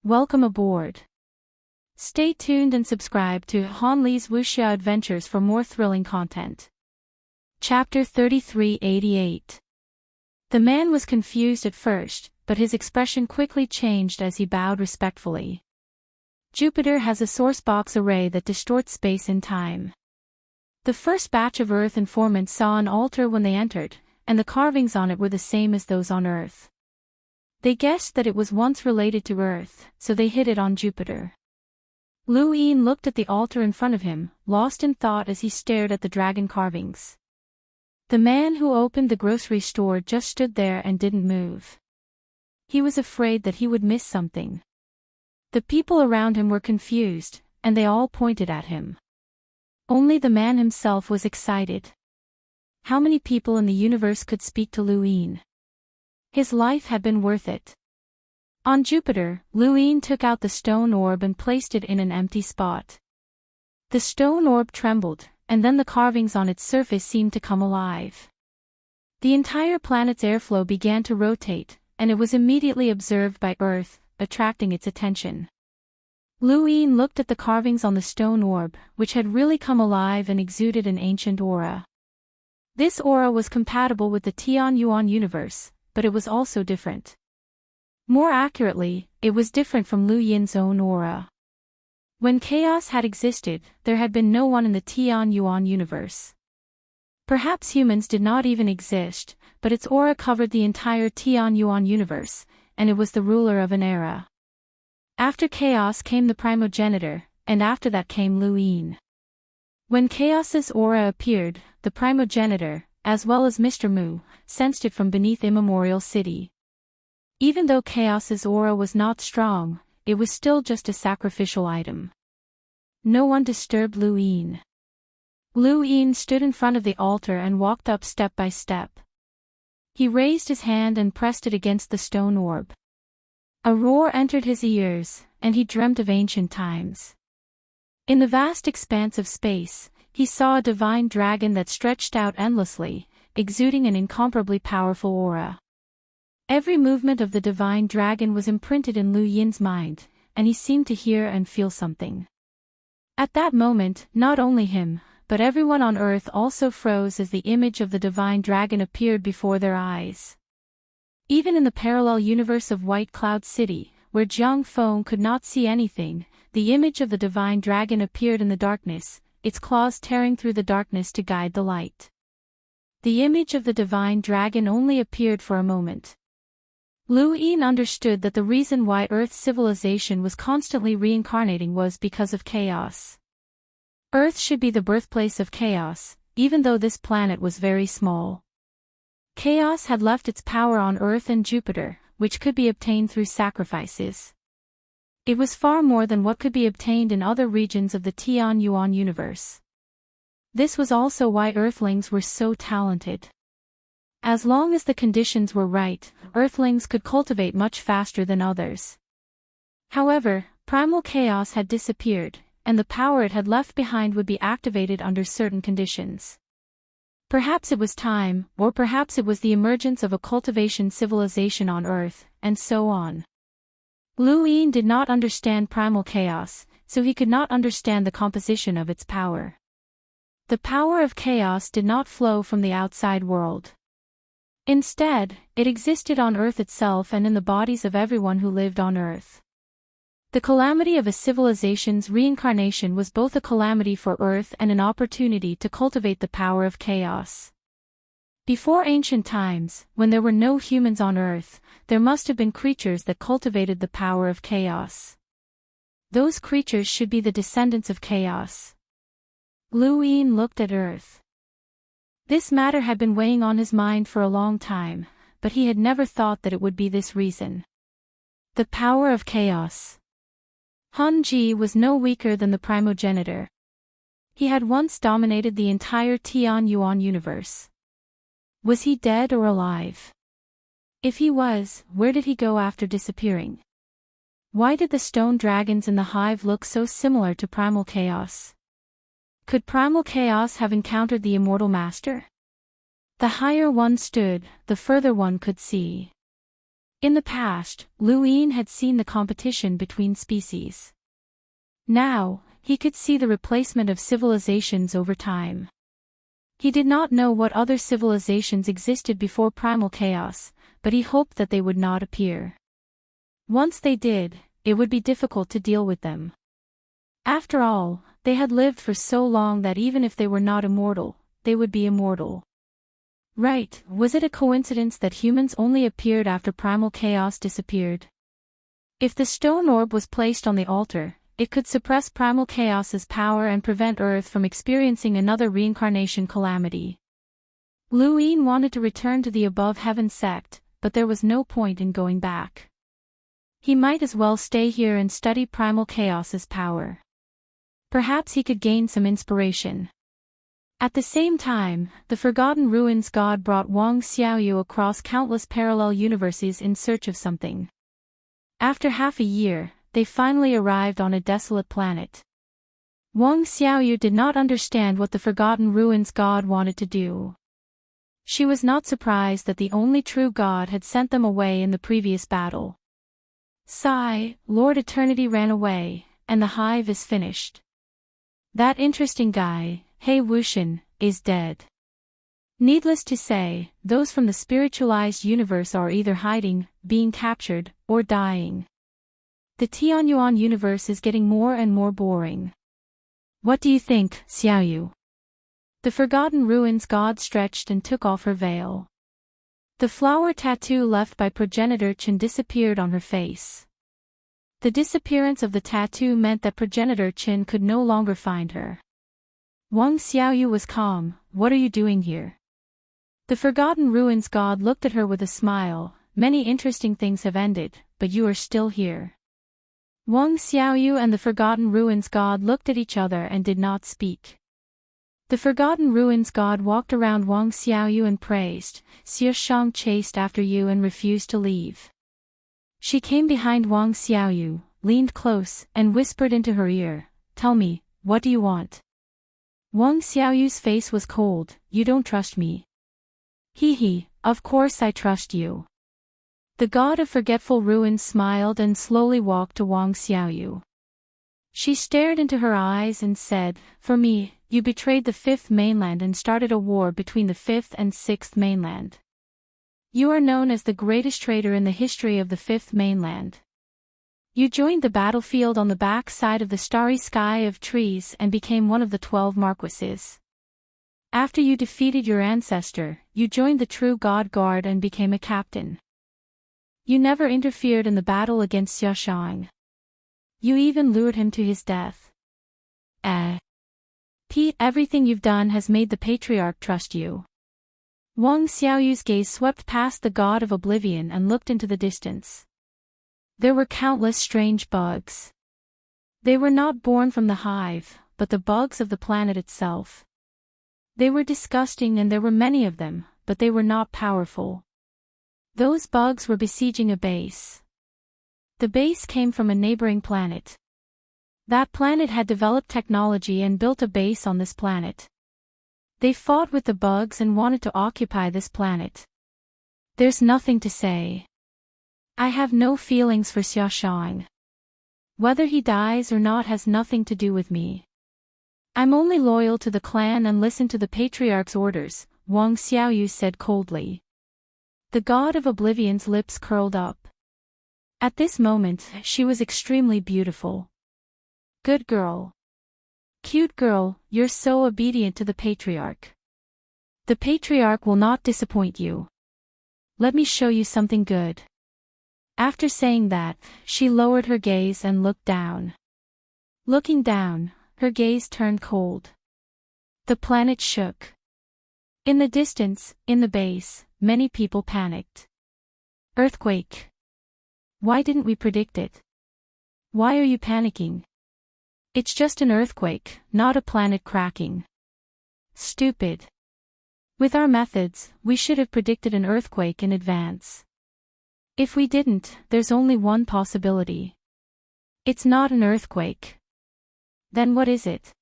Welcome aboard. Stay tuned and subscribe to Han Li's Wuxia Adventures for more thrilling content. Chapter 3388. The man was confused at first, but his expression quickly changed as he bowed respectfully. Jupiter has a sourcebox array that distorts space and time. The first batch of Earth informants saw an altar when they entered, and the carvings on it were the same as those on Earth. They guessed that it was once related to Earth, so they hid it on Jupiter. Lu Yin looked at the altar in front of him, lost in thought as he stared at the dragon carvings. The man who opened the grocery store just stood there and didn't move. He was afraid that he would miss something. The people around him were confused, and they all pointed at him. Only the man himself was excited. How many people in the universe could speak to Lu Yin? His life had been worth it. On Jupiter, Lu Yin took out the stone orb and placed it in an empty spot. The stone orb trembled, and then the carvings on its surface seemed to come alive. The entire planet's airflow began to rotate, and it was immediately observed by Earth, attracting its attention. Lu Yin looked at the carvings on the stone orb, which had really come alive and exuded an ancient aura. This aura was compatible with the Tianyuan universe, but it was also different. More accurately, it was different from Lu Yin's own aura. When chaos had existed, there had been no one in the Tianyuan universe. Perhaps humans did not even exist, but its aura covered the entire Tianyuan universe, and it was the ruler of an era. After chaos came the primogenitor, and after that came Lu Yin. When chaos's aura appeared, the primogenitor, as well as Mr. Mu, sensed it from beneath Immemorial City. Even though chaos's aura was not strong, it was still just a sacrificial item. No one disturbed Lu Yin. Lu Yin stood in front of the altar and walked up step by step. He raised his hand and pressed it against the stone orb. A roar entered his ears, and he dreamt of ancient times. In the vast expanse of space, he saw a divine dragon that stretched out endlessly, exuding an incomparably powerful aura. Every movement of the divine dragon was imprinted in Lu Yin's mind, and he seemed to hear and feel something. At that moment, not only him, but everyone on Earth also froze as the image of the divine dragon appeared before their eyes. Even in the parallel universe of White Cloud City, where Jiang Feng could not see anything, the image of the divine dragon appeared in the darkness, its claws tearing through the darkness to guide the light. The image of the divine dragon only appeared for a moment. Lu Yin understood that the reason why Earth's civilization was constantly reincarnating was because of chaos. Earth should be the birthplace of chaos, even though this planet was very small. Chaos had left its power on Earth and Jupiter, which could be obtained through sacrifices. It was far more than what could be obtained in other regions of the Tianyuan universe. This was also why Earthlings were so talented. As long as the conditions were right, Earthlings could cultivate much faster than others. However, primal chaos had disappeared, and the power it had left behind would be activated under certain conditions. Perhaps it was time, or perhaps it was the emergence of a cultivation civilization on Earth, and so on. Lu Yin did not understand primal chaos, so he could not understand the composition of its power. The power of chaos did not flow from the outside world. Instead, it existed on Earth itself and in the bodies of everyone who lived on Earth. The calamity of a civilization's reincarnation was both a calamity for Earth and an opportunity to cultivate the power of chaos. Before ancient times, when there were no humans on Earth, there must have been creatures that cultivated the power of chaos. Those creatures should be the descendants of chaos. Lu Yin looked at Earth. This matter had been weighing on his mind for a long time, but he had never thought that it would be this reason. The power of chaos. Han Ji was no weaker than the primogenitor. He had once dominated the entire Tianyuan universe. Was he dead or alive? If he was, where did he go after disappearing? Why did the stone dragons in the hive look so similar to primal chaos? Could primal chaos have encountered the immortal master? The higher one stood, the further one could see. In the past, Luin had seen the competition between species. Now, he could see the replacement of civilizations over time. He did not know what other civilizations existed before primal chaos, but he hoped that they would not appear. Once they did, it would be difficult to deal with them. After all, they had lived for so long that even if they were not immortal, they would be immortal. Right, was it a coincidence that humans only appeared after primal chaos disappeared? If the stone orb was placed on the altar, it could suppress primal chaos's power and prevent Earth from experiencing another reincarnation calamity. Luin wanted to return to the above heaven sect, but there was no point in going back. He might as well stay here and study primal chaos's power. Perhaps he could gain some inspiration. At the same time, the Forgotten Ruins god brought Wang Xiaoyu across countless parallel universes in search of something. After half a year, they finally arrived on a desolate planet. Wang Xiaoyu did not understand what the Forgotten Ruins god wanted to do. She was not surprised that the only true god had sent them away in the previous battle. Sigh, Lord Eternity ran away, and the hive is finished. That interesting guy, He Wuxian, is dead. Needless to say, those from the spiritualized universe are either hiding, being captured, or dying. The Tianyuan universe is getting more and more boring. What do you think, Xiaoyu? The Forgotten Ruins god stretched and took off her veil. The flower tattoo left by progenitor Chen disappeared on her face. The disappearance of the tattoo meant that progenitor Chen could no longer find her. Wang Xiaoyu was calm. What are you doing here? The Forgotten Ruins god looked at her with a smile. Many interesting things have ended, but you are still here. Wang Xiaoyu and the Forgotten Ruins god looked at each other and did not speak. The Forgotten Ruins god walked around Wang Xiaoyu and praised. Xie Shang chased after you and refused to leave. She came behind Wang Xiaoyu, leaned close, and whispered into her ear, "Tell me, what do you want?" Wang Xiaoyu's face was cold. "You don't trust me." "Hee, of course I trust you." The god of Forgetful Ruins smiled and slowly walked to Wang Xiaoyu. She stared into her eyes and said, "For me, you betrayed the Fifth Mainland and started a war between the Fifth and Sixth Mainland. You are known as the greatest traitor in the history of the Fifth Mainland. You joined the battlefield on the back side of the starry sky of trees and became one of the 12 marquises. After you defeated your ancestor, you joined the True God Guard and became a captain. You never interfered in the battle against Xia Shang. You even lured him to his death. Pete, everything you've done has made the Patriarch trust you." Wang Xiaoyu's gaze swept past the god of oblivion and looked into the distance. There were countless strange bugs. They were not born from the hive, but the bugs of the planet itself. They were disgusting and there were many of them, but they were not powerful. Those bugs were besieging a base. The base came from a neighboring planet. That planet had developed technology and built a base on this planet. They fought with the bugs and wanted to occupy this planet. There's nothing to say. I have no feelings for Xia Shang. Whether he dies or not has nothing to do with me. I'm only loyal to the clan and listen to the Patriarch's orders, Wang Xiaoyu said coldly. The god of oblivion's lips curled up. At this moment, she was extremely beautiful. Good girl. Cute girl, you're so obedient to the Patriarch. The Patriarch will not disappoint you. Let me show you something good. After saying that, she lowered her gaze and looked down. Looking down, her gaze turned cold. The planet shook. In the distance, in the base, many people panicked. Earthquake. Why didn't we predict it? Why are you panicking? It's just an earthquake, not a planet cracking. Stupid. With our methods, we should have predicted an earthquake in advance. If we didn't, there's only one possibility. It's not an earthquake. Then what is it?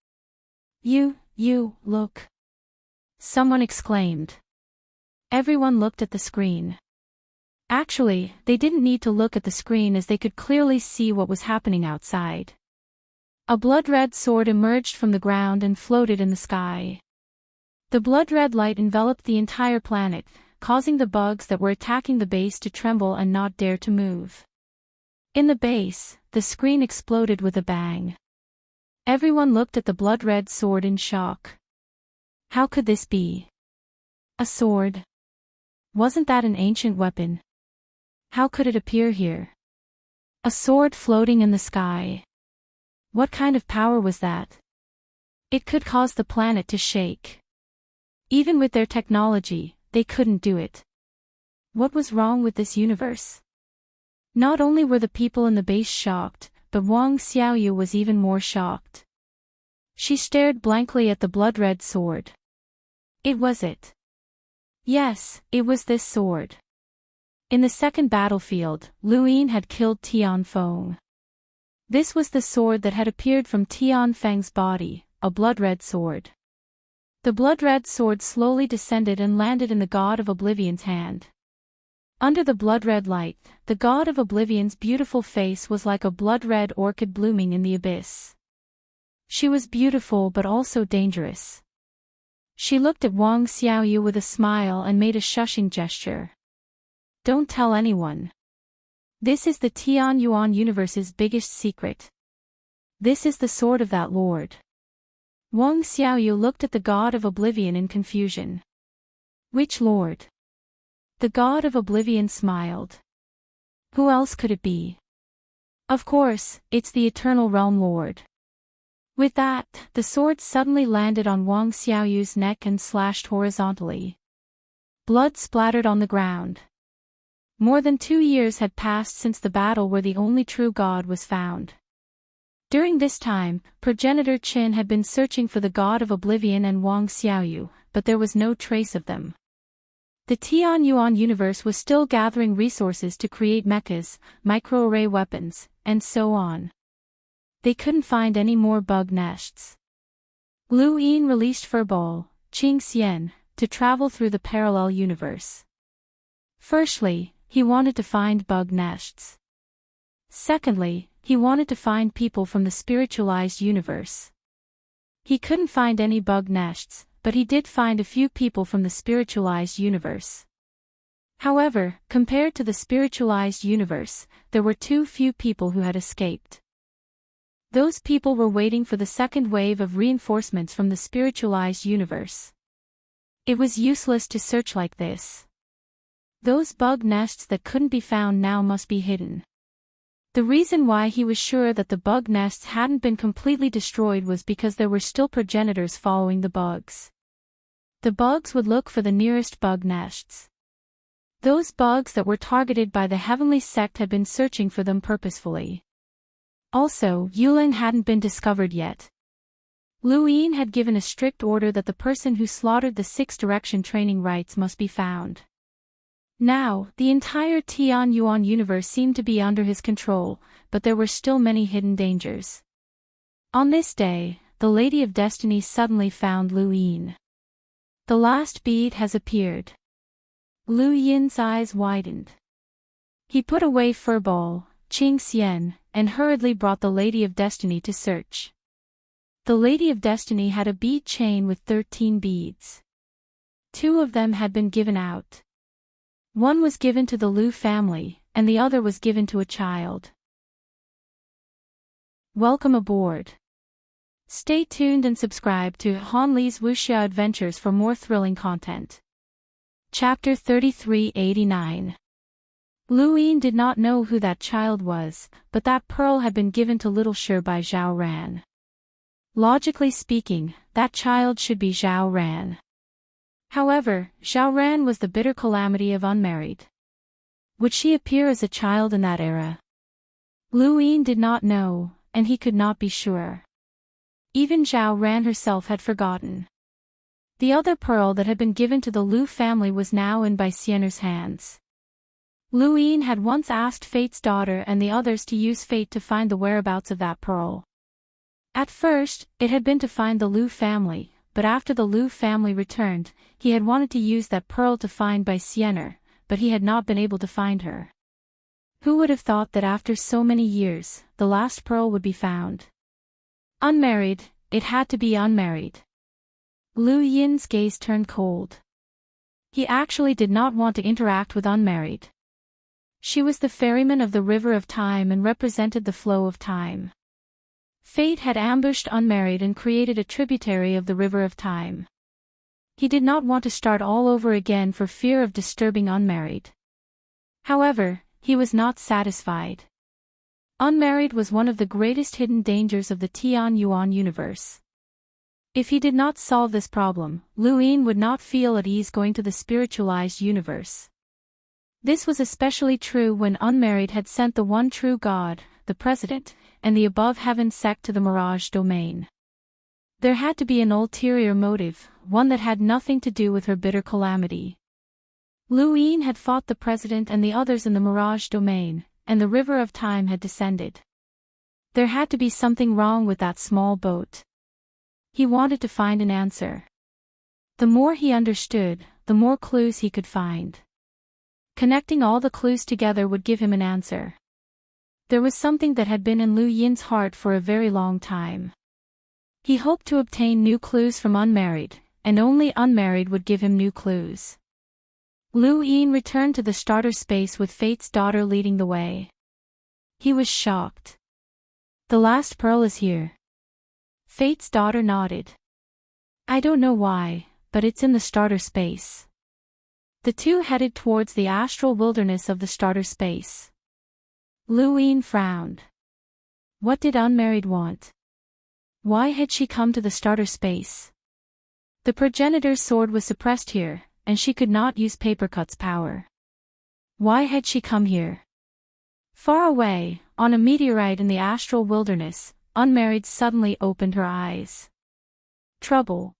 You, look. Someone exclaimed. Everyone looked at the screen. Actually, they didn't need to look at the screen as they could clearly see what was happening outside. A blood-red sword emerged from the ground and floated in the sky. The blood-red light enveloped the entire planet, causing the bugs that were attacking the base to tremble and not dare to move. In the base, the screen exploded with a bang. Everyone looked at the blood-red sword in shock. How could this be? A sword? Wasn't that an ancient weapon? How could it appear here? A sword floating in the sky. What kind of power was that? It could cause the planet to shake. Even with their technology, they couldn't do it. What was wrong with this universe? Not only were the people in the base shocked, but Wang Xiaoyu was even more shocked. She stared blankly at the blood-red sword. It was it. Yes, it was this sword. In the second battlefield, Lu Yin had killed Tian Feng. This was the sword that had appeared from Tian Feng's body, a blood-red sword. The blood-red sword slowly descended and landed in the God of Oblivion's hand. Under the blood-red light, the God of Oblivion's beautiful face was like a blood-red orchid blooming in the abyss. She was beautiful but also dangerous. She looked at Wang Xiaoyu with a smile and made a shushing gesture. Don't tell anyone. This is the Tian Yuan universe's biggest secret. This is the sword of that lord. Wang Xiaoyu looked at the God of Oblivion in confusion. Which lord? The God of Oblivion smiled. Who else could it be? Of course, it's the Eternal Realm Lord. With that, the sword suddenly landed on Wang Xiaoyu's neck and slashed horizontally. Blood splattered on the ground. More than 2 years had passed since the battle where the only true God was found. During this time, progenitor Qin had been searching for the God of Oblivion and Wang Xiaoyu, but there was no trace of them. The Tian Yuan universe was still gathering resources to create mechas, microarray weapons, and so on. They couldn't find any more bug nests. Lu Yin released Furball, Qing Xian, to travel through the parallel universe. Firstly, he wanted to find bug nests. Secondly, he wanted to find people from the spiritualized universe. He couldn't find any bug nests, but he did find a few people from the spiritualized universe. However, compared to the spiritualized universe, there were too few people who had escaped. Those people were waiting for the second wave of reinforcements from the spiritualized universe. It was useless to search like this. Those bug nests that couldn't be found now must be hidden. The reason why he was sure that the bug nests hadn't been completely destroyed was because there were still progenitors following the bugs. The bugs would look for the nearest bug nests. Those bugs that were targeted by the heavenly sect had been searching for them purposefully. Also, Yulin hadn't been discovered yet. Lu Yin had given a strict order that the person who slaughtered the 6-direction training rites must be found. Now, the entire Tian Yuan universe seemed to be under his control, but there were still many hidden dangers. On this day, the Lady of Destiny suddenly found Lu Yin. The last bead has appeared. Lu Yin's eyes widened. He put away Furball, Qing Xian, and hurriedly brought the Lady of Destiny to search. The Lady of Destiny had a bead chain with 13 beads. 2 of them had been given out. One was given to the Lu family, and the other was given to a child. Welcome aboard. Stay tuned and subscribe to Han Li's Wuxia Adventures for more thrilling content. Chapter 3389. Lu Yin did not know who that child was, but that pearl had been given to little Shi by Zhao Ran. Logically speaking, that child should be Zhao Ran. However, Zhao Ran was the bitter calamity of unmarried. Would she appear as a child in that era? Lu Yin did not know, and he could not be sure. Even Zhao Ran herself had forgotten. The other pearl that had been given to the Lu family was now in Bai Xianer's hands. Lu Yin had once asked Fate's daughter and the others to use Fate to find the whereabouts of that pearl. At first, it had been to find the Lu family, but after the Lu family returned, he had wanted to use that pearl to find Bai Xianer, but he had not been able to find her. Who would have thought that after so many years, the last pearl would be found? Unmarried, it had to be unmarried. Lu Yin's gaze turned cold. He actually did not want to interact with unmarried. She was the ferryman of the river of time and represented the flow of time. Fate had ambushed unmarried and created a tributary of the river of time. He did not want to start all over again for fear of disturbing unmarried. However, he was not satisfied. Unmarried was one of the greatest hidden dangers of the Tianyuan universe. If he did not solve this problem, Lu Yin would not feel at ease going to the spiritualized universe. This was especially true when unmarried had sent the one true God, the President, and the above heaven sect to the Mirage domain. There had to be an ulterior motive, one that had nothing to do with her bitter calamity. Lu Yin had fought the President and the others in the Mirage domain, and the river of time had descended. There had to be something wrong with that small boat. He wanted to find an answer. The more he understood, the more clues he could find. Connecting all the clues together would give him an answer. There was something that had been in Lu Yin's heart for a very long time. He hoped to obtain new clues from unmarried, and only unmarried would give him new clues. Lu Yin returned to the starter space with Fate's daughter leading the way. He was shocked. The last pearl is here. Fate's daughter nodded. I don't know why, but it's in the starter space. The two headed towards the astral wilderness of the starter space. Lu Yin frowned. What did unmarried want? Why had she come to the starter space? The progenitor's sword was suppressed here, and she could not use Papercut's power. Why had she come here? Far away, on a meteorite in the astral wilderness, unmarried suddenly opened her eyes. Trouble.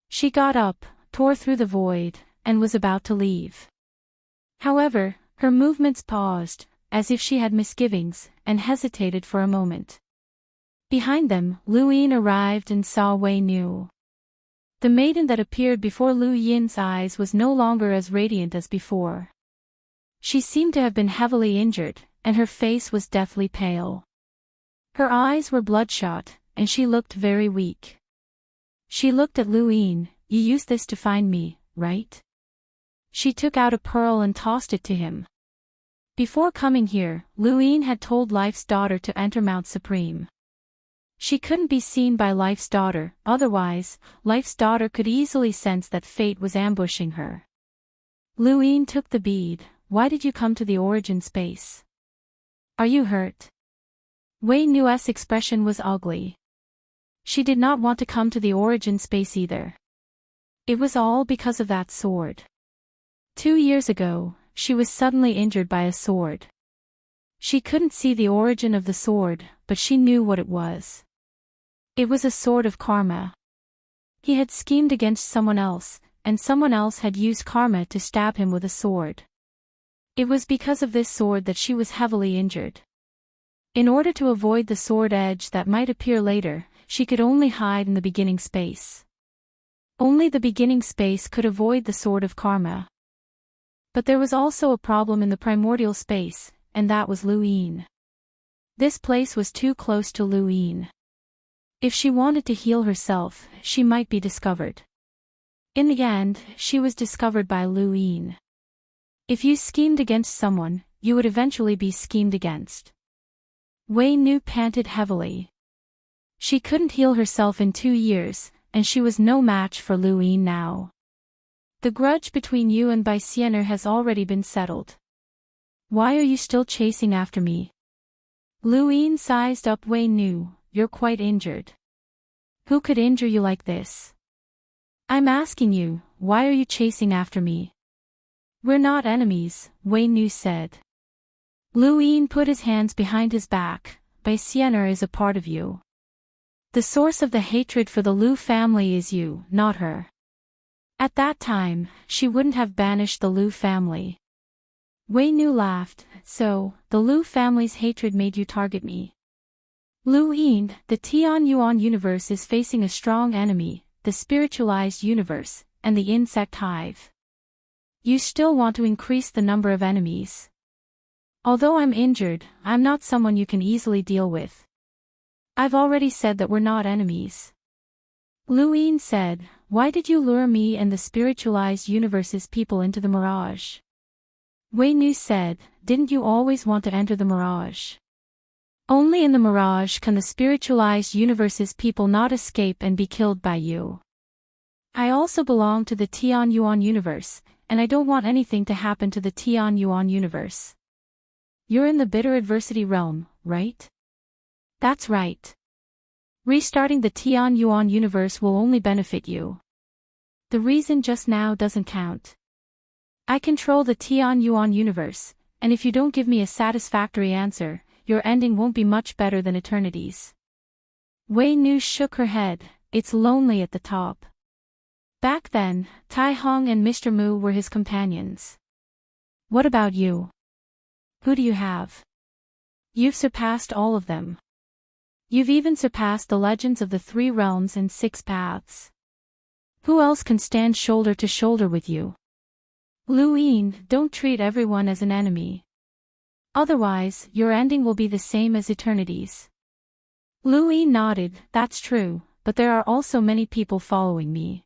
She got up, tore through the void, and was about to leave. However, her movements paused, as if she had misgivings, and hesitated for a moment. Behind them, Lu Yin arrived and saw Wei Nu. The maiden that appeared before Lu Yin's eyes was no longer as radiant as before. She seemed to have been heavily injured, and her face was deathly pale. Her eyes were bloodshot, and she looked very weak. She looked at Lu Yin. You used this to find me, right? She took out a pearl and tossed it to him. Before coming here, Lu Yin had told Life's daughter to enter Mount Supreme. She couldn't be seen by Life's daughter, otherwise, Life's daughter could easily sense that fate was ambushing her. Lu Yin took the bead. Why did you come to the origin space? Are you hurt? Wei Nu's expression was ugly. She did not want to come to the origin space either. It was all because of that sword. 2 years ago, she was suddenly injured by a sword. She couldn't see the origin of the sword, but she knew what it was. It was a sword of karma. He had schemed against someone else, and someone else had used karma to stab him with a sword. It was because of this sword that she was heavily injured. In order to avoid the sword edge that might appear later, she could only hide in the beginning space. Only the beginning space could avoid the sword of karma. But there was also a problem in the primordial space, and that was Lu Yin. This place was too close to Lu Yin. If she wanted to heal herself, she might be discovered. In the end, she was discovered by Lu Yin. If you schemed against someone, you would eventually be schemed against. Wei Nu panted heavily. She couldn't heal herself in 2 years, and she was no match for Lu Yin now. The grudge between you and Baixianer has already been settled. Why are you still chasing after me? Lu Yin sized up Wei Nu. You're quite injured. Who could injure you like this? I'm asking you, why are you chasing after me? We're not enemies, Wei Nu said. Lu Yin put his hands behind his back. Baixianer is a part of you. The source of the hatred for the Lu family is you, not her. At that time, she wouldn't have banished the Lu family. Wei Nu laughed. So, the Lu family's hatred made you target me. Lu Yin, the Tianyuan universe is facing a strong enemy, the spiritualized universe, and the insect hive. You still want to increase the number of enemies. Although I'm injured, I'm not someone you can easily deal with. I've already said that we're not enemies. Luin said, why did you lure me and the spiritualized universe's people into the mirage? Wei Nu said, didn't you always want to enter the mirage? Only in the mirage can the spiritualized universe's people not escape and be killed by you. I also belong to the Tian Yuan universe, and I don't want anything to happen to the Tian Yuan universe. You're in the bitter adversity realm, right? That's right. Restarting the Tian Yuan universe will only benefit you. The reason just now doesn't count. I control the Tian Yuan universe, and if you don't give me a satisfactory answer, your ending won't be much better than eternity's. Wei Nu shook her head, it's lonely at the top. Back then, Tai Hong and Mr. Mu were his companions. What about you? Who do you have? You've surpassed all of them. You've even surpassed the legends of the 3 realms and 6 paths. Who else can stand shoulder to shoulder with you? Luin, don't treat everyone as an enemy. Otherwise, your ending will be the same as eternity's. Luin nodded, that's true, but there are also many people following me.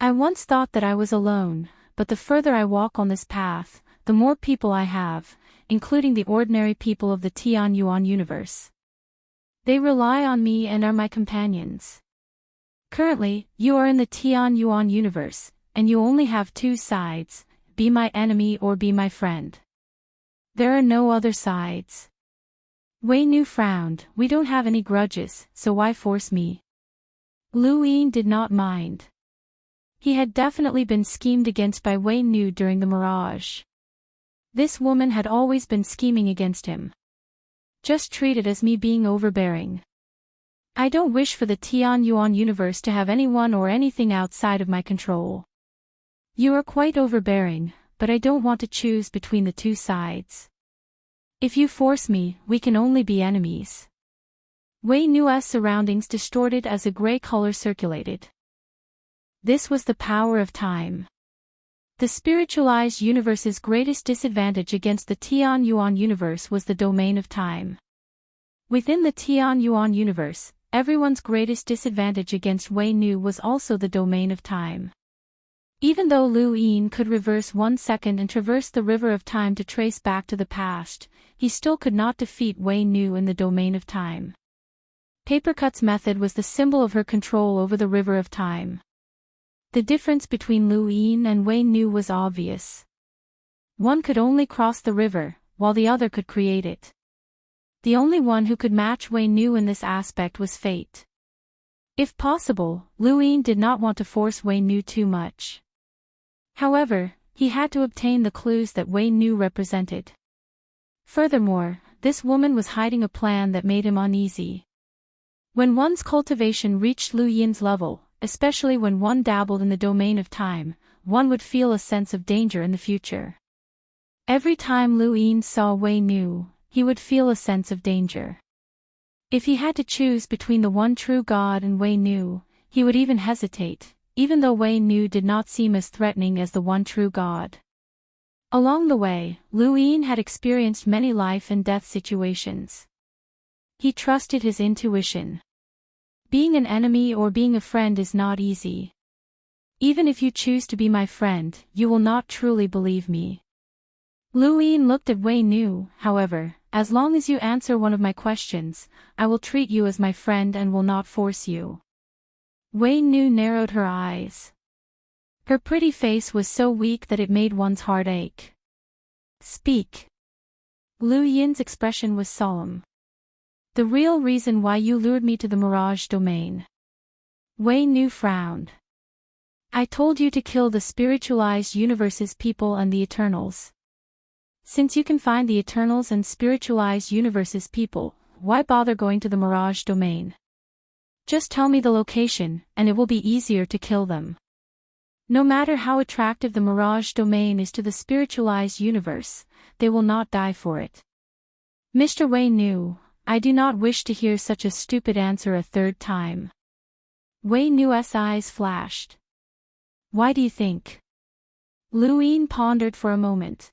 I once thought that I was alone, but the further I walk on this path, the more people I have, including the ordinary people of the Tian Yuan universe. They rely on me and are my companions. Currently, you are in the Tian Yuan universe, and you only have 2 sides, be my enemy or be my friend. There are no other sides. Wei Nu frowned, we don't have any grudges, so why force me? Luin did not mind. He had definitely been schemed against by Wei Nu during the mirage. This woman had always been scheming against him. Just treat it as me being overbearing. I don't wish for the Tian Yuan universe to have anyone or anything outside of my control. You are quite overbearing, but I don't want to choose between the 2 sides. If you force me, we can only be enemies. Wei Nu's surroundings distorted as a gray color circulated. This was the power of time. The spiritualized universe's greatest disadvantage against the Tian Yuan universe was the domain of time. Within the Tian Yuan universe, everyone's greatest disadvantage against Wei Nu was also the domain of time. Even though Luin could reverse 1 second and traverse the river of time to trace back to the past, he still could not defeat Wei Nu in the domain of time. Papercut's method was the symbol of her control over the river of time. The difference between Luin and Wei Nu was obvious. One could only cross the river, while the other could create it. The only one who could match Wei Nu in this aspect was fate. If possible, Luin did not want to force Wei Nu too much. However, he had to obtain the clues that Wei Nu represented. Furthermore, this woman was hiding a plan that made him uneasy. When one's cultivation reached Lu Yin's level, especially when one dabbled in the domain of time, one would feel a sense of danger in the future. Every time Lu Yin saw Wei Nu, he would feel a sense of danger. If he had to choose between the one true God and Wei Nu, he would even hesitate, even though Wei Nu did not seem as threatening as the one true God. Along the way, Lu Yin had experienced many life and death situations. He trusted his intuition. Being an enemy or being a friend is not easy. Even if you choose to be my friend, you will not truly believe me. Lu Yin looked at Wei Nu, however, as long as you answer one of my questions, I will treat you as my friend and will not force you. Wei Nu narrowed her eyes. Her pretty face was so weak that it made one's heart ache. Speak. Lu Yin's expression was solemn. The real reason why you lured me to the Mirage domain. Wei Nu frowned. I told you to kill the spiritualized universe's people and the Eternals. Since you can find the Eternals and spiritualized universe's people, why bother going to the Mirage domain? Just tell me the location, and it will be easier to kill them. No matter how attractive the Mirage domain is to the spiritualized universe, they will not die for it. Mr. Wei Nu, I do not wish to hear such a stupid answer a 3rd time. Wei Nu's eyes flashed. Why do you think? Luin pondered for a moment.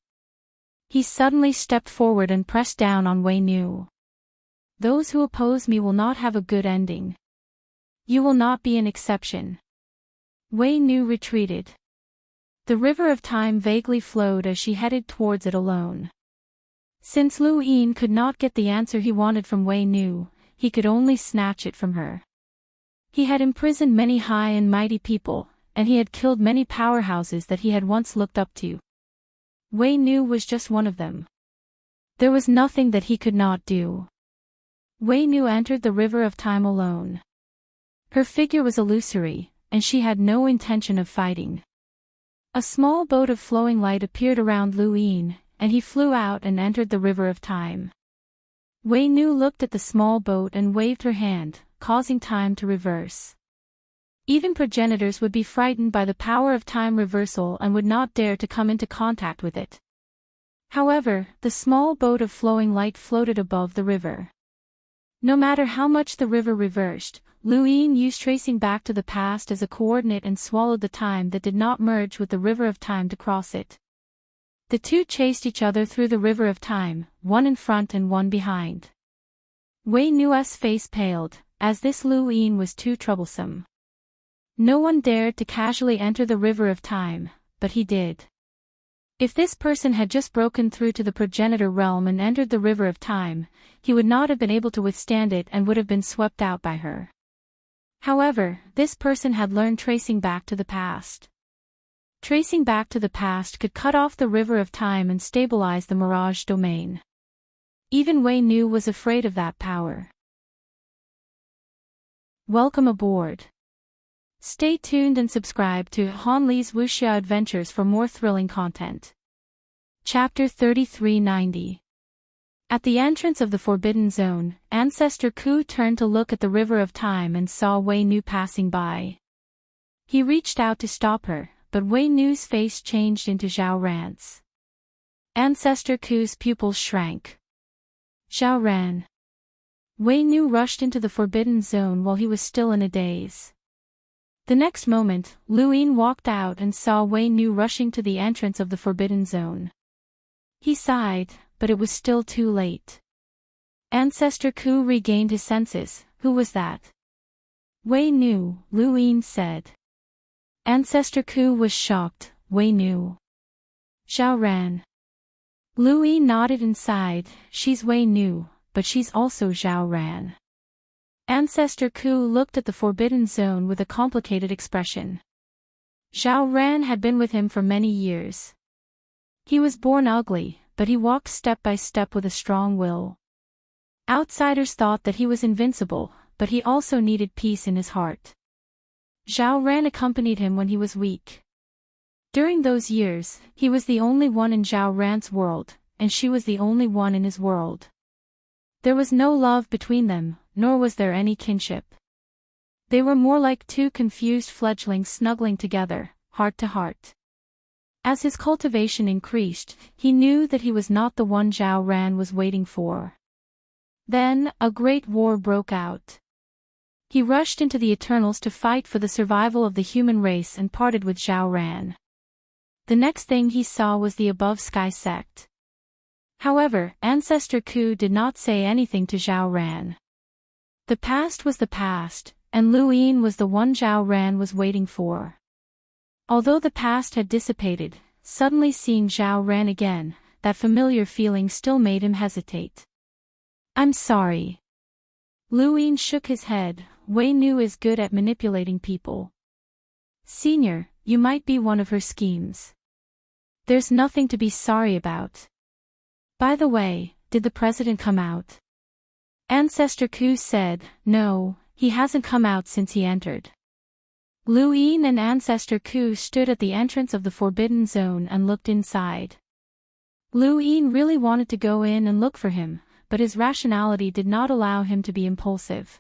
He suddenly stepped forward and pressed down on Wei Nu. Those who oppose me will not have a good ending. You will not be an exception. Wei Nu retreated. The river of time vaguely flowed as she headed towards it alone. Since Luin could not get the answer he wanted from Wei Nu, he could only snatch it from her. He had imprisoned many high and mighty people, and he had killed many powerhouses that he had once looked up to. Wei Nu was just one of them. There was nothing that he could not do. Wei Nu entered the river of time alone. Her figure was illusory, and she had no intention of fighting. A small boat of flowing light appeared around Luin, and he flew out and entered the river of time. Wei Nu looked at the small boat and waved her hand, causing time to reverse. Even progenitors would be frightened by the power of time reversal and would not dare to come into contact with it. However, the small boat of flowing light floated above the river. No matter how much the river reversed, Luin used tracing back to the past as a coordinate and swallowed the time that did not merge with the river of time to cross it. The two chased each other through the river of time, one in front and one behind. Wei Nu's face paled, as this Luin was too troublesome. No one dared to casually enter the river of time, but he did. If this person had just broken through to the progenitor realm and entered the river of time, he would not have been able to withstand it and would have been swept out by her. However, this person had learned tracing back to the past. Tracing back to the past could cut off the river of time and stabilize the mirage domain. Even Wei Nu was afraid of that power. Welcome aboard. Stay tuned and subscribe to Han Li's Wuxia Adventures for more thrilling content. Chapter 3390. At the entrance of the Forbidden Zone, Ancestor Ku turned to look at the river of time and saw Wei Nu passing by. He reached out to stop her, but Wei Nu's face changed into Zhao Ran's. Ancestor Ku's pupils shrank. Zhao Ran. Wei Nu rushed into the Forbidden Zone while he was still in a daze. The next moment, Luin walked out and saw Wei Nu rushing to the entrance of the Forbidden Zone. He sighed, but it was still too late. Ancestor Ku regained his senses. Who was that? Wei Nu, Luin said. Ancestor Ku was shocked. Wei Nu. Zhao Ran. Luin nodded and sighed. She's Wei Nu, but she's also Zhao Ran. Ancestor Ku looked at the Forbidden Zone with a complicated expression. Zhao Ran had been with him for many years. He was born ugly, but he walked step by step with a strong will. Outsiders thought that he was invincible, but he also needed peace in his heart. Zhao Ran accompanied him when he was weak. During those years, he was the only one in Zhao Ran's world, and she was the only one in his world. There was no love between them, nor was there any kinship. They were more like two confused fledglings snuggling together, heart to heart. As his cultivation increased, he knew that he was not the one Zhao Ran was waiting for. Then, a great war broke out. He rushed into the Eternals to fight for the survival of the human race and parted with Zhao Ran. The next thing he saw was the Above Sky sect. However, Ancestor Ku did not say anything to Zhao Ran. The past was the past, and Luin was the one Zhao Ran was waiting for. Although the past had dissipated, suddenly seeing Zhao Ran again, that familiar feeling still made him hesitate. I'm sorry. Luin shook his head. Wei Nu is good at manipulating people. Senior, you might be one of her schemes. There's nothing to be sorry about. By the way, did the president come out? Ancestor Ku said, no, he hasn't come out since he entered. Luin and Ancestor Ku stood at the entrance of the Forbidden Zone and looked inside. Luin really wanted to go in and look for him, but his rationality did not allow him to be impulsive.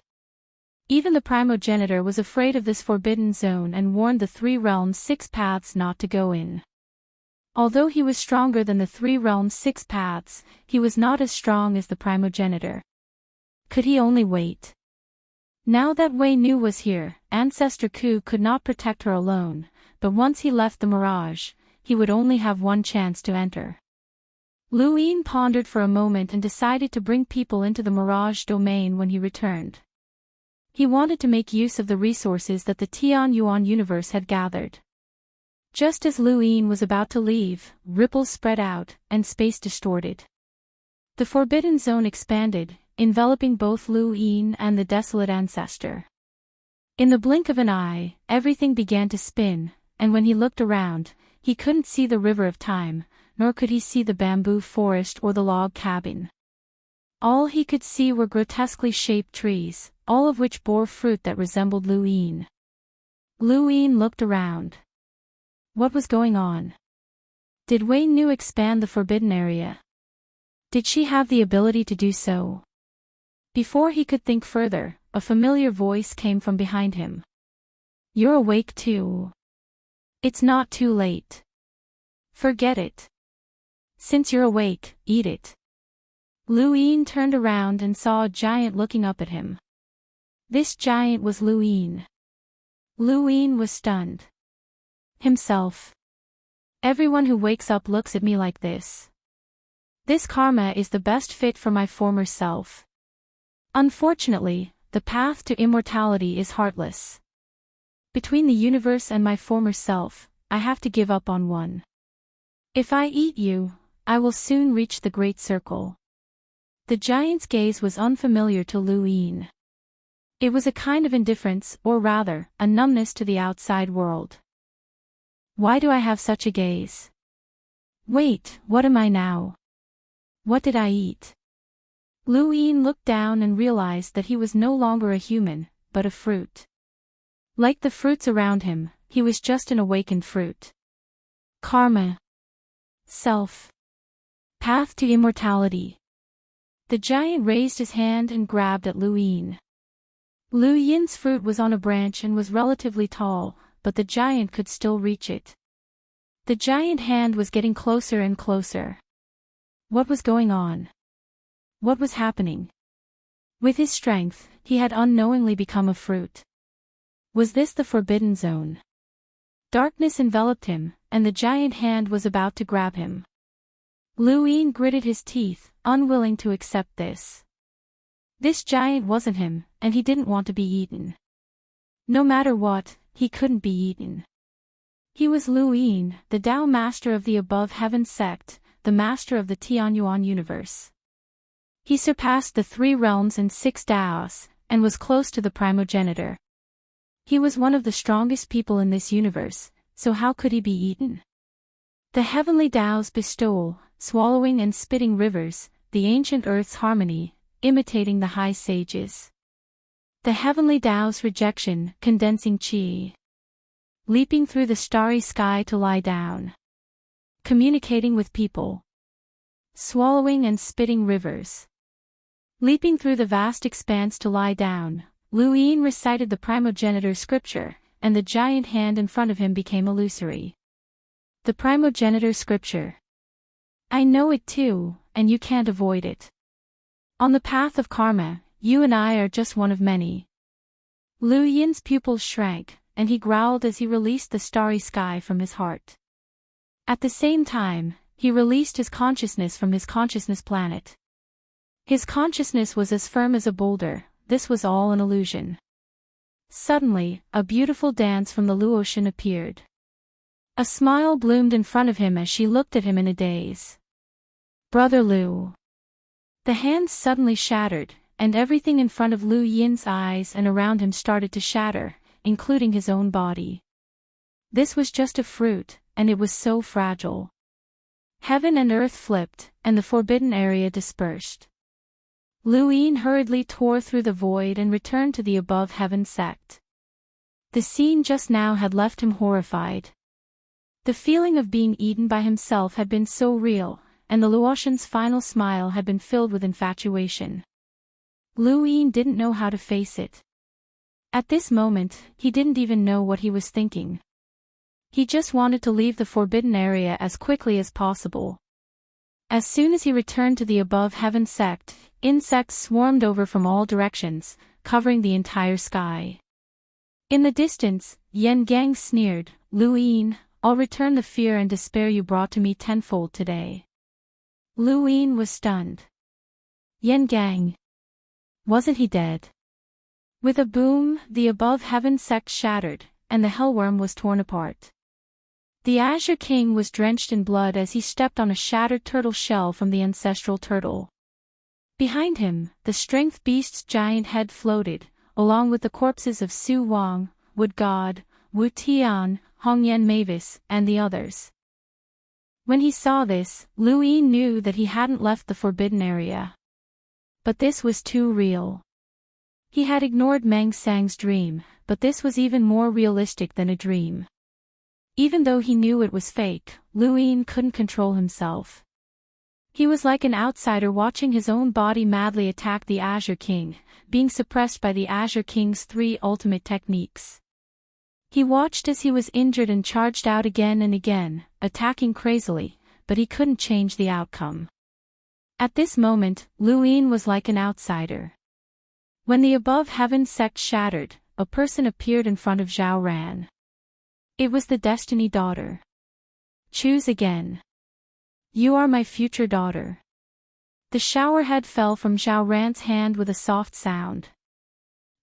Even the primogenitor was afraid of this Forbidden Zone and warned the Three Realms' Six Paths not to go in. Although he was stronger than the Three Realms' Six Paths, he was not as strong as the primogenitor. Could he only wait? Now that Wei Nu was here, Ancestor Ku could not protect her alone, but once he left the mirage, he would only have one chance to enter. Lu Yin pondered for a moment and decided to bring people into the Mirage domain when he returned. He wanted to make use of the resources that the Tianyuan universe had gathered. Just as Lu Yin was about to leave, ripples spread out, and space distorted. The Forbidden Zone expanded, enveloping both Lu Yin and the desolate ancestor. In the blink of an eye, everything began to spin, and when he looked around, he couldn't see the river of time, nor could he see the bamboo forest or the log cabin. All he could see were grotesquely shaped trees, all of which bore fruit that resembled Lu Yin. Lu Yin looked around. What was going on? Did Wei Nu expand the forbidden area? Did she have the ability to do so? Before he could think further, a familiar voice came from behind him. You're awake too. It's not too late. Forget it. Since you're awake, eat it. Lu Yin turned around and saw a giant looking up at him. This giant was Lu Yin. Lu Yin was stunned. Himself. Everyone who wakes up looks at me like this. This karma is the best fit for my former self. Unfortunately, the path to immortality is heartless. Between the universe and my former self, I have to give up on one. If I eat you, I will soon reach the Great Circle. The giant's gaze was unfamiliar to Lu Yin. It was a kind of indifference, or rather, a numbness to the outside world. Why do I have such a gaze? Wait, what am I now? What did I eat? Lu Yin looked down and realized that he was no longer a human, but a fruit. Like the fruits around him, he was just an awakened fruit. Karma. Self. Path to immortality. The giant raised his hand and grabbed at Lu Yin. Lu Yin's fruit was on a branch and was relatively tall, but the giant could still reach it. The giant hand was getting closer and closer. What was going on? What was happening? With his strength, he had unknowingly become a fruit. Was this the Forbidden Zone? Darkness enveloped him, and the giant hand was about to grab him. Lu Yin gritted his teeth, unwilling to accept this. This giant wasn't him, and he didn't want to be eaten. No matter what, he couldn't be eaten. He was Lu Yin, the Tao master of the above heaven sect, the master of the Tianyuan universe. He surpassed the 3 realms and 6 Taos, and was close to the primogenitor. He was one of the strongest people in this universe, so how could he be eaten? The heavenly Tao's bestowal, swallowing and spitting rivers, the ancient earth's harmony, imitating the high sages. The heavenly Tao's rejection, condensing qi. Leaping through the starry sky to lie down. Communicating with people. Swallowing and spitting rivers. Leaping through the vast expanse to lie down, Lu Yin recited the primogenitor scripture, and the giant hand in front of him became illusory. The primogenitor scripture. I know it too, and you can't avoid it. On the path of karma, you and I are just one of many. Lu Yin's pupils shrank, and he growled as he released the starry sky from his heart. At the same time, he released his consciousness from his consciousness planet. His consciousness was as firm as a boulder, this was all an illusion. Suddenly, a beautiful dance from the Luotian appeared. A smile bloomed in front of him as she looked at him in a daze. Brother Lu. The hands suddenly shattered, and everything in front of Lu Yin's eyes and around him started to shatter, including his own body. This was just a fruit, and it was so fragile. Heaven and earth flipped, and the forbidden area dispersed. Lu Yin hurriedly tore through the void and returned to the above heaven sect. The scene just now had left him horrified. The feeling of being eaten by himself had been so real, and the Luotian's final smile had been filled with infatuation. Lu Yin didn't know how to face it. At this moment, he didn't even know what he was thinking. He just wanted to leave the forbidden area as quickly as possible. As soon as he returned to the above heaven sect, insects swarmed over from all directions, covering the entire sky. In the distance, Yen Gang sneered, Lu Yin, I'll return the fear and despair you brought to me tenfold today. Lu Yin was stunned. Yen Gang. Wasn't he dead? With a boom, the above heaven sect shattered, and the hellworm was torn apart. The Azure King was drenched in blood as he stepped on a shattered turtle shell from the ancestral turtle. Behind him, the strength beast's giant head floated, along with the corpses of Su Wang, Wood God, Wu Tian, Hong Yen Mavis, and the others. When he saw this, Lu Yin knew that he hadn't left the forbidden area. But this was too real. He had ignored Meng Sang's dream, but this was even more realistic than a dream. Even though he knew it was fake, Lu Yin couldn't control himself. He was like an outsider watching his own body madly attack the Azure King, being suppressed by the Azure King's 3 ultimate techniques. He watched as he was injured and charged out again and again, attacking crazily, but he couldn't change the outcome. At this moment, Lu Yin was like an outsider. When the above heaven sect shattered, a person appeared in front of Zhao Ran. It was the Destiny Daughter. Choose again. You are my future daughter. The showerhead fell from Zhao Ran's hand with a soft sound.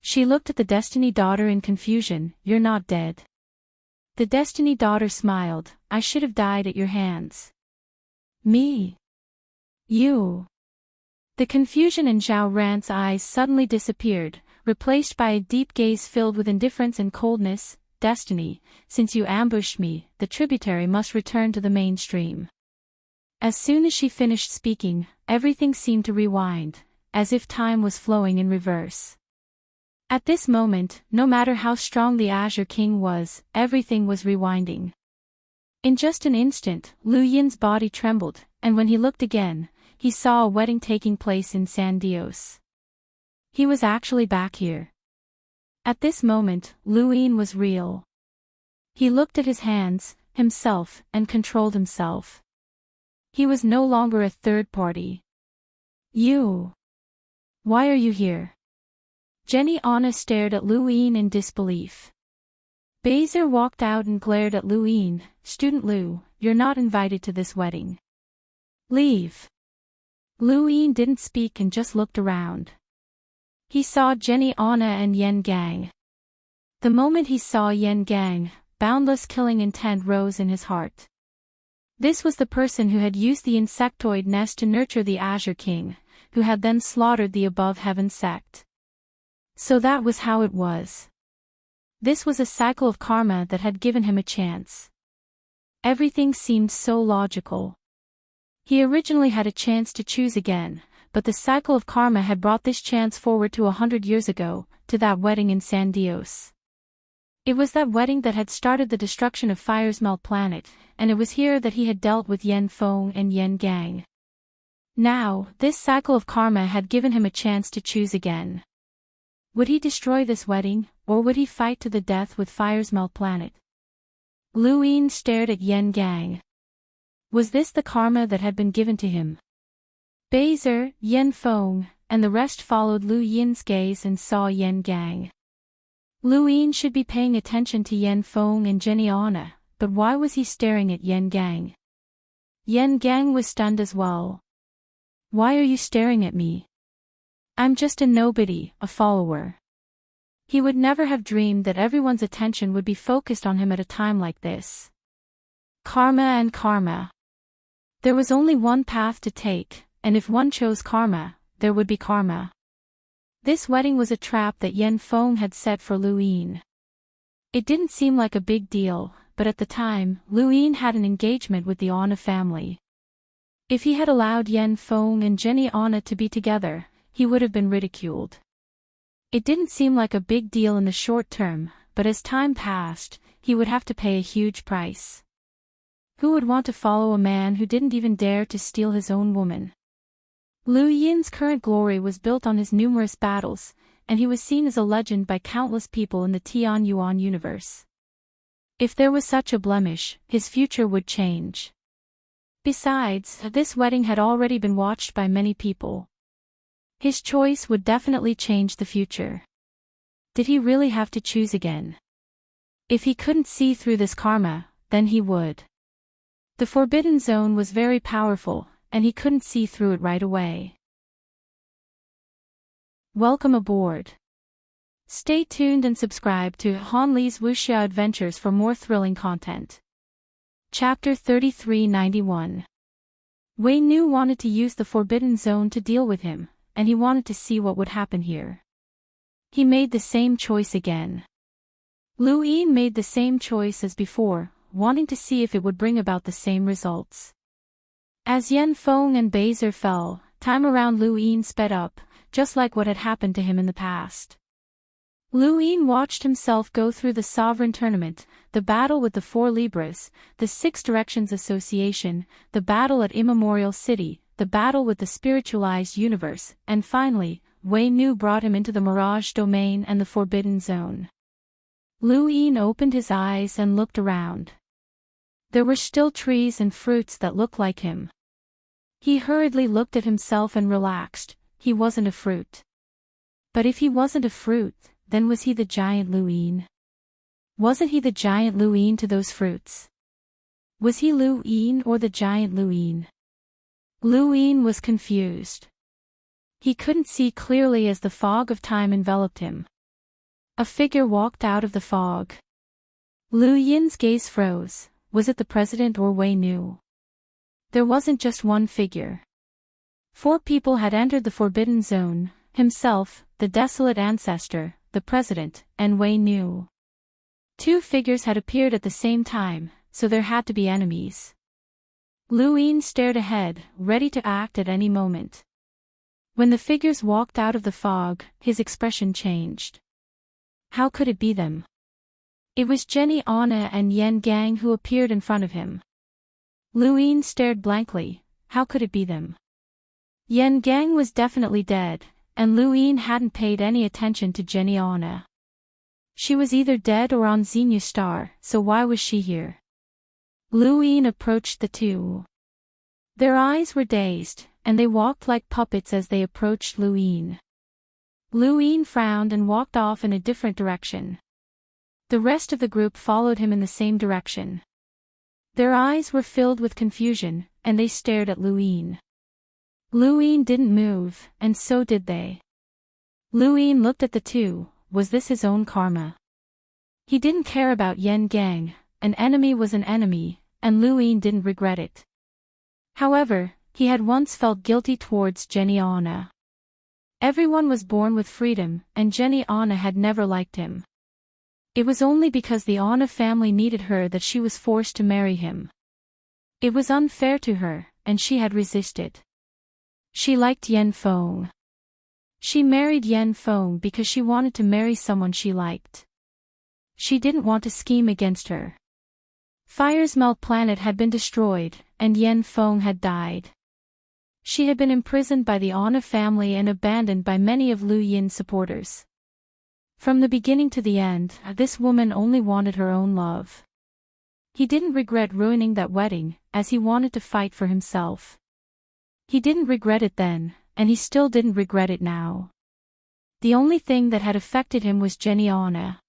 She looked at the Destiny Daughter in confusion. You're not dead. The Destiny Daughter smiled. I should have died at your hands. Me? You? The confusion in Zhao Ran's eyes suddenly disappeared, replaced by a deep gaze filled with indifference and coldness. Destiny, since you ambushed me, the tributary must return to the mainstream. As soon as she finished speaking, everything seemed to rewind, as if time was flowing in reverse. At this moment, no matter how strong the Azure King was, everything was rewinding. In just an instant, Lu Yin's body trembled, and when he looked again, he saw a wedding taking place in San Dios. He was actually back here. At this moment, Lu Yin was real. He looked at his hands, himself, and controlled himself. He was no longer a third party. You. Why are you here? Jenny Anna stared at Lu Yin in disbelief. Bezer walked out and glared at Lu Yin. Student Lu, you're not invited to this wedding. Leave. Lu Yin didn't speak and just looked around. He saw Jenny Anna and Yen Gang. The moment he saw Yen Gang, boundless killing intent rose in his heart. This was the person who had used the insectoid nest to nurture the Azure King, who had then slaughtered the above heaven sect. So that was how it was. This was a cycle of karma that had given him a chance. Everything seemed so logical. He originally had a chance to choose again, but the cycle of karma had brought this chance forward to 100 years ago, to that wedding in San Dios. It was that wedding that had started the destruction of Fire's Melt planet, and it was here that he had dealt with Yen Feng and Yen Gang. Now, this cycle of karma had given him a chance to choose again. Would he destroy this wedding, or would he fight to the death with Fire's Melt planet? Lu Yin stared at Yen Gang. Was this the karma that had been given to him? Bezer, Yen Feng, and the rest followed Lu Yin's gaze and saw Yen Gang. Lu Yin should be paying attention to Yen Feng and Jenny Anna, but why was he staring at Yen Gang? Yen Gang was stunned as well. Why are you staring at me? I'm just a nobody, a follower. He would never have dreamed that everyone's attention would be focused on him at a time like this. Karma and karma. There was only one path to take, and if one chose karma, there would be karma. This wedding was a trap that Yen Feng had set for Lu Yin. It didn't seem like a big deal, but at the time, Lu Yin had an engagement with the Anna family. If he had allowed Yen Feng and Jenny Anna to be together, he would have been ridiculed. It didn't seem like a big deal in the short term, but as time passed, he would have to pay a huge price. Who would want to follow a man who didn't even dare to steal his own woman? Lu Yin's current glory was built on his numerous battles, and he was seen as a legend by countless people in the Tian Yuan universe. If there was such a blemish, his future would change. Besides, this wedding had already been watched by many people. His choice would definitely change the future. Did he really have to choose again? If he couldn't see through this karma, then he would. The forbidden zone was very powerful, and he couldn't see through it right away. Welcome aboard. Stay tuned and subscribe to Han Li's Wuxia Adventures for more thrilling content. Chapter 3391. Wei Nu wanted to use the forbidden zone to deal with him, and he wanted to see what would happen here. He made the same choice again. Lu Yin made the same choice as before, wanting to see if it would bring about the same results. As Yan Feng and Beizer fell, time around Lu Yin sped up, just like what had happened to him in the past. Lu Yin watched himself go through the Sovereign Tournament, the battle with the Four Libras, the Six Directions Association, the battle at Immemorial City, the battle with the spiritualized universe, and finally, Wei Nu brought him into the Mirage Domain and the Forbidden Zone. Lu Yin opened his eyes and looked around. There were still trees and fruits that looked like him. He hurriedly looked at himself and relaxed. He wasn't a fruit. But if he wasn't a fruit, then was he the giant Lu Yin? Wasn't he the giant Lu Yin to those fruits? Was he Lu Yin or the giant Lu Yin? Lu Yin was confused. He couldn't see clearly as the fog of time enveloped him. A figure walked out of the fog. Lu Yin's gaze froze. Was it the president or Wei Nu? There wasn't just one figure. 4 people had entered the Forbidden Zone: himself, the desolate ancestor, the president, and Wei Nu. 2 figures had appeared at the same time, so there had to be enemies. Lu Yin stared ahead, ready to act at any moment. When the figures walked out of the fog, his expression changed. How could it be them? It was Jenny Anna and Yan Gang who appeared in front of him. Lu Yin stared blankly. How could it be them? Yan Gang was definitely dead, and Lu Yin hadn't paid any attention to Jenny Anna. She was either dead or on Xenia Star, so why was she here? Lu Yin approached the 2. Their eyes were dazed, and they walked like puppets as they approached Lu Yin. Lu Yin frowned and walked off in a different direction. The rest of the group followed him in the same direction. Their eyes were filled with confusion, and they stared at Lu Yin. Lu Yin didn't move, and so did they. Lu Yin looked at the 2. Was this his own karma? He didn't care about Yan Gang. An enemy was an enemy, and Lu Yin didn't regret it. However, he had once felt guilty towards Jenny Anna. Everyone was born with freedom, and Jenny Anna had never liked him. It was only because the Anna family needed her that she was forced to marry him. It was unfair to her, and she had resisted. She liked Yan Feng. She married Yan Feng because she wanted to marry someone she liked. She didn't want to scheme against her. Fire's Melt planet had been destroyed, and Yan Feng had died. She had been imprisoned by the Anna family and abandoned by many of Lu Yin's supporters. From the beginning to the end, this woman only wanted her own love. He didn't regret ruining that wedding, as he wanted to fight for himself. He didn't regret it then, and he still didn't regret it now. The only thing that had affected him was Jenny Anna.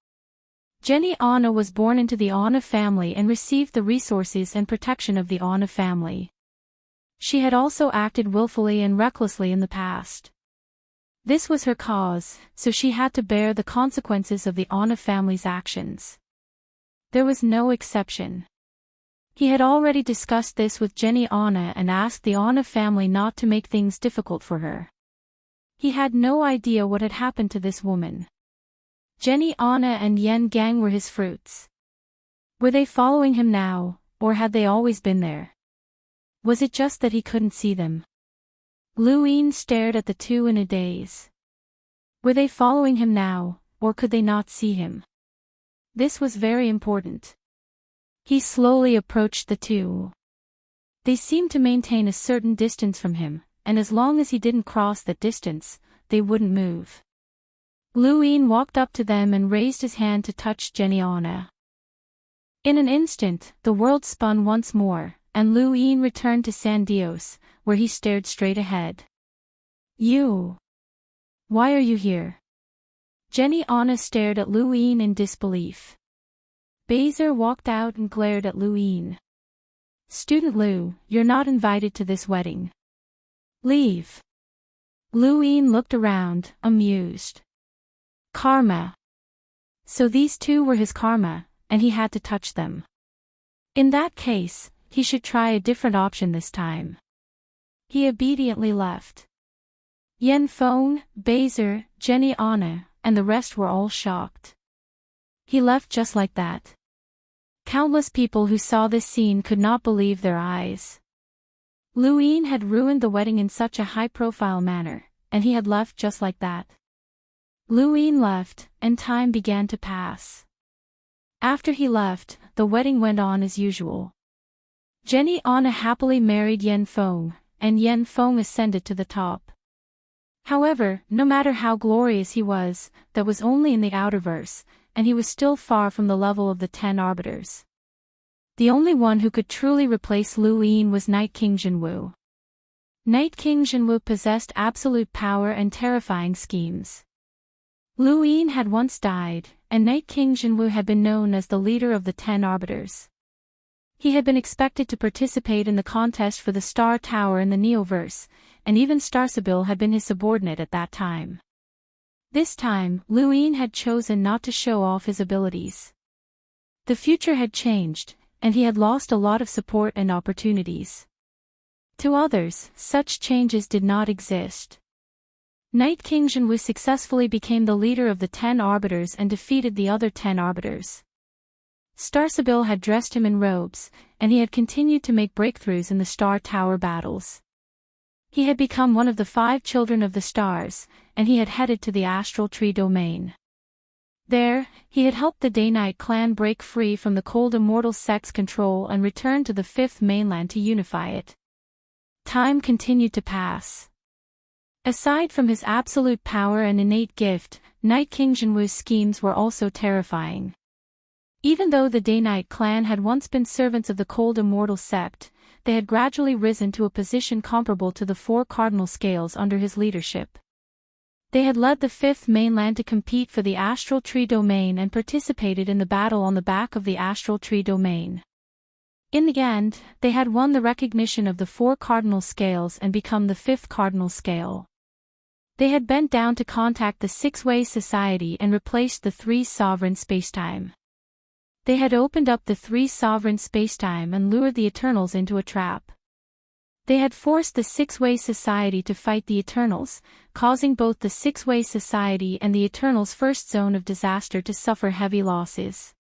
Jenny Anna was born into the Anna family and received the resources and protection of the Anna family. She had also acted willfully and recklessly in the past. This was her cause, so she had to bear the consequences of the Anna family's actions. There was no exception. He had already discussed this with Jenny Anna and asked the Anna family not to make things difficult for her. He had no idea what had happened to this woman. Jenny Anna and Yan Gang were his fruits. Were they following him now, or had they always been there? Was it just that he couldn't see them? Lu Yin stared at the 2 in a daze. Were they following him now, or could they not see him? This was very important. He slowly approached the 2. They seemed to maintain a certain distance from him, and as long as he didn't cross that distance, they wouldn't move. Lu Yin walked up to them and raised his hand to touch Jenny Anna. In an instant, the world spun once more, and Lu Yin returned to San Dios, where he stared straight ahead. You? Why are you here? Jenny Anna stared at Lu Yin in disbelief. Baser walked out and glared at Lu Yin. "Student Lu, you're not invited to this wedding. Leave." Lu Yin looked around, amused. Karma. So these two were his karma, and he had to touch them. In that case, he should try a different option this time. He obediently left. Yen Feng, Baser, Jenny Anna, and the rest were all shocked. He left just like that. Countless people who saw this scene could not believe their eyes. Lu Yin had ruined the wedding in such a high-profile manner, and he had left just like that. Lu Yin left, and time began to pass. After he left, the wedding went on as usual. Jenny Anna happily married Yen Feng, and Yen Feng ascended to the top. However, no matter how glorious he was, that was only in the outerverse, and he was still far from the level of the 10 arbiters. The only one who could truly replace Lu Yin was Night King Jinwu. Night King Jinwu possessed absolute power and terrifying schemes. Lu Yin had once died, and Night King Jinwu had been known as the leader of the 10 arbiters. He had been expected to participate in the contest for the Star Tower in the Neoverse, and even Starsabil had been his subordinate at that time. This time, Lu Yin had chosen not to show off his abilities. The future had changed, and he had lost a lot of support and opportunities. To others, such changes did not exist. Night King Jinwu successfully became the leader of the 10 arbiters and defeated the other 10 arbiters. Starsabil had dressed him in robes, and he had continued to make breakthroughs in the Star Tower battles. He had become one of the 5 children of the stars, and he had headed to the astral tree domain. There, he had helped the Day-Night clan break free from the cold immortal sect's control and return to the 5th mainland to unify it. Time continued to pass. Aside from his absolute power and innate gift, Night King Jinwu's schemes were also terrifying. Even though the Day-Night clan had once been servants of the cold immortal sept, they had gradually risen to a position comparable to the 4 cardinal scales under his leadership. They had led the 5th mainland to compete for the astral tree domain and participated in the battle on the back of the astral tree domain. In the end, they had won the recognition of the 4 cardinal scales and become the 5th cardinal scale. They had bent down to contact the 6-way society and replaced the 3 sovereign spacetime. They had opened up the 3 sovereign spacetime and lured the Eternals into a trap. They had forced the 6-way society to fight the Eternals, causing both the 6-way society and the Eternals' first zone of disaster to suffer heavy losses.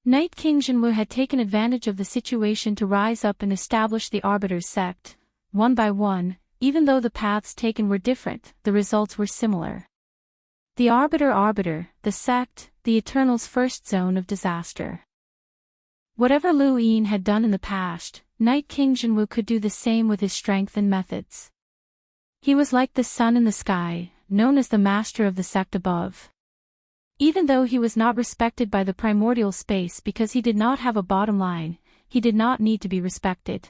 Night King Jinwu had taken advantage of the situation to rise up and establish the Arbiter's sect. One by one, even though the paths taken were different, the results were similar. The Arbiter, the sect, the Eternals' first zone of disaster. Whatever Lu Yin had done in the past, Night King Jinwu could do the same with his strength and methods. He was like the sun in the sky, known as the master of the sect above. Even though he was not respected by the primordial space because he did not have a bottom line, he did not need to be respected.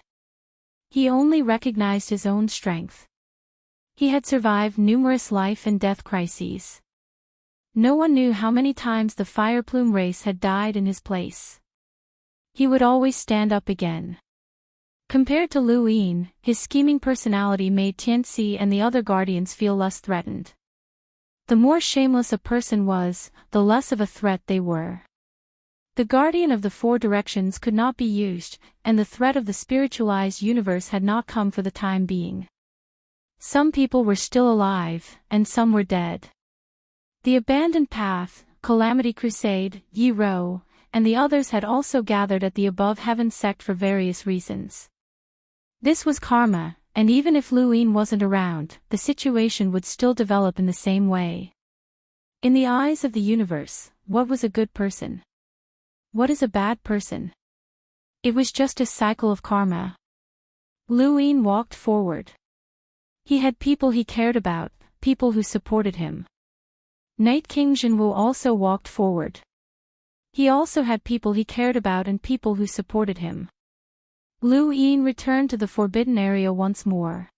He only recognized his own strength. He had survived numerous life and death crises. No one knew how many times the Fireplume race had died in his place. He would always stand up again. Compared to Lu Yin, his scheming personality made Tianxi and the other guardians feel less threatened. The more shameless a person was, the less of a threat they were. The guardian of the 4 directions could not be used, and the threat of the spiritualized universe had not come for the time being. Some people were still alive, and some were dead. The Abandoned Path, Calamity Crusade, Yi Ro, and the others had also gathered at the Above Heaven sect for various reasons. This was karma, and even if Lu Yin wasn't around, the situation would still develop in the same way. In the eyes of the universe, what was a good person? What is a bad person? It was just a cycle of karma. Lu Yin walked forward. He had people he cared about, people who supported him. Night King Jinwu also walked forward. He also had people he cared about and people who supported him. Lu Yin returned to the forbidden area once more.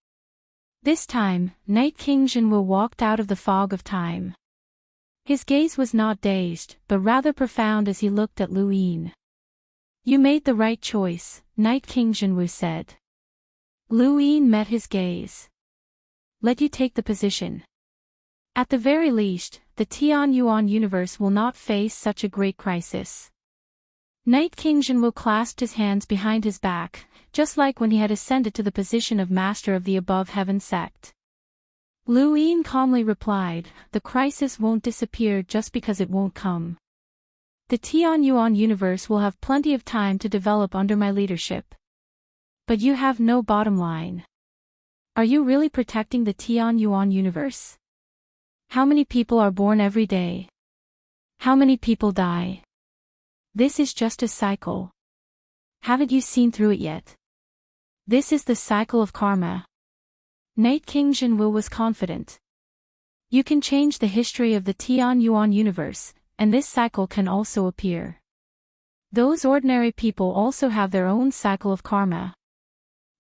This time, Night King Jinwu walked out of the fog of time. His gaze was not dazed, but rather profound as he looked at Lu Yin. "You made the right choice," Night King Jinwu said. Lu Yin met his gaze. "Let you take the position. At the very least, the Tian Yuan universe will not face such a great crisis." Night King Jinwu clasped his hands behind his back, just like when he had ascended to the position of master of the above heaven sect. Lu Yin calmly replied, "The crisis won't disappear just because it won't come. The Tian Yuan universe will have plenty of time to develop under my leadership. But you have no bottom line. Are you really protecting the Tian Yuan universe? How many people are born every day? How many people die? This is just a cycle. Haven't you seen through it yet? This is the cycle of karma." Night King Jinwu was confident. "You can change the history of the Tian Yuan universe, and this cycle can also appear. Those ordinary people also have their own cycle of karma.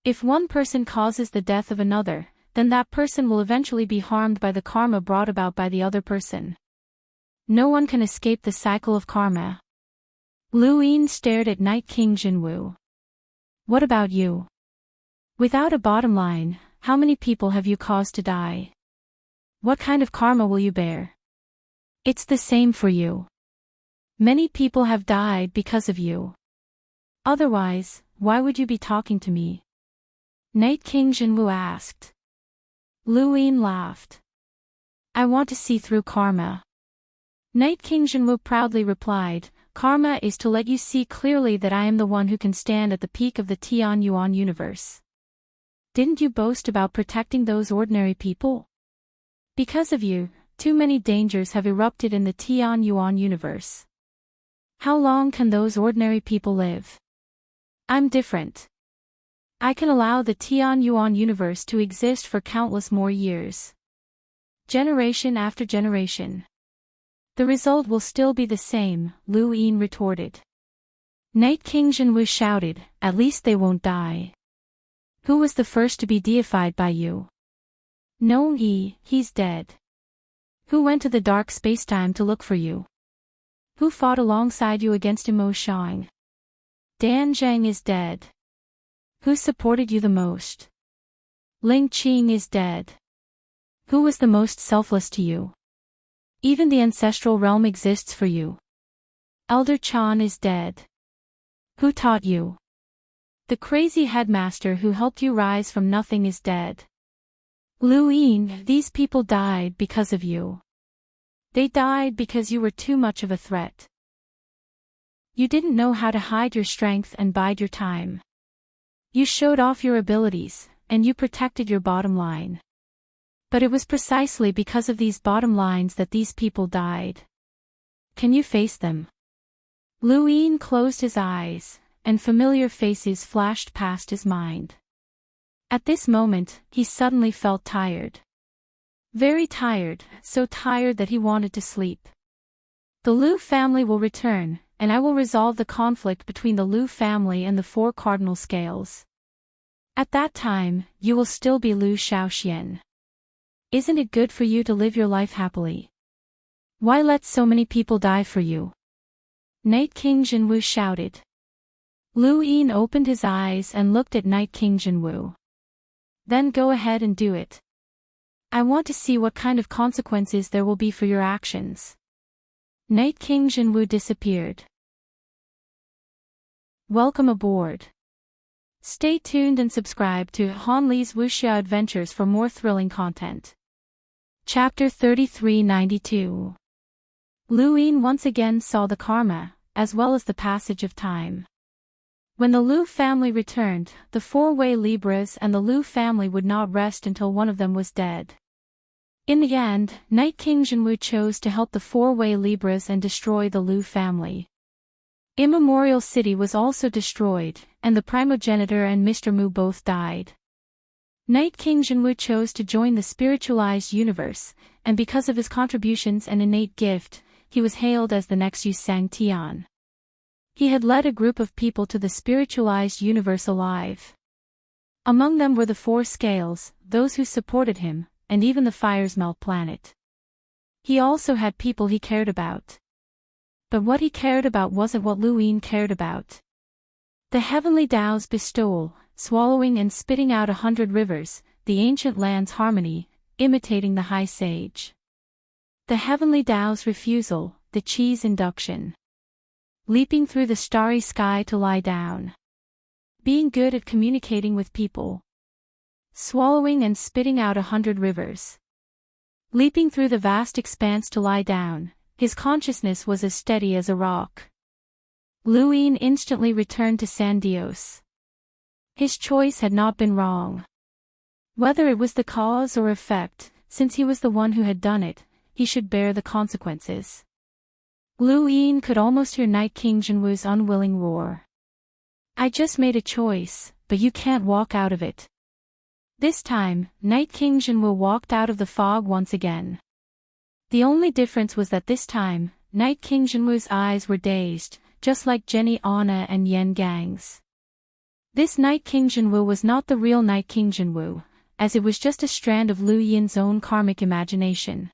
If one person causes the death of another, then that person will eventually be harmed by the karma brought about by the other person. No one can escape the cycle of karma." Lu Yin stared at Night King Jinwu. "What about you? Without a bottom line, how many people have you caused to die? What kind of karma will you bear? It's the same for you. Many people have died because of you. Otherwise, why would you be talking to me?" Night King Jinwu asked. Lu Yin laughed. "I want to see through karma." Night King Jinwu proudly replied, "Karma is to let you see clearly that I am the one who can stand at the peak of the Tian Yuan universe. Didn't you boast about protecting those ordinary people? Because of you, too many dangers have erupted in the Tian Yuan universe. How long can those ordinary people live? I'm different. I can allow the Tian Yuan universe to exist for countless more years. Generation after generation. The result will still be the same," Lu Yin retorted. Night King Jinwu shouted, "At least they won't die. Who was the first to be deified by you? No, he's dead. Who went to the dark spacetime to look for you? Who fought alongside you against Mo Shang? Dan Zhang is dead. Who supported you the most? Ling Qing is dead. Who was the most selfless to you? Even the ancestral realm exists for you. Elder Chan is dead. Who taught you? The crazy headmaster who helped you rise from nothing is dead. Lu Yin, these people died because of you. They died because you were too much of a threat. You didn't know how to hide your strength and bide your time. You showed off your abilities, and you protected your bottom line. But it was precisely because of these bottom lines that these people died. Can you face them?" Lu Yin closed his eyes, and familiar faces flashed past his mind. At this moment, he suddenly felt tired. Very tired, so tired that he wanted to sleep. "The Lu family will return, and I will resolve the conflict between the Lu family and the four cardinal scales. At that time, you will still be Lu Shaoxian. Isn't it good for you to live your life happily? Why let so many people die for you?" Night King Jinwu shouted. Lu Yin opened his eyes and looked at Night King Jinwu. "Then go ahead and do it. I want to see what kind of consequences there will be for your actions." Night King Jinwu disappeared. Welcome aboard. Stay tuned and subscribe to Han Li's Wuxia Adventures for more thrilling content. Chapter 3392. Lu Yin once again saw the karma, as well as the passage of time. When the Lu family returned, the four-way Libras and the Lu family would not rest until one of them was dead. In the end, Night King Jinwu chose to help the four-way Libras and destroy the Lu family. Immemorial City was also destroyed, and the primogenitor and Mr. Mu both died. Night King Jinwu chose to join the spiritualized universe, and because of his contributions and innate gift, he was hailed as the next Yu Sang Tian. He had led a group of people to the spiritualized universe alive. Among them were the four scales, those who supported him, and even the Fire's Melt planet. He also had people he cared about. But what he cared about wasn't what Lu Yin cared about. The heavenly Tao's bestowal, swallowing and spitting out 100 rivers, the ancient land's harmony, imitating the high sage. The heavenly Tao's refusal, the Chi's induction. Leaping through the starry sky to lie down. Being good at communicating with people. Swallowing and spitting out 100 rivers. Leaping through the vast expanse to lie down, his consciousness was as steady as a rock. Lu Yin instantly returned to San Dios. His choice had not been wrong. Whether it was the cause or effect, since he was the one who had done it, he should bear the consequences. Lu Yin could almost hear Night King Jinwu's unwilling roar. I just made a choice, but you can't walk out of it. This time, Night King Jinwu walked out of the fog once again. The only difference was that this time, Night King Jinwu's eyes were dazed, just like Jenny Anna and Yen Gang's. This Night King Jinwu was not the real Night King Jinwu, as it was just a strand of Lu Yin's own karmic imagination.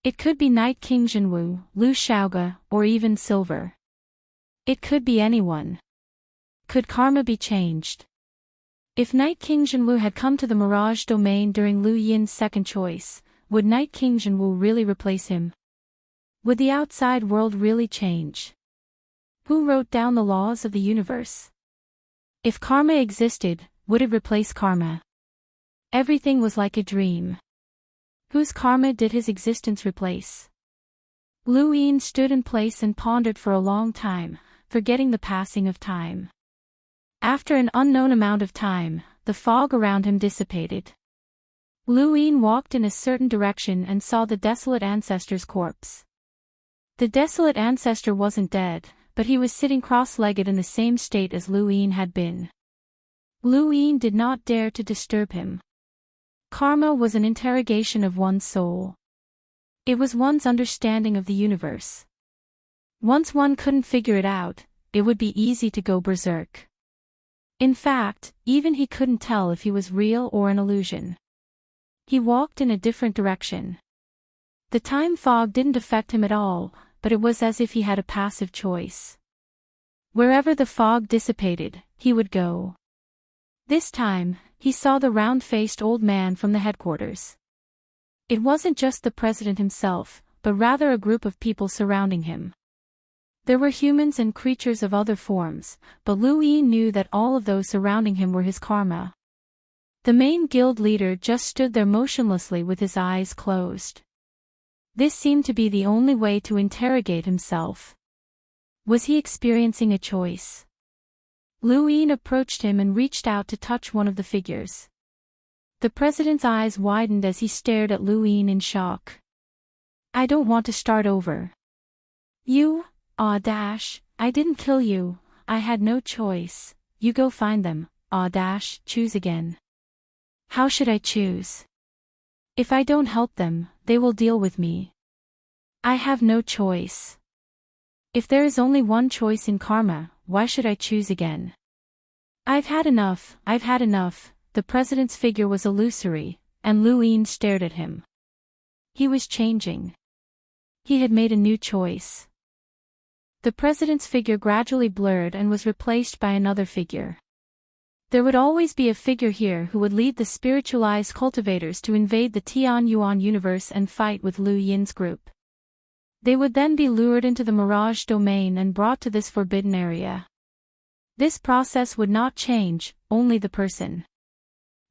It could be Night King Jinwu, Lu Shaoge, or even Silver. It could be anyone. Could karma be changed? If Night King Jinwu had come to the Mirage domain during Lu Yin's second choice, would Night King Jinwu really replace him? Would the outside world really change? Who wrote down the laws of the universe? If karma existed, would it replace karma? Everything was like a dream. Whose karma did his existence replace? Lu Yin stood in place and pondered for a long time, forgetting the passing of time. After an unknown amount of time, the fog around him dissipated. Lu Yin walked in a certain direction and saw the desolate ancestor's corpse. The desolate ancestor wasn't dead, but he was sitting cross-legged in the same state as Lu Yin had been. Lu Yin did not dare to disturb him. Karma was an interrogation of one's soul. It was one's understanding of the universe. Once one couldn't figure it out, it would be easy to go berserk. In fact, even he couldn't tell if he was real or an illusion. He walked in a different direction. The time fog didn't affect him at all, but it was as if he had a passive choice. Wherever the fog dissipated, he would go. This time, he saw the round-faced old man from the headquarters. It wasn't just the president himself, but rather a group of people surrounding him. There were humans and creatures of other forms, but Lu Yin knew that all of those surrounding him were his karma. The main guild leader just stood there motionlessly with his eyes closed. This seemed to be the only way to interrogate himself. Was he experiencing a choice? Lu Yin approached him and reached out to touch one of the figures. The president's eyes widened as he stared at Lu Yin in shock. I don't want to start over. You, I didn't kill you, I had no choice, you go find them, choose again. How should I choose? If I don't help them, they will deal with me. I have no choice. If there is only one choice in karma, why should I choose again? I've had enough, the president's figure was illusory, and Lu Yin stared at him. He was changing. He had made a new choice. The president's figure gradually blurred and was replaced by another figure. There would always be a figure here who would lead the spiritualized cultivators to invade the Tianyuan universe and fight with Lu Yin's group. They would then be lured into the Mirage domain and brought to this forbidden area. This process would not change, only the person.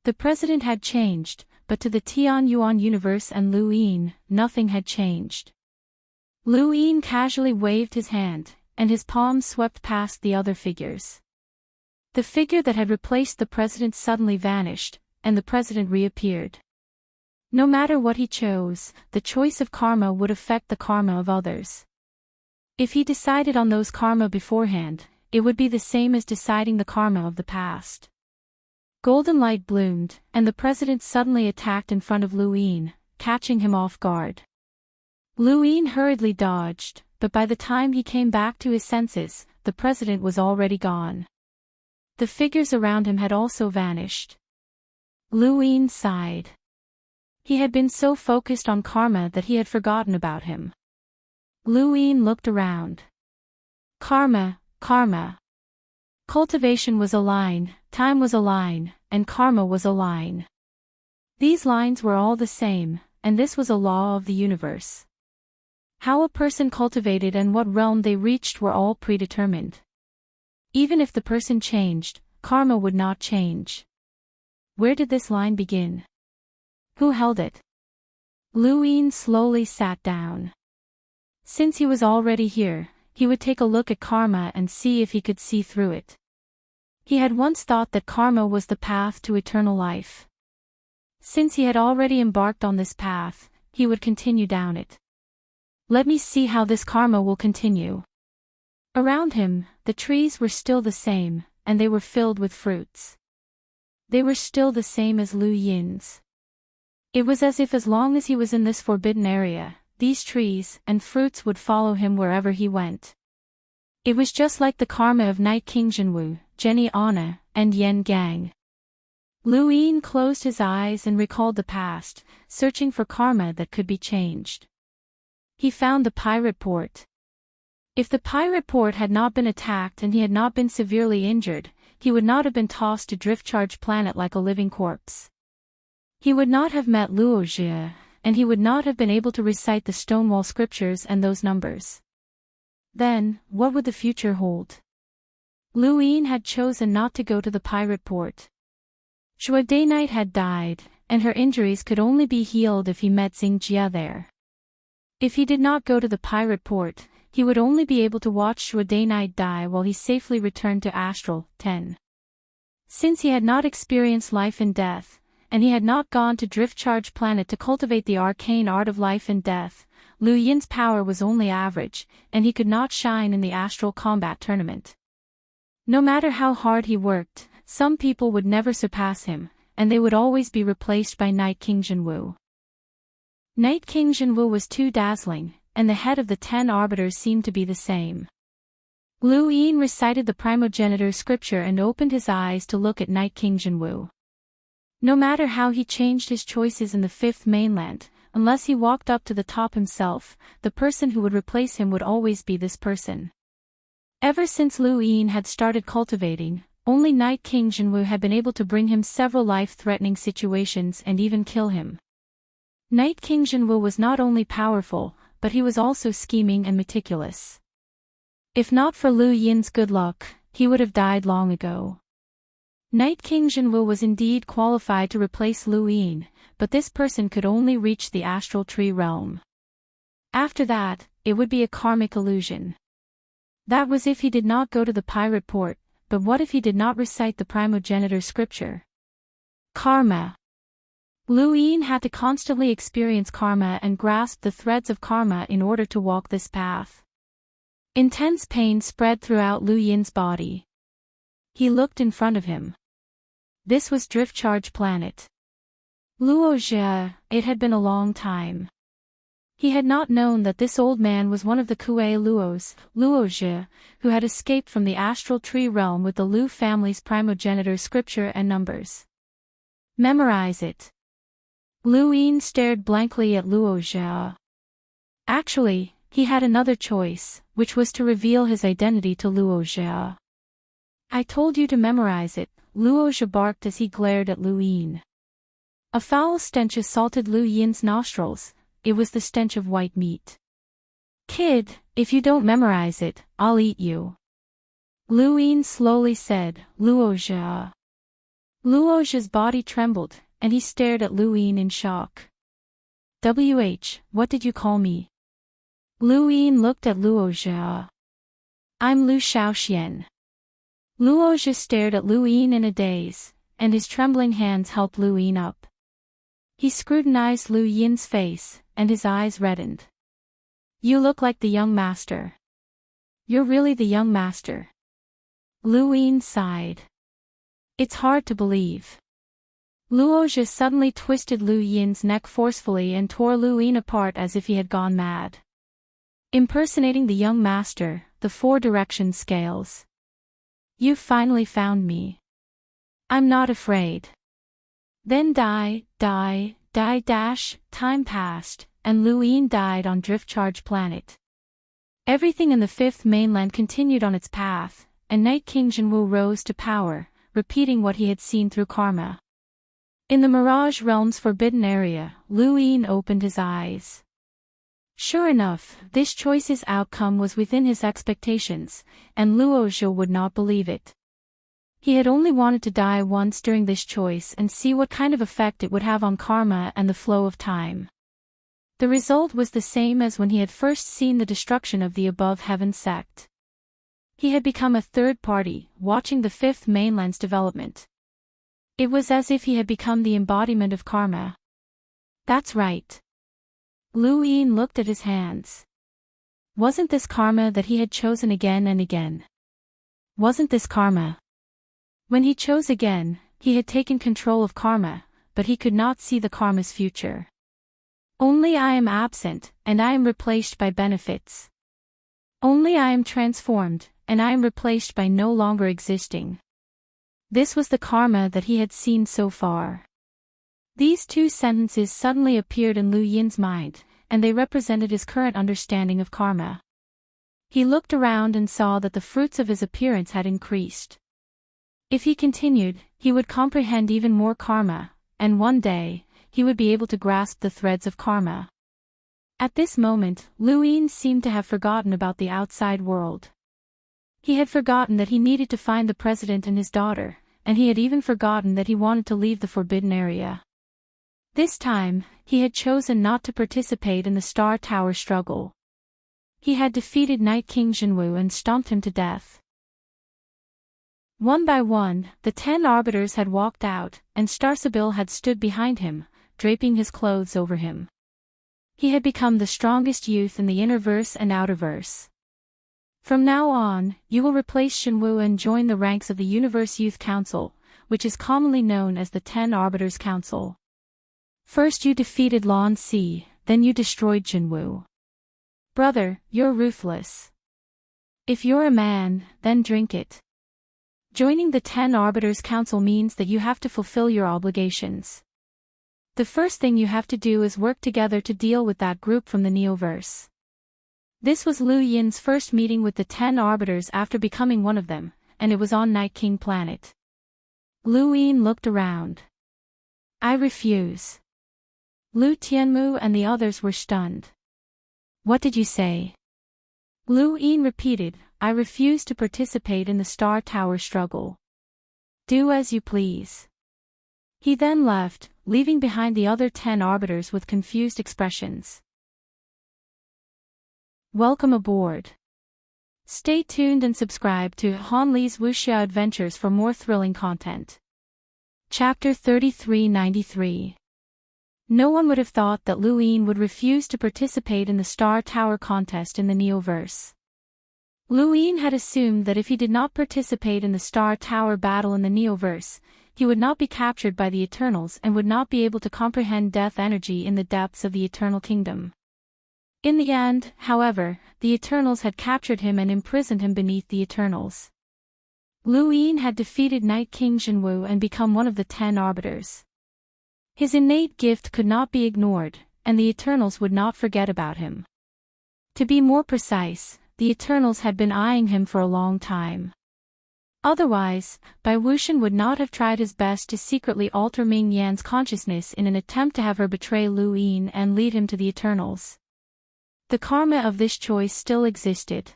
The president had changed, but to the Tianyuan universe and Lu Yin, nothing had changed. Lu Yin casually waved his hand, and his palms swept past the other figures. The figure that had replaced the president suddenly vanished, and the president reappeared. No matter what he chose, the choice of karma would affect the karma of others. If he decided on those karma beforehand, it would be the same as deciding the karma of the past. Golden light bloomed, and the president suddenly attacked in front of Lu Yin, catching him off guard. Lu Yin hurriedly dodged, but by the time he came back to his senses, the president was already gone. The figures around him had also vanished. Lu Yin sighed. He had been so focused on karma that he had forgotten about him. Lu Yin looked around. Karma, karma. Cultivation was a line, time was a line, and karma was a line. These lines were all the same, and this was a law of the universe. How a person cultivated and what realm they reached were all predetermined. Even if the person changed, karma would not change. Where did this line begin? Who held it? Lu Yin slowly sat down. Since he was already here, he would take a look at karma and see if he could see through it. He had once thought that karma was the path to eternal life. Since he had already embarked on this path, he would continue down it. Let me see how this karma will continue. Around him, the trees were still the same, and they were filled with fruits. They were still the same as Lu Yin's. It was as if as long as he was in this forbidden area, these trees and fruits would follow him wherever he went. It was just like the karma of Night King Jinwu, Jenny Anna, and Yen Gang. Lu Yin closed his eyes and recalled the past, searching for karma that could be changed. He found the pirate port. If the pirate port had not been attacked and he had not been severely injured, he would not have been tossed to drift-charged planet like a living corpse. He would not have met Luo Jie, and he would not have been able to recite the Stonewall scriptures and those numbers. Then, what would the future hold? Lu Yin had chosen not to go to the pirate port. Shui Day Night had died, and her injuries could only be healed if he met Xing Jia there. If he did not go to the pirate port, he would only be able to watch Shui Day Night die while he safely returned to Astral 10. Since he had not experienced life and death, and he had not gone to Drift-Charge Planet to cultivate the arcane art of life and death, Lu Yin's power was only average, and he could not shine in the Astral Combat Tournament. No matter how hard he worked, some people would never surpass him, and they would always be replaced by Night King Jinwu. Night King Jinwu was too dazzling, and the head of the 10 arbiters seemed to be the same. Lu Yin recited the primogenitor scripture and opened his eyes to look at Night King Jinwu. No matter how he changed his choices in the Fifth Mainland, unless he walked up to the top himself, the person who would replace him would always be this person. Ever since Lu Yin had started cultivating, only Night King Jinwu had been able to bring him several life-threatening situations and even kill him. Night King Jinwu was not only powerful, but he was also scheming and meticulous. If not for Lu Yin's good luck, he would have died long ago. Night King Jinwu was indeed qualified to replace Lu Yin, but this person could only reach the astral tree realm. After that, it would be a karmic illusion. That was if he did not go to the pirate port, but what if he did not recite the primogenitor scripture? Karma. Lu Yin had to constantly experience karma and grasp the threads of karma in order to walk this path. Intense pain spread throughout Lu Yin's body. He looked in front of him. This was Drift-Charge Planet. Luo Jie, it had been a long time. He had not known that this old man was one of the Kuei Luos, Luo Jie, who had escaped from the astral tree realm with the Lu family's primogenitor scripture and numbers. Memorize it. Lu Yin stared blankly at Luo Jie. Actually, he had another choice, which was to reveal his identity to Luo Jie. I told you to memorize it, Luo Jie barked as he glared at Lu Yin. A foul stench assaulted Lu Yin's nostrils. It was the stench of white meat. Kid, if you don't memorize it, I'll eat you. Lu Yin slowly said, Luo Jie. Luo Jie's body trembled, and he stared at Lu Yin in shock. What did you call me? Lu Yin looked at Luo Jie. I'm Lu Shaoxian. Luo Jie stared at Lu Yin in a daze, and his trembling hands helped Lu Yin up. He scrutinized Lu Yin's face, and his eyes reddened. You look like the young master. You're really the young master. Lu Yin sighed. It's hard to believe. Luo Jie suddenly twisted Lu Yin's neck forcefully and tore Lu Yin apart as if he had gone mad. Impersonating the young master, the 4-direction scales. You've finally found me. I'm not afraid. Then die, Time passed, and Lu Yin died on Driftcharge Planet. Everything in the fifth mainland continued on its path, and Night King Jinwu rose to power, repeating what he had seen through karma. In the Mirage Realm's forbidden area, Lu Yin opened his eyes. Sure enough, this choice's outcome was within his expectations, and Luo Zhou would not believe it. He had only wanted to die once during this choice and see what kind of effect it would have on karma and the flow of time. The result was the same as when he had first seen the destruction of the Above Heaven sect. He had become a third party, watching the fifth mainland's development. It was as if he had become the embodiment of karma. That's right. Lu Yin looked at his hands. Wasn't this karma that he had chosen again and again? Wasn't this karma? When he chose again, he had taken control of karma, but he could not see the karma's future. Only I am absent, and I am replaced by benefits. Only I am transformed, and I am replaced by no longer existing. This was the karma that he had seen so far. These two sentences suddenly appeared in Lu Yin's mind, and they represented his current understanding of karma. He looked around and saw that the fruits of his appearance had increased. If he continued, he would comprehend even more karma, and one day, he would be able to grasp the threads of karma. At this moment, Lu Yin seemed to have forgotten about the outside world. He had forgotten that he needed to find the president and his daughter, and he had even forgotten that he wanted to leave the forbidden area. This time, he had chosen not to participate in the Star Tower struggle. He had defeated Night King Jinwu and stomped him to death. One by one, the 10 arbiters had walked out, and Starsabil had stood behind him, draping his clothes over him. He had become the strongest youth in the innerverse and outerverse. From now on, you will replace Shenwu and join the ranks of the Universe Youth Council, which is commonly known as the 10 Arbiters Council. First you defeated Lan Si, then you destroyed Jinwu. Brother, you're ruthless. If you're a man, then drink it. Joining the 10 Arbiters Council means that you have to fulfill your obligations. The first thing you have to do is work together to deal with that group from the Neoverse. This was Lu Yin's first meeting with the 10 Arbiters after becoming one of them, and it was on Night King Planet. Lu Yin looked around. I refuse. Lu Tianmu and the others were stunned. What did you say? Lu Yin repeated, I refuse to participate in the Star Tower struggle. Do as you please. He then left, leaving behind the other 10 arbiters with confused expressions. Welcome aboard. Stay tuned and subscribe to Han Li's Wuxia Adventures for more thrilling content. Chapter 3393. No one would have thought that Lu Yin would refuse to participate in the Star Tower contest in the Neoverse. Lu Yin had assumed that if he did not participate in the Star Tower battle in the Neoverse, he would not be captured by the Eternals and would not be able to comprehend death energy in the depths of the Eternal Kingdom. In the end, however, the Eternals had captured him and imprisoned him beneath the Eternals. Lu Yin had defeated Night King Jinwu and become one of the 10 arbiters. His innate gift could not be ignored, and the Eternals would not forget about him. To be more precise, the Eternals had been eyeing him for a long time. Otherwise, Bai Wuxian would not have tried his best to secretly alter Ming Yan's consciousness in an attempt to have her betray Lu Yin and lead him to the Eternals. The karma of this choice still existed.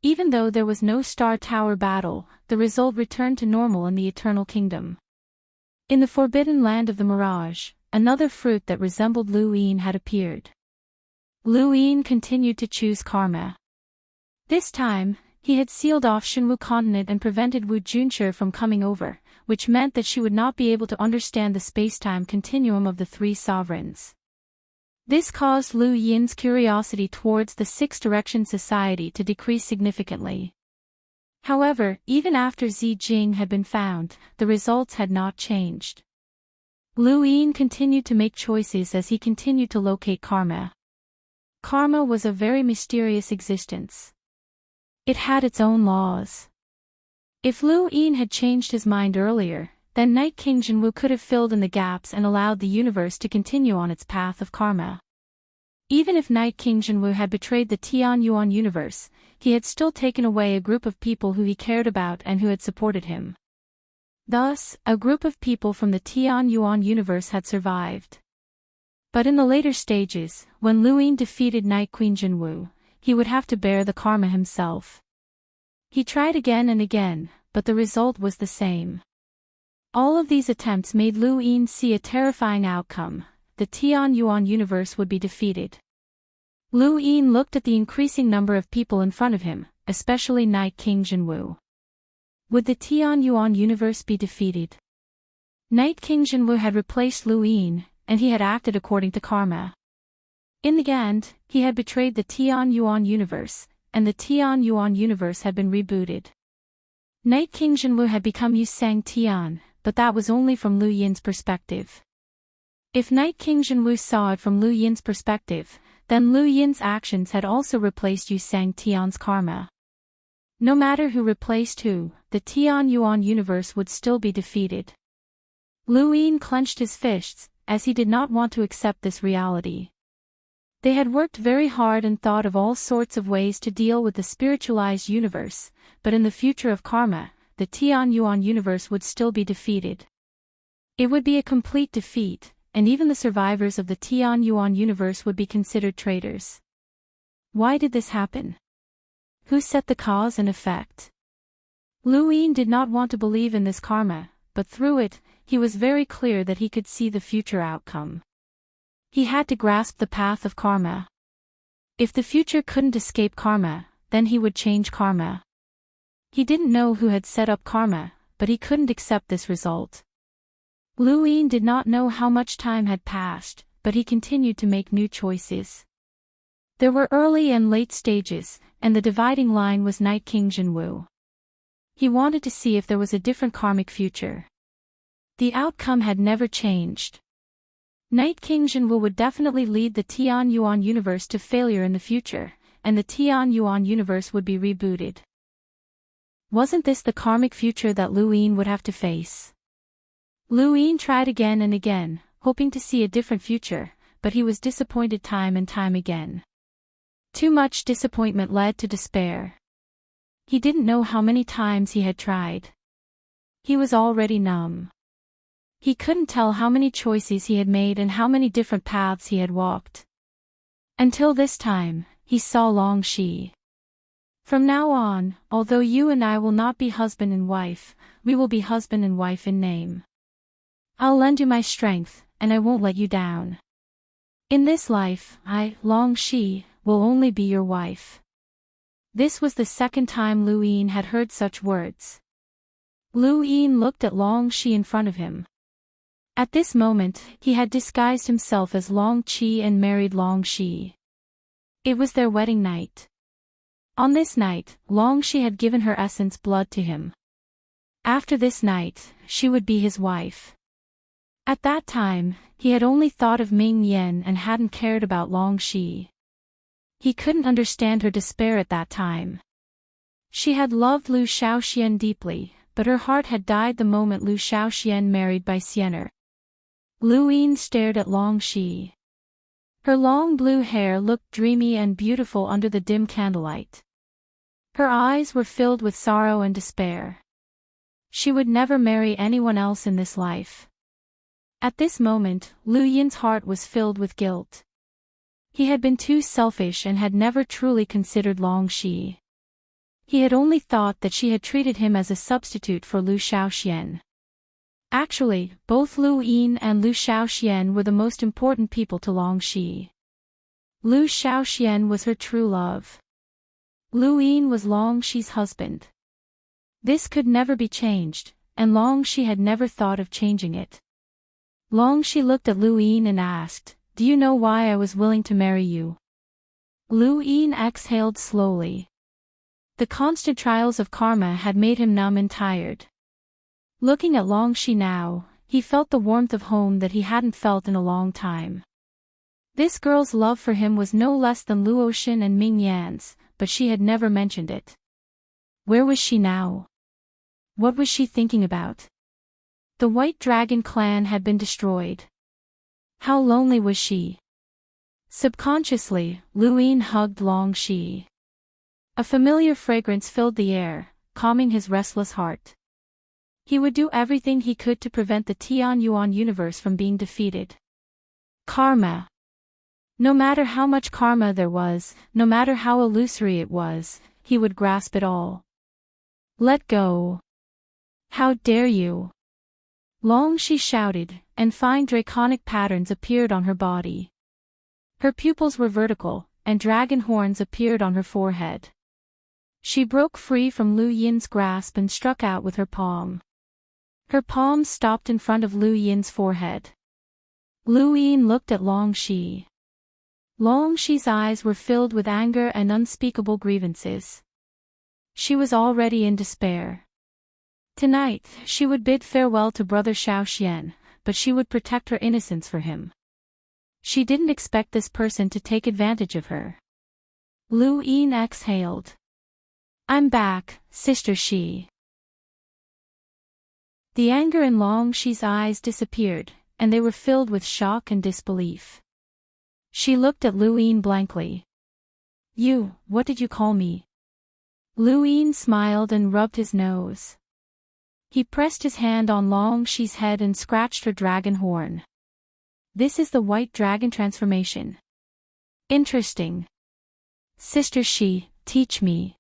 Even though there was no Star Tower battle, the result returned to normal in the Eternal Kingdom. In the forbidden land of the Mirage, another fruit that resembled Lu Yin had appeared. Lu Yin continued to choose karma. This time, he had sealed off Shenwu continent and prevented Wu Junshi from coming over, which meant that she would not be able to understand the space-time continuum of the three sovereigns. This caused Lu Yin's curiosity towards the Six Direction Society to decrease significantly. However, even after Zi Jing had been found, the results had not changed. Lu Yin continued to make choices as he continued to locate karma. Karma was a very mysterious existence. It had its own laws. If Lu Yin had changed his mind earlier, then Night King Jinwoo could have filled in the gaps and allowed the universe to continue on its path of karma. Even if Night King Jinwoo had betrayed the Tianyuan universe, he had still taken away a group of people who he cared about and who had supported him. Thus, a group of people from the Tianyuan universe had survived. But in the later stages, when Luin defeated Night Queen Jinwoo, he would have to bear the karma himself. He tried again and again, but the result was the same. All of these attempts made Luin see a terrifying outcome: the Tianyuan universe would be defeated. Luin looked at the increasing number of people in front of him, especially Night King Jinwoo. Would the Tianyuan universe be defeated? Night King Jinwoo had replaced Luin, and he had acted according to karma. In the end, he had betrayed the Tianyuan universe, and the Tianyuan universe had been rebooted. Night King Jinwoo had become Yu Sang Tian, but that was only from Lu Yin's perspective. If Night King Jinwoo saw it from Lu Yin's perspective, then Lu Yin's actions had also replaced Yu Sang Tian's karma. No matter who replaced who, the Tianyuan universe would still be defeated. Lu Yin clenched his fists, as he did not want to accept this reality. They had worked very hard and thought of all sorts of ways to deal with the spiritualized universe, but in the future of karma, the Tianyuan universe would still be defeated. It would be a complete defeat, and even the survivors of the Tianyuan universe would be considered traitors. Why did this happen? Who set the cause and effect? Lu Yin did not want to believe in this karma, but through it, he was very clear that he could see the future outcome. He had to grasp the path of karma. If the future couldn't escape karma, then he would change karma. He didn't know who had set up karma, but he couldn't accept this result. Lu Yin did not know how much time had passed, but he continued to make new choices. There were early and late stages, and the dividing line was Night King Jinwoo. He wanted to see if there was a different karmic future. The outcome had never changed. Night King Jinwoo would definitely lead the Tianyuan universe to failure in the future, and the Tianyuan universe would be rebooted. Wasn't this the karmic future that Lu Yin would have to face? Lu Yin tried again and again, hoping to see a different future, but he was disappointed time and time again. Too much disappointment led to despair. He didn't know how many times he had tried. He was already numb. He couldn't tell how many choices he had made and how many different paths he had walked. Until this time, he saw Long Shi. From now on, although you and I will not be husband and wife, we will be husband and wife in name. I'll lend you my strength, and I won't let you down. In this life, I, Long Shi, will only be your wife. This was the second time Lu Yin had heard such words. Lu Yin looked at Long Shi in front of him. At this moment, he had disguised himself as Long Qi and married Long Shi. It was their wedding night. On this night, Long Shi had given her essence blood to him. After this night, she would be his wife. At that time, he had only thought of Ming Yen and hadn't cared about Long Shi. He couldn't understand her despair at that time. She had loved Liu Shaoxian deeply, but her heart had died the moment Liu Shaoxian married Bai Xianer. Lu Yin stared at Long Shi. Her long blue hair looked dreamy and beautiful under the dim candlelight. Her eyes were filled with sorrow and despair. She would never marry anyone else in this life. At this moment, Lu Yin's heart was filled with guilt. He had been too selfish and had never truly considered Long Shi. He had only thought that she had treated him as a substitute for Liu Shaoxian. Actually, both Lu Yin and Liu Shaoxian were the most important people to Long Shi. Liu Shaoxian was her true love. Lu Yin was Long Shi's husband. This could never be changed, and Long Shi had never thought of changing it. Long Shi looked at Lu Yin and asked, "Do you know why I was willing to marry you?" Lu Yin exhaled slowly. The constant trials of karma had made him numb and tired. Looking at Long Shi now, he felt the warmth of home that he hadn't felt in a long time. This girl's love for him was no less than Luoxin and Ming Yan's, but she had never mentioned it. Where was she now? What was she thinking about? The White Dragon clan had been destroyed. How lonely was she? Subconsciously, Luin hugged Long Shi. A familiar fragrance filled the air, calming his restless heart. He would do everything he could to prevent the Tian Yuan universe from being defeated. Karma. No matter how much karma there was, no matter how illusory it was, he would grasp it all. Let go. How dare you? Long Shi shouted, and fine draconic patterns appeared on her body. Her pupils were vertical, and dragon horns appeared on her forehead. She broke free from Lu Yin's grasp and struck out with her palm. Her palm stopped in front of Lu Yin's forehead. Lu Yin looked at Long Shi. Long Shi's eyes were filled with anger and unspeakable grievances. She was already in despair. Tonight, she would bid farewell to Brother Xiao Xian, but she would protect her innocence for him. She didn't expect this person to take advantage of her. Lu Yin exhaled. I'm back, Sister Shi. The anger in Long Shi's eyes disappeared, and they were filled with shock and disbelief. She looked at Lu Yin blankly. What did you call me? Lu Yin smiled and rubbed his nose. He pressed his hand on Long Shi's head and scratched her dragon horn. This is the White Dragon transformation. Interesting. Sister Shi, teach me.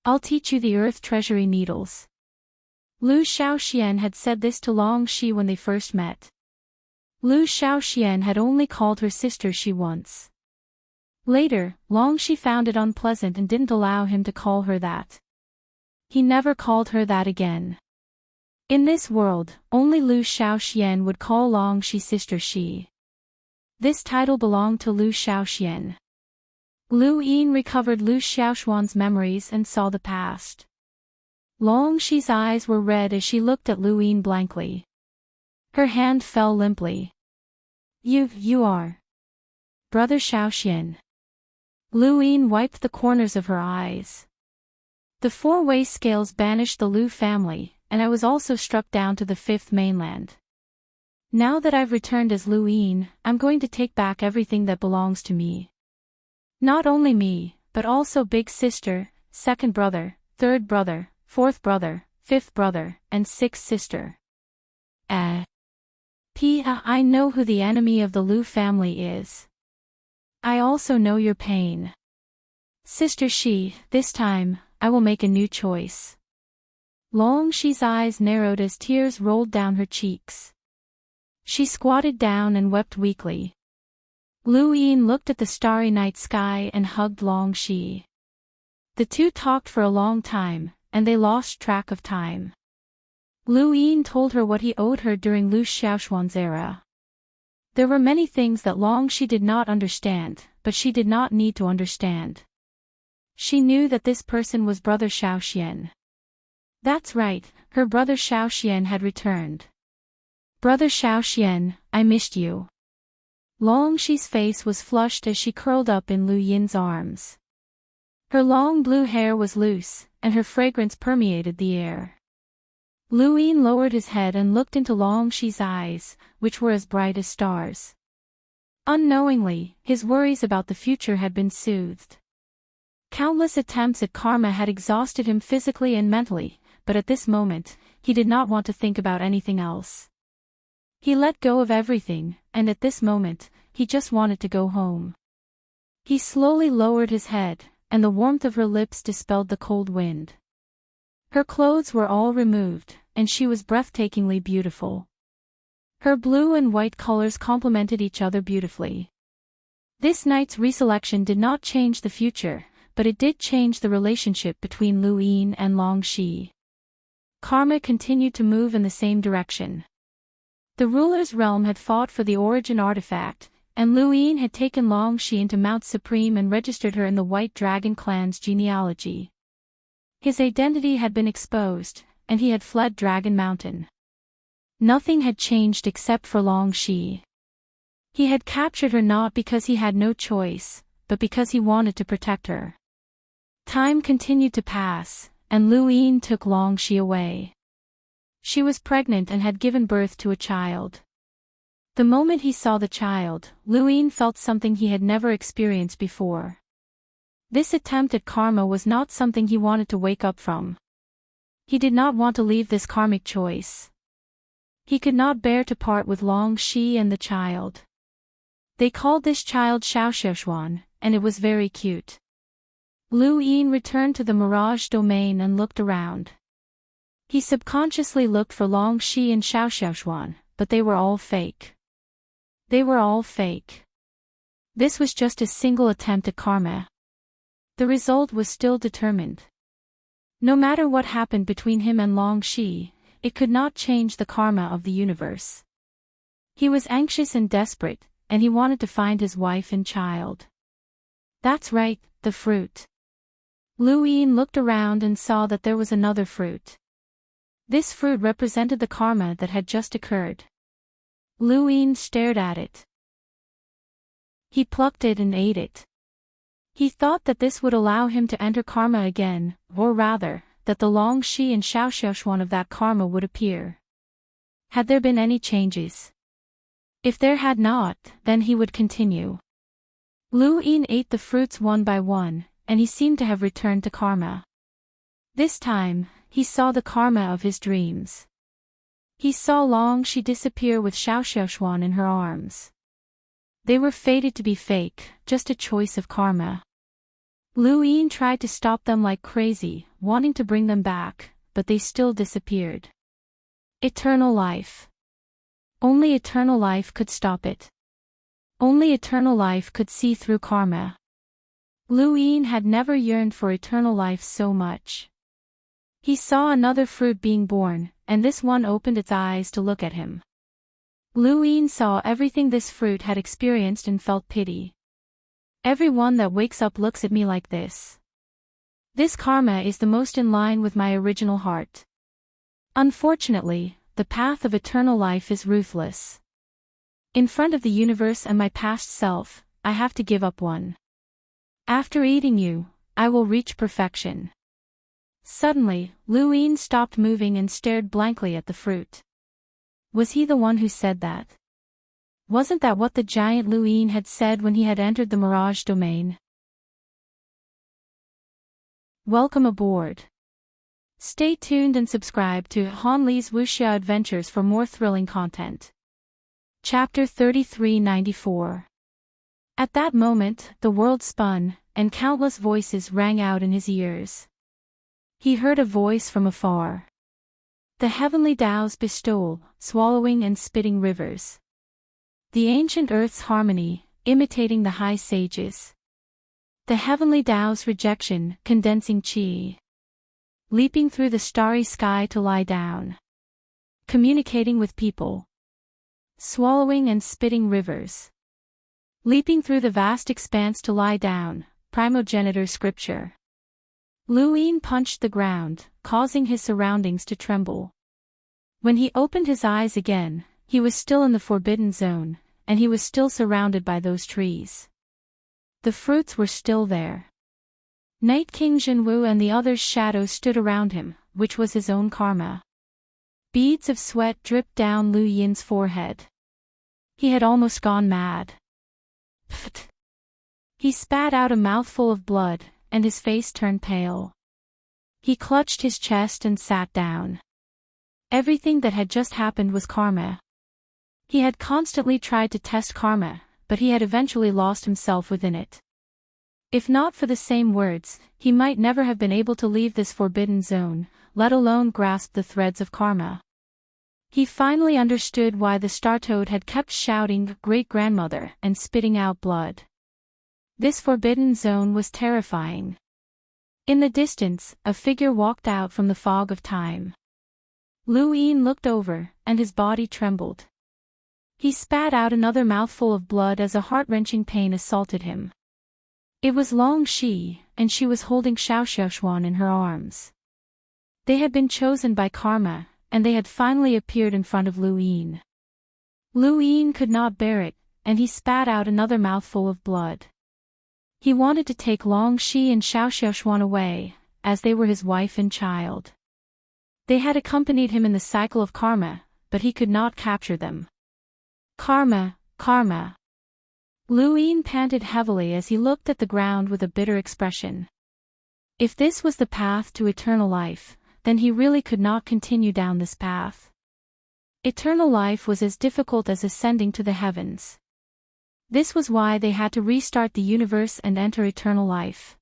I'll teach you the Earth Treasury needles. Lu Xiaoxian had said this to Long Shi when they first met. Lu Xiaoxian had only called her Sister Shi once. Later, Long Shi found it unpleasant and didn't allow him to call her that. He never called her that again. In this world, only Lu Xiaoxian would call Long Shi Sister Shi. This title belonged to Lu Xiaoxian. Lu Yin recovered Lu Xiaoxuan's memories and saw the past. Long Shi's eyes were red as she looked at Lu Yin blankly. Her hand fell limply. You are Brother Xiaoxian. Lu Yin wiped the corners of her eyes. The four-way scales banished the Lu family, and I was also struck down to the fifth mainland. Now that I've returned as Lu Yin, I'm going to take back everything that belongs to me. Not only me, but also big sister, second brother, third brother, fourth brother, fifth brother, and sixth sister. I know who the enemy of the Lu family is. I also know your pain. Sister Shi, this time, I will make a new choice. Long Shi's eyes narrowed as tears rolled down her cheeks. She squatted down and wept weakly. Lu Yin looked at the starry night sky and hugged Long Shi. The two talked for a long time, and they lost track of time. Lu Yin told her what he owed her during Lu Xiaoxuan's era. There were many things that Long Shi did not understand, but she did not need to understand. She knew that this person was Brother Xiaoxian. That's right, her brother Xiaoxian had returned. Brother Xiaoxian, I missed you. Long Shi's face was flushed as she curled up in Lu Yin's arms. Her long blue hair was loose, and her fragrance permeated the air. Lu Yin lowered his head and looked into Long Shi's eyes, which were as bright as stars. Unknowingly, his worries about the future had been soothed. Countless attempts at karma had exhausted him physically and mentally, but at this moment, he did not want to think about anything else. He let go of everything, and at this moment, he just wanted to go home. He slowly lowered his head, and the warmth of her lips dispelled the cold wind. Her clothes were all removed, and she was breathtakingly beautiful. Her blue and white colors complemented each other beautifully. This night's reselection did not change the future, but it did change the relationship between Lu Yin and Long Shi. Karma continued to move in the same direction. The ruler's realm had fought for the origin artifact, and Lu Yin had taken Long Shi into Mount Supreme and registered her in the White Dragon clan's genealogy. His identity had been exposed, and he had fled Dragon Mountain. Nothing had changed except for Long Shi. He had captured her not because he had no choice, but because he wanted to protect her. Time continued to pass, and Lu Yin took Long Shi away. She was pregnant and had given birth to a child. The moment he saw the child, Luin felt something he had never experienced before. This attempt at karma was not something he wanted to wake up from. He did not want to leave this karmic choice. He could not bear to part with Long Shi and the child. They called this child Xiaoxiaoxuan, and it was very cute. Luin returned to the Mirage domain and looked around. He subconsciously looked for Long Shi and Xiaoxiaoxuan, but they were all fake. They were all fake. This was just a single attempt at karma. The result was still determined. No matter what happened between him and Long Shi, it could not change the karma of the universe. He was anxious and desperate, and he wanted to find his wife and child. That's right, the fruit. Luin looked around and saw that there was another fruit. This fruit represented the karma that had just occurred. Luin stared at it. He plucked it and ate it. He thought that this would allow him to enter karma again, or rather, that the Long Shi and Xiaoxiaoxuan of that karma would appear. Had there been any changes? If there had not, then he would continue. Luin ate the fruits one by one, and he seemed to have returned to karma. This time, he saw the karma of his dreams. He saw Long Shi disappear with Xiaoxiaoxuan in her arms. They were fated to be fake, just a choice of karma. Luin tried to stop them like crazy, wanting to bring them back, but they still disappeared. Eternal life. Only eternal life could stop it. Only eternal life could see through karma. Luin had never yearned for eternal life so much. He saw another fruit being born, and this one opened its eyes to look at him. Luin saw everything this fruit had experienced and felt pity. Everyone that wakes up looks at me like this. This karma is the most in line with my original heart. Unfortunately, the path of eternal life is ruthless. In front of the universe and my past self, I have to give up one. After eating you, I will reach perfection. Suddenly, Luin stopped moving and stared blankly at the fruit. Was he the one who said that? Wasn't that what the giant Luin had said when he had entered the Mirage domain? Welcome aboard. Stay tuned and subscribe to Han Li's Wuxia Adventures for more thrilling content. Chapter 3394. At that moment, the world spun, and countless voices rang out in his ears. He heard a voice from afar. The heavenly Tao's bestowal, swallowing and spitting rivers. The ancient earth's harmony, imitating the high sages. The heavenly Tao's rejection, condensing qi. Leaping through the starry sky to lie down. Communicating with people. Swallowing and spitting rivers. Leaping through the vast expanse to lie down, primogenitor scripture. Luin punched the ground, causing his surroundings to tremble. When he opened his eyes again, he was still in the forbidden zone, and he was still surrounded by those trees. The fruits were still there. Night King Jinwu and the others' shadows stood around him, which was his own karma. Beads of sweat dripped down Lu Yin's forehead. He had almost gone mad. Pfft. He spat out a mouthful of blood, and his face turned pale. He clutched his chest and sat down. Everything that had just happened was karma. He had constantly tried to test karma, but he had eventually lost himself within it. If not for the same words, he might never have been able to leave this forbidden zone, let alone grasp the threads of karma. He finally understood why the star toad had kept shouting "great-grandmother" and spitting out blood. This forbidden zone was terrifying. In the distance, a figure walked out from the fog of time. Luin looked over, and his body trembled. He spat out another mouthful of blood as a heart-wrenching pain assaulted him. It was Long Shi, and she was holding Xiaoxiaoxuan in her arms. They had been chosen by karma, and they had finally appeared in front of Luin. Luin could not bear it, and he spat out another mouthful of blood. He wanted to take Long Shi and Xiaoxiaoxuan away, as they were his wife and child. They had accompanied him in the cycle of karma, but he could not capture them. Karma, karma. Lu Yin panted heavily as he looked at the ground with a bitter expression. If this was the path to eternal life, then he really could not continue down this path. Eternal life was as difficult as ascending to the heavens. This was why they had to restart the universe and enter eternal life.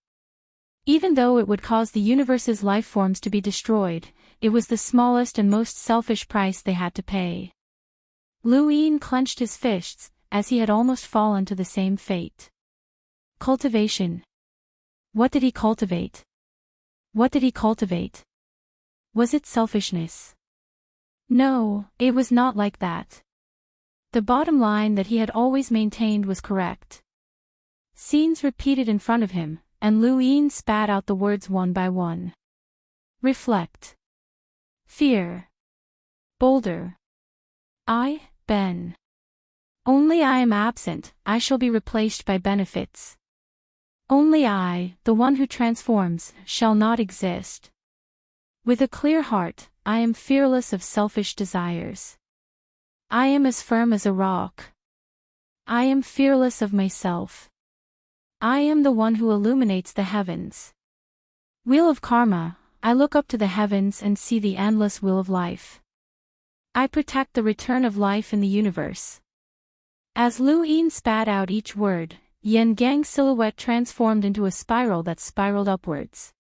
Even though it would cause the universe's life forms to be destroyed, it was the smallest and most selfish price they had to pay. Lu Yin clenched his fists, as he had almost fallen to the same fate. Cultivation. What did he cultivate? What did he cultivate? Was it selfishness? No, it was not like that. The bottom line that he had always maintained was correct. Scenes repeated in front of him, and Lu Yin spat out the words one by one. Reflect. Fear. Boulder. I, Ben. Only I am absent, I shall be replaced by benefits. Only I, the one who transforms, shall not exist. With a clear heart, I am fearless of selfish desires. I am as firm as a rock. I am fearless of myself. I am the one who illuminates the heavens. Wheel of Karma, I look up to the heavens and see the endless wheel of life. I protect the return of life in the universe. As Lu Yin spat out each word, Yen Gang's silhouette transformed into a spiral that spiraled upwards.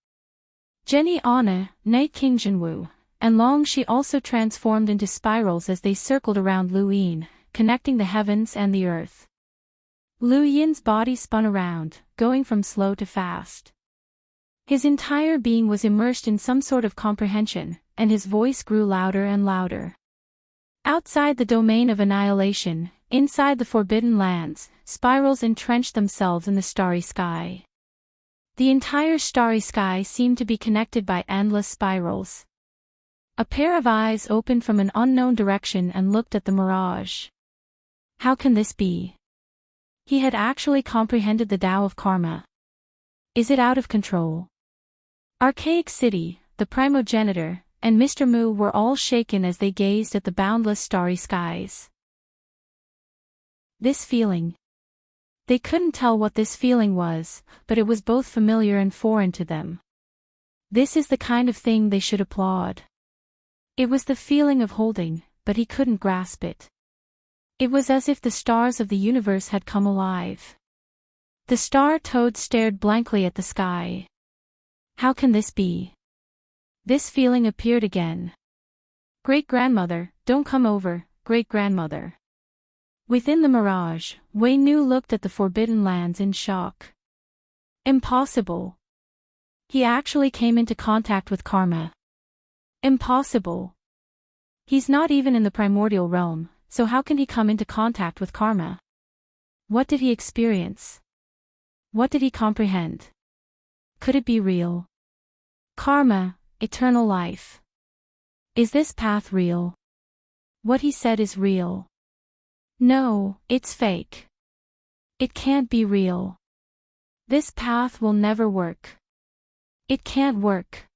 Jenny Anna, Night King Jinwu, and Long Shi also transformed into spirals as they circled around Lu Yin, connecting the heavens and the earth. Lu Yin's body spun around, going from slow to fast. His entire being was immersed in some sort of comprehension, and his voice grew louder and louder. Outside the domain of annihilation, inside the forbidden lands, spirals entrenched themselves in the starry sky. The entire starry sky seemed to be connected by endless spirals. A pair of eyes opened from an unknown direction and looked at the mirage. How can this be? He had actually comprehended the Tao of Karma. Is it out of control? Archaic City, the primogenitor, and Mr. Mu were all shaken as they gazed at the boundless starry skies. This feeling. They couldn't tell what this feeling was, but it was both familiar and foreign to them. This is the kind of thing they should applaud. It was the feeling of holding, but he couldn't grasp it. It was as if the stars of the universe had come alive. The star toad stared blankly at the sky. How can this be? This feeling appeared again. Great-grandmother, don't come over, great-grandmother. Within the mirage, Wei Nu looked at the forbidden lands in shock. Impossible. He actually came into contact with karma. Impossible. He's not even in the primordial realm, so how can he come into contact with karma? What did he experience? What did he comprehend? Could it be real? Karma, eternal life. Is this path real? What he said is real. No, it's fake. It can't be real. This path will never work. It can't work.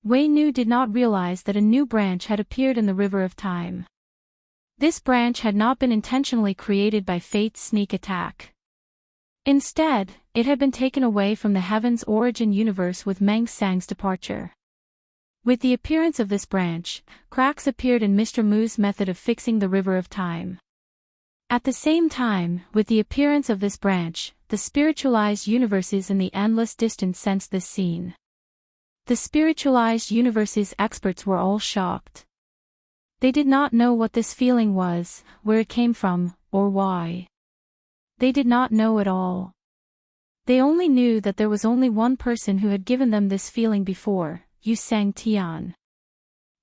Wei Nu did not realize that a new branch had appeared in the river of time. This branch had not been intentionally created by fate's sneak attack. Instead, it had been taken away from the heaven's origin universe with Meng Sang's departure. With the appearance of this branch, cracks appeared in Mr. Mu's method of fixing the river of time. At the same time, with the appearance of this branch, the spiritualized universes in the endless distance sensed this scene. The spiritualized universe's experts were all shocked. They did not know what this feeling was, where it came from, or why. They did not know at all. They only knew that there was only one person who had given them this feeling before, Yu Sang Tian.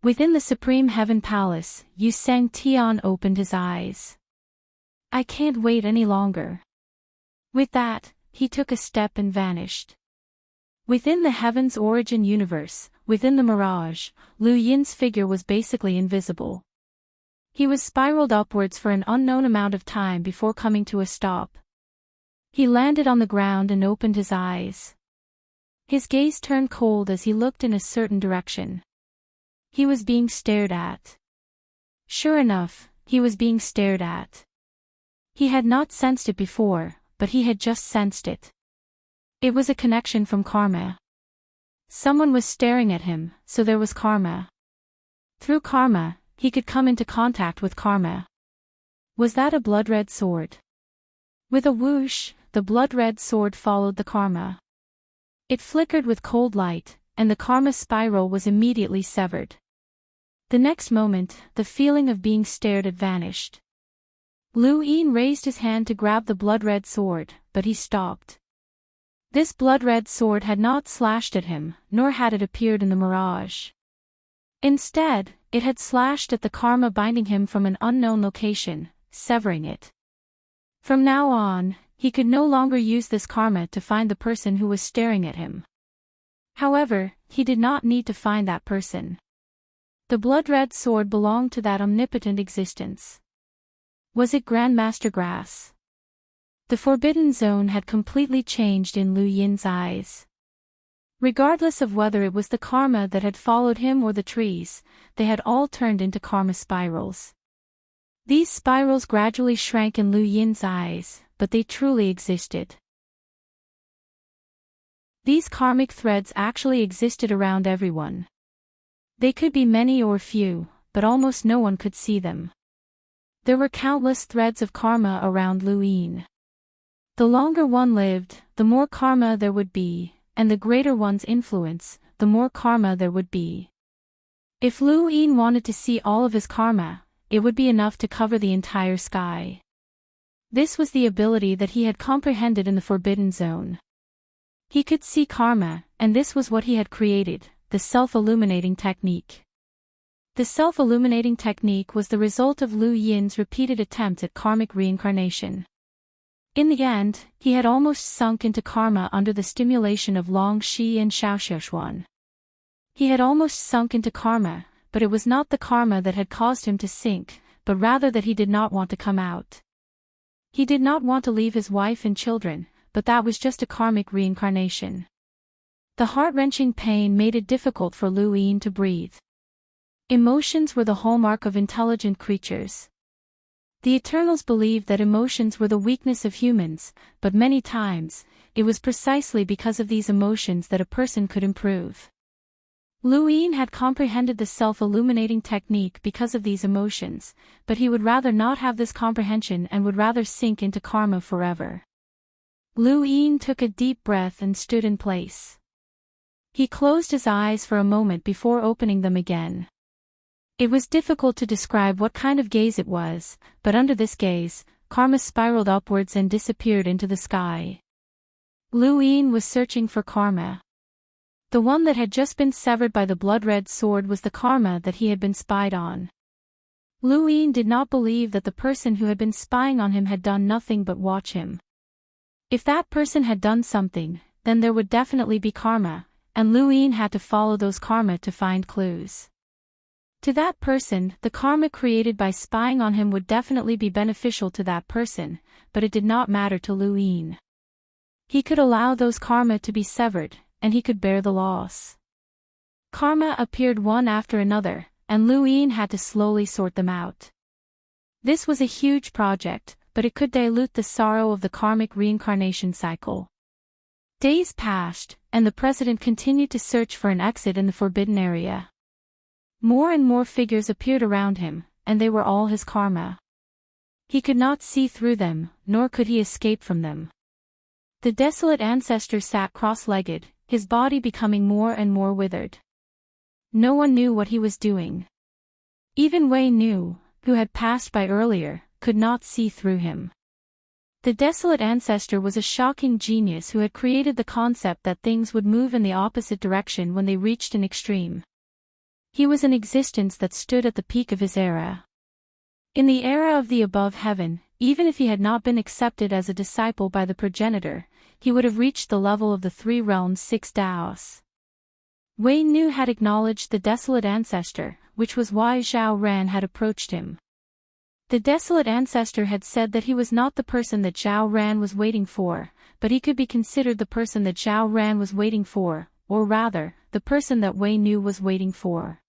Within the Supreme Heaven Palace, Yu Sang Tian opened his eyes. I can't wait any longer. With that, he took a step and vanished. Within the heaven's origin universe, within the mirage, Lu Yin's figure was basically invisible. He was spiraled upwards for an unknown amount of time before coming to a stop. He landed on the ground and opened his eyes. His gaze turned cold as he looked in a certain direction. He was being stared at. Sure enough, he was being stared at. He had not sensed it before, but he had just sensed it. It was a connection from karma. Someone was staring at him, so there was karma. Through karma, he could come into contact with karma. Was that a blood-red sword? With a whoosh, the blood-red sword followed the karma. It flickered with cold light, and the karma spiral was immediately severed. The next moment, the feeling of being stared at vanished. Lu Yin raised his hand to grab the blood-red sword, but he stopped. This blood-red sword had not slashed at him, nor had it appeared in the mirage. Instead, it had slashed at the karma binding him from an unknown location, severing it. From now on, he could no longer use this karma to find the person who was staring at him. However, he did not need to find that person. The blood-red sword belonged to that omnipotent existence. Was it Grandmaster Grass? The forbidden zone had completely changed in Lu Yin's eyes. Regardless of whether it was the karma that had followed him or the trees, they had all turned into karma spirals. These spirals gradually shrank in Lu Yin's eyes, but they truly existed. These karmic threads actually existed around everyone. They could be many or few, but almost no one could see them. There were countless threads of karma around Lu Yin. The longer one lived, the more karma there would be, and the greater one's influence, the more karma there would be. If Lu Yin wanted to see all of his karma, it would be enough to cover the entire sky. This was the ability that he had comprehended in the Forbidden Zone. He could see karma, and this was what he had created, the self-illuminating technique. The self-illuminating technique was the result of Lu Yin's repeated attempts at karmic reincarnation. In the end, he had almost sunk into karma under the stimulation of Long Shi and Xiaoxiaoshuan. He had almost sunk into karma, but it was not the karma that had caused him to sink, but rather that he did not want to come out. He did not want to leave his wife and children, but that was just a karmic reincarnation. The heart-wrenching pain made it difficult for Lu Yin to breathe. Emotions were the hallmark of intelligent creatures. The Eternals believed that emotions were the weakness of humans, but many times, it was precisely because of these emotions that a person could improve. Lu Yin had comprehended the self-illuminating technique because of these emotions, but he would rather not have this comprehension and would rather sink into karma forever. Lu Yin took a deep breath and stood in place. He closed his eyes for a moment before opening them again. It was difficult to describe what kind of gaze it was, but under this gaze, karma spiraled upwards and disappeared into the sky. Lu Yin was searching for karma. The one that had just been severed by the blood-red sword was the karma that he had been spied on. Lu Yin did not believe that the person who had been spying on him had done nothing but watch him. If that person had done something, then there would definitely be karma, and Lu Yin had to follow those karma to find clues. To that person, the karma created by spying on him would definitely be beneficial to that person, but it did not matter to Lu Yin. He could allow those karma to be severed, and he could bear the loss. Karma appeared one after another, and Lu Yin had to slowly sort them out. This was a huge project, but it could dilute the sorrow of the karmic reincarnation cycle. Days passed, and the president continued to search for an exit in the forbidden area. More and more figures appeared around him, and they were all his karma. He could not see through them, nor could he escape from them. The desolate ancestor sat cross-legged, his body becoming more and more withered. No one knew what he was doing. Even Wei Nu, who had passed by earlier, could not see through him. The desolate ancestor was a shocking genius who had created the concept that things would move in the opposite direction when they reached an extreme. He was an existence that stood at the peak of his era. In the era of the above heaven, even if he had not been accepted as a disciple by the progenitor, he would have reached the level of the three realms' 6 Daos. Wei Nu had acknowledged the desolate ancestor, which was why Zhao Ran had approached him. The desolate ancestor had said that he was not the person that Zhao Ran was waiting for, but he could be considered the person that Zhao Ran was waiting for, or rather, the person that Wei Nu was waiting for.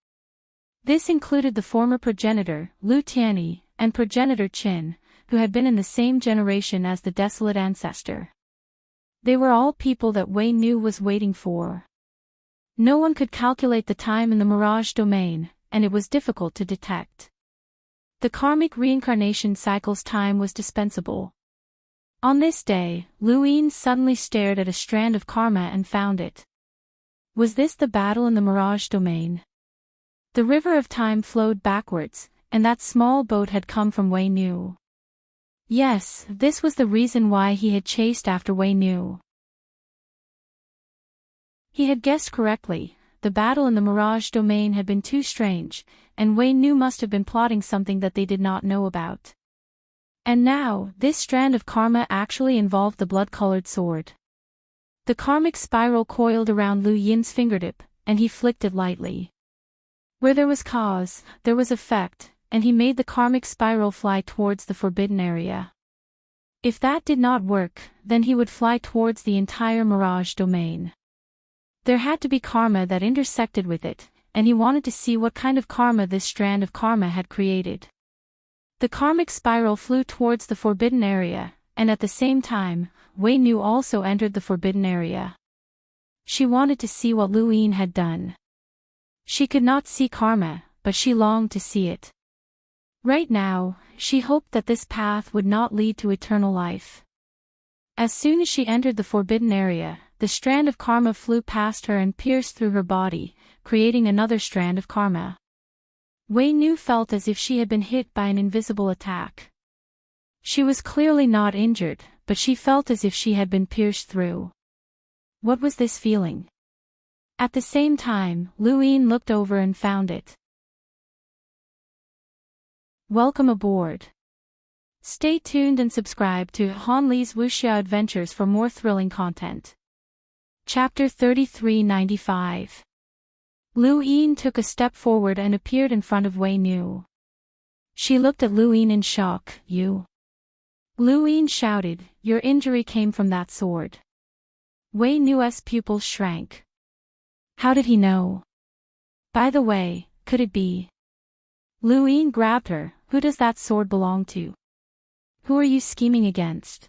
This included the former progenitor, Lu Tianyi, and progenitor Qin, who had been in the same generation as the desolate ancestor. They were all people that Wei Nu was waiting for. No one could calculate the time in the mirage domain, and it was difficult to detect. The karmic reincarnation cycle's time was dispensable. On this day, Lu Yin suddenly stared at a strand of karma and found it. Was this the battle in the mirage domain? The river of time flowed backwards, and that small boat had come from Wei Nu. Yes, this was the reason why he had chased after Wei Nu. He had guessed correctly. The battle in the mirage domain had been too strange, and Wei Nu must have been plotting something that they did not know about. And now, this strand of karma actually involved the blood-colored sword. The karmic spiral coiled around Lu Yin's fingertip, and he flicked it lightly. Where there was cause, there was effect, and he made the karmic spiral fly towards the forbidden area. If that did not work, then he would fly towards the entire mirage domain. There had to be karma that intersected with it, and he wanted to see what kind of karma this strand of karma had created. The karmic spiral flew towards the forbidden area, and at the same time, Wei Nu also entered the forbidden area. She wanted to see what Lu Yin had done. She could not see karma, but she longed to see it. Right now, she hoped that this path would not lead to eternal life. As soon as she entered the forbidden area, the strand of karma flew past her and pierced through her body, creating another strand of karma. Wei Nu felt as if she had been hit by an invisible attack. She was clearly not injured, but she felt as if she had been pierced through. What was this feeling? At the same time, Lu Yin looked over and found it. Welcome aboard. Stay tuned and subscribe to Han Li's Wuxia Adventures for more thrilling content. Chapter 3395. Lu Yin took a step forward and appeared in front of Wei Nu. She looked at Lu Yin in shock. You? Lu Yin shouted, your injury came from that sword. Wei Nu's pupils shrank. How did he know? By the way, could it be? Lu Yin grabbed her. Who does that sword belong to? Who are you scheming against?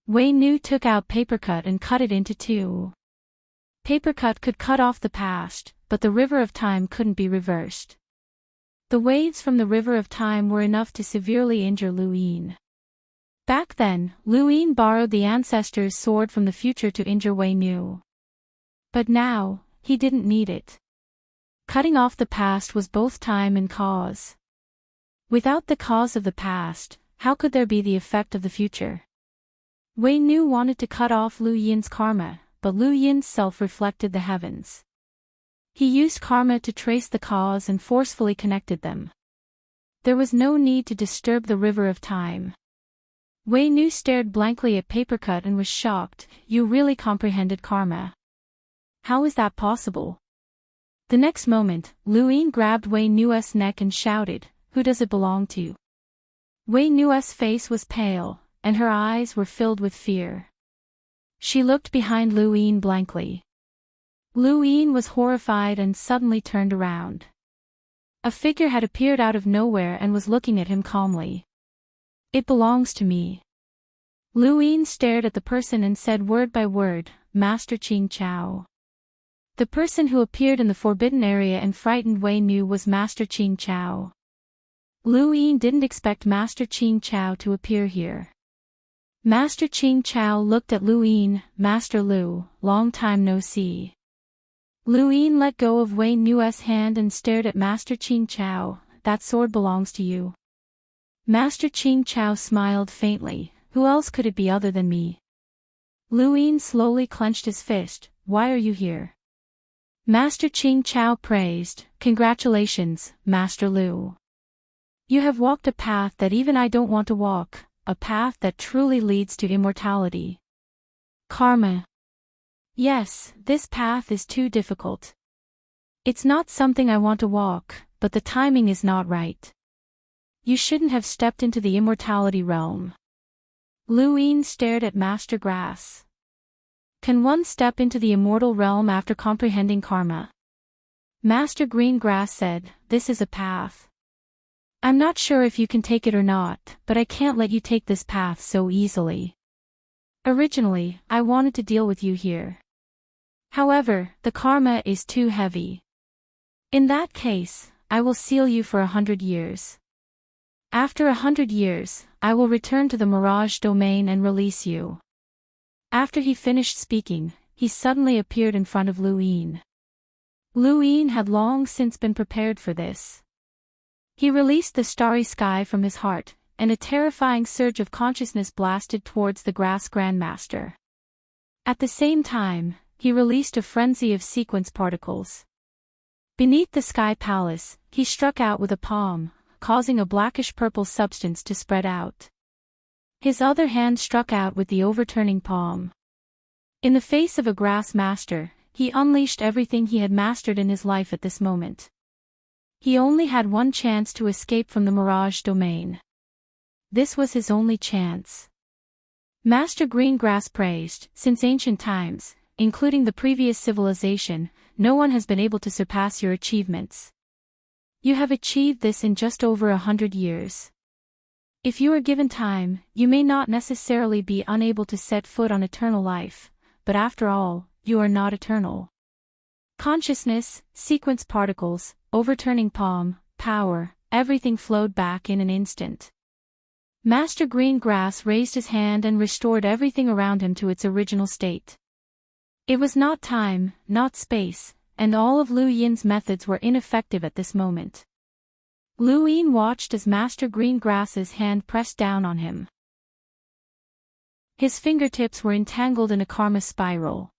Wei Nu took out papercut and cut it into two. Papercut could cut off the past, but the river of time couldn't be reversed. The waves from the river of time were enough to severely injure Lu Yin. Back then, Lu Yin borrowed the ancestor's sword from the future to injure Wei Nu. But now, he didn't need it. Cutting off the past was both time and cause. Without the cause of the past, how could there be the effect of the future? Wei Nu wanted to cut off Lu Yin's karma, but Lu Yin's self reflected the heavens. He used karma to trace the cause and forcefully connected them. There was no need to disturb the river of time. Wei Nu stared blankly at papercut and was shocked. You really comprehended karma. How is that possible? The next moment, Lu Yin grabbed Wei Nu's neck and shouted, who does it belong to? Wei Nu's face was pale, and her eyes were filled with fear. She looked behind Lu Yin blankly. Lu Yin was horrified and suddenly turned around. A figure had appeared out of nowhere and was looking at him calmly. It belongs to me. Lu Yin stared at the person and said word by word, Master Qing Chao. The person who appeared in the forbidden area and frightened Wei Nu was Master Qing Chao. Lu Yin didn't expect Master Qing Chao to appear here. Master Qing Chao looked at Lu Yin. Master Lu, long time no see. Lu Yin let go of Wei Nu's hand and stared at Master Qing Chao. That sword belongs to you. Master Qing Chao smiled faintly. Who else could it be other than me? Lu Yin slowly clenched his fist. Why are you here? Master Qing Chao praised. Congratulations, Master Lu. You have walked a path that even I don't want to walk, a path that truly leads to immortality. Karma. Yes, this path is too difficult. It's not something I want to walk, but the timing is not right. You shouldn't have stepped into the immortality realm. Lu Yin stared at Master Grass. Can one step into the immortal realm after comprehending karma? Master Greengrass said, "This is a path. I'm not sure if you can take it or not, but I can't let you take this path so easily. Originally, I wanted to deal with you here. However, the karma is too heavy. In that case, I will seal you for 100 years. After 100 years, I will return to the Mirage domain and release you." After he finished speaking, he suddenly appeared in front of Luin. Luin had long since been prepared for this. He released the starry sky from his heart, and a terrifying surge of consciousness blasted towards the Grass Grandmaster. At the same time, he released a frenzy of sequence particles. Beneath the sky palace, he struck out with a palm, causing a blackish-purple substance to spread out. His other hand struck out with the overturning palm. In the face of a grass master, he unleashed everything he had mastered in his life at this moment. He only had one chance to escape from the Mirage domain. This was his only chance. Master Greengrass praised, "Since ancient times, including the previous civilization, no one has been able to surpass your achievements. You have achieved this in just over 100 years. If you are given time, you may not necessarily be unable to set foot on eternal life, but after all, you are not eternal." Consciousness, sequence particles, overturning palm, power, everything flowed back in an instant. Master Greengrass raised his hand and restored everything around him to its original state. It was not time, not space, and all of Lu Yin's methods were ineffective at this moment. Lu Yin watched as Master Greengrass's hand pressed down on him. His fingertips were entangled in a karma spiral.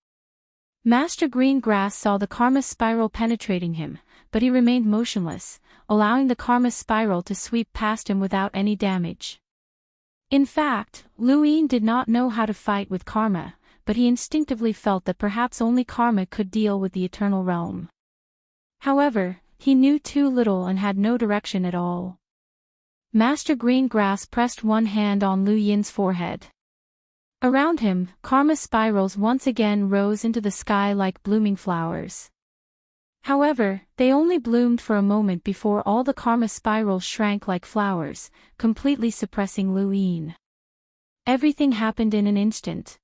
Master Greengrass saw the karma spiral penetrating him, but he remained motionless, allowing the karma spiral to sweep past him without any damage. In fact, Lu Yin did not know how to fight with karma, but he instinctively felt that perhaps only karma could deal with the eternal realm. However, he knew too little and had no direction at all. Master Greengrass pressed one hand on Lu Yin's forehead. Around him, karma spirals once again rose into the sky like blooming flowers. However, they only bloomed for a moment before all the karma spirals shrank like flowers, completely suppressing Lu Yin. Everything happened in an instant.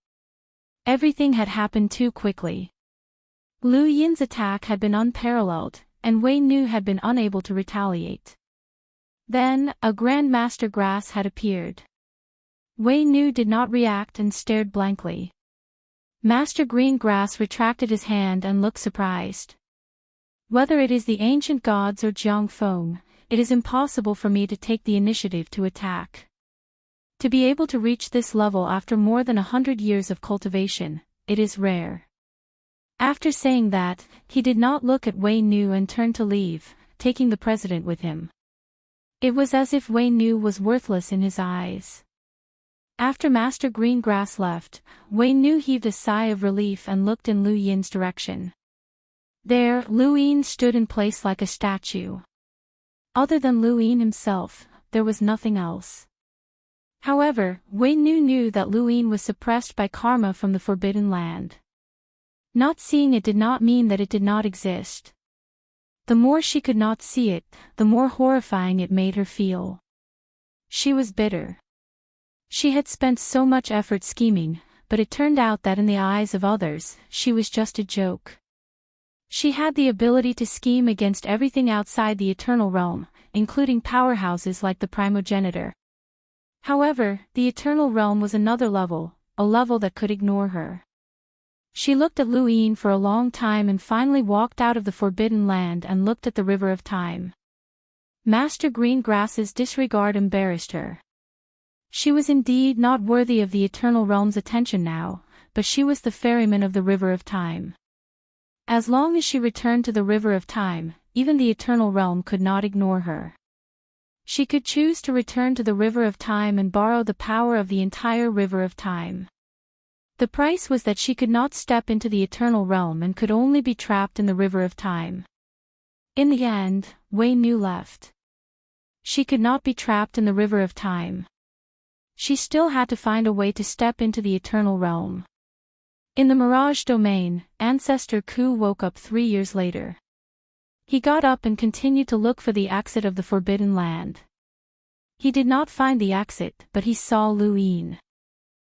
Everything had happened too quickly. Lu Yin's attack had been unparalleled, and Wei Nu had been unable to retaliate. Then, a Grandmaster Grass had appeared. Wei Nu did not react and stared blankly. Master Greengrass retracted his hand and looked surprised. "Whether it is the ancient gods or Jiang Feng, it is impossible for me to take the initiative to attack. To be able to reach this level after more than 100 years of cultivation, it is rare." After saying that, he did not look at Wei Nu and turned to leave, taking the president with him. It was as if Wei Nu was worthless in his eyes. After Master Greengrass left, Wei Nu heaved a sigh of relief and looked in Lu Yin's direction. There, Lu Yin stood in place like a statue. Other than Lu Yin himself, there was nothing else. However, Wei Nu knew that Lu Yin was suppressed by karma from the Forbidden Land. Not seeing it did not mean that it did not exist. The more she could not see it, the more horrifying it made her feel. She was bitter. She had spent so much effort scheming, but it turned out that in the eyes of others, she was just a joke. She had the ability to scheme against everything outside the eternal realm, including powerhouses like the primogenitor. However, the eternal realm was another level, a level that could ignore her. She looked at Lu Yin for a long time and finally walked out of the Forbidden Land and looked at the River of Time. Master Greengrass's disregard embarrassed her. She was indeed not worthy of the eternal realm's attention now, but she was the ferryman of the River of Time. As long as she returned to the River of Time, even the eternal realm could not ignore her. She could choose to return to the River of Time and borrow the power of the entire River of Time. The price was that she could not step into the eternal realm and could only be trapped in the River of Time. In the end, Wei Nu left. She could not be trapped in the River of Time. She still had to find a way to step into the eternal realm. In the Mirage domain, Ancestor Ku woke up 3 years later. He got up and continued to look for the exit of the Forbidden Land. He did not find the exit, but he saw Luin.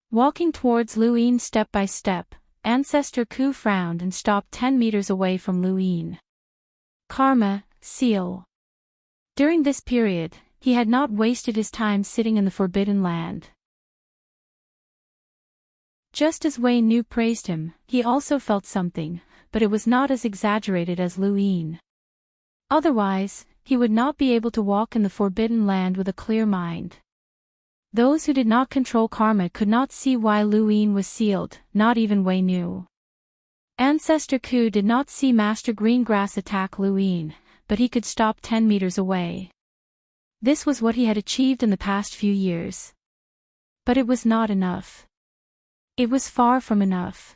Walking towards Luin step by step, Ancestor Ku frowned and stopped 10 meters away from Luin. Karma, seal. During this period, he had not wasted his time sitting in the Forbidden Land. Just as Wei Nu praised him, he also felt something, but it was not as exaggerated as Luin. Otherwise, he would not be able to walk in the Forbidden Land with a clear mind. Those who did not control karma could not see why Luin was sealed, not even Wei Nu. Ancestor Ku did not see Master Greengrass attack Luin, but he could stop 10 meters away. This was what he had achieved in the past few years. But it was not enough. It was far from enough.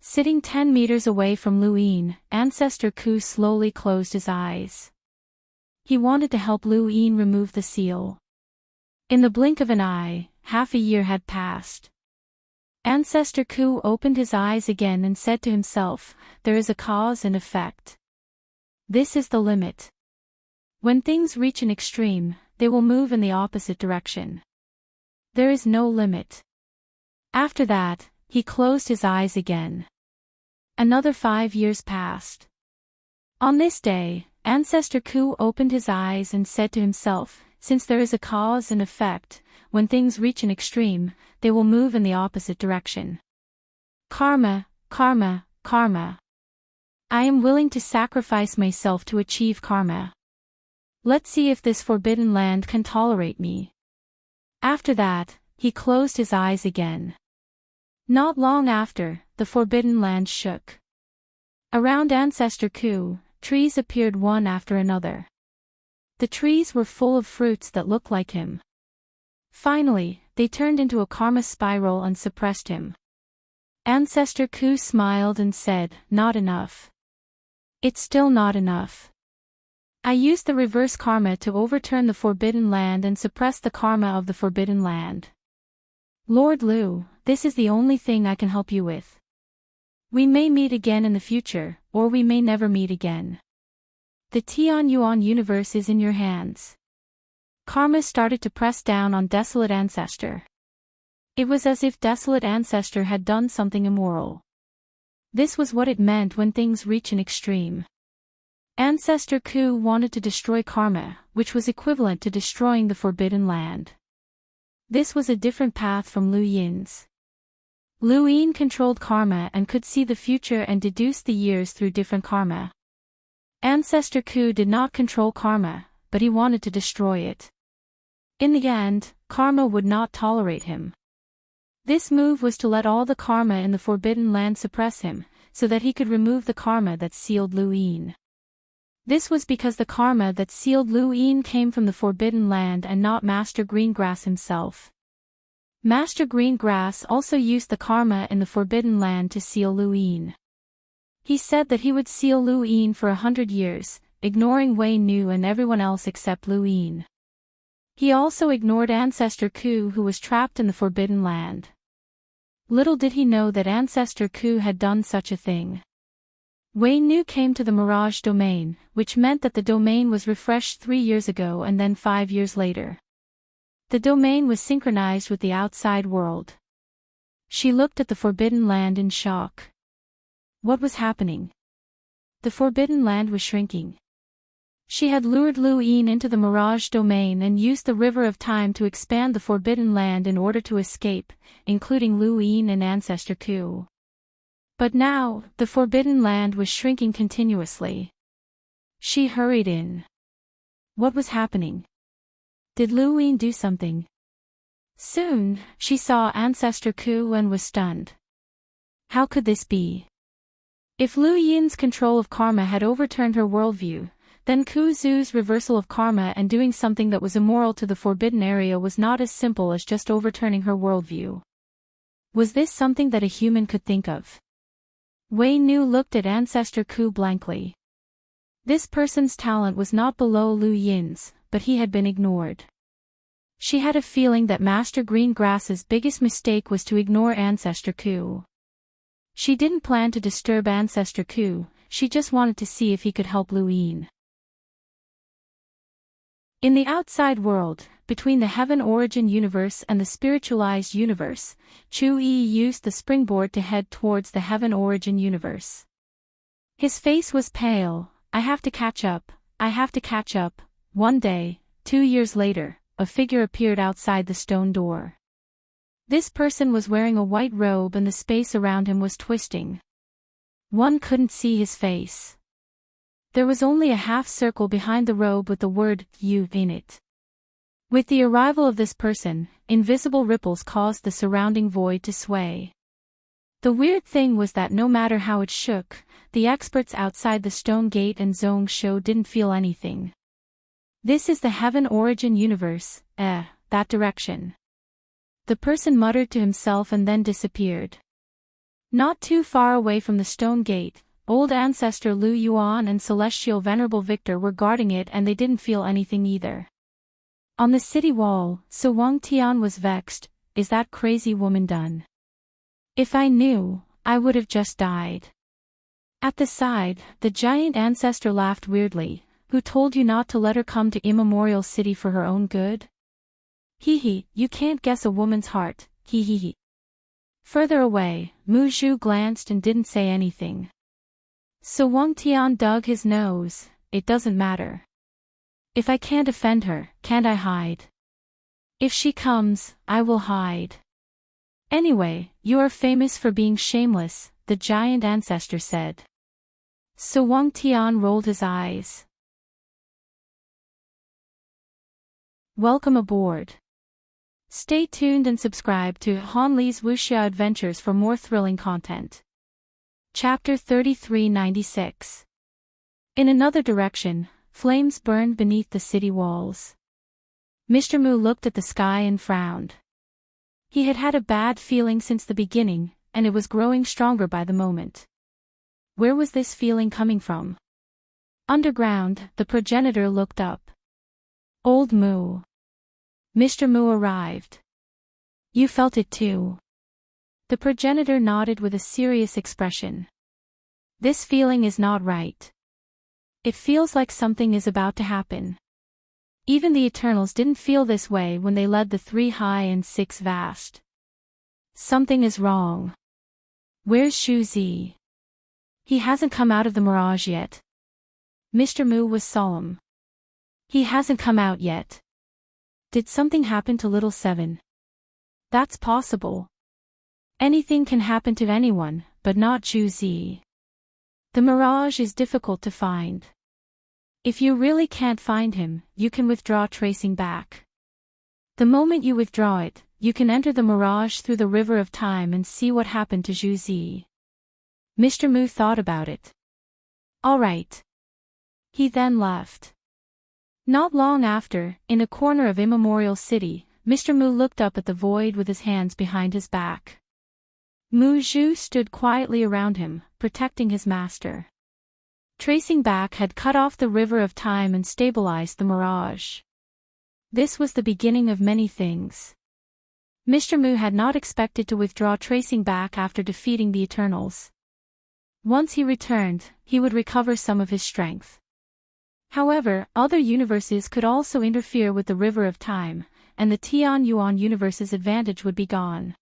Sitting 10 meters away from Luin, Ancestor Ku slowly closed his eyes. He wanted to help Luin remove the seal. In the blink of an eye, half a year had passed. Ancestor Ku opened his eyes again and said to himself, "There is a cause and effect. This is the limit. When things reach an extreme, they will move in the opposite direction. There is no limit." After that, he closed his eyes again. Another 5 years passed. On this day, Ancestor Ku opened his eyes and said to himself, "Since there is a cause and effect, when things reach an extreme, they will move in the opposite direction. Karma, karma, karma. I am willing to sacrifice myself to achieve karma. Let's see if this Forbidden Land can tolerate me." After that, he closed his eyes again. Not long after, the Forbidden Land shook. Around Ancestor Ku, trees appeared one after another. The trees were full of fruits that looked like him. Finally, they turned into a karma spiral and suppressed him. Ancestor Ku smiled and said, "Not enough. It's still not enough. I used the reverse karma to overturn the Forbidden Land and suppress the karma of the Forbidden Land. Lord Lu, this is the only thing I can help you with. We may meet again in the future, or we may never meet again. The Tian Yuan universe is in your hands." Karma started to press down on Desolate Ancestor. It was as if Desolate Ancestor had done something immoral. This was what it meant when things reach an extreme. Ancestor Ku wanted to destroy karma, which was equivalent to destroying the Forbidden Land. This was a different path from Lu Yin's. Lu Yin controlled karma and could see the future and deduce the years through different karma. Ancestor Ku did not control karma, but he wanted to destroy it. In the end, karma would not tolerate him. This move was to let all the karma in the Forbidden Land suppress him, so that he could remove the karma that sealed Lu Yin. This was because the karma that sealed Lu Yin came from the Forbidden Land and not Master Greengrass himself. Master Greengrass also used the karma in the Forbidden Land to seal Lu Yin. He said that he would seal Lu Yin for 100 years, ignoring Wei Nu and everyone else except Lu Yin. He also ignored Ancestor Ku, who was trapped in the Forbidden Land. Little did he know that Ancestor Ku had done such a thing. Wei Nu came to the Mirage domain, which meant that the domain was refreshed 3 years ago and then 5 years later. The domain was synchronized with the outside world. She looked at the Forbidden Land in shock. What was happening? The Forbidden Land was shrinking. She had lured Lu Yin into the Mirage domain and used the River of Time to expand the Forbidden Land in order to escape, including Lu Yin and Ancestor Ku. But now, the Forbidden Land was shrinking continuously. She hurried in. What was happening? Did Lu Yin do something? Soon, she saw Ancestor Ku and was stunned. How could this be? If Lu Yin's control of karma had overturned her worldview, then Ku Zu's reversal of karma and doing something that was immoral to the forbidden area was not as simple as just overturning her worldview. Was this something that a human could think of? Wei Nu looked at Ancestor Ku blankly. This person's talent was not below Lu Yin's, but he had been ignored. She had a feeling that Master Greengrass's biggest mistake was to ignore Ancestor Ku. She didn't plan to disturb Ancestor Ku, she just wanted to see if he could help Luin. In the outside world, between the heaven origin universe and the spiritualized universe, Chu-yi used the springboard to head towards the heaven origin universe. His face was pale. I have to catch up. I have to catch up. One day, 2 years later, a figure appeared outside the stone door. This person was wearing a white robe and the space around him was twisting. One couldn't see his face. There was only a half circle behind the robe with the word "you" in it. With the arrival of this person, invisible ripples caused the surrounding void to sway. The weird thing was that no matter how it shook, the experts outside the stone gate and zone show didn't feel anything. This is the heaven origin universe, that direction. The person muttered to himself and then disappeared. Not too far away from the stone gate, old ancestor Lu Yuan and celestial venerable Victor were guarding it and they didn't feel anything either. On the city wall, Su Wang Tian was vexed. Is that crazy woman done? If I knew, I would have just died. At the side, the giant ancestor laughed weirdly. Who told you not to let her come to Immemorial City for her own good? Hee, you can't guess a woman's heart, hee. Further away, Mu Zhu glanced and didn't say anything. So Wang Tian dug his nose. It doesn't matter. If I can't offend her, can't I hide? If she comes, I will hide. Anyway, you are famous for being shameless, the giant ancestor said. So Wang Tian rolled his eyes. Welcome aboard. Stay tuned and subscribe to Han Li's Wuxia Adventures for more thrilling content. Chapter 3396. In another direction, flames burned beneath the city walls. Mr. Mu looked at the sky and frowned. He had had a bad feeling since the beginning, and it was growing stronger by the moment. Where was this feeling coming from? Underground, the progenitor looked up. Old Mu. Mr. Mu arrived. You felt it too. The progenitor nodded with a serious expression. This feeling is not right. It feels like something is about to happen. Even the Eternals didn't feel this way when they led the 3 high and 6 vast. Something is wrong. Where's Shu Zi? He hasn't come out of the mirage yet. Mr. Mu was solemn. He hasn't come out yet. Did something happen to little 7? That's possible. Anything can happen to anyone, but not Zhu Zi. The mirage is difficult to find. If you really can't find him, you can withdraw tracing back. The moment you withdraw it, you can enter the mirage through the river of time and see what happened to Zhu Zi. Mr. Mu thought about it. All right. He then left. Not long after, in a corner of Immemorial City, Mr. Mu looked up at the void with his hands behind his back. Mu Zhu stood quietly around him, protecting his master. Tracing back had cut off the river of time and stabilized the mirage. This was the beginning of many things. Mr. Mu had not expected to withdraw tracing back after defeating the Eternals. Once he returned, he would recover some of his strength. However, other universes could also interfere with the river of time, and the Tian Yuan universe's advantage would be gone.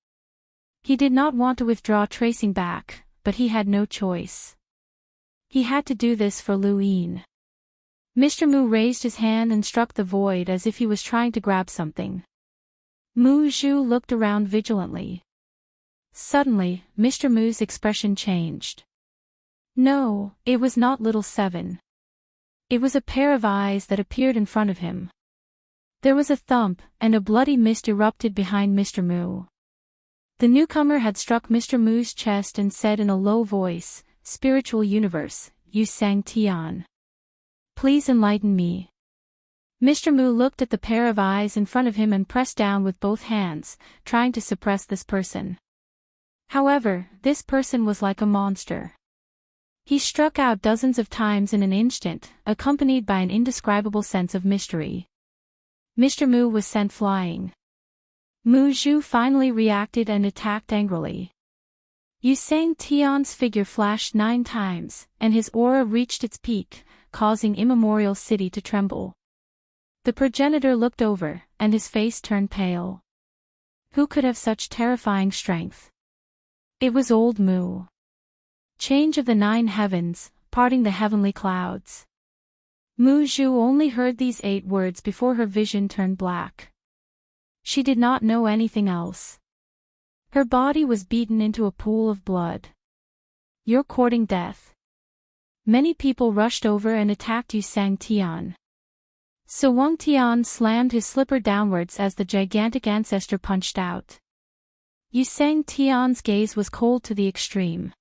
He did not want to withdraw tracing back, but he had no choice. He had to do this for Luin. Mr. Mu raised his hand and struck the void as if he was trying to grab something. Mu Zhu looked around vigilantly. Suddenly, Mr. Mu's expression changed. No, it was not little 7. It was a pair of eyes that appeared in front of him. There was a thump, and a bloody mist erupted behind Mr. Mu. The newcomer had struck Mr. Mu's chest and said in a low voice, "Spiritual universe, Yu Sang Tian. Please enlighten me." Mr. Mu looked at the pair of eyes in front of him and pressed down with both hands, trying to suppress this person. However, this person was like a monster. He struck out dozens of times in an instant, accompanied by an indescribable sense of mystery. Mr. Mu was sent flying. Mu Zhu finally reacted and attacked angrily. Yu Sang Tian's figure flashed 9 times, and his aura reached its peak, causing immemorial city to tremble. The progenitor looked over, and his face turned pale. Who could have such terrifying strength? It was old Mu. Change of the 9 heavens, parting the heavenly clouds. Mu Zhu only heard these 8 words before her vision turned black. She did not know anything else. Her body was beaten into a pool of blood. You're courting death. Many people rushed over and attacked Yu Sang Tian. So Wang Tian slammed his slipper downwards as the gigantic ancestor punched out. Yu Sang Tian's gaze was cold to the extreme.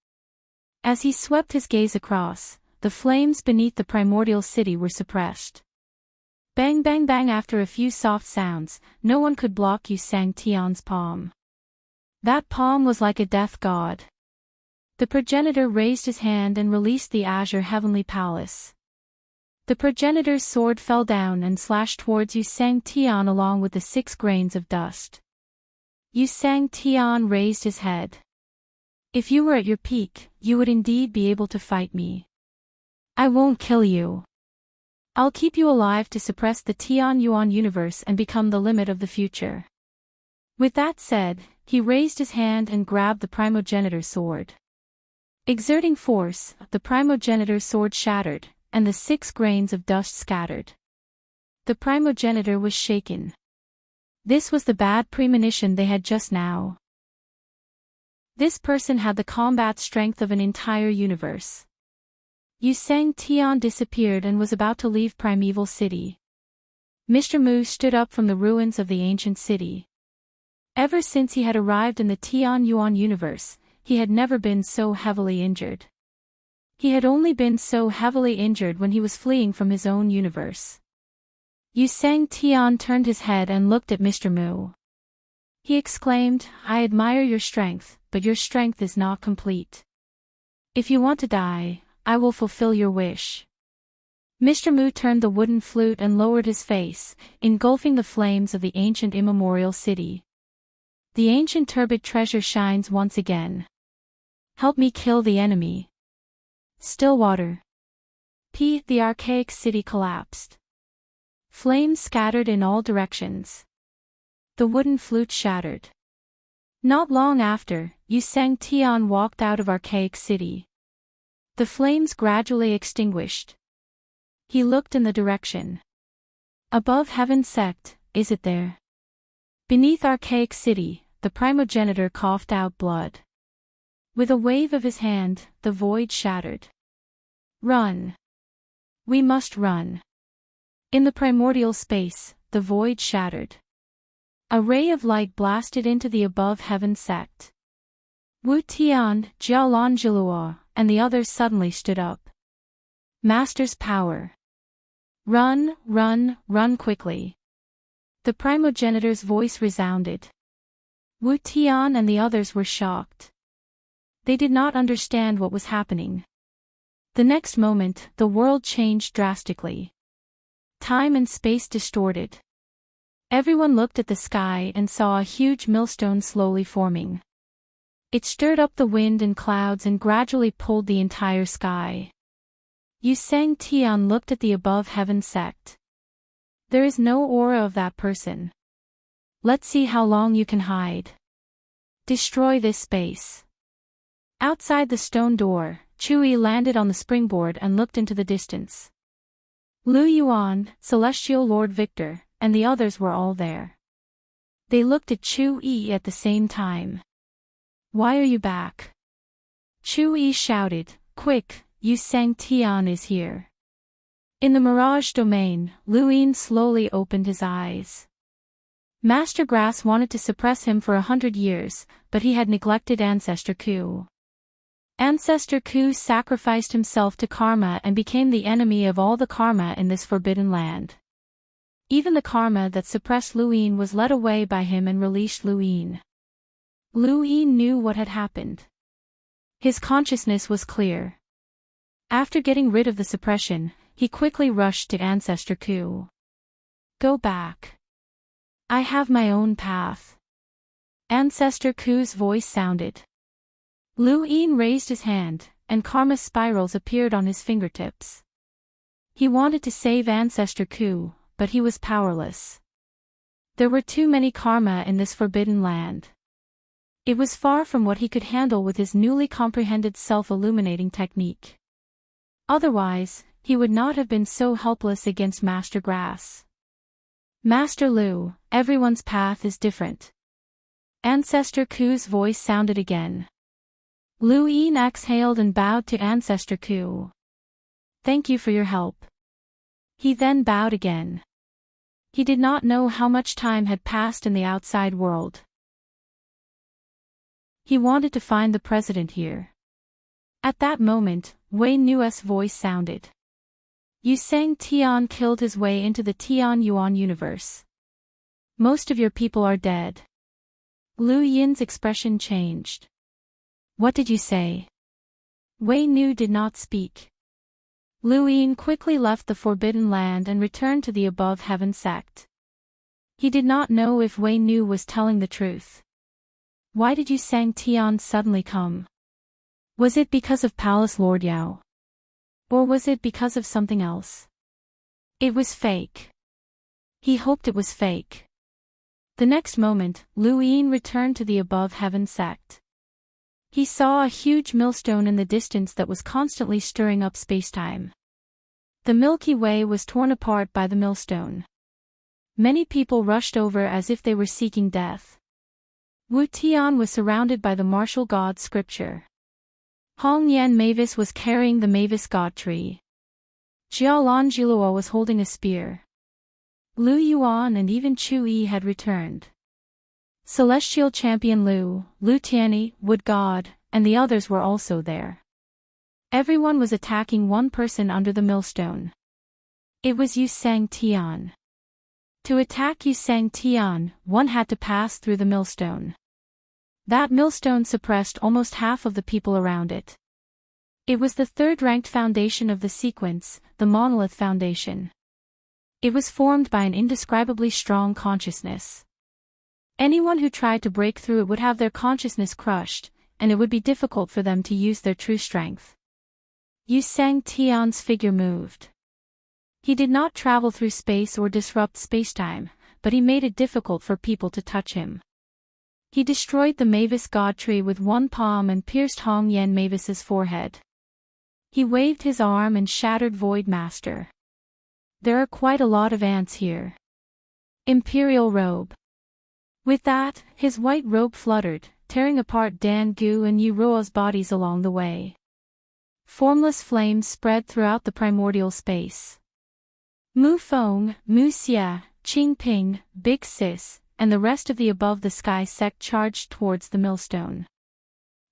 As he swept his gaze across, the flames beneath the primordial city were suppressed. Bang bang bang. After a few soft sounds, no one could block Yu Sang Tian's palm. That palm was like a death god. The progenitor raised his hand and released the azure heavenly palace. The progenitor's sword fell down and slashed towards Yu Sang Tian along with the 6 grains of dust. Yu Sang Tian raised his head. If you were at your peak, you would indeed be able to fight me. I won't kill you. I'll keep you alive to suppress the Tian Yuan universe and become the limit of the future. With that said, he raised his hand and grabbed the primogenitor's sword. Exerting force, the primogenitor's sword shattered, and the 6 grains of dust scattered. The primogenitor was shaken. This was the bad premonition they had just now. This person had the combat strength of an entire universe. Yu Sang Tian disappeared and was about to leave Primeval City. Mr. Mu stood up from the ruins of the ancient city. Ever since he had arrived in the Tian Yuan universe, he had never been so heavily injured. He had only been so heavily injured when he was fleeing from his own universe. Yu Sang Tian turned his head and looked at Mr. Mu. He exclaimed, I admire your strength, but your strength is not complete. If you want to die, I will fulfill your wish. Mr. Mu turned the wooden flute and lowered his face, engulfing the flames of the ancient immemorial city. The ancient turbid treasure shines once again. Help me kill the enemy. Stillwater. The archaic city collapsed. Flames scattered in all directions. The wooden flute shattered. Not long after, Yu Sang Tian walked out of archaic city. The flames gradually extinguished. He looked in the direction. Above heaven sect, is it there? Beneath archaic city, the primogenitor coughed out blood. With a wave of his hand, the void shattered. Run. We must run. In the primordial space, the void shattered. A ray of light blasted into the above heaven sect. Wu Tian, Jialan Jilua, and the others suddenly stood up. Master's power. Run, run, run quickly. The primogenitor's voice resounded. Wu Tian and the others were shocked. They did not understand what was happening. The next moment, the world changed drastically. Time and space distorted. Everyone looked at the sky and saw a huge millstone slowly forming. It stirred up the wind and clouds and gradually pulled the entire sky. Yu Sang Tian looked at the above heaven sect. There is no aura of that person. Let's see how long you can hide. Destroy this space. Outside the stone door, Chui landed on the springboard and looked into the distance. Lu Yuan, Celestial Lord Victor, and the others were all there. They looked at Chui at the same time. Why are you back? Chui shouted, quick, Yu Sang Tian is here. In the Mirage domain, Luin slowly opened his eyes. Master Grass wanted to suppress him for 100 years, but he had neglected Ancestor Ku. Ancestor Ku sacrificed himself to karma and became the enemy of all the karma in this forbidden land. Even the karma that suppressed Luin was led away by him and released Luin. Luin knew what had happened. His consciousness was clear. After getting rid of the suppression, he quickly rushed to Ancestor Ku. Go back. I have my own path. Ancestor Ku's voice sounded. Lu Yin raised his hand, and karma spirals appeared on his fingertips. He wanted to save Ancestor Ku, but he was powerless. There were too many karma in this forbidden land. It was far from what he could handle with his newly comprehended self-illuminating technique. Otherwise, he would not have been so helpless against Master Grass. Master Lu, everyone's path is different. Ancestor Ku's voice sounded again. Lu Yin exhaled and bowed to Ancestor Ku. Thank you for your help. He then bowed again. He did not know how much time had passed in the outside world. He wanted to find the president here. At that moment, Wei Nu's voice sounded. Yu Sang Tian killed his way into the Tian Yuan universe. Most of your people are dead. Lu Yin's expression changed. What did you say? Wei Nu did not speak. Lu Yin quickly left the Forbidden Land and returned to the Above Heaven sect. He did not know if Wei Nu was telling the truth. Why did Yu Sang Tian suddenly come? Was it because of Palace Lord Yao? Or was it because of something else? It was fake. He hoped it was fake. The next moment, Lu Yin returned to the Above Heaven sect. He saw a huge millstone in the distance that was constantly stirring up spacetime. The Milky Way was torn apart by the millstone. Many people rushed over as if they were seeking death. Wu Tian was surrounded by the martial god scripture. Hong Yan Mavis was carrying the Mavis god tree. Jialan Jiluo was holding a spear. Lu Yuan and even Chu Yi had returned. Celestial champion Lu Tianyi, Wood God, and the others were also there. Everyone was attacking one person under the millstone. It was Yu Sang Tian. To attack Yu Sang Tian, one had to pass through the millstone. That millstone suppressed almost half of the people around it. It was the third-ranked foundation of the sequence, the Monolith Foundation. It was formed by an indescribably strong consciousness. Anyone who tried to break through it would have their consciousness crushed, and it would be difficult for them to use their true strength. Yu Sang Tian's figure moved. He did not travel through space or disrupt spacetime, but he made it difficult for people to touch him. He destroyed the Mavis god tree with one palm and pierced Hong Yan Mavis's forehead. He waved his arm and shattered Void Master. There are quite a lot of ants here. Imperial robe. With that, his white robe fluttered, tearing apart Dan Gu and Yu Ruo's bodies along the way. Formless flames spread throughout the primordial space. Mu Feng, Mu Xia, Qing Ping, Big Sis, and the rest of the Above the Sky sect charged towards the millstone.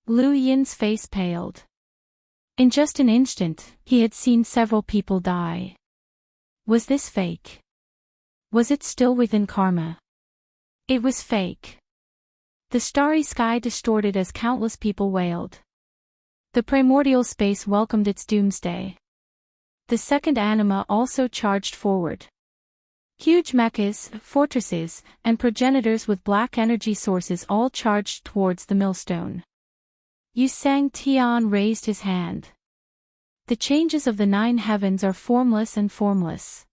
Lu Yin's face paled. In just an instant, he had seen several people die. Was this fake? Was it still within karma? It was fake. The starry sky distorted as countless people wailed. The primordial space welcomed its doomsday. The second anima also charged forward. Huge mechas, fortresses, and progenitors with black energy sources all charged towards the millstone. Yu Sang Tian raised his hand. The changes of the 9 heavens are formless and formless.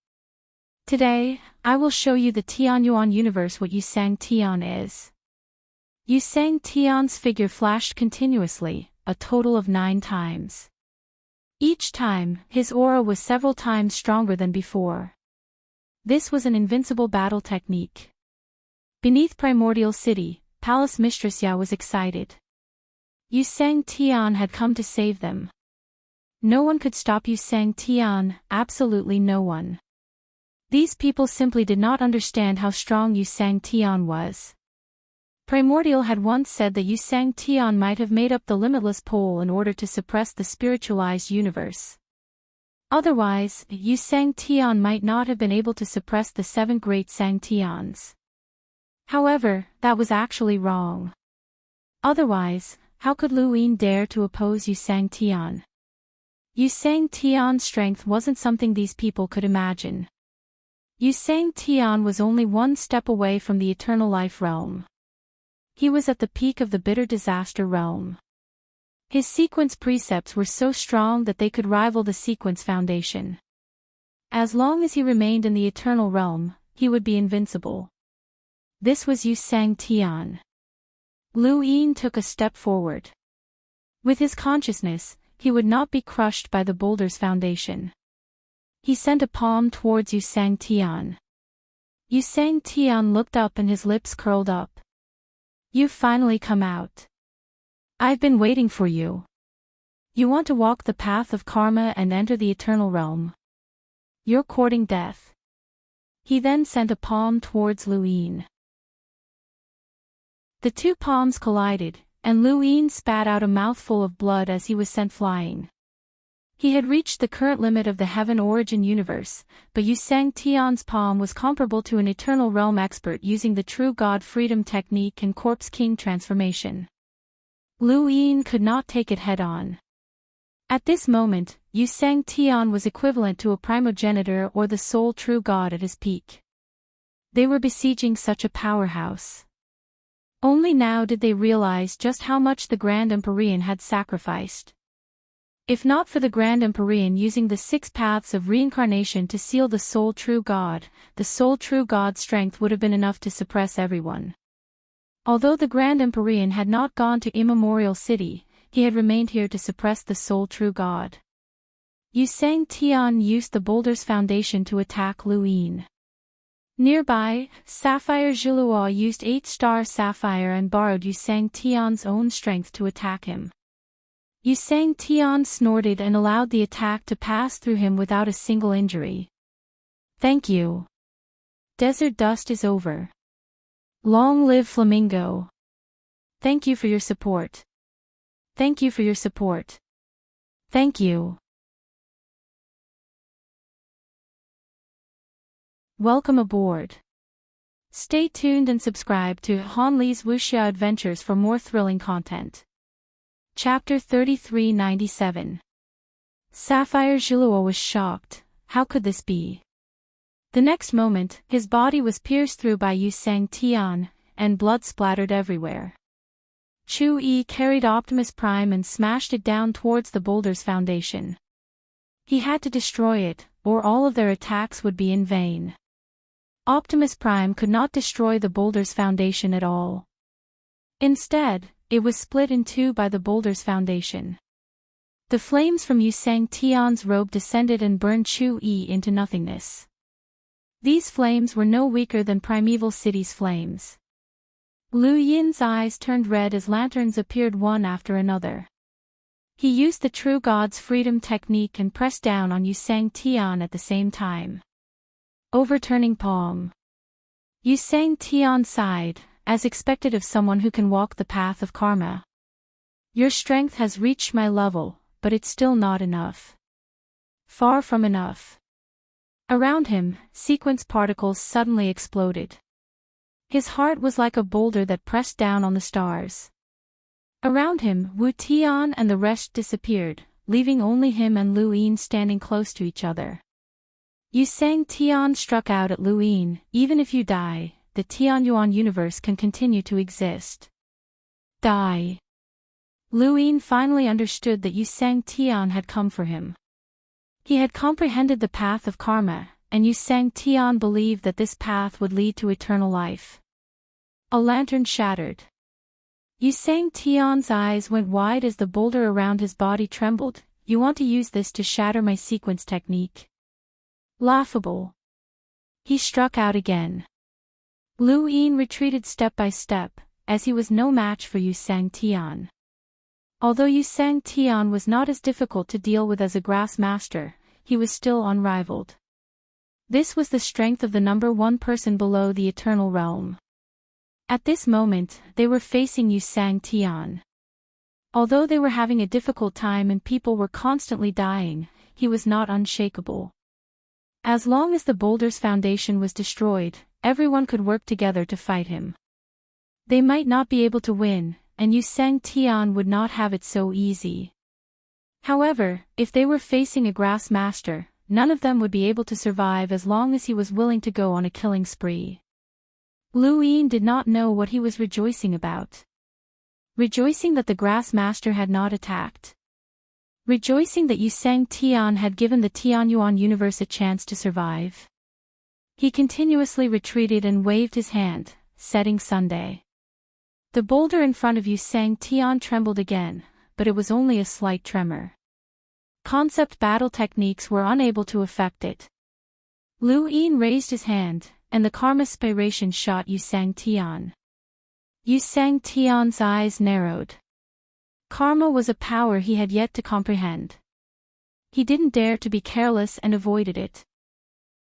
Today, I will show you the Tianyuan universe what Yu Sang Tian is. Yu Sang Tian's figure flashed continuously, a total of 9 times. Each time, his aura was several times stronger than before. This was an invincible battle technique. Beneath Primordial City, Palace Mistress Ya was excited. Yu Sang Tian had come to save them. No one could stop Yu Sang Tian, absolutely no one. These people simply did not understand how strong Yu Sang Tian was. Primordial had once said that Yu Sang Tian might have made up the limitless pole in order to suppress the spiritualized universe. Otherwise, Yu Sang Tian might not have been able to suppress the 7 great Sang Tians. However, that was actually wrong. Otherwise, how could Lu Yin dare to oppose Yu Sang Tian? Yu Sang Tian's strength wasn't something these people could imagine. Yu Sang Tian was only one step away from the eternal life realm. He was at the peak of the bitter disaster realm. His sequence precepts were so strong that they could rival the sequence foundation. As long as he remained in the eternal realm, he would be invincible. This was Yu Sang Tian. Lu Yin took a step forward. With his consciousness, he would not be crushed by the boulder's foundation. He sent a palm towards Yu Sang Tian. Yu Sang Tian looked up and his lips curled up. You've finally come out. I've been waiting for you. You want to walk the path of karma and enter the eternal realm. You're courting death. He then sent a palm towards Lu Yin. The two palms collided, and Lu Yin spat out a mouthful of blood as he was sent flying. He had reached the current limit of the heaven origin universe, but Yu Sang Tian's palm was comparable to an eternal realm expert using the true God freedom technique and corpse king transformation. Lu Yin could not take it head-on. At this moment, Yu Sang Tian was equivalent to a primogenitor or the sole true God at his peak. They were besieging such a powerhouse. Only now did they realize just how much the Grand Empyrean had sacrificed. If not for the Grand Empyrean using the 6 paths of reincarnation to seal the sole true God, the sole true God's strength would have been enough to suppress everyone. Although the Grand Empyrean had not gone to Immemorial City, he had remained here to suppress the sole true God. Yu Sang Tian used the boulder's foundation to attack Lu Yin. Nearby, Sapphire Zhilua used 8-star sapphire and borrowed Yu Sang Tian's own strength to attack him. Yu Sang Tian snorted and allowed the attack to pass through him without a single injury. Thank you. Desert dust is over. Long live Flamingo. Thank you for your support. Thank you for your support. Thank you. Welcome aboard. Stay tuned and subscribe to Han Li's Wuxia Adventures for more thrilling content. Chapter 3397. Sapphire Zhilua was shocked. How could this be? The next moment, his body was pierced through by Yu Sang Tian, and blood splattered everywhere. Chu Yi carried Optimus Prime and smashed it down towards the boulder's foundation. He had to destroy it, or all of their attacks would be in vain. Optimus Prime could not destroy the boulder's foundation at all. Instead, it was split in two by the boulder's foundation. The flames from Yu Sang Tian's robe descended and burned Chu Yi into nothingness. These flames were no weaker than Primeval City's flames. Lu Yin's eyes turned red as lanterns appeared one after another. He used the true God's freedom technique and pressed down on Yu Sang Tian at the same time. Overturning palm. Yu Sang Tian sighed, as expected of someone who can walk the path of karma. Your strength has reached my level, but it's still not enough. Far from enough. Around him, sequence particles suddenly exploded. His heart was like a boulder that pressed down on the stars. Around him, Wu Tian and the rest disappeared, leaving only him and Lu Yin standing close to each other. Yu Sang Tian struck out at Lu Yin. Even if you die, the Tianyuan universe can continue to exist. Die. Lu Yin finally understood that Yu Sang Tian had come for him. He had comprehended the path of karma, and Yu Sang Tian believed that this path would lead to eternal life. A lantern shattered. Yu Sang Tian's eyes went wide as the boulder around his body trembled. You want to use this to shatter my sequence technique? Laughable. He struck out again. Lu Yin retreated step by step, as he was no match for Yu Sang Tian. Although Yu Sang Tian was not as difficult to deal with as a grass master, he was still unrivaled. This was the strength of the number one person below the eternal realm. At this moment, they were facing Yu Sang Tian. Although they were having a difficult time and people were constantly dying, he was not unshakable. As long as the boulder's foundation was destroyed, everyone could work together to fight him. They might not be able to win, and Yu Sang Tian would not have it so easy. However, if they were facing a grass master, none of them would be able to survive as long as he was willing to go on a killing spree. Lu Yin did not know what he was rejoicing about. rejoicing that the grass master had not attacked. Rejoicing that Yu Sang Tian had given the Tianyuan universe a chance to survive. He continuously retreated and waved his hand, setting Sunday. The boulder in front of Yu Sang Tian trembled again, but it was only a slight tremor. Concept battle techniques were unable to affect it. Lu Yin raised his hand, and the karma spiration shot Yu Sang Tian. Yu Sang Tian's eyes narrowed. Karma was a power he had yet to comprehend. He didn't dare to be careless and avoided it.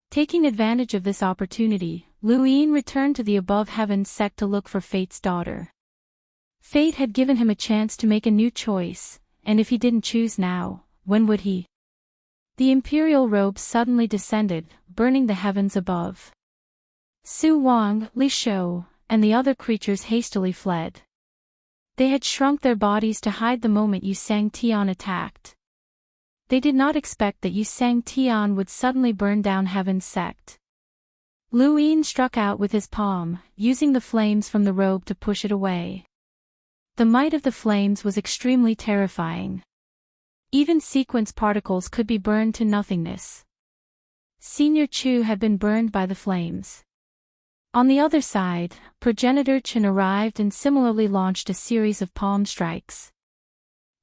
Taking advantage of this opportunity, Lu Yin returned to the above heavens sect to look for Fate's daughter. Fate had given him a chance to make a new choice, and if he didn't choose now, when would he? The imperial robes suddenly descended, burning the heavens above. Su Wang, Li Shou, and the other creatures hastily fled. They had shrunk their bodies to hide the moment Yu Sang Tian attacked. They did not expect that Yu Sang Tian would suddenly burn down Heaven's sect. Lu Yin struck out with his palm, using the flames from the robe to push it away. The might of the flames was extremely terrifying. Even sequence particles could be burned to nothingness. Senior Chu had been burned by the flames. On the other side, Progenitor Chen arrived and similarly launched a series of palm strikes.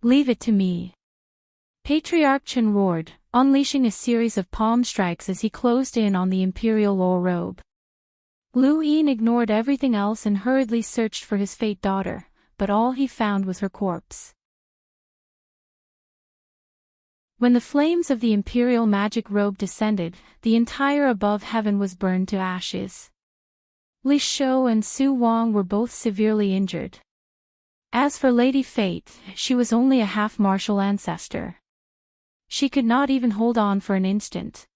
"Leave it to me." Patriarch Chen roared, unleashing a series of palm strikes as he closed in on the imperial laurel robe. Lu Yin ignored everything else and hurriedly searched for his fate daughter, but all he found was her corpse. When the flames of the imperial magic robe descended, the entire above heaven was burned to ashes. Li Shou and Su Wang were both severely injured. As for Lady Fate, she was only a half-martial ancestor. She could not even hold on for an instant.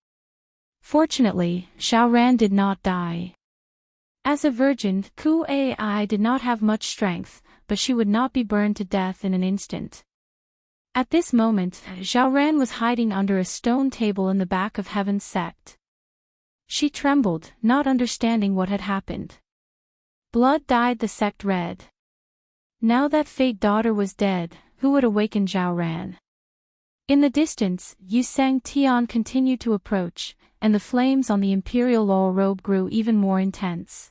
Fortunately, Xiaoran did not die. As a virgin, Ku Ai did not have much strength, but she would not be burned to death in an instant. At this moment, Xiaoran was hiding under a stone table in the back of Heaven's sect. She trembled, not understanding what had happened. Blood dyed the sect red. Now that Fate daughter was dead, who would awaken Xiaoran? In the distance, Yu Sang Tian continued to approach, and the flames on the imperial laurel robe grew even more intense.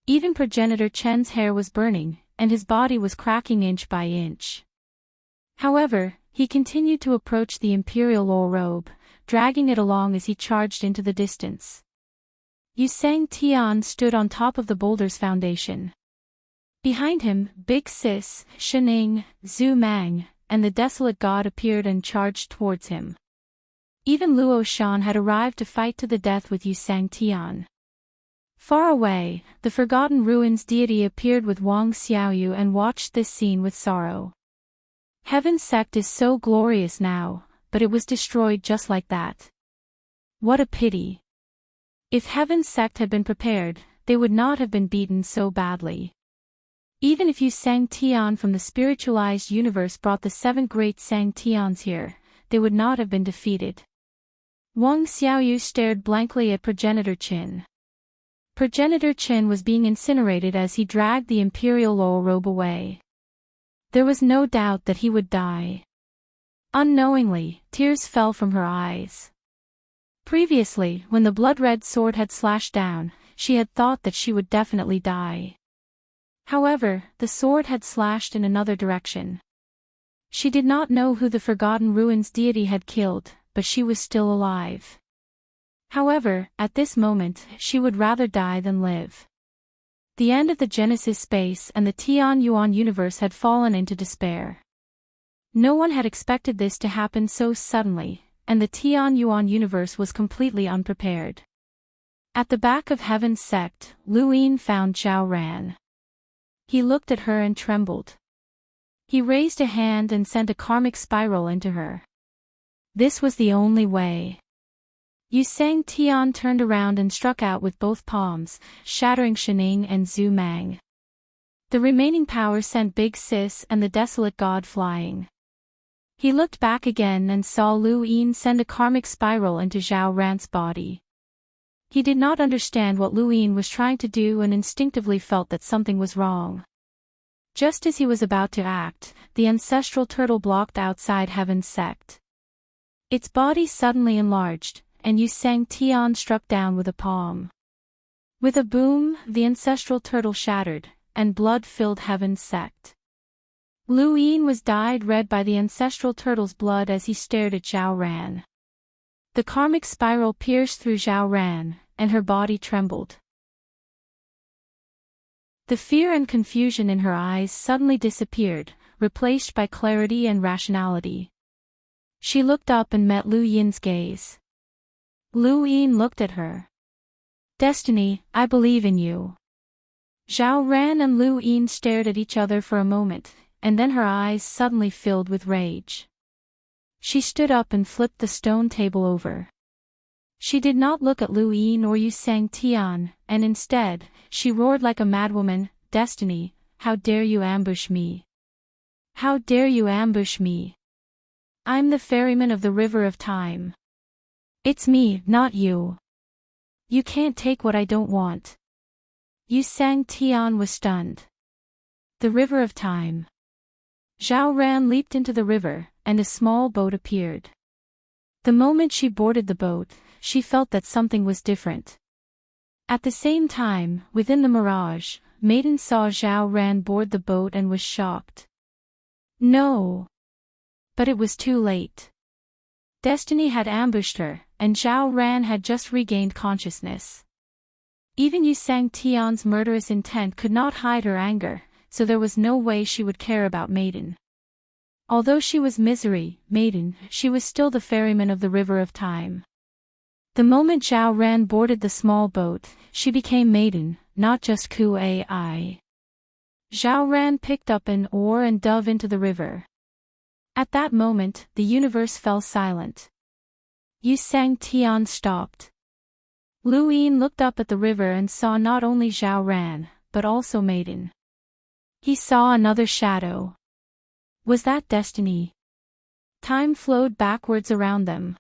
Even Progenitor Chen's hair was burning, and his body was cracking inch by inch. However, he continued to approach the imperial laurel robe, dragging it along as he charged into the distance. Yu Sang Tian stood on top of the boulder's foundation. Behind him, Big Sis, Shening, Zhu Mang, and the desolate god appeared and charged towards him. Even Luo Shan had arrived to fight to the death with Yu Sang Tian. Far away, the Forgotten Ruins deity appeared with Wang Xiaoyu and watched this scene with sorrow. Heaven's sect is so glorious now, but it was destroyed just like that. What a pity. If Heaven's sect had been prepared, they would not have been beaten so badly. Even if Yu Sang Tian from the spiritualized universe brought the 7 great Sang Tians here, they would not have been defeated. Wang Xiaoyu stared blankly at Progenitor Qin. Progenitor Qin was being incinerated as he dragged the imperial laurel robe away. There was no doubt that he would die. Unknowingly, tears fell from her eyes. Previously, when the blood-red sword had slashed down, she had thought that she would definitely die. However, the sword had slashed in another direction. She did not know who the Forgotten Ruins deity had killed, but she was still alive. However, at this moment, she would rather die than live. The end of the Genesis space and the Tianyuan universe had fallen into despair. No one had expected this to happen so suddenly, and the Tianyuan universe was completely unprepared. At the back of Heaven's sect, Lu Yin found Xiaoran. He looked at her and trembled. He raised a hand and sent a karmic spiral into her. This was the only way. Yu Sang Tian turned around and struck out with both palms, shattering Shening and Zhu Mang. The remaining power sent Big Sis and the desolate god flying. He looked back again and saw Lu Yin send a karmic spiral into Zhao Ran's body. He did not understand what Lu Yin was trying to do and instinctively felt that something was wrong. Just as he was about to act, the ancestral turtle blocked outside heaven's sect. Its body suddenly enlarged, and Yu Sang Tian struck down with a palm. With a boom, the ancestral turtle shattered, and blood filled heaven's sect. Lu Yin was dyed red by the ancestral turtle's blood as he stared at Zhao Ran. The karmic spiral pierced through Zhao Ran, and her body trembled. The fear and confusion in her eyes suddenly disappeared, replaced by clarity and rationality. She looked up and met Lu Yin's gaze. Lu Yin looked at her. "Destiny, I believe in you." Zhao Ran and Lu Yin stared at each other for a moment, and then her eyes suddenly filled with rage. She stood up and flipped the stone table over. She did not look at Lu Yin or Yu Sang Tian, and instead, she roared like a madwoman, "Destiny, how dare you ambush me? How dare you ambush me? I'm the ferryman of the river of time. It's me, not you. You can't take what I don't want." Yu Sang Tian was stunned. The river of time. Zhao Ran leaped into the river, and a small boat appeared. The moment she boarded the boat, she felt that something was different. At the same time, within the mirage, Maiden saw Zhao Ran board the boat and was shocked. No. But it was too late. Destiny had ambushed her, and Zhao Ran had just regained consciousness. Even Yu Sang Tian's murderous intent could not hide her anger, so there was no way she would care about Maiden. Although she was Misery, Maiden, she was still the ferryman of the river of time. The moment Zhao Ran boarded the small boat, she became Maiden, not just Kui. Zhao Ran picked up an oar and dove into the river. At that moment, the universe fell silent. Yu Sang Tian stopped. Lu Yin looked up at the river and saw not only Zhao Ran, but also Maiden. He saw another shadow. Was that destiny? Time flowed backwards around them.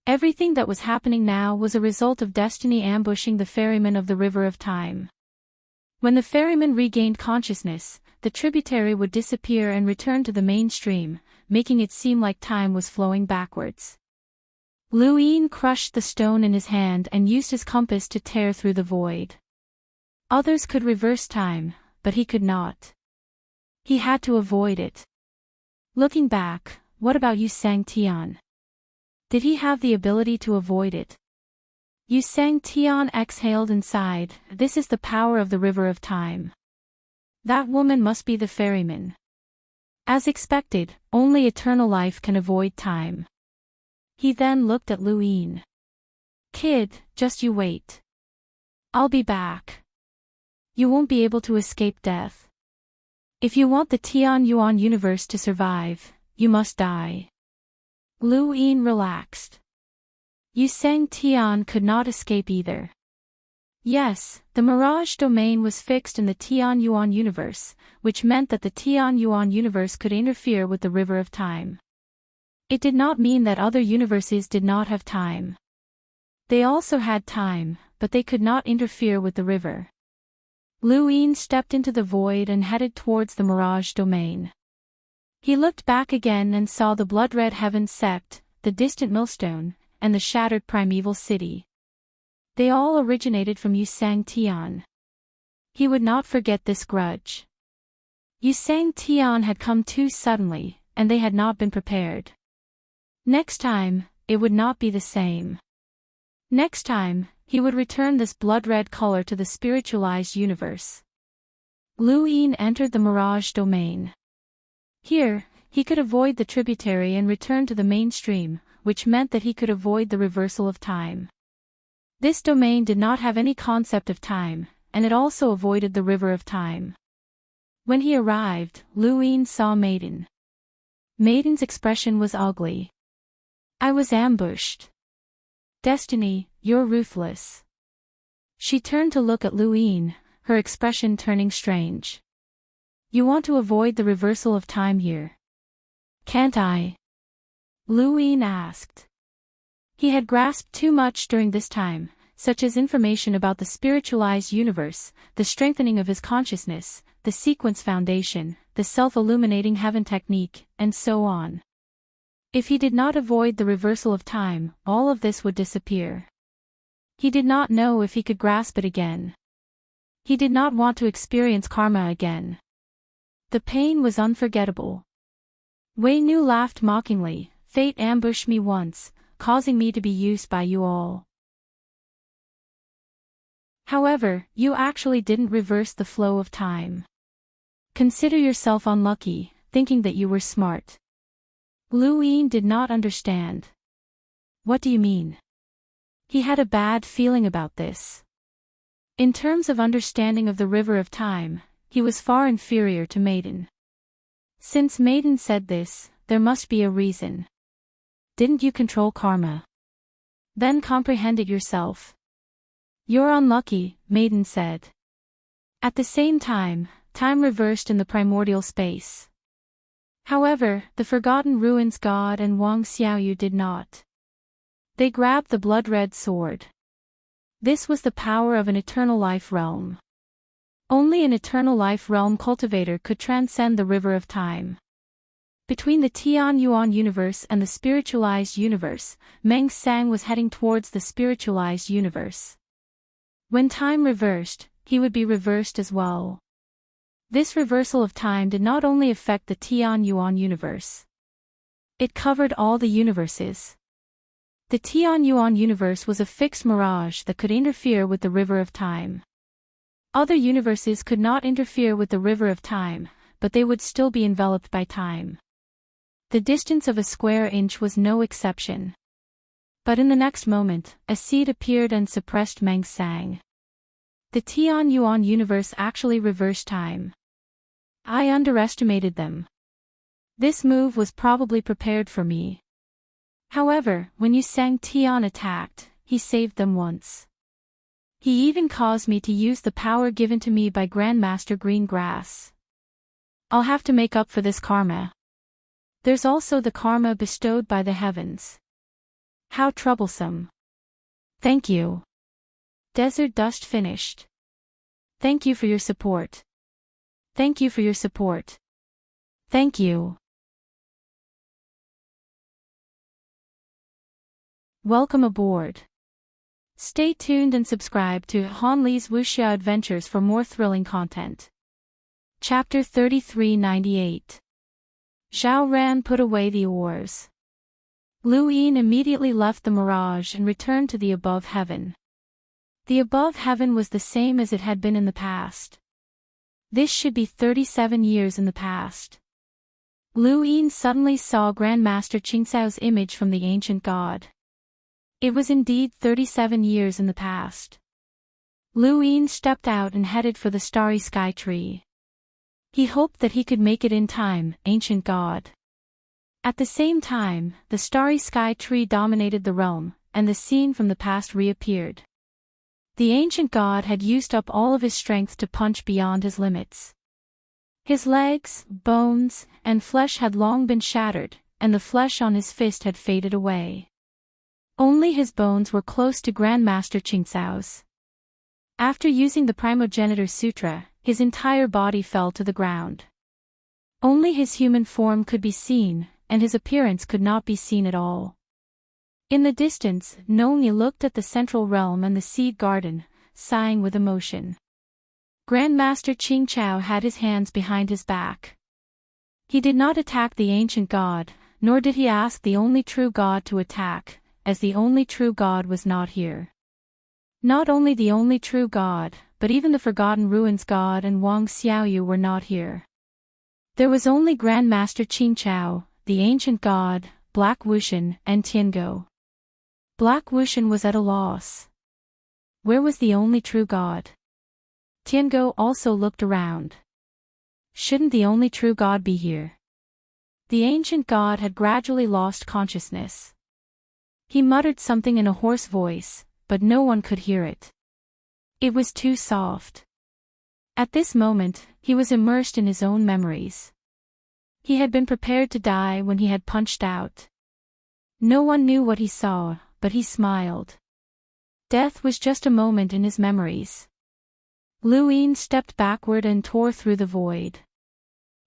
Everything that was happening now was a result of destiny ambushing the ferryman of the river of time. When the ferryman regained consciousness, the tributary would disappear and return to the mainstream, making it seem like time was flowing backwards. Lu Yin crushed the stone in his hand and used his compass to tear through the void. Others could reverse time, but he could not. He had to avoid it. Looking back, what about Yu Sang Tian? Did he have the ability to avoid it? Yu Sang Tian exhaled and sighed. This is the power of the river of time. That woman must be the ferryman. As expected, only eternal life can avoid time. He then looked at Lu Yin. "Kid, just you wait. I'll be back. You won't be able to escape death. If you want the Tian Yuan universe to survive, you must die." Lu Yin relaxed. Yu Sang Tian could not escape either. Yes, the Mirage domain was fixed in the Tian Yuan universe, which meant that the Tian Yuan universe could interfere with the river of time. It did not mean that other universes did not have time. They also had time, but they could not interfere with the river. Lu Yin stepped into the void and headed towards the Mirage domain. He looked back again and saw the blood-red heaven sect, the distant millstone, and the shattered primeval city. They all originated from Yu Sang Tian. He would not forget this grudge. Yu Sang Tian had come too suddenly, and they had not been prepared. Next time, it would not be the same. Next time, he would return this blood-red color to the spiritualized universe. Lu Yin entered the Mirage domain. Here, he could avoid the tributary and return to the mainstream, which meant that he could avoid the reversal of time. This domain did not have any concept of time, and it also avoided the river of time. When he arrived, Lu Yin saw Maiden. Maiden's expression was ugly. "I was ambushed. Destiny, you're ruthless." She turned to look at Lu Yin, her expression turning strange. "You want to avoid the reversal of time here. Can't I?" Lu Yin asked. He had grasped too much during this time, such as information about the spiritualized universe, the strengthening of his consciousness, the sequence foundation, the self-illuminating heaven technique, and so on. If he did not avoid the reversal of time, all of this would disappear. He did not know if he could grasp it again. He did not want to experience karma again. The pain was unforgettable. Wei Nu laughed mockingly. Fate ambushed me once, causing me to be used by you all. However, you actually didn't reverse the flow of time. Consider yourself unlucky, thinking that you were smart. Lu Yin did not understand. What do you mean? He had a bad feeling about this. In terms of understanding of the river of time, he was far inferior to Maiden. Since Maiden said this, there must be a reason. Didn't you control karma? Then comprehend it yourself. You're unlucky, Maiden said. At the same time, time reversed in the primordial space. However, the Forgotten Ruins God and Wang Xiaoyu did not. They grabbed the blood-red sword. This was the power of an eternal life realm. Only an eternal life realm cultivator could transcend the river of time. Between the Tian Yuan universe and the spiritualized universe, Meng Sang was heading towards the spiritualized universe. When time reversed, he would be reversed as well. This reversal of time did not only affect the Tian Yuan universe. It covered all the universes. The Tian Yuan universe was a fixed mirage that could interfere with the river of time. Other universes could not interfere with the river of time, but they would still be enveloped by time. The distance of a square inch was no exception. But in the next moment, a seed appeared and suppressed Meng Sang. The Tian Yuan universe actually reversed time. I underestimated them. This move was probably prepared for me. However, when Yu Sang Tian attacked, he saved them once. He even caused me to use the power given to me by Grandmaster Greengrass. I'll have to make up for this karma. There's also the karma bestowed by the heavens. How troublesome. Thank you. Desert Dust finished. Thank you for your support. Thank you for your support. Thank you. Welcome aboard. Stay tuned and subscribe to Han Li's Wuxia Adventures for more thrilling content. Chapter 3398. Zhao Ran put away the oars. Lu Yin immediately left the mirage and returned to the above heaven. The above heaven was the same as it had been in the past. This should be 37 years in the past. Lu Yin suddenly saw Grandmaster Qingcao's image from the ancient god. It was indeed 37 years in the past. Lu Yin stepped out and headed for the starry sky tree. He hoped that he could make it in time, ancient god. At the same time, the starry sky tree dominated the realm, and the scene from the past reappeared. The ancient god had used up all of his strength to punch beyond his limits. His legs, bones, and flesh had long been shattered, and the flesh on his fist had faded away. Only his bones were close to Grandmaster Qingcao's. After using the Primogenitor Sutra, his entire body fell to the ground. Only his human form could be seen, and his appearance could not be seen at all. In the distance, Nongyi looked at the central realm and the seed garden, sighing with emotion. Grandmaster Qingcao had his hands behind his back. He did not attack the ancient god, nor did he ask the only true god to attack, as the only true god was not here. Not only the only true god, but even the Forgotten Ruins god and Wang Xiaoyu were not here. There was only Grandmaster Qingcao, the ancient god, Black Wuxian, and Tiango. Black Wuxian was at a loss. Where was the only true god? Tiango also looked around. Shouldn't the only true god be here? The ancient god had gradually lost consciousness. He muttered something in a hoarse voice, but no one could hear it. It was too soft. At this moment, he was immersed in his own memories. He had been prepared to die when he had punched out. No one knew what he saw, but he smiled. Death was just a moment in his memories. Lu Yin stepped backward and tore through the void.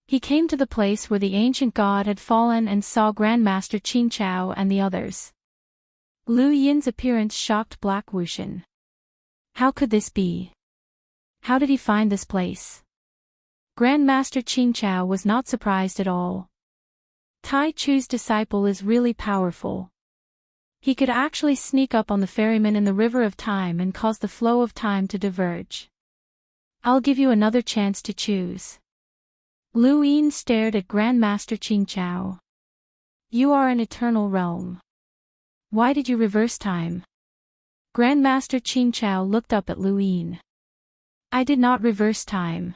He came to the place where the ancient god had fallen and saw Grandmaster Qing Chao and the others. Lu Yin's appearance shocked Black Wuxian. How could this be? How did he find this place? Grandmaster Qing Chao was not surprised at all. Tai Chu's disciple is really powerful. He could actually sneak up on the ferryman in the river of time and cause the flow of time to diverge. I'll give you another chance to choose. Lu Yin stared at Grandmaster Qing Chao. You are an eternal realm. Why did you reverse time? Grandmaster Qing Chao looked up at Lu Yin. I did not reverse time.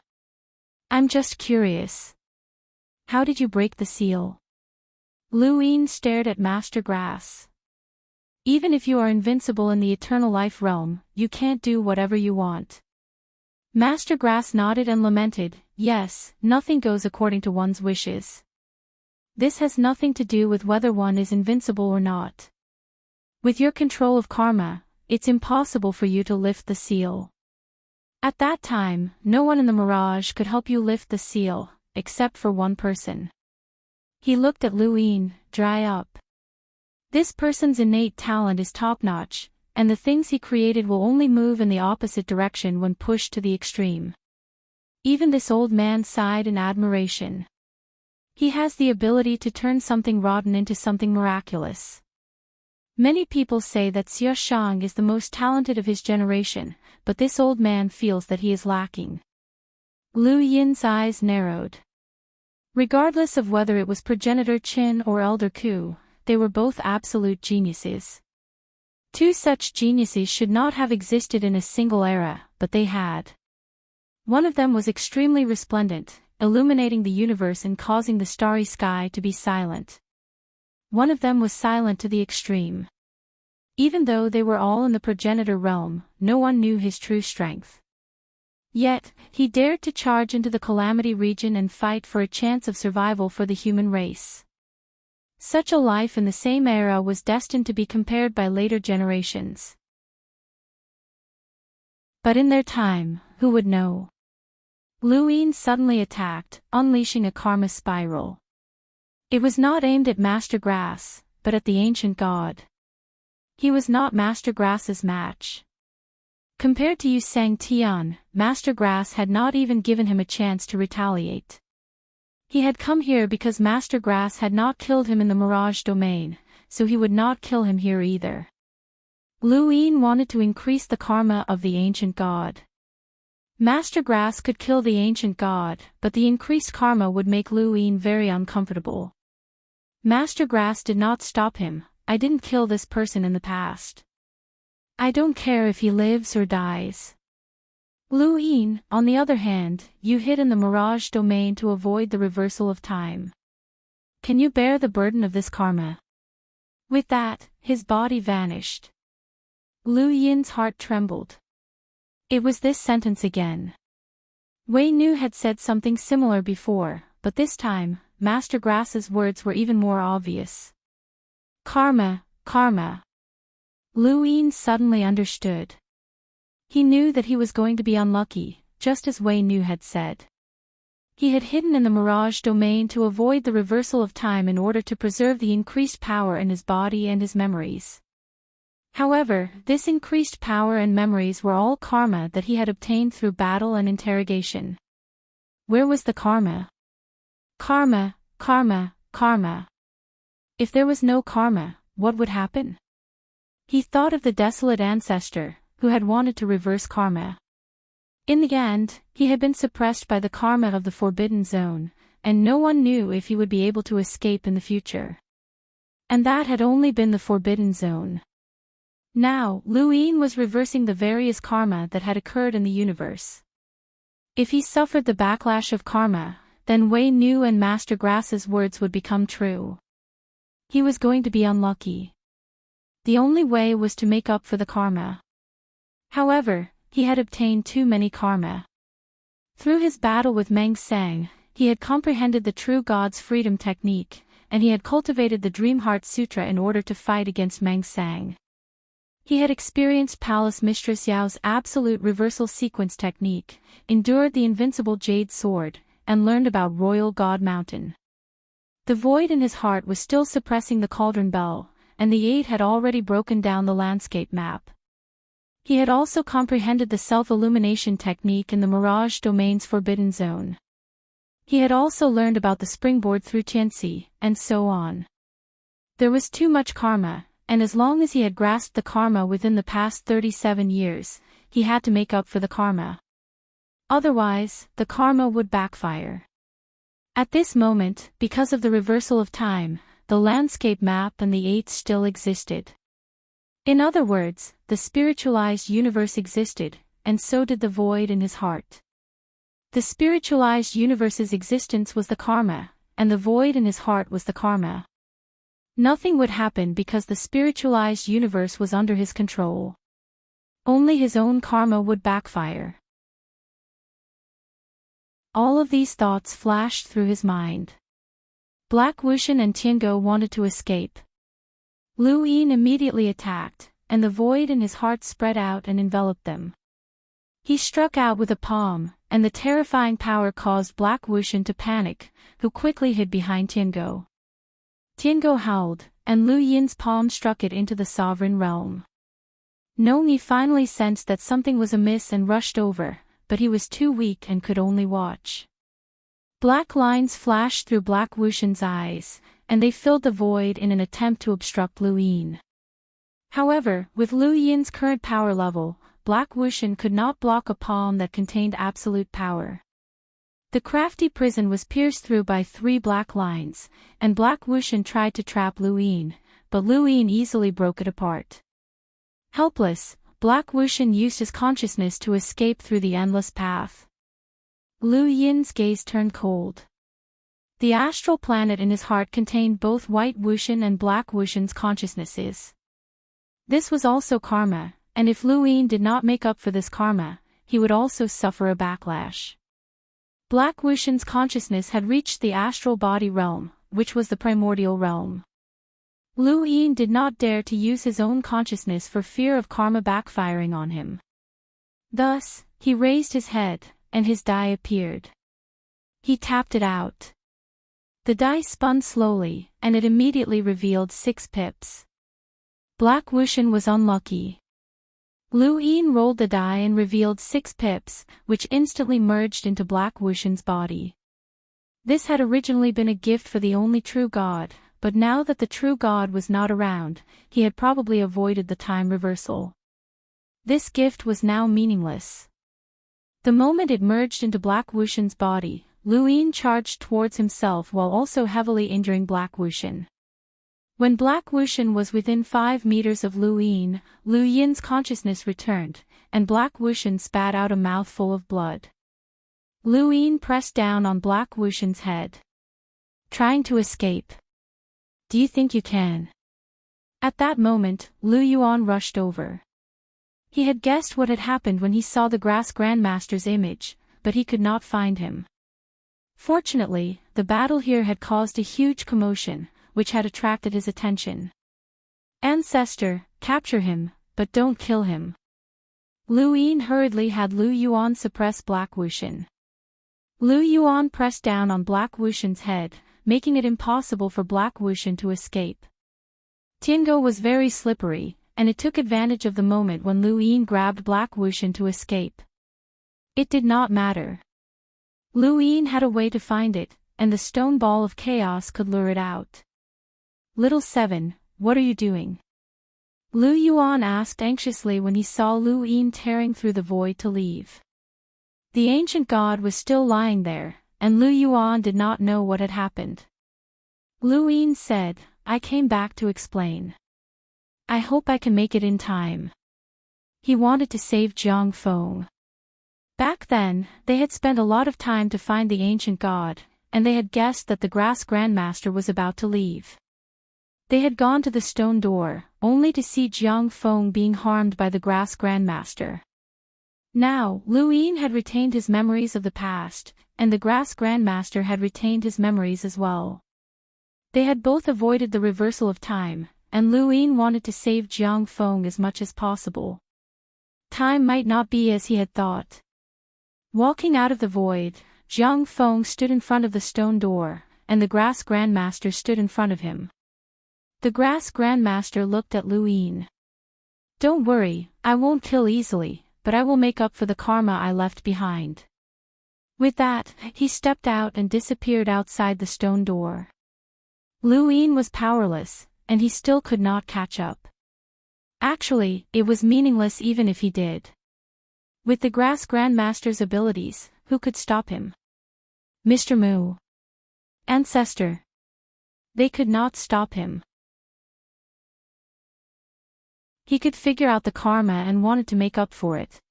I'm just curious. How did you break the seal? Lu Yin stared at Master Grass. Even if you are invincible in the eternal life realm, you can't do whatever you want. Master Grass nodded and lamented, yes, nothing goes according to one's wishes. This has nothing to do with whether one is invincible or not. With your control of karma, it's impossible for you to lift the seal. At that time, no one in the mirage could help you lift the seal, except for one person. He looked at Lu Yin, dry up. This person's innate talent is top-notch, and the things he created will only move in the opposite direction when pushed to the extreme. Even this old man sighed in admiration. He has the ability to turn something rotten into something miraculous. Many people say that Xie Shang is the most talented of his generation, but this old man feels that he is lacking. Lu Yin's eyes narrowed. Regardless of whether it was progenitor Qin or elder Ku, they were both absolute geniuses. Two such geniuses should not have existed in a single era, but they had. One of them was extremely resplendent, illuminating the universe and causing the starry sky to be silent. One of them was silent to the extreme. Even though they were all in the progenitor realm, no one knew his true strength. Yet, he dared to charge into the calamity region and fight for a chance of survival for the human race. Such a life in the same era was destined to be compared by later generations. But in their time, who would know? Lu Yin suddenly attacked, unleashing a karma spiral. It was not aimed at Master Grass, but at the ancient god. He was not Master Grass's match. Compared to Yu Sang Tian, Master Grass had not even given him a chance to retaliate. He had come here because Master Grass had not killed him in the Mirage domain, so he would not kill him here either. Lu Yin wanted to increase the karma of the ancient god. Master Grass could kill the ancient god, but the increased karma would make Lu Yin very uncomfortable. Master Grass did not stop him. I didn't kill this person in the past. I don't care if he lives or dies. Lu Yin, on the other hand, you hid in the Mirage domain to avoid the reversal of time. Can you bear the burden of this karma? With that, his body vanished. Lu Yin's heart trembled. It was this sentence again. Wei Nu had said something similar before, but this time, Master Grass's words were even more obvious. Karma, karma. Lu Yin suddenly understood. He knew that he was going to be unlucky, just as Wei Nu had said. He had hidden in the Mirage domain to avoid the reversal of time in order to preserve the increased power in his body and his memories. However, this increased power and memories were all karma that he had obtained through battle and interrogation. Where was the karma? Karma, karma, karma. If there was no karma, what would happen? He thought of the desolate ancestor, who had wanted to reverse karma. In the end, he had been suppressed by the karma of the Forbidden Zone, and no one knew if he would be able to escape in the future. And that had only been the Forbidden Zone. Now, Lu Yin was reversing the various karma that had occurred in the universe. If he suffered the backlash of karma, then Wei Nu and Master Grass's words would become true. He was going to be unlucky. The only way was to make up for the karma. However, he had obtained too many karma. Through his battle with Meng Sang, he had comprehended the true God's freedom technique, and he had cultivated the Dream Heart Sutra in order to fight against Meng Sang. He had experienced Palace Mistress Yao's absolute reversal sequence technique, endured the invincible jade sword, and learned about Royal God Mountain. The void in his heart was still suppressing the cauldron bell, and the 8 had already broken down the landscape map. He had also comprehended the self-illumination technique in the Mirage Domain's Forbidden Zone. He had also learned about the springboard through Tianxi, and so on. There was too much karma, and as long as he had grasped the karma within the past 37 years, he had to make up for the karma. Otherwise, the karma would backfire. At this moment, because of the reversal of time, the landscape map and the 8 still existed. In other words, the spiritualized universe existed, and so did the void in his heart. The spiritualized universe's existence was the karma, and the void in his heart was the karma. Nothing would happen because the spiritualized universe was under his control. Only his own karma would backfire. All of these thoughts flashed through his mind. Black Wuxian and Tiango wanted to escape. Lu Yin immediately attacked, and the void in his heart spread out and enveloped them. He struck out with a palm, and the terrifying power caused Black Wuxian to panic, who quickly hid behind Tiango. Tiango howled, and Lu Yin's palm struck it into the sovereign realm. Nongyi finally sensed that something was amiss and rushed over, but he was too weak and could only watch. Black lines flashed through Black Wuxian's eyes, and they filled the void in an attempt to obstruct Lu Yin. However, with Lu Yin's current power level, Black Wuxian could not block a palm that contained absolute power. The crafty prison was pierced through by 3 black lines, and Black Wuxian tried to trap Lu Yin, but Lu Yin easily broke it apart. Helpless, Black Wuxian used his consciousness to escape through the endless path. Lu Yin's gaze turned cold. The astral planet in his heart contained both White Wuxian and Black Wuxian's consciousnesses. This was also karma, and if Lu Yin did not make up for this karma, he would also suffer a backlash. Black Wuxian's consciousness had reached the astral body realm, which was the primordial realm. Lu Yin did not dare to use his own consciousness for fear of karma backfiring on him. Thus, he raised his head, and his die appeared. He tapped it out. The die spun slowly, and it immediately revealed 6 pips. Black Wuxian was unlucky. Lu Yin rolled the die and revealed 6 pips, which instantly merged into Black Wuxian's body. This had originally been a gift for the only true God, but now that the true God was not around, he had probably avoided the time reversal. This gift was now meaningless. The moment it merged into Black Wuxian's body, Lu Yin charged towards himself while also heavily injuring Black Wuxian. When Black Wuxian was within 5 meters of Lu Yin's consciousness returned, and Black Wuxian spat out a mouthful of blood. Lu Yin pressed down on Black Wuxian's head. Trying to escape. Do you think you can? At that moment, Lu Yuan rushed over. He had guessed what had happened when he saw the Grass Grandmaster's image, but he could not find him. Fortunately, the battle here had caused a huge commotion, which had attracted his attention. Ancestor, capture him, but don't kill him. Lu Yin hurriedly had Lu Yuan suppress Black Wuxian. Lu Yuan pressed down on Black Wuxian's head, making it impossible for Black Wuxian to escape. Tiango was very slippery, and it took advantage of the moment when Lu Yin grabbed Black Wuxian to escape. It did not matter. Lu Yin had a way to find it, and the stone ball of chaos could lure it out. Little 7, what are you doing? Lu Yuan asked anxiously when he saw Lu Yin tearing through the void to leave. The ancient god was still lying there, and Lu Yuan did not know what had happened. Lu Yin said, I came back to explain. I hope I can make it in time. He wanted to save Jiang Feng. Back then, they had spent a lot of time to find the ancient god, and they had guessed that the Grass Grandmaster was about to leave. They had gone to the stone door, only to see Jiang Feng being harmed by the Grass Grandmaster. Now, Lu Yin had retained his memories of the past, and the Grass Grandmaster had retained his memories as well. They had both avoided the reversal of time, and Lu Yin wanted to save Jiang Feng as much as possible. Time might not be as he had thought. Walking out of the void, Jiang Feng stood in front of the stone door, and the Grass Grandmaster stood in front of him. The Grass Grandmaster looked at Lu Yin. "Don't worry, I won't kill easily, but I will make up for the karma I left behind." With that, he stepped out and disappeared outside the stone door. Lu Yin was powerless, and he still could not catch up. Actually, it was meaningless even if he did. With the Grass Grandmaster's abilities, who could stop him? Mr. Mu. Ancestor. They could not stop him. He could figure out the karma and wanted to make up for it.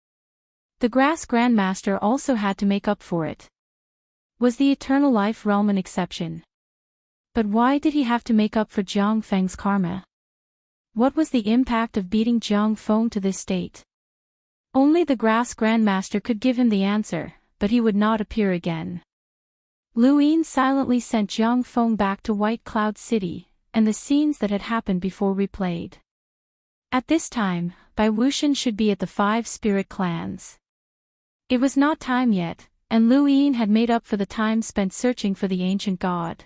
The Grass Grandmaster also had to make up for it. Was the Eternal Life Realm an exception? But why did he have to make up for Jiang Feng's karma? What was the impact of beating Jiang Feng to this state? Only the Grass Grandmaster could give him the answer, but he would not appear again. Lu Yin silently sent Jiang Feng back to White Cloud City, and the scenes that had happened before replayed. At this time, Bai Wuxian should be at the 5 spirit clans. It was not time yet, and Lu Yin had made up for the time spent searching for the ancient god.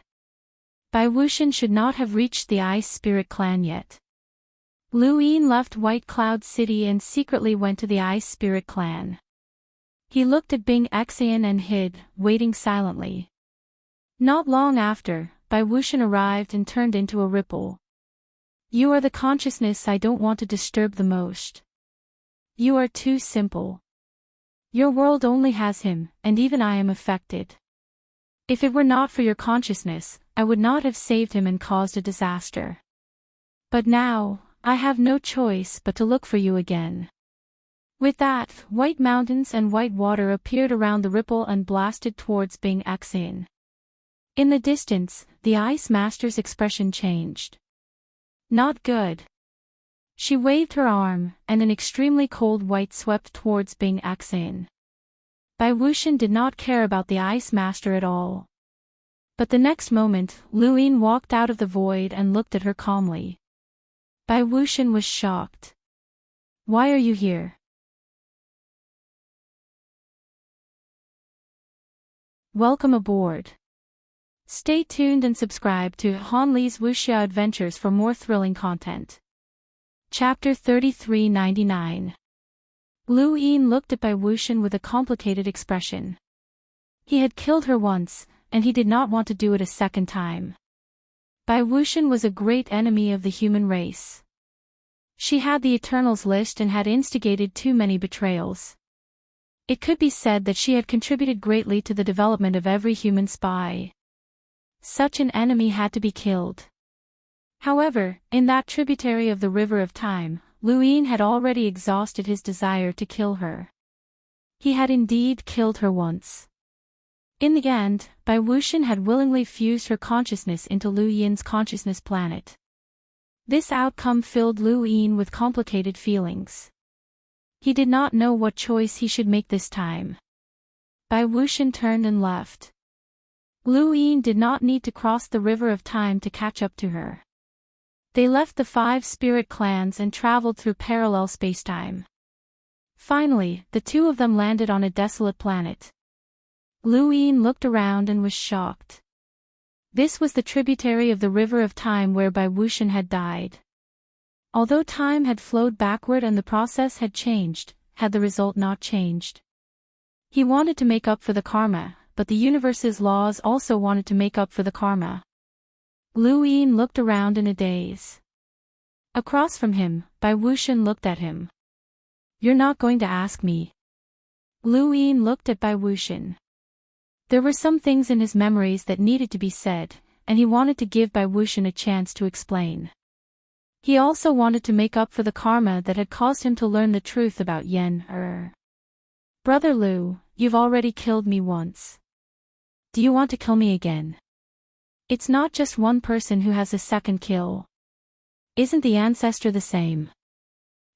Bai Wuxian should not have reached the Ice Spirit clan yet. Lu Yin left White Cloud City and secretly went to the Ice Spirit clan. He looked at Bing Xian and hid, waiting silently. Not long after, Bai Wuxian arrived and turned into a ripple. "You are the consciousness I don't want to disturb the most. You are too simple. Your world only has him, and even I am affected. If it were not for your consciousness, I would not have saved him and caused a disaster. But now, I have no choice but to look for you again." With that, white mountains and white water appeared around the ripple and blasted towards Bing Xian. In the distance, the Ice Master's expression changed. Not good. She waved her arm, and an extremely cold white swept towards Bing Xian. Bai Wuxian did not care about the Ice Master at all. But the next moment, Lu Yin walked out of the void and looked at her calmly. Bai Wuxian was shocked. "Why are you here?" Welcome aboard. Stay tuned and subscribe to Han Li's Wuxia Adventures for more thrilling content. Chapter 3399. Lu Yin looked at Bai Wuxian with a complicated expression. He had killed her once, and he did not want to do it a second time. Bai Wuxian was a great enemy of the human race. She had the Eternals list and had instigated too many betrayals. It could be said that she had contributed greatly to the development of every human spy. Such an enemy had to be killed. However, in that tributary of the River of Time, Lu Yin had already exhausted his desire to kill her. He had indeed killed her once. In the end, Bai Wuxian had willingly fused her consciousness into Lu Yin's consciousness planet. This outcome filled Lu Yin with complicated feelings. He did not know what choice he should make this time. Bai Wuxian turned and left. Lu Yin did not need to cross the River of Time to catch up to her. They left the 5 spirit clans and traveled through parallel spacetime. Finally, the two of them landed on a desolate planet. Lu Yin looked around and was shocked. This was the tributary of the River of Time where Bai Wuxian had died. Although time had flowed backward and the process had changed, had the result not changed? He wanted to make up for the karma, but the universe's laws also wanted to make up for the karma. Lu Yin looked around in a daze. Across from him, Bai Wuxian looked at him. "You're not going to ask me?" Lu Yin looked at Bai Wuxian. There were some things in his memories that needed to be said, and he wanted to give Bai Wuxian a chance to explain. He also wanted to make up for the karma that had caused him to learn the truth about Yen. "Brother Lu, you've already killed me once. Do you want to kill me again? It's not just one person who has a second kill. Isn't the ancestor the same?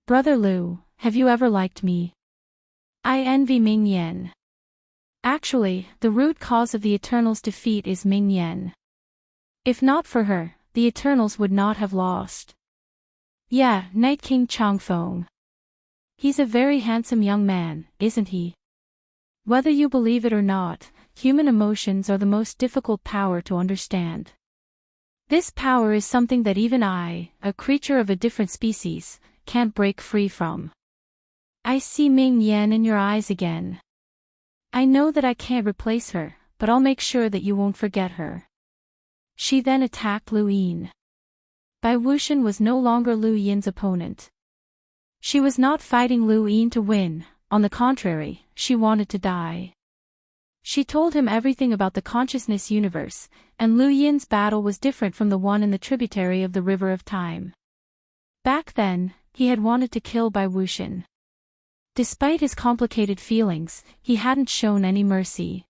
Brother Lu, have you ever liked me? I envy Ming Yen. Actually, the root cause of the Eternals' defeat is Ming Yen. If not for her, the Eternals would not have lost. Yeah, Night King Changfeng. He's a very handsome young man, isn't he? Whether you believe it or not, human emotions are the most difficult power to understand. This power is something that even I, a creature of a different species, can't break free from. I see Ming Yan in your eyes again. I know that I can't replace her, but I'll make sure that you won't forget her. She then attacked Lu Yin. Bai Wuxian was no longer Lu Yin's opponent. She was not fighting Lu Yin to win, on the contrary, she wanted to die. She told him everything about the consciousness universe, and Lu Yin's battle was different from the one in the tributary of the river of time. Back then, he had wanted to kill Bai Wuxian. Despite his complicated feelings, he hadn't shown any mercy.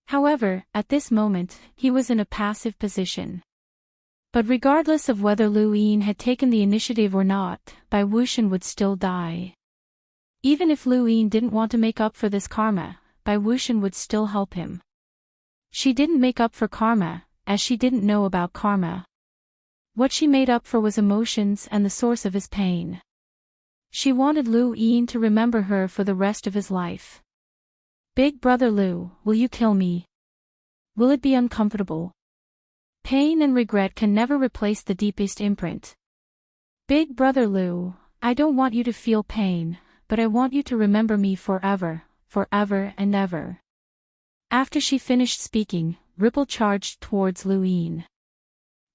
However, at this moment, he was in a passive position. But regardless of whether Lu Yin had taken the initiative or not, Bai Wuxian would still die. Even if Lu Yin didn't want to make up for this karma, Bai Wuxian would still help him. She didn't make up for karma, as she didn't know about karma. What she made up for was emotions and the source of his pain. She wanted Lu Yin to remember her for the rest of his life. Big brother Lu, will you kill me? Will it be uncomfortable? Pain and regret can never replace the deepest imprint. Big brother Lu, I don't want you to feel pain, but I want you to remember me forever, forever and ever. After she finished speaking, Ripple charged towards Lu Yin.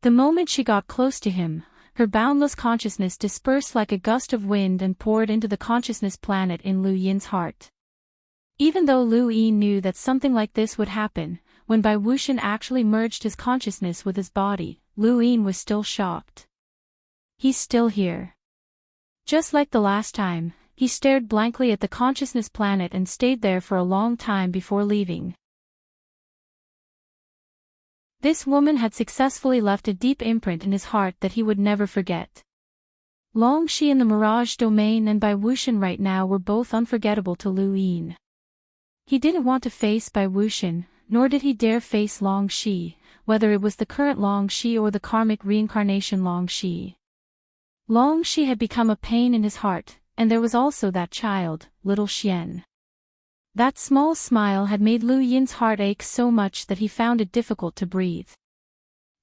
The moment she got close to him, her boundless consciousness dispersed like a gust of wind and poured into the consciousness planet in Lu Yin's heart. Even though Lu Yin knew that something like this would happen, when Bai Wuxian actually merged his consciousness with his body, Lu Yin was still shocked. He's still here. Just like the last time, he stared blankly at the consciousness planet and stayed there for a long time before leaving. This woman had successfully left a deep imprint in his heart that he would never forget. Long Shi in the Mirage Domain and Bai Wuxian right now were both unforgettable to Lu Yin. He didn't want to face Bai Wuxian, nor did he dare face Long Shi, whether it was the current Long Shi or the karmic reincarnation Long Shi. Long Shi had become a pain in his heart, and there was also that child, little Xian. That small smile had made Lu Yin's heart ache so much that he found it difficult to breathe.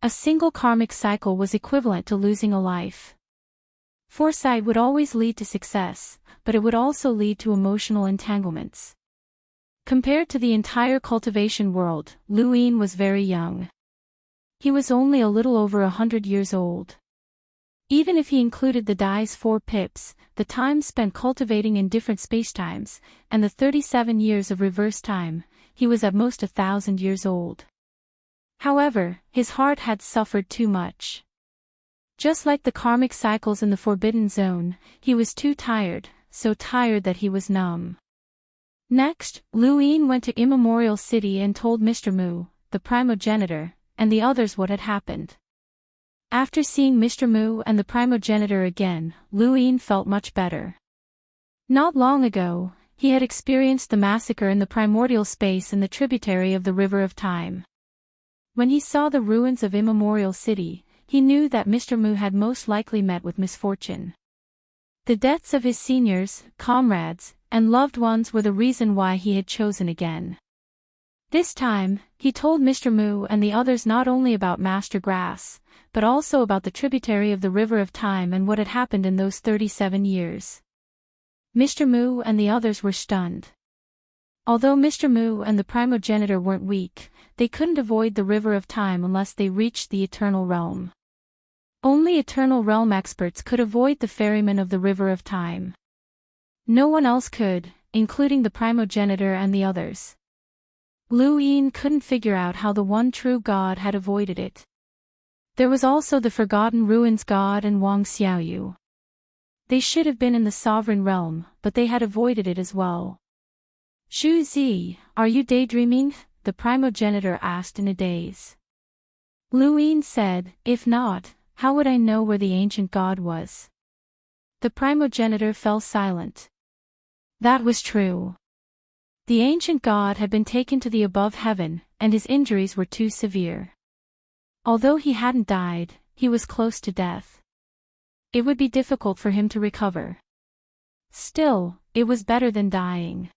A single karmic cycle was equivalent to losing a life. Foresight would always lead to success, but it would also lead to emotional entanglements. Compared to the entire cultivation world, Lu Yin was very young. He was only a little over 100 years old. Even if he included the Dai's 4 pips, the time spent cultivating in different spacetimes, and the 37 years of reverse time, he was at most 1,000 years old. However, his heart had suffered too much. Just like the karmic cycles in the Forbidden Zone, he was too tired, so tired that he was numb. Next, Lu Yin went to Immemorial City and told Mr. Mu, the primogenitor, and the others what had happened. After seeing Mr. Mu and the primogenitor again, Lu Yin felt much better. Not long ago, he had experienced the massacre in the primordial space in the tributary of the River of Time. When he saw the ruins of Immemorial City, he knew that Mr. Mu had most likely met with misfortune. The deaths of his seniors, comrades, and loved ones were the reason why he had chosen again. This time, he told Mr. Mu and the others not only about Master Grass, but also about the tributary of the River of Time and what had happened in those 37 years. Mr. Mu and the others were stunned. Although Mr. Mu and the primogenitor weren't weak, they couldn't avoid the River of Time unless they reached the Eternal Realm. Only Eternal Realm experts could avoid the ferryman of the River of Time. No one else could, including the primogenitor and the others. Lu Yin couldn't figure out how the one true God had avoided it. There was also the Forgotten Ruins God and Wang Xiaoyu. They should have been in the Sovereign Realm, but they had avoided it as well. Shu Zi, are you daydreaming? The primogenitor asked in a daze. Lu Yin said, if not, how would I know where the ancient God was? The primogenitor fell silent. That was true. The ancient God had been taken to the above heaven, and his injuries were too severe. Although he hadn't died, he was close to death. It would be difficult for him to recover. Still, it was better than dying.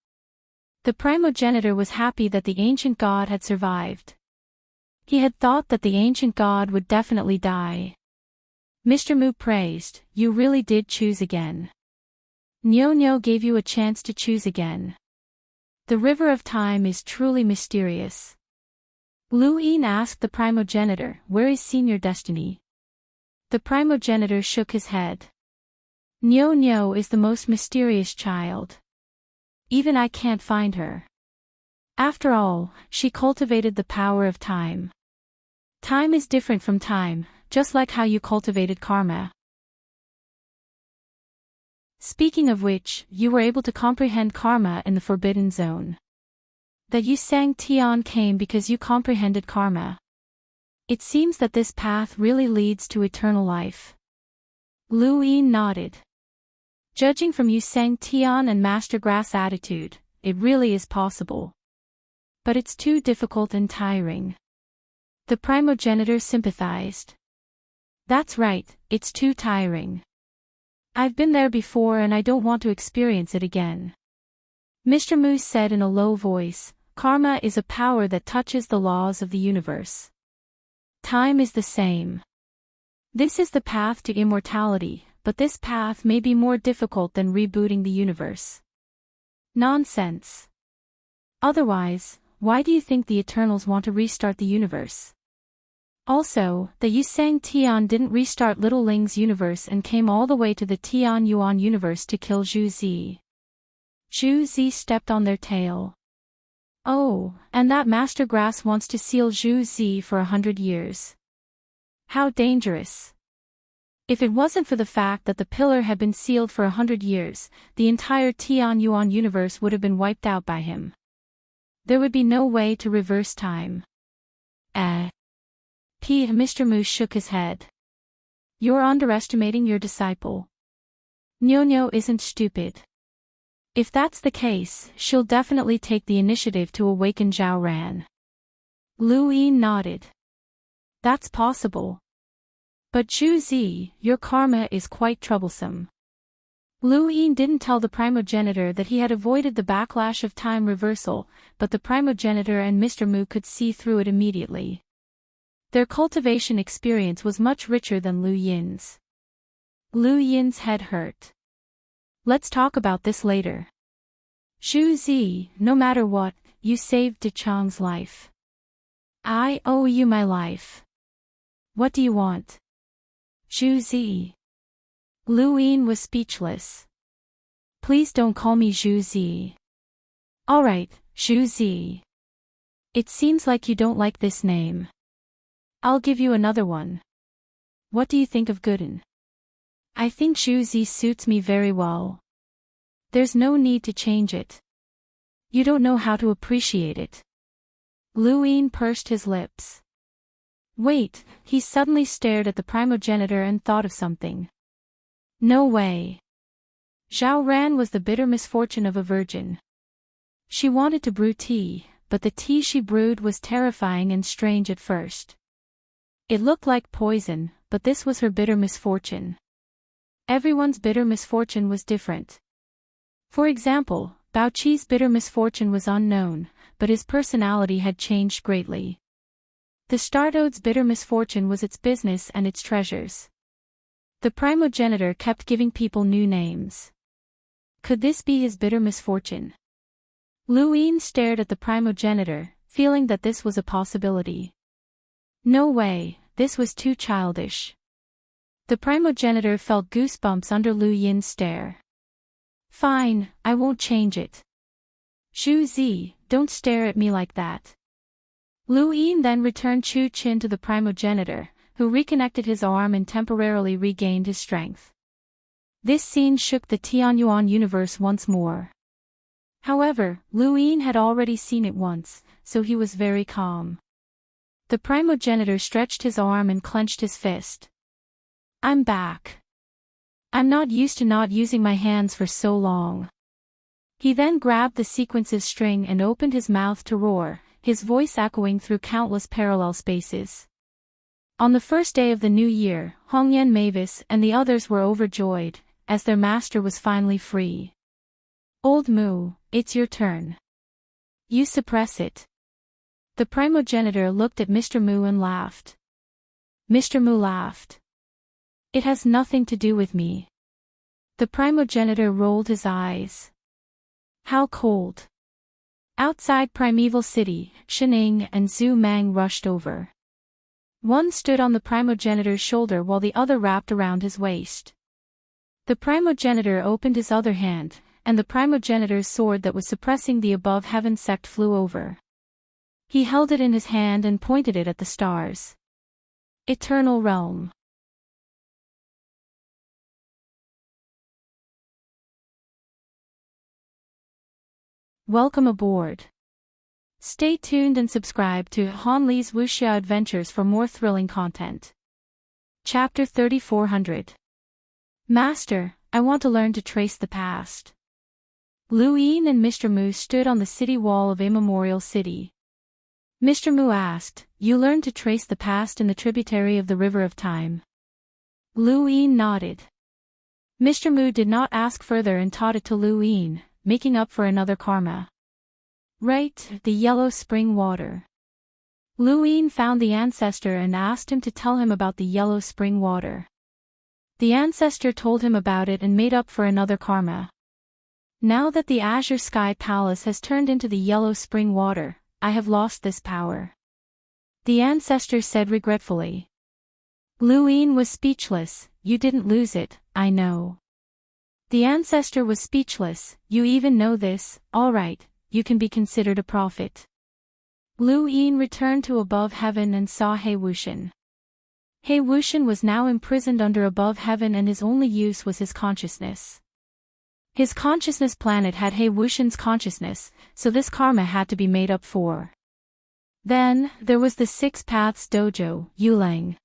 The primogenitor was happy that the ancient god had survived. He had thought that the ancient god would definitely die. Mr. Mu praised, "You really did choose again. Nyo gave you a chance to choose again. The river of time is truly mysterious." Lu Yin asked the primogenitor, "Where is Senior Destiny?" The primogenitor shook his head. Nyo is the most mysterious child. Even I can't find her. After all, she cultivated the power of time. Time is different from time, just like how you cultivated karma. Speaking of which, you were able to comprehend karma in the Forbidden Zone. That you sang Tian came because you comprehended karma. It seems that this path really leads to eternal life. Lu Yin nodded. Judging from Yu Sang Tian and Master Grass attitude, it really is possible. But it's too difficult and tiring. The primogenitor sympathized. That's right, it's too tiring. I've been there before and I don't want to experience it again. Mr. Mu said in a low voice, "Karma is a power that touches the laws of the universe. Time is the same. This is the path to immortality, but this path may be more difficult than rebooting the universe." Nonsense. Otherwise, why do you think the Eternals want to restart the universe? Also, the Yu Sang Tian didn't restart Little Ling's universe and came all the way to the Tian Yuan universe to kill Zhu Zi. Zhu Zi stepped on their tail. Oh, and that Master Grass wants to seal Zhu Zi for 100 years. How dangerous. If it wasn't for the fact that the pillar had been sealed for 100 years, the entire Tian Yuan universe would have been wiped out by him. There would be no way to reverse time. Mr. Mu shook his head. You're underestimating your disciple. Nyo isn't stupid. If that's the case, she'll definitely take the initiative to awaken Zhao Ran. Lu Yin nodded. That's possible. But Zhu Zi, your karma is quite troublesome. Lu Yin didn't tell the primogenitor that he had avoided the backlash of time reversal, but the primogenitor and Mr. Mu could see through it immediately. Their cultivation experience was much richer than Lu Yin's. Lu Yin's head hurt. Let's talk about this later. Zhu Zi, no matter what, you saved De Chang's life. I owe you my life. What do you want? Zhu Zi. Lu Yin was speechless. Please don't call me Zhu Zi. Alright, Zhu Zi. It seems like you don't like this name. I'll give you another one. What do you think of Gooden? I think Zhu Zi suits me very well. There's no need to change it. You don't know how to appreciate it. Lu Yin pursed his lips. Wait, he suddenly stared at the primogenitor and thought of something. No way. Zhao Ran was the bitter misfortune of a virgin. She wanted to brew tea, but the tea she brewed was terrifying and strange at first. It looked like poison, but this was her bitter misfortune. Everyone's bitter misfortune was different. For example, Bao Qi's bitter misfortune was unknown, but his personality had changed greatly. The Startoad's bitter misfortune was its business and its treasures. The primogenitor kept giving people new names. Could this be his bitter misfortune? Lu Yin stared at the primogenitor, feeling that this was a possibility. No way, this was too childish. The primogenitor felt goosebumps under Lu Yin's stare. Fine, I won't change it. Zhu Zi, don't stare at me like that. Lu Yin then returned Chu Qin to the primogenitor, who reconnected his arm and temporarily regained his strength. This scene shook the Tianyuan universe once more. However, Lu Yin had already seen it once, so he was very calm. The primogenitor stretched his arm and clenched his fist. I'm back. I'm not used to not using my hands for so long. He then grabbed the sequence's string and opened his mouth to roar, his voice echoing through countless parallel spaces. On the first day of the new year, Hongyan Mavis and the others were overjoyed, as their master was finally free. Old Mu, it's your turn. You suppress it. The primogenitor looked at Mr. Mu and laughed. Mr. Mu laughed. It has nothing to do with me. The primogenitor rolled his eyes. How cold. Outside Primeval City, Shining and Zhu Mang rushed over. One stood on the primogenitor's shoulder while the other wrapped around his waist. The primogenitor opened his other hand, and the primogenitor's sword that was suppressing the above heaven sect flew over. He held it in his hand and pointed it at the stars. Eternal Realm. Welcome aboard. Stay tuned and subscribe to Han Li's Wuxia Adventures for more thrilling content. Chapter 3400. Master, I want to learn to trace the past. Lu Yin and Mr. Mu stood on the city wall of Immemorial City. Mr. Mu asked, You learned to trace the past in the tributary of the River of Time. Lu Yin nodded. Mr. Mu did not ask further and taught it to Lu Yin, making up for another karma. Right, the yellow spring water. Lu Yin found the ancestor and asked him to tell him about the yellow spring water. The ancestor told him about it and made up for another karma. Now that the Azure Sky Palace has turned into the yellow spring water, I have lost this power. The ancestor said regretfully. Lu Yin was speechless. You didn't lose it, I know. The ancestor was speechless. You even know this, all right. You can be considered a prophet. Lu Yin returned to above heaven and saw He Wuxian. He Wuxian was now imprisoned under above heaven and his only use was his consciousness. His consciousness planet had He Wuxian's consciousness, so this karma had to be made up for. Then, there was the Six Paths Dojo, Yulang.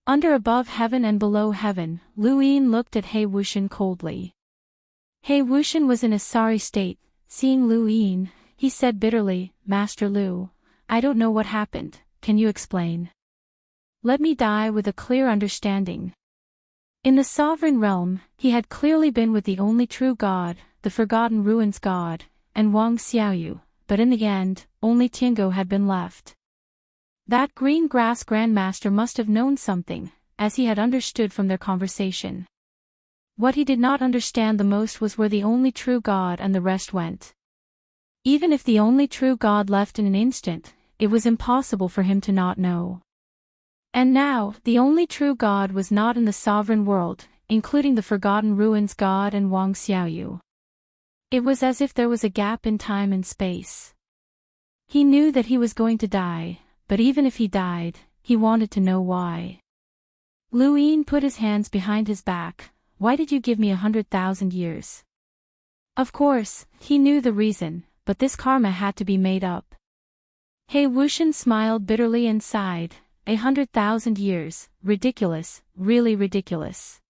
Under above heaven and below heaven, Lu Yin looked at He Wuxian coldly. He Wuxian was in a sorry state. Seeing Lu Yin, he said bitterly, Master Lu, I don't know what happened, can you explain? Let me die with a clear understanding. In the sovereign realm, he had clearly been with the only true God, the Forgotten Ruins God, and Wang Xiaoyu, but in the end, only Tiango had been left. That green grass grandmaster must have known something, as he had understood from their conversation. What he did not understand the most was where the only true God and the rest went. Even if the only true God left in an instant, it was impossible for him to not know. And now, the only true God was not in the sovereign world, including the Forgotten Ruins God and Wang Xiaoyu. It was as if there was a gap in time and space. He knew that he was going to die, but even if he died, he wanted to know why. Lu Yin put his hands behind his back. Why did you give me 100,000 years? Of course, he knew the reason, but this karma had to be made up. He Wuxian smiled bitterly and sighed, 100,000 years, ridiculous, really ridiculous.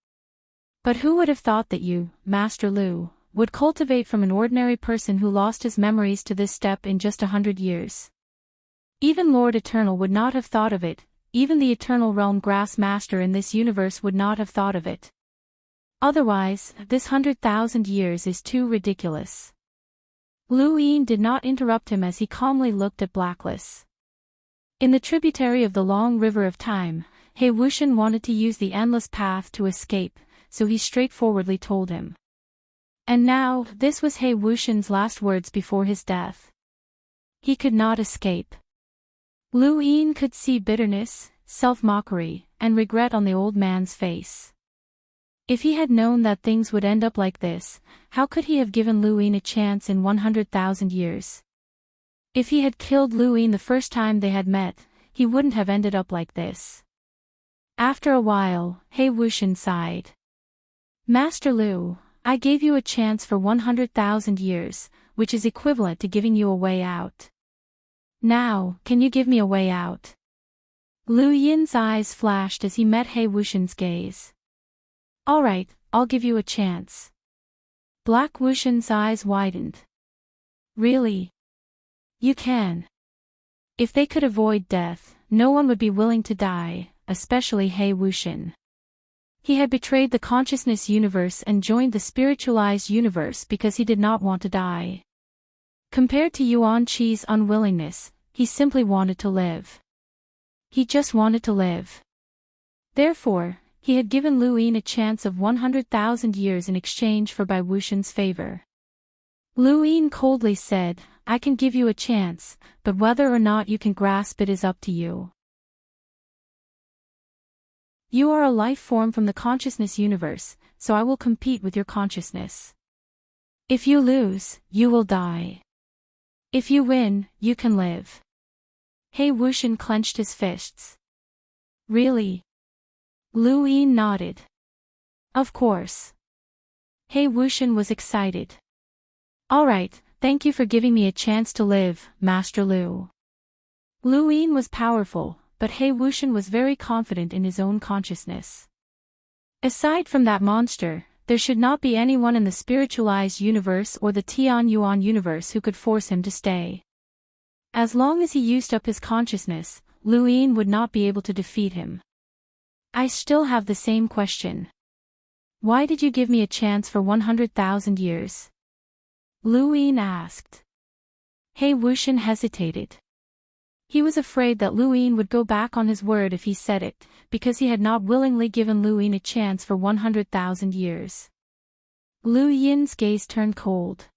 But who would have thought that you, Master Lu, would cultivate from an ordinary person who lost his memories to this step in just 100 years? Even Lord Eternal would not have thought of it, even the Eternal Realm Grass Master in this universe would not have thought of it. Otherwise, this 100,000 years is too ridiculous. Lu Yin did not interrupt him as he calmly looked at Blacklist. In the tributary of the long river of time, He Wuxian wanted to use the endless path to escape, so he straightforwardly told him. And now, this was He Wuxian's last words before his death. He could not escape. Lu Yin could see bitterness, self-mockery, and regret on the old man's face. If he had known that things would end up like this, how could he have given Lu Yin a chance in 100,000 years? If he had killed Lu Yin the first time they had met, he wouldn't have ended up like this. After a while, He Wuxian sighed. Master Lu, I gave you a chance for 100,000 years, which is equivalent to giving you a way out. Now, can you give me a way out? Lu Yin's eyes flashed as he met He Wuxian's gaze. All right, I'll give you a chance. Black Wuxian's eyes widened. Really? You can. If they could avoid death, no one would be willing to die, especially He Wuxian. He had betrayed the consciousness universe and joined the spiritualized universe because he did not want to die. Compared to Yuan Qi's unwillingness, he simply wanted to live. He just wanted to live. Therefore, he had given Lu Yin a chance of 100,000 years in exchange for Bai Wuxian's favor. Lu Yin coldly said, "I can give you a chance, but whether or not you can grasp it is up to you. You are a life form from the consciousness universe, so I will compete with your consciousness. If you lose, you will die. If you win, you can live." He Wuxian clenched his fists. "Really?" Lu Yin nodded. "Of course." He Wuxian was excited. "All right, thank you for giving me a chance to live, Master Lu." Lu Yin was powerful, but He Wuxian was very confident in his own consciousness. Aside from that monster, there should not be anyone in the spiritualized universe or the Tian Yuan universe who could force him to stay. As long as he used up his consciousness, Lu Yin would not be able to defeat him. "I still have the same question. Why did you give me a chance for 100,000 years?" Lu Yin asked. He Wuxian hesitated. He was afraid that Lu Yin would go back on his word if he said it, because he had not willingly given Lu Yin a chance for 100,000 years. Lu Yin's gaze turned cold.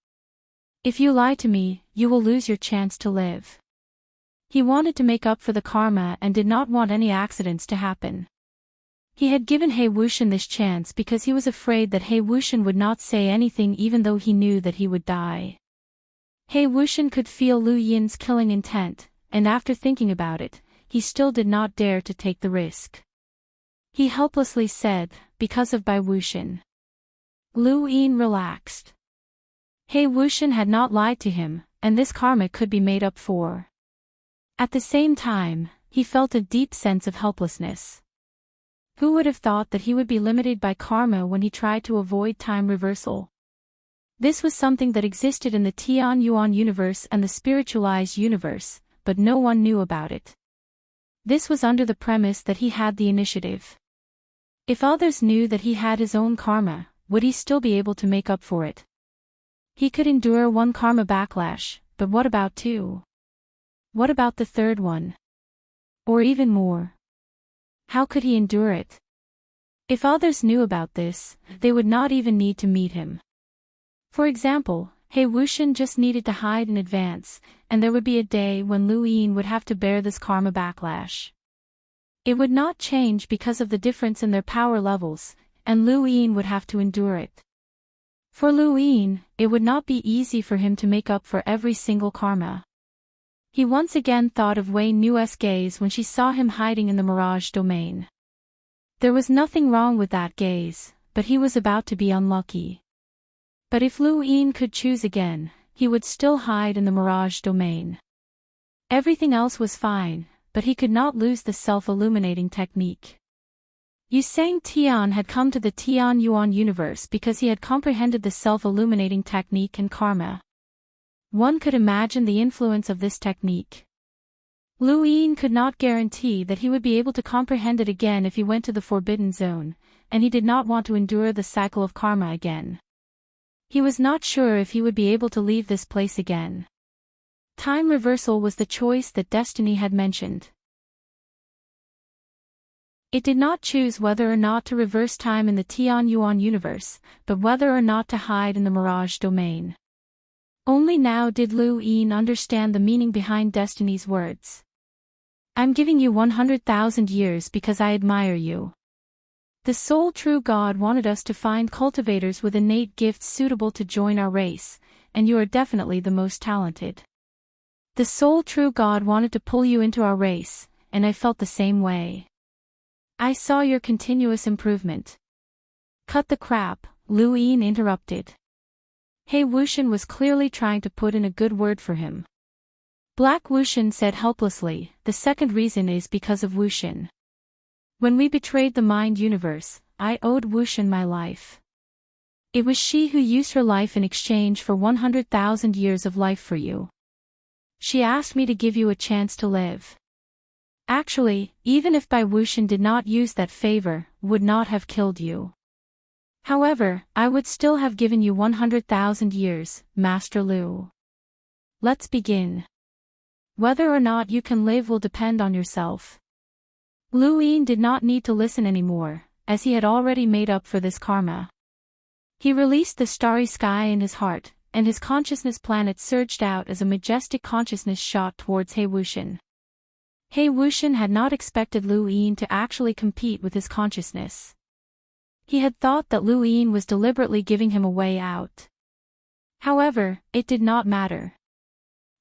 "If you lie to me, you will lose your chance to live." He wanted to make up for the karma and did not want any accidents to happen. He had given He Wuxian this chance because he was afraid that He Wuxian would not say anything even though he knew that he would die. He Wuxian could feel Lu Yin's killing intent, and after thinking about it, he still did not dare to take the risk. He helplessly said, "Because of Bai Wuxian." Lu Yin relaxed. He Wuxian had not lied to him, and this karma could be made up for. At the same time, he felt a deep sense of helplessness. Who would have thought that he would be limited by karma when he tried to avoid time reversal? This was something that existed in the Tian Yuan universe and the spiritualized universe, but no one knew about it. This was under the premise that he had the initiative. If others knew that he had his own karma, would he still be able to make up for it? He could endure one karma backlash, but what about two? What about the third one? Or even more? How could he endure it? If others knew about this, they would not even need to meet him. For example, He Wuxian just needed to hide in advance, and there would be a day when Lu Yin would have to bear this karma backlash. It would not change because of the difference in their power levels, and Lu Yin would have to endure it. For Lu Yin, it would not be easy for him to make up for every single karma. He once again thought of Wei Nu's gaze when she saw him hiding in the mirage domain. There was nothing wrong with that gaze, but he was about to be unlucky. But if Lu Yin could choose again, he would still hide in the mirage domain. Everything else was fine, but he could not lose the self-illuminating technique. Yusang Tian had come to the Tian Yuan universe because he had comprehended the self-illuminating technique and karma. One could imagine the influence of this technique. Lu Yin could not guarantee that he would be able to comprehend it again if he went to the Forbidden Zone, and he did not want to endure the cycle of karma again. He was not sure if he would be able to leave this place again. Time reversal was the choice that destiny had mentioned. It did not choose whether or not to reverse time in the Tian Yuan universe, but whether or not to hide in the mirage domain. Only now did Lu Yin understand the meaning behind destiny's words. "I'm giving you 100,000 years because I admire you. The sole true God wanted us to find cultivators with innate gifts suitable to join our race, and you are definitely the most talented. The sole true God wanted to pull you into our race, and I felt the same way. I saw your continuous improvement." "Cut the crap," Lu Yin interrupted. He Wuxian was clearly trying to put in a good word for him. Black Wuxian said helplessly, "The second reason is because of Wuxian. When we betrayed the mind universe, I owed Wuxian my life. It was she who used her life in exchange for 100,000 years of life for you. She asked me to give you a chance to live. Actually, even if Bai Wuxian did not use that favor, would not have killed you. However, I would still have given you 100,000 years, Master Lu. Let's begin. Whether or not you can live will depend on yourself. Lu Yin did not need to listen anymore, as he had already made up for this karma. He released the starry sky in his heart, and his consciousness planet surged out as a majestic consciousness shot towards He Wuxian. He Wuxian had not expected Lu Yin to actually compete with his consciousness. He had thought that Lu Yin was deliberately giving him a way out. However, it did not matter.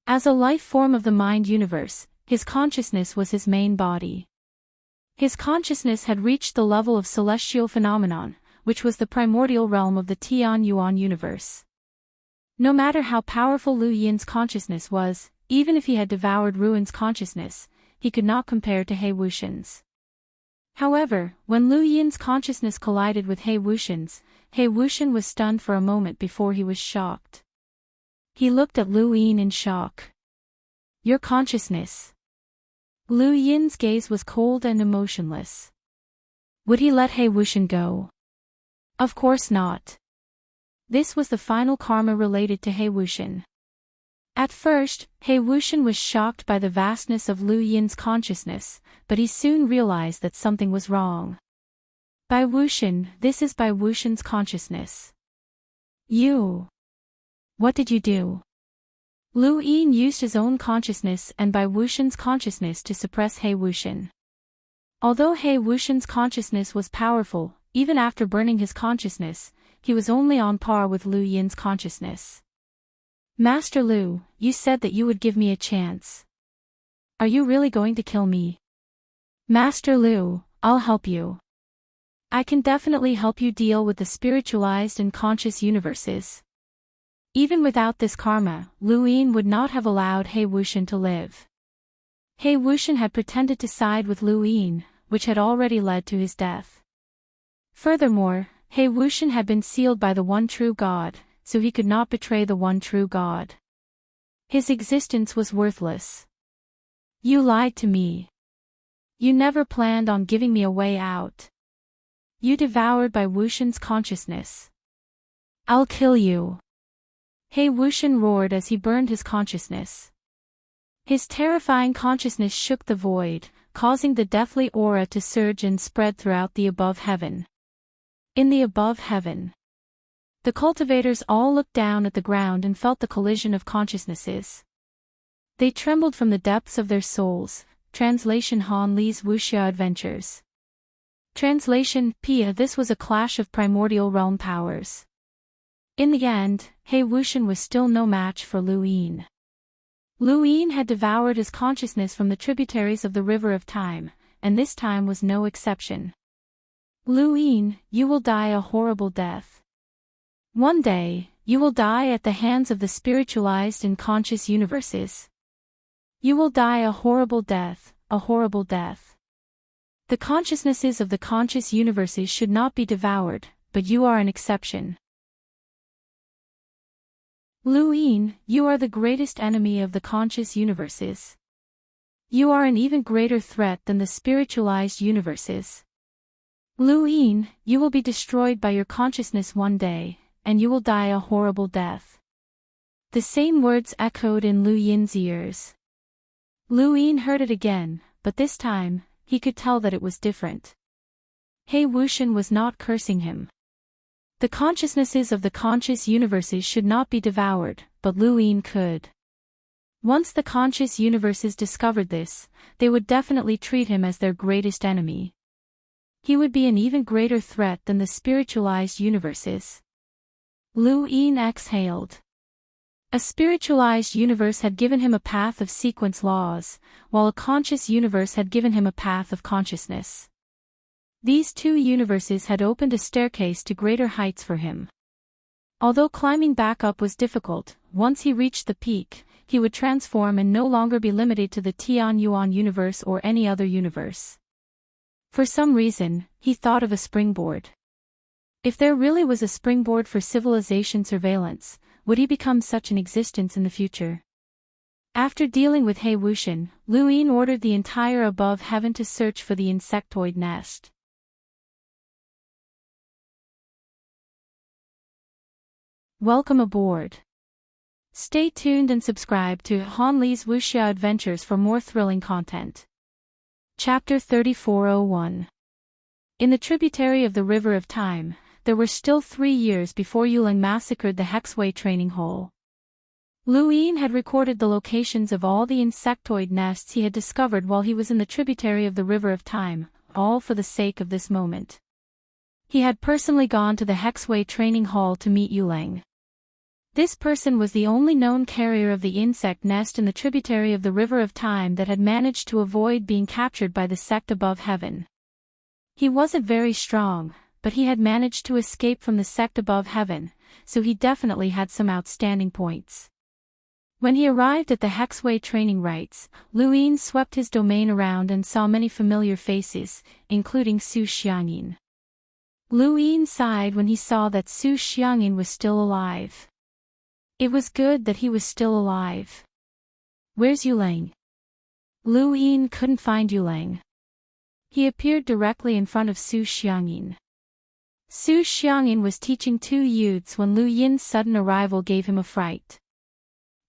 As a life form of the mind universe, his consciousness was his main body. His consciousness had reached the level of celestial phenomenon, which was the primordial realm of the Tian Yuan universe. No matter how powerful Lu Yin's consciousness was, even if he had devoured Ruin's consciousness, he could not compare to He Wuxian's. However, when Lu Yin's consciousness collided with He Wuxian's, He Wuxian was stunned for a moment before he was shocked. He looked at Lu Yin in shock. Your consciousness. Lu Yin's gaze was cold and emotionless. Would he let He Wuxian go? Of course not. This was the final karma related to He Wuxian. At first, He Wuxian was shocked by the vastness of Lu Yin's consciousness, but he soon realized that something was wrong. Bai Wuxian, this is Bai Wuxian's consciousness. You. What did you do? Lu Yin used his own consciousness and Bai Wuxian's consciousness to suppress He Wuxian. Although He Wuxian's consciousness was powerful, even after burning his consciousness, he was only on par with Lu Yin's consciousness. Master Lu, you said that you would give me a chance. Are you really going to kill me? Master Lu, I'll help you. I can definitely help you deal with the spiritualized and conscious universes. Even without this karma, Lu Yin would not have allowed He Wuxian to live. He Wuxian had pretended to side with Lu Yin, which had already led to his death. Furthermore, He Wuxian had been sealed by the one true God, so he could not betray the one true God. His existence was worthless. You lied to me. You never planned on giving me a way out. You devoured Bai Wuxian's consciousness. I'll kill you. He Wuxian roared as he burned his consciousness. His terrifying consciousness shook the void, causing the deathly aura to surge and spread throughout the above heaven. In the above heaven, the cultivators all looked down at the ground and felt the collision of consciousnesses. They trembled from the depths of their souls. Translation: Han Li's Wuxia Adventures. Translation: Pia. This was a clash of primordial realm powers. In the end, He Wuxian was still no match for Lu Yin. Lu Yin had devoured his consciousness from the tributaries of the river of time, and this time was no exception. Lu Yin, you will die a horrible death. One day, you will die at the hands of the spiritualized and conscious universes. You will die a horrible death, a horrible death. The consciousnesses of the conscious universes should not be devoured, but you are an exception. Lu Yin, you are the greatest enemy of the conscious universes. You are an even greater threat than the spiritualized universes. Lu Yin, you will be destroyed by your consciousness one day, and you will die a horrible death. The same words echoed in Lu Yin's ears. Lu Yin heard it again, but this time, he could tell that it was different. He Wuxian was not cursing him. The consciousnesses of the conscious universes should not be devoured, but Lu Yin could. Once the conscious universes discovered this, they would definitely treat him as their greatest enemy. He would be an even greater threat than the spiritualized universes. Lu Yin exhaled. A spiritualized universe had given him a path of sequence laws, while a conscious universe had given him a path of consciousness. These two universes had opened a staircase to greater heights for him. Although climbing back up was difficult, once he reached the peak, he would transform and no longer be limited to the Tian Yuan universe or any other universe. For some reason, he thought of a springboard. If there really was a springboard for civilization surveillance, would he become such an existence in the future? After dealing with He Wuxian, Lu Yin ordered the entire above heaven to search for the insectoid nest. Welcome aboard. Stay tuned and subscribe to Han Li's Wuxia Adventures for more thrilling content. Chapter 3401. In the tributary of the River of Time, there were still 3 years before Yuling massacred the Hexway training hole. Lu Yin had recorded the locations of all the insectoid nests he had discovered while he was in the tributary of the River of Time, all for the sake of this moment. He had personally gone to the Hexway training hall to meet Yuling. This person was the only known carrier of the insect nest in the tributary of the River of Time that had managed to avoid being captured by the sect above heaven. He wasn't very strong, but he had managed to escape from the sect above heaven, so he definitely had some outstanding points. When he arrived at the Hexway training rites, Lu Yin swept his domain around and saw many familiar faces, including Su Xiangyin. Lu Yin sighed when he saw that Su Xiangyin was still alive. It was good that he was still alive. Where's Yuling? Lu Yin couldn't find Yuling. He appeared directly in front of Su Xiangyin. Su Xiangyin was teaching 2 youths when Lu Yin's sudden arrival gave him a fright.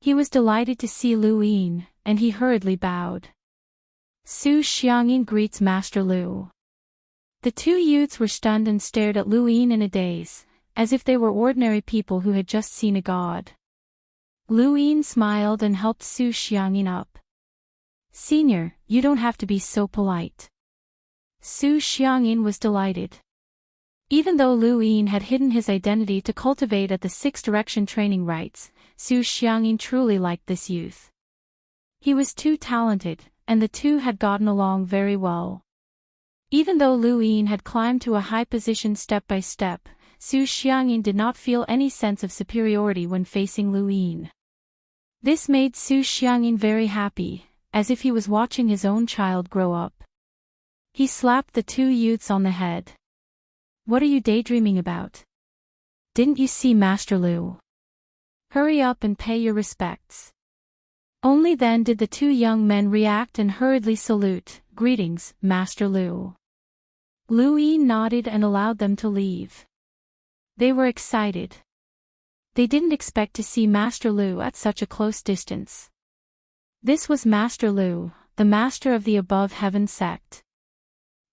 He was delighted to see Lu Yin, and he hurriedly bowed. Su Xiangyin greets Master Lu. The 2 youths were stunned and stared at Lu Yin in a daze, as if they were ordinary people who had just seen a god. Lu Yin smiled and helped Su Xiangyin up. "Senior, you don't have to be so polite." Su Xiangyin was delighted. Even though Lu Yin had hidden his identity to cultivate at the 6 direction training rites, Su Xiangyin truly liked this youth. He was too talented, and the 2 had gotten along very well. Even though Lu Yin had climbed to a high position step by step, Su Xiangyin did not feel any sense of superiority when facing Lu Yin. This made Su Xiangyin very happy, as if he was watching his own child grow up. He slapped the 2 youths on the head. "What are you daydreaming about? Didn't you see Master Lu? Hurry up and pay your respects." Only then did the 2 young men react and hurriedly salute. "Greetings, Master Lu." Lu Yin nodded and allowed them to leave. They were excited. They didn't expect to see Master Lu at such a close distance. This was Master Lu, the master of the above heaven sect.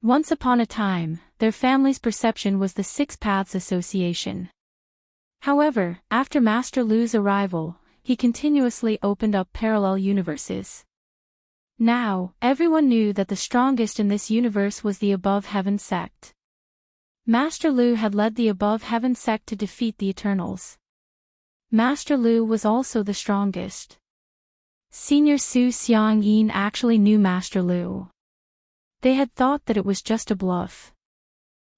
Once upon a time, their family's perception was the 6 Paths Association. However, after Master Lu's arrival, he continuously opened up parallel universes. Now, everyone knew that the strongest in this universe was the above heaven sect. Master Lu had led the above heaven sect to defeat the Eternals. Master Lu was also the strongest. Senior Su Xiangyin actually knew Master Lu. They had thought that it was just a bluff.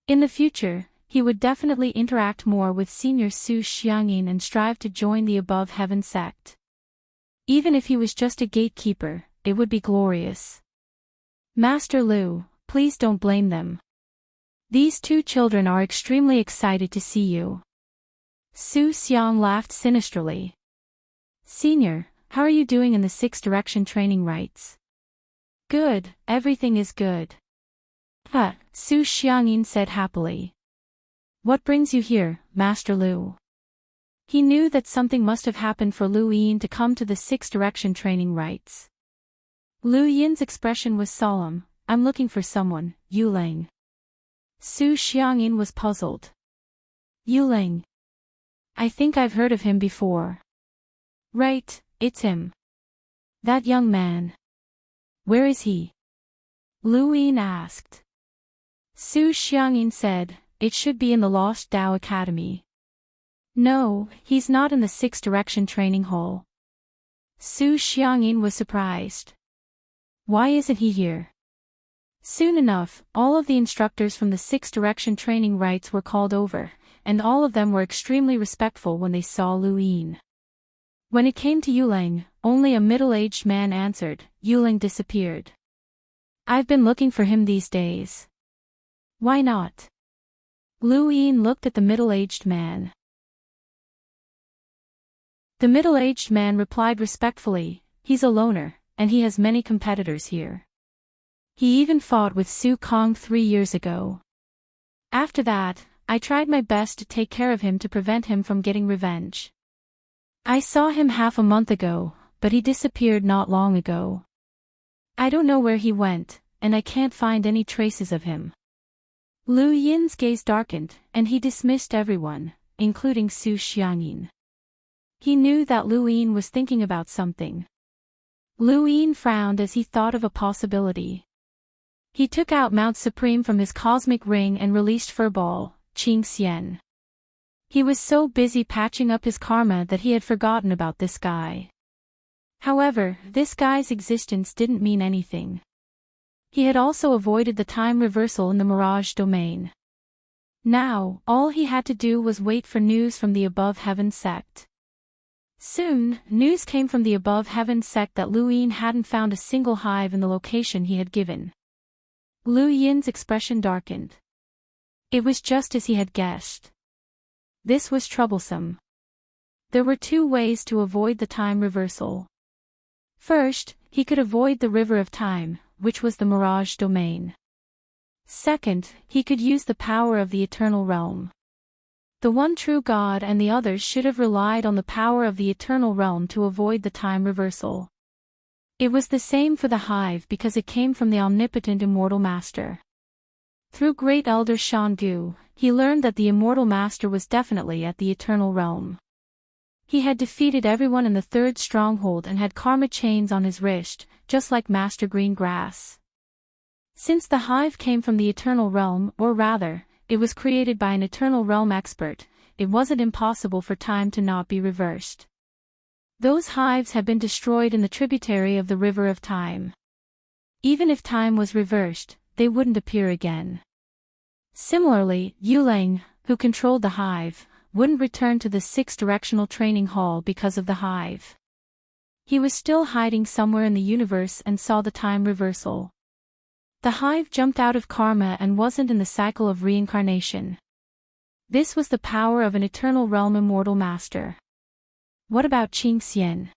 In the future, he would definitely interact more with Senior Su Xiangyin and strive to join the above heaven sect. Even if he was just a gatekeeper, it would be glorious. "Master Lu, please don't blame them. These 2 children are extremely excited to see you." Su Xiang laughed sinisterly. "Senior, how are you doing in the 6 direction training rites?" "Good, everything is good." Su Xiangyin said happily. "What brings you here, Master Lu?" He knew that something must have happened for Lu Yin to come to the 6 direction training rites. Lu Yin's expression was solemn. "I'm looking for someone, Yuling." Su Xiangyin was puzzled. "Yuling? I think I've heard of him before." "Right, it's him. That young man. Where is he?" Lu Yin asked. Su Xiangyin said, "It should be in the Lost Tao Academy." "No, he's not in the 6 direction training hall." Su Xiangyin was surprised. "Why isn't he here?" Soon enough, all of the instructors from the 6 direction training rites were called over, and all of them were extremely respectful when they saw Lu Yin. When it came to Yuling, only a middle-aged man answered. Yuling disappeared. "I've been looking for him these days." "Why not?" Lu Yin looked at the middle-aged man. The middle-aged man replied respectfully, He's a loner, and he has many competitors here. He even fought with Su Kong 3 years ago. After that, I tried my best to take care of him to prevent him from getting revenge. I saw him half a month ago, but he disappeared not long ago. I don't know where he went, and I can't find any traces of him. Lu Yin's gaze darkened, and he dismissed everyone, including Su Xiangyin. He knew that Lu Yin was thinking about something. Lu Yin frowned as he thought of a possibility. He took out Mount Supreme from his cosmic ring and released Furball, Qing Xian. He was so busy patching up his karma that he had forgotten about this guy. However, this guy's existence didn't mean anything. He had also avoided the time reversal in the Mirage domain. Now, all he had to do was wait for news from the Above Heaven sect. Soon, news came from the Above Heaven sect that Lu Yin hadn't found a single hive in the location he had given. Lu Yin's expression darkened. It was just as he had guessed. This was troublesome. There were 2 ways to avoid the time reversal. First, he could avoid the River of Time, which was the Mirage domain. Second, he could use the power of the Eternal Realm. The one true God and the others should have relied on the power of the Eternal Realm to avoid the time reversal. It was the same for the hive because it came from the omnipotent Immortal Master. Through Great Elder Shangu, he learned that the Immortal Master was definitely at the Eternal Realm. He had defeated everyone in the 3rd stronghold and had karma chains on his wrist, just like Master Greengrass. Since the hive came from the Eternal Realm, or rather, it was created by an Eternal Realm expert, it wasn't impossible for time to not be reversed. Those hives had been destroyed in the tributary of the River of Time. Even if time was reversed, they wouldn't appear again. Similarly, Yulang, who controlled the hive, wouldn't return to the 6th directional training hall because of the hive. He was still hiding somewhere in the universe and saw the time reversal. The hive jumped out of karma and wasn't in the cycle of reincarnation. This was the power of an Eternal Realm Immortal Master. What about Qing Xian?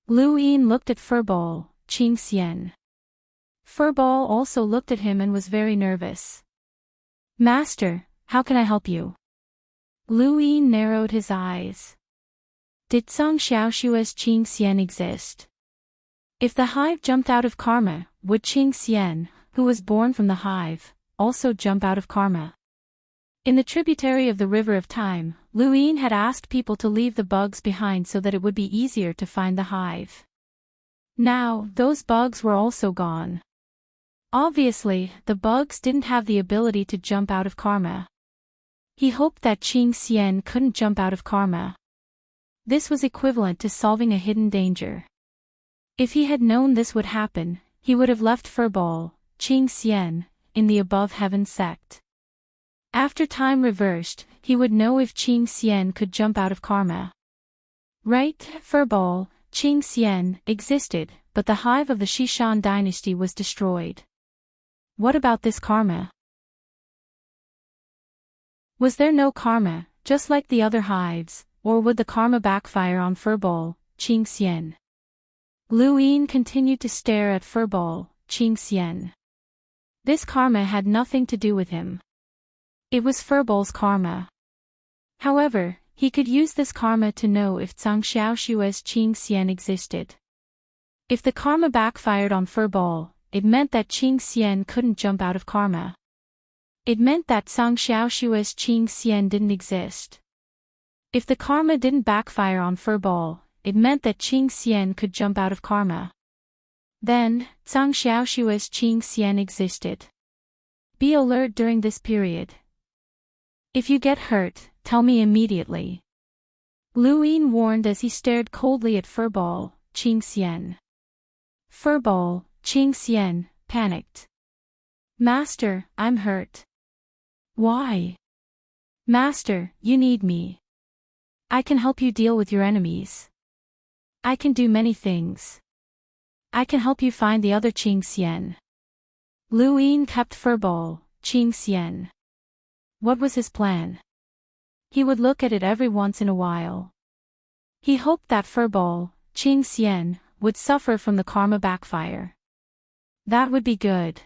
Lu Yin looked at Furball, Qing Xian. Furball also looked at him and was very nervous. Master, how can I help you? Lu Yin narrowed his eyes. Did Zhang Xiaoshua's Qing Xian exist? If the hive jumped out of karma, would Qing Xian, who was born from the hive, also jump out of karma? In the tributary of the River of Time, Lu Yin had asked people to leave the bugs behind so that it would be easier to find the hive. Now, those bugs were also gone. Obviously, the bugs didn't have the ability to jump out of karma. He hoped that Qing Xian couldn't jump out of karma. This was equivalent to solving a hidden danger. If he had known this would happen, he would have left Furball, Qing Xian, in the Above Heaven sect. After time reversed, he would know if Qing Xian could jump out of karma. Right, Furball, Qing Xian, existed, but the hive of the Shishan dynasty was destroyed. What about this karma? Was there no karma, just like the other hives, or would the karma backfire on Furball, Qing Xian? Lu Yin continued to stare at Furball, Qing Xian. This karma had nothing to do with him. It was Furball's karma. However, he could use this karma to know if Zhang Xiaoshua's Qing Xian existed. If the karma backfired on Furball, it meant that Qing Xian couldn't jump out of karma. It meant that Zhang Xiaoshua's Qing Xian didn't exist. If the karma didn't backfire on Furball, it meant that Qing Xian could jump out of karma. Then, Zhang Xiaoshua's Qing Xian existed. Be alert during this period. If you get hurt, tell me immediately. Lu Yin warned as he stared coldly at Furball, Qing Xian. Furball, Qing Xian, panicked. Master, I'm hurt. Why? Master, you need me. I can help you deal with your enemies. I can do many things. I can help you find the other Qing Xian. Lu Yin kept Furball, Qing Xian. What was his plan? He would look at it every once in a while. He hoped that Furball, Qing Xian, would suffer from the karma backfire. That would be good.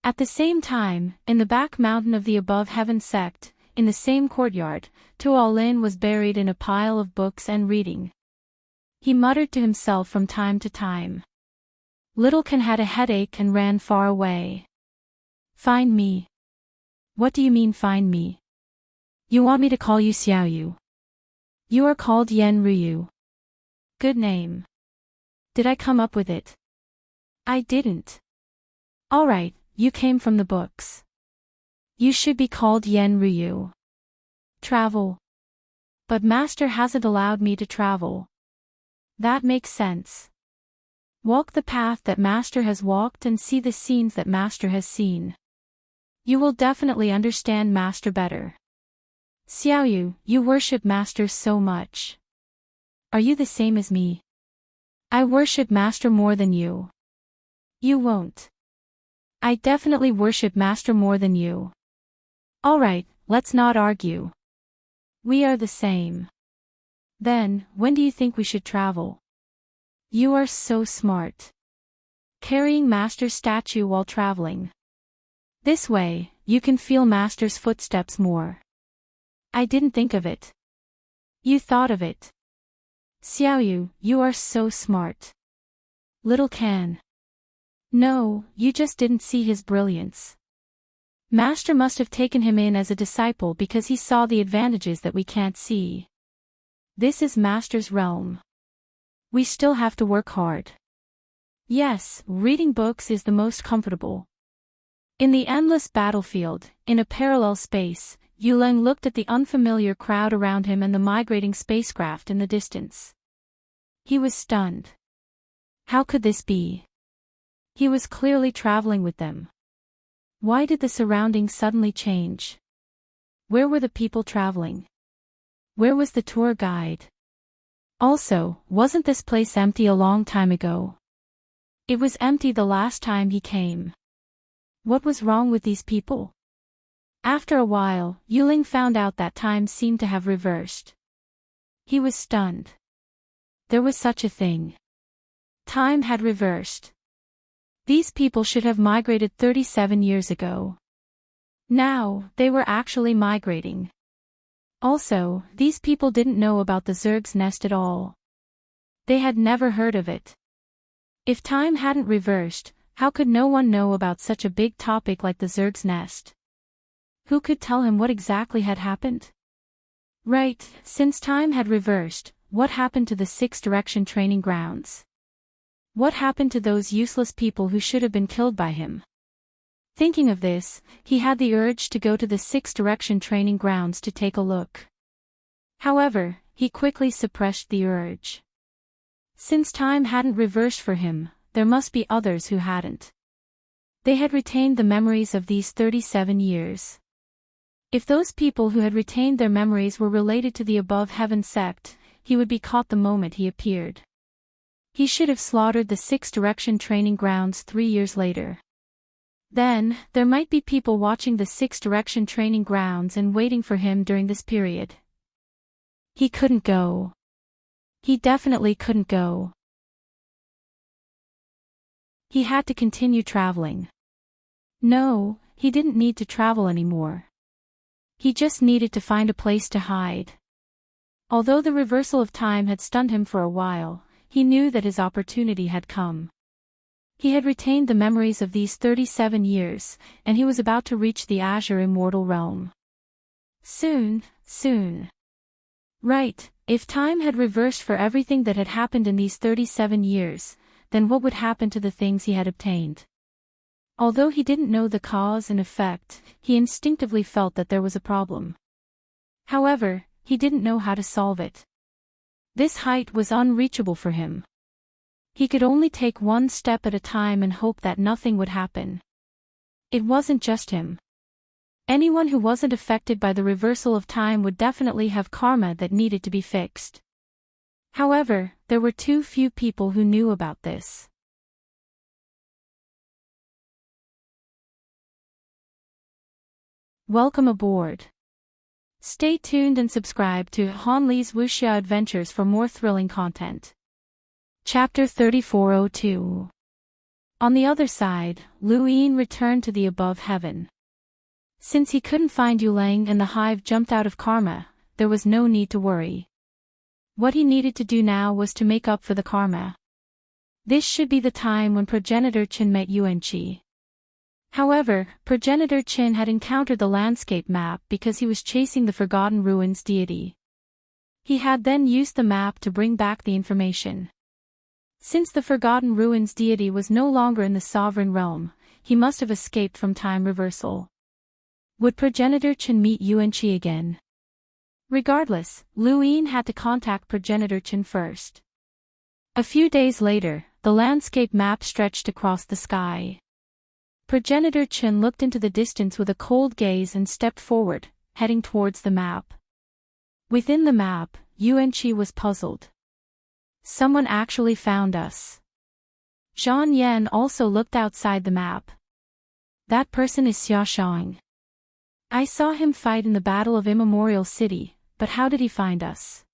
At the same time, in the back mountain of the above heaven sect, in the same courtyard, Tuolin was buried in a pile of books and reading. He muttered to himself from time to time. Little Ken had a headache and ran far away. Find me. What do you mean find me? You want me to call you Xiaoyu? You are called Yen Ryu. Good name. Did I come up with it? I didn't. Alright, you came from the books. You should be called Yen Ryu. Travel. But Master hasn't allowed me to travel. That makes sense. Walk the path that Master has walked and see the scenes that Master has seen. You will definitely understand Master better. Xiaoyu, you worship Master so much. Are you the same as me? I worship Master more than you. You won't. I definitely worship Master more than you. Alright, let's not argue. We are the same. Then, when do you think we should travel? You are so smart. Carrying Master's statue while traveling. This way, you can feel Master's footsteps more. I didn't think of it. You thought of it. Xiaoyu, you are so smart. Little Ken. No, you just didn't see his brilliance. Master must have taken him in as a disciple because he saw the advantages that we can't see. This is Master's realm. We still have to work hard. Yes, reading books is the most comfortable. In the endless battlefield, in a parallel space, Yuleng looked at the unfamiliar crowd around him and the migrating spacecraft in the distance. He was stunned. How could this be? He was clearly traveling with them. Why did the surroundings suddenly change? Where were the people traveling? Where was the tour guide? Also, wasn't this place empty a long time ago? It was empty the last time he came. What was wrong with these people? After a while, Yuling found out that time seemed to have reversed. He was stunned. There was such a thing. Time had reversed. These people should have migrated 37 years ago. Now, they were actually migrating. Also, these people didn't know about the Zerg's nest at all. They had never heard of it. If time hadn't reversed, how could no one know about such a big topic like the Zerg's nest? Who could tell him what exactly had happened? Right, since time had reversed, what happened to the Six Direction training grounds? What happened to those useless people who should have been killed by him? Thinking of this, he had the urge to go to the Six Direction training grounds to take a look. However, he quickly suppressed the urge. Since time hadn't reversed for him, there must be others who hadn't. They had retained the memories of these 37 years. If those people who had retained their memories were related to the above heaven sect, he would be caught the moment he appeared. He should have slaughtered the Six Direction training grounds 3 years later. Then, there might be people watching the Six Direction training grounds and waiting for him during this period. He couldn't go. He definitely couldn't go. He had to continue traveling. No, he didn't need to travel anymore. He just needed to find a place to hide. Although the reversal of time had stunned him for a while, he knew that his opportunity had come. He had retained the memories of these 37 years, and he was about to reach the Azure Immortal Realm. Soon, soon. Right, if time had reversed for everything that had happened in these 37 years, then what would happen to the things he had obtained? Although he didn't know the cause and effect, he instinctively felt that there was a problem. However, he didn't know how to solve it. This height was unreachable for him. He could only take one step at a time and hope that nothing would happen. It wasn't just him. Anyone who wasn't affected by the reversal of time would definitely have karma that needed to be fixed. However, there were too few people who knew about this. Welcome aboard. Stay tuned and subscribe to Han Li's Wuxia Adventures for more thrilling content. Chapter 3402. On the other side, Lu Yin returned to the above heaven. Since he couldn't find Yulang and the hive jumped out of karma, there was no need to worry. What he needed to do now was to make up for the karma. This should be the time when progenitor Qin met Yuanqi. However, progenitor Qin had encountered the landscape map because he was chasing the Forgotten Ruins deity. He had then used the map to bring back the information. Since the Forgotten Ruins deity was no longer in the sovereign realm, he must have escaped from time reversal. Would progenitor Qin meet Yuanqi again? Regardless, Lu Yin had to contact progenitor Qin first. A few days later, the landscape map stretched across the sky. Progenitor Qin looked into the distance with a cold gaze and stepped forward, heading towards the map. Within the map, Yuanqi was puzzled. Someone actually found us. Zhang Yan also looked outside the map. That person is Xia Shang. I saw him fight in the Battle of Immemorial City, but how did he find us?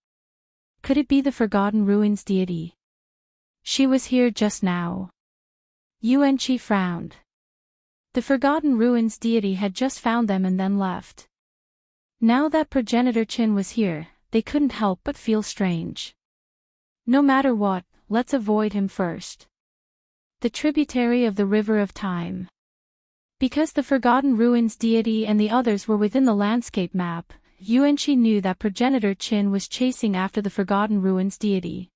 Could it be the Forgotten Ruins deity? She was here just now. Yuanqi frowned. The Forgotten Ruins deity had just found them and then left. Now that progenitor Qin was here, they couldn't help but feel strange. No matter what, let's avoid him first. The tributary of the River of Time. Because the Forgotten Ruins deity and the others were within the landscape map, Yuanqi knew that progenitor Qin was chasing after the Forgotten Ruins deity.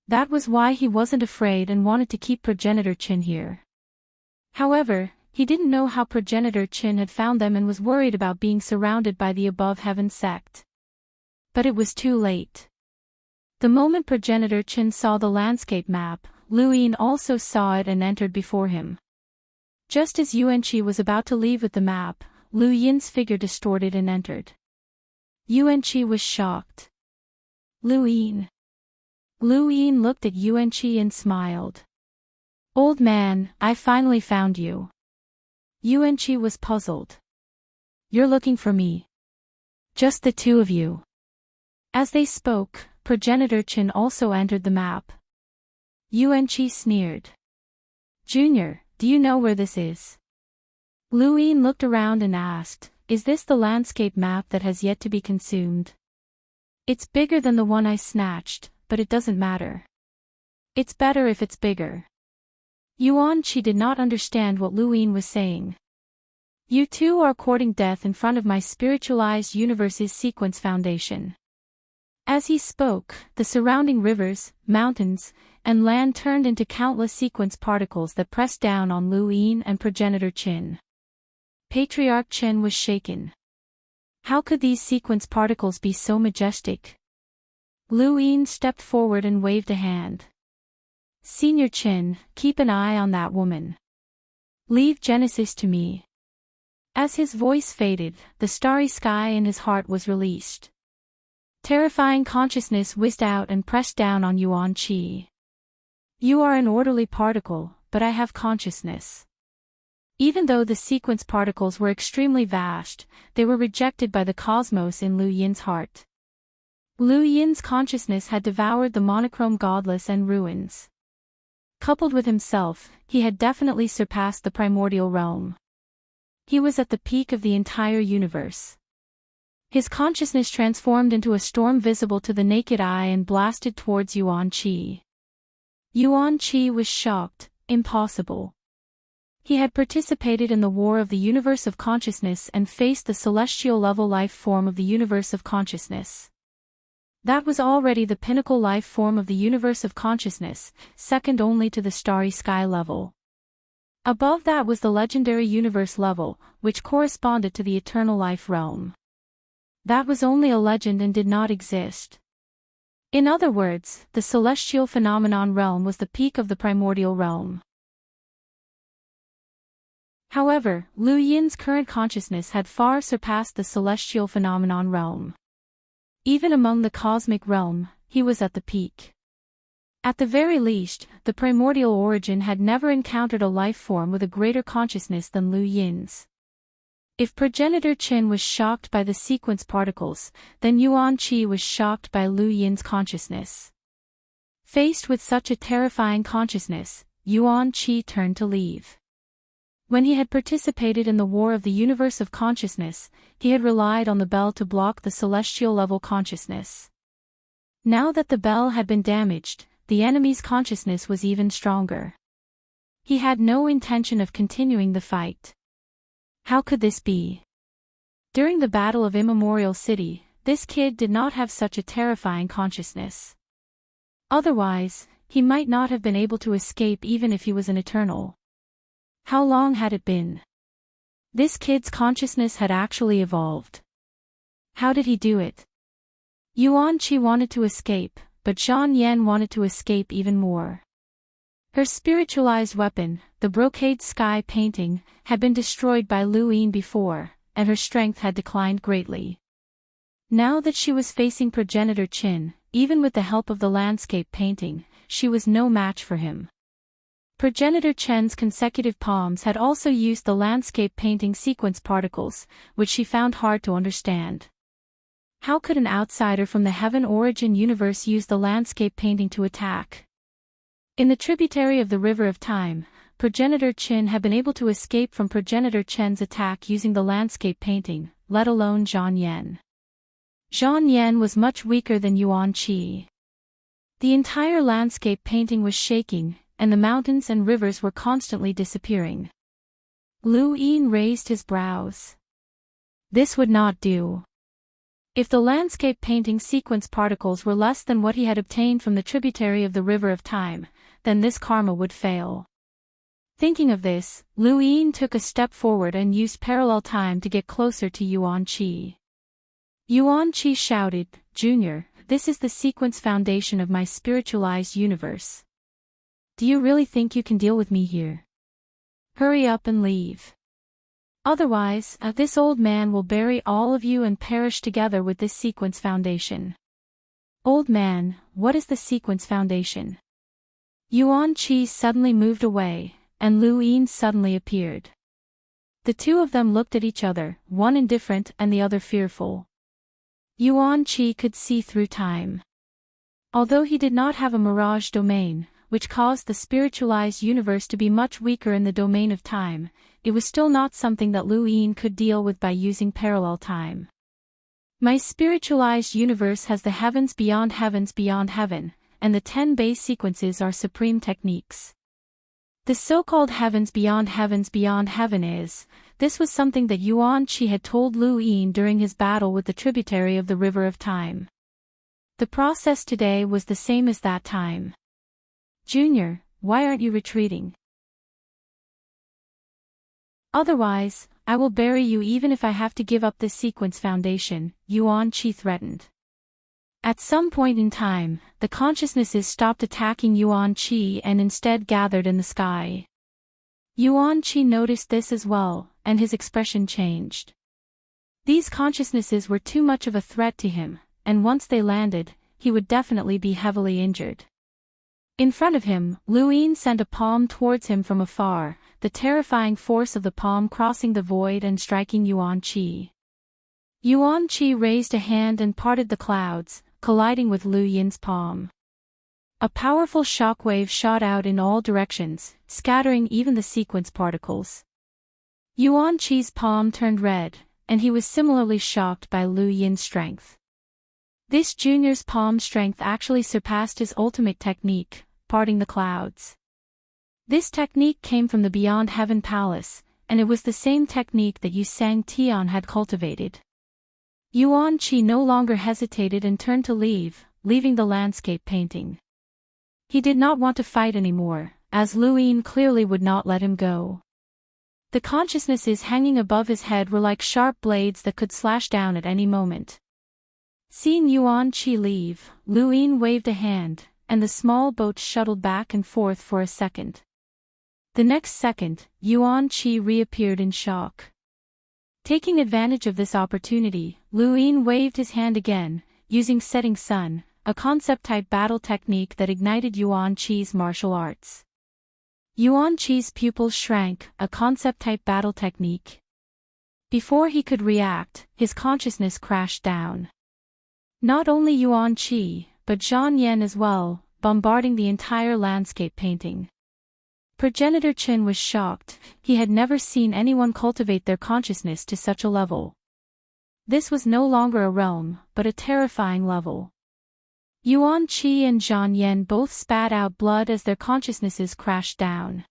That was why he wasn't afraid and wanted to keep progenitor Qin here. However, he didn't know how progenitor Qin had found them and was worried about being surrounded by the above heaven sect. But it was too late. The moment progenitor Qin saw the landscape map, Lu Yin also saw it and entered before him. Just as Yuanqi was about to leave with the map, Lu Yin's figure distorted and entered. Yuanqi was shocked. Lu Yin. Lu Yin looked at Yuanqi and smiled. Old man, I finally found you. Yuanqi was puzzled. You're looking for me. Just the two of you. As they spoke, progenitor Qin also entered the map. Yuanqi sneered. Junior, do you know where this is? Lu Yin looked around and asked, is this the landscape map that has yet to be consumed? It's bigger than the one I snatched, but it doesn't matter. It's better if it's bigger. Yuanqi did not understand what Lu Yin was saying. You two are courting death in front of my spiritualized universe's sequence foundation. As he spoke, the surrounding rivers, mountains, and land turned into countless sequence particles that pressed down on Lu Yin and progenitor Qin. Patriarch Qin was shaken. How could these sequence particles be so majestic? Lu Yin stepped forward and waved a hand. Senior Qin, keep an eye on that woman. Leave Genesis to me. As his voice faded, the starry sky in his heart was released. Terrifying consciousness whizzed out and pressed down on Yuanqi. You are an orderly particle, but I have consciousness. Even though the sequence particles were extremely vast, they were rejected by the cosmos in Lu Yin's heart. Lu Yin's consciousness had devoured the monochrome godless and ruins. Coupled with himself, he had definitely surpassed the primordial realm. He was at the peak of the entire universe. His consciousness transformed into a storm visible to the naked eye and blasted towards Yuanqi. Yuanqi was shocked. Impossible. He had participated in the war of the universe of consciousness and faced the celestial level life form of the universe of consciousness. That was already the pinnacle life form of the universe of consciousness, second only to the starry sky level. Above that was the legendary universe level, which corresponded to the eternal life realm. That was only a legend and did not exist. In other words, the celestial phenomenon realm was the peak of the primordial realm. However, Lu Yin's current consciousness had far surpassed the celestial phenomenon realm. Even among the cosmic realm, he was at the peak. At the very least, the primordial origin had never encountered a life form with a greater consciousness than Lu Yin's. If progenitor Qin was shocked by the sequence particles, then Yuanqi was shocked by Lu Yin's consciousness. Faced with such a terrifying consciousness, Yuan Qi turned to leave. When he had participated in the war of the universe of consciousness, he had relied on the bell to block the celestial level consciousness. Now that the bell had been damaged, the enemy's consciousness was even stronger. He had no intention of continuing the fight. How could this be? During the Battle of Immemorial City, this kid did not have such a terrifying consciousness. Otherwise, he might not have been able to escape even if he was an eternal. How long had it been? This kid's consciousness had actually evolved. How did he do it? Yuan Qi wanted to escape, but Zhang Yan wanted to escape even more. Her spiritualized weapon, the brocade sky painting, had been destroyed by Lu Yin before, and her strength had declined greatly. Now that she was facing progenitor Qin, even with the help of the landscape painting, she was no match for him. Progenitor Chen's consecutive palms had also used the landscape painting sequence particles, which she found hard to understand. How could an outsider from the heaven origin universe use the landscape painting to attack? In the tributary of the River of Time, Progenitor Qin had been able to escape from Progenitor Chen's attack using the landscape painting, let alone Zhang Yan. Zhang Yan was much weaker than Yuan Qi. The entire landscape painting was shaking, and the mountains and rivers were constantly disappearing. Lu Yin raised his brows. This would not do. If the landscape painting sequence particles were less than what he had obtained from the tributary of the River of Time, then this karma would fail. Thinking of this, Lu Yin took a step forward and used parallel time to get closer to Yuan Qi. Yuan Qi shouted, "Junior, this is the sequence foundation of my spiritualized universe. Do you really think you can deal with me here? Hurry up and leave. Otherwise, this old man will bury all of you and perish together with this sequence foundation." "Old man, what is the sequence foundation?" Yuan Qi suddenly moved away, and Lu Yin suddenly appeared. The two of them looked at each other, one indifferent and the other fearful. Yuan Qi could see through time. Although he did not have a mirage domain, which caused the spiritualized universe to be much weaker in the domain of time, it was still not something that Lu Yin could deal with by using parallel time. "My spiritualized universe has the heavens beyond heaven, and the 10 base sequences are supreme techniques. The so-called heavens beyond heaven is," this was something that Yuan Qi had told Lu Yin during his battle with the tributary of the River of Time. The process today was the same as that time. "Junior, why aren't you retreating? Otherwise, I will bury you even if I have to give up this sequence foundation," Yuan Qi threatened. At some point in time, the consciousnesses stopped attacking Yuan Qi and instead gathered in the sky. Yuan Qi noticed this as well, and his expression changed. These consciousnesses were too much of a threat to him, and once they landed, he would definitely be heavily injured. In front of him, Lu Yin sent a palm towards him from afar, the terrifying force of the palm crossing the void and striking Yuan Qi. Yuan Qi raised a hand and parted the clouds, colliding with Lu Yin's palm. A powerful shockwave shot out in all directions, scattering even the sequence particles. Yuan Qi's palm turned red, and he was similarly shocked by Lu Yin's strength. This junior's palm strength actually surpassed his ultimate technique, parting the clouds. This technique came from the Beyond Heaven Palace, and it was the same technique that Yu Sang Tian had cultivated. Yuan Qi no longer hesitated and turned to leave, leaving the landscape painting. He did not want to fight anymore, as Lu Yin clearly would not let him go. The consciousnesses hanging above his head were like sharp blades that could slash down at any moment. Seeing Yuan Qi leave, Lu Yin waved a hand, and the small boat shuttled back and forth for a second. The next second, Yuan Qi reappeared in shock. Taking advantage of this opportunity, Lu Yin waved his hand again, using Setting Sun, a concept-type battle technique that ignited Yuan Qi's martial arts. Yuan Qi's pupils shrank, a concept-type battle technique. Before he could react, his consciousness crashed down. Not only Yuan Qi, but Zhang Yan as well, bombarding the entire landscape painting. Progenitor Chin was shocked. He had never seen anyone cultivate their consciousness to such a level. This was no longer a realm, but a terrifying level. Yuan Qi and Zhang Yan both spat out blood as their consciousnesses crashed down.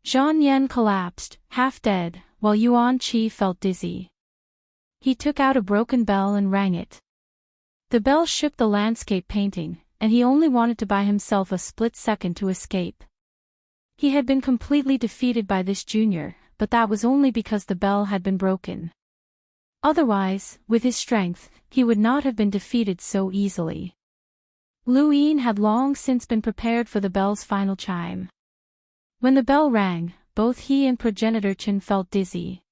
Zhang Yan collapsed, half dead, while Yuan Qi felt dizzy. He took out a broken bell and rang it. The bell shook the landscape painting, and he only wanted to buy himself a split second to escape. He had been completely defeated by this junior, but that was only because the bell had been broken. Otherwise, with his strength, he would not have been defeated so easily. Lu Yin had long since been prepared for the bell's final chime. When the bell rang, both he and Progenitor Chin felt dizzy.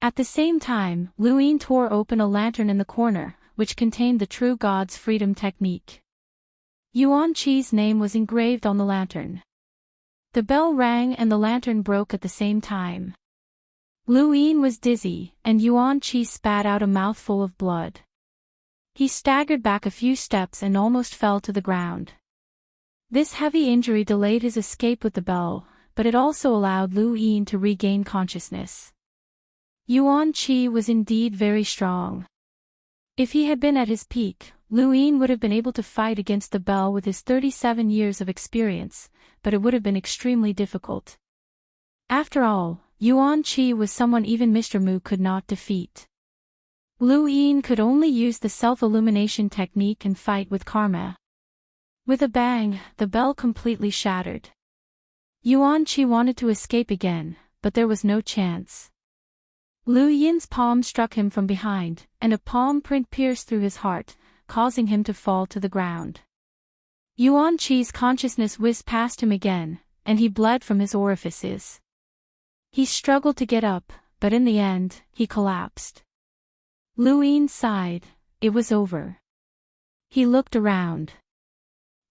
At the same time, Lu Yin tore open a lantern in the corner, which contained the True God's Freedom Technique. Yuan Qi's name was engraved on the lantern. The bell rang and the lantern broke at the same time. Lu Yin was dizzy, and Yuan Qi spat out a mouthful of blood. He staggered back a few steps and almost fell to the ground. This heavy injury delayed his escape with the bell, but it also allowed Lu Yin to regain consciousness. Yuan Qi was indeed very strong. If he had been at his peak, Lu Yin would have been able to fight against the bell with his 37 years of experience, but it would have been extremely difficult. After all, Yuan Qi was someone even Mr. Mu could not defeat. Lu Yin could only use the self-illumination technique and fight with karma. With a bang, the bell completely shattered. Yuan Qi wanted to escape again, but there was no chance. Lu Yin's palm struck him from behind, and a palm print pierced through his heart, causing him to fall to the ground. Yuan Qi's consciousness whizzed past him again, and he bled from his orifices. He struggled to get up, but in the end, he collapsed. Lu Yin sighed. It was over. He looked around.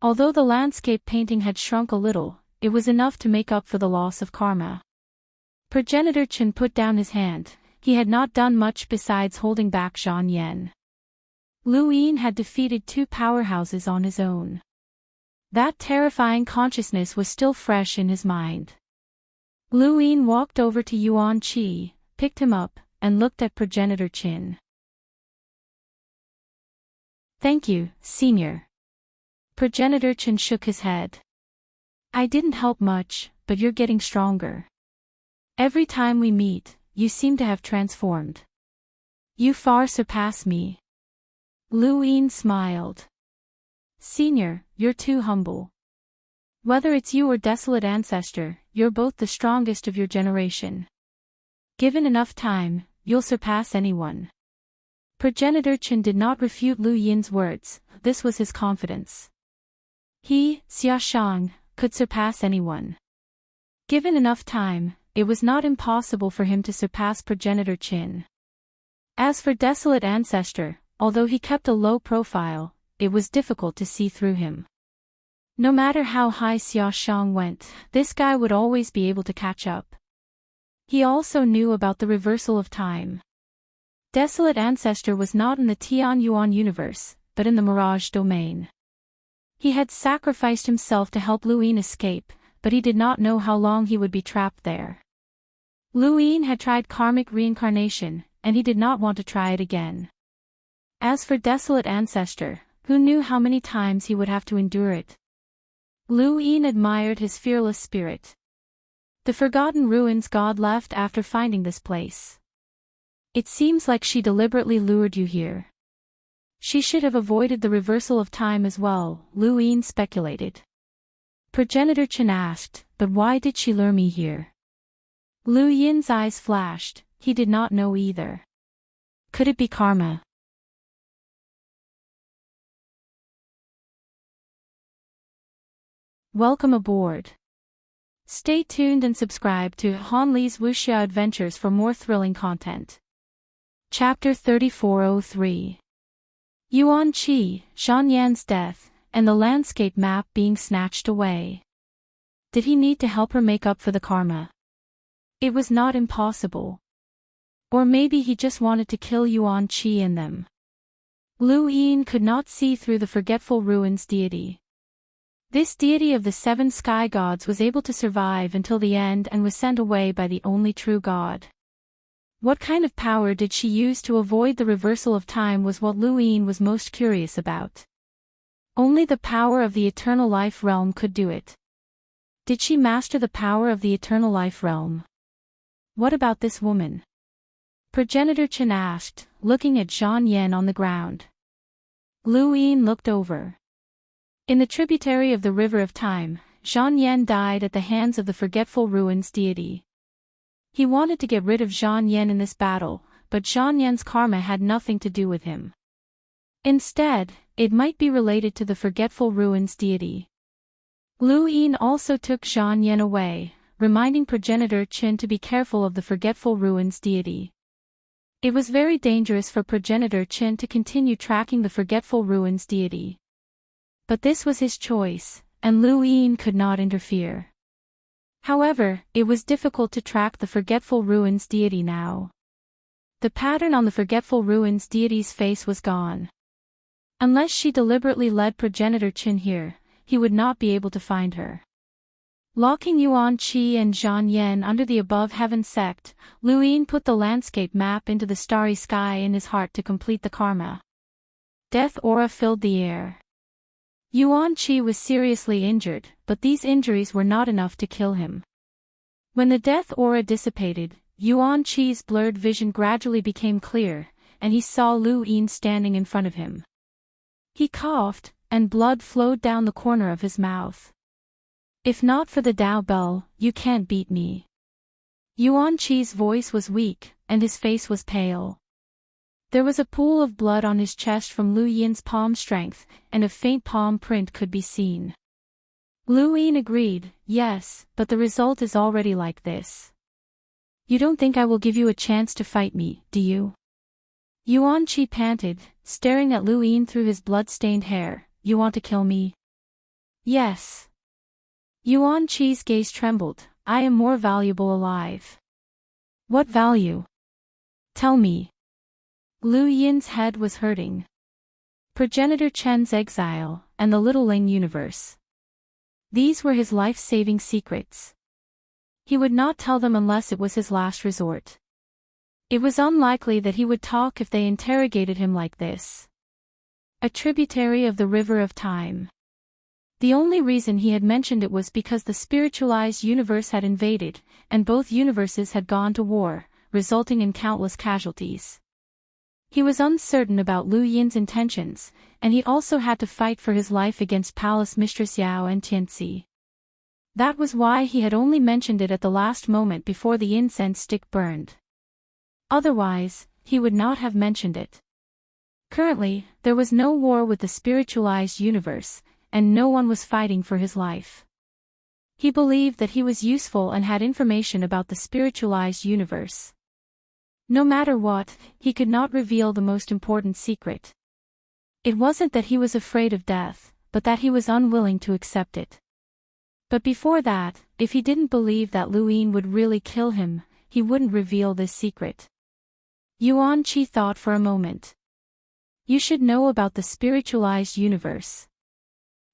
Although the landscape painting had shrunk a little, it was enough to make up for the loss of karma. Progenitor Chen put down his hand. He had not done much besides holding back Zhang Yan. Lu Yin had defeated two powerhouses on his own. That terrifying consciousness was still fresh in his mind. Lu Yin walked over to Yuan Qi, picked him up, and looked at Progenitor Chin. "Thank you, Senior." Progenitor Chin shook his head. "I didn't help much, but you're getting stronger. Every time we meet, you seem to have transformed. You far surpass me." Lu Yin smiled. "Senior, you're too humble. Whether it's you or Desolate Ancestor, you're both the strongest of your generation. Given enough time, you'll surpass anyone." Progenitor Chin did not refute Lu Yin's words. This was his confidence. He, Xia Shang, could surpass anyone. Given enough time, it was not impossible for him to surpass Progenitor Chin. As for Desolate Ancestor, although he kept a low profile, it was difficult to see through him. No matter how high Xia Shang went, this guy would always be able to catch up. He also knew about the reversal of time. Desolate Ancestor was not in the Tian Yuan universe, but in the Mirage domain. He had sacrificed himself to help Lu Yin escape, but he did not know how long he would be trapped there. Lu Yin had tried karmic reincarnation, and he did not want to try it again. As for Desolate Ancestor, who knew how many times he would have to endure it? Lu Yin admired his fearless spirit. The forgotten ruins God left after finding this place. It seems like she deliberately lured you here. She should have avoided the reversal of time as well, Lu Yin speculated. Progenitor Chen asked, but why did she lure me here? Lu Yin's eyes flashed. He did not know either. Could it be karma? Welcome aboard. Stay tuned and subscribe to Han Li's Wuxia Adventures for more thrilling content. Chapter 3403. Yuan Qi, Zhang Yan's death, and the landscape map being snatched away. Did he need to help her make up for the karma? It was not impossible. Or maybe he just wanted to kill Yuan Qi in them. Lu Yin could not see through the forgetful ruins deity. This deity of the 7 sky gods was able to survive until the end and was sent away by the only true God. What kind of power did she use to avoid the reversal of time was what Lu Yin was most curious about. Only the power of the eternal life realm could do it. Did she master the power of the eternal life realm? What about this woman? Progenitor Chen asked, looking at Zhang Yan on the ground. Lu Yin looked over. In the tributary of the river of time, Zhang Yan died at the hands of the forgetful ruins deity. He wanted to get rid of Zhang Yan in this battle, but Zhang Yan's karma had nothing to do with him. Instead, it might be related to the forgetful ruins deity. Lu Yin also took Zhang Yan away, reminding progenitor Chen to be careful of the forgetful ruins deity. It was very dangerous for progenitor Chen to continue tracking the forgetful ruins deity. But this was his choice, and Lu Yin could not interfere. However, it was difficult to track the forgetful ruins deity now. The pattern on the forgetful ruins deity's face was gone. Unless she deliberately led progenitor Chen here, he would not be able to find her. Locking Yuan Qi and Zhang Yan under the above heaven sect, Lu Yin put the landscape map into the starry sky in his heart to complete the karma. Death aura filled the air. Yuan Qi was seriously injured, but these injuries were not enough to kill him. When the death aura dissipated, Yuan Qi's blurred vision gradually became clear, and he saw Lu Yin standing in front of him. He coughed, and blood flowed down the corner of his mouth. If not for the Tao Bell, you can't beat me. Yuan Qi's voice was weak, and his face was pale. There was a pool of blood on his chest from Lu Yin's palm strength, and a faint palm print could be seen. Lu Yin agreed, yes, but the result is already like this. You don't think I will give you a chance to fight me, do you? Yuan Qi panted, staring at Lu Yin through his blood-stained hair. You want to kill me? Yes. Yuan Qi's gaze trembled. I am more valuable alive. What value? Tell me. Lu Yin's head was hurting. Progenitor Chen's exile, and the Little Ling universe. These were his life-saving secrets. He would not tell them unless it was his last resort. It was unlikely that he would talk if they interrogated him like this. A tributary of the river of time. The only reason he had mentioned it was because the spiritualized universe had invaded, and both universes had gone to war, resulting in countless casualties. He was uncertain about Lu Yin's intentions, and he also had to fight for his life against Palace Mistress Yao and Tianxi. That was why he had only mentioned it at the last moment before the incense stick burned. Otherwise, he would not have mentioned it. Currently, there was no war with the spiritualized universe, and no one was fighting for his life. He believed that he was useful and had information about the spiritualized universe. No matter what, he could not reveal the most important secret. It wasn't that he was afraid of death, but that he was unwilling to accept it. But before that, if he didn't believe that Lu Yin would really kill him, he wouldn't reveal this secret. Yuan Qi thought for a moment. You should know about the spiritualized universe.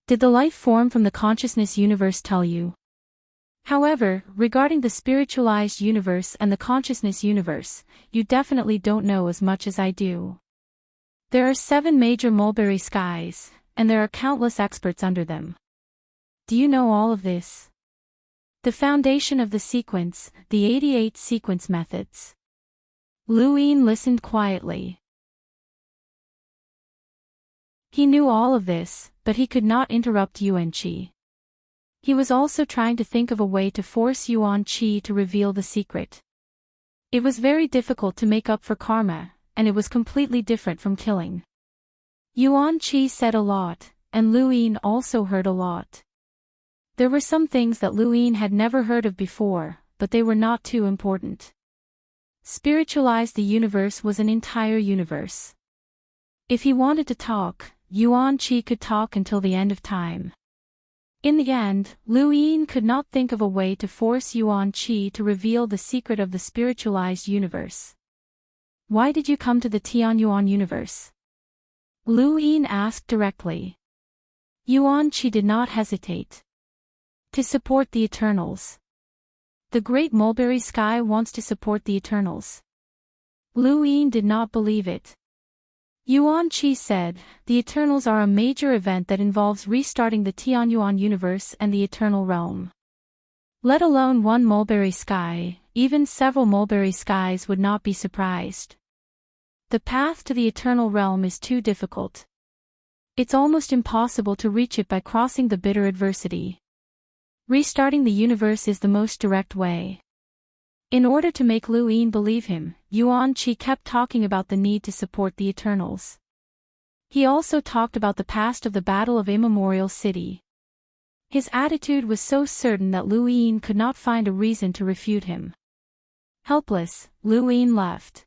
Did the life form from the consciousness universe tell you? However, regarding the spiritualized universe and the consciousness universe, you definitely don't know as much as I do. There are 7 major mulberry skies, and there are countless experts under them. Do you know all of this? The foundation of the sequence, the 88 sequence methods. Lu Yin listened quietly. He knew all of this, but he could not interrupt Yuan Qi. He was also trying to think of a way to force Yuan Qi to reveal the secret. It was very difficult to make up for karma, and it was completely different from killing. Yuan Qi said a lot, and Lu Yin also heard a lot. There were some things that Lu Yin had never heard of before, but they were not too important. Spiritualize the universe was an entire universe. If he wanted to talk, Yuan Qi could talk until the end of time. In the end, Lu Yin could not think of a way to force Yuan Qi to reveal the secret of the spiritualized universe. Why did you come to the Tianyuan universe? Lu Yin asked directly. Yuan Qi did not hesitate. To support the Eternals. The great mulberry sky wants to support the Eternals. Lu Yin did not believe it. Yuan Qi said, the Eternals are a major event that involves restarting the Tianyuan universe and the Eternal Realm. Let alone one mulberry sky, even several mulberry skies would not be surprised. The path to the Eternal Realm is too difficult. It's almost impossible to reach it by crossing the bitter adversity. Restarting the universe is the most direct way. In order to make Lu Yin believe him, Yuan Qi kept talking about the need to support the Eternals. He also talked about the past of the Battle of Immemorial City. His attitude was so certain that Lu Yin could not find a reason to refute him. Helpless, Lu Yin left.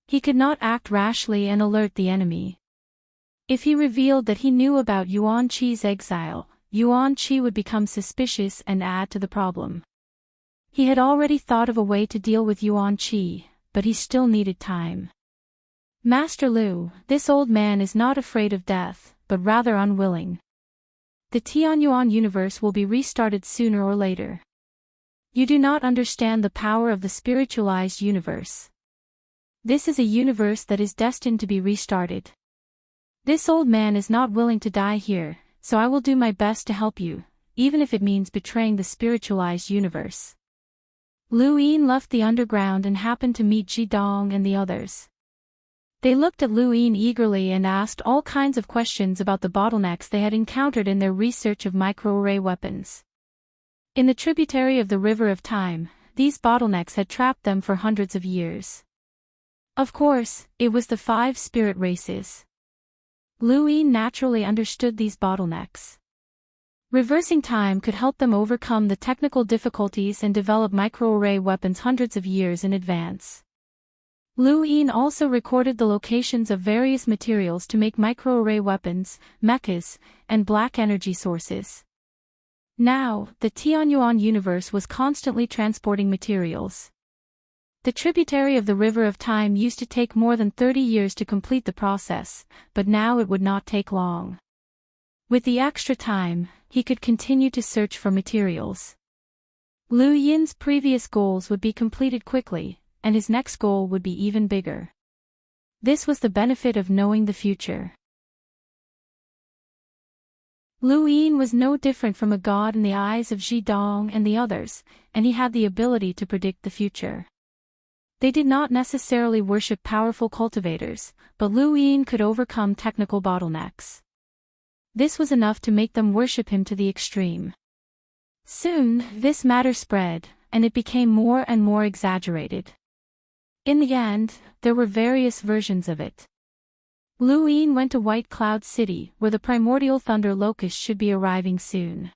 He could not act rashly and alert the enemy. If he revealed that he knew about Yuan Qi's exile, Yuan Qi would become suspicious and add to the problem. He had already thought of a way to deal with Yuan Qi, but he still needed time. Master Lu, this old man is not afraid of death, but rather unwilling. The Tianyuan universe will be restarted sooner or later. You do not understand the power of the spiritualized universe. This is a universe that is destined to be restarted. This old man is not willing to die here, so I will do my best to help you, even if it means betraying the spiritualized universe. Lu Yin left the underground and happened to meet Ji Dong and the others. They looked at Lu Yin eagerly and asked all kinds of questions about the bottlenecks they had encountered in their research of microarray weapons. In the tributary of the River of Time, these bottlenecks had trapped them for hundreds of years. Of course, it was the 5 spirit races. Lu Yin naturally understood these bottlenecks. Reversing time could help them overcome the technical difficulties and develop microarray weapons hundreds of years in advance. Lu Yin also recorded the locations of various materials to make microarray weapons, mechas, and black energy sources. Now, the Tianyuan universe was constantly transporting materials. The tributary of the River of Time used to take more than 30 years to complete the process, but now it would not take long. With the extra time, he could continue to search for materials. Lu Yin's previous goals would be completed quickly, and his next goal would be even bigger. This was the benefit of knowing the future. Lu Yin was no different from a god in the eyes of Ji Dong and the others, and he had the ability to predict the future. They did not necessarily worship powerful cultivators, but Lu Yin could overcome technical bottlenecks. This was enough to make them worship him to the extreme. Soon, this matter spread, and it became more and more exaggerated. In the end, there were various versions of it. Lu Yin went to White Cloud City, where the primordial thunder locust should be arriving soon.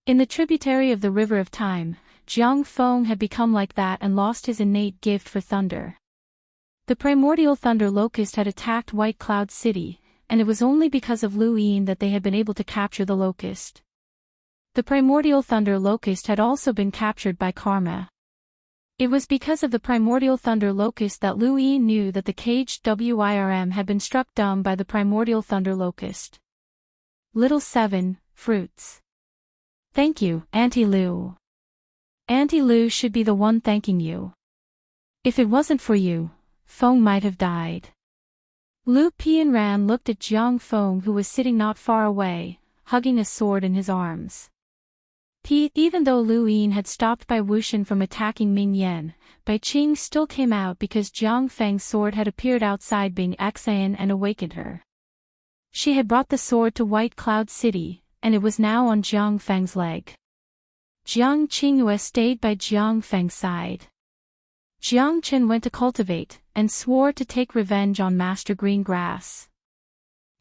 In the tributary of the River of Time, Jiang Feng had become like that and lost his innate gift for thunder. The primordial thunder locust had attacked White Cloud City, and it was only because of Lu Yin that they had been able to capture the locust. The primordial thunder locust had also been captured by karma. It was because of the primordial thunder locust that Lu Yin knew that the caged WIRM had been struck dumb by the primordial thunder locust. Little 7, Fruits. Thank you, Auntie Lu. Auntie Lu should be the one thanking you. If it wasn't for you, Feng might have died. Lu Pianran looked at Jiang Feng, who was sitting not far away, hugging a sword in his arms. Even though Lu Yin had stopped Bai Wuxian from attacking Ming Yan, Bai Qing still came out because Jiang Feng's sword had appeared outside Bing Xian and awakened her. She had brought the sword to White Cloud City, and it was now on Jiang Feng's leg. Jiang Qingyue stayed by Jiang Feng's side. Jiang Chen went to cultivate, and swore to take revenge on Master Greengrass.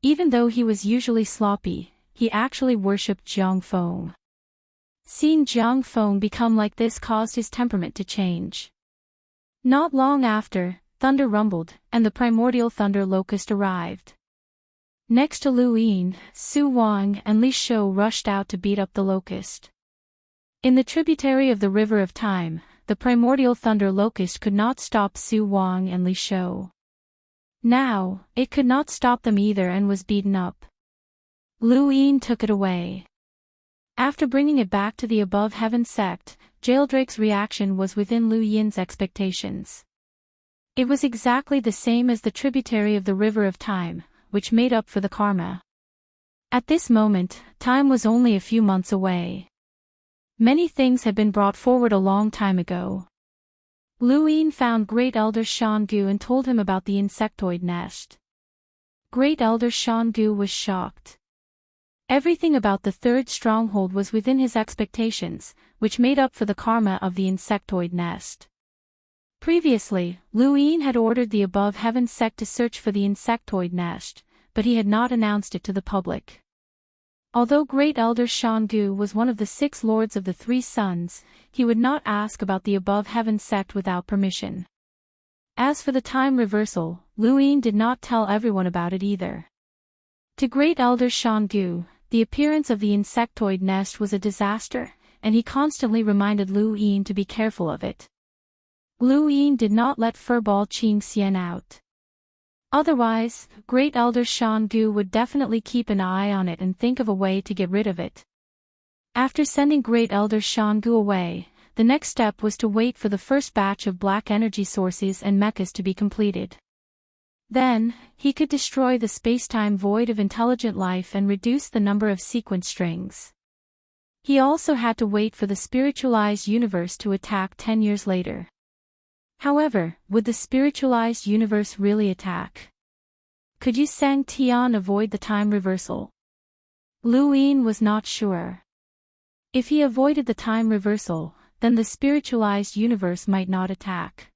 Even though he was usually sloppy, he actually worshipped Jiang Feng. Seeing Jiang Feng become like this caused his temperament to change. Not long after, thunder rumbled, and the primordial thunder locust arrived. Next to Lu Yin, Su Wang and Li Shou rushed out to beat up the locust. In the tributary of the River of Time, the primordial thunder locust could not stop Su Wang and Li Shou. Now, it could not stop them either and was beaten up. Lu Yin took it away. After bringing it back to the above heaven sect, Jaildrake's reaction was within Lu Yin's expectations. It was exactly the same as the tributary of the river of time, which made up for the karma. At this moment, time was only a few months away. Many things had been brought forward a long time ago. Lu Yin found Great Elder Shan Gu and told him about the insectoid nest. Great Elder Shan Gu was shocked. Everything about the third stronghold was within his expectations, which made up for the karma of the insectoid nest. Previously, Lu Yin had ordered the above heaven sect to search for the insectoid nest, but he had not announced it to the public. Although Great Elder Shan Gu was one of the 6 lords of the 3 suns, he would not ask about the above heaven sect without permission. As for the time reversal, Lu Yin did not tell everyone about it either. To Great Elder Shan Gu, the appearance of the insectoid nest was a disaster, and he constantly reminded Lu Yin to be careful of it. Lu Yin did not let Furball Qing Xian out. Otherwise, Great Elder Shan Gu would definitely keep an eye on it and think of a way to get rid of it. After sending Great Elder Shan Gu away, the next step was to wait for the first batch of black energy sources and mechas to be completed. Then, he could destroy the spacetime void of intelligent life and reduce the number of sequence strings. He also had to wait for the spiritualized universe to attack 10 years later. However, would the spiritualized universe really attack? Could Yu Sang Tian avoid the time reversal? Lu Yin was not sure. If he avoided the time reversal, then the spiritualized universe might not attack.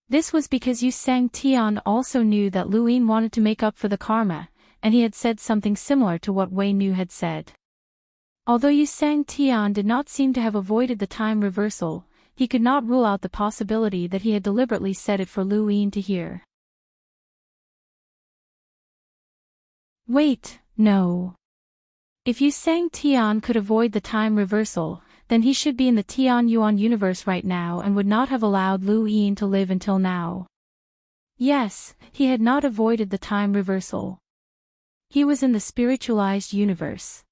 This was because Yu Sang Tian also knew that Lu Yin wanted to make up for the karma, and he had said something similar to what Wei Nu had said. Although Yu Sang Tian did not seem to have avoided the time reversal, he could not rule out the possibility that he had deliberately said it for Lu Yin to hear. Wait, no. If Yu Sang Tian could avoid the time reversal, then he should be in the Tian Yuan universe right now and would not have allowed Lu Yin to live until now. Yes, he had not avoided the time reversal. He was in the spiritualized universe.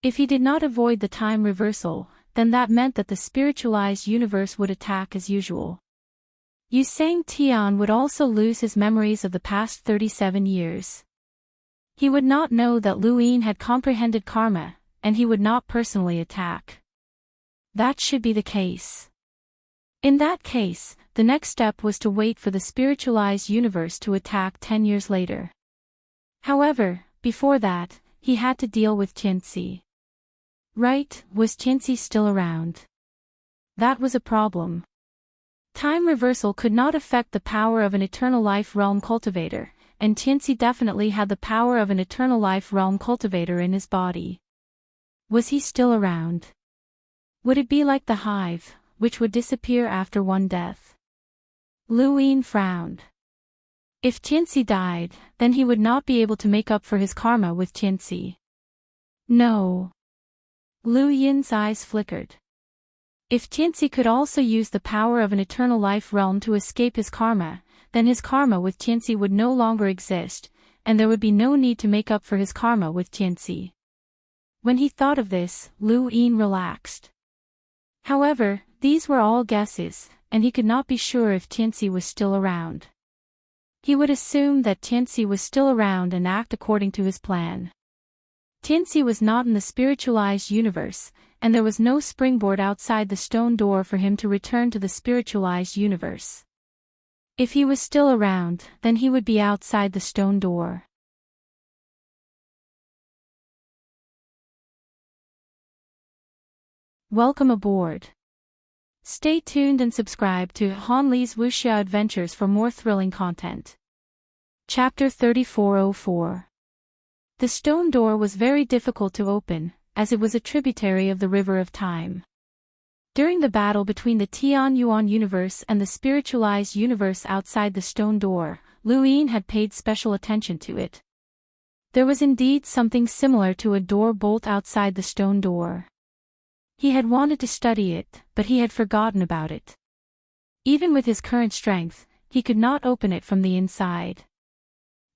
If he did not avoid the time reversal, then that meant that the spiritualized universe would attack as usual. Yu Sang Tian would also lose his memories of the past 37 years. He would not know that Lu Yin had comprehended karma, and he would not personally attack. That should be the case. In that case, the next step was to wait for the spiritualized universe to attack 10 years later. However, before that, he had to deal with Tianxi. Right, was Tianxi still around? That was a problem. Time reversal could not affect the power of an eternal life realm cultivator, and Tianxi definitely had the power of an eternal life realm cultivator in his body. Was he still around? Would it be like the hive, which would disappear after one death? Lu Yin frowned. If Tianxi died, then he would not be able to make up for his karma with Tianxi. No. Lu Yin's eyes flickered. If Tianxi could also use the power of an eternal life realm to escape his karma, then his karma with Tianxi would no longer exist, and there would be no need to make up for his karma with Tianxi. When he thought of this, Lu Yin relaxed. However, these were all guesses, and he could not be sure if Tianxi was still around. He would assume that Tianxi was still around and act according to his plan. Tianxi was not in the spiritualized universe, and there was no springboard outside the stone door for him to return to the spiritualized universe. If he was still around, then he would be outside the stone door. Welcome aboard. Stay tuned and subscribe to Han Li's Wuxia Adventures for more thrilling content. Chapter 3404. The stone door was very difficult to open, as it was a tributary of the river of time. During the battle between the Tian Yuan universe and the spiritualized universe outside the stone door, Lu Yin had paid special attention to it. There was indeed something similar to a door bolt outside the stone door. He had wanted to study it, but he had forgotten about it. Even with his current strength, he could not open it from the inside.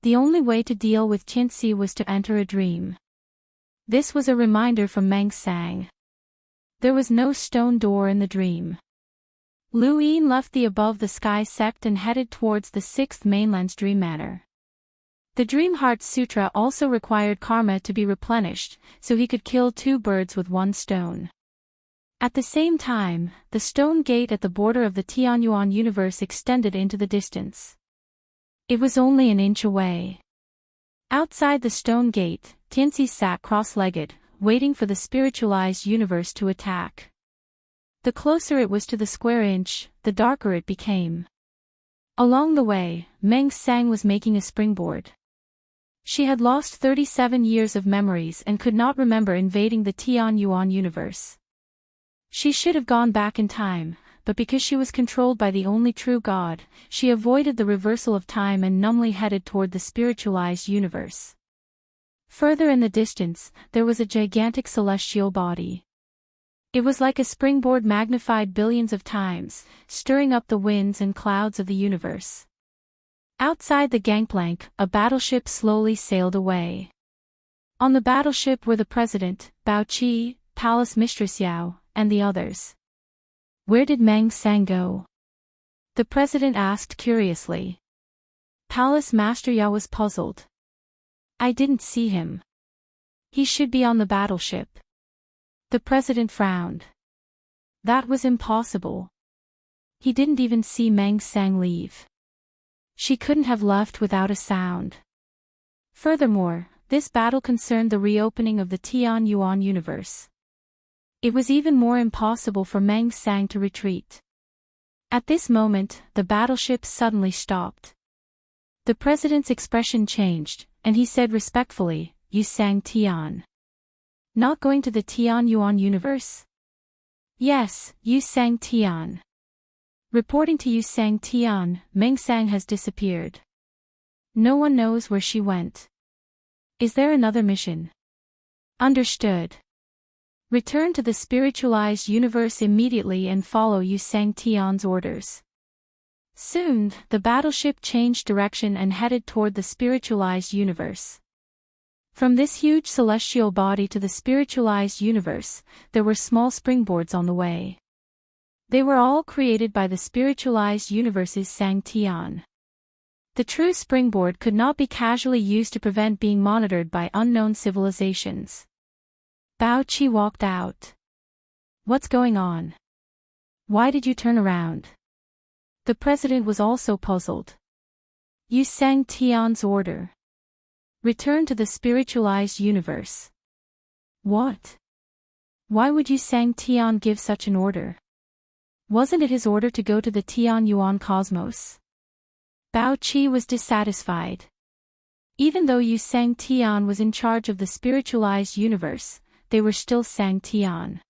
The only way to deal with Tianxi was to enter a dream. This was a reminder from Meng Sang. There was no stone door in the dream. Lu Yin left the above-the-sky sect and headed towards the sixth mainland's dream manor. The Dream Heart Sutra also required karma to be replenished, so he could kill 2 birds with 1 stone. At the same time, the stone gate at the border of the Tianyuan universe extended into the distance. It was only an inch away. Outside the stone gate, Tianxi sat cross-legged, waiting for the spiritualized universe to attack. The closer it was to the square inch, the darker it became. Along the way, Meng Sang was making a springboard. She had lost 37 years of memories and could not remember invading the Tianyuan universe. She should have gone back in time, but because she was controlled by the only true God, she avoided the reversal of time and numbly headed toward the spiritualized universe. Further in the distance, there was a gigantic celestial body. It was like a springboard magnified billions of times, stirring up the winds and clouds of the universe. Outside the gangplank, a battleship slowly sailed away. On the battleship were the president, Bao Qi, palace mistress Yao, and the others. Where did Meng Sang go? The president asked curiously. Palace master Yao was puzzled. I didn't see him. He should be on the battleship. The president frowned. That was impossible. He didn't even see Meng Sang leave. She couldn't have left without a sound. Furthermore, this battle concerned the reopening of the Tianyuan universe. It was even more impossible for Meng Sang to retreat. At this moment, the battleship suddenly stopped. The president's expression changed, and he said respectfully, "You sang Tian. Not going to the Tianyuan universe?" "Yes, you sang Tian. Reporting to you sang Tian, Meng Sang has disappeared. No one knows where she went. Is there another mission?" "Understood. Return to the spiritualized universe immediately and follow Yu Sang Tian's orders." Soon, the battleship changed direction and headed toward the spiritualized universe. From this huge celestial body to the spiritualized universe, there were small springboards on the way. They were all created by the spiritualized universe's Sang Tian. The true springboard could not be casually used to prevent being monitored by unknown civilizations. Bao Qi walked out. "What's going on? Why did you turn around?" The president was also puzzled. "You sang Tian's order. Return to the spiritualized universe." "What? Why would you Sang Tian give such an order? Wasn't it his order to go to the Tianyuan cosmos?" Bao Qi was dissatisfied. Even though Yu Sang Tian was in charge of the spiritualized universe, they were still Sang Tian.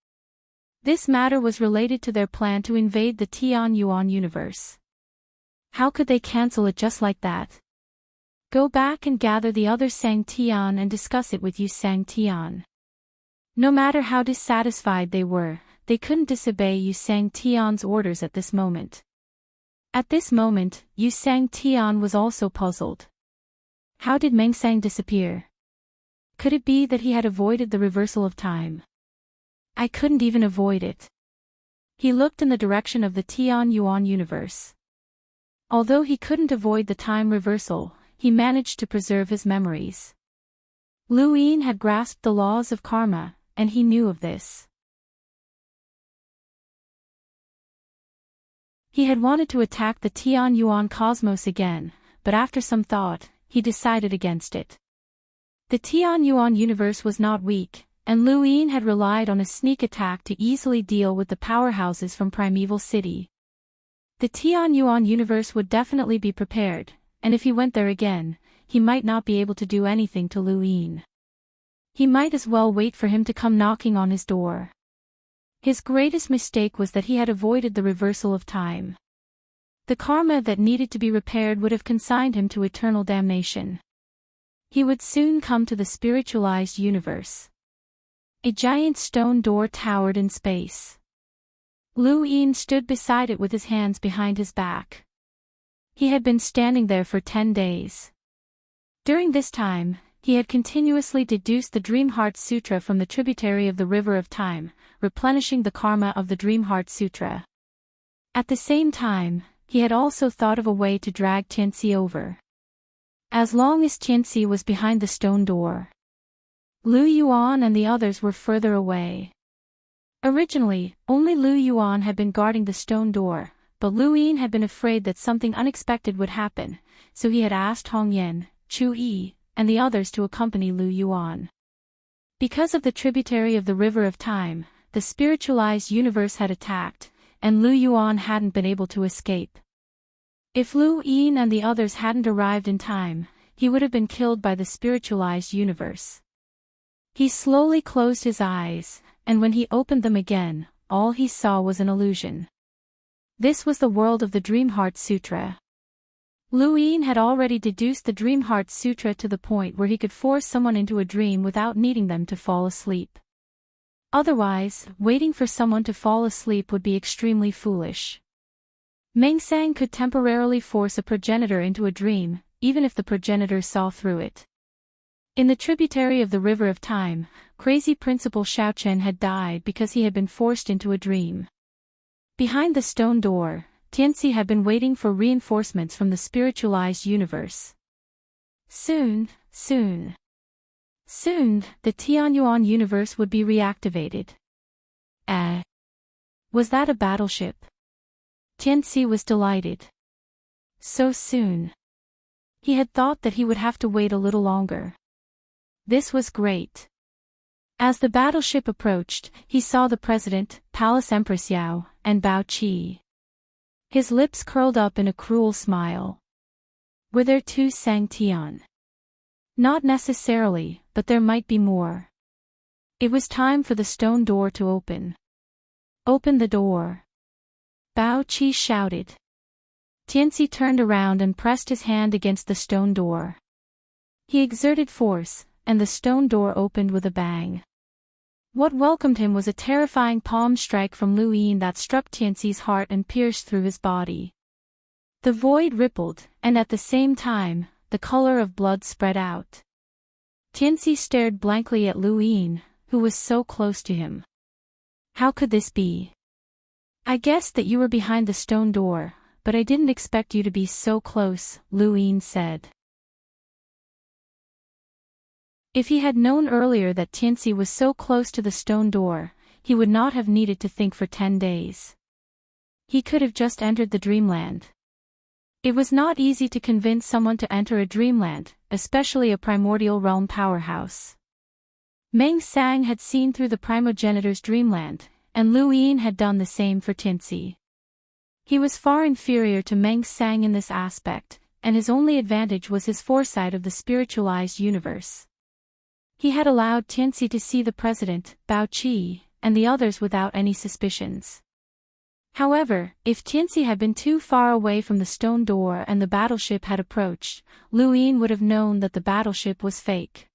This matter was related to their plan to invade the Tianyuan universe. How could they cancel it just like that? Go back and gather the other Sang Tian and discuss it with Yu Sang Tian. No matter how dissatisfied they were, they couldn't disobey Yu Sang Tian's orders at this moment. At this moment, Yu Sang Tian was also puzzled. How did Meng Sang disappear? Could it be that he had avoided the reversal of time? I couldn't even avoid it. He looked in the direction of the Tianyuan universe. Although he couldn't avoid the time reversal, he managed to preserve his memories. Lu Yin had grasped the laws of karma, and he knew of this. He had wanted to attack the Tianyuan cosmos again, but after some thought, he decided against it. The Tianyuan universe was not weak, and Lu Yin had relied on a sneak attack to easily deal with the powerhouses from Primeval City. The Tianyuan universe would definitely be prepared, and if he went there again, he might not be able to do anything to Lu Yin. He might as well wait for him to come knocking on his door. His greatest mistake was that he had avoided the reversal of time. The karma that needed to be repaired would have consigned him to eternal damnation. He would soon come to the spiritualized universe. A giant stone door towered in space. Lu Yin stood beside it with his hands behind his back. He had been standing there for 10 days. During this time, he had continuously deduced the Dream Heart Sutra from the tributary of the river of time, replenishing the karma of the Dream Heart Sutra. At the same time, he had also thought of a way to drag Tianxi over. As long as Tianxi was behind the stone door, Lu Yuan and the others were further away. Originally, only Lu Yuan had been guarding the stone door, but Lu Yin had been afraid that something unexpected would happen, so he had asked Hong Yan, Chu Yi, and the others to accompany Lu Yuan. Because of the tributary of the river of time, the spiritualized universe had attacked, and Lu Yuan hadn't been able to escape. If Lu Yin and the others hadn't arrived in time, he would have been killed by the spiritualized universe. He slowly closed his eyes, and when he opened them again, all he saw was an illusion. This was the world of the Dream Heart Sutra. Lu Yin had already deduced the Dream Heart Sutra to the point where he could force someone into a dream without needing them to fall asleep. Otherwise, waiting for someone to fall asleep would be extremely foolish. Meng Sang could temporarily force a progenitor into a dream, even if the progenitor saw through it. In the tributary of the river of time, crazy Principal Xiaochen had died because he had been forced into a dream. Behind the stone door, Tianxi had been waiting for reinforcements from the spiritualized universe. Soon, the Tianyuan universe would be reactivated. Was that a battleship? Tianxi was delighted. So soon. He had thought that he would have to wait a little longer. This was great. As the battleship approached, he saw the president, Palace Empress Yao, and Bao Qi. His lips curled up in a cruel smile. Were there two Sang Tian? Not necessarily, but there might be more. It was time for the stone door to open. Open the door. Bao Qi shouted. Tianxi turned around and pressed his hand against the stone door. He exerted force, and the stone door opened with a bang. What welcomed him was a terrifying palm strike from Lu Yin that struck Tianxi's heart and pierced through his body. The void rippled, and at the same time, the color of blood spread out. Tianxi stared blankly at Lu Yin, who was so close to him. How could this be? I guessed that you were behind the stone door, but I didn't expect you to be so close, Lu Yin said. If he had known earlier that Tianxi was so close to the stone door, he would not have needed to think for 10 days. He could have just entered the dreamland. It was not easy to convince someone to enter a dreamland, especially a primordial realm powerhouse. Meng Sang had seen through the primogenitor's dreamland, and Lu Yin had done the same for Tianxi. He was far inferior to Meng Sang in this aspect, and his only advantage was his foresight of the spiritualized universe. He had allowed Tianxi to see the president, Bao Qi, and the others without any suspicions. However, if Tianxi had been too far away from the stone door and the battleship had approached, Lu Yin would have known that the battleship was fake.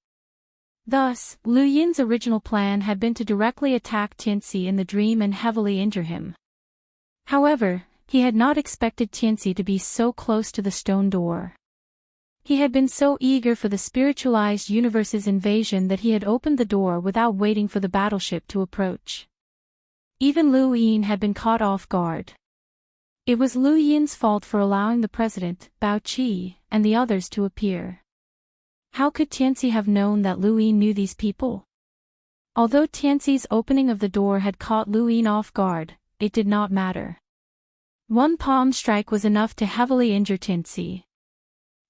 Thus, Lu Yin's original plan had been to directly attack Tianxi in the dream and heavily injure him. However, he had not expected Tianxi to be so close to the stone door. He had been so eager for the spiritualized universe's invasion that he had opened the door without waiting for the battleship to approach. Even Lu Yin had been caught off guard. It was Lu Yin's fault for allowing the president, Bao Qi, and the others to appear. How could Tianxi have known that Lu Yin knew these people? Although Tianxi's opening of the door had caught Lu Yin off guard, it did not matter. One palm strike was enough to heavily injure Tianxi.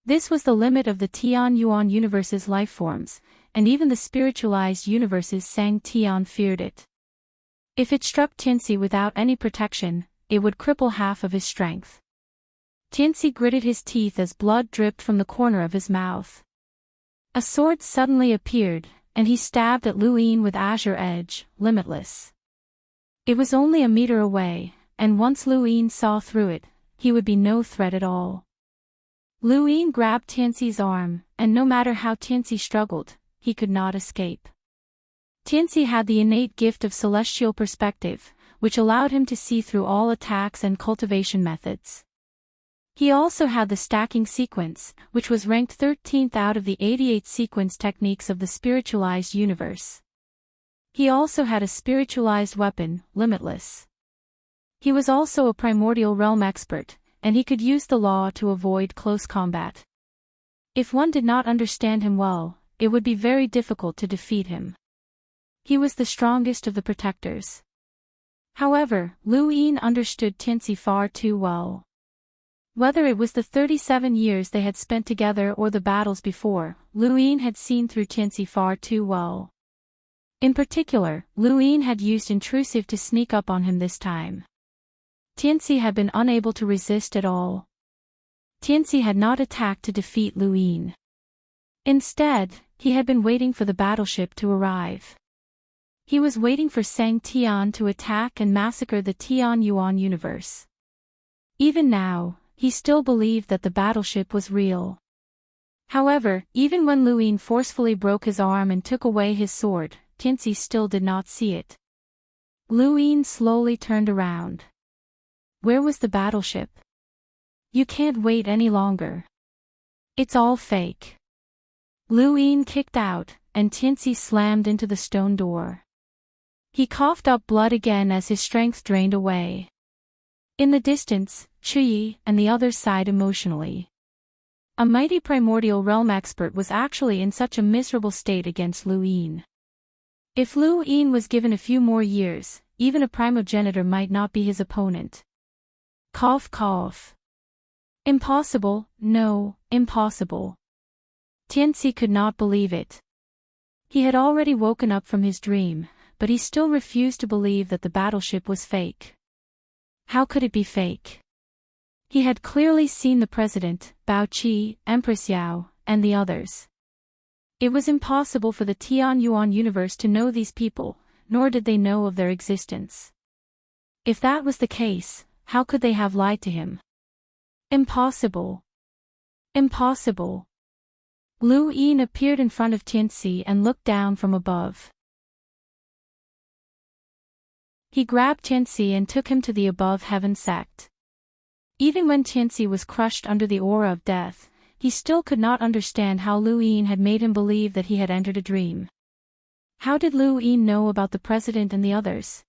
This was the limit of the Tianyuan universe's lifeforms, and even the spiritualized universe's Sang Tian feared it. If it struck Tianxi without any protection, it would cripple half of his strength. Tianxi gritted his teeth as blood dripped from the corner of his mouth. A sword suddenly appeared, and he stabbed at Lu Yin with azure edge, limitless. It was only a meter away, and once Lu Yin saw through it, he would be no threat at all. Lu Yin grabbed Tianxi's arm, and no matter how Tianxi struggled, he could not escape. Tianxi had the innate gift of celestial perspective, which allowed him to see through all attacks and cultivation methods. He also had the stacking sequence, which was ranked 13th out of the 88 sequence techniques of the spiritualized universe. He also had a spiritualized weapon, limitless. He was also a primordial realm expert, and he could use the law to avoid close combat. If one did not understand him well, it would be very difficult to defeat him. He was the strongest of the protectors. However, Lu Yin understood Tianzi far too well. Whether it was the 37 years they had spent together or the battles before, Lu Yin had seen through Tianzi far too well. In particular, Lu Yin had used intrusive to sneak up on him this time. Tianzi had been unable to resist at all. Tianzi had not attacked to defeat Lu Yin. Instead, he had been waiting for the battleship to arrive. He was waiting for Sang Tian to attack and massacre the Tian Yuan universe. Even now, he still believed that the battleship was real. However, even when Lu Yin forcefully broke his arm and took away his sword, Tianzi still did not see it. Lu Yin slowly turned around. Where was the battleship? You can't wait any longer. It's all fake. Lu Yin kicked out, and Tianzi slammed into the stone door. He coughed up blood again as his strength drained away. In the distance, Chuyi and the others sighed emotionally. A mighty primordial realm expert was actually in such a miserable state against Lu Yin. If Lu Yin was given a few more years, even a primogenitor might not be his opponent. Cough cough. Impossible, no, impossible. Tianzi could not believe it. He had already woken up from his dream, but he still refused to believe that the battleship was fake. How could it be fake? He had clearly seen the president, Bao Qi, Empress Yao, and the others. It was impossible for the Tian Yuan universe to know these people, nor did they know of their existence. If that was the case, how could they have lied to him? Impossible. Impossible. Lu Yin appeared in front of Tianzi and looked down from above. He grabbed Tianzi and took him to the above heaven sect. Even when Tianzi was crushed under the aura of death, he still could not understand how Lu Yin had made him believe that he had entered a dream. How did Lu Yin know about the president and the others?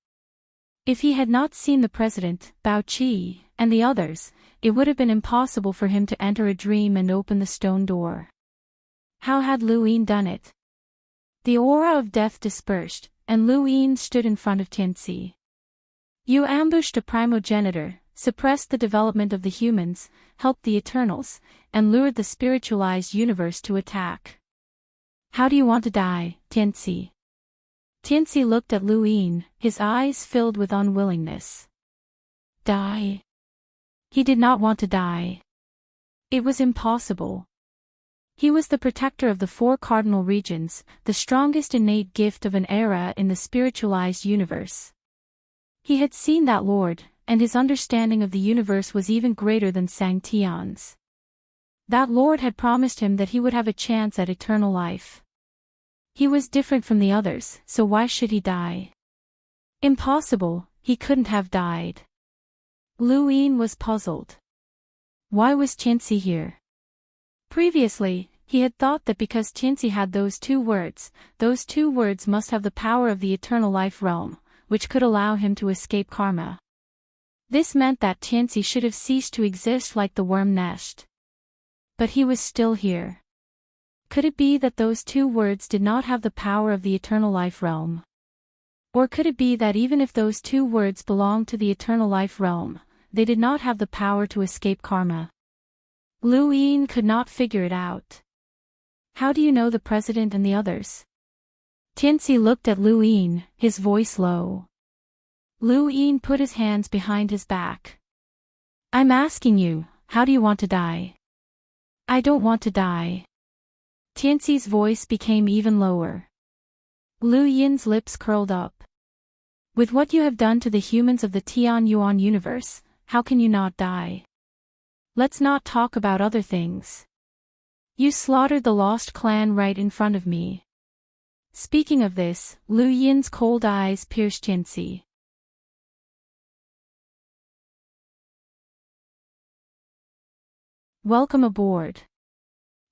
If he had not seen the president, Bao Qi, and the others, it would have been impossible for him to enter a dream and open the stone door. How had Lu Yin done it? The aura of death dispersed, and Lu Yin stood in front of Tianzi. You ambushed a primogenitor, suppressed the development of the humans, helped the Eternals, and lured the spiritualized universe to attack. How do you want to die, Tianzi? Tianzi looked at Lu Yin, his eyes filled with unwillingness. Die? He did not want to die. It was impossible. He was the protector of the four cardinal regions, the strongest innate gift of an era in the spiritualized universe. He had seen that Lord, and his understanding of the universe was even greater than Sang Tian's. That Lord had promised him that he would have a chance at eternal life. He was different from the others, so why should he die? Impossible, he couldn't have died. Lu Yin was puzzled. Why was Tianzi here? Previously, he had thought that because Tianzi had those two words must have the power of the eternal life realm, which could allow him to escape karma. This meant that Tianzi should have ceased to exist like the worm nest. But he was still here. Could it be that those two words did not have the power of the eternal life realm? Or could it be that even if those two words belonged to the eternal life realm, they did not have the power to escape karma? Lu Yin could not figure it out. How do you know the president and the others? Tianzi looked at Lu Yin, his voice low. Lu Yin put his hands behind his back. I'm asking you, how do you want to die? I don't want to die. Tianzi's voice became even lower. Lu Yin's lips curled up. With what you have done to the humans of the Tian Yuan universe, how can you not die? Let's not talk about other things. You slaughtered the lost clan right in front of me. Speaking of this, Lu Yin's cold eyes pierced Tianzi. Welcome aboard.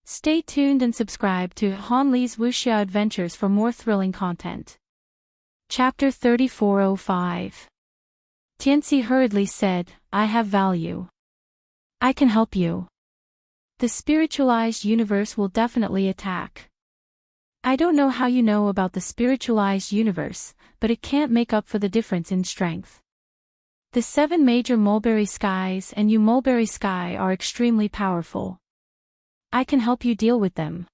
Stay tuned and subscribe to Han Li's Wuxia Adventures for more thrilling content. Chapter 3405. Tianxi hurriedly said, I have value. I can help you. The spiritualized universe will definitely attack. I don't know how you know about the spiritualized universe, but it can't make up for the difference in strength. The 7 major mulberry skies and you mulberry sky are extremely powerful. I can help you deal with them.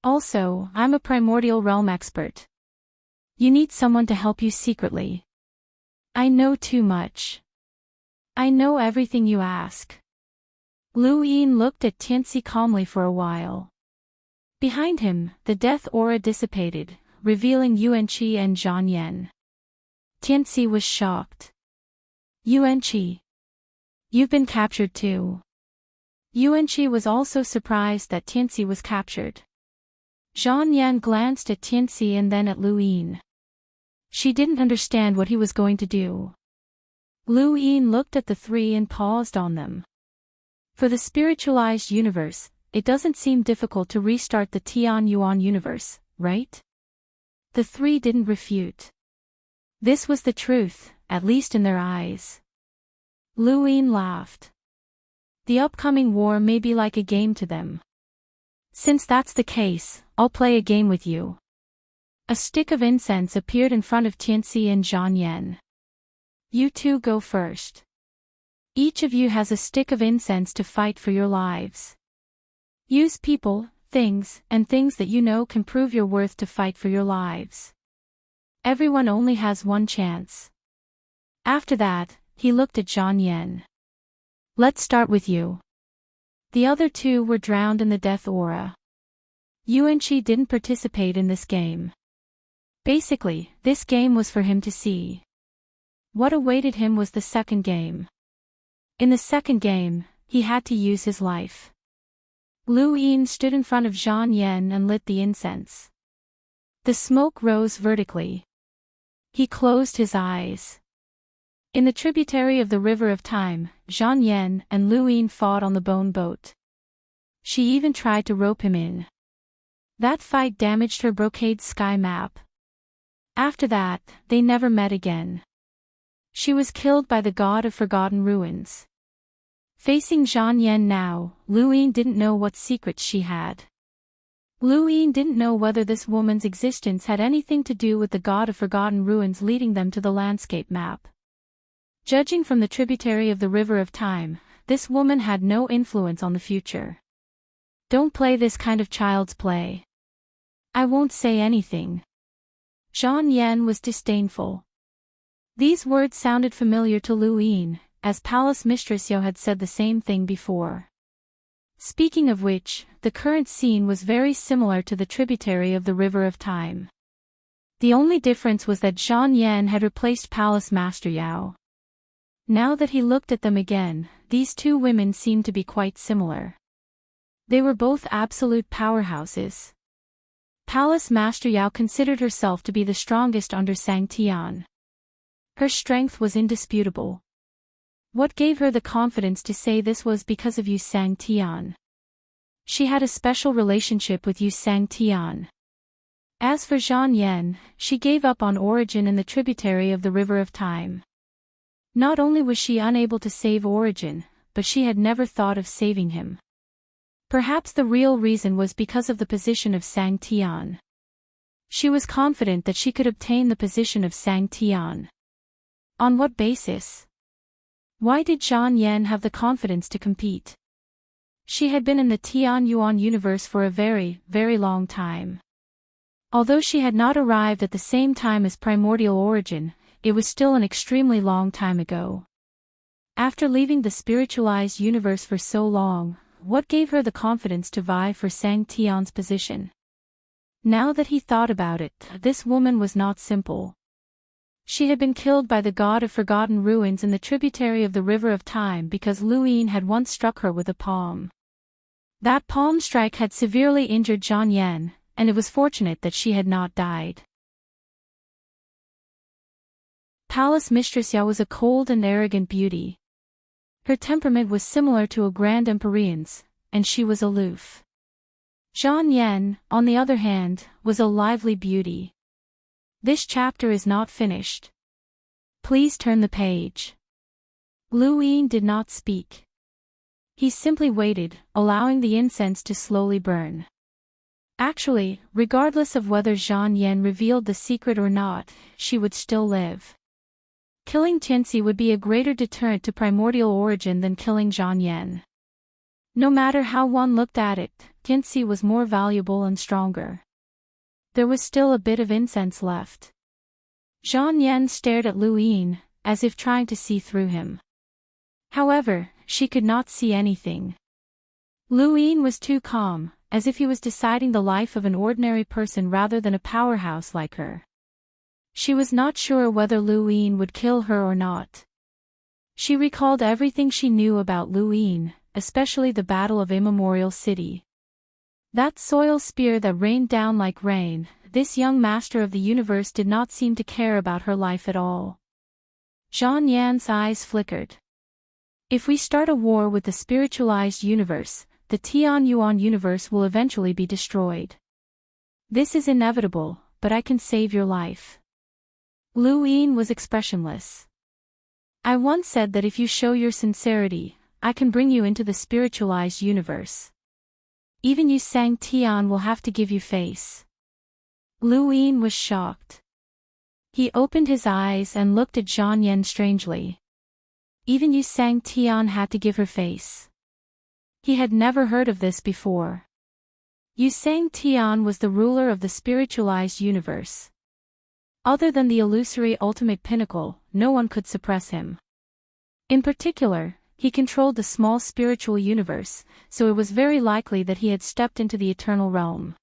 Also, I'm a primordial realm expert. You need someone to help you secretly. I know too much. I know everything you ask. Lu Yin looked at Tianxi calmly for a while. Behind him, the death aura dissipated, revealing Yuanqi and Zhang Yan. Tianxi was shocked. Yuanqi. You've been captured too. Yuanqi was also surprised that Tianxi was captured. Zhang Yan glanced at Tianxi and then at Lu Yin. She didn't understand what he was going to do. Lu Yin looked at the 3 and paused on them. For the spiritualized universe, it doesn't seem difficult to restart the Tian Yuan universe, right? The 3 didn't refute. This was the truth, at least in their eyes. Lu Yin laughed. The upcoming war may be like a game to them. Since that's the case, I'll play a game with you. A stick of incense appeared in front of Tianxi and Zhang Yan. You two go first. Each of you has a stick of incense to fight for your lives. Use people, things, and things that you know can prove your worth to fight for your lives. Everyone only has one chance. After that, he looked at Zhang Yan. Let's start with you. The other 2 were drowned in the death aura. Yuanqi didn't participate in this game. Basically, this game was for him to see. What awaited him was the second game. In the second game, he had to use his life. Lu Yin stood in front of Zhang Yan and lit the incense. The smoke rose vertically. He closed his eyes. In the tributary of the river of time, Zhang Yan and Lu Yin fought on the bone boat. She even tried to rope him in. That fight damaged her brocade sky map. After that, they never met again. She was killed by the god of forgotten ruins. Facing Zhang Yan now, Lu Yin didn't know what secrets she had. Lu Yin didn't know whether this woman's existence had anything to do with the god of forgotten ruins leading them to the landscape map. Judging from the tributary of the river of time, this woman had no influence on the future. Don't play this kind of child's play. I won't say anything. Zhang Yan was disdainful. These words sounded familiar to Lu Yin, as Palace Mistress Yo had said the same thing before. Speaking of which, the current scene was very similar to the tributary of the river of time. The only difference was that Zhang Yan had replaced Palace Master Yao. Now that he looked at them again, these 2 women seemed to be quite similar. They were both absolute powerhouses. Palace Master Yao considered herself to be the strongest under Sang Tian. Her strength was indisputable. What gave her the confidence to say this was because of Yu Sang Tian. She had a special relationship with Yu Sang Tian. As for Zhang Yan, she gave up on Origin in the tributary of the river of time. Not only was she unable to save Origin, but she had never thought of saving him. Perhaps the real reason was because of the position of Sang Tian. She was confident that she could obtain the position of Sang Tian. On what basis? Why did Zhang Yan have the confidence to compete? She had been in the Tian Yuan universe for a very, very long time. Although she had not arrived at the same time as primordial origin, it was still an extremely long time ago. After leaving the spiritualized universe for so long, what gave her the confidence to vie for Sang Tian's position? Now that he thought about it, this woman was not simple. She had been killed by the god of forgotten ruins in the tributary of the river of time because Lu Yin had once struck her with a palm. That palm strike had severely injured Zhang Yan, and it was fortunate that she had not died. Palace Mistress Yao was a cold and arrogant beauty. Her temperament was similar to a Grand Empereur's, and she was aloof. Zhang Yan, on the other hand, was a lively beauty. This chapter is not finished. Please turn the page. Lu Yin did not speak. He simply waited, allowing the incense to slowly burn. Actually, regardless of whether Zhang Yan revealed the secret or not, she would still live. Killing Tianxi would be a greater deterrent to primordial origin than killing Zhang Yan. No matter how one looked at it, Tianxi was more valuable and stronger. There was still a bit of incense left. Zhang Yan stared at Lu Yin, as if trying to see through him. However, she could not see anything. Lu Yin was too calm, as if he was deciding the life of an ordinary person rather than a powerhouse like her. She was not sure whether Lu Yin would kill her or not. She recalled everything she knew about Lu Yin, especially the Battle of Immemorial City. That soil spear that rained down like rain, this young master of the universe did not seem to care about her life at all. Zhang Yan's eyes flickered. If we start a war with the spiritualized universe, the Tianyuan universe will eventually be destroyed. This is inevitable, but I can save your life. Lu Yin was expressionless. I once said that if you show your sincerity, I can bring you into the spiritualized universe. Even Yu Sang Tian will have to give you face. Lu Yin was shocked. He opened his eyes and looked at Zhang Yan strangely. Even Yu Sang Tian had to give her face. He had never heard of this before. Yu Sang Tian was the ruler of the spiritualized universe. Other than the illusory ultimate pinnacle, no one could suppress him. In particular, he controlled the small spiritual universe, so it was very likely that he had stepped into the eternal realm.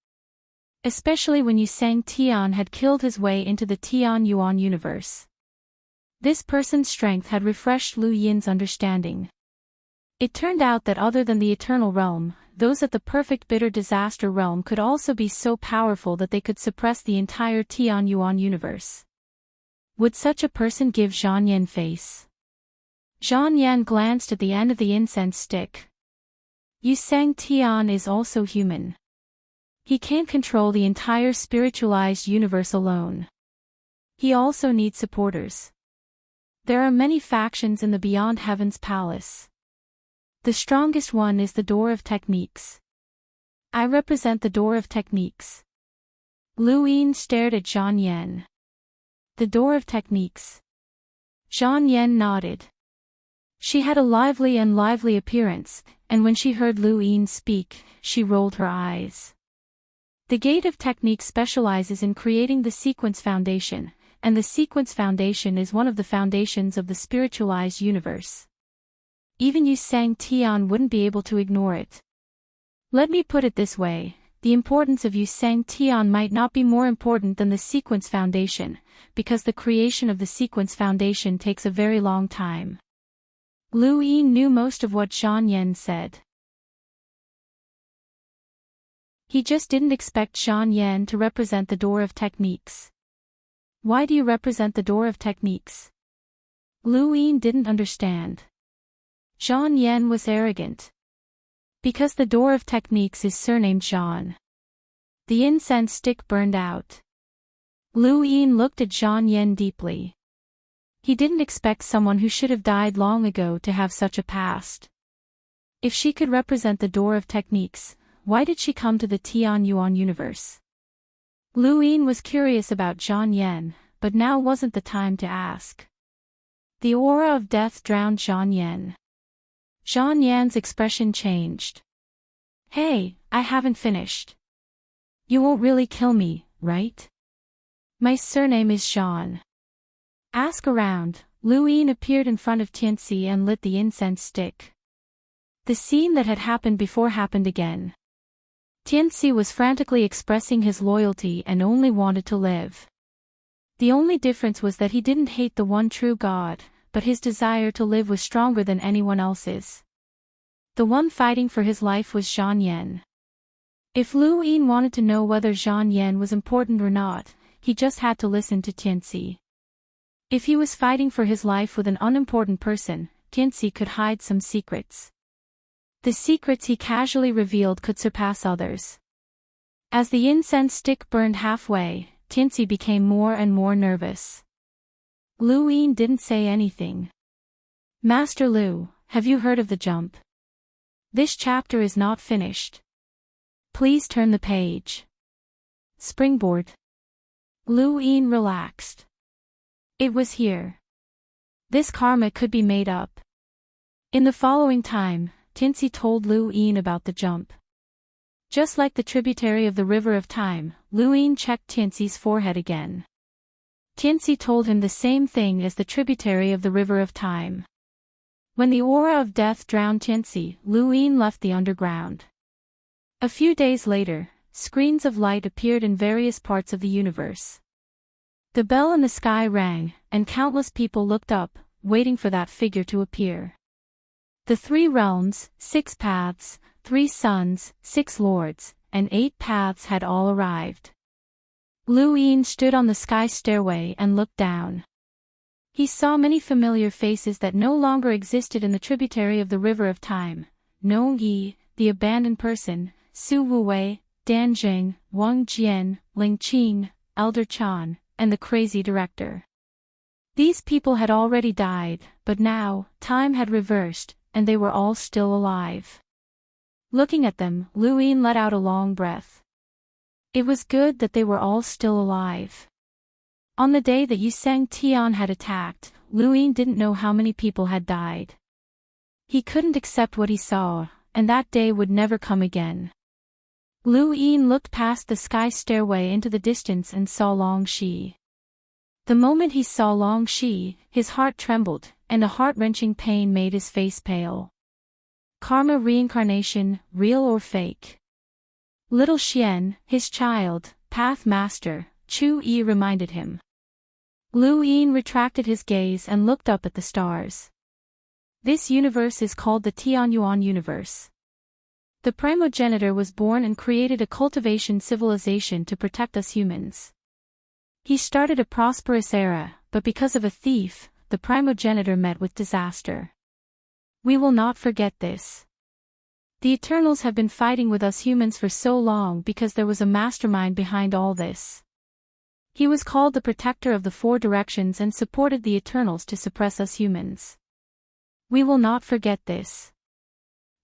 Especially when Yu Sang Tian had killed his way into the Tianyuan universe. This person's strength had refreshed Lu Yin's understanding. It turned out that other than the eternal realm, those at the perfect bitter disaster realm could also be so powerful that they could suppress the entire Tianyuan universe. Would such a person give Zhang Yan face? Zhang Yan glanced at the end of the incense stick. Yu Sang Tian is also human. He can't control the entire spiritualized universe alone. He also needs supporters. There are many factions in the Beyond Heaven's palace. The strongest one is the Door of Techniques. I represent the Door of Techniques. Lu Yin stared at Zhang Yan. The Door of Techniques. Zhang Yan nodded. She had a lively appearance, and when she heard Lu Yin speak, she rolled her eyes. The Gate of Techniques specializes in creating the sequence foundation, and the sequence foundation is one of the foundations of the spiritualized universe. Even Yu Sang Tian wouldn't be able to ignore it. Let me put it this way, the importance of Yu Sang Tian might not be more important than the sequence foundation, because the creation of the sequence foundation takes a very long time. Lu Yin knew most of what Zhang Yan said. He just didn't expect Zhang Yan to represent the Door of Techniques. Why do you represent the Door of Techniques? Lu Yin didn't understand. Zhang Yan was arrogant. Because the Door of Techniques is surnamed Zhang. The incense stick burned out. Lu Yin looked at Zhang Yan deeply. He didn't expect someone who should have died long ago to have such a past. If she could represent the Door of Techniques, why did she come to the Tianyuan universe? Lu Yin was curious about Zhang Yan, but now wasn't the time to ask. The aura of death drowned Zhang Yan. Zhang Yan's expression changed. Hey, I haven't finished. You won't really kill me, right? My surname is Zhang. Ask around. Lu Yin appeared in front of Tianxi and lit the incense stick. The scene that had happened before happened again. Tianxi was frantically expressing his loyalty and only wanted to live. The only difference was that he didn't hate the one true God, but his desire to live was stronger than anyone else's. The one fighting for his life was Zhang Yan. If Lu Yin wanted to know whether Zhang Yan was important or not, he just had to listen to Tianxi. If he was fighting for his life with an unimportant person, Tianci could hide some secrets. The secrets he casually revealed could surpass others. As the incense stick burned halfway, Tianci became more and more nervous. Lu Yin didn't say anything. Master Lu, have you heard of the jump? This chapter is not finished. Please turn the page. Springboard. Lu Yin relaxed. It was here. This karma could be made up. In the following time, Tianci told Lu Yin about the jump. Just like the tributary of the river of time, Lu Yin checked Tianci's forehead again. Tianci told him the same thing as the tributary of the river of time. When the aura of death drowned Tianci, Lu Yin left the underground. A few days later, screens of light appeared in various parts of the universe. The bell in the sky rang, and countless people looked up, waiting for that figure to appear. The 3 realms, 6 paths, 3 suns, 6 lords, and 8 paths had all arrived. Lu Yin stood on the sky stairway and looked down. He saw many familiar faces that no longer existed in the tributary of the river of time: Nong Yi, the abandoned person, Su Wuwei, Dan Jing, Wang Jian, Ling Qing, Elder Chan, and the crazy director. These people had already died, but now, time had reversed, and they were all still alive. Looking at them, Lu Yin let out a long breath. It was good that they were all still alive. On the day that Yuseng Tian had attacked, Lu Yin didn't know how many people had died. He couldn't accept what he saw, and that day would never come again. Lu Yin looked past the sky stairway into the distance and saw Long Shi. The moment he saw Long Shi, his heart trembled, and a heart-wrenching pain made his face pale. Karma reincarnation, real or fake? Little Xian, his child, Path Master, Chu Yi reminded him. Lu Yin retracted his gaze and looked up at the stars. This universe is called the Tianyuan universe. The primogenitor was born and created a cultivation civilization to protect us humans. He started a prosperous era, but because of a thief, the primogenitor met with disaster. We will not forget this. The Eternals have been fighting with us humans for so long because there was a mastermind behind all this. He was called the protector of the 4 directions and supported the Eternals to suppress us humans. We will not forget this.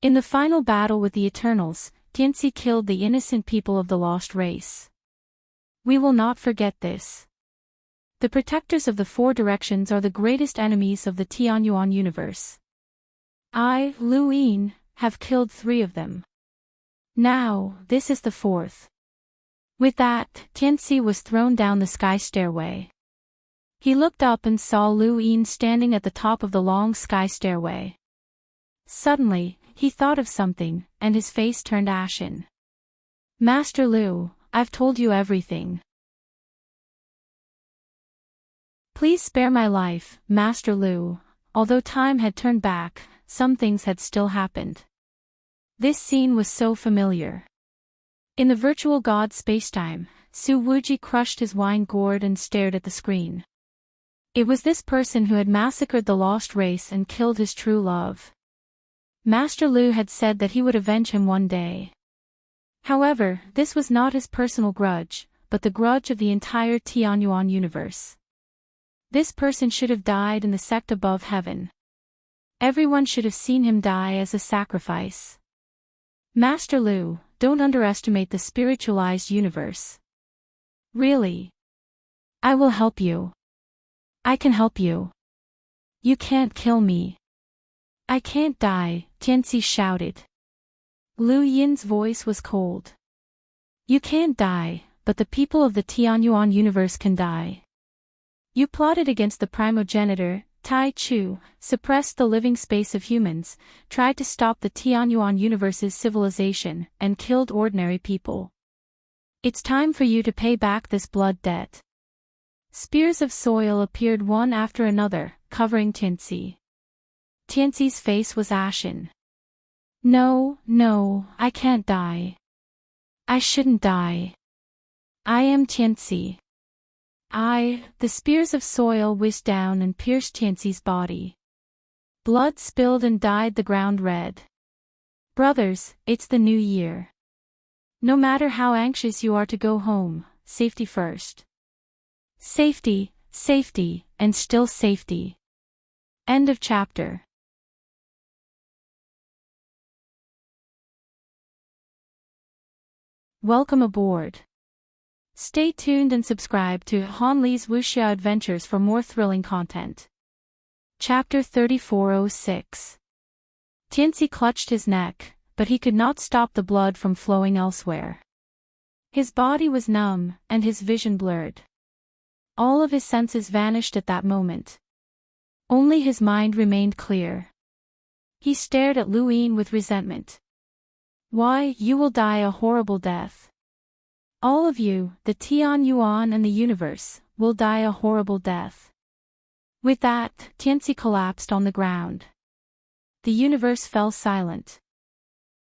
In the final battle with the Eternals, Tianci killed the innocent people of the lost race. We will not forget this. The protectors of the 4 directions are the greatest enemies of the Tianyuan universe. I, Lu Yin, have killed 3 of them. Now, this is the 4th. With that, Tianci was thrown down the sky stairway. He looked up and saw Lu Yin standing at the top of the long sky stairway. Suddenly, he thought of something, and his face turned ashen. Master Lu, I've told you everything. Please spare my life, Master Lu. Although time had turned back, some things had still happened. This scene was so familiar. In the virtual god spacetime, Su Wuji crushed his wine gourd and stared at the screen. It was this person who had massacred the lost race and killed his true love. Master Lu had said that he would avenge him one day. However, this was not his personal grudge, but the grudge of the entire Tianyuan universe. This person should have died in the sect above heaven. Everyone should have seen him die as a sacrifice. Master Lu, don't underestimate the spiritualized universe. Really? I will help you. I can help you. You can't kill me. I can't die, Tianci shouted. Lu Yin's voice was cold. You can't die, but the people of the Tianyuan universe can die. You plotted against the primogenitor, Tai Chu, suppressed the living space of humans, tried to stop the Tianyuan universe's civilization, and killed ordinary people. It's time for you to pay back this blood debt. Spears of soil appeared one after another, covering Tianci. Tianci's face was ashen. No, I can't die. I shouldn't die. I am Tianci. The spears of soil whizzed down and pierced Tianci's body. Blood spilled and dyed the ground red. Brothers, it's the new year. No matter how anxious you are to go home, safety first. Safety, safety, and still safety. End of chapter. Welcome aboard. Stay tuned and subscribe to Han Lee's Wuxia Adventures for more thrilling content. Chapter 3406. Tianzi clutched his neck, but he could not stop the blood from flowing elsewhere. His body was numb, and his vision blurred. All of his senses vanished at that moment. Only his mind remained clear. He stared at Lu Yin with resentment. Why, you will die a horrible death. All of you, the Tian Yuan and the universe, will die a horrible death. With that, Tianzi collapsed on the ground. The universe fell silent.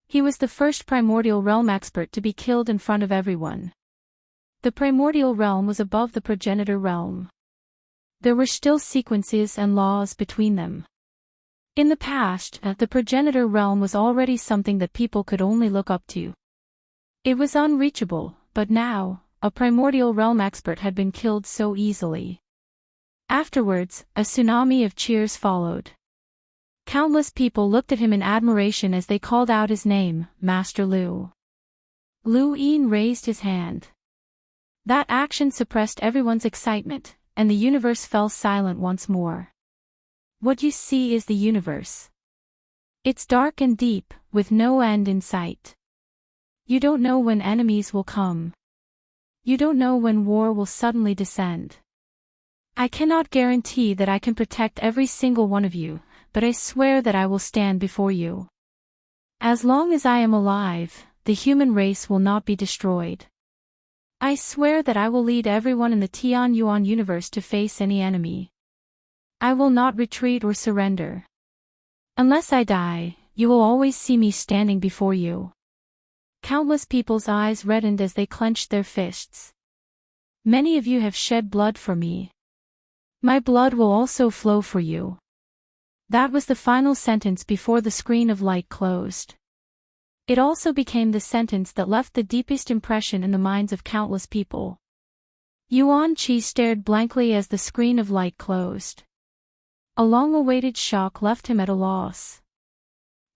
He was the first primordial realm expert to be killed in front of everyone. The primordial realm was above the progenitor realm. There were still sequences and laws between them. In the past, the progenitor realm was already something that people could only look up to. It was unreachable, but now, a primordial realm expert had been killed so easily. Afterwards, a tsunami of cheers followed. Countless people looked at him in admiration as they called out his name, Master Lu. Lu Yin raised his hand. That action suppressed everyone's excitement, and the universe fell silent once more. What you see is the universe. It's dark and deep, with no end in sight. You don't know when enemies will come. You don't know when war will suddenly descend. I cannot guarantee that I can protect every single one of you, but I swear that I will stand before you. As long as I am alive, the human race will not be destroyed. I swear that I will lead everyone in the Tian Yuan universe to face any enemy. I will not retreat or surrender. Unless I die, you will always see me standing before you. Countless people's eyes reddened as they clenched their fists. Many of you have shed blood for me. My blood will also flow for you. That was the final sentence before the screen of light closed. It also became the sentence that left the deepest impression in the minds of countless people. Yuan Qi stared blankly as the screen of light closed. A long-awaited shock left him at a loss.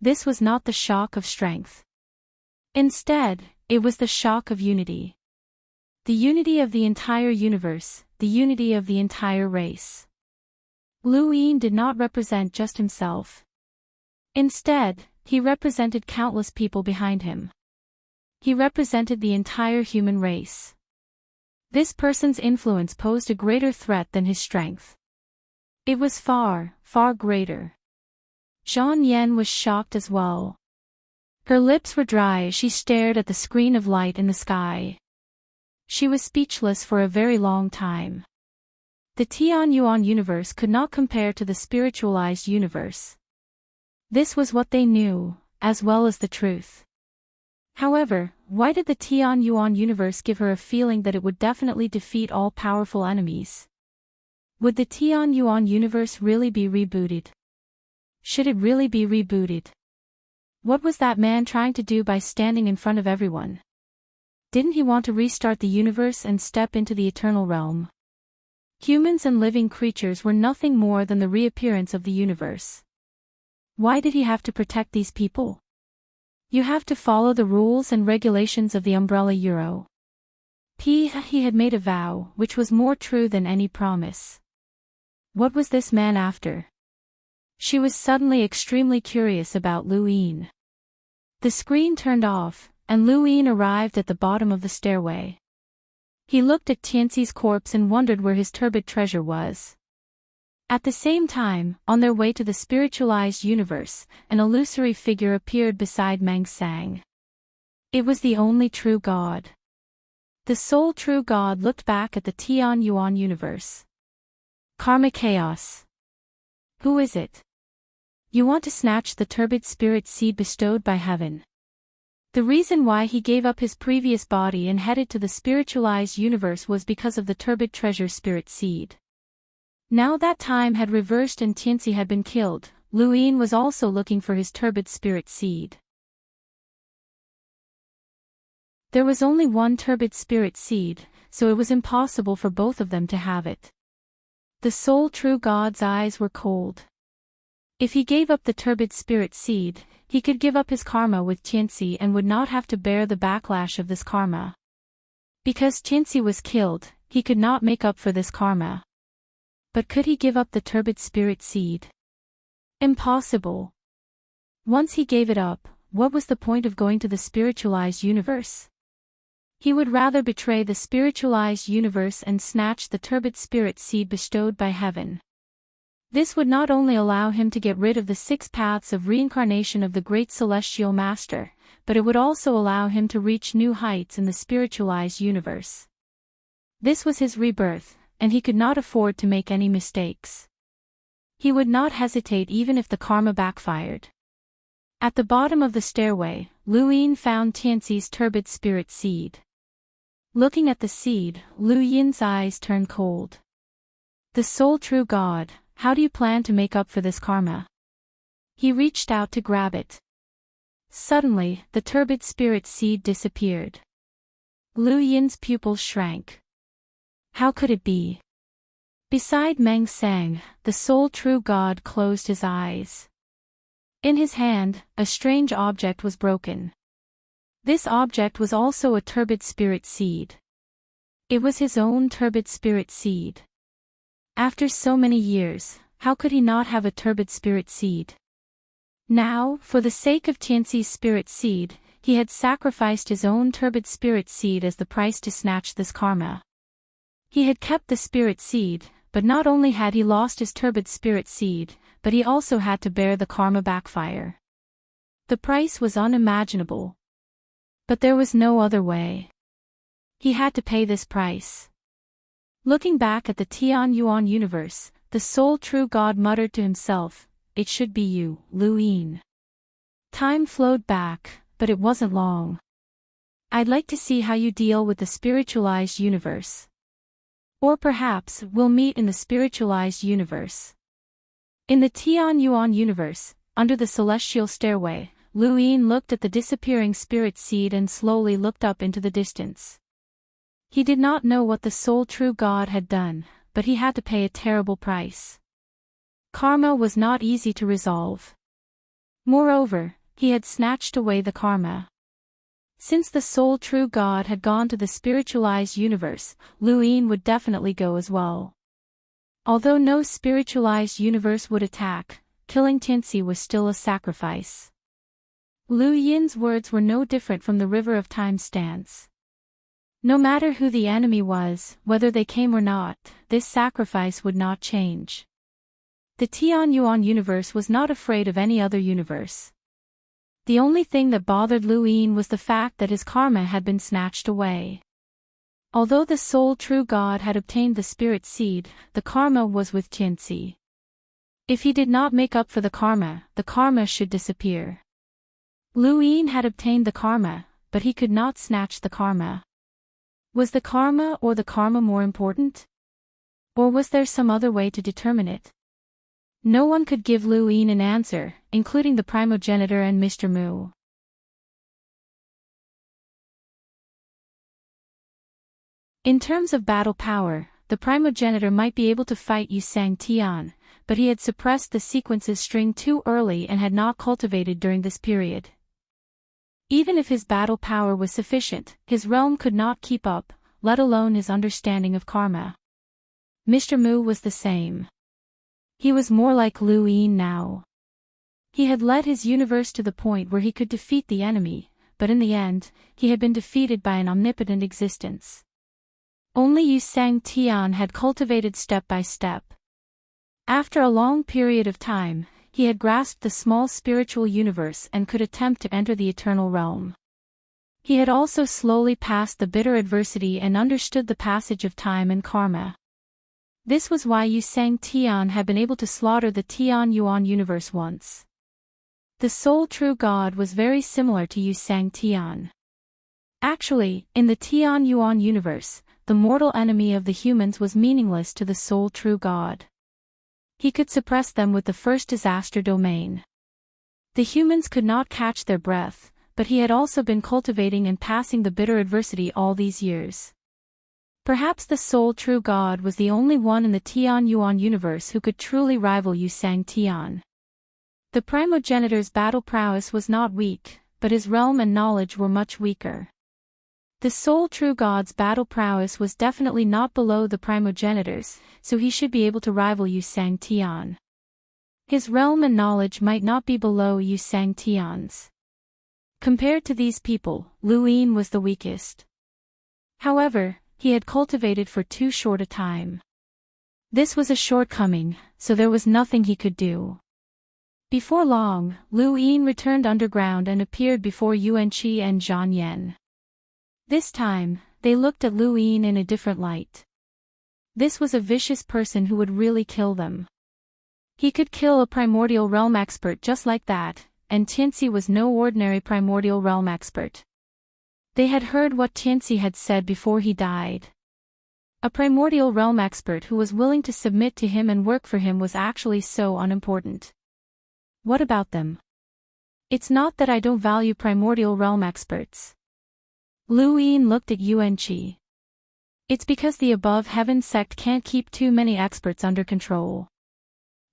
This was not the shock of strength. Instead, it was the shock of unity. The unity of the entire universe, the unity of the entire race. Lu Yin did not represent just himself. Instead, he represented countless people behind him. He represented the entire human race. This person's influence posed a greater threat than his strength. It was far, far greater. Zhang Yan was shocked as well. Her lips were dry as she stared at the screen of light in the sky. She was speechless for a very long time. The Tian Yuan universe could not compare to the spiritualized universe. This was what they knew, as well as the truth. However, why did the Tian Yuan universe give her a feeling that it would definitely defeat all powerful enemies? Would the Tian Yuan universe really be rebooted? Should it really be rebooted? What was that man trying to do by standing in front of everyone? Didn't he want to restart the universe and step into the eternal realm? Humans and living creatures were nothing more than the reappearance of the universe. Why did he have to protect these people? You have to follow the rules and regulations of the umbrella Euro. He had made a vow, which was more true than any promise. What was this man after? She was suddenly extremely curious about Lu Yin. The screen turned off, and Lu Yin arrived at the bottom of the stairway. He looked at Tianzi's corpse and wondered where his turbid treasure was. At the same time, on their way to the spiritualized universe, an illusory figure appeared beside Meng Sang. It was the only true God. The sole true God looked back at the Tian Yuan universe. Karma chaos. Who is it? You want to snatch the turbid spirit seed bestowed by heaven. The reason why he gave up his previous body and headed to the spiritualized universe was because of the turbid treasure spirit seed. Now that time had reversed and Tianzi had been killed, Luin was also looking for his turbid spirit seed. There was only one turbid spirit seed, so it was impossible for both of them to have it. The sole true God's eyes were cold. If he gave up the turbid spirit seed, he could give up his karma with Tianxi and would not have to bear the backlash of this karma. Because Tianxi was killed, he could not make up for this karma. But could he give up the turbid spirit seed? Impossible. Once he gave it up, what was the point of going to the spiritualized universe? He would rather betray the spiritualized universe and snatch the turbid spirit seed bestowed by heaven. This would not only allow him to get rid of the 6 paths of reincarnation of the great celestial master, but it would also allow him to reach new heights in the spiritualized universe. This was his rebirth, and he could not afford to make any mistakes. He would not hesitate even if the karma backfired. At the bottom of the stairway, Luin found Tianxi's turbid spirit seed. Looking at the seed, Lu Yin's eyes turned cold. The sole true God, how do you plan to make up for this karma? He reached out to grab it. Suddenly, the turbid spirit seed disappeared. Lu Yin's pupils shrank. How could it be? Beside Meng Sang, the sole true God closed his eyes. In his hand, a strange object was broken. This object was also a turbid spirit seed. It was his own turbid spirit seed. After so many years, how could he not have a turbid spirit seed? Now, for the sake of Tianxi's spirit seed, he had sacrificed his own turbid spirit seed as the price to snatch this karma. He had kept the spirit seed, but not only had he lost his turbid spirit seed, but he also had to bear the karma backfire. The price was unimaginable. But there was no other way. He had to pay this price. Looking back at the Tian Yuan universe, the sole true God muttered to himself, "It should be you, Lu Yin." Time flowed back, but it wasn't long. I'd like to see how you deal with the spiritualized universe. Or perhaps we'll meet in the spiritualized universe. In the Tian Yuan universe, under the celestial stairway, Lu Yin looked at the disappearing spirit seed and slowly looked up into the distance. He did not know what the sole true God had done, but he had to pay a terrible price. Karma was not easy to resolve. Moreover, he had snatched away the karma. Since the sole true God had gone to the spiritualized universe, Lu Yin would definitely go as well. Although no spiritualized universe would attack, killing Tianxi was still a sacrifice. Lu Yin's words were no different from the river of time's stance. No matter who the enemy was, whether they came or not, this sacrifice would not change. The Tian Yuan universe was not afraid of any other universe. The only thing that bothered Lu Yin was the fact that his karma had been snatched away. Although the sole true God had obtained the spirit seed, the karma was with Tianxi. If he did not make up for the karma should disappear. Lu Yin had obtained the karma, but he could not snatch the karma. Was the karma more important? Or was there some other way to determine it? No one could give Lu Yin an answer, including the primogenitor and Mr. Mu. In terms of battle power, the primogenitor might be able to fight Yu Sang Tian, but he had suppressed the sequences string too early and had not cultivated during this period. Even if his battle power was sufficient, his realm could not keep up, let alone his understanding of karma. Mr. Mu was the same. He was more like Lu Yin now. He had led his universe to the point where he could defeat the enemy, but in the end, he had been defeated by an omnipotent existence. Only Yu Sang Tian had cultivated step by step. After a long period of time, he had grasped the small spiritual universe and could attempt to enter the eternal realm. He had also slowly passed the bitter adversity and understood the passage of time and karma. This was why Yu Sang Tian had been able to slaughter the Tian Yuan universe once. The sole true God was very similar to Yu Sang Tian. Actually, in the Tian Yuan universe, the mortal enemy of the humans was meaningless to the sole true God. He could suppress them with the first disaster domain. The humans could not catch their breath, but he had also been cultivating and passing the bitter adversity all these years. Perhaps the sole true God was the only one in the Tian Yuan universe who could truly rival Yu Sang Tian. The primogenitor's battle prowess was not weak, but his realm and knowledge were much weaker. The sole true God's battle prowess was definitely not below the primogenitor's, so he should be able to rival Yu Sang Tian. His realm and knowledge might not be below Yu Sang Tian's. Compared to these people, Lu Yin was the weakest. However, he had cultivated for too short a time. This was a shortcoming, so there was nothing he could do. Before long, Lu Yin returned underground and appeared before Yuan Qi and Zhang Yan. This time, they looked at Lu Yin in a different light. This was a vicious person who would really kill them. He could kill a primordial realm expert just like that, and Tianxi was no ordinary primordial realm expert. They had heard what Tianxi had said before he died. A primordial realm expert who was willing to submit to him and work for him was actually so unimportant. What about them? It's not that I don't value primordial realm experts. Lu Yin looked at Yuan Qi. It's because the above heaven sect can't keep too many experts under control.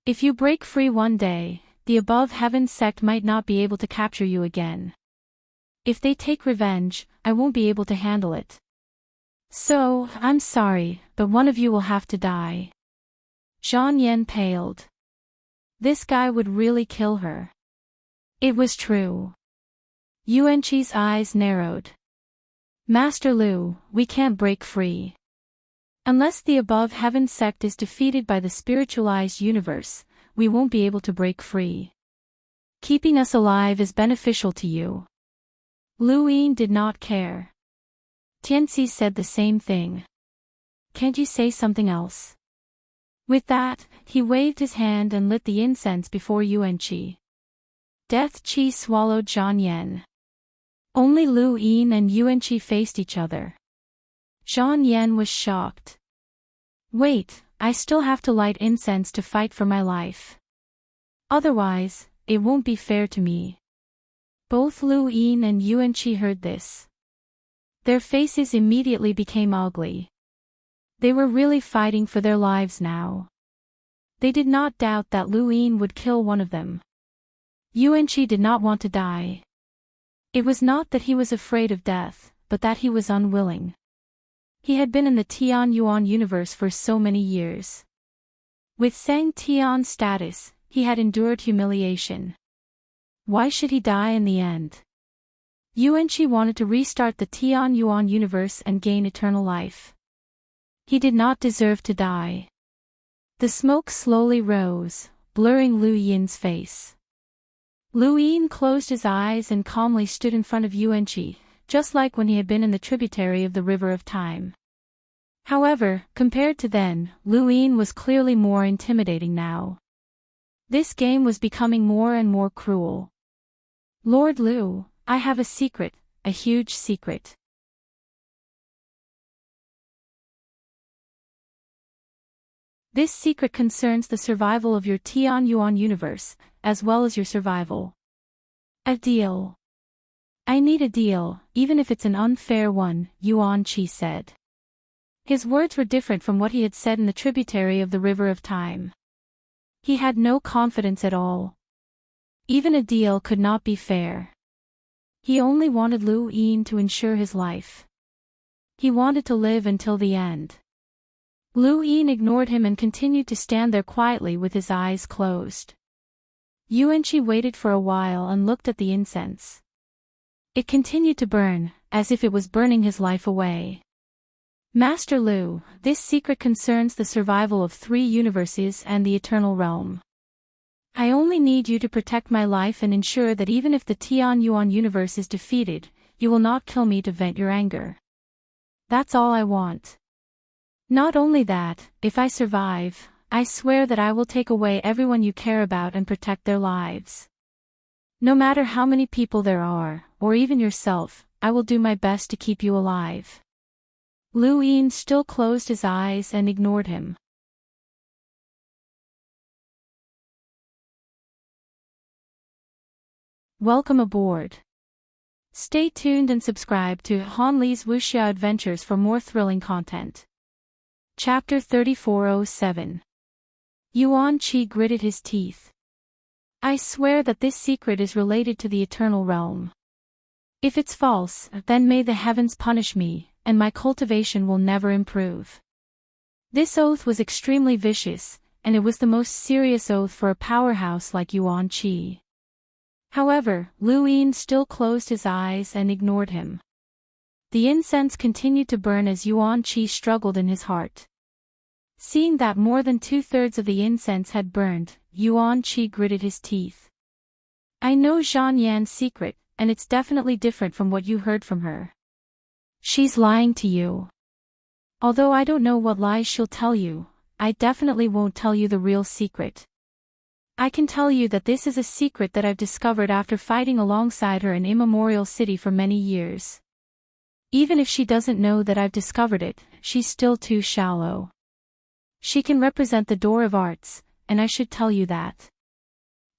If you break free one day, the above heaven sect might not be able to capture you again. If they take revenge, I won't be able to handle it. So, I'm sorry, but one of you will have to die. Zhang Yan paled. This guy would really kill her. It was true. Yuan Qi's eyes narrowed. Master Lu, we can't break free. Unless the above heaven sect is defeated by the spiritualized universe, we won't be able to break free. Keeping us alive is beneficial to you. Lu Yin did not care. Tianxi said the same thing. Can't you say something else? With that, he waved his hand and lit the incense before Yuan Qi. Death Qi swallowed Zhang Yan. Only Lu Yin and Yuan Qi faced each other. Zhang Yan was shocked. Wait, I still have to light incense to fight for my life. Otherwise, it won't be fair to me. Both Lu Yin and Yuan Qi heard this. Their faces immediately became ugly. They were really fighting for their lives now. They did not doubt that Lu Yin would kill one of them. Yuan Qi did not want to die. It was not that he was afraid of death, but that he was unwilling. He had been in the Tian Yuan universe for so many years. With Sang Tian's status, he had endured humiliation. Why should he die in the end? Yuan Qi wanted to restart the Tian Yuan universe and gain eternal life. He did not deserve to die. The smoke slowly rose, blurring Lu Yin's face. Lu Yin closed his eyes and calmly stood in front of Yuan Qi, just like when he had been in the tributary of the River of Time. However, compared to then, Lu Yin was clearly more intimidating now. This game was becoming more and more cruel. Lord Lu, I have a secret, a huge secret. This secret concerns the survival of your Tian Yuan universe, as well as your survival. A deal. I need a deal, even if it's an unfair one, Yuan Qi said. His words were different from what he had said in the tributary of the River of Time. He had no confidence at all. Even a deal could not be fair. He only wanted Lu Yin to ensure his life. He wanted to live until the end. Lu Yin ignored him and continued to stand there quietly with his eyes closed. Yuan Qi waited for a while and looked at the incense. It continued to burn, as if it was burning his life away. Master Lu, this secret concerns the survival of 3 universes and the eternal realm. I only need you to protect my life and ensure that even if the Tian Yuan universe is defeated, you will not kill me to vent your anger. That's all I want. Not only that, if I survive, I swear that I will take away everyone you care about and protect their lives. No matter how many people there are, or even yourself, I will do my best to keep you alive. Lu Yin still closed his eyes and ignored him. Welcome aboard. Stay tuned and subscribe to Han Li's Wuxia Adventures for more thrilling content. Chapter 3407. Yuan Qi gritted his teeth. I swear that this secret is related to the eternal realm. If it's false, then may the heavens punish me, and my cultivation will never improve. This oath was extremely vicious, and it was the most serious oath for a powerhouse like Yuan Qi. However, Lu Yin still closed his eyes and ignored him. The incense continued to burn as Yuan Qi struggled in his heart. Seeing that more than 2/3 of the incense had burned, Yuan Qi gritted his teeth. I know Zhan Yan's secret, and it's definitely different from what you heard from her. She's lying to you. Although I don't know what lies she'll tell you, I definitely won't tell you the real secret. I can tell you that this is a secret that I've discovered after fighting alongside her in Immemorial City for many years. Even if she doesn't know that I've discovered it, she's still too shallow. She can represent the Door of Arts, and I should tell you that.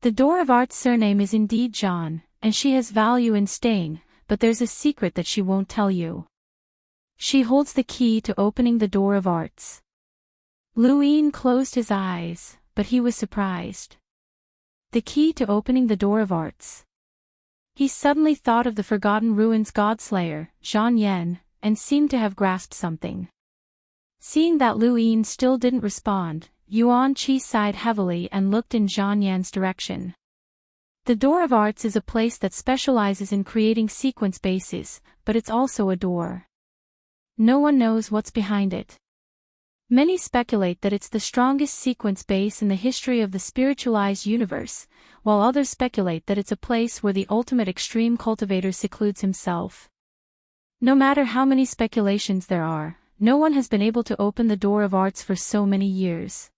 The Door of Arts' surname is indeed Zhan, and she has value in staying, but there's a secret that she won't tell you. She holds the key to opening the Door of Arts. Lu Yin closed his eyes, but he was surprised. The key to opening the Door of Arts. He suddenly thought of the Forgotten Ruins Godslayer, Zhan Yan, and seemed to have grasped something. Seeing that Lu Yin still didn't respond, Yuan Qi sighed heavily and looked in Zhan Yan's direction. The Door of Arts is a place that specializes in creating sequence bases, but it's also a door. No one knows what's behind it. Many speculate that it's the strongest sequence base in the history of the spiritualized universe, while others speculate that it's a place where the ultimate extreme cultivator secludes himself. No matter how many speculations there are, no one has been able to open the Door of Arts for so many years.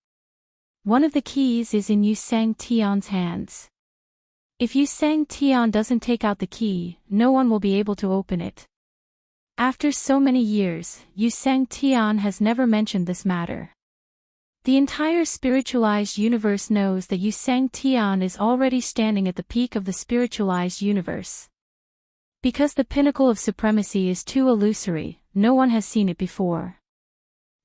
One of the keys is in Yu Sang Tian's hands. If Yu Sang Tian doesn't take out the key, no one will be able to open it. After so many years, Yu Sang Tian has never mentioned this matter. The entire spiritualized universe knows that Yu Sang Tian is already standing at the peak of the spiritualized universe. Because the pinnacle of supremacy is too illusory, no one has seen it before.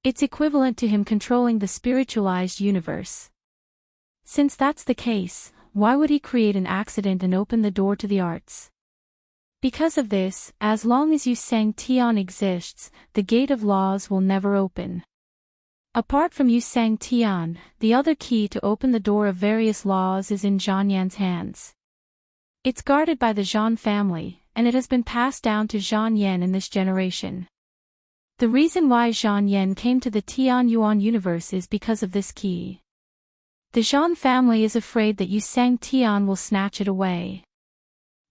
It's equivalent to him controlling the spiritualized universe. Since that's the case, why would he create an accident and open the door to the arts? Because of this, as long as Yu Sang Tian exists, the gate of laws will never open. Apart from Yu Sang Tian, the other key to open the door of various laws is in Zhan Yan's hands. It's guarded by the Zhan family, and it has been passed down to Zhan Yan in this generation. The reason why Zhan Yan came to the Tian Yuan universe is because of this key. The Zhan family is afraid that Yu Sang Tian will snatch it away.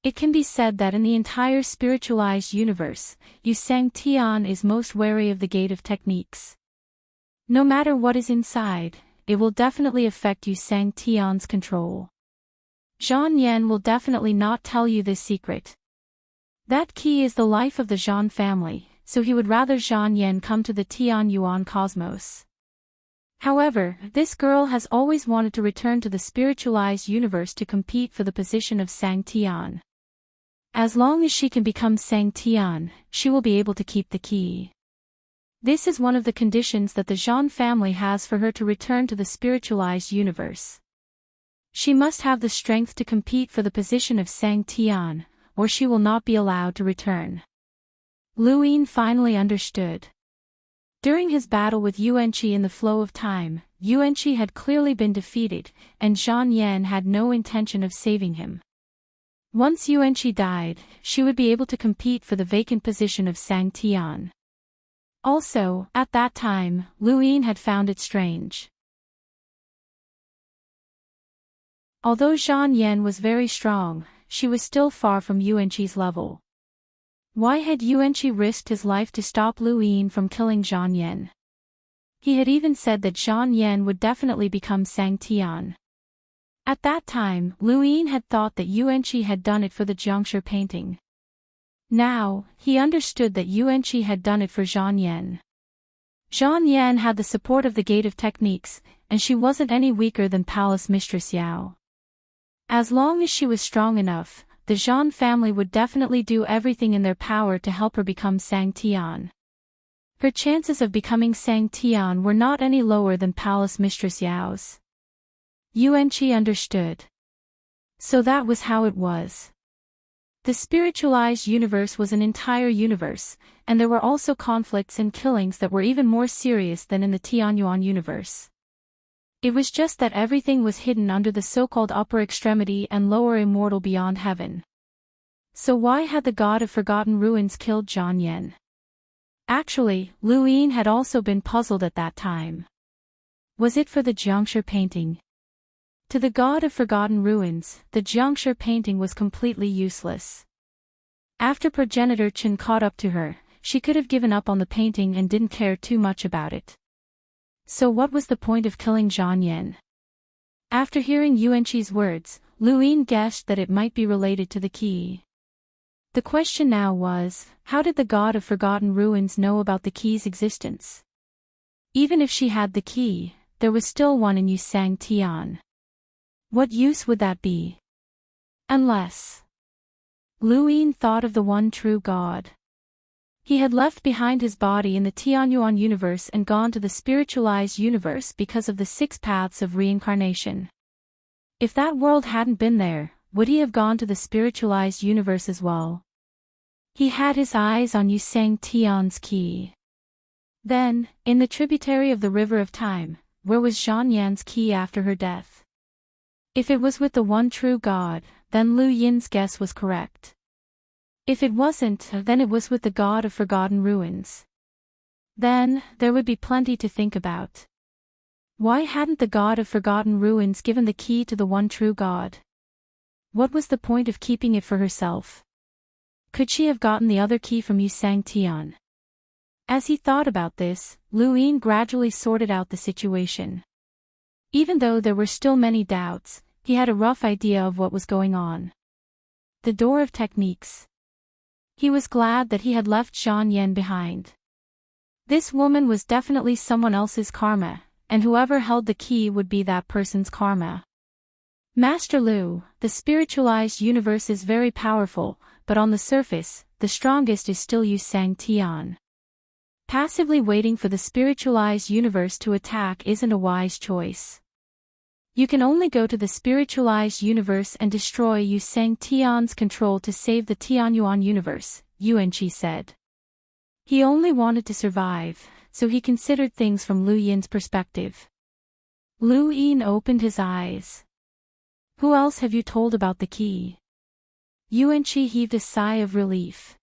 It can be said that in the entire spiritualized universe, Yu Sang Tian is most wary of the gate of techniques. No matter what is inside, it will definitely affect Yu Sang Tian's control. Zhan Yan will definitely not tell you this secret. That key is the life of the Zhan family, so he would rather Zhan Yan come to the Tian Yuan cosmos. However, this girl has always wanted to return to the spiritualized universe to compete for the position of Sang Tian. As long as she can become Sang Tian, she will be able to keep the key. This is one of the conditions that the Zhan family has for her to return to the spiritualized universe. She must have the strength to compete for the position of Sang Tian, or she will not be allowed to return. Lu Yin finally understood. During his battle with Yuan Qi in the flow of time, Yuan Qi had clearly been defeated, and Zhan Yan had no intention of saving him. Once Yuan Qi died, she would be able to compete for the vacant position of Sang Tian. Also, at that time, Lu Yin had found it strange. Although Zhan Yan was very strong, she was still far from Yuan Qi's level. Why had Yuan Qi risked his life to stop Lu Yin from killing Zhan Yan? He had even said that Zhan Yan would definitely become Sang Tian. At that time, Lu Yin had thought that Yuan Qi had done it for the Jiangshi painting. Now, he understood that Yuan Qi had done it for Zhan Yan. Zhan Yan had the support of the Gate of Techniques, and she wasn't any weaker than Palace Mistress Yao. As long as she was strong enough, the Zhan family would definitely do everything in their power to help her become Sang Tian. Her chances of becoming Sang Tian were not any lower than Palace Mistress Yao's. Yuanqi understood. So that was how it was. The spiritualized universe was an entire universe, and there were also conflicts and killings that were even more serious than in the Tianyuan universe. It was just that everything was hidden under the so-called upper extremity and lower immortal beyond heaven. So why had the god of forgotten ruins killed Zhan Yan? Actually, Lu Yin had also been puzzled at that time. Was it for the Jiangshi painting? To the god of forgotten ruins, the Jiangshi painting was completely useless. After progenitor Chen caught up to her, she could have given up on the painting and didn't care too much about it. So what was the point of killing Zhan Yan? After hearing Yuanqi's words, Lu Yin guessed that it might be related to the key. The question now was, how did the god of forgotten ruins know about the key's existence? Even if she had the key, there was still one in Sang Tian. What use would that be? Unless Lu Yin thought of the one true god. He had left behind his body in the Tianyuan universe and gone to the spiritualized universe because of the 6 paths of reincarnation. If that world hadn't been there, would he have gone to the spiritualized universe as well? He had his eyes on Sang Tian's key. Then, in the tributary of the river of time, where was Zhan Yan's key after her death? If it was with the one true god, then Lu Yin's guess was correct. If it wasn't, then it was with the god of forgotten ruins. Then, there would be plenty to think about. Why hadn't the god of forgotten ruins given the key to the one true god? What was the point of keeping it for herself? Could she have gotten the other key from Sang Tian? As he thought about this, Lu Yin gradually sorted out the situation. Even though there were still many doubts, he had a rough idea of what was going on. The door of techniques. He was glad that he had left Zhan Yan behind. This woman was definitely someone else's karma, and whoever held the key would be that person's karma. Master Lu, the spiritualized universe is very powerful, but on the surface, the strongest is still Sang Tian. Passively waiting for the spiritualized universe to attack isn't a wise choice. You can only go to the spiritualized universe and destroy Sang Tian's control to save the Tianyuan universe, Yuanqi said. He only wanted to survive, so he considered things from Lu Yin's perspective. Lu Yin opened his eyes. Who else have you told about the key? Yuanqi heaved a sigh of relief.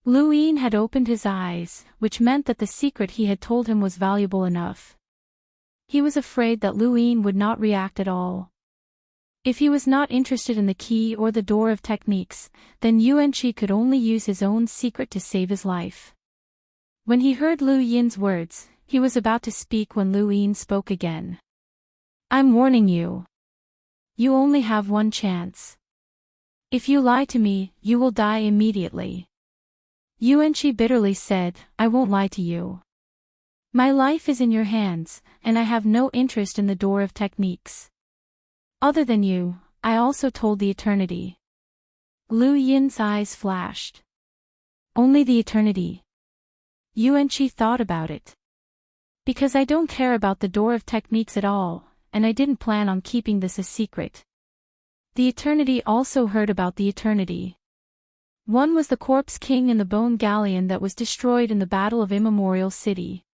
Lu Yin had opened his eyes, which meant that the secret he had told him was valuable enough. He was afraid that Lu Yin would not react at all. If he was not interested in the key or the door of techniques, then Yuanqi could only use his own secret to save his life. When he heard Lu Yin's words, he was about to speak when Lu Yin spoke again. I'm warning you. You only have one chance. If you lie to me, you will die immediately. Yuanqi bitterly said, I won't lie to you. My life is in your hands, and I have no interest in the door of techniques. Other than you, I also told the eternity. Lu Yin's eyes flashed. Only the eternity. Yuanqi thought about it. Because I don't care about the door of techniques at all, and I didn't plan on keeping this a secret. The eternity also heard about the eternity. One was the corpse king in the bone galleon that was destroyed in the Battle of Immemorial City.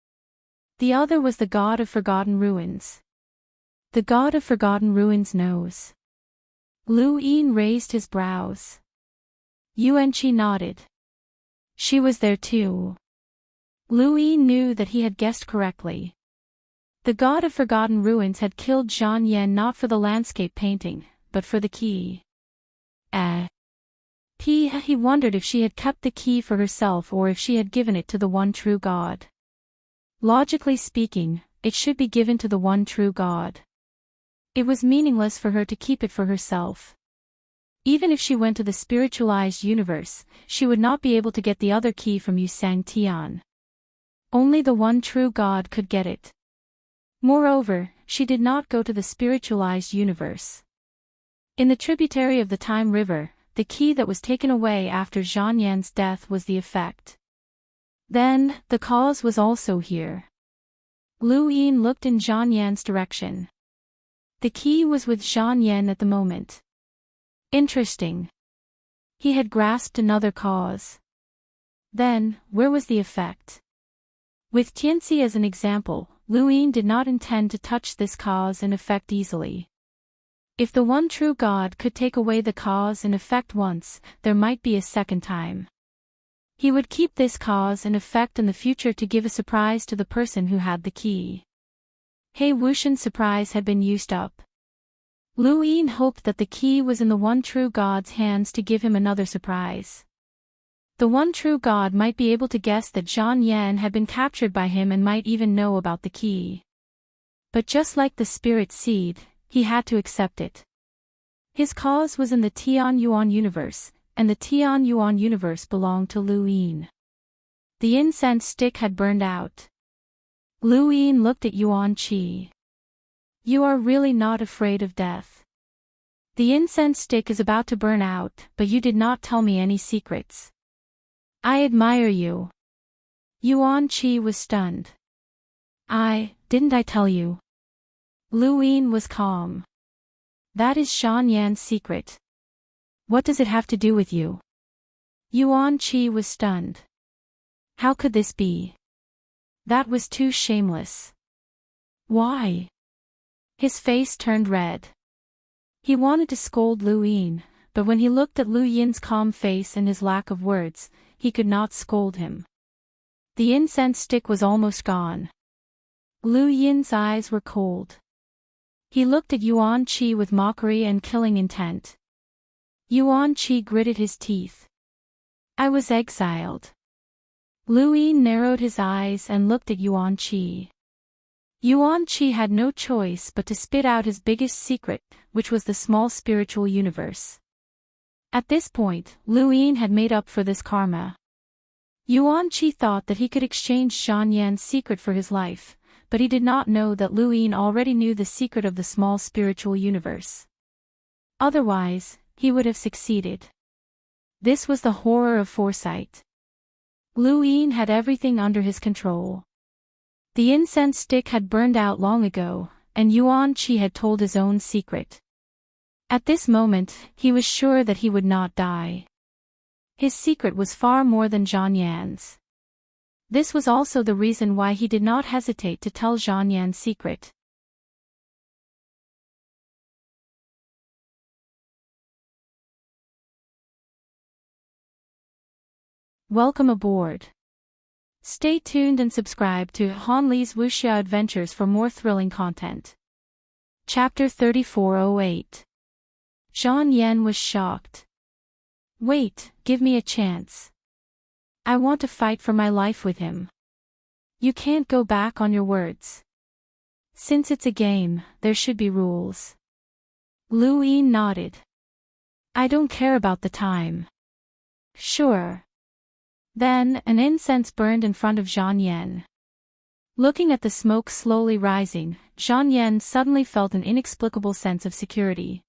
The other was the god of forgotten ruins. The god of forgotten ruins knows. Lu Yin raised his brows. Yuanqi nodded. She was there too. Lu Yin knew that he had guessed correctly. The god of forgotten ruins had killed Zhan Yan not for the landscape painting, but for the key. He wondered if she had kept the key for herself or if she had given it to the one true god. Logically speaking, it should be given to the one true god. It was meaningless for her to keep it for herself. Even if she went to the spiritualized universe, she would not be able to get the other key from Sang Tian. Only the one true god could get it. Moreover, she did not go to the spiritualized universe. In the tributary of the Time River, the key that was taken away after Zhang Yan's death was the effect. Then, the cause was also here. Lu Yin looked in Zhang Yan's direction. The key was with Zhang Yan at the moment. Interesting. He had grasped another cause. Then, where was the effect? With Tianxi as an example, Lu Yin did not intend to touch this cause and effect easily. If the one true God could take away the cause and effect once, there might be a second time. He would keep this cause and effect in the future to give a surprise to the person who had the key. He Wushan's surprise had been used up. Lu Yin hoped that the key was in the one true God's hands to give him another surprise. The one true God might be able to guess that Zhang Yan had been captured by him and might even know about the key. But just like the spirit seed, he had to accept it. His cause was in the Tian Yuan universe, and the Tian Yuan universe belonged to Lu Yin. The incense stick had burned out. Lu Yin looked at Yuan Qi. You are really not afraid of death. The incense stick is about to burn out, but you did not tell me any secrets. I admire you. Yuan Qi was stunned. Didn't I tell you? Lu Yin was calm. That is Zhang Yan's secret. What does it have to do with you? Yuan Qi was stunned. How could this be? That was too shameless. Why? His face turned red. He wanted to scold Lu Yin, but when he looked at Lu Yin's calm face and his lack of words, he could not scold him. The incense stick was almost gone. Lu Yin's eyes were cold. He looked at Yuan Qi with mockery and killing intent. Yuan Qi gritted his teeth. I was exiled. Lu Yin narrowed his eyes and looked at Yuan Qi. Yuan Qi had no choice but to spit out his biggest secret, which was the small spiritual universe. At this point, Lu Yin had made up for this karma. Yuan Qi thought that he could exchange Zhang Yan's secret for his life, but he did not know that Lu Yin already knew the secret of the small spiritual universe. Otherwise, he would have succeeded. This was the horror of foresight. Lu Yin had everything under his control. The incense stick had burned out long ago, and Yuan Qi had told his own secret. At this moment, he was sure that he would not die. His secret was far more than Zhang Yan's. This was also the reason why he did not hesitate to tell Zhang Yan's secret. Welcome aboard. Stay tuned and subscribe to Han Li's Wuxia Adventures for more thrilling content. Chapter 3408. Zhang Yan was shocked. Wait, give me a chance. I want to fight for my life with him. You can't go back on your words. Since it's a game, there should be rules. Lu Yin nodded. I don't care about the time. Sure. Then, an incense burned in front of Zhang Yan. Looking at the smoke slowly rising, Zhang Yan suddenly felt an inexplicable sense of security.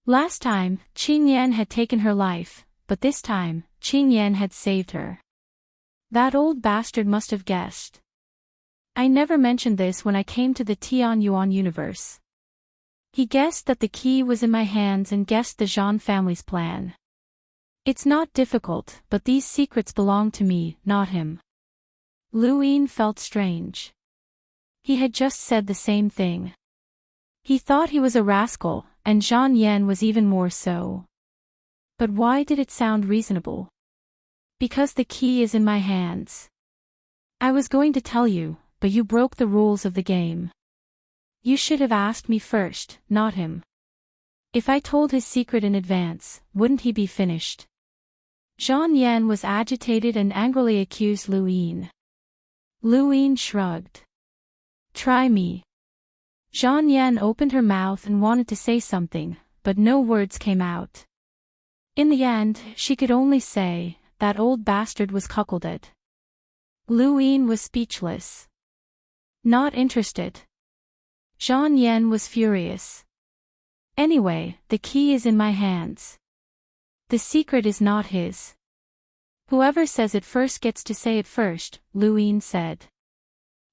Last time, Qin Yan had taken her life, but this time, Qin Yan had saved her. That old bastard must have guessed. I never mentioned this when I came to the Tian Yuan universe. He guessed that the key was in my hands and guessed the Zhang family's plan. It's not difficult, but these secrets belong to me, not him. Lu Yin felt strange. He had just said the same thing. He thought he was a rascal, and Zhang Yan was even more so. But why did it sound reasonable? Because the key is in my hands. I was going to tell you, but you broke the rules of the game. You should have asked me first, not him. If I told his secret in advance, wouldn't he be finished? Zhang Yan was agitated and angrily accused Lu Yin. Lu Yin shrugged. Try me. Zhang Yan opened her mouth and wanted to say something, but no words came out. In the end, she could only say, that old bastard was cuckolded. Lu Yin was speechless. Not interested. Zhang Yan was furious. Anyway, the key is in my hands. The secret is not his. Whoever says it first gets to say it first, Lu Yin said.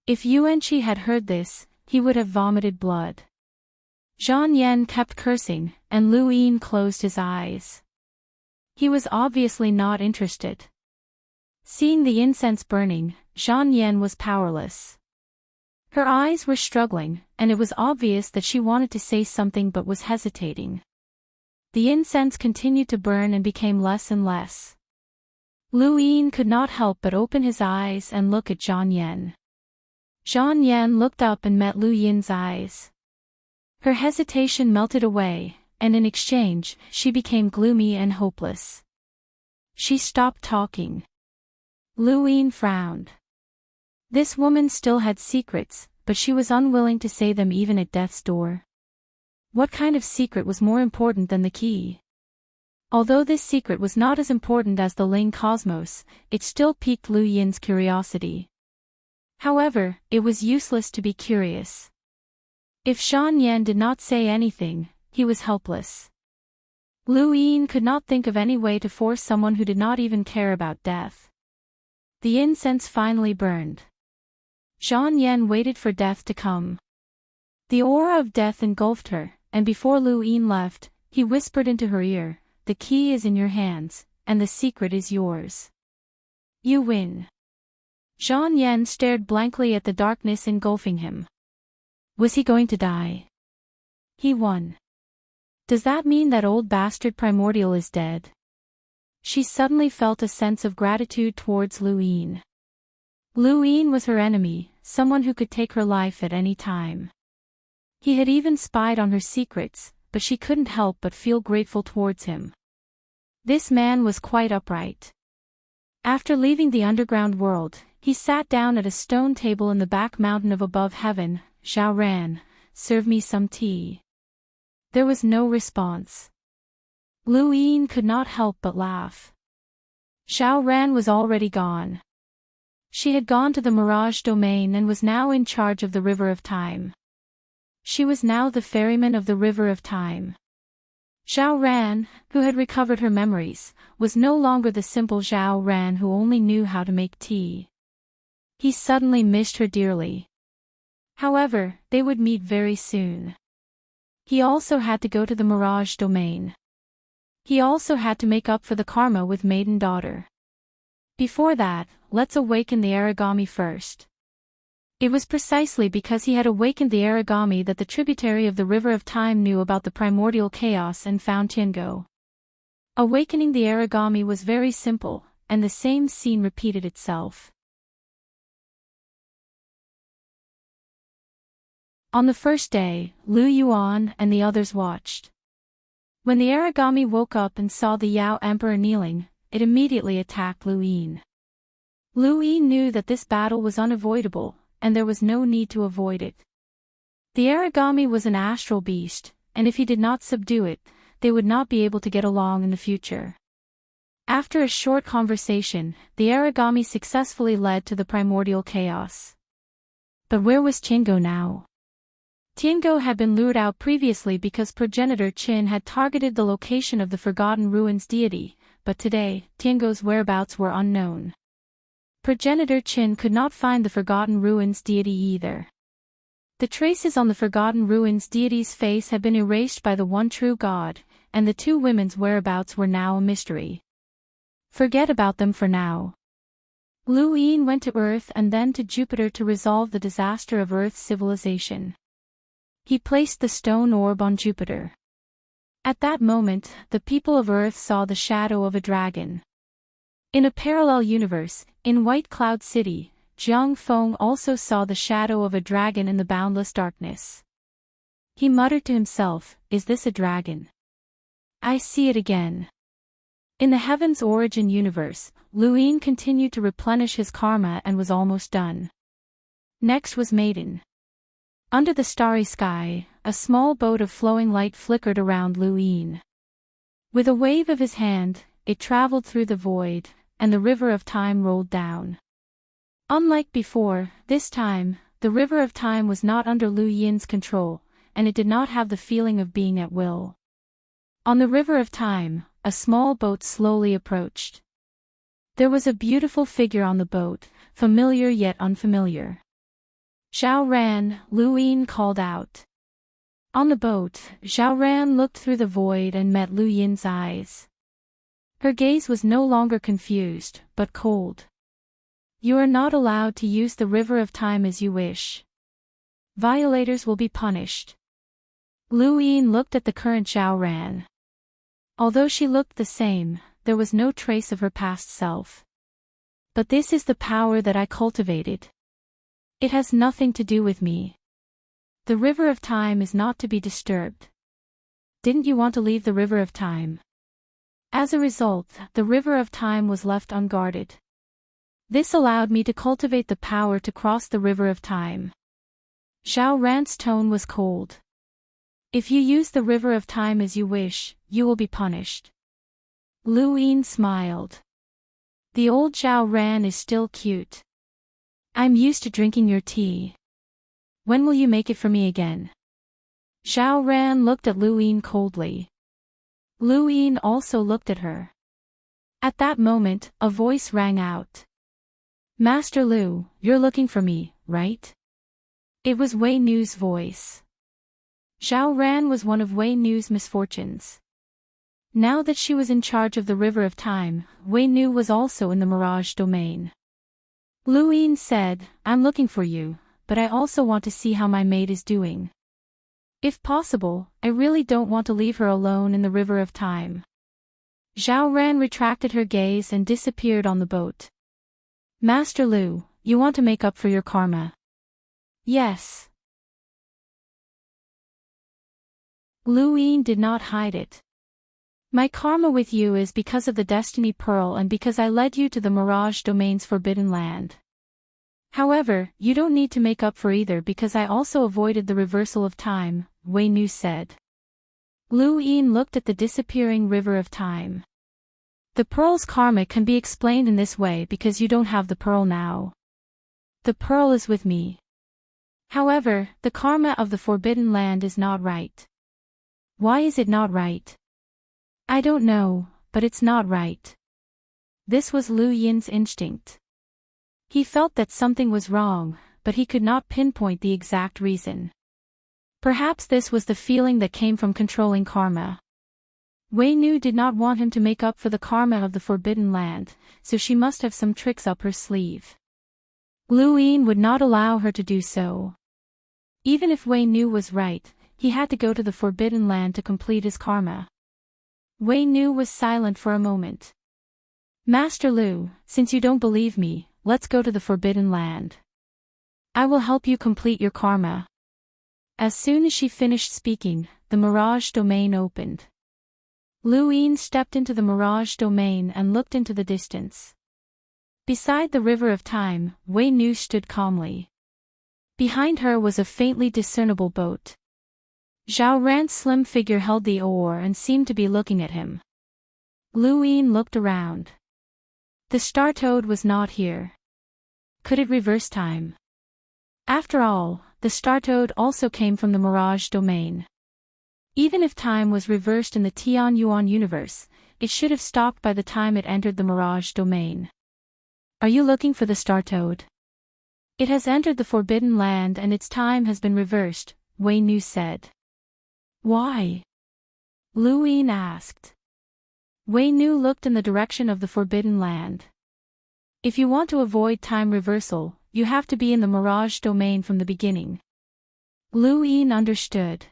If Yuanqi had heard this, he would have vomited blood. Zhang Yan kept cursing, and Lu Yin closed his eyes. He was obviously not interested. Seeing the incense burning, Zhang Yan was powerless. Her eyes were struggling, and it was obvious that she wanted to say something but was hesitating. The incense continued to burn and became less and less. Lu Yin could not help but open his eyes and look at Zhang Yan. Zhang Yan looked up and met Lu Yin's eyes. Her hesitation melted away, and in exchange, she became gloomy and hopeless. She stopped talking. Lu Yin frowned. This woman still had secrets, but she was unwilling to say them even at death's door. What kind of secret was more important than the key? Although this secret was not as important as the Ling cosmos, it still piqued Lu Yin's curiosity. However, it was useless to be curious. If Zhang Yan did not say anything, he was helpless. Lu Yin could not think of any way to force someone who did not even care about death. The incense finally burned. Zhang Yan waited for death to come. The aura of death engulfed her, and before Lu Yin left, he whispered into her ear, "The key is in your hands, and the secret is yours. You win." Zhang Yan stared blankly at the darkness engulfing him. Was he going to die? He won. Does that mean that old bastard Primordial is dead? She suddenly felt a sense of gratitude towards Lu Yin. Lu Yin was her enemy, someone who could take her life at any time. He had even spied on her secrets, but she couldn't help but feel grateful towards him. This man was quite upright. After leaving the underground world, he sat down at a stone table in the back mountain of above heaven. "Zhao Ran, serve me some tea." There was no response. Lu Yin could not help but laugh. Zhao Ran was already gone. She had gone to the Mirage domain and was now in charge of the River of Time. She was now the ferryman of the River of Time. Zhao Ran, who had recovered her memories, was no longer the simple Zhao Ran who only knew how to make tea. He suddenly missed her dearly. However, they would meet very soon. He also had to go to the Mirage domain. He also had to make up for the karma with Maiden Daughter. Before that, let's awaken the origami first. It was precisely because he had awakened the origami that the tributary of the River of Time knew about the primordial chaos and found Tiango. Awakening the origami was very simple, and the same scene repeated itself. On the first day, Lu Yuan and the others watched. When the origami woke up and saw the Yao Emperor kneeling, it immediately attacked Lu Yin. Lu Yin knew that this battle was unavoidable, and there was no need to avoid it. The origami was an astral beast, and if he did not subdue it, they would not be able to get along in the future. After a short conversation, the origami successfully led to the primordial chaos. But where was Tiango now? Tiango had been lured out previously because progenitor Qin had targeted the location of the Forgotten Ruins deity, but today, Tiango's whereabouts were unknown. Progenitor Qin could not find the Forgotten Ruins deity either. The traces on the Forgotten Ruins deity's face had been erased by the one true God, and the two women's whereabouts were now a mystery. Forget about them for now. Lu Yin went to Earth and then to Jupiter to resolve the disaster of Earth's civilization. He placed the stone orb on Jupiter. At that moment, the people of Earth saw the shadow of a dragon. In a parallel universe, in White Cloud City, Jiang Feng also saw the shadow of a dragon in the boundless darkness. He muttered to himself, "Is this a dragon? I see it again." In the Heaven's Origin universe, Lu Yin continued to replenish his karma and was almost done. Next was Maiden. Under the starry sky, a small boat of flowing light flickered around Lu Yin. With a wave of his hand, it traveled through the void, and the River of Time rolled down. Unlike before, this time, the River of Time was not under Lu Yin's control, and it did not have the feeling of being at will. On the river of time, a small boat slowly approached. There was a beautiful figure on the boat, familiar yet unfamiliar. Zhao Ran, Lu Yin called out. On the boat, Zhao Ran looked through the void and met Lu Yin's eyes. Her gaze was no longer confused, but cold. You are not allowed to use the river of time as you wish. Violators will be punished. Lu Yin looked at the current Zhao Ran. Although she looked the same, there was no trace of her past self. But this is the power that I cultivated. It has nothing to do with me. The river of time is not to be disturbed. Didn't you want to leave the river of time? As a result, the river of time was left unguarded. This allowed me to cultivate the power to cross the river of time. Zhao Ran's tone was cold. If you use the river of time as you wish, you will be punished. Lu Yin smiled. The old Zhao Ran is still cute. I'm used to drinking your tea. When will you make it for me again? Zhao Ran looked at Lu Yin coldly. Lu Yin also looked at her. At that moment, a voice rang out. Master Lu, you're looking for me, right? It was Wei Nu's voice. Zhao Ran was one of Wei Nu's misfortunes. Now that she was in charge of the river of time, Wei Nu was also in the mirage domain. Lu Yin said, I'm looking for you, but I also want to see how my maid is doing. If possible, I really don't want to leave her alone in the river of time. Zhao Ran retracted her gaze and disappeared on the boat. Master Lu, you want to make up for your karma? Yes. Lu Yin did not hide it. My karma with you is because of the destiny pearl and because I led you to the mirage domain's forbidden land. However, you don't need to make up for either because I also avoided the reversal of time, Wei Nu said. Lu Yin looked at the disappearing river of time. The pearl's karma can be explained in this way because you don't have the pearl now. The pearl is with me. However, the karma of the forbidden land is not right. Why is it not right? I don't know, but it's not right. This was Lu Yin's instinct. He felt that something was wrong, but he could not pinpoint the exact reason. Perhaps this was the feeling that came from controlling karma. Wei Nu did not want him to make up for the karma of the forbidden land, so she must have some tricks up her sleeve. Lu Yin would not allow her to do so. Even if Wei Nu was right, he had to go to the forbidden land to complete his karma. Wei Nu was silent for a moment. Master Lu, since you don't believe me, let's go to the forbidden land. I will help you complete your karma. As soon as she finished speaking, the mirage domain opened. Lu Yin stepped into the mirage domain and looked into the distance. Beside the river of time, Wei Nu stood calmly. Behind her was a faintly discernible boat. Zhao Ran's slim figure held the oar and seemed to be looking at him. Lu Yin looked around. The star toad was not here. Could it reverse time? After all, the star toad also came from the mirage domain. Even if time was reversed in the Tian Yuan universe, it should have stopped by the time it entered the mirage domain. Are you looking for the star toad? It has entered the forbidden land and its time has been reversed, Wei Nu said. Why? Lu Yin asked. Wei Nu looked in the direction of the forbidden land. If you want to avoid time reversal, you have to be in the mirage domain from the beginning. Lu Yin understood.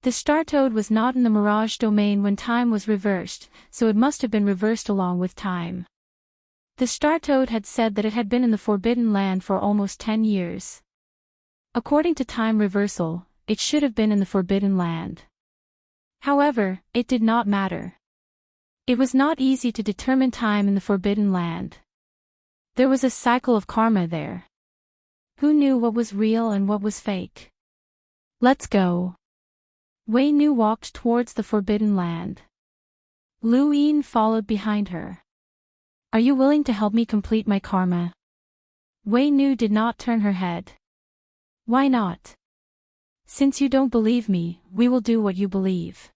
The star toad was not in the mirage domain when time was reversed, so it must have been reversed along with time. The star toad had said that it had been in the forbidden land for almost 10 years. According to time reversal, it should have been in the forbidden land. However, it did not matter. It was not easy to determine time in the forbidden land. There was a cycle of karma there. Who knew what was real and what was fake? Let's go. Wei Nu walked towards the forbidden land. Lu Yin followed behind her. Are you willing to help me complete my karma? Wei Nu did not turn her head. Why not? Since you don't believe me, we will do what you believe.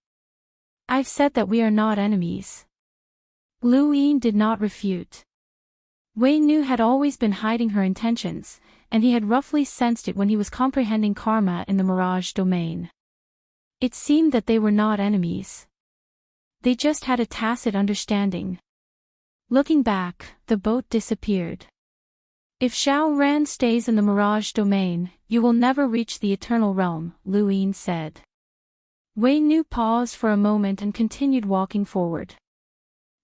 I've said that we are not enemies. Lu Yin did not refute. Wei Nu had always been hiding her intentions, and he had roughly sensed it when he was comprehending karma in the mirage domain. It seemed that they were not enemies. They just had a tacit understanding. Looking back, the boat disappeared. If Xiao Ran stays in the mirage domain, you will never reach the eternal realm, Lu Yin said. Wei Nu paused for a moment and continued walking forward.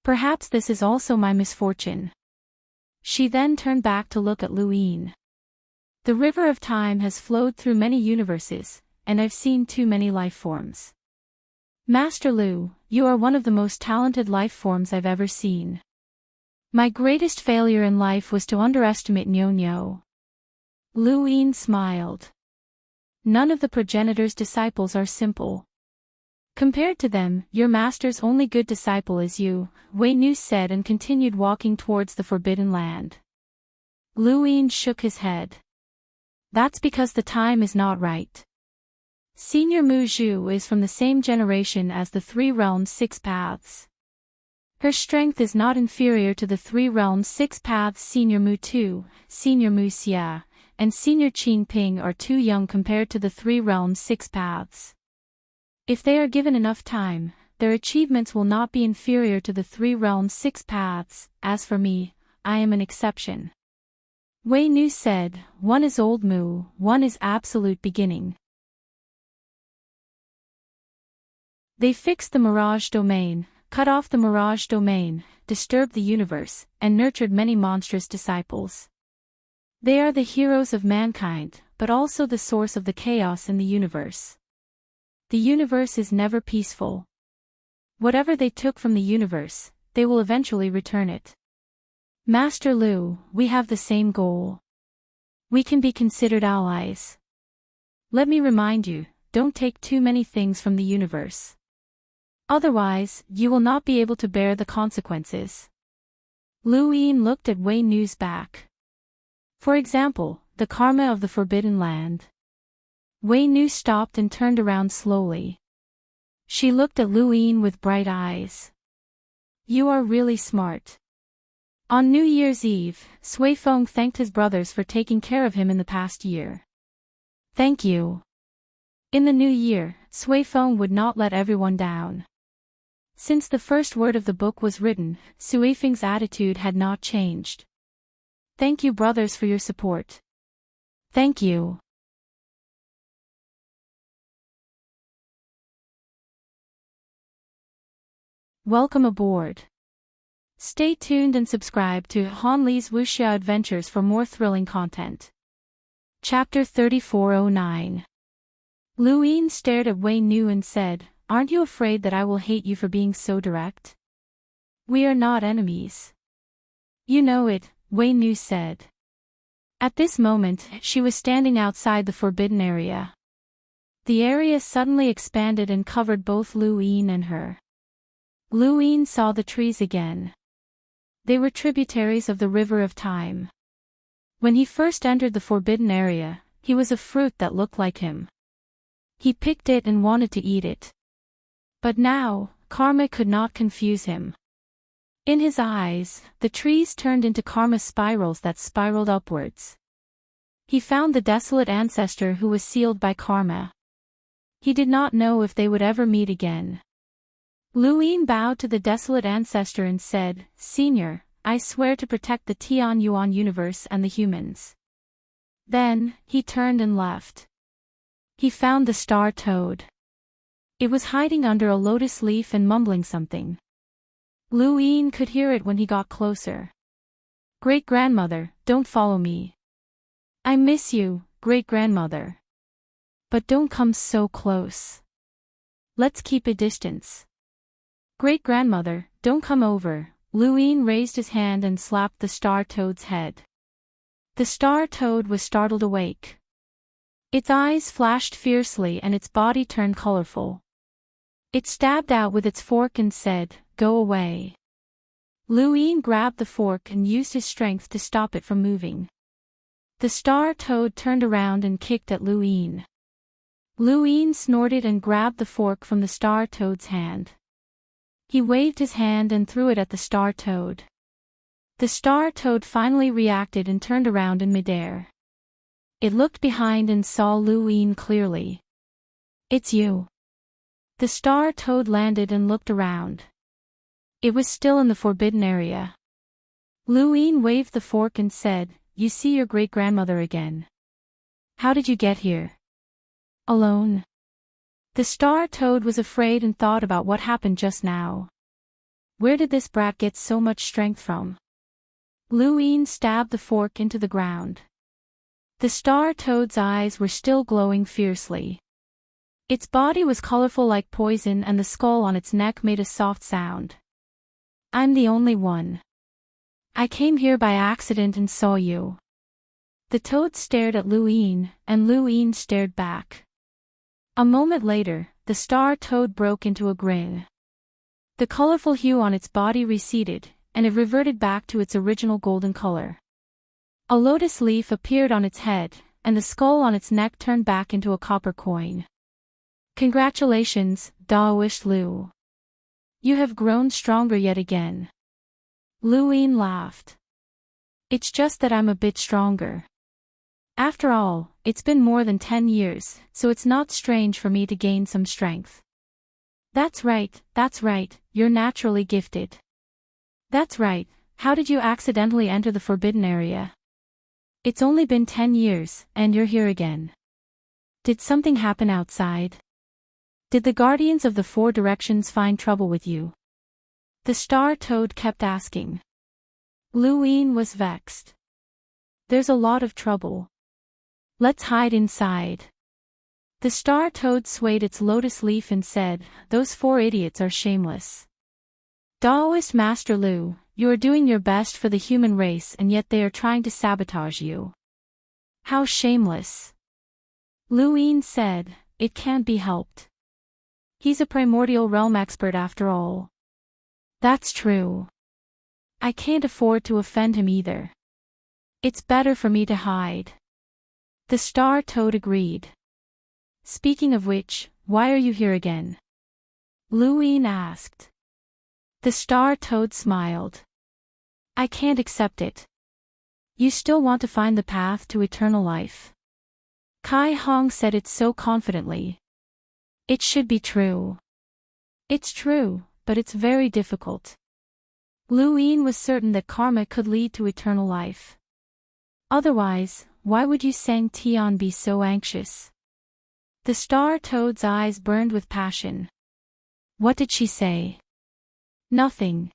Perhaps this is also my misfortune. She then turned back to look at Lu Yin. The river of time has flowed through many universes, and I've seen too many life forms. Master Lu, you are one of the most talented life forms I've ever seen. My greatest failure in life was to underestimate Nyo. Lu Yin smiled. None of the progenitor's disciples are simple. Compared to them, your master's only good disciple is you, Wei Nu said and continued walking towards the Forbidden Land. Lu Yin shook his head. That's because the time is not right. Senior Mu Zhu is from the same generation as the Three Realms Six Paths. Her strength is not inferior to the Three Realms Six Paths. Senior Mu Tu, Senior Mu Xia, and Senior Qing Ping are too young compared to the Three Realms Six Paths. If they are given enough time, their achievements will not be inferior to the Three Realms Six Paths. As for me, I am an exception. Wei Nu said, one is old Mu, one is absolute beginning. They fixed the mirage domain, cut off the mirage domain, disturbed the universe, and nurtured many monstrous disciples. They are the heroes of mankind, but also the source of the chaos in the universe. The universe is never peaceful. Whatever they took from the universe, they will eventually return it. Master Lu, we have the same goal. We can be considered allies. Let me remind you, don't take too many things from the universe. Otherwise, you will not be able to bear the consequences. Lu Yin looked at Wei Nu's back. For example, the karma of the Forbidden Land. Wei Nu stopped and turned around slowly. She looked at Lu Yin with bright eyes. You are really smart. On New Year's Eve, Sui Feng thanked his brothers for taking care of him in the past year. Thank you. In the new year, Sui Feng would not let everyone down. Since the first word of the book was written, Sui Feng's attitude had not changed. Thank you, brothers, for your support. Thank you. Welcome aboard. Stay tuned and subscribe to Han Li's Wuxia Adventures for more thrilling content. Chapter 3409. Lu Yin stared at Wei Nu and said, aren't you afraid that I will hate you for being so direct? We are not enemies. You know it, Wei Nu said. At this moment, she was standing outside the forbidden area. The area suddenly expanded and covered both Lu Yin and her. Lu Yin saw the trees again. They were tributaries of the river of time. When he first entered the forbidden area, he was a fruit that looked like him. He picked it and wanted to eat it. But now, karma could not confuse him. In his eyes, the trees turned into karma spirals that spiraled upwards. He found the desolate ancestor who was sealed by karma. He did not know if they would ever meet again. Lu Yin bowed to the desolate ancestor and said, Senior, I swear to protect the Tian Yuan universe and the humans. Then, he turned and left. He found the star toad. It was hiding under a lotus leaf and mumbling something. Lu Yin could hear it when he got closer. Great-grandmother, don't follow me. I miss you, great-grandmother. But don't come so close. Let's keep a distance. Great-grandmother, don't come over. Lu Yin raised his hand and slapped the star toad's head. The star toad was startled awake. Its eyes flashed fiercely and its body turned colorful. It stabbed out with its fork and said, Go away. Lu Yin grabbed the fork and used his strength to stop it from moving. The star toad turned around and kicked at Lu Yin. Luin snorted and grabbed the fork from the star toad's hand. He waved his hand and threw it at the star toad. The star toad finally reacted and turned around in midair. It looked behind and saw Luin clearly. "It's you." The star toad landed and looked around. It was still in the forbidden area. Luin waved the fork and said, "You see your great-grandmother again. How did you get here?" "Alone." The star toad was afraid and thought about what happened just now. Where did this brat get so much strength from? Luin stabbed the fork into the ground. The star toad's eyes were still glowing fiercely. Its body was colorful like poison and the skull on its neck made a soft sound. "I'm the only one. I came here by accident and saw you." The toad stared at Luin, and Luin stared back. A moment later, the star toad broke into a grin. The colorful hue on its body receded, and it reverted back to its original golden color. A lotus leaf appeared on its head, and the skull on its neck turned back into a copper coin. "Congratulations, Daoist Lu. You have grown stronger yet again." Luin laughed. "It's just that I'm a bit stronger. After all, it's been more than 10 years, so it's not strange for me to gain some strength." That's right, you're naturally gifted." "That's right, how did you accidentally enter the forbidden area?" "It's only been 10 years, and you're here again." "Did something happen outside? Did the guardians of the four directions find trouble with you?" The star toad kept asking. Luin was vexed. "There's a lot of trouble. Let's hide inside." The star toad swayed its lotus leaf and said, "Those four idiots are shameless. Daoist Master Lu, you are doing your best for the human race and yet they are trying to sabotage you." "How shameless?" Luin said, "It can't be helped. He's a primordial realm expert after all." "That's true. I can't afford to offend him either. It's better for me to hide." The star toad agreed. "Speaking of which, why are you here again?" Luin asked. The star toad smiled. "I can't accept it. You still want to find the path to eternal life." Kai Hong said it so confidently. "It should be true." "It's true, but it's very difficult." Luin was certain that karma could lead to eternal life. Otherwise, why would you Sang Tian be so anxious? The star toad's eyes burned with passion. "What did she say?" "Nothing.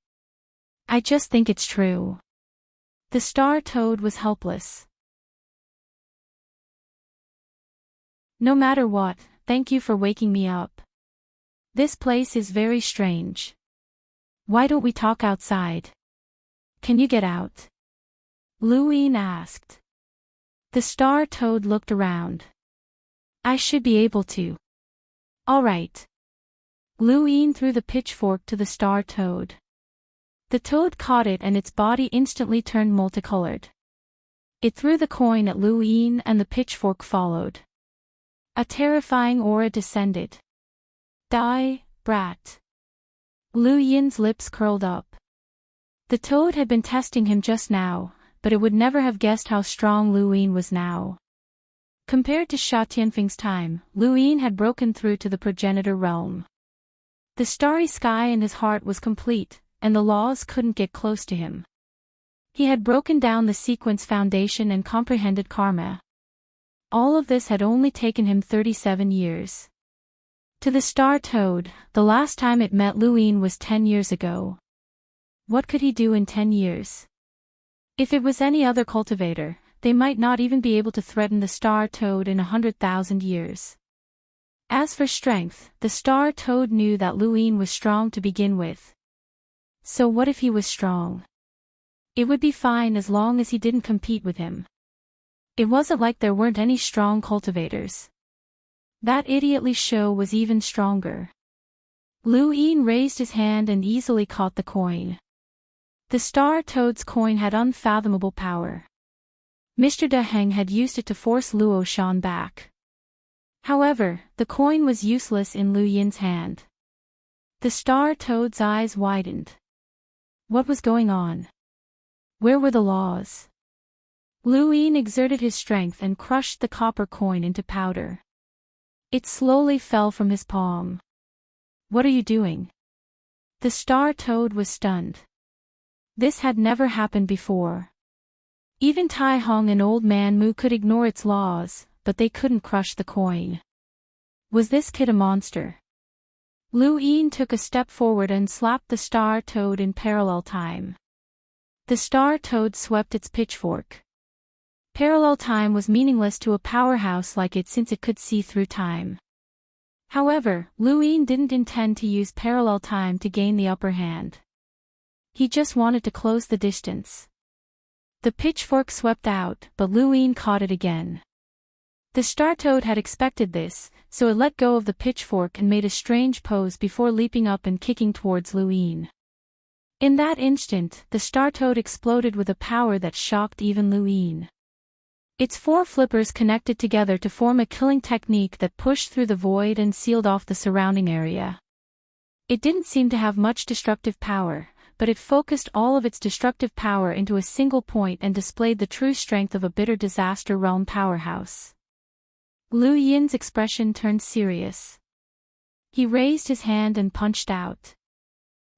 I just think it's true." The star toad was helpless. "No matter what, thank you for waking me up. This place is very strange. Why don't we talk outside? Can you get out?" Luin asked. The star toad looked around. "I should be able to." "All right." Luin threw the pitchfork to the star toad. The toad caught it and its body instantly turned multicolored. It threw the coin at Luin and the pitchfork followed. A terrifying aura descended. "Die, brat." Luin's lips curled up. The toad had been testing him just now, but it would never have guessed how strong Luin was now. Compared to Sha Tianfeng's time, Luin had broken through to the progenitor realm. The starry sky in his heart was complete, and the laws couldn't get close to him. He had broken down the sequence foundation and comprehended karma. All of this had only taken him 37 years. To the star toad, the last time it met Luin was 10 years ago. What could he do in 10 years? If it was any other cultivator, they might not even be able to threaten the star toad in 100,000 years. As for strength, the star toad knew that Luin was strong to begin with. So what if he was strong? It would be fine as long as he didn't compete with him. It wasn't like there weren't any strong cultivators. That idiot Li Shou was even stronger. Luin raised his hand and easily caught the coin. The star toad's coin had unfathomable power. Mr. De Heng had used it to force Luo Shan back. However, the coin was useless in Lu Yin's hand. The star toad's eyes widened. What was going on? Where were the laws? Lu Yin exerted his strength and crushed the copper coin into powder. It slowly fell from his palm. What are you doing? The star toad was stunned. This had never happened before. Even Tai Hong and Old Man Mu could ignore its laws, but they couldn't crush the coin. Was this kid a monster? Lu Yin took a step forward and slapped the star toad in parallel time. The star toad swept its pitchfork. Parallel time was meaningless to a powerhouse like it since it could see through time. However, Lu Yin didn't intend to use parallel time to gain the upper hand. He just wanted to close the distance. The pitchfork swept out, but Lu Yin caught it again. The star toad had expected this, so it let go of the pitchfork and made a strange pose before leaping up and kicking towards Lu Yin. In that instant, the star toad exploded with a power that shocked even Lu Yin. Its four flippers connected together to form a killing technique that pushed through the void and sealed off the surrounding area. It didn't seem to have much destructive power, but it focused all of its destructive power into a single point and displayed the true strength of a bitter disaster realm powerhouse. Lu Yin's expression turned serious. He raised his hand and punched out.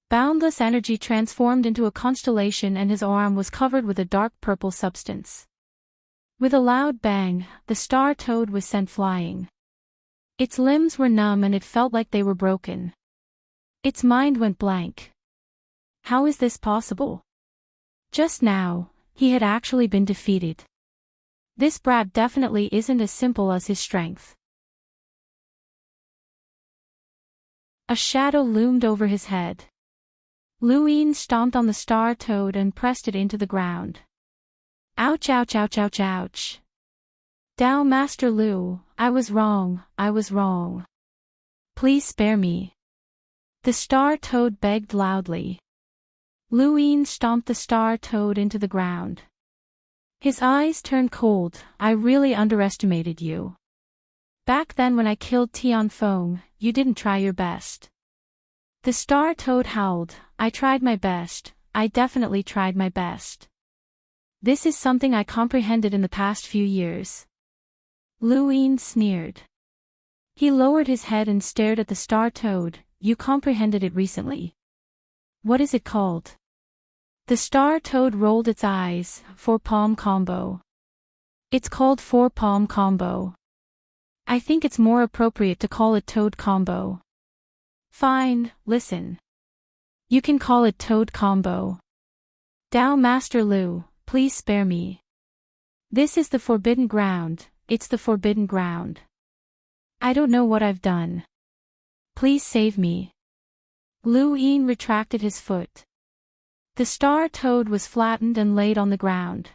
Boundless energy transformed into a constellation and his arm was covered with a dark purple substance. With a loud bang, the star toad was sent flying. Its limbs were numb and it felt like they were broken. Its mind went blank. How is this possible? Just now, he had actually been defeated. This brat definitely isn't as simple as his strength. A shadow loomed over his head. Lu Yin stomped on the star toad and pressed it into the ground. Ouch, ouch, ouch, ouch, ouch. Tao Master Lu, I was wrong, I was wrong. Please spare me. The star toad begged loudly. Lu Yin stomped the star toad into the ground. His eyes turned cold. I really underestimated you. Back then when I killed Tian Feng, you didn't try your best. The star toad howled. I tried my best, I definitely tried my best. This is something I comprehended in the past few years. Lu Yin sneered. He lowered his head and stared at the star toad. You comprehended it recently. What is it called? The star toad rolled its eyes. Four-palm combo. It's called four-palm combo. I think it's more appropriate to call it toad combo. Fine, listen. You can call it toad combo. Tao Master Lu, please spare me. This is the forbidden ground, it's the forbidden ground. I don't know what I've done. Please save me. Lu Yin retracted his foot. The star toad was flattened and laid on the ground.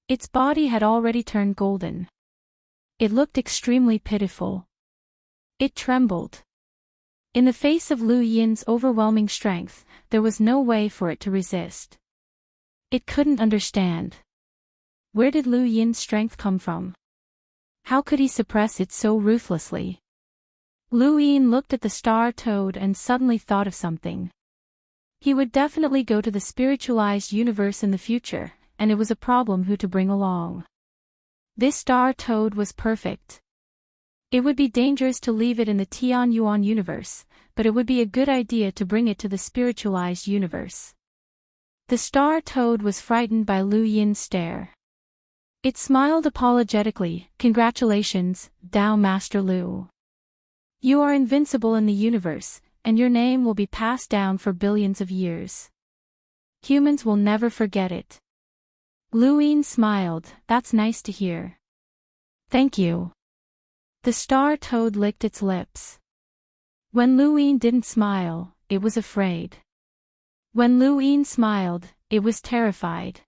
Its body had already turned golden. It looked extremely pitiful. It trembled. In the face of Lu Yin's overwhelming strength, there was no way for it to resist. It couldn't understand. Where did Lu Yin's strength come from? How could he suppress it so ruthlessly? Lu Yin looked at the star toad and suddenly thought of something. He would definitely go to the spiritualized universe in the future, and it was a problem who to bring along. This star toad was perfect. It would be dangerous to leave it in the Tian Yuan universe, but it would be a good idea to bring it to the spiritualized universe. The star toad was frightened by Lu Yin's stare. It smiled apologetically. Congratulations, Tao Master Lu. You are invincible in the universe, and your name will be passed down for billions of years. Humans will never forget it. Lu Yin smiled. That's nice to hear. Thank you. The star toad licked its lips. When Lu Yin didn't smile, it was afraid. When Lu Yin smiled, it was terrified.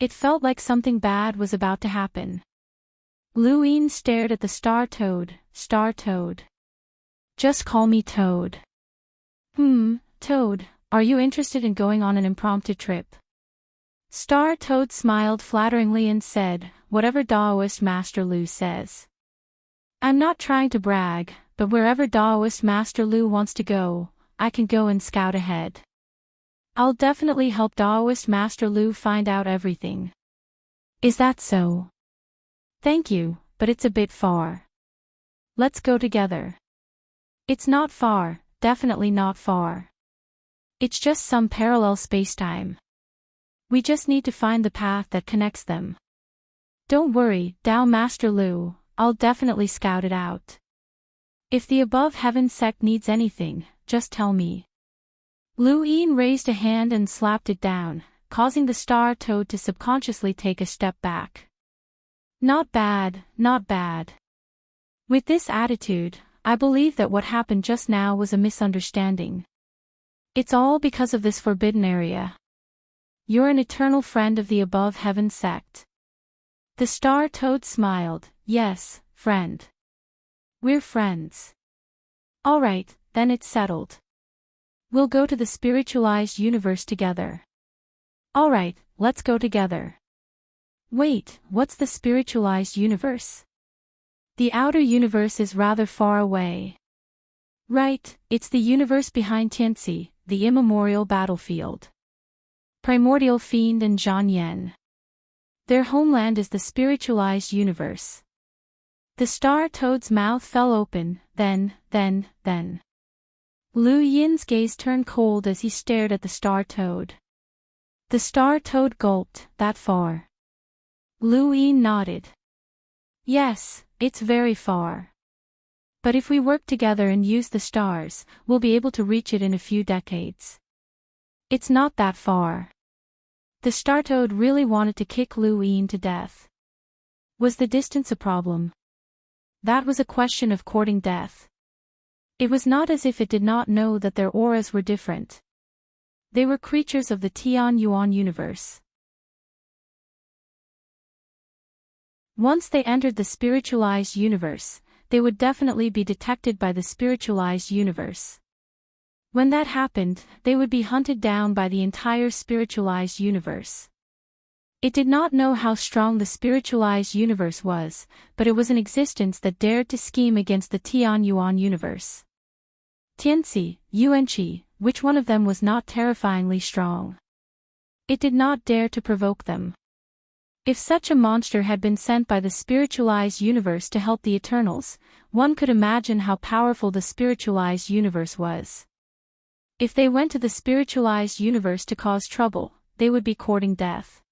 It felt like something bad was about to happen. Lu Yin stared at the star toad. Star toad. Just call me Toad. Toad, are you interested in going on an impromptu trip? Star Toad smiled flatteringly and said, whatever Taoist Master Lu says. I'm not trying to brag, but wherever Taoist Master Lu wants to go, I can go and scout ahead. I'll definitely help Taoist Master Lu find out everything. Is that so? Thank you, but it's a bit far. Let's go together. It's not far, definitely not far. It's just some parallel spacetime. We just need to find the path that connects them. Don't worry, Tao Master Lu, I'll definitely scout it out. If the above heaven sect needs anything, just tell me. Lu Yin raised a hand and slapped it down, causing the star toad to subconsciously take a step back. Not bad, not bad. With this attitude, I believe that what happened just now was a misunderstanding. It's all because of this forbidden area. You're an eternal friend of the above heaven sect. The star toad smiled. Yes, friend. We're friends. Alright, then it's settled. We'll go to the spiritualized universe together. Alright, let's go together. Wait, what's the spiritualized universe? The outer universe is rather far away. Right, it's the universe behind Tianxi, the immemorial battlefield. Primordial Fiend and Zhan Yen. Their homeland is the spiritualized universe. The star toad's mouth fell open, then. Lu Yin's gaze turned cold as he stared at the star toad. The star toad gulped. That far? Lu Yin nodded. Yes, it's very far. But if we work together and use the stars, we'll be able to reach it in a few decades. It's not that far. The star toad really wanted to kick Lu Yin to death. Was the distance a problem? That was a question of courting death. It was not as if it did not know that their auras were different. They were creatures of the Tian Yuan universe. Once they entered the spiritualized universe, they would definitely be detected by the spiritualized universe. When that happened, they would be hunted down by the entire spiritualized universe. It did not know how strong the spiritualized universe was, but it was an existence that dared to scheme against the Tian Yuan universe. Tianxi, Yuanqi, which one of them was not terrifyingly strong? It did not dare to provoke them. If such a monster had been sent by the spiritualized universe to help the Eternals, one could imagine how powerful the spiritualized universe was. If they went to the spiritualized universe to cause trouble, they would be courting death.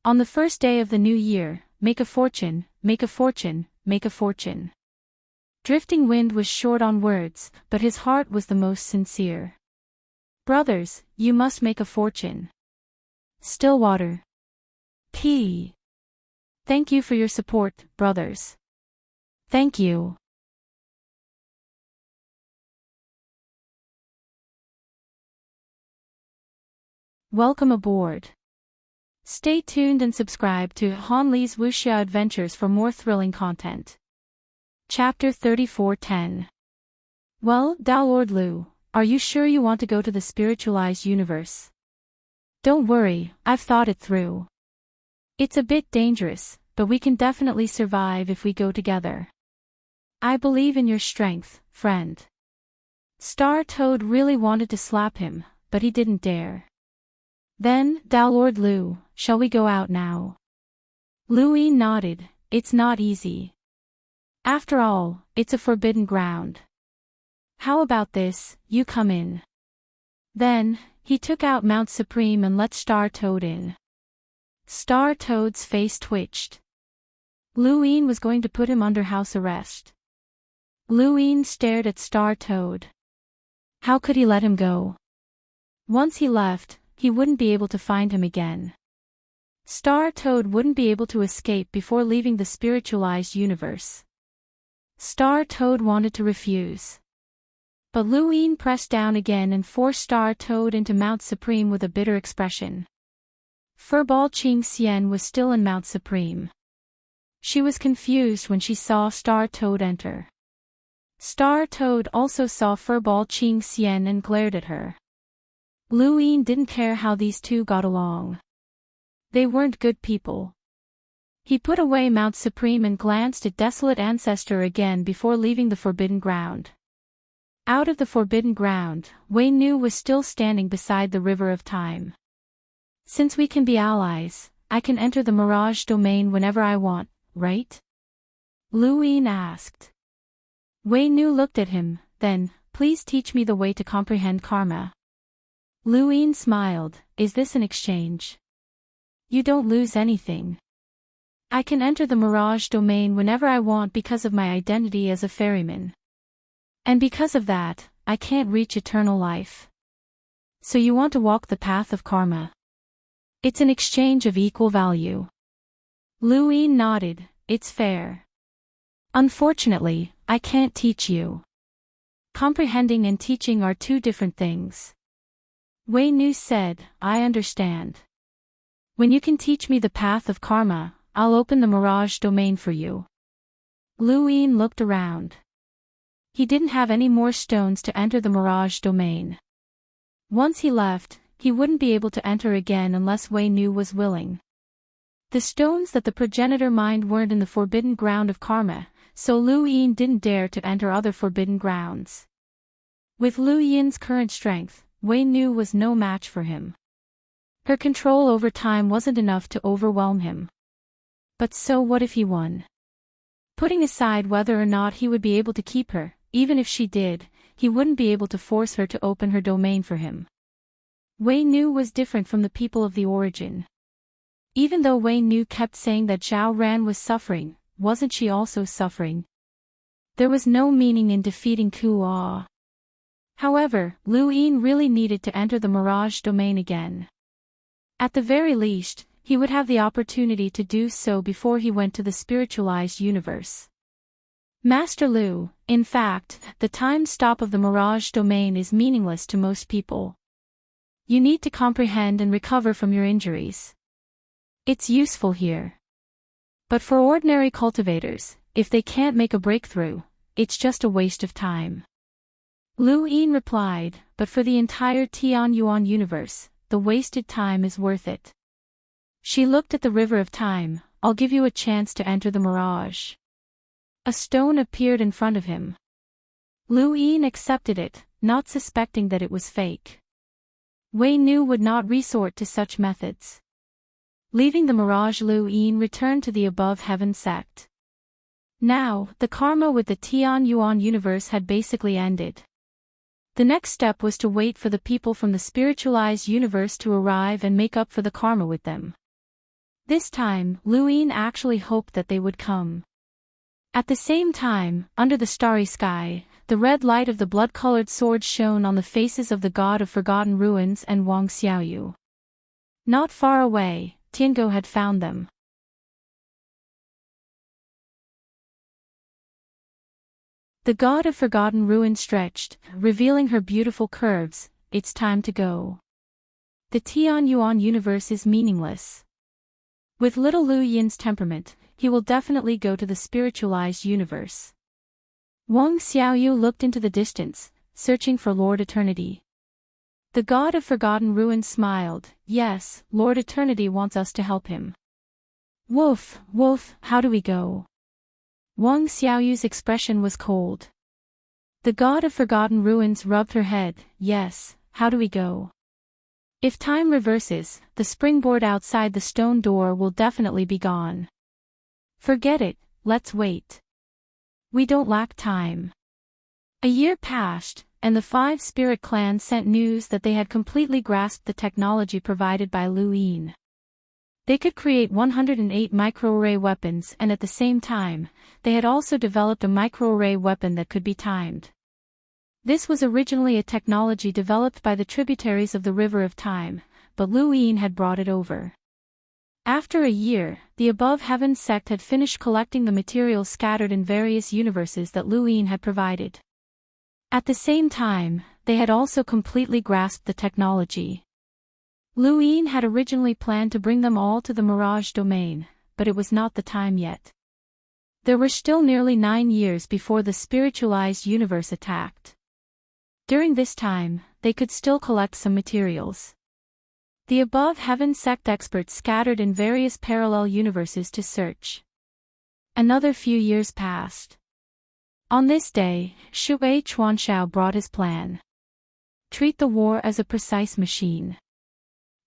On the first day of the new year, make a fortune, make a fortune, make a fortune. Drifting Wind was short on words, but his heart was the most sincere. Brothers, you must make a fortune. Stillwater. P. Thank you for your support, brothers. Thank you. Welcome aboard. Stay tuned and subscribe to Han Li's Wuxia Adventures for more thrilling content. Chapter 34:10. Well, Tao Lord Lu, are you sure you want to go to the spiritualized universe? Don't worry, I've thought it through. It's a bit dangerous, but we can definitely survive if we go together. I believe in your strength, friend. Star Toad really wanted to slap him, but he didn't dare. Then, Tao Lord Lu, shall we go out now? Lu Yin nodded. It's not easy. After all, it's a forbidden ground. How about this, you come in. Then, he took out Mount Supreme and let Star Toad in. Star Toad's face twitched. Lu Yin was going to put him under house arrest. Lu Yin stared at Star Toad. How could he let him go? Once he left, he wouldn't be able to find him again. Star Toad wouldn't be able to escape before leaving the spiritualized universe. Star Toad wanted to refuse. But Lu Yin pressed down again and forced Star Toad into Mount Supreme with a bitter expression. Furball Qing Xian was still in Mount Supreme. She was confused when she saw Star Toad enter. Star Toad also saw Furball Qing Xian and glared at her. Lu Yin didn't care how these two got along. They weren't good people. He put away Mount Supreme and glanced at desolate ancestor again before leaving the forbidden ground. Out of the forbidden ground, Wei Nu was still standing beside the river of time. Since we can be allies, I can enter the mirage domain whenever I want, right? Lu Yin asked. Wei Nu looked at him, then, please teach me the way to comprehend karma. Lu Yin smiled, is this an exchange? You don't lose anything. I can enter the mirage domain whenever I want because of my identity as a ferryman. And because of that, I can't reach eternal life. So you want to walk the path of karma. It's an exchange of equal value. Lu Yin nodded, it's fair. Unfortunately, I can't teach you. Comprehending and teaching are two different things. Wei Nu said, I understand. When you can teach me the path of karma, I'll open the mirage domain for you. Lu Yin looked around. He didn't have any more stones to enter the mirage domain. Once he left, he wouldn't be able to enter again unless Wei Nu was willing. The stones that the progenitor mined weren't in the forbidden ground of karma, so Lu Yin didn't dare to enter other forbidden grounds. With Lu Yin's current strength, Wei Nu was no match for him. Her control over time wasn't enough to overwhelm him. But so what if he won? Putting aside whether or not he would be able to keep her, even if she did, he wouldn't be able to force her to open her domain for him. Wei Nu was different from the people of the origin. Even though Wei Nu kept saying that Zhao Ran was suffering, wasn't she also suffering? There was no meaning in defeating Kuo. However, Lu Yin really needed to enter the mirage domain again. At the very least, he would have the opportunity to do so before he went to the spiritualized universe. Master Lu, in fact, the time stop of the mirage domain is meaningless to most people. You need to comprehend and recover from your injuries. It's useful here. But for ordinary cultivators, if they can't make a breakthrough, it's just a waste of time. Lu Yin replied, but for the entire Tianyuan universe, the wasted time is worth it. She looked at the river of time, I'll give you a chance to enter the mirage. A stone appeared in front of him. Lu Yin accepted it, not suspecting that it was fake. Wei Nu would not resort to such methods. Leaving the mirage, Lu Yin returned to the above heaven sect. Now, the karma with the Tianyuan universe had basically ended. The next step was to wait for the people from the spiritualized universe to arrive and make up for the karma with them. This time, Lu Yin actually hoped that they would come. At the same time, under the starry sky, the red light of the blood-colored sword shone on the faces of the god of forgotten ruins and Wang Xiaoyu. Not far away, Tiango had found them. The god of forgotten ruins stretched, revealing her beautiful curves, it's time to go. The Tianyuan universe is meaningless. With little Lu Yin's temperament, he will definitely go to the spiritualized universe. Wang Xiaoyu looked into the distance, searching for Lord Eternity. The god of forgotten ruins smiled, yes, Lord Eternity wants us to help him. Wolf, how do we go? Wang Xiaoyu's expression was cold. The god of forgotten ruins rubbed her head, yes, how do we go? If time reverses, the springboard outside the stone door will definitely be gone. Forget it, let's wait. We don't lack time. A year passed, and the 5 spirit clans sent news that they had completely grasped the technology provided by Lu Yin. They could create 108 microarray weapons, and at the same time, they had also developed a microarray weapon that could be timed. This was originally a technology developed by the tributaries of the River of Time, but Lu Yin had brought it over. After a year, the Above Heaven sect had finished collecting the materials scattered in various universes that Lu Yin had provided. At the same time, they had also completely grasped the technology. Lu Yin had originally planned to bring them all to the Mirage domain, but it was not the time yet. There were still nearly 9 years before the spiritualized universe attacked. During this time, they could still collect some materials. The above heaven sect experts scattered in various parallel universes to search. Another few years passed. On this day, Shui Chuanshao brought his plan. Treat the war as a precise machine.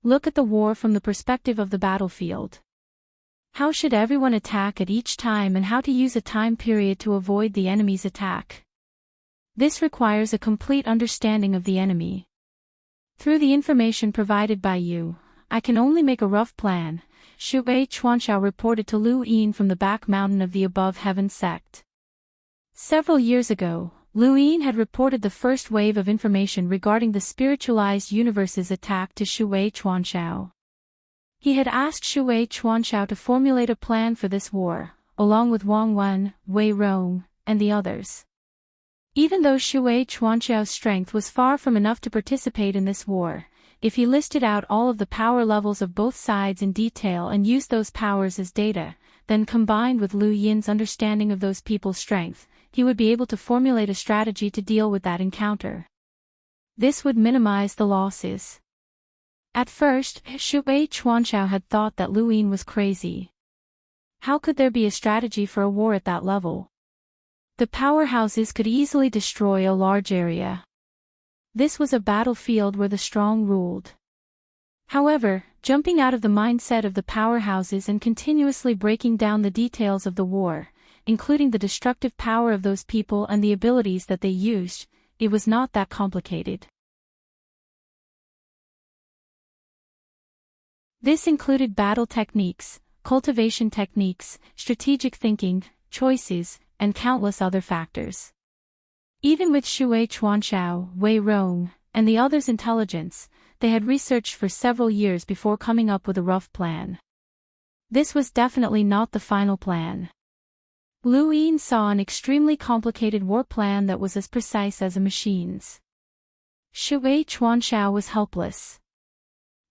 Look at the war from the perspective of the battlefield. How should everyone attack at each time and how to use a time period to avoid the enemy's attack? This requires a complete understanding of the enemy. Through the information provided by you, I can only make a rough plan, Shui Chuanshao reported to Lu Yin from the back mountain of the above heaven sect. Several years ago, Lu Yin had reported the first wave of information regarding the spiritualized universe's attack to Shui Chuanshao. He had asked Shui Chuanshao to formulate a plan for this war, along with Wang Wen, Wei Rong, and the others. Even though Shui Chuanshao's strength was far from enough to participate in this war, if he listed out all of the power levels of both sides in detail and used those powers as data, then combined with Lu Yin's understanding of those people's strength, he would be able to formulate a strategy to deal with that encounter. This would minimize the losses. At first, Shui Chuanshao had thought that Lu Yin was crazy. How could there be a strategy for a war at that level? The powerhouses could easily destroy a large area. This was a battlefield where the strong ruled. However, jumping out of the mindset of the powerhouses and continuously breaking down the details of the war, including the destructive power of those people and the abilities that they used, it was not that complicated. This included battle techniques, cultivation techniques, strategic thinking, choices, and countless other factors. Even with Shui Chuanshao, Wei Rong, and the others' intelligence, they had researched for several years before coming up with a rough plan. This was definitely not the final plan. Lu Yin saw an extremely complicated war plan that was as precise as a machine's. Shui Chuanshao was helpless.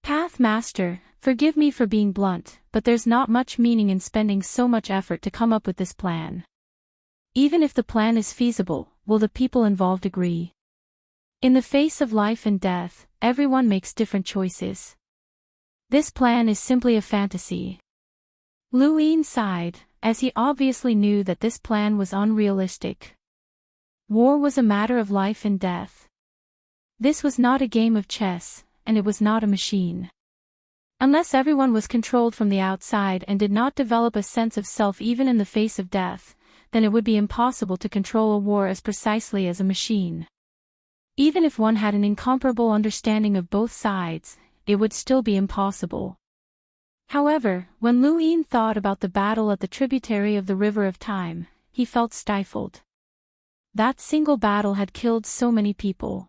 Path Master, forgive me for being blunt, but there's not much meaning in spending so much effort to come up with this plan. Even if the plan is feasible, will the people involved agree? In the face of life and death, everyone makes different choices. This plan is simply a fantasy. Lu Yin sighed, as he obviously knew that this plan was unrealistic. War was a matter of life and death. This was not a game of chess, and it was not a machine. Unless everyone was controlled from the outside and did not develop a sense of self even in the face of death, then it would be impossible to control a war as precisely as a machine. Even if one had an incomparable understanding of both sides, it would still be impossible. However, when Lu Yin thought about the battle at the tributary of the River of Time, he felt stifled. That single battle had killed so many people.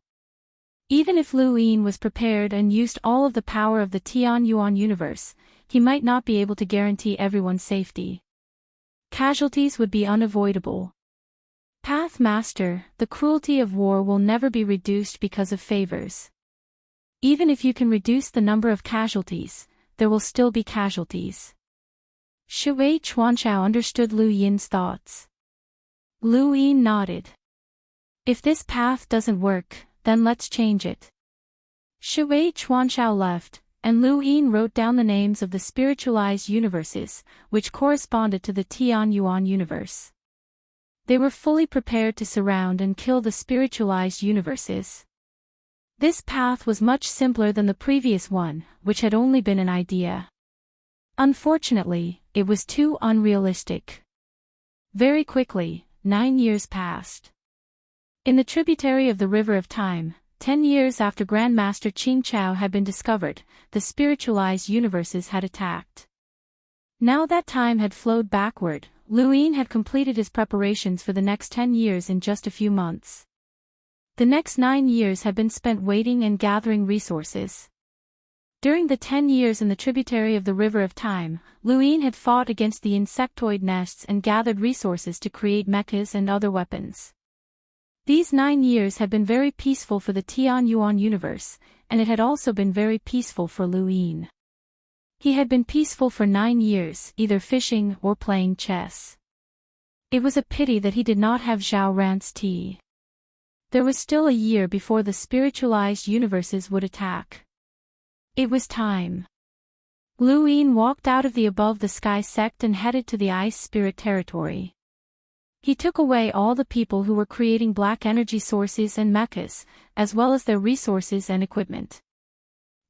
Even if Lu Yin was prepared and used all of the power of the Tianyuan universe, he might not be able to guarantee everyone's safety. Casualties would be unavoidable. Path Master, the cruelty of war will never be reduced because of favors. Even if you can reduce the number of casualties, there will still be casualties. Shui Chuanshao understood Lu Yin's thoughts. Lu Yin nodded. If this path doesn't work, then let's change it. Shui Chuanshao left, and Lu Yin wrote down the names of the spiritualized universes, which corresponded to the Tianyuan universe. They were fully prepared to surround and kill the spiritualized universes. This path was much simpler than the previous one, which had only been an idea. Unfortunately, it was too unrealistic. Very quickly, 9 years passed. In the tributary of the River of Time, 10 years after Grandmaster Qing Chao had been discovered, the spiritualized universes had attacked. Now that time had flowed backward, Lu Yin had completed his preparations for the next 10 years in just a few months. The next 9 years had been spent waiting and gathering resources. During the 10 years in the tributary of the River of Time, Lu Yin had fought against the insectoid nests and gathered resources to create mechas and other weapons. These 9 years had been very peaceful for the Tianyuan universe, and it had also been very peaceful for Lu Yin. He had been peaceful for 9 years, either fishing or playing chess. It was a pity that he did not have Zhao Ran's tea. There was still a year before the spiritualized universes would attack. It was time. Lu Yin walked out of the above-the-sky sect and headed to the ice spirit territory. He took away all the people who were creating black energy sources and mechas, as well as their resources and equipment.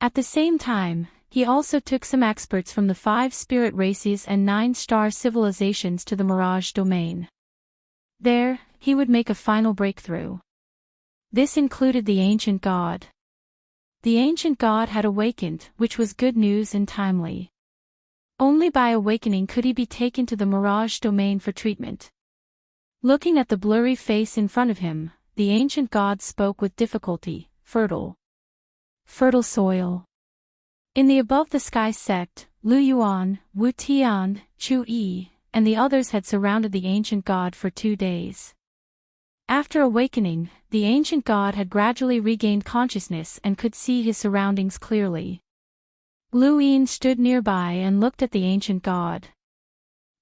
At the same time, he also took some experts from the 5 spirit races and 9-star civilizations to the Mirage domain. There, he would make a final breakthrough. This included the ancient god. The ancient god had awakened, which was good news and timely. Only by awakening could he be taken to the Mirage domain for treatment. Looking at the blurry face in front of him, the ancient god spoke with difficulty. Fertile soil. In the above-the-sky sect, Lu Yuan, Wu Tian, Chu Yi, and the others had surrounded the ancient god for 2 days. After awakening, the ancient god had gradually regained consciousness and could see his surroundings clearly. Lu Yin stood nearby and looked at the ancient god.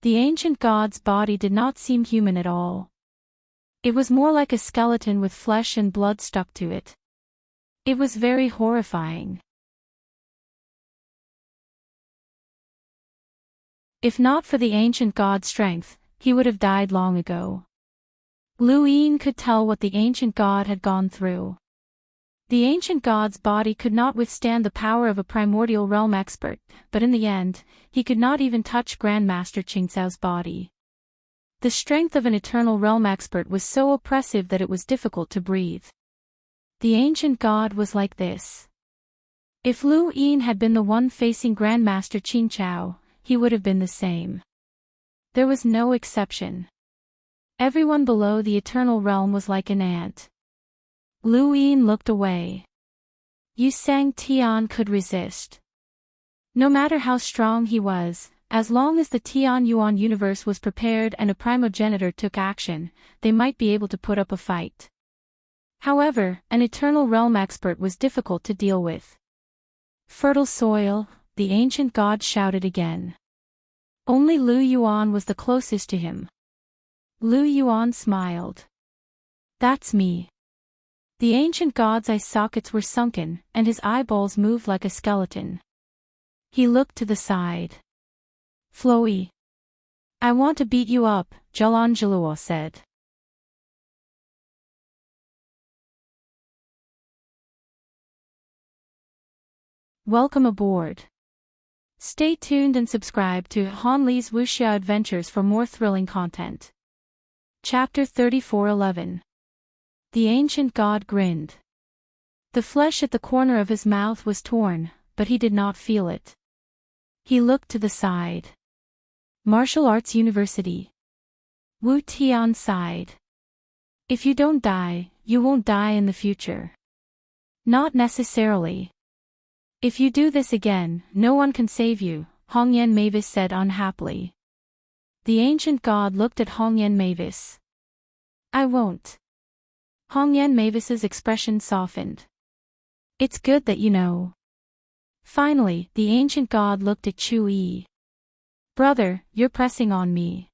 The ancient god's body did not seem human at all. It was more like a skeleton with flesh and blood stuck to it. It was very horrifying. If not for the ancient god's strength, he would have died long ago. Lu Yin could tell what the ancient god had gone through. The ancient god's body could not withstand the power of a primordial realm expert, but in the end, he could not even touch Grandmaster Qingcao's body. The strength of an eternal realm expert was so oppressive that it was difficult to breathe. The ancient god was like this. If Lu Yin had been the one facing Grandmaster Qingcao, he would have been the same. There was no exception. Everyone below the eternal realm was like an ant. Lu Yin looked away. Yu Sang Tian could resist. No matter how strong he was, as long as the Tian Yuan universe was prepared and a primogenitor took action, they might be able to put up a fight. However, an eternal realm expert was difficult to deal with. Fertile soil, the ancient god shouted again. Only Lu Yuan was the closest to him. Lu Yuan smiled. That's me. The ancient god's eye sockets were sunken, and his eyeballs moved like a skeleton. He looked to the side. Floey. I want to beat you up, Jalanjalua said. Welcome aboard. Stay tuned and subscribe to Han Li's Wuxia Adventures for more thrilling content. Chapter 34:11. The ancient god grinned. The flesh at the corner of his mouth was torn, but he did not feel it. He looked to the side. Martial Arts University. Wu Tian sighed. If you don't die, you won't die in the future. Not necessarily. If you do this again, no one can save you, Hongyan Mavis said unhappily. The ancient god looked at Hongyan Mavis. I won't. Hongyan Mavis's expression softened. It's good that you know. Finally, the ancient god looked at Chu Yi. Brother, you're pressing on me.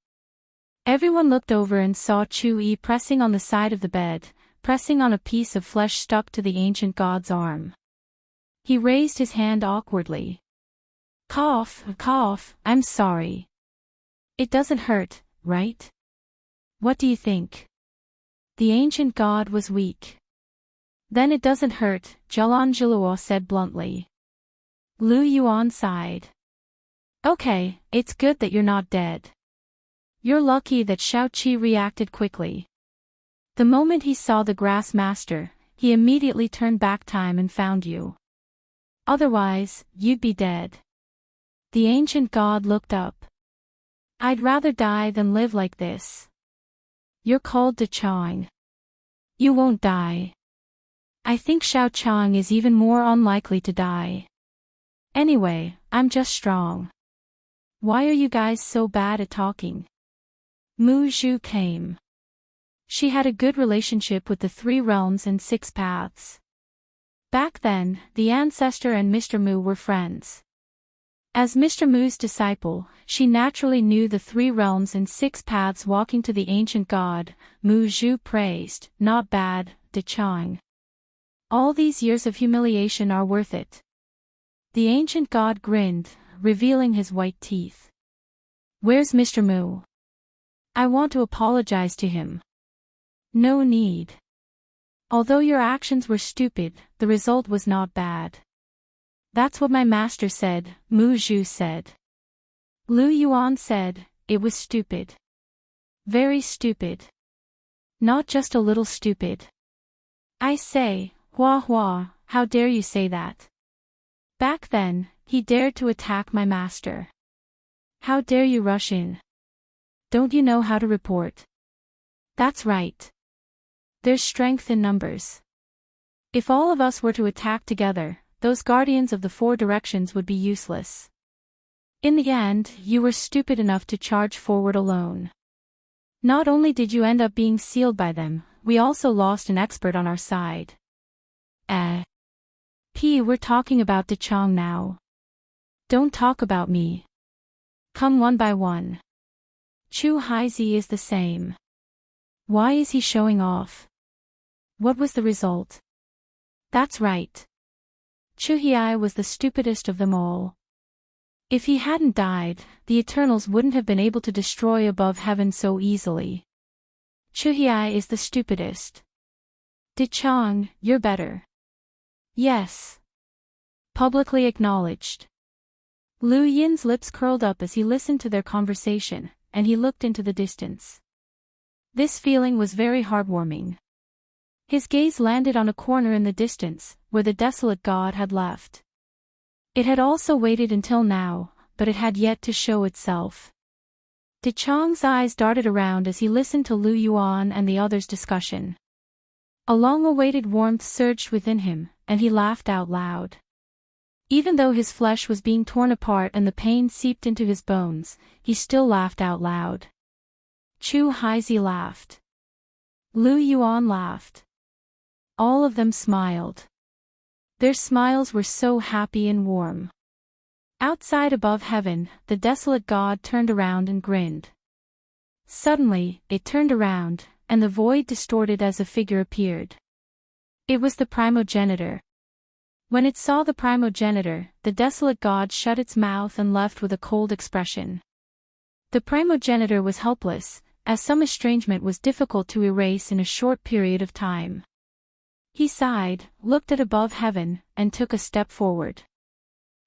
Everyone looked over and saw Chu Yi pressing on the side of the bed, pressing on a piece of flesh stuck to the ancient god's arm. He raised his hand awkwardly. Cough, I'm sorry. It doesn't hurt, right? What do you think? The ancient god was weak. Then it doesn't hurt, Jalanjalua said bluntly. Lu Yuan sighed. Okay, it's good that you're not dead. You're lucky that Shao Qi reacted quickly. The moment he saw the grass master, he immediately turned back time and found you. Otherwise, you'd be dead. The ancient god looked up. I'd rather die than live like this. You're called to Chang. You won't die. I think Shao Chang is even more unlikely to die. Anyway, I'm just strong. Why are you guys so bad at talking? Mu Zhu came. She had a good relationship with the 3 realms and 6 paths. Back then, the ancestor and Mr. Mu were friends. As Mr. Mu's disciple, she naturally knew the 3 realms and 6 paths walking to the ancient god. Mu Zhu praised, not bad, De Chang. All these years of humiliation are worth it. The ancient god grinned, revealing his white teeth. Where's Mr. Mu? I want to apologize to him. No need. Although your actions were stupid, the result was not bad. That's what my master said, Mu Zhu said. Lu Yuan said, it was stupid. Very stupid. Not just a little stupid. I say, Hua Hua, how dare you say that? Back then, he dared to attack my master. How dare you rush in? Don't you know how to report? That's right. There's strength in numbers. If all of us were to attack together, those guardians of the four directions would be useless. In the end, you were stupid enough to charge forward alone. Not only did you end up being sealed by them, we also lost an expert on our side. We're talking about Dechang now. Don't talk about me. Come one by one. Chu Haizi is the same. Why is he showing off? What was the result? That's right. Chu Hiai was the stupidest of them all. If he hadn't died, the Eternals wouldn't have been able to destroy above heaven so easily. Chu Hiai is the stupidest. Dechang, you're better. Yes. Publicly acknowledged. Lu Yin's lips curled up as he listened to their conversation, and he looked into the distance. This feeling was very heartwarming. His gaze landed on a corner in the distance, where the desolate god had left. It had also waited until now, but it had yet to show itself. Dechang's eyes darted around as he listened to Lu Yuan and the others' discussion. A long-awaited warmth surged within him, and he laughed out loud. Even though his flesh was being torn apart and the pain seeped into his bones, he still laughed out loud. Chu Haizi laughed. Lu Yuan laughed. All of them smiled. Their smiles were so happy and warm. Outside above heaven, the desolate god turned around and grinned. Suddenly, it turned around, and the void distorted as a figure appeared. It was the primogenitor. When it saw the primogenitor, the desolate god shut its mouth and left with a cold expression. The primogenitor was helpless, as some estrangement was difficult to erase in a short period of time. He sighed, looked at above heaven, and took a step forward.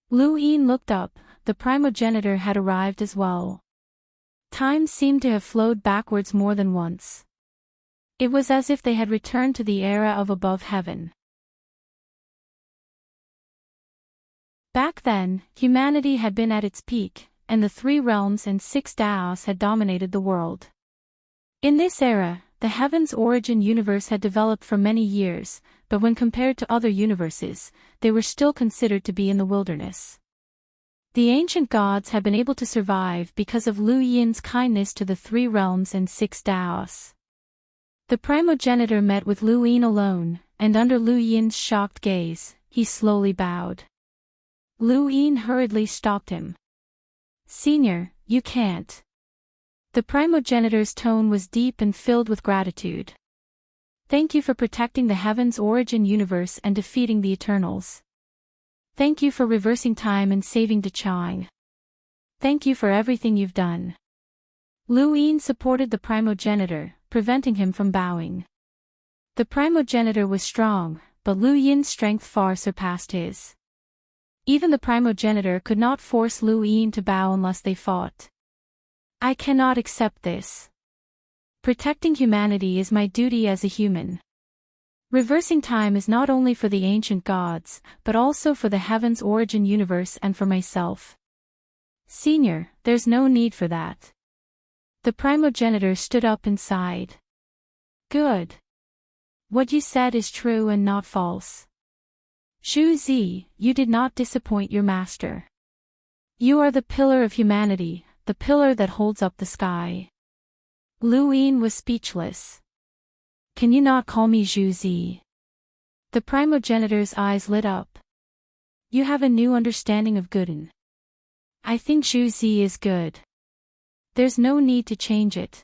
Lu Yin looked up, the primogenitor had arrived as well. Time seemed to have flowed backwards more than once. It was as if they had returned to the era of above heaven. Back then, humanity had been at its peak, and the three realms and 6 Daos had dominated the world. In this era, the heavens' origin universe had developed for many years, but when compared to other universes, they were still considered to be in the wilderness. The ancient gods had been able to survive because of Lu Yin's kindness to the three realms and 6 Daos. The primogenitor met with Lu Yin alone, and under Lu Yin's shocked gaze, he slowly bowed. Lu Yin hurriedly stopped him. Senior, you can't. The primogenitor's tone was deep and filled with gratitude. Thank you for protecting the heavens' origin universe and defeating the Eternals. Thank you for reversing time and saving Dechang. Thank you for everything you've done. Lu Yin supported the primogenitor, preventing him from bowing. The primogenitor was strong, but Lu Yin's strength far surpassed his. Even the primogenitor could not force Lu Yin to bow unless they fought. I cannot accept this. Protecting humanity is my duty as a human. Reversing time is not only for the ancient gods, but also for the heavens' origin universe and for myself. Senior, there's no need for that. The primogenitor stood up and sighed. Good. What you said is true and not false. Zhu Zi, you did not disappoint your master. You are the pillar of humanity, the pillar that holds up the sky. Lu Yin was speechless. Can you not call me Zhu Zi? The primogenitor's eyes lit up. You have a new understanding of good. I think Zhu Zi is good. There's no need to change it.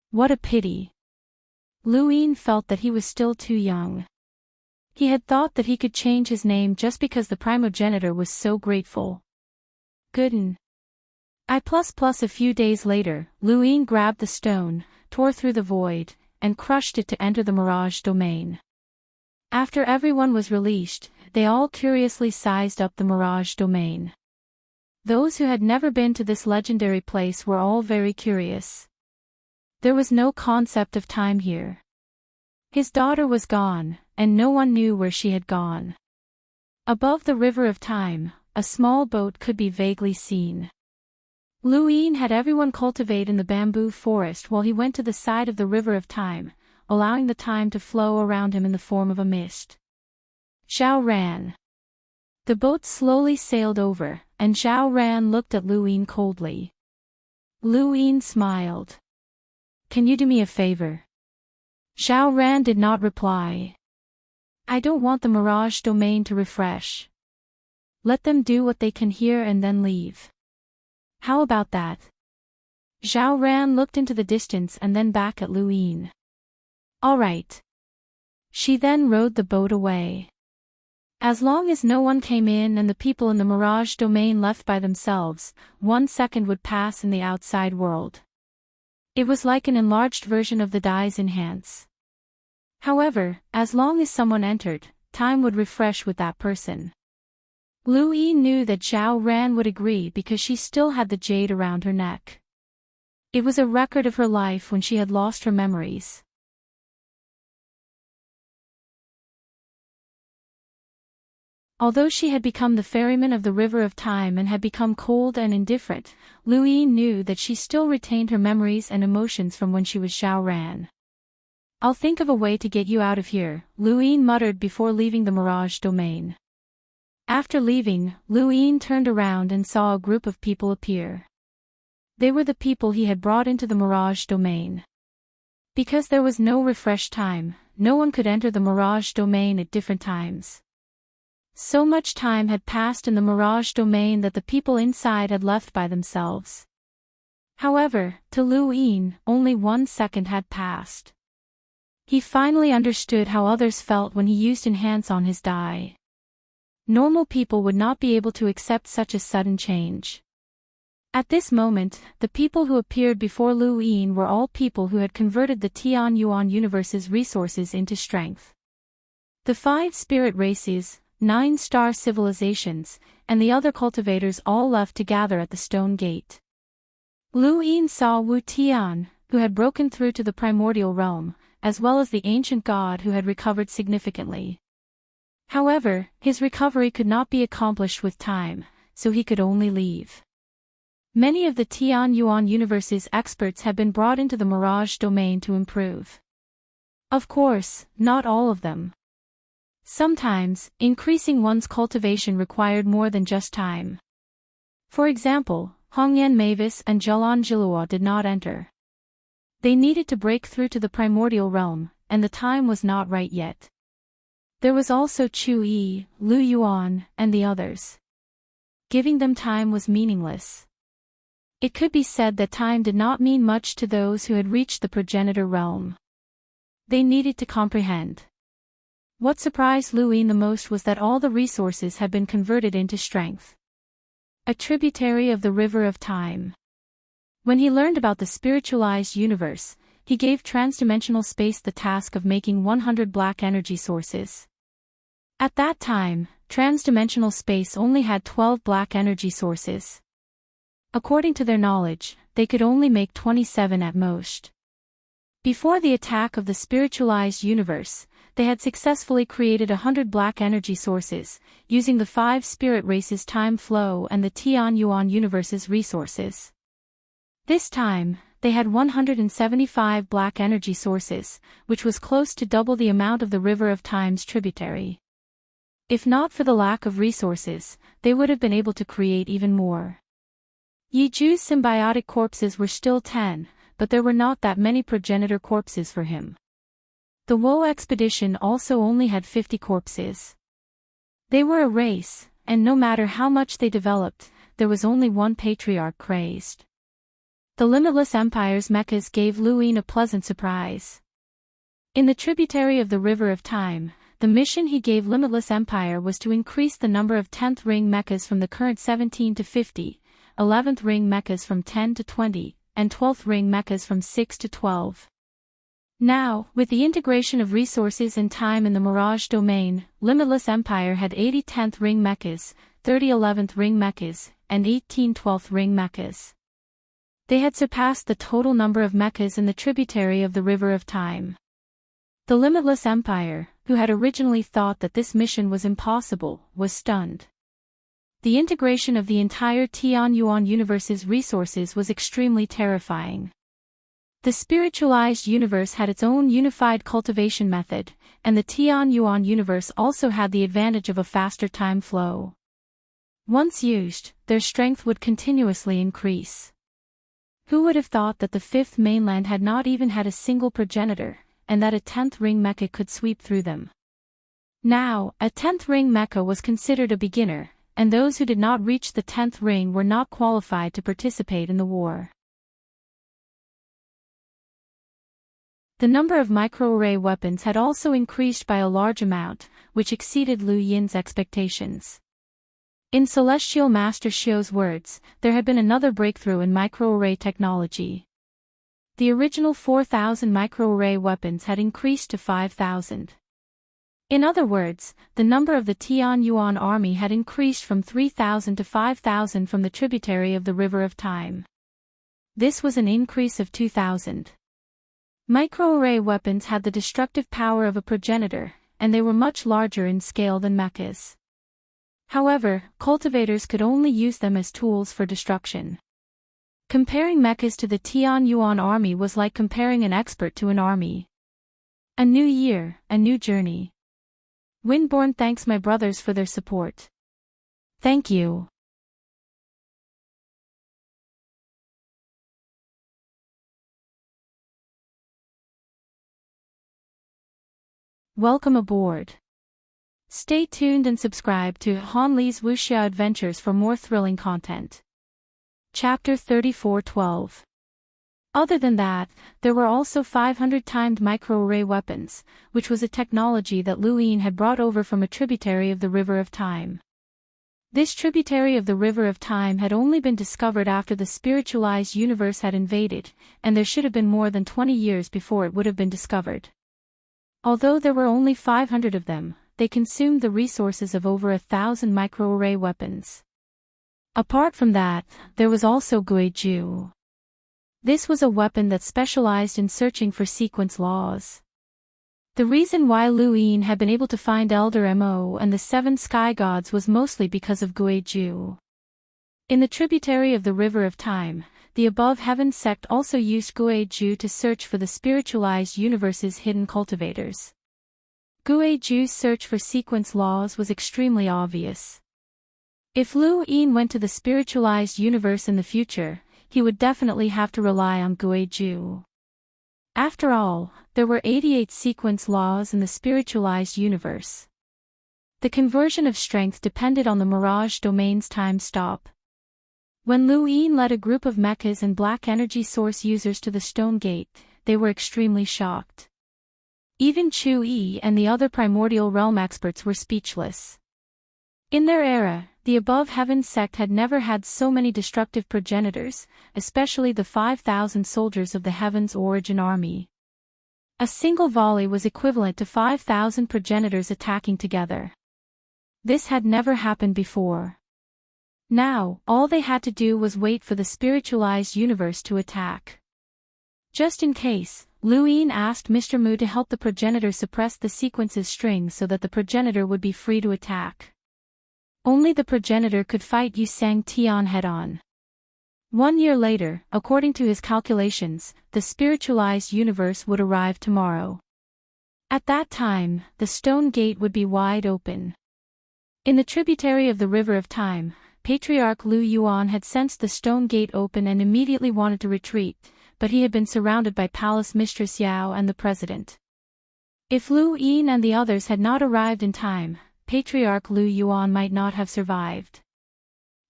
What a pity. Lu Yin felt that he was still too young. He had thought that he could change his name just because the primogenitor was so grateful. Gooden. A few days later, Luin grabbed the stone, tore through the void, and crushed it to enter the mirage domain. After everyone was released, they all curiously sized up the mirage domain. Those who had never been to this legendary place were all very curious. There was no concept of time here. His daughter was gone, and no one knew where she had gone. Above the river of time, a small boat could be vaguely seen. Luin had everyone cultivate in the bamboo forest while he went to the side of the river of time, allowing the time to flow around him in the form of a mist. Zhao ran. The boat slowly sailed over, and Zhao Ran looked at Luin coldly. Luin smiled. "Can you do me a favor?" Zhao Ran did not reply. "I don't want the mirage domain to refresh. Let them do what they can here and then leave. How about that?" Zhao Ran looked into the distance and then back at Luin. "All right." She then rowed the boat away. As long as no one came in and the people in the mirage domain left by themselves, 1 second would pass in the outside world. It was like an enlarged version of the Dai's enhance. However, as long as someone entered, time would refresh with that person. Luin knew that Zhao Ran would agree because she still had the jade around her neck. It was a record of her life when she had lost her memories. Although she had become the ferryman of the river of time and had become cold and indifferent, Luin knew that she still retained her memories and emotions from when she was Zhao Ran. "I'll think of a way to get you out of here," Luin muttered before leaving the mirage domain. After leaving, Luin turned around and saw a group of people appear. They were the people he had brought into the mirage domain. Because there was no refresh time, no one could enter the mirage domain at different times. So much time had passed in the mirage domain that the people inside had left by themselves. However, to Luin, only 1 second had passed. He finally understood how others felt when he used enhance on his Dai. Normal people would not be able to accept such a sudden change. At this moment, the people who appeared before Luin were all people who had converted the Tian Yuan universe's resources into strength. The 5 spirit races, 9 star civilizations, and the other cultivators all left to gather at the stone gate. Luin saw Wu Tian, who had broken through to the primordial realm, as well as the ancient god who had recovered significantly. However, his recovery could not be accomplished with time, so he could only leave. Many of the Tian Yuan universe's experts had been brought into the mirage domain to improve. Of course, not all of them. Sometimes, increasing one's cultivation required more than just time. For example, Hongyan Mavis and Jalan Jilua did not enter. They needed to break through to the primordial realm, and the time was not right yet. There was also Chu Yi, Lu Yuan, and the others. Giving them time was meaningless. It could be said that time did not mean much to those who had reached the progenitor realm. They needed to comprehend. What surprised Luin the most was that all the resources had been converted into strength. A tributary of the river of time. When he learned about the spiritualized universe, he gave transdimensional space the task of making 100 black energy sources. At that time, transdimensional space only had 12 black energy sources. According to their knowledge, they could only make 27 at most. Before the attack of the spiritualized universe, they had successfully created 100 black energy sources, using the 5 spirit races' time flow and the Tian Yuan universe's resources. This time, they had 175 black energy sources, which was close to double the amount of the River of Time's tributary. If not for the lack of resources, they would have been able to create even more. Yi Ju's symbiotic corpses were still 10, but there were not that many progenitor corpses for him. The Wo expedition also only had 50 corpses. They were a race, and no matter how much they developed, there was only one patriarch crazed. The Limitless Empire's mechas gave Luin a pleasant surprise. In the tributary of the River of Time, the mission he gave Limitless Empire was to increase the number of 10th ring mechas from the current 17 to 50, 11th ring mechas from 10 to 20, and 12th ring mechas from 6 to 12. Now, with the integration of resources and time in the Mirage domain, Limitless Empire had 80 10th ring mechas, 30 11th ring mechas, and 18 12th ring mechas. They had surpassed the total number of mechas in the tributary of the River of Time. The Limitless Empire, who had originally thought that this mission was impossible, was stunned. The integration of the entire Tianyuan universe's resources was extremely terrifying. The spiritualized universe had its own unified cultivation method, and the Tianyuan universe also had the advantage of a faster time flow. Once used, their strength would continuously increase. Who would have thought that the fifth mainland had not even had a single progenitor, and that a 10th ring mecha could sweep through them? Now, a 10th ring mecha was considered a beginner, and those who did not reach the 10th ring were not qualified to participate in the war. The number of microarray weapons had also increased by a large amount, which exceeded Lu Yin's expectations. In Celestial Master Xiu's words, there had been another breakthrough in microarray technology. The original 4,000 microarray weapons had increased to 5,000. In other words, the number of the Tianyuan army had increased from 3,000 to 5,000 from the tributary of the River of Time. This was an increase of 2,000. Microarray weapons had the destructive power of a progenitor, and they were much larger in scale than mechas. However, cultivators could only use them as tools for destruction. Comparing mechas to the Tianyuan army was like comparing an expert to an army. A new year, a new journey. Windborn thanks my brothers for their support. Thank you. Welcome aboard. Stay tuned and subscribe to Han Li's Wuxia Adventures for more thrilling content. Chapter 34:12. Other than that, there were also 500 timed microarray weapons, which was a technology that Lu Yin had brought over from a tributary of the River of Time. This tributary of the River of Time had only been discovered after the spiritualized universe had invaded, and there should have been more than 20 years before it would have been discovered. Although there were only 500 of them, they consumed the resources of over 1,000 microarray weapons. Apart from that, there was also Guiju. This was a weapon that specialized in searching for sequence laws. The reason why Lu Yin had been able to find Elder Mo and the 7 sky gods was mostly because of Guiju. In the tributary of the River of Time, the Above Heaven sect also used Guiju to search for the spiritualized universe's hidden cultivators. Guiju's search for sequence laws was extremely obvious. If Lu Yin went to the spiritualized universe in the future, he would definitely have to rely on Guiju. After all, there were 88 sequence laws in the spiritualized universe. The conversion of strength depended on the Mirage domain's time stop. When Lu Yin led a group of mechas and black energy source users to the Stone Gate, they were extremely shocked. Even Chu Yi and the other primordial realm experts were speechless. In their era, the Above Heaven sect had never had so many destructive progenitors, especially the 5,000 soldiers of the Heaven's origin army. A single volley was equivalent to 5,000 progenitors attacking together. This had never happened before. Now, all they had to do was wait for the spiritualized universe to attack. Just in case, Lu Yin asked Mr. Mu to help the progenitor suppress the sequence's string so that the progenitor would be free to attack. Only the progenitor could fight Yu Sang Tian head-on. 1 year later, according to his calculations, the spiritualized universe would arrive tomorrow. At that time, the Stone Gate would be wide open. In the tributary of the River of Time, Patriarch Lu Yuan had sensed the Stone Gate open and immediately wanted to retreat, but he had been surrounded by Palace Mistress Yao and the President. If Lu Yin and the others had not arrived in time, Patriarch Lu Yuan might not have survived.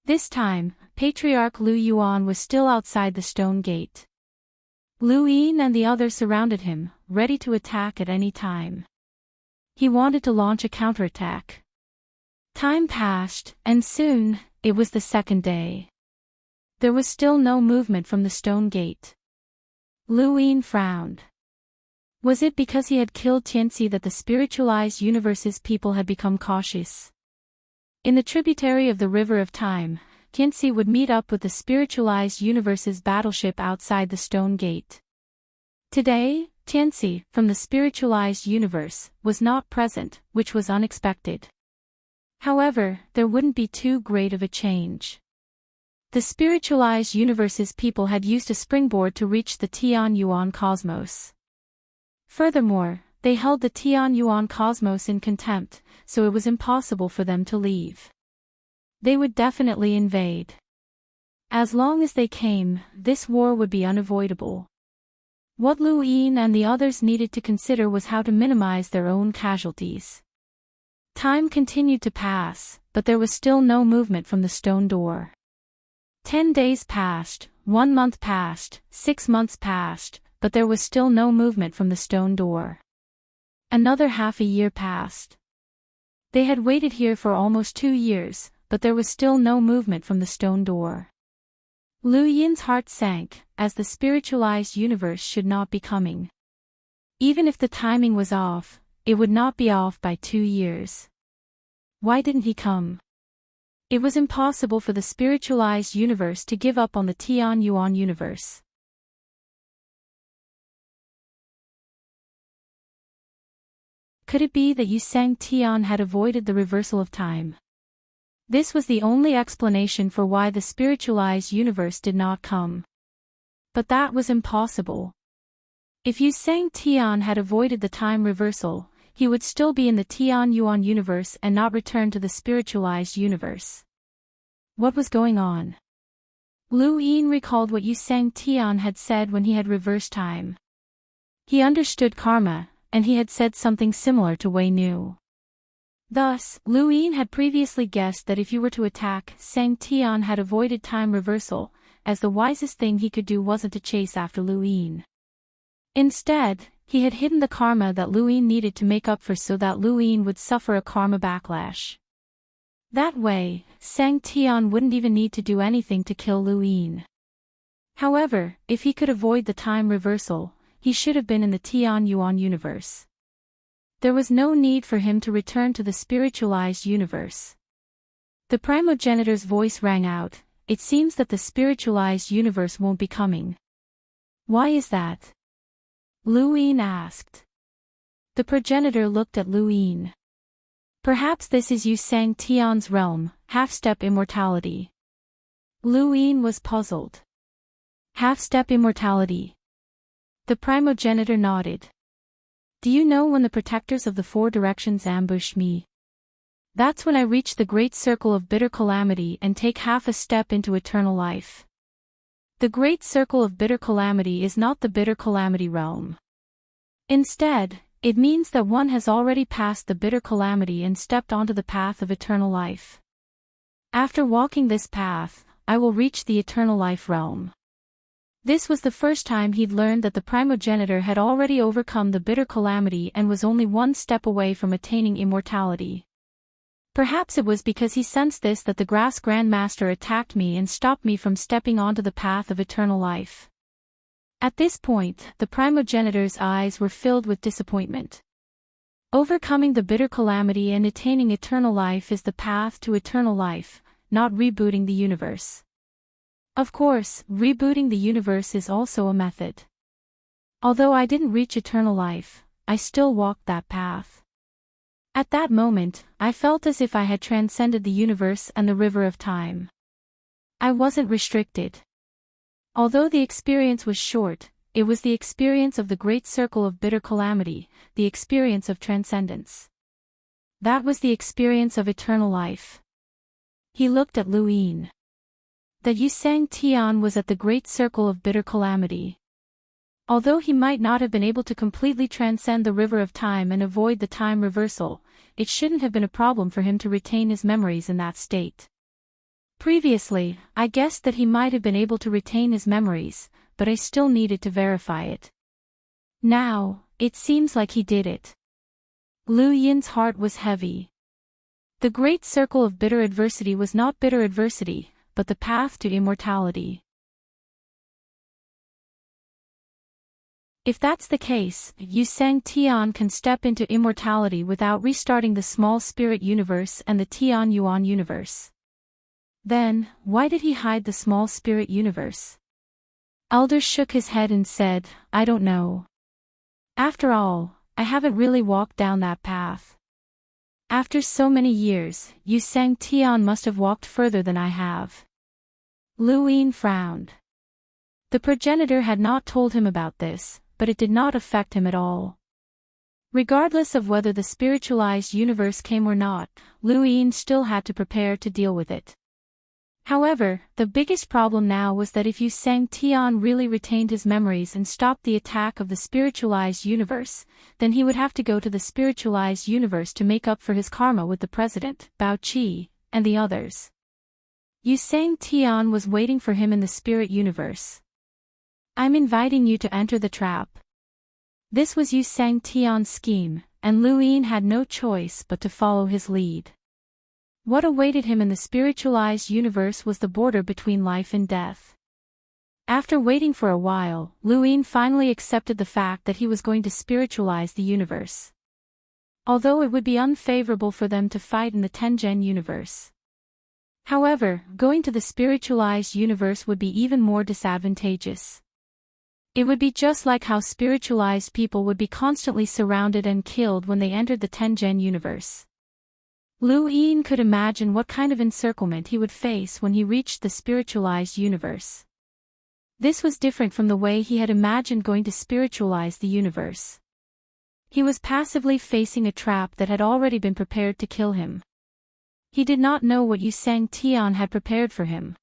This time, Patriarch Lu Yuan was still outside the Stone Gate. Lu Yin and the others surrounded him, ready to attack at any time. He wanted to launch a counterattack. Time passed, and soon, it was the second day. There was still no movement from the stone gate. Lu Yin frowned. Was it because he had killed Tianxi that the spiritualized universe's people had become cautious? In the tributary of the River of Time, Tianxi would meet up with the spiritualized universe's battleship outside the stone gate. Today, Tianxi, from the spiritualized universe, was not present, which was unexpected. However, there wouldn't be too great of a change. The spiritualized universe's people had used a springboard to reach the Tianyuan cosmos. Furthermore, they held the Tianyuan cosmos in contempt, so it was impossible for them to leave. They would definitely invade. As long as they came, this war would be unavoidable. What Lu Yin and the others needed to consider was how to minimize their own casualties. Time continued to pass, but there was still no movement from the stone door. 10 days passed, 1 month passed, 6 months passed, but there was still no movement from the stone door. Another half a year passed. They had waited here for almost 2 years, but there was still no movement from the stone door. Lu Yin's heart sank, as the spiritualized universe should not be coming. Even if the timing was off, it would not be off by 2 years. Why didn't he come? It was impossible for the spiritualized universe to give up on the Tianyuan universe. Could it be that Yusang Tian had avoided the reversal of time? This was the only explanation for why the spiritualized universe did not come. But that was impossible. If Yusang Tian had avoided the time reversal, he would still be in the Tianyuan universe and not return to the spiritualized universe. What was going on? Lu Yin recalled what Yusang Tian had said when he had reversed time. He understood karma, and he had said something similar to Wei Nu. Thus, Lu Yin had previously guessed that if you were to attack, Sang Tian had avoided time reversal, as the wisest thing he could do wasn't to chase after Lu Yin. Instead, he had hidden the karma that Lu Yin needed to make up for so that Lu Yin would suffer a karma backlash. That way, Sang Tian wouldn't even need to do anything to kill Lu Yin. However, if he could avoid the time reversal, he should have been in the Tianyuan universe. There was no need for him to return to the spiritualized universe. The primogenitor's voice rang out, "It seems that the spiritualized universe won't be coming." "Why is that?" Lu Yin asked. The progenitor looked at Lu Yin. "Perhaps this is Yusang Tian's realm, half-step immortality." Lu Yin was puzzled. Half-step immortality. The primogenitor nodded. "Do you know when the protectors of the 4 directions ambushed me? That's when I reach the great circle of bitter calamity and take half a step into eternal life. The great circle of bitter calamity is not the bitter calamity realm. Instead, it means that one has already passed the bitter calamity and stepped onto the path of eternal life. After walking this path, I will reach the eternal life realm." This was the first time he'd learned that the primogenitor had already overcome the bitter calamity and was only 1 step away from attaining immortality. Perhaps it was because he sensed this that the Grass Grandmaster attacked me and stopped me from stepping onto the path of eternal life. At this point, the primogenitor's eyes were filled with disappointment. Overcoming the bitter calamity and attaining eternal life is the path to eternal life, not rebooting the universe. Of course, rebooting the universe is also a method. Although I didn't reach eternal life, I still walked that path. At that moment, I felt as if I had transcended the universe and the river of time. I wasn't restricted. Although the experience was short, it was the experience of the great circle of bitter calamity, the experience of transcendence. That was the experience of eternal life. He looked at Lu Yin. That Yusang Tian was at the great circle of bitter calamity. Although he might not have been able to completely transcend the river of time and avoid the time reversal, it shouldn't have been a problem for him to retain his memories in that state. Previously, I guessed that he might have been able to retain his memories, but I still needed to verify it. Now, it seems like he did it. Lu Yin's heart was heavy. The great circle of bitter adversity was not bitter adversity, but the path to immortality. If that's the case, Yu Sang Tian can step into immortality without restarting the small spirit universe and the Tian Yuan universe. Then, why did he hide the small spirit universe? Elder shook his head and said, I don't know. After all, I haven't really walked down that path. After so many years, Yu Sang Tian must have walked further than I have. Lu Yin frowned. The progenitor had not told him about this, but it did not affect him at all. Regardless of whether the spiritualized universe came or not, Lu Yin still had to prepare to deal with it. However, the biggest problem now was that if Yu Sang Tian really retained his memories and stopped the attack of the spiritualized universe, then he would have to go to the spiritualized universe to make up for his karma with the president, Bao Qi, and the others. Yu Sang Tian was waiting for him in the spirit universe. I'm inviting you to enter the trap. This was Yu Sang Tian's scheme, and Lu Yin had no choice but to follow his lead. What awaited him in the spiritualized universe was the border between life and death. After waiting for a while, Lu Yin finally accepted the fact that he was going to spiritualize the universe. Although it would be unfavorable for them to fight in the Tengen universe. However, going to the spiritualized universe would be even more disadvantageous. It would be just like how spiritualized people would be constantly surrounded and killed when they entered the Tengen universe. Lu Yin could imagine what kind of encirclement he would face when he reached the spiritualized universe. This was different from the way he had imagined going to spiritualize the universe. He was passively facing a trap that had already been prepared to kill him. He did not know what Yu Sang Tian had prepared for him.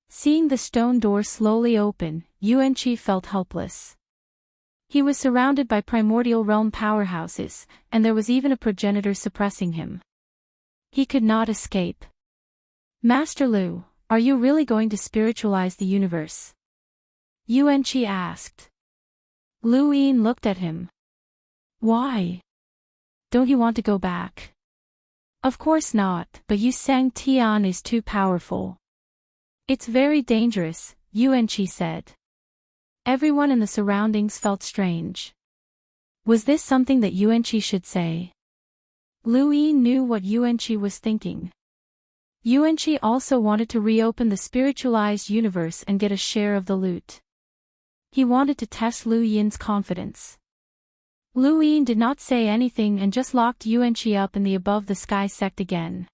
Seeing the stone door slowly open, Yuan Qi felt helpless. He was surrounded by primordial realm powerhouses, and there was even a progenitor suppressing him. He could not escape. Master Lu, are you really going to spiritualize the universe? Yuan Qi asked. Lu Yin looked at him. Why? Don't you want to go back? Of course not, but Yu Sang Tian is too powerful. It's very dangerous, Yuan Qi said. Everyone in the surroundings felt strange. Was this something that Yuan Qi should say? Lu Yin knew what Yuan Qi was thinking. Yuan Qi also wanted to reopen the spiritualized universe and get a share of the loot. He wanted to test Lu Yin's confidence. Lu Yin did not say anything and just locked Yuan Qi up in the above-the-sky sect again.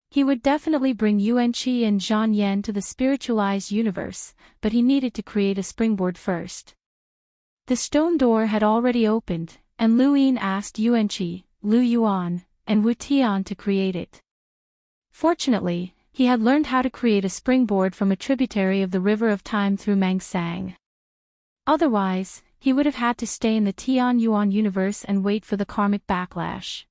He would definitely bring Yuan Qi and Zhan Yan to the spiritualized universe, but he needed to create a springboard first. The stone door had already opened, and Lu Yin asked Yuan Qi, Lu Yuan, and Wu Tian to create it. Fortunately, he had learned how to create a springboard from a tributary of the River of Time through Mangsang. Otherwise, he would have had to stay in the Tian Yuan universe and wait for the karmic backlash.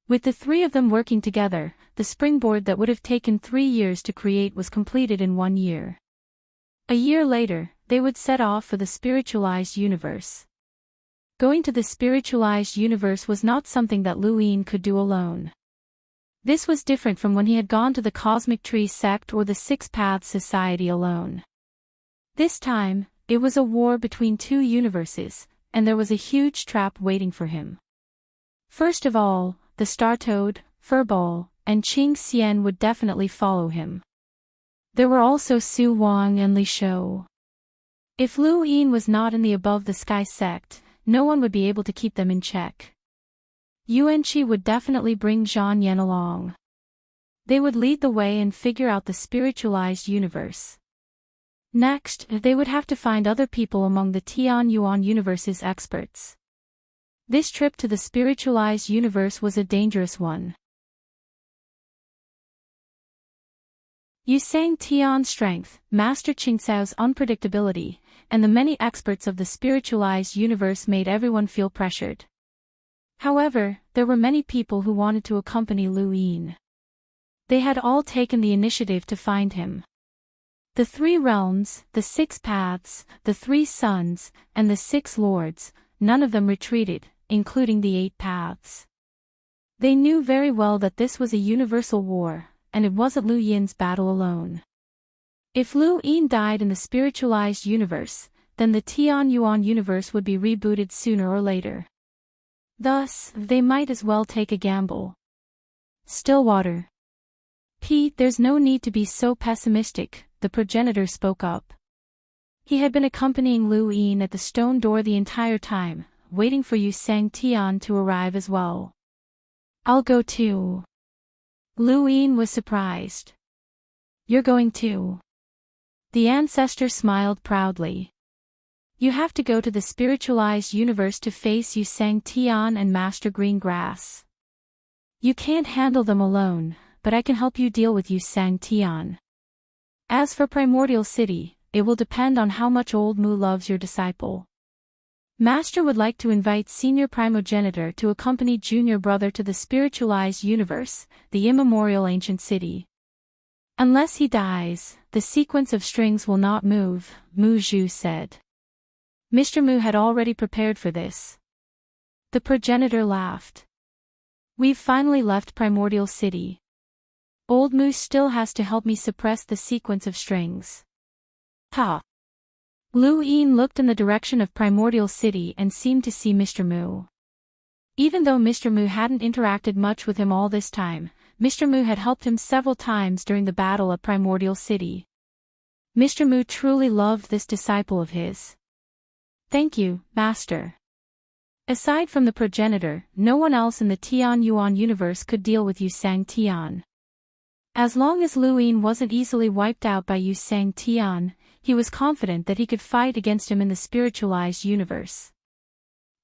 With the three of them working together, the springboard that would have taken 3 years to create was completed in 1 year. A year later, they would set off for the spiritualized universe. Going to the spiritualized universe was not something that Lu Yin could do alone. This was different from when he had gone to the Cosmic Tree sect or the Six Paths Society alone. This time, it was a war between 2 universes, and there was a huge trap waiting for him. First of all, the Star Toad, Furball, and Qing Xian would definitely follow him. There were also Su Wang and Li Shou. If Lu Yin was not in the above-the-sky sect, no one would be able to keep them in check. Yuan Qi would definitely bring Zhan Yan along. They would lead the way and figure out the spiritualized universe. Next, they would have to find other people among the Tian Yuan universe's experts. This trip to the spiritualized universe was a dangerous one. Yu Sang Tian's strength, Master Qingcao's unpredictability, and the many experts of the spiritualized universe made everyone feel pressured. However, there were many people who wanted to accompany Lu Yin. They had all taken the initiative to find him. The 3 realms, the 6 paths, the 3 suns, and the 6 lords, none of them retreated, including the 8 paths. They knew very well that this was a universal war, and it wasn't Lu Yin's battle alone. If Lu Yin died in the spiritualized universe, then the Tian Yuan universe would be rebooted sooner or later. Thus, they might as well take a gamble. Stillwater. There's no need to be so pessimistic, the progenitor spoke up. He had been accompanying Lu Yin at the stone door the entire time, waiting for Yu Sang Tian to arrive as well. I'll go too. Lu Yin was surprised. You're going too. The ancestor smiled proudly. You have to go to the spiritualized universe to face Yu Sang Tian and Master Greengrass. You can't handle them alone, but I can help you deal with Yu Sang Tian. As for Primordial City, it will depend on how much Old Mu loves your disciple. Master would like to invite Senior Primogenitor to accompany Junior Brother to the spiritualized universe, the immemorial ancient city. Unless he dies, the sequence of strings will not move, Mu Zhu said. Mr. Mu had already prepared for this. The progenitor laughed. We've finally left Primordial City. Old Mu still has to help me suppress the sequence of strings. Ha! Lu Yin looked in the direction of Primordial City and seemed to see Mr. Mu. Even though Mr. Mu hadn't interacted much with him all this time, Mr. Mu had helped him several times during the battle at Primordial City. Mr. Mu truly loved this disciple of his. Thank you, Master. Aside from the progenitor, no one else in the Tian Yuan universe could deal with Yu Sang Tian. As long as Lu Yin wasn't easily wiped out by Yu Sang Tian, he was confident that he could fight against him in the spiritualized universe.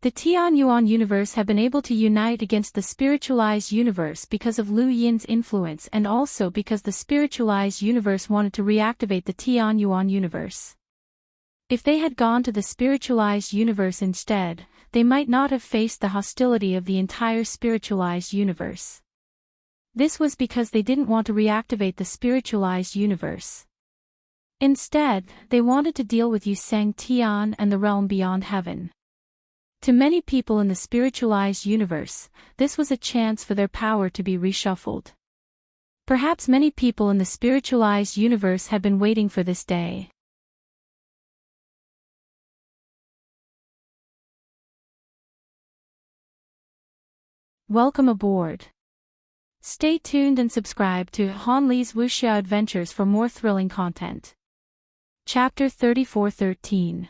The Tian Yuan universe had been able to unite against the spiritualized universe because of Lu Yin's influence and also because the spiritualized universe wanted to reactivate the Tian Yuan universe. If they had gone to the spiritualized universe instead, they might not have faced the hostility of the entire spiritualized universe. This was because they didn't want to reactivate the spiritualized universe. Instead, they wanted to deal with Yu Sang Tian and the realm beyond heaven. To many people in the spiritualized universe, this was a chance for their power to be reshuffled. Perhaps many people in the spiritualized universe had been waiting for this day. Welcome aboard. Stay tuned and subscribe to Han Li's Wuxia Adventures for more thrilling content. Chapter 34:13.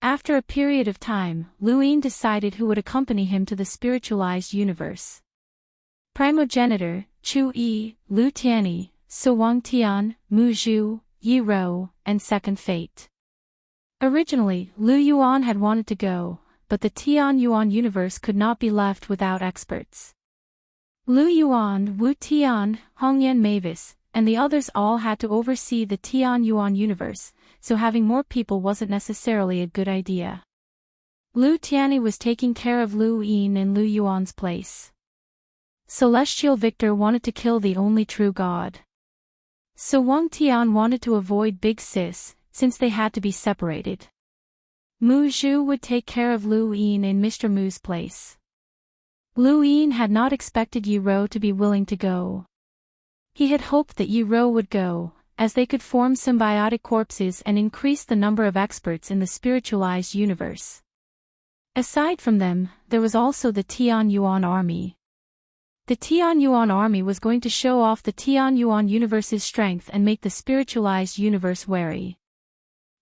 After a period of time, Lu Yin decided who would accompany him to the spiritualized universe. Primogenitor, Chu Yi, Lu Tianyi, Su Wang Tian, Mu Zhu, Yi Rou, and Second Fate. Originally, Lu Yuan had wanted to go, but the Tian Yuan universe could not be left without experts. Lu Yuan, Wu Tian, Hongyan Mavis, and the others all had to oversee the Tian Yuan universe, so having more people wasn't necessarily a good idea. Lu Tianyi was taking care of Lu Yin in Lu Yuan's place. Celestial Victor wanted to kill the only true god. So Wang Tian wanted to avoid Big Sis, since they had to be separated. Mu Zhu would take care of Lu Yin in Mr. Mu's place. Lu Yin had not expected Yi Rou to be willing to go. He had hoped that Yi Rou would go, as they could form symbiotic corpses and increase the number of experts in the spiritualized universe. Aside from them, there was also the Tian Yuan army. The Tian Yuan army was going to show off the Tian Yuan universe's strength and make the spiritualized universe wary.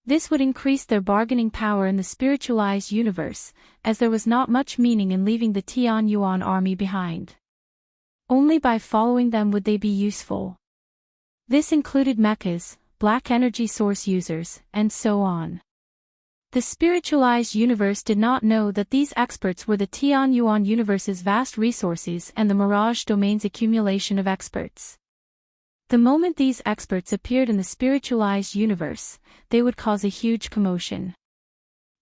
This would increase their bargaining power in the spiritualized universe, as there was not much meaning in leaving the Tian Yuan army behind. Only by following them would they be useful. This included mechas, black energy source users, and so on. The spiritualized universe did not know that these experts were the Tian Yuan universe's vast resources and the Mirage domain's accumulation of experts. The moment these experts appeared in the spiritualized universe, they would cause a huge commotion.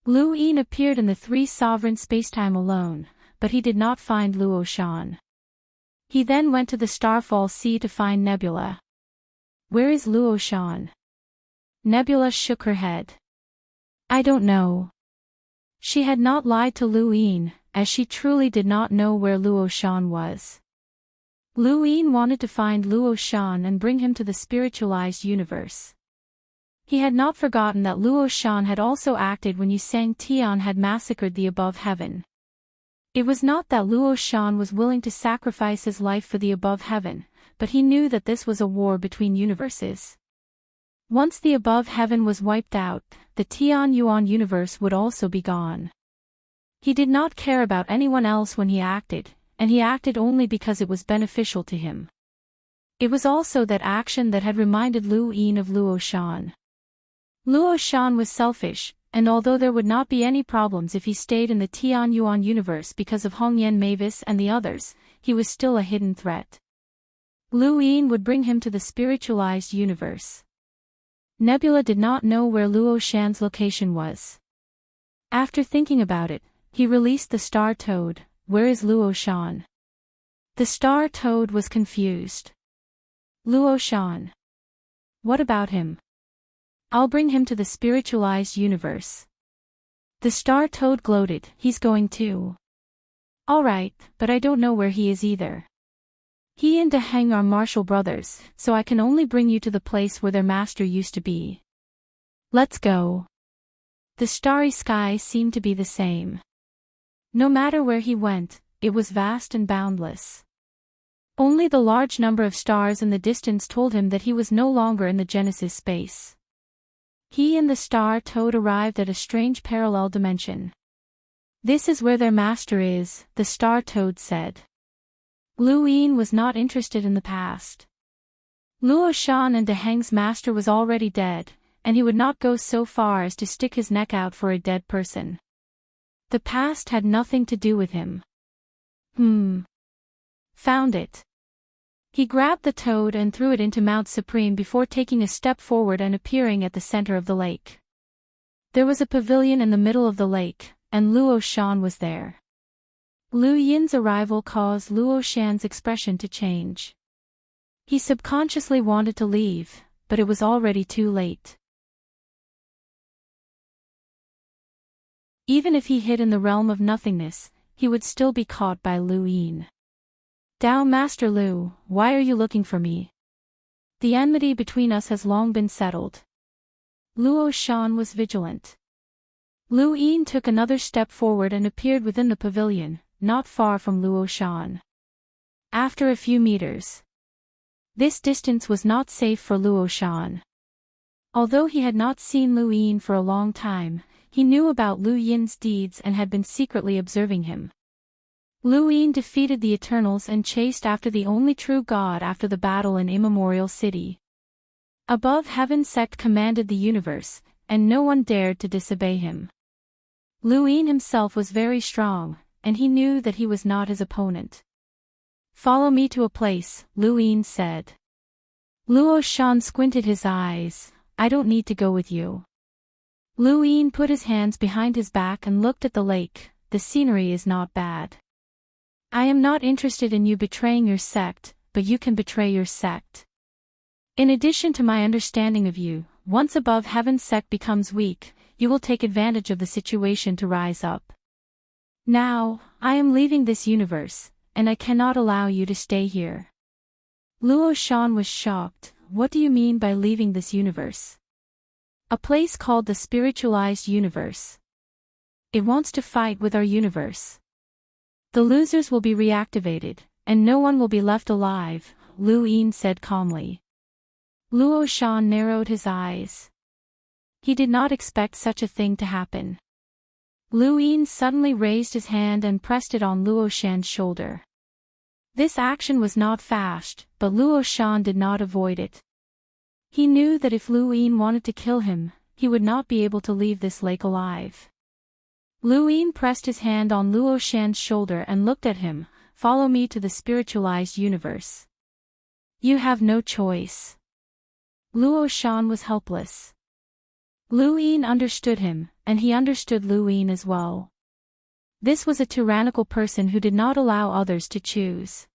Lu Yin appeared in the Three Sovereign Spacetime alone, but he did not find Luo Shan. He then went to the Starfall Sea to find Nebula. Where is Luo Shan? Nebula shook her head. I don't know. She had not lied to Lu Yin, as she truly did not know where Luo Shan was. Lu Yin wanted to find Luo Shan and bring him to the spiritualized universe. He had not forgotten that Luo Shan had also acted when Yu Sang Tian had massacred the above heaven. It was not that Luo Shan was willing to sacrifice his life for the above heaven, but he knew that this was a war between universes. Once the above heaven was wiped out, the Tian Yuan universe would also be gone. He did not care about anyone else when he acted, and he acted only because it was beneficial to him. It was also that action that had reminded Lu Yin of Luo Shan. Luo Shan was selfish, and although there would not be any problems if he stayed in the Tian Yuan universe because of Hong Yen Mavis and the others, he was still a hidden threat. Lu Yin would bring him to the spiritualized universe. Nebula did not know where Luo Shan's location was. After thinking about it, he released the star toad. Where is Luo Shan? The star toad was confused. Luo Shan. What about him? I'll bring him to the spiritualized universe. The star toad gloated. He's going too. All right, but I don't know where he is either. He and De Heng are martial brothers, so I can only bring you to the place where their master used to be. Let's go. The starry sky seemed to be the same. No matter where he went, it was vast and boundless. Only the large number of stars in the distance told him that he was no longer in the Genesis space. He and the star toad arrived at a strange parallel dimension. This is where their master is, the star toad said. Lu Yin was not interested in the past. Luo Shan and De Heng's master was already dead, and he would not go so far as to stick his neck out for a dead person. The past had nothing to do with him. Found it. He grabbed the toad and threw it into Mount Supreme before taking a step forward and appearing at the center of the lake. There was a pavilion in the middle of the lake, and Luo Shan was there. Lu Yin's arrival caused Luo Shan's expression to change. He subconsciously wanted to leave, but it was already too late. Even if he hid in the realm of nothingness, he would still be caught by Lu Yin. Dao Master Lu, why are you looking for me? The enmity between us has long been settled. Luo Shan was vigilant. Lu Yin took another step forward and appeared within the pavilion, not far from Luo Shan. After a few meters. This distance was not safe for Luo Shan. Although he had not seen Lu Yin for a long time, he knew about Lu Yin's deeds and had been secretly observing him. Lu Yin defeated the Eternals and chased after the only true god after the battle in Immemorial City. Above Heaven sect commanded the universe, and no one dared to disobey him. Lu Yin himself was very strong, and he knew that he was not his opponent. Follow me to a place, Lu Yin said. Luo Shan squinted his eyes. I don't need to go with you. Lu Yin put his hands behind his back and looked at the lake. The scenery is not bad. I am not interested in you betraying your sect, but you can betray your sect. In addition to my understanding of you, once above Heaven's sect becomes weak, you will take advantage of the situation to rise up. Now, I am leaving this universe, and I cannot allow you to stay here. Luo Shan was shocked. What do you mean by leaving this universe? A place called the spiritualized universe. It wants to fight with our universe. The losers will be reactivated, and no one will be left alive, Lu Yin said calmly. Luo Shan narrowed his eyes. He did not expect such a thing to happen. Lu Yin suddenly raised his hand and pressed it on Luo Shan's shoulder. This action was not fast, but Luo Shan did not avoid it. He knew that if Lu Yin wanted to kill him, he would not be able to leave this lake alive. Lu Yin pressed his hand on Luo Shan's shoulder and looked at him. Follow me to the spiritualized universe. You have no choice. Luo Shan was helpless. Lu Yin understood him, and he understood Lu Yin as well. This was a tyrannical person who did not allow others to choose.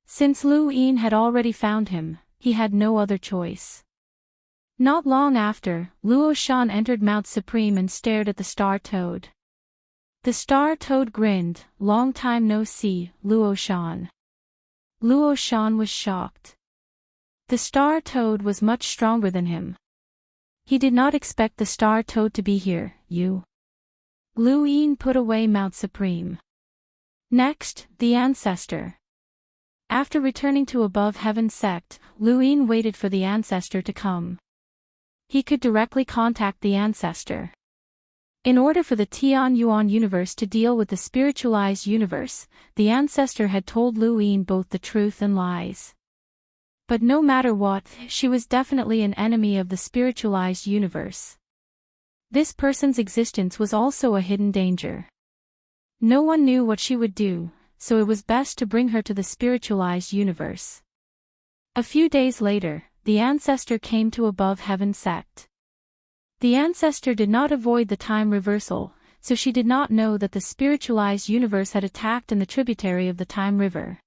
Since Lu Yin had already found him, he had no other choice. Not long after, Luo Shan entered Mount Supreme and stared at the star toad. The star-toad grinned. Long time no see, Luo-shan. Luo-shan was shocked. The star-toad was much stronger than him. He did not expect the star-toad to be here, you. Lu-yin put away Mount Supreme. Next, the ancestor. After returning to Above Heaven sect, Lu-yin waited for the ancestor to come. He could directly contact the ancestor. In order for the Tianyuan universe to deal with the spiritualized universe, the ancestor had told Lu-yin both the truth and lies. But no matter what, she was definitely an enemy of the spiritualized universe. This person's existence was also a hidden danger. No one knew what she would do, so it was best to bring her to the spiritualized universe. A few days later, the ancestor came to Above Heaven sect. The ancestor did not avoid the time reversal, so she did not know that the spiritualized universe had attacked in the tributary of the time river.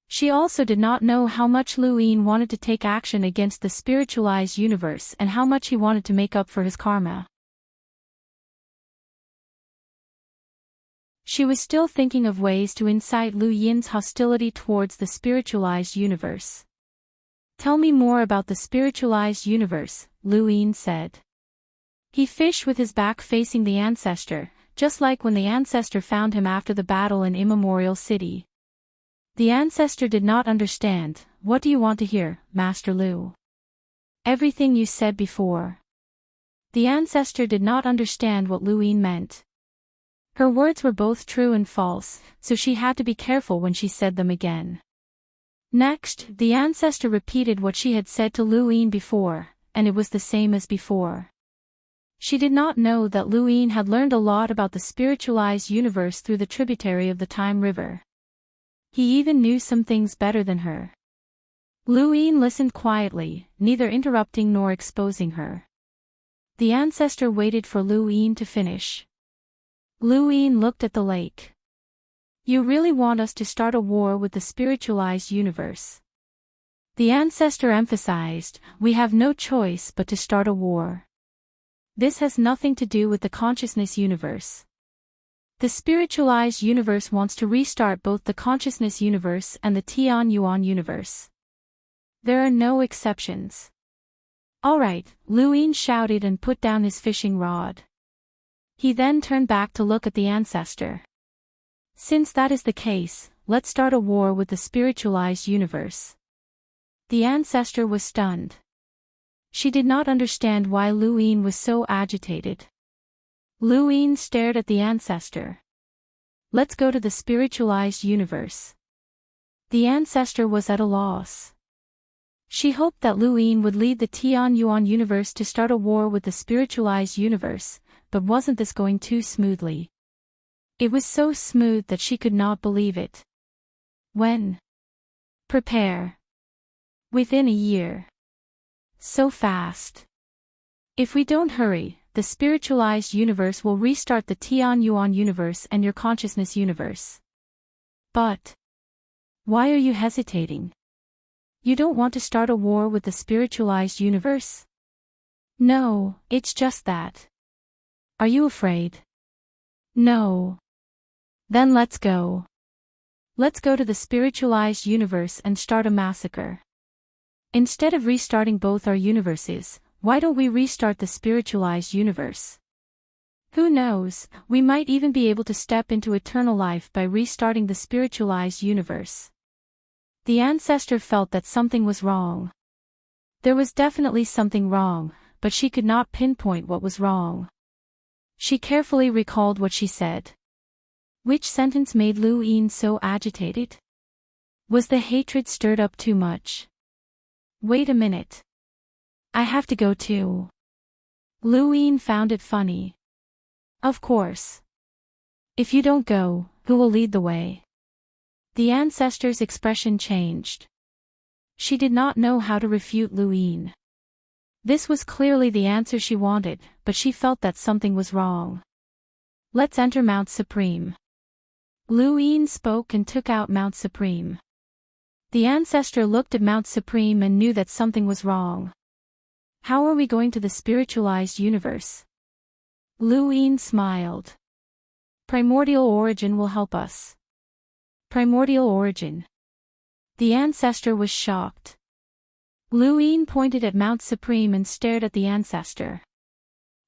She also did not know how much Lu-yin wanted to take action against the spiritualized universe and how much he wanted to make up for his karma. She was still thinking of ways to incite Lu-yin's hostility towards the spiritualized universe. "Tell me more about the spiritualized universe," Lu-yin said. He fished with his back facing the ancestor, just like when the ancestor found him after the battle in Immemorial City. The ancestor did not understand. "What do you want to hear, Master Lu?" "Everything you said before." The ancestor did not understand what Lu-yin meant. Her words were both true and false, so she had to be careful when she said them again. Next, the ancestor repeated what she had said to Lu-yin before, and it was the same as before. She did not know that Lu-yin had learned a lot about the spiritualized universe through the tributary of the Time River. He even knew some things better than her. Lu-yin listened quietly, neither interrupting nor exposing her. The ancestor waited for Lu-yin to finish. Lu-yin looked at the lake. "You really want us to start a war with the spiritualized universe?" The ancestor emphasized, "We have no choice but to start a war. This has nothing to do with the consciousness universe. The spiritualized universe wants to restart both the consciousness universe and the Tianyuan universe. There are no exceptions." "All right," Lu-yin shouted and put down his fishing rod. He then turned back to look at the ancestor. "Since that is the case, let's start a war with the spiritualized universe." The ancestor was stunned. She did not understand why Lu-yin was so agitated. Lu-yin stared at the ancestor. "Let's go to the spiritualized universe." The ancestor was at a loss. She hoped that Lu-yin would lead the Tianyuan universe to start a war with the spiritualized universe, but wasn't this going too smoothly? It was so smooth that she could not believe it. "When?" "Prepare." "Within a year." "So fast." "If we don't hurry, the spiritualized universe will restart the Tianyuan universe and your consciousness universe." "But why are you hesitating? You don't want to start a war with the spiritualized universe?" "No, it's just that." "Are you afraid?" "No." "Then let's go. Let's go to the spiritualized universe and start a massacre. Instead of restarting both our universes, why don't we restart the spiritualized universe? Who knows, we might even be able to step into eternal life by restarting the spiritualized universe." The ancestor felt that something was wrong. There was definitely something wrong, but she could not pinpoint what was wrong. She carefully recalled what she said. Which sentence made Lu-yin so agitated? Was the hatred stirred up too much? "Wait a minute. I have to go too." Lu-yin found it funny. "Of course. If you don't go, who will lead the way?" The ancestor's expression changed. She did not know how to refute Lu-yin. This was clearly the answer she wanted, but she felt that something was wrong. "Let's enter Mount Supreme." Lu-yin spoke and took out Mount Supreme. The ancestor looked at Mount Supreme and knew that something was wrong. "How are we going to the spiritualized universe?" Lu-yin smiled. Primordial origin will help us. Primordial origin. The ancestor was shocked. Lu Yin pointed at Mount Supreme and stared at the ancestor.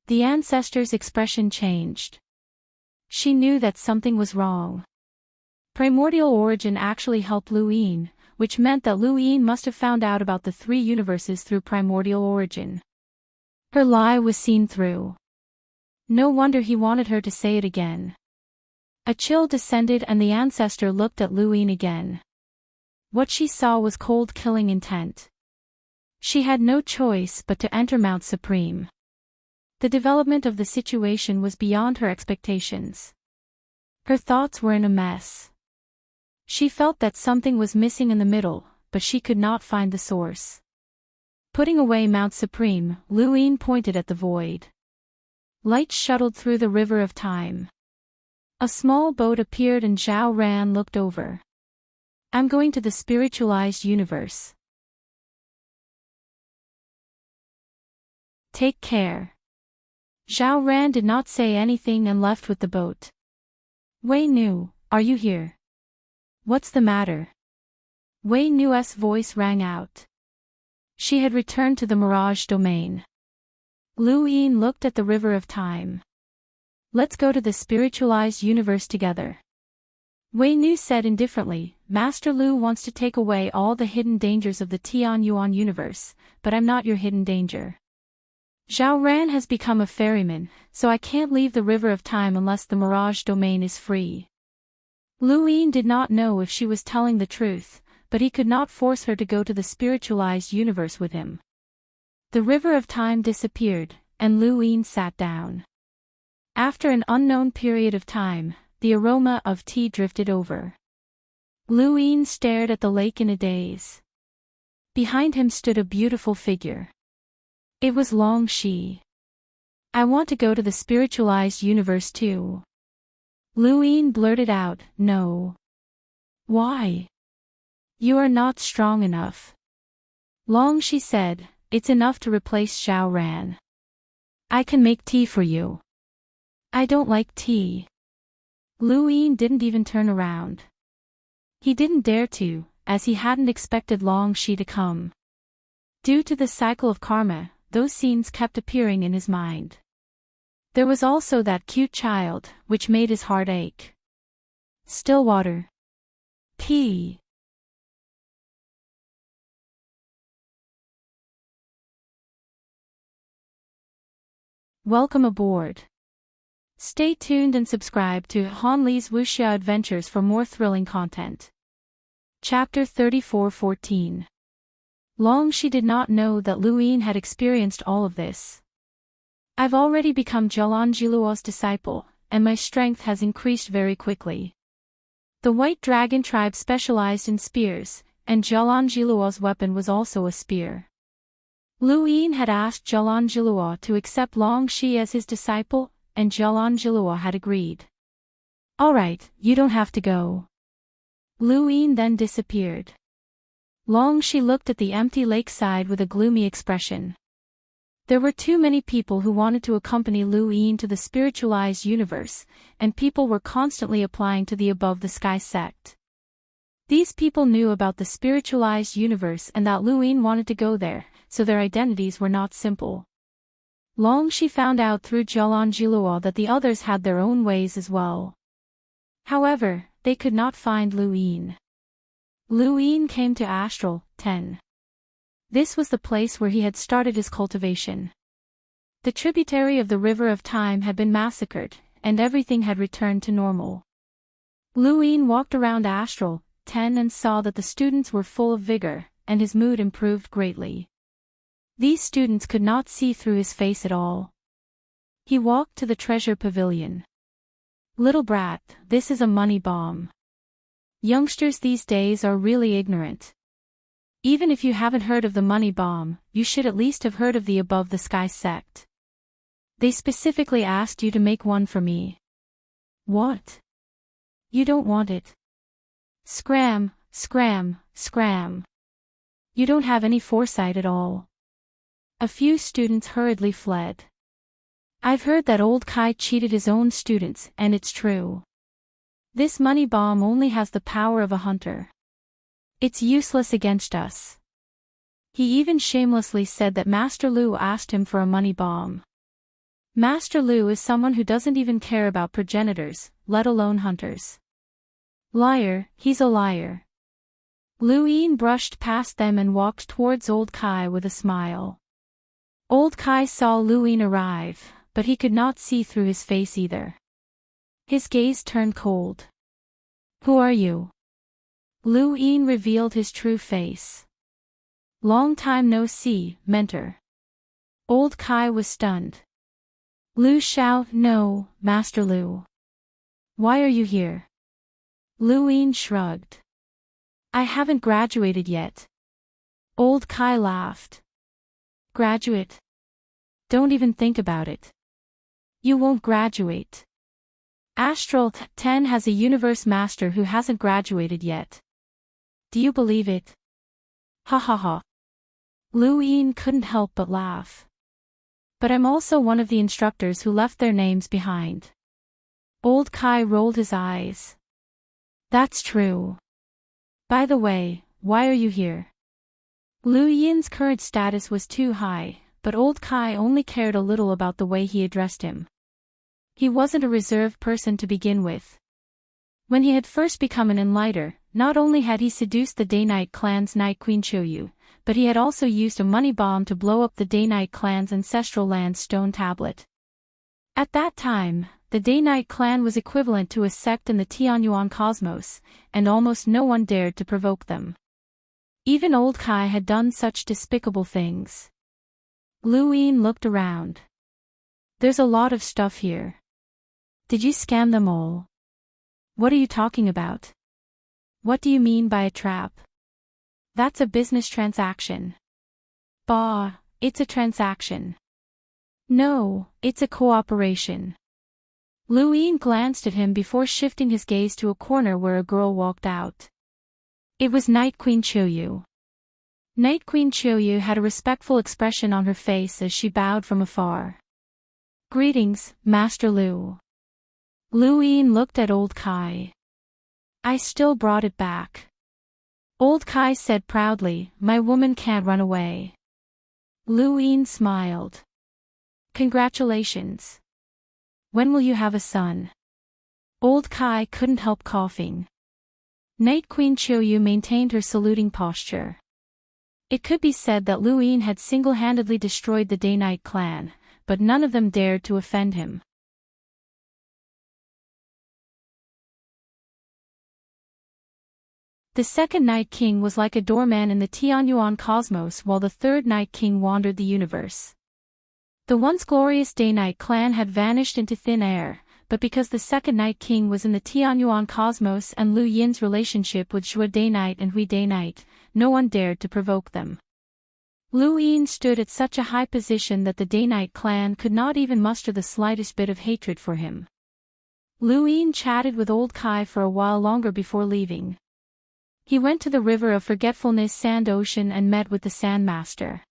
The ancestor's expression changed. She knew that something was wrong. Primordial origin actually helped Lu Yin, which meant that Lu Yin must have found out about the three universes through primordial origin. Her lie was seen through. No wonder he wanted her to say it again. A chill descended and the ancestor looked at Lu Yin again. What she saw was cold killing intent. She had no choice but to enter Mount Supreme. The development of the situation was beyond her expectations. Her thoughts were in a mess. She felt that something was missing in the middle, but she could not find the source. Putting away Mount Supreme, Lu Yin pointed at the void. Light shuttled through the river of time. A small boat appeared and Zhao Ran looked over. I'm going to the spiritualized universe. Take care. Zhao Ran did not say anything and left with the boat. Wei Nu, are you here? What's the matter? Wei Nu's voice rang out. She had returned to the Mirage domain. Lu Yin looked at the river of time. Let's go to the spiritualized universe together. Wei Nu said indifferently, Master Lu wants to take away all the hidden dangers of the Tian Yuan universe, but I'm not your hidden danger. Zhao Ran has become a ferryman, so I can't leave the river of time unless the Mirage domain is free. Lu Yin did not know if she was telling the truth, but he could not force her to go to the spiritualized universe with him. The river of time disappeared, and Lu Yin sat down. After an unknown period of time, the aroma of tea drifted over. Lu Yin stared at the lake in a daze. Behind him stood a beautiful figure. It was Long Shi. I want to go to the spiritualized universe too. Lu Yin blurted out, no. Why? You are not strong enough. Long Shi said, it's enough to replace Zhao Ran. I can make tea for you. I don't like tea. Lu Yin didn't even turn around. He didn't dare to, as he hadn't expected Long Shi to come. Due to the cycle of karma, those scenes kept appearing in his mind. There was also that cute child, which made his heart ache. Still water. Tea. Welcome aboard. Stay tuned and subscribe to Han Li's Wuxia Adventures for more thrilling content. Chapter 34:14. Long Shi did not know that Lu Yin had experienced all of this. I've already become Zhelan Jiluo's disciple, and my strength has increased very quickly. The White Dragon tribe specialized in spears, and Zhelan Jiluo's weapon was also a spear. Lu Yin had asked Zhelan Jiluo to accept Long Shi as his disciple, and Zhelan Jiluo had agreed. Alright, you don't have to go. Lu Yin then disappeared. Long Shi looked at the empty lakeside with a gloomy expression. There were too many people who wanted to accompany Lu Yin to the spiritualized universe, and people were constantly applying to the above-the-sky sect. These people knew about the spiritualized universe and that Lu Yin wanted to go there, so their identities were not simple. Long Shi found out through Zhelan Jiluo that the others had their own ways as well. However, they could not find Lu Yin. Lu Yin came to Astral 10. This was the place where he had started his cultivation. The tributary of the River of Time had been massacred, and everything had returned to normal. Lu Yin walked around Astral 10 and saw that the students were full of vigor, and his mood improved greatly. These students could not see through his face at all. He walked to the treasure pavilion. Little brat, this is a money bomb. Youngsters these days are really ignorant. Even if you haven't heard of the money bomb, you should at least have heard of the above-the-sky sect. They specifically asked you to make one for me. What? You don't want it. Scram, scram, scram. You don't have any foresight at all. A few students hurriedly fled. I've heard that old Kai cheated his own students, and it's true. This money bomb only has the power of a hunter. It's useless against us. He even shamelessly said that Master Lu asked him for a money bomb. Master Lu is someone who doesn't even care about progenitors, let alone hunters. Liar, he's a liar. Lu Yin brushed past them and walked towards old Kai with a smile. Old Kai saw Lu Yin arrive, but he could not see through his face either. His gaze turned cold. Who are you? Lu Yin revealed his true face. Long time no see, mentor. Old Kai was stunned. Lu Xiao, no, Master Lu. Why are you here? Lu Yin shrugged. I haven't graduated yet. Old Kai laughed. Graduate? Don't even think about it. You won't graduate. Astral 10 has a universe master who hasn't graduated yet. Do you believe it? Ha ha ha. Lu Yin couldn't help but laugh. But I'm also one of the instructors who left their names behind. Old Kai rolled his eyes. That's true. By the way, why are you here? Lu Yin's current status was too high, but old Kai only cared a little about the way he addressed him. He wasn't a reserved person to begin with. When he had first become an enlighter, not only had he seduced the Day-Night clan's Night Queen Choyu, but he had also used a money bomb to blow up the Day-Night clan's ancestral land stone tablet. At that time, the Day-Night clan was equivalent to a sect in the Tianyuan cosmos, and almost no one dared to provoke them. Even old Kai had done such despicable things. Lu Yin looked around. There's a lot of stuff here. Did you scam them all? What are you talking about? What do you mean by a trap? That's a business transaction. Bah, it's a transaction. No, it's a cooperation. Lu Yin glanced at him before shifting his gaze to a corner where a girl walked out. It was Night Queen Choyu. Night Queen Choyu had a respectful expression on her face as she bowed from afar. Greetings, Master Lu. Lu Yin looked at old Kai. I still brought it back. Old Kai said proudly, my woman can't run away. Lu Yin smiled. Congratulations. When will you have a son? Old Kai couldn't help coughing. Night Queen Choyu maintained her saluting posture. It could be said that Lu Yin had single-handedly destroyed the Day-Night clan, but none of them dared to offend him. The second Night King was like a doorman in the Tianyuan cosmos while the third Night King wandered the universe. The once glorious Day-Night clan had vanished into thin air, but because the second Night King was in the Tianyuan cosmos and Lu Yin's relationship with Shua Day-Night and Hui Day-Night, no one dared to provoke them. Lu Yin stood at such a high position that the Day-Night clan could not even muster the slightest bit of hatred for him. Lu Yin chatted with old Kai for a while longer before leaving. He went to the River of Forgetfulness Sand Ocean and met with the Sand Master.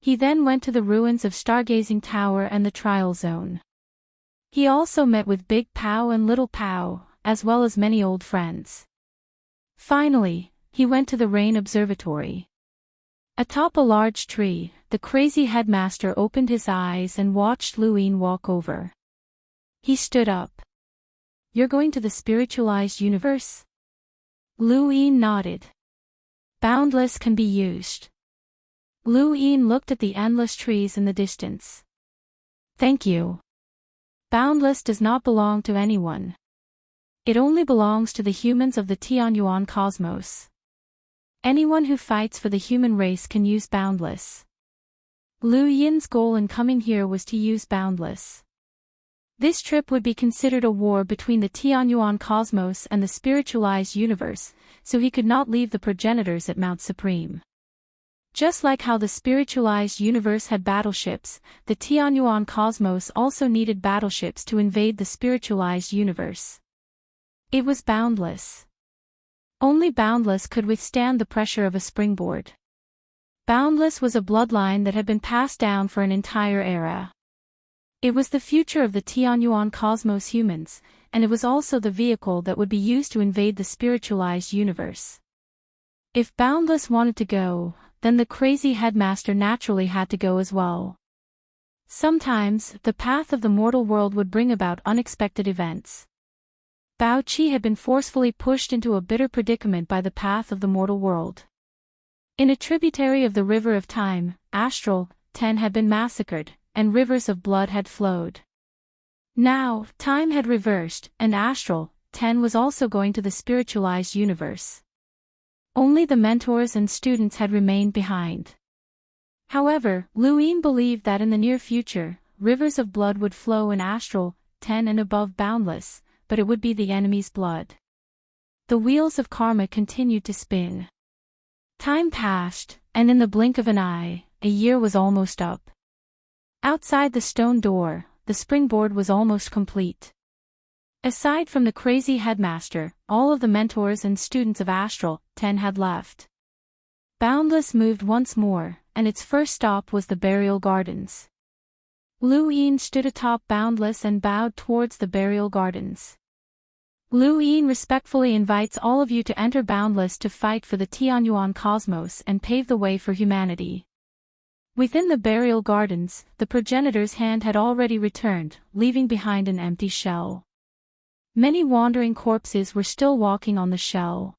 He then went to the ruins of Stargazing Tower and the Trial Zone. He also met with Big Pow and Little Pow, as well as many old friends. Finally, he went to the Rain Observatory. Atop a large tree, the crazy headmaster opened his eyes and watched Lu Yin walk over. He stood up. You're going to the spiritualized universe? Lu Yin nodded. Boundless can be used. Lu Yin looked at the endless trees in the distance. Thank you. Boundless does not belong to anyone. It only belongs to the humans of the Tianyuan cosmos. Anyone who fights for the human race can use Boundless. Lu Yin's goal in coming here was to use Boundless. This trip would be considered a war between the Tianyuan cosmos and the spiritualized universe, so he could not leave the progenitors at Mount Supreme. Just like how the spiritualized universe had battleships, the Tianyuan cosmos also needed battleships to invade the spiritualized universe. It was Boundless. Only Boundless could withstand the pressure of a springboard. Boundless was a bloodline that had been passed down for an entire era. It was the future of the Tianyuan cosmos humans, and it was also the vehicle that would be used to invade the spiritualized universe. If Boundless wanted to go, then the crazy headmaster naturally had to go as well. Sometimes, the path of the mortal world would bring about unexpected events. Bao Qi had been forcefully pushed into a bitter predicament by the path of the mortal world. In a tributary of the river of time, Astral, 10 had been massacred, and rivers of blood had flowed. Now, time had reversed, and Astral, 10 was also going to the spiritualized universe. Only the mentors and students had remained behind. However, Lu Yin believed that in the near future, rivers of blood would flow in Astral, 10 and above Boundless, but it would be the enemy's blood. The wheels of karma continued to spin. Time passed, and in the blink of an eye, a year was almost up. Outside the stone door, the springboard was almost complete. Aside from the crazy headmaster, all of the mentors and students of Astral, 10 had left. Boundless moved once more, and its first stop was the burial gardens. Lu Yin stood atop Boundless and bowed towards the burial gardens. Lu Yin respectfully invites all of you to enter Boundless to fight for the Tianyuan cosmos and pave the way for humanity. Within the burial gardens, the progenitor's hand had already returned, leaving behind an empty shell. Many wandering corpses were still walking on the shell.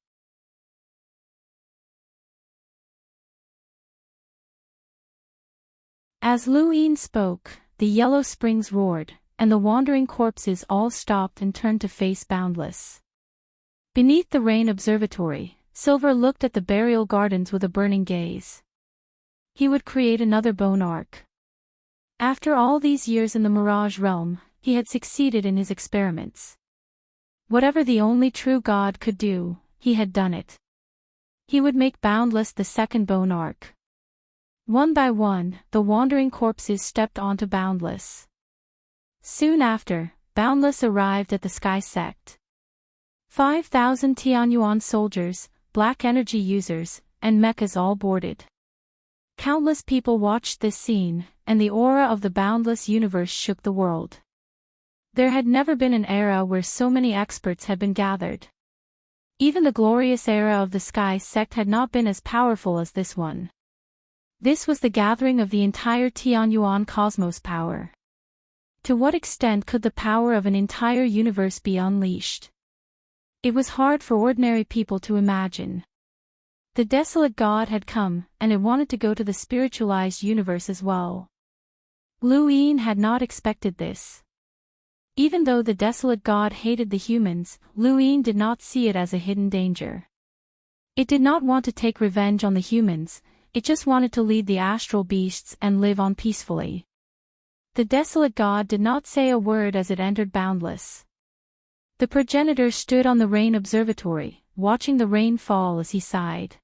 As Lu Yin spoke, the yellow springs roared, and the wandering corpses all stopped and turned to face Boundless. Beneath the rain observatory, Silver looked at the burial gardens with a burning gaze. He would create another bone arc. After all these years in the Mirage realm, he had succeeded in his experiments. Whatever the only true God could do, he had done it. He would make Boundless the second bone arc. One by one, the wandering corpses stepped onto Boundless. Soon after, Boundless arrived at the Sky Sect. 5,000 Tianyuan soldiers, black energy users, and mechas all boarded. Countless people watched this scene, and the aura of the boundless universe shook the world. There had never been an era where so many experts had been gathered. Even the glorious era of the Sky Sect had not been as powerful as this one. This was the gathering of the entire Tianyuan cosmos power. To what extent could the power of an entire universe be unleashed? It was hard for ordinary people to imagine. The desolate God had come, and it wanted to go to the spiritualized universe as well. Lu Yin had not expected this. Even though the desolate God hated the humans, Lu Yin did not see it as a hidden danger. It did not want to take revenge on the humans, it just wanted to lead the astral beasts and live on peacefully. The desolate God did not say a word as it entered Boundless. The progenitor stood on the rain observatory, watching the rain fall as he sighed.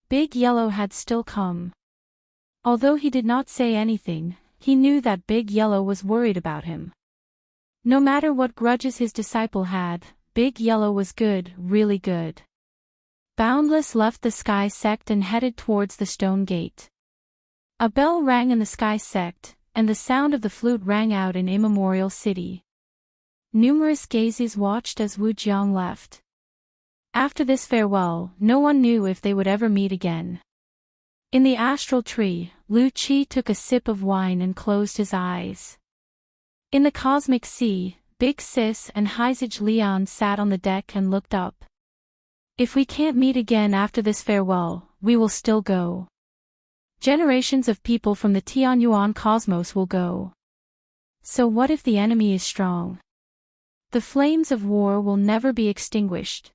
Big Yellow had still come. Although he did not say anything, he knew that Big Yellow was worried about him. No matter what grudges his disciple had, Big Yellow was good, really good. Boundless left the Sky Sect and headed towards the stone gate. A bell rang in the Sky Sect, and the sound of the flute rang out in Immemorial City. Numerous gazes watched as Wu Jiang left. After this farewell, no one knew if they would ever meet again. In the astral tree, Lu Qi took a sip of wine and closed his eyes. In the cosmic sea, Big Sis and Heizage Leon sat on the deck and looked up. If we can't meet again after this farewell, we will still go. Generations of people from the Tianyuan cosmos will go. So what if the enemy is strong? The flames of war will never be extinguished.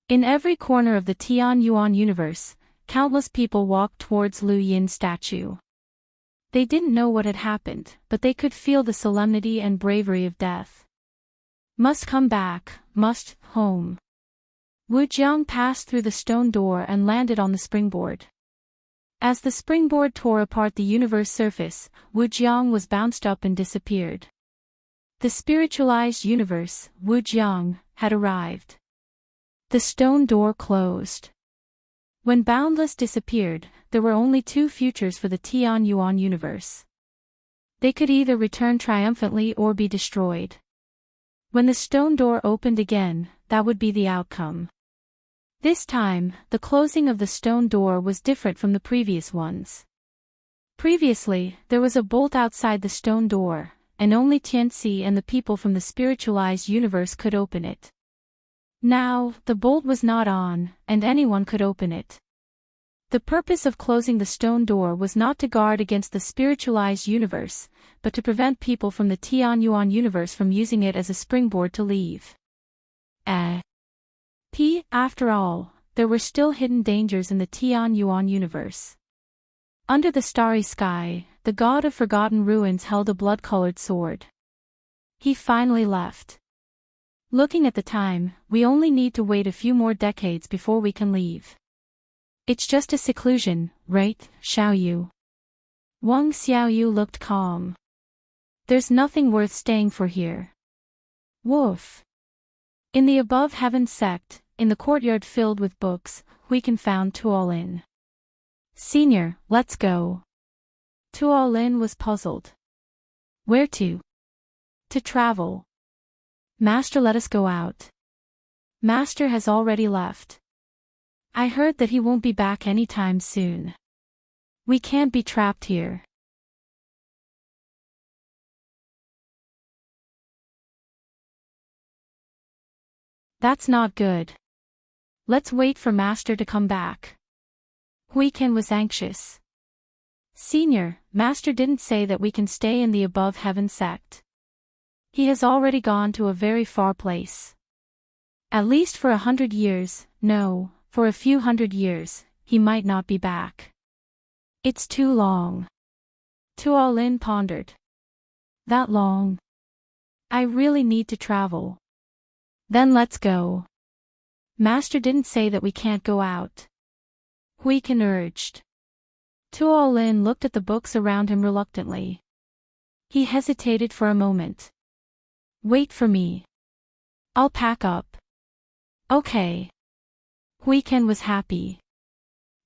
In every corner of the Tianyuan universe, countless people walked towards Lu Yin's statue. They didn't know what had happened, but they could feel the solemnity and bravery of death. Must come back, must, home. Wu Jiang passed through the stone door and landed on the springboard. As the springboard tore apart the universe surface, Wu Jiang was bounced up and disappeared. The spiritualized universe, Wu Jiang, had arrived. The stone door closed. When Boundless disappeared, there were only two futures for the Tianyuan universe. They could either return triumphantly or be destroyed. When the stone door opened again, that would be the outcome. This time, the closing of the stone door was different from the previous ones. Previously, there was a bolt outside the stone door, and only Tianxi and the people from the spiritualized universe could open it. Now, the bolt was not on, and anyone could open it. The purpose of closing the stone door was not to guard against the spiritualized universe, but to prevent people from the Tianyuan universe from using it as a springboard to leave. After all, there were still hidden dangers in the Tianyuan universe. Under the starry sky, the god of forgotten ruins held a blood-colored sword. He finally left. Looking at the time, we only need to wait a few more decades before we can leave. It's just a seclusion, right, Xiaoyu? Wang Xiaoyu looked calm. There's nothing worth staying for here. Woof. In the above heaven sect, in the courtyard filled with books, we can found Tuolin. Senior, let's go. Tuolin was puzzled. Where to? To travel. Master, let us go out. Master has already left. I heard that he won't be back anytime soon. We can't be trapped here. That's not good. Let's wait for Master to come back. Huiken was anxious. Senior, Master didn't say that we can stay in the above heaven sect. He has already gone to a very far place. At least for 100 years, no, for a few hundred years, he might not be back. It's too long. Tuolin pondered. That long? I really need to travel. Then let's go. Master didn't say that we can't go out. Huiken urged. Tuolin looked at the books around him reluctantly. He hesitated for a moment. Wait for me. I'll pack up. Okay. Huiken was happy.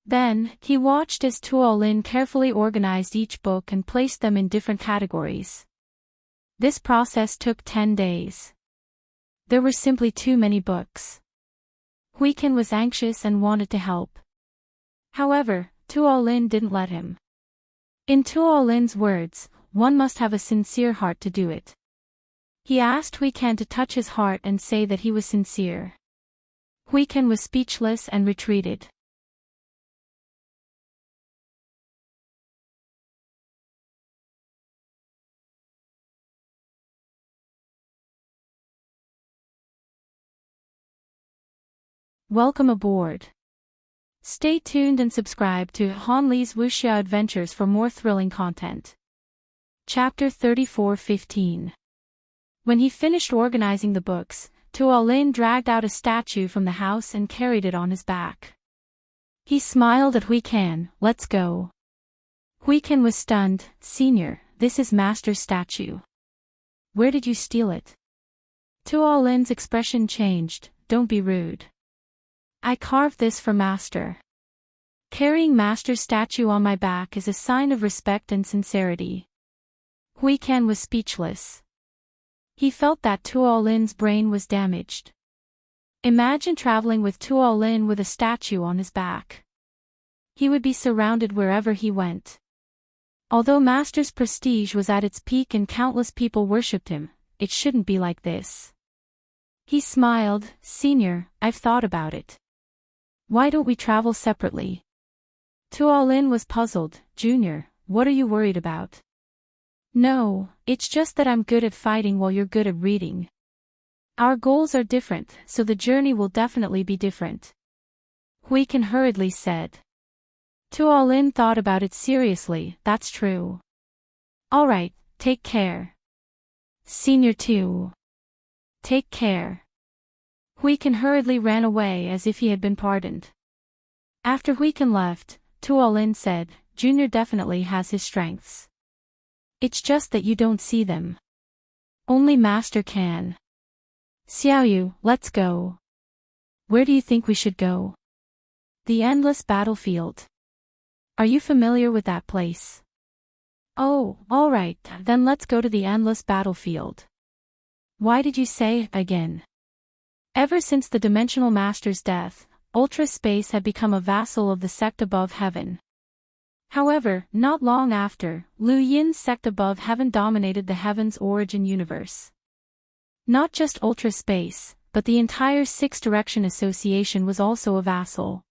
Then, he watched as Tuolin carefully organized each book and placed them in different categories. This process took 10 days. There were simply too many books. Huiken was anxious and wanted to help. However, Tuolin didn't let him. In Tuolin's words, one must have a sincere heart to do it. He asked Huiken to touch his heart and say that he was sincere. Huiken was speechless and retreated. Welcome aboard. Stay tuned and subscribe to Han Li's Wuxia Adventures for more thrilling content. Chapter 34:15. When he finished organizing the books, Tuolin dragged out a statue from the house and carried it on his back. He smiled at Huiken. Let's go. Huiken was stunned. Senior, this is Master's statue. Where did you steal it? Tuolin's expression changed. Don't be rude. I carved this for Master. Carrying Master's statue on my back is a sign of respect and sincerity. Huiken was speechless. He felt that Tuolin's brain was damaged. Imagine traveling with Tuolin with a statue on his back. He would be surrounded wherever he went. Although Master's prestige was at its peak and countless people worshipped him, it shouldn't be like this. He smiled. Senior, I've thought about it. Why don't we travel separately? Tuolin was puzzled. Junior, what are you worried about? No, it's just that I'm good at fighting while you're good at reading. Our goals are different, so the journey will definitely be different. Huiken hurriedly said. Tuolin thought about it seriously. That's true. All right, take care. Senior too. Take care. Huiken hurriedly ran away as if he had been pardoned. After Huiken left, Tuolin said, Junior definitely has his strengths. It's just that you don't see them. Only Master can. Xiaoyu, let's go. Where do you think we should go? The endless battlefield. Are you familiar with that place? Oh, alright, then let's go to the endless battlefield. Why did you say, again? Ever since the Dimensional Master's death, Ultra Space had become a vassal of the sect above heaven. However, not long after, Liu Yin's sect above heaven dominated the Heaven's Origin universe. Not just Ultra Space, but the entire Six Direction Association was also a vassal.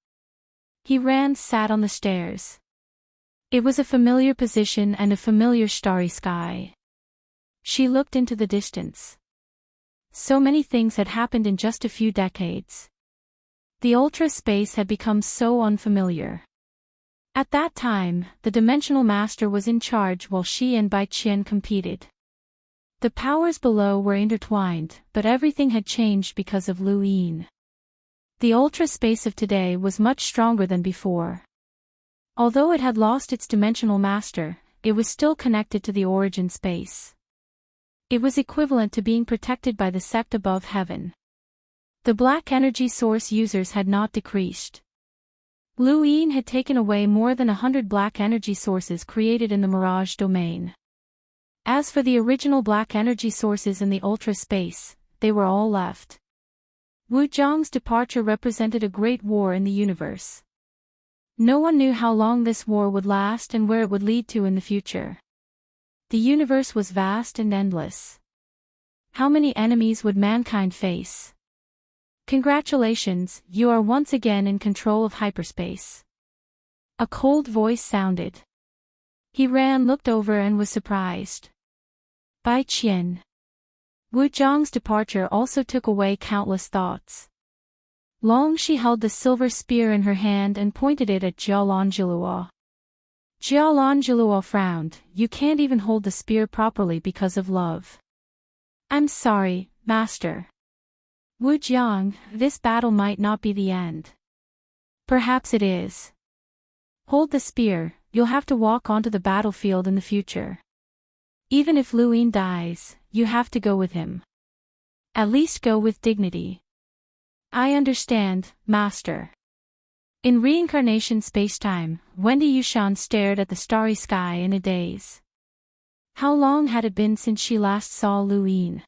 He sat on the stairs. It was a familiar position and a familiar starry sky. She looked into the distance. So many things had happened in just a few decades. The Ultra Space had become so unfamiliar. At that time, the Dimensional Master was in charge while she and Bai Qian competed. The powers below were intertwined, but everything had changed because of Liu Yin. The Ultra Space of today was much stronger than before. Although it had lost its Dimensional Master, it was still connected to the Origin Space. It was equivalent to being protected by the sect above heaven. The black energy source users had not decreased. Liu Yin had taken away more than 100 black energy sources created in the Mirage domain. As for the original black energy sources in the Ultra Space, they were all left. Wu Zhang's departure represented a great war in the universe. No one knew how long this war would last and where it would lead to in the future. The universe was vast and endless. How many enemies would mankind face? Congratulations, you are once again in control of hyperspace. A cold voice sounded. He looked over and was surprised. Bai Qian. Wu Zhang's departure also took away countless thoughts. Long she held the silver spear in her hand and pointed it at Jialanjiluo. Jialanjiluo frowned. You can't even hold the spear properly because of love. I'm sorry, Master. Wu Jiang, this battle might not be the end. Perhaps it is. Hold the spear, you'll have to walk onto the battlefield in the future. Even if Liu Yin dies, you have to go with him. At least go with dignity. I understand, Master. In reincarnation spacetime, Wendy Yushan stared at the starry sky in a daze. How long had it been since she last saw Liu Yin?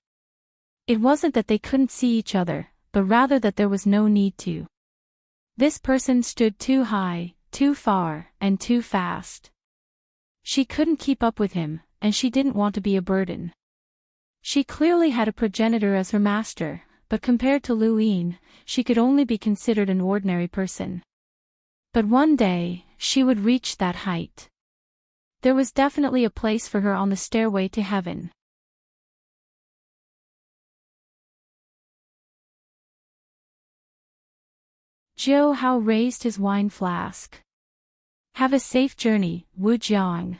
It wasn't that they couldn't see each other, but rather that there was no need to. This person stood too high, too far, and too fast. She couldn't keep up with him, and she didn't want to be a burden. She clearly had a progenitor as her master, but compared to Liu Yin, she could only be considered an ordinary person. But one day, she would reach that height. There was definitely a place for her on the stairway to heaven. Zhou Hao raised his wine flask. Have a safe journey, Wu Jiang.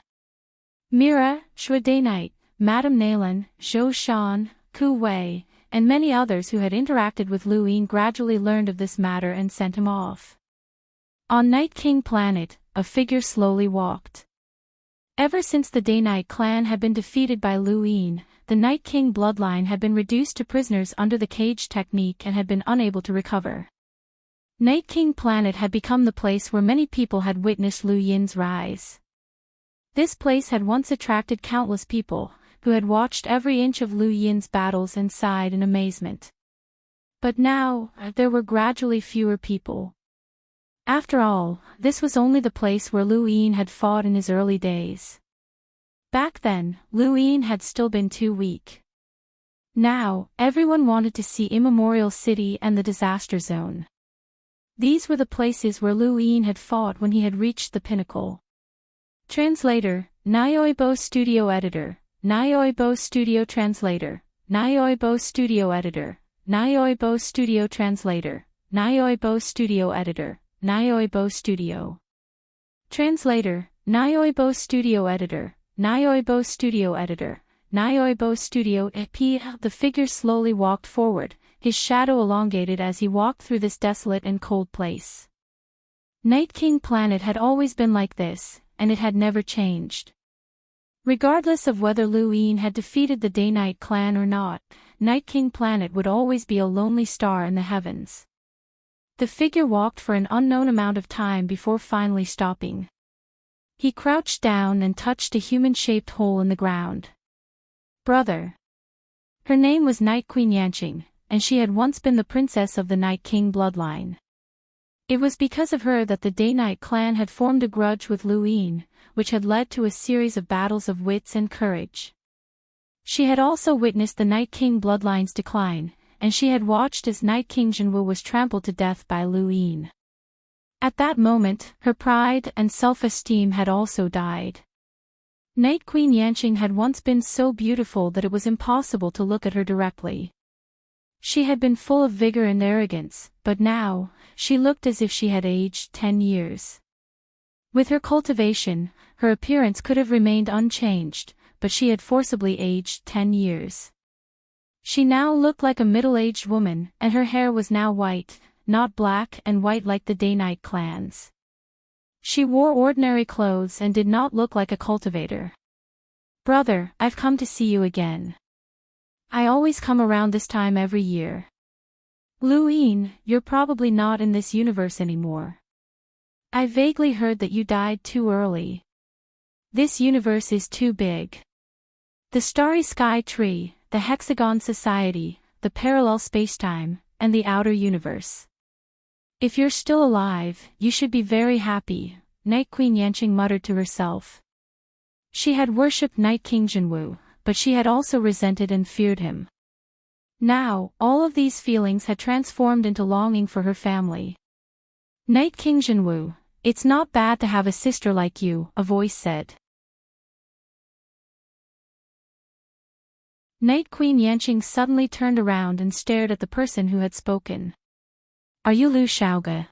Mira, Shui Dainite, Madame Nalan, Zhou Shan, Ku Wei, and many others who had interacted with Liu Yin gradually learned of this matter and sent him off. On Night King Planet, a figure slowly walked. Ever since the Day-Night clan had been defeated by Liu Yin, the Night King bloodline had been reduced to prisoners under the cage technique and had been unable to recover. Night King Planet had become the place where many people had witnessed Liu Yin's rise. This place had once attracted countless people, who had watched every inch of Liu Yin's battles and sighed in amazement. But now, there were gradually fewer people. After all, this was only the place where Liu Yin had fought in his early days. Back then, Liu Yin had still been too weak. Now, everyone wanted to see Immemorial City and the Disaster Zone. These were the places where Liu Yin had fought when he had reached the pinnacle. Translator, Nyoibo Studio Editor, Nyoibo Studio Translator, Nyoibo Studio Editor, Nyoibo Studio Translator, Nyoibo Studio Editor, Nyoibo Studio. Translator, Nyoibo Studio Editor, Nyoibo Studio Editor, Nyoibo Studio EP. The figure slowly walked forward, his shadow elongated as he walked through this desolate and cold place. Night King Planet had always been like this, and it had never changed. Regardless of whether Liu Yin had defeated the Day-Night clan or not, Night King Planet would always be a lonely star in the heavens. The figure walked for an unknown amount of time before finally stopping. He crouched down and touched a human-shaped hole in the ground. Brother. Her name was Night Queen Yanqing, and she had once been the princess of the Night King bloodline. It was because of her that the Day-Night clan had formed a grudge with Lu Yin, which had led to a series of battles of wits and courage. She had also witnessed the Night King bloodline's decline, and she had watched as Night King Jinwu was trampled to death by Lu Yin. At that moment, her pride and self-esteem had also died. Night Queen Yanqing had once been so beautiful that it was impossible to look at her directly. She had been full of vigor and arrogance, but now, she looked as if she had aged 10 years. With her cultivation, her appearance could have remained unchanged, but she had forcibly aged 10 years. She now looked like a middle-aged woman, and her hair was now white, not black and white like the Day-Night clans. She wore ordinary clothes and did not look like a cultivator. Brother, I've come to see you again. I always come around this time every year. Lu Yin, you're probably not in this universe anymore. I vaguely heard that you died too early. This universe is too big. The Starry Sky Tree, the Hexagon Society, the parallel spacetime, and the outer universe. If you're still alive, you should be very happy, Night Queen Yanqing muttered to herself. She had worshipped Night King Jinwu, but she had also resented and feared him. Now, all of these feelings had transformed into longing for her family. Night King Jinwu, it's not bad to have a sister like you, a voice said. Night Queen Yanqing suddenly turned around and stared at the person who had spoken. Are you Lu Shaoge?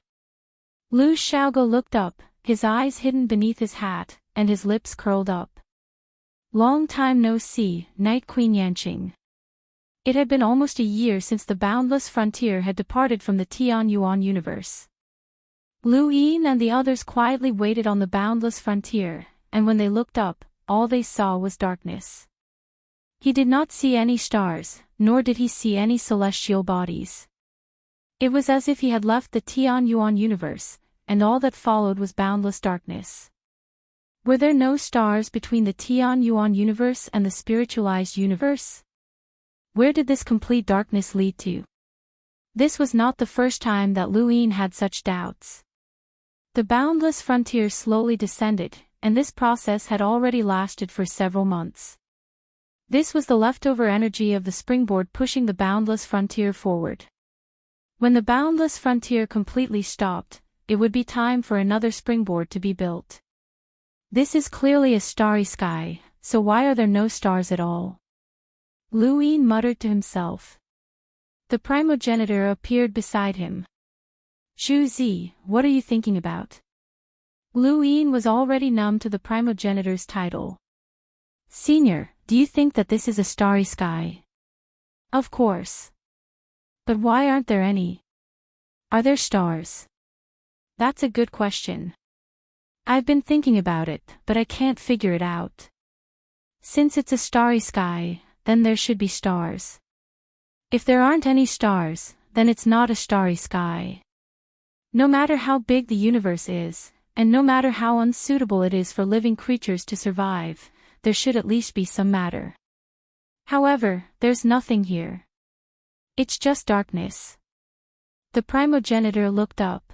Lu Shaoge looked up, his eyes hidden beneath his hat, and his lips curled up. Long time no see, Night Queen Yanqing. It had been almost a year since the boundless frontier had departed from the Tianyuan universe. Lu Yin and the others quietly waited on the boundless frontier, and when they looked up, all they saw was darkness. He did not see any stars, nor did he see any celestial bodies. It was as if he had left the Tianyuan universe, and all that followed was boundless darkness. Were there no stars between the Tianyuan universe and the spiritualized universe? Where did this complete darkness lead to? This was not the first time that Lu Yin had such doubts. The boundless frontier slowly descended, and this process had already lasted for several months. This was the leftover energy of the springboard pushing the boundless frontier forward. When the boundless frontier completely stopped, it would be time for another springboard to be built. This is clearly a starry sky, so why are there no stars at all? Lu Yin muttered to himself. The primogenitor appeared beside him. Zhu Zi, what are you thinking about? Lu Yin was already numb to the primogenitor's title. Senior, do you think that this is a starry sky? Of course. But why aren't there any? Are there stars? That's a good question. I've been thinking about it, but I can't figure it out. Since it's a starry sky, then there should be stars. If there aren't any stars, then it's not a starry sky. No matter how big the universe is, and no matter how unsuitable it is for living creatures to survive, there should at least be some matter. However, there's nothing here. It's just darkness. The primogenitor looked up.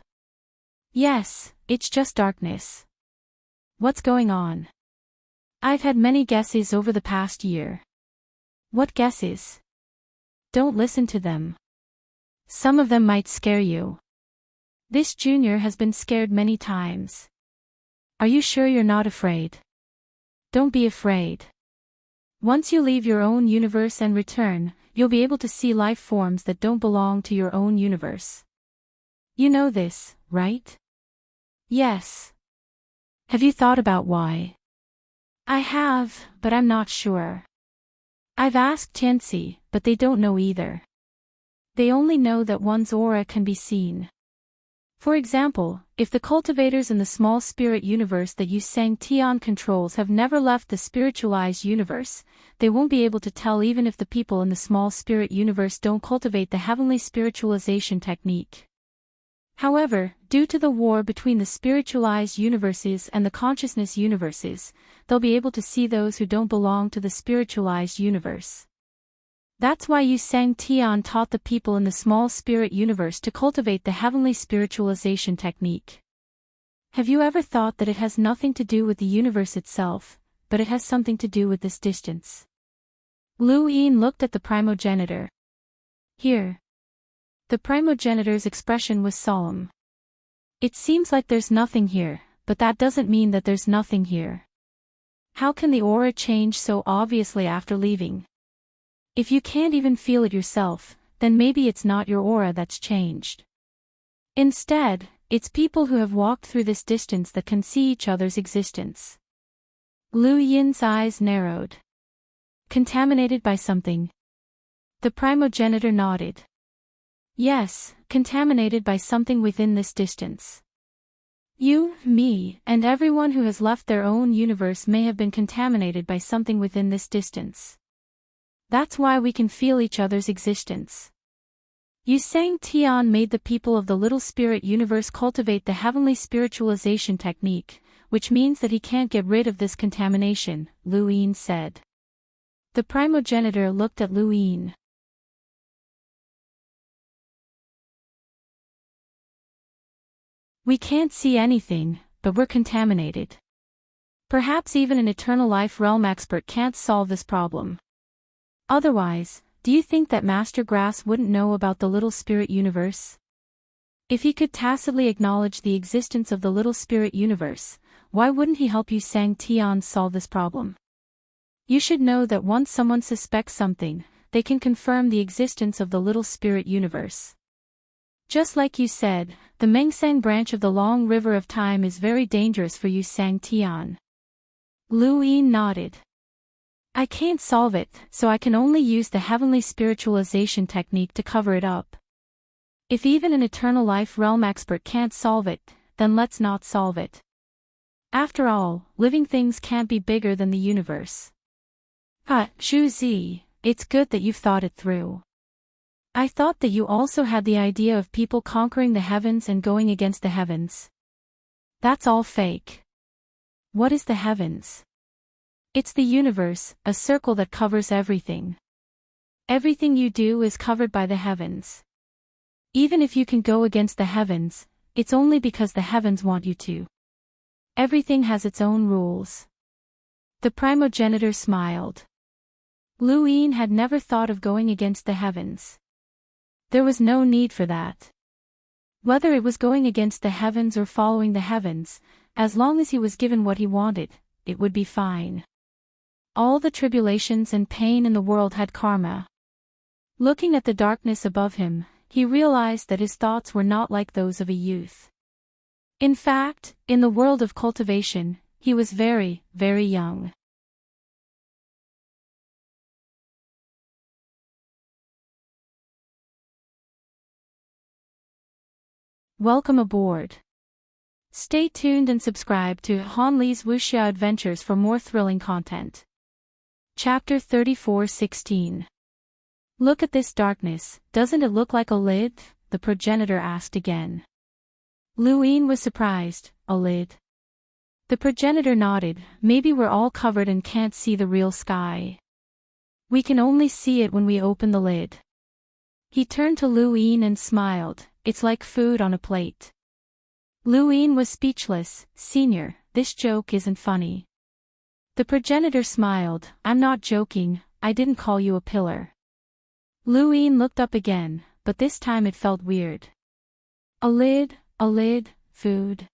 Yes, it's just darkness. What's going on? I've had many guesses over the past year. What guesses? Don't listen to them. Some of them might scare you. This junior has been scared many times. Are you sure you're not afraid? Don't be afraid. Once you leave your own universe and return, you'll be able to see life forms that don't belong to your own universe. You know this, right? Yes. Have you thought about why? I have, but I'm not sure. I've asked Tianxi, but they don't know either. They only know that one's aura can be seen. For example, if the cultivators in the small spirit universe that Yusang Tian controls have never left the spiritualized universe, they won't be able to tell even if the people in the small spirit universe don't cultivate the heavenly spiritualization technique. However, due to the war between the spiritualized universes and the consciousness universes, they'll be able to see those who don't belong to the spiritualized universe. That's why Yu Sang Tian taught the people in the small spirit universe to cultivate the heavenly spiritualization technique. Have you ever thought that it has nothing to do with the universe itself, but it has something to do with this distance? Lu Yin looked at the primogenitor. Here. The primogenitor's expression was solemn. It seems like there's nothing here, but that doesn't mean that there's nothing here. How can the aura change so obviously after leaving? If you can't even feel it yourself, then maybe it's not your aura that's changed. Instead, it's people who have walked through this distance that can see each other's existence. Lu Yin's eyes narrowed. Contaminated by something. The primogenitor nodded. Yes, contaminated by something within this distance. You, me, and everyone who has left their own universe may have been contaminated by something within this distance. That's why we can feel each other's existence. Yu Sang Tian made the people of the little spirit universe cultivate the heavenly spiritualization technique, which means that he can't get rid of this contamination, Lu Yin said. The primogenitor looked at Lu Yin. We can't see anything, but we're contaminated. Perhaps even an eternal life realm expert can't solve this problem. Otherwise, do you think that Master Grass wouldn't know about the little spirit universe? If he could tacitly acknowledge the existence of the little spirit universe, why wouldn't he help Yu Sang Tian solve this problem? You should know that once someone suspects something, they can confirm the existence of the little spirit universe. Just like you said, the Mengsang branch of the long river of time is very dangerous for Yu Sang Tian. Lu Yin nodded. I can't solve it, so I can only use the heavenly spiritualization technique to cover it up. If even an eternal life realm expert can't solve it, then let's not solve it. After all, living things can't be bigger than the universe. Zhu Zi, it's good that you've thought it through. I thought that you also had the idea of people conquering the heavens and going against the heavens. That's all fake. What is the heavens? It's the universe, a circle that covers everything. Everything you do is covered by the heavens. Even if you can go against the heavens, it's only because the heavens want you to. Everything has its own rules. The primogenitor smiled. Lu Yin had never thought of going against the heavens. There was no need for that. Whether it was going against the heavens or following the heavens, as long as he was given what he wanted, it would be fine. All the tribulations and pain in the world had karma. Looking at the darkness above him, he realized that his thoughts were not like those of a youth. In fact, in the world of cultivation, he was very, very young. Welcome aboard. Stay tuned and subscribe to Han Li's Wuxia Adventures for more thrilling content. Chapter 34:16. Look at this darkness, doesn't it look like a lid? The progenitor asked again. Lu Yin was surprised. A lid? The progenitor nodded. Maybe we're all covered and can't see the real sky. We can only see it when we open the lid. He turned to Lu Yin and smiled. It's like food on a plate. Lu Yin was speechless. Senior, this joke isn't funny. The progenitor smiled. I'm not joking, I didn't call you a pillar. Lu Yin looked up again, but this time it felt weird. A lid, food.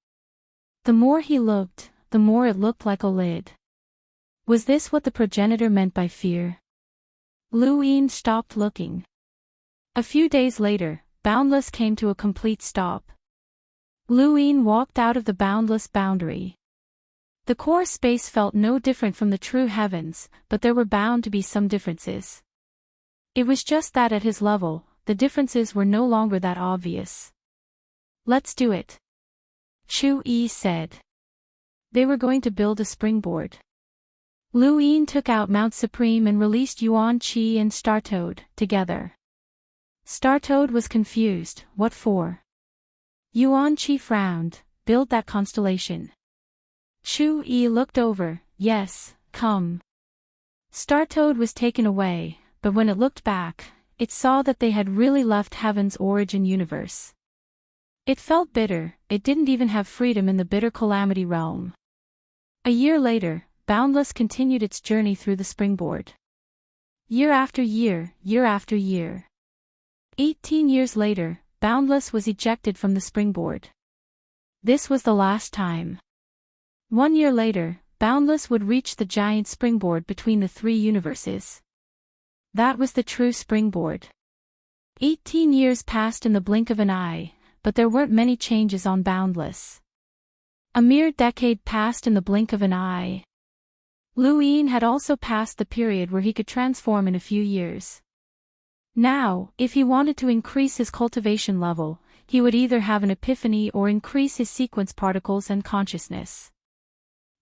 The more he looked, the more it looked like a lid. Was this what the progenitor meant by fear? Lu Yin stopped looking. A few days later, Boundless came to a complete stop. Lu Yin walked out of the boundless boundary. The core space felt no different from the true heavens, but there were bound to be some differences. It was just that at his level, the differences were no longer that obvious. Let's do it. Chu Yi said. They were going to build a springboard. Lu Yin took out Mount Supreme and released Yuan Qi and Startoad, together. Startoad was confused. What for? Yuan Qi frowned. Build that constellation. Chu Yi looked over. Yes, come. Star Toad was taken away, but when it looked back, it saw that they had really left heaven's origin universe. It felt bitter. It didn't even have freedom in the bitter calamity realm. A year later, Boundless continued its journey through the springboard. Year after year, year after year. 18 years later, Boundless was ejected from the springboard. This was the last time. 1 year later, Boundless would reach the giant springboard between the three universes. That was the true springboard. 18 years passed in the blink of an eye, but there weren't many changes on Boundless. A mere decade passed in the blink of an eye. Lu Yin had also passed the period where he could transform in a few years. Now, if he wanted to increase his cultivation level, he would either have an epiphany or increase his sequence particles and consciousness.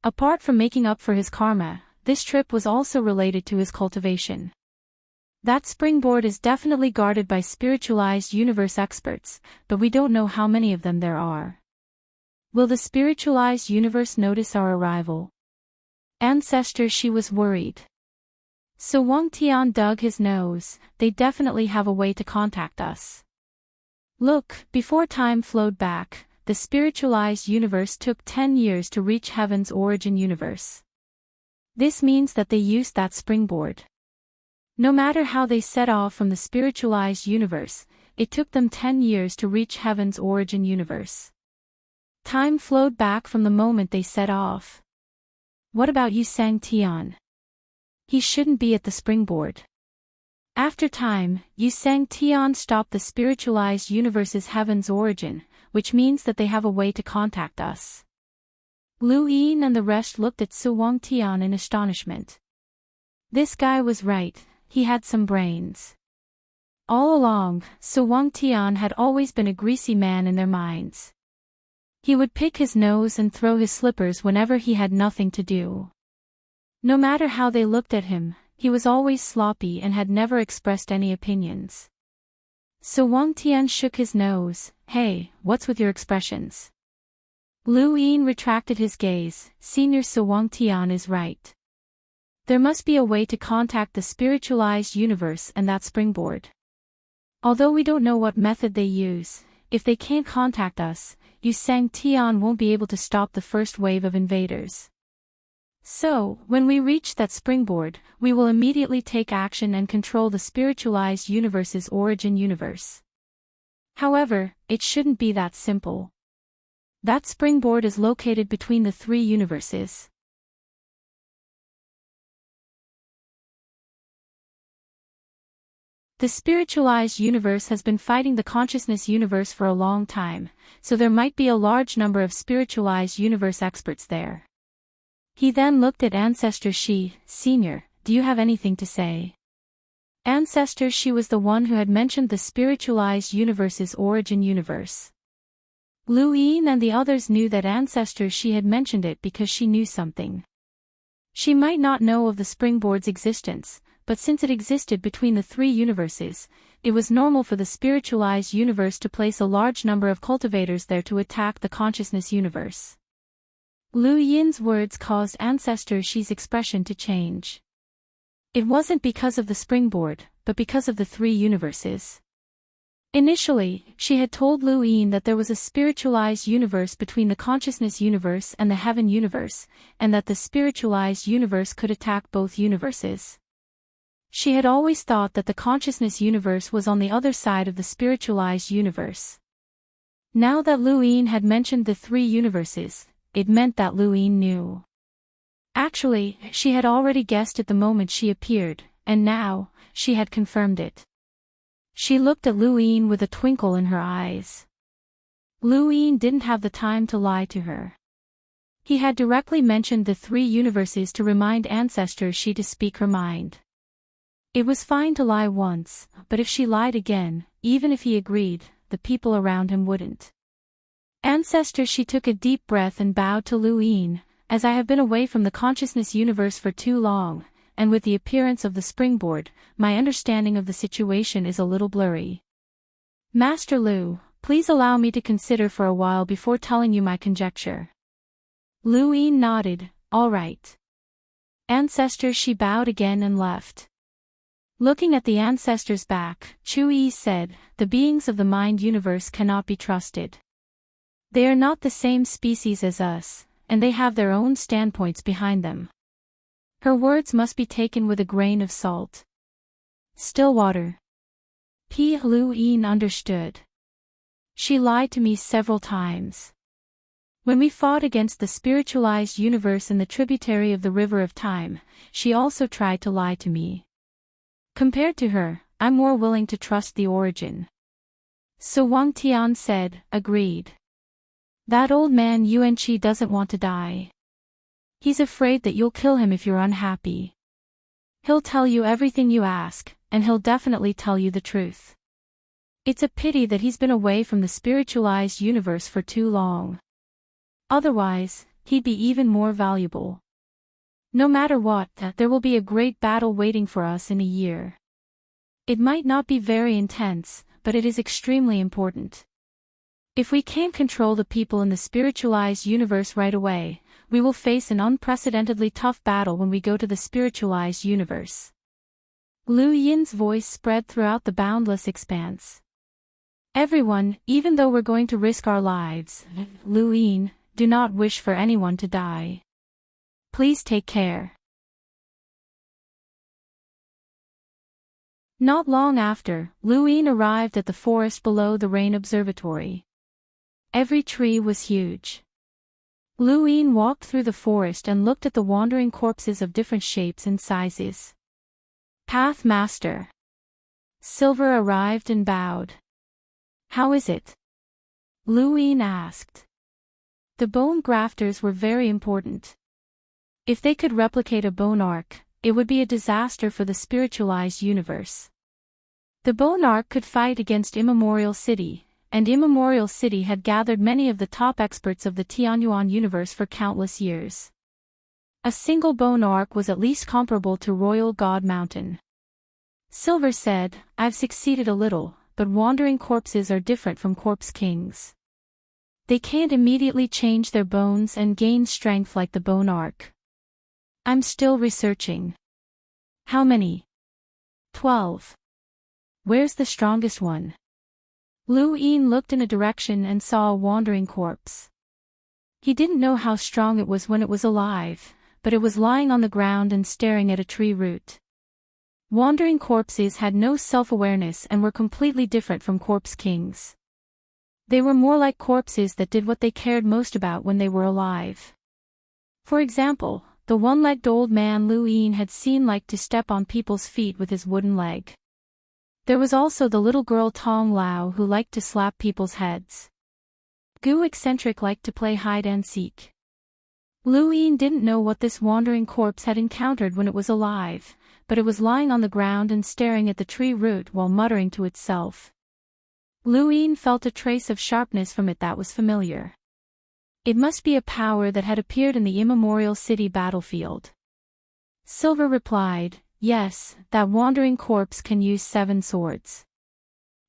Apart from making up for his karma, this trip was also related to his cultivation. That springboard is definitely guarded by spiritualized universe experts, but we don't know how many of them there are. Will the spiritualized universe notice our arrival? Ancestor, she was worried. So Wang Tian dug his nose. They definitely have a way to contact us. Look, before time flowed back, the spiritualized universe took 10 years to reach heaven's origin universe. This means that they used that springboard. No matter how they set off from the spiritualized universe, it took them 10 years to reach heaven's origin universe. Time flowed back from the moment they set off. What about Yu Sang Tian? He shouldn't be at the springboard. After time, Yu Sang Tian stopped the spiritualized universe's heaven's origin, which means that they have a way to contact us. Lu Yin and the rest looked at Su Wang Tian in astonishment. This guy was right, he had some brains. All along, Su Wang Tian had always been a greasy man in their minds. He would pick his nose and throw his slippers whenever he had nothing to do. No matter how they looked at him, he was always sloppy and had never expressed any opinions. So Wang Tian shook his nose. Hey, what's with your expressions? Lu Yin retracted his gaze. Senior Su Wang Tian is right. There must be a way to contact the spiritualized universe and that springboard. Although we don't know what method they use, if they can't contact us, Yu Sang Tian won't be able to stop the first wave of invaders. So, when we reach that springboard, we will immediately take action and control the spiritualized universe's origin universe. However, it shouldn't be that simple. That springboard is located between the three universes. The spiritualized universe has been fighting the consciousness universe for a long time, so there might be a large number of spiritualized universe experts there. He then looked at Ancestor Shi. Senior, do you have anything to say? Ancestor Shi was the one who had mentioned the spiritualized universe's origin universe. Lu Yin and the others knew that Ancestor Shi had mentioned it because she knew something. She might not know of the springboard's existence, but since it existed between the three universes, it was normal for the spiritualized universe to place a large number of cultivators there to attack the consciousness universe. Lu Yin's words caused Ancestor Shi's expression to change. It wasn't because of the springboard, but because of the three universes. Initially, she had told Lu Yin that there was a spiritualized universe between the consciousness universe and the heaven universe, and that the spiritualized universe could attack both universes. She had always thought that the consciousness universe was on the other side of the spiritualized universe. Now that Lu Yin had mentioned the three universes, it meant that Lu Yin knew. Actually, she had already guessed it the moment she appeared, and now, she had confirmed it. She looked at Lu Yin with a twinkle in her eyes. Lu Yin didn't have the time to lie to her. He had directly mentioned the three universes to remind Ancestor Shi to speak her mind. It was fine to lie once, but if she lied again, even if he agreed, the people around him wouldn't. Ancestor Shi took a deep breath and bowed to Lu Yin. As I have been away from the consciousness universe for too long, and with the appearance of the springboard, my understanding of the situation is a little blurry. Master Lu, Please allow me to consider for a while before telling you my conjecture. Lu Yin nodded, all right. Ancestor, she bowed again and left. Looking at the ancestor's back, Chu Yi said, the beings of the mind universe cannot be trusted. They are not the same species as us, and they have their own standpoints behind them. Her words must be taken with a grain of salt. Stillwater. Lu Yin understood. She lied to me several times. When we fought against the spiritualized universe in the tributary of the river of time, she also tried to lie to me. Compared to her, I'm more willing to trust the origin. So Wang Tian said, agreed. That old man Yuanqi doesn't want to die. He's afraid that you'll kill him if you're unhappy. He'll tell you everything you ask, and he'll definitely tell you the truth. It's a pity that he's been away from the spiritualized universe for too long. Otherwise, he'd be even more valuable. No matter what, there will be a great battle waiting for us in a year. It might not be very intense, but it is extremely important. If we can't control the people in the spiritualized universe right away, we will face an unprecedentedly tough battle when we go to the spiritualized universe. Lu Yin's voice spread throughout the boundless expanse. Everyone, even though we're going to risk our lives, Lu Yin, do not wish for anyone to die. Please take care. Not long after, Lu Yin arrived at the forest below the rain observatory. Every tree was huge. Lu Yin walked through the forest and looked at the wandering corpses of different shapes and sizes. Path Master. Silver arrived and bowed. How is it? Lu Yin asked. The bone grafters were very important. If they could replicate a bone ark, it would be a disaster for the spiritualized universe. The bone ark could fight against Immemorial City, and Immemorial City had gathered many of the top experts of the Tianyuan universe for countless years. A single bone ark was at least comparable to Royal God Mountain. Silver said, I've succeeded a little, but wandering corpses are different from corpse kings. They can't immediately change their bones and gain strength like the bone ark. I'm still researching. How many? 12. Where's the strongest one? Lu Yin looked in a direction and saw a wandering corpse. He didn't know how strong it was when it was alive, but it was lying on the ground and staring at a tree root. Wandering corpses had no self-awareness and were completely different from corpse kings. They were more like corpses that did what they cared most about when they were alive. For example, the one-legged old man Lu Yin had seen liked to step on people's feet with his wooden leg. There was also the little girl Tong Lao who liked to slap people's heads. Gu Eccentric liked to play hide-and-seek. Lu Yin didn't know what this wandering corpse had encountered when it was alive, but it was lying on the ground and staring at the tree root while muttering to itself. Lu Yin felt a trace of sharpness from it that was familiar. It must be a power that had appeared in the Immemorial City battlefield. Silver replied, yes, that wandering corpse can use 7 swords.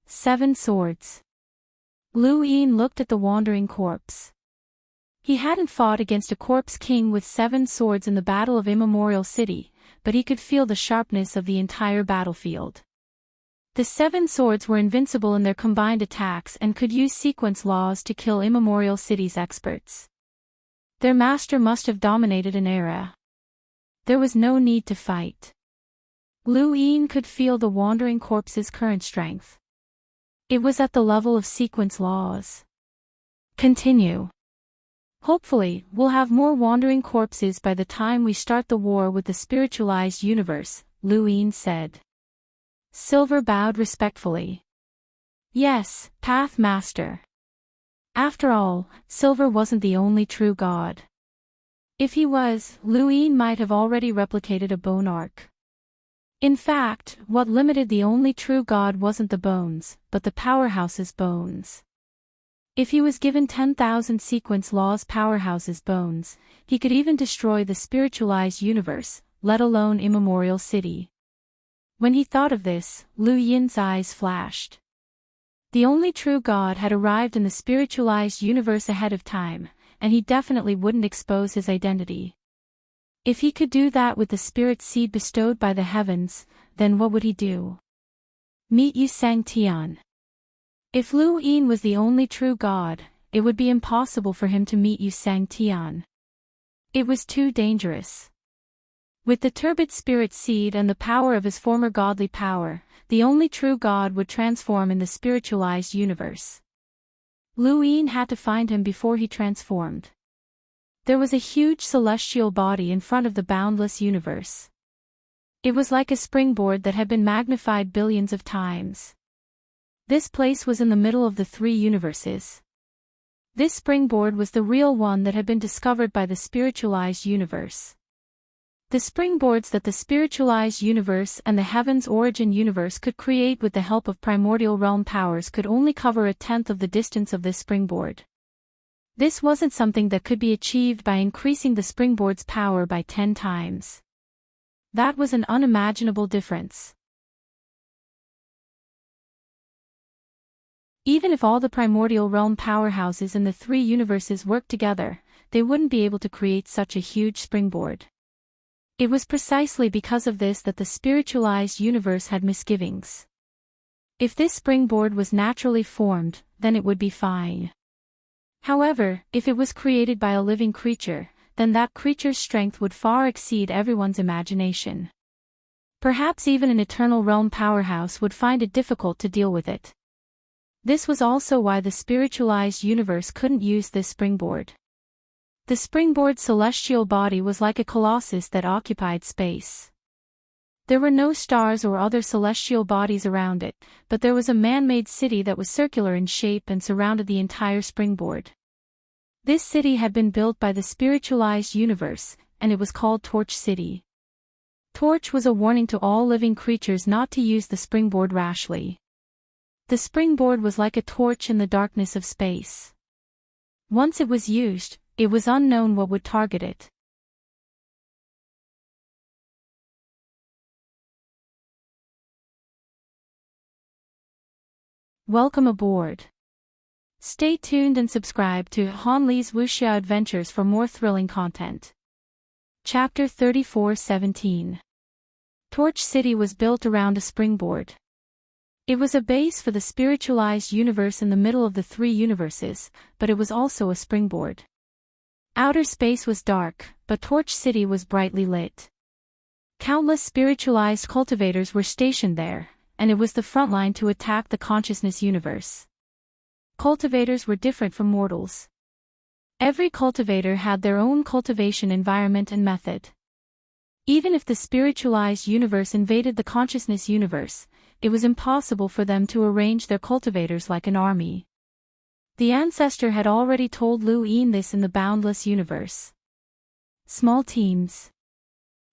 7 swords. Lu Yin looked at the wandering corpse. He hadn't fought against a corpse king with 7 swords in the Battle of Immemorial City, but he could feel the sharpness of the entire battlefield. The 7 swords were invincible in their combined attacks and could use sequence laws to kill Immemorial City's experts. Their master must have dominated an era. There was no need to fight. Lu Yin could feel the wandering corpse's current strength. It was at the level of sequence laws. Continue. Hopefully, we'll have more wandering corpses by the time we start the war with the spiritualized universe, Lu Yin said. Silver bowed respectfully. Yes, Path Master. After all, Silver wasn't the only true god. If he was, Lu Yin might have already replicated a bone ark. In fact, what limited the only true god wasn't the bones, but the powerhouse's bones. If he was given 10,000 sequence laws powerhouse's bones, he could even destroy the spiritualized universe, let alone Immemorial City. When he thought of this, Lu Yin's eyes flashed. The only true God had arrived in the spiritualized universe ahead of time, and he definitely wouldn't expose his identity. If he could do that with the spirit seed bestowed by the heavens, then what would he do? Meet Yu Sang Tian. If Lu Yin was the only true God, it would be impossible for him to meet Yu Sang Tian. It was too dangerous. With the turbid spirit seed and the power of his former godly power, the only true God would transform in the spiritualized universe. Lu Yin had to find him before he transformed. There was a huge celestial body in front of the boundless universe. It was like a springboard that had been magnified billions of times. This place was in the middle of the three universes. This springboard was the real one that had been discovered by the spiritualized universe. The springboards that the spiritualized universe and the heaven's origin universe could create with the help of primordial realm powers could only cover a tenth of the distance of this springboard. This wasn't something that could be achieved by increasing the springboard's power by 10 times. That was an unimaginable difference. Even if all the primordial realm powerhouses in the three universes worked together, they wouldn't be able to create such a huge springboard. It was precisely because of this that the spiritualized universe had misgivings. If this springboard was naturally formed, then it would be fine. However, if it was created by a living creature, then that creature's strength would far exceed everyone's imagination. Perhaps even an eternal realm powerhouse would find it difficult to deal with it. This was also why the spiritualized universe couldn't use this springboard. The springboard's celestial body was like a colossus that occupied space. There were no stars or other celestial bodies around it, but there was a man-made city that was circular in shape and surrounded the entire springboard. This city had been built by the spiritualized universe, and it was called Torch City. Torch was a warning to all living creatures not to use the springboard rashly. The springboard was like a torch in the darkness of space. Once it was used, it was unknown what would target it. Welcome aboard. Stay tuned and subscribe to Han Li's Wuxia Adventures for more thrilling content. Chapter 34:17. Torch City was built around a springboard. It was a base for the spiritualized universe in the middle of the three universes, but it was also a springboard. Outer space was dark, but Torch City was brightly lit. Countless spiritualized cultivators were stationed there, and it was the front line to attack the consciousness universe. Cultivators were different from mortals. Every cultivator had their own cultivation environment and method. Even if the spiritualized universe invaded the consciousness universe, it was impossible for them to arrange their cultivators like an army. The ancestor had already told Lu Yin this in the boundless universe. Small teams.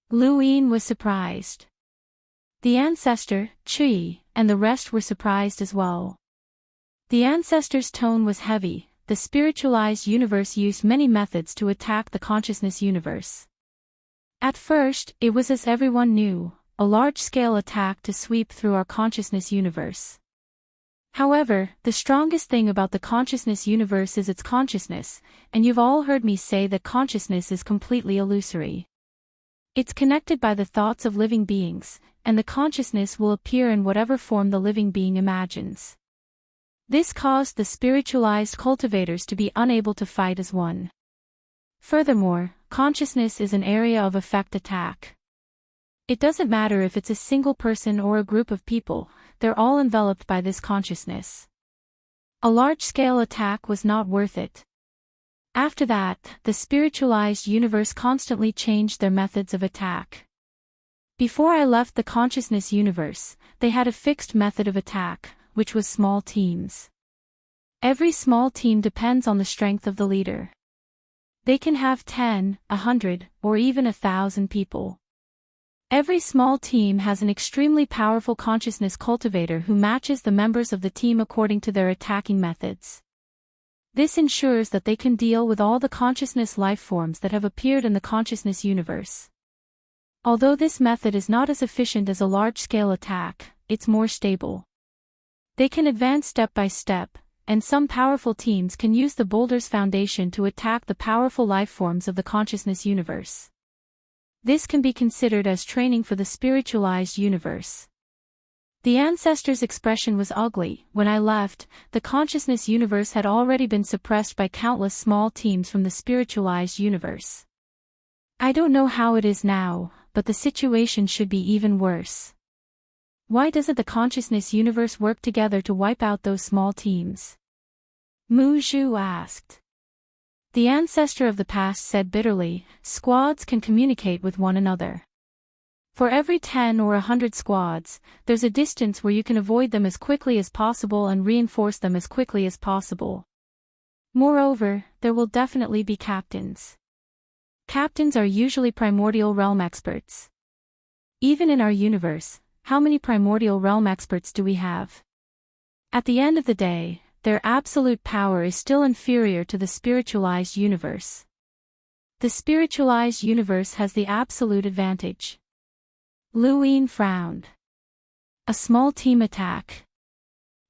Lu Yin was surprised. The ancestor, Chui, and the rest were surprised as well. The ancestor's tone was heavy. The spiritualized universe used many methods to attack the consciousness universe. At first, it was as everyone knew, a large-scale attack to sweep through our consciousness universe. However, the strongest thing about the consciousness universe is its consciousness, and you've all heard me say that consciousness is completely illusory. It's connected by the thoughts of living beings, and the consciousness will appear in whatever form the living being imagines. This caused the spiritualized cultivators to be unable to fight as one. Furthermore, consciousness is an area of effect attack. It doesn't matter if it's a single person or a group of people, they're all enveloped by this consciousness. A large-scale attack was not worth it. After that, the spiritualized universe constantly changed their methods of attack. Before I left the consciousness universe, they had a fixed method of attack, which was small teams. Every small team depends on the strength of the leader. They can have 10, 100, or even 1,000 people. Every small team has an extremely powerful consciousness cultivator who matches the members of the team according to their attacking methods. This ensures that they can deal with all the consciousness life forms that have appeared in the consciousness universe. Although this method is not as efficient as a large-scale attack, it's more stable. They can advance step by step, and some powerful teams can use the boulder's foundation to attack the powerful life forms of the consciousness universe. This can be considered as training for the spiritualized universe. The ancestor's expression was ugly. When I left, the consciousness universe had already been suppressed by countless small teams from the spiritualized universe. I don't know how it is now, but the situation should be even worse. Why doesn't the consciousness universe work together to wipe out those small teams? Mu Zhu asked. The ancestor of the past said bitterly, squads can communicate with one another. For every 10 or 100 squads, there's a distance where you can avoid them as quickly as possible and reinforce them as quickly as possible. Moreover, there will definitely be captains. Captains are usually primordial realm experts. Even in our universe, how many primordial realm experts do we have? At the end of the day, their absolute power is still inferior to the spiritualized universe. The spiritualized universe has the absolute advantage. Lu Yin frowned. A small team attack.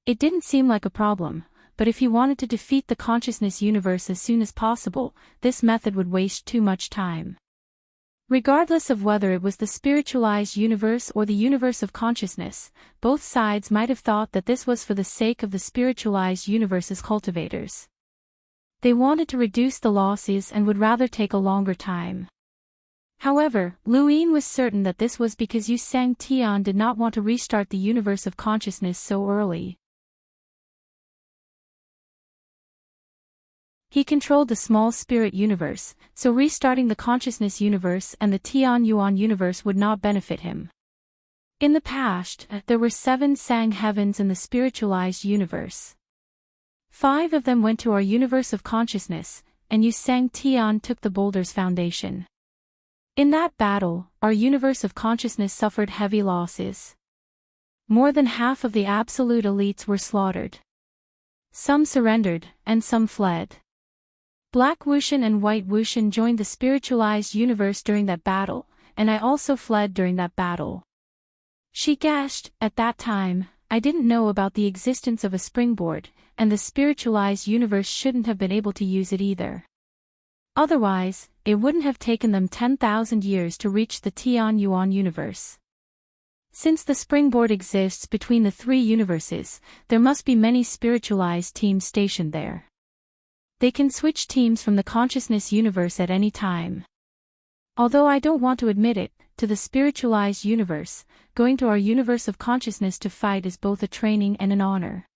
It didn't seem like a problem, but if he wanted to defeat the consciousness universe as soon as possible, this method would waste too much time. Regardless of whether it was the spiritualized universe or the universe of consciousness, both sides might have thought that this was for the sake of the spiritualized universe's cultivators. They wanted to reduce the losses and would rather take a longer time. However, Lu Yin was certain that this was because Yu Sang Tian did not want to restart the universe of consciousness so early. He controlled the small spirit universe, so restarting the consciousness universe and the Tian Yuan universe would not benefit him. In the past, there were 7 Sang heavens in the spiritualized universe. 5 of them went to our universe of consciousness, and Yu Sang Tian took the boulder's foundation. In that battle, our universe of consciousness suffered heavy losses. More than half of the absolute elites were slaughtered. Some surrendered, and some fled. Black Wushan and White Wushan joined the spiritualized universe during that battle, and I also fled during that battle. She gashed, at that time, I didn't know about the existence of a springboard, and the spiritualized universe shouldn't have been able to use it either. Otherwise, it wouldn't have taken them 10,000 years to reach the Tian Yuan universe. Since the springboard exists between the 3 universes, there must be many spiritualized teams stationed there. They can switch teams from the consciousness universe at any time. Although I don't want to admit it, to the spiritualized universe, going to our universe of consciousness to fight is both a training and an honor.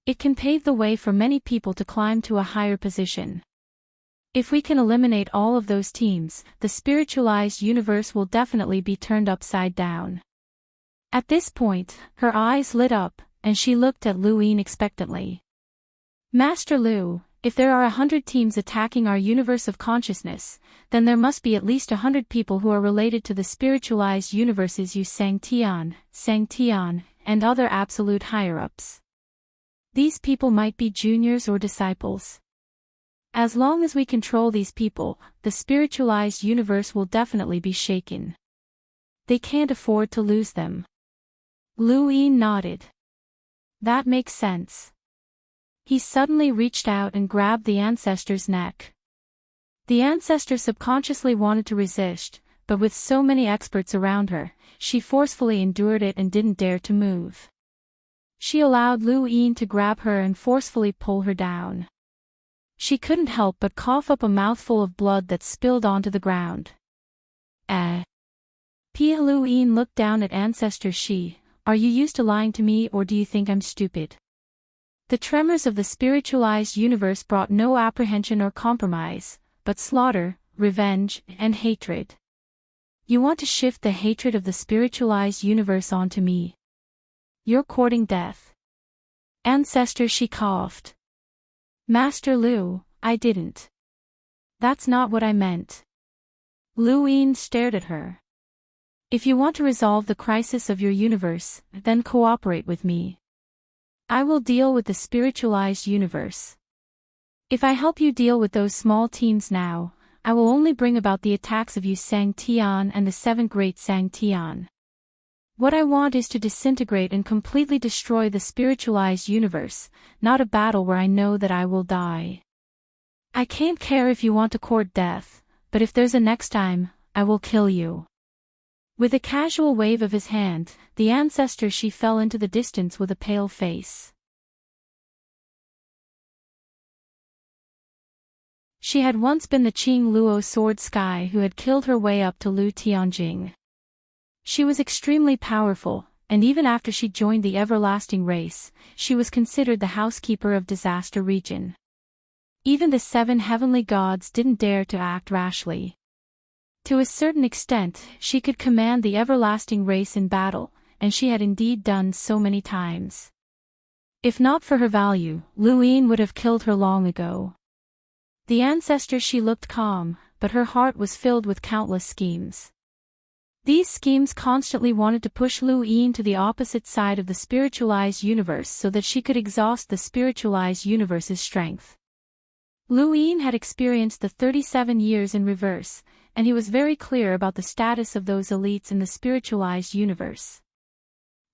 It can pave the way for many people to climb to a higher position. If we can eliminate all of those teams, the spiritualized universe will definitely be turned upside down. At this point, her eyes lit up, and she looked at Lu Yin expectantly. Master Lu, if there are 100 teams attacking our universe of consciousness, then there must be at least 100 people who are related to the spiritualized universes Yu Sang Tian, and other absolute higher-ups. These people might be juniors or disciples. As long as we control these people, the spiritualized universe will definitely be shaken. They can't afford to lose them. Lu Yin nodded. That makes sense. He suddenly reached out and grabbed the ancestor's neck. The ancestor subconsciously wanted to resist, but with so many experts around her, she forcefully endured it and didn't dare to move. She allowed Lu Yin to grab her and forcefully pull her down. She couldn't help but cough up a mouthful of blood that spilled onto the ground. Lu Yin looked down at Ancestor Shi. Are you used to lying to me or do you think I'm stupid? The tremors of the spiritualized universe brought no apprehension or compromise, but slaughter, revenge, and hatred. You want to shift the hatred of the spiritualized universe onto me. You're courting death. Ancestor Shi coughed. Master Lu, I didn't. That's not what I meant. Lu Yin stared at her. If you want to resolve the crisis of your universe, then cooperate with me. I will deal with the spiritualized universe. If I help you deal with those small teams now, I will only bring about the attacks of Yu Sang Tian and the 7 great Sang Tian. What I want is to disintegrate and completely destroy the spiritualized universe, not a battle where I know that I will die. I can't care if you want to court death, but if there's a next time, I will kill you." With a casual wave of his hand, the ancestor she fell into the distance with a pale face. She had once been the Qing Luo sword sky who had killed her way up to Lu Tianjing. She was extremely powerful, and even after she joined the everlasting race, she was considered the housekeeper of disaster region. Even the 7 heavenly gods didn't dare to act rashly. To a certain extent, she could command the everlasting race in battle, and she had indeed done so many times. If not for her value, Lu Yin would have killed her long ago. The ancestor she looked calm, but her heart was filled with countless schemes. These schemes constantly wanted to push Lu Yin to the opposite side of the spiritualized universe so that she could exhaust the spiritualized universe's strength. Lu Yin had experienced the 37 years in reverse, and he was very clear about the status of those elites in the spiritualized universe.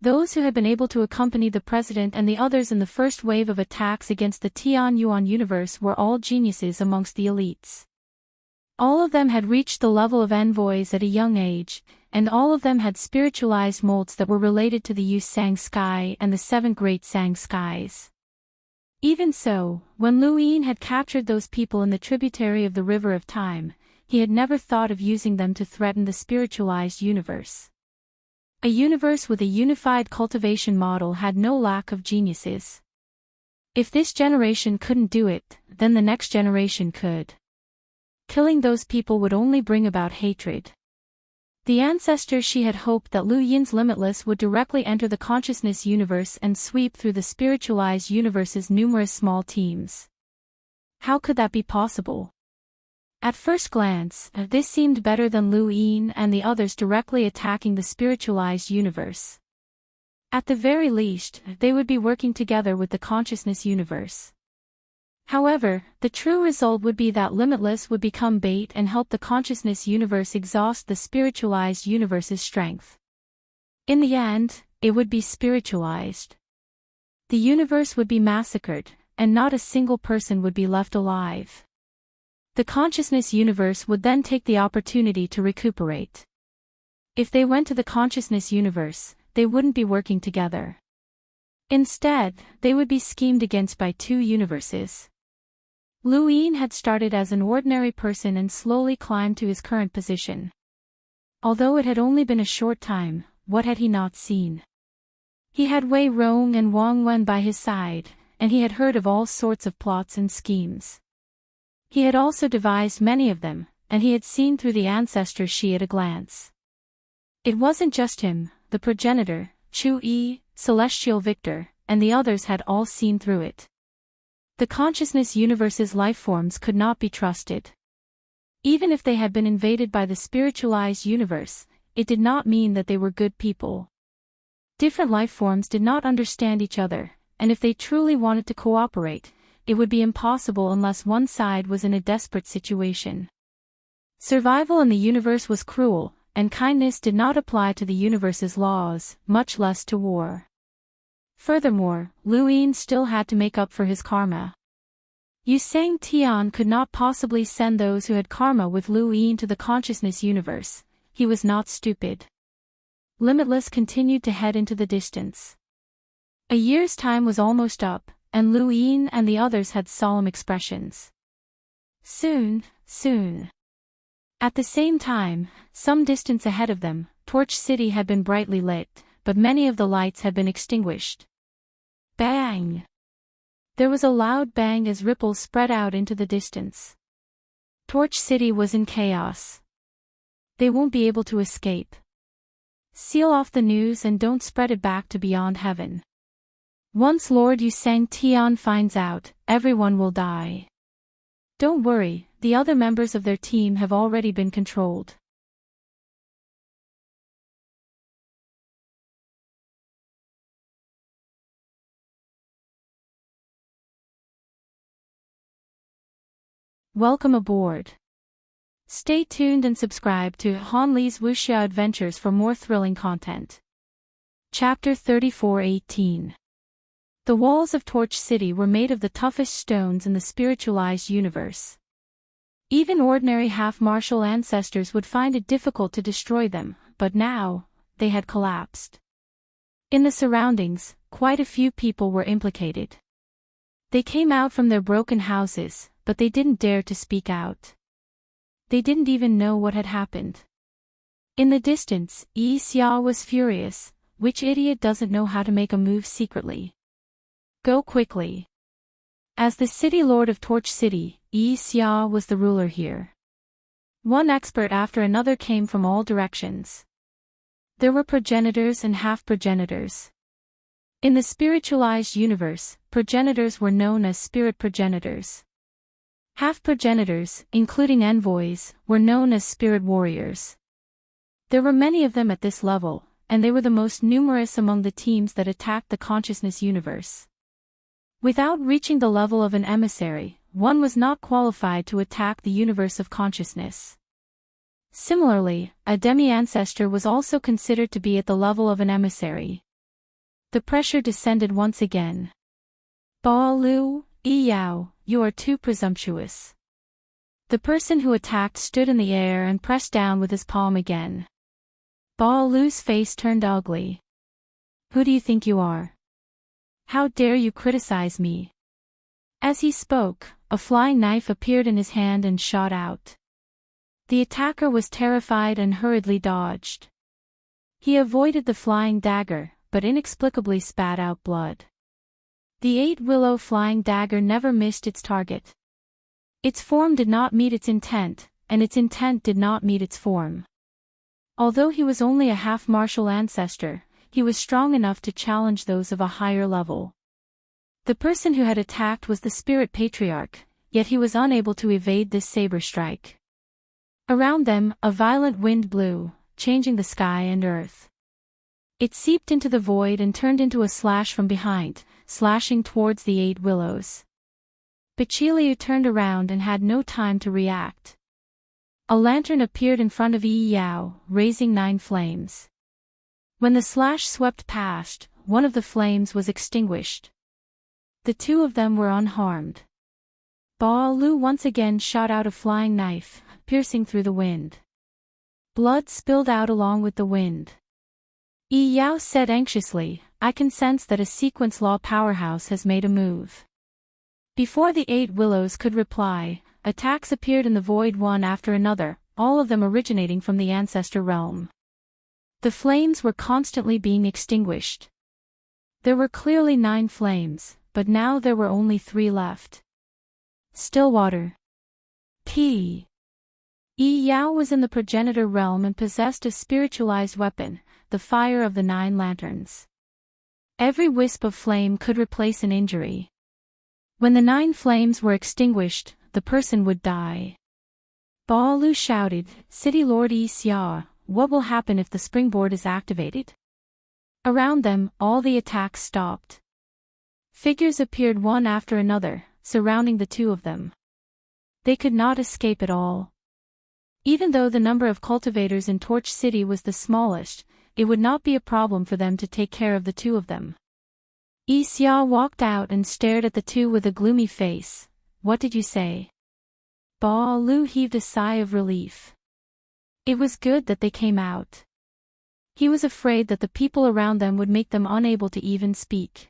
Those who had been able to accompany the president and the others in the first wave of attacks against the Tianyuan universe were all geniuses amongst the elites. All of them had reached the level of envoys at a young age, and all of them had spiritualized molds that were related to the Yu Sang sky and the 7 great Sang skies. Even so, when Lu Yin had captured those people in the tributary of the River of Time, he had never thought of using them to threaten the spiritualized universe. A universe with a unified cultivation model had no lack of geniuses. If this generation couldn't do it, then the next generation could. Killing those people would only bring about hatred. The ancestor she had hoped that Lu Yin's limitless would directly enter the consciousness universe and sweep through the spiritualized universe's numerous small teams. How could that be possible? At first glance, this seemed better than Lu Yin and the others directly attacking the spiritualized universe. At the very least, they would be working together with the consciousness universe. However, the true result would be that limitless would become bait and help the consciousness universe exhaust the spiritualized universe's strength. In the end, it would be spiritualized. The universe would be massacred, and not a single person would be left alive. The consciousness universe would then take the opportunity to recuperate. If they went to the consciousness universe, they wouldn't be working together. Instead, they would be schemed against by 2 universes. Lu Yin had started as an ordinary person and slowly climbed to his current position. Although it had only been a short time, what had he not seen? He had Wei Rong and Wang Wen by his side, and he had heard of all sorts of plots and schemes. He had also devised many of them, and he had seen through the ancestor she at a glance. It wasn't just him, the progenitor, Chu Yi, Celestial Victor, and the others had all seen through it. The consciousness universe's lifeforms could not be trusted. Even if they had been invaded by the spiritualized universe, it did not mean that they were good people. Different lifeforms did not understand each other, and if they truly wanted to cooperate, it would be impossible unless one side was in a desperate situation. Survival in the universe was cruel, and kindness did not apply to the universe's laws, much less to war. Furthermore, Lu Yin still had to make up for his karma. Yu Sang Tian could not possibly send those who had karma with Lu Yin to the consciousness universe. He was not stupid. Limitless continued to head into the distance. A year's time was almost up, and Lu Yin and the others had solemn expressions. Soon, soon. At the same time, some distance ahead of them, Torch City had been brightly lit, but many of the lights had been extinguished. Bang! There was a loud bang as ripples spread out into the distance. Torch City was in chaos. They won't be able to escape. Seal off the news and don't spread it back to beyond heaven. Once Lord Yu Sang Tian finds out, everyone will die. Don't worry, the other members of their team have already been controlled. Welcome aboard. Stay tuned and subscribe to Han Li's Wuxia Adventures for more thrilling content. Chapter 34:18. The walls of Torch City were made of the toughest stones in the spiritualized universe. Even ordinary half-martial ancestors would find it difficult to destroy them, but now, they had collapsed. In the surroundings, quite a few people were implicated. They came out from their broken houses, but they didn't dare to speak out. They didn't even know what had happened. In the distance, Yi Xia was furious. Which idiot doesn't know how to make a move secretly? Go quickly. As the city lord of Torch City, Yi Xia was the ruler here. One expert after another came from all directions. There were progenitors and half-progenitors. In the spiritualized universe, progenitors were known as spirit progenitors. Half-progenitors, including envoys, were known as spirit warriors. There were many of them at this level, and they were the most numerous among the teams that attacked the consciousness universe. Without reaching the level of an emissary, one was not qualified to attack the universe of consciousness. Similarly, a demi-ancestor was also considered to be at the level of an emissary. The pressure descended once again. Ba Lu, Yi Yao, you are too presumptuous. The person who attacked stood in the air and pressed down with his palm again. Ba Lu's face turned ugly. Who do you think you are? How dare you criticize me? As he spoke, a flying knife appeared in his hand and shot out. The attacker was terrified and hurriedly dodged. He avoided the flying dagger, but inexplicably spat out blood. The 8-willow flying dagger never missed its target. Its form did not meet its intent, and its intent did not meet its form. Although he was only a half-martial ancestor, he was strong enough to challenge those of a higher level. The person who had attacked was the spirit patriarch, yet he was unable to evade this saber strike. Around them, a violent wind blew, changing the sky and earth. It seeped into the void and turned into a slash from behind, slashing towards the 8 willows. Bichiliu turned around and had no time to react. A lantern appeared in front of Yi Yao, raising 9 flames. When the slash swept past, one of the flames was extinguished. The 2 of them were unharmed. Ba Lu once again shot out a flying knife, piercing through the wind. Blood spilled out along with the wind. Yi Yao said anxiously, I can sense that a sequence law powerhouse has made a move. Before the 8 willows could reply, attacks appeared in the void one after another, all of them originating from the ancestor realm. The flames were constantly being extinguished. There were clearly 9 flames, but now there were only 3 left. Stillwater. P. Yi Yao was in the progenitor realm and possessed a spiritualized weapon, the fire of the 9 lanterns. Every wisp of flame could replace an injury. When the 9 flames were extinguished, the person would die. Ba Lu shouted, City Lord Yi Xia, what will happen if the springboard is activated? Around them, all the attacks stopped. Figures appeared one after another, surrounding the 2 of them. They could not escape at all. Even though the number of cultivators in Torch City was the smallest, it would not be a problem for them to take care of the 2 of them. Yi Xia walked out and stared at the 2 with a gloomy face. What did you say? Ba Lu heaved a sigh of relief. It was good that they came out. He was afraid that the people around them would make them unable to even speak.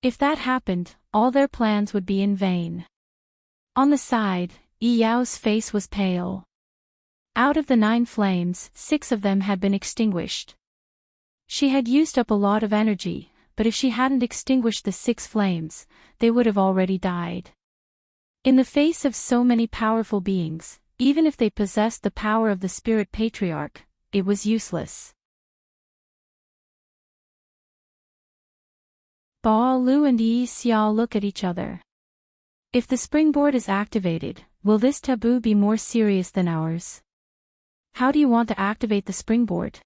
If that happened, all their plans would be in vain. On the side, Yi Yao's face was pale. Out of the 9 flames, 6 of them had been extinguished. She had used up a lot of energy, but if she hadn't extinguished the 6 flames, they would have already died. In the face of so many powerful beings, even if they possessed the power of the spirit patriarch, it was useless. Ba Lu and Yi Xia look at each other. If the springboard is activated, will this taboo be more serious than ours? How do you want to activate the springboard?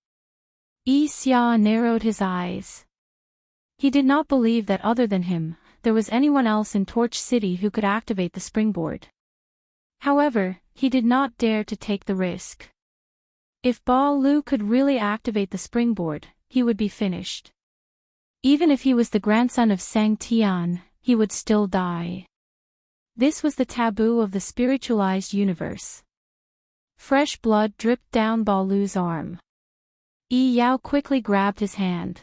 Yi Xia narrowed his eyes. He did not believe that other than him, there was anyone else in Torch City who could activate the springboard. However, he did not dare to take the risk. If Ba Lu could really activate the springboard, he would be finished. Even if he was the grandson of Sang Tian, he would still die. This was the taboo of the spiritualized universe. Fresh blood dripped down Balu's arm. Yi Yao quickly grabbed his hand.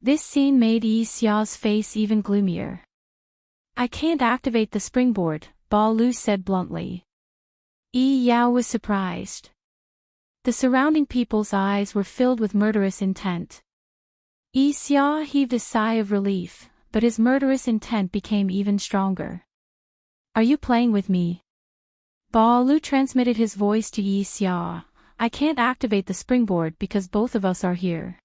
This scene made Yi Xiao's face even gloomier. I can't activate the springboard, Balu said bluntly. Yi Yao was surprised. The surrounding people's eyes were filled with murderous intent. Yi Xia heaved a sigh of relief, but his murderous intent became even stronger. Are you playing with me? Balu transmitted his voice to Yi Xia. I can't activate the springboard because both of us are here.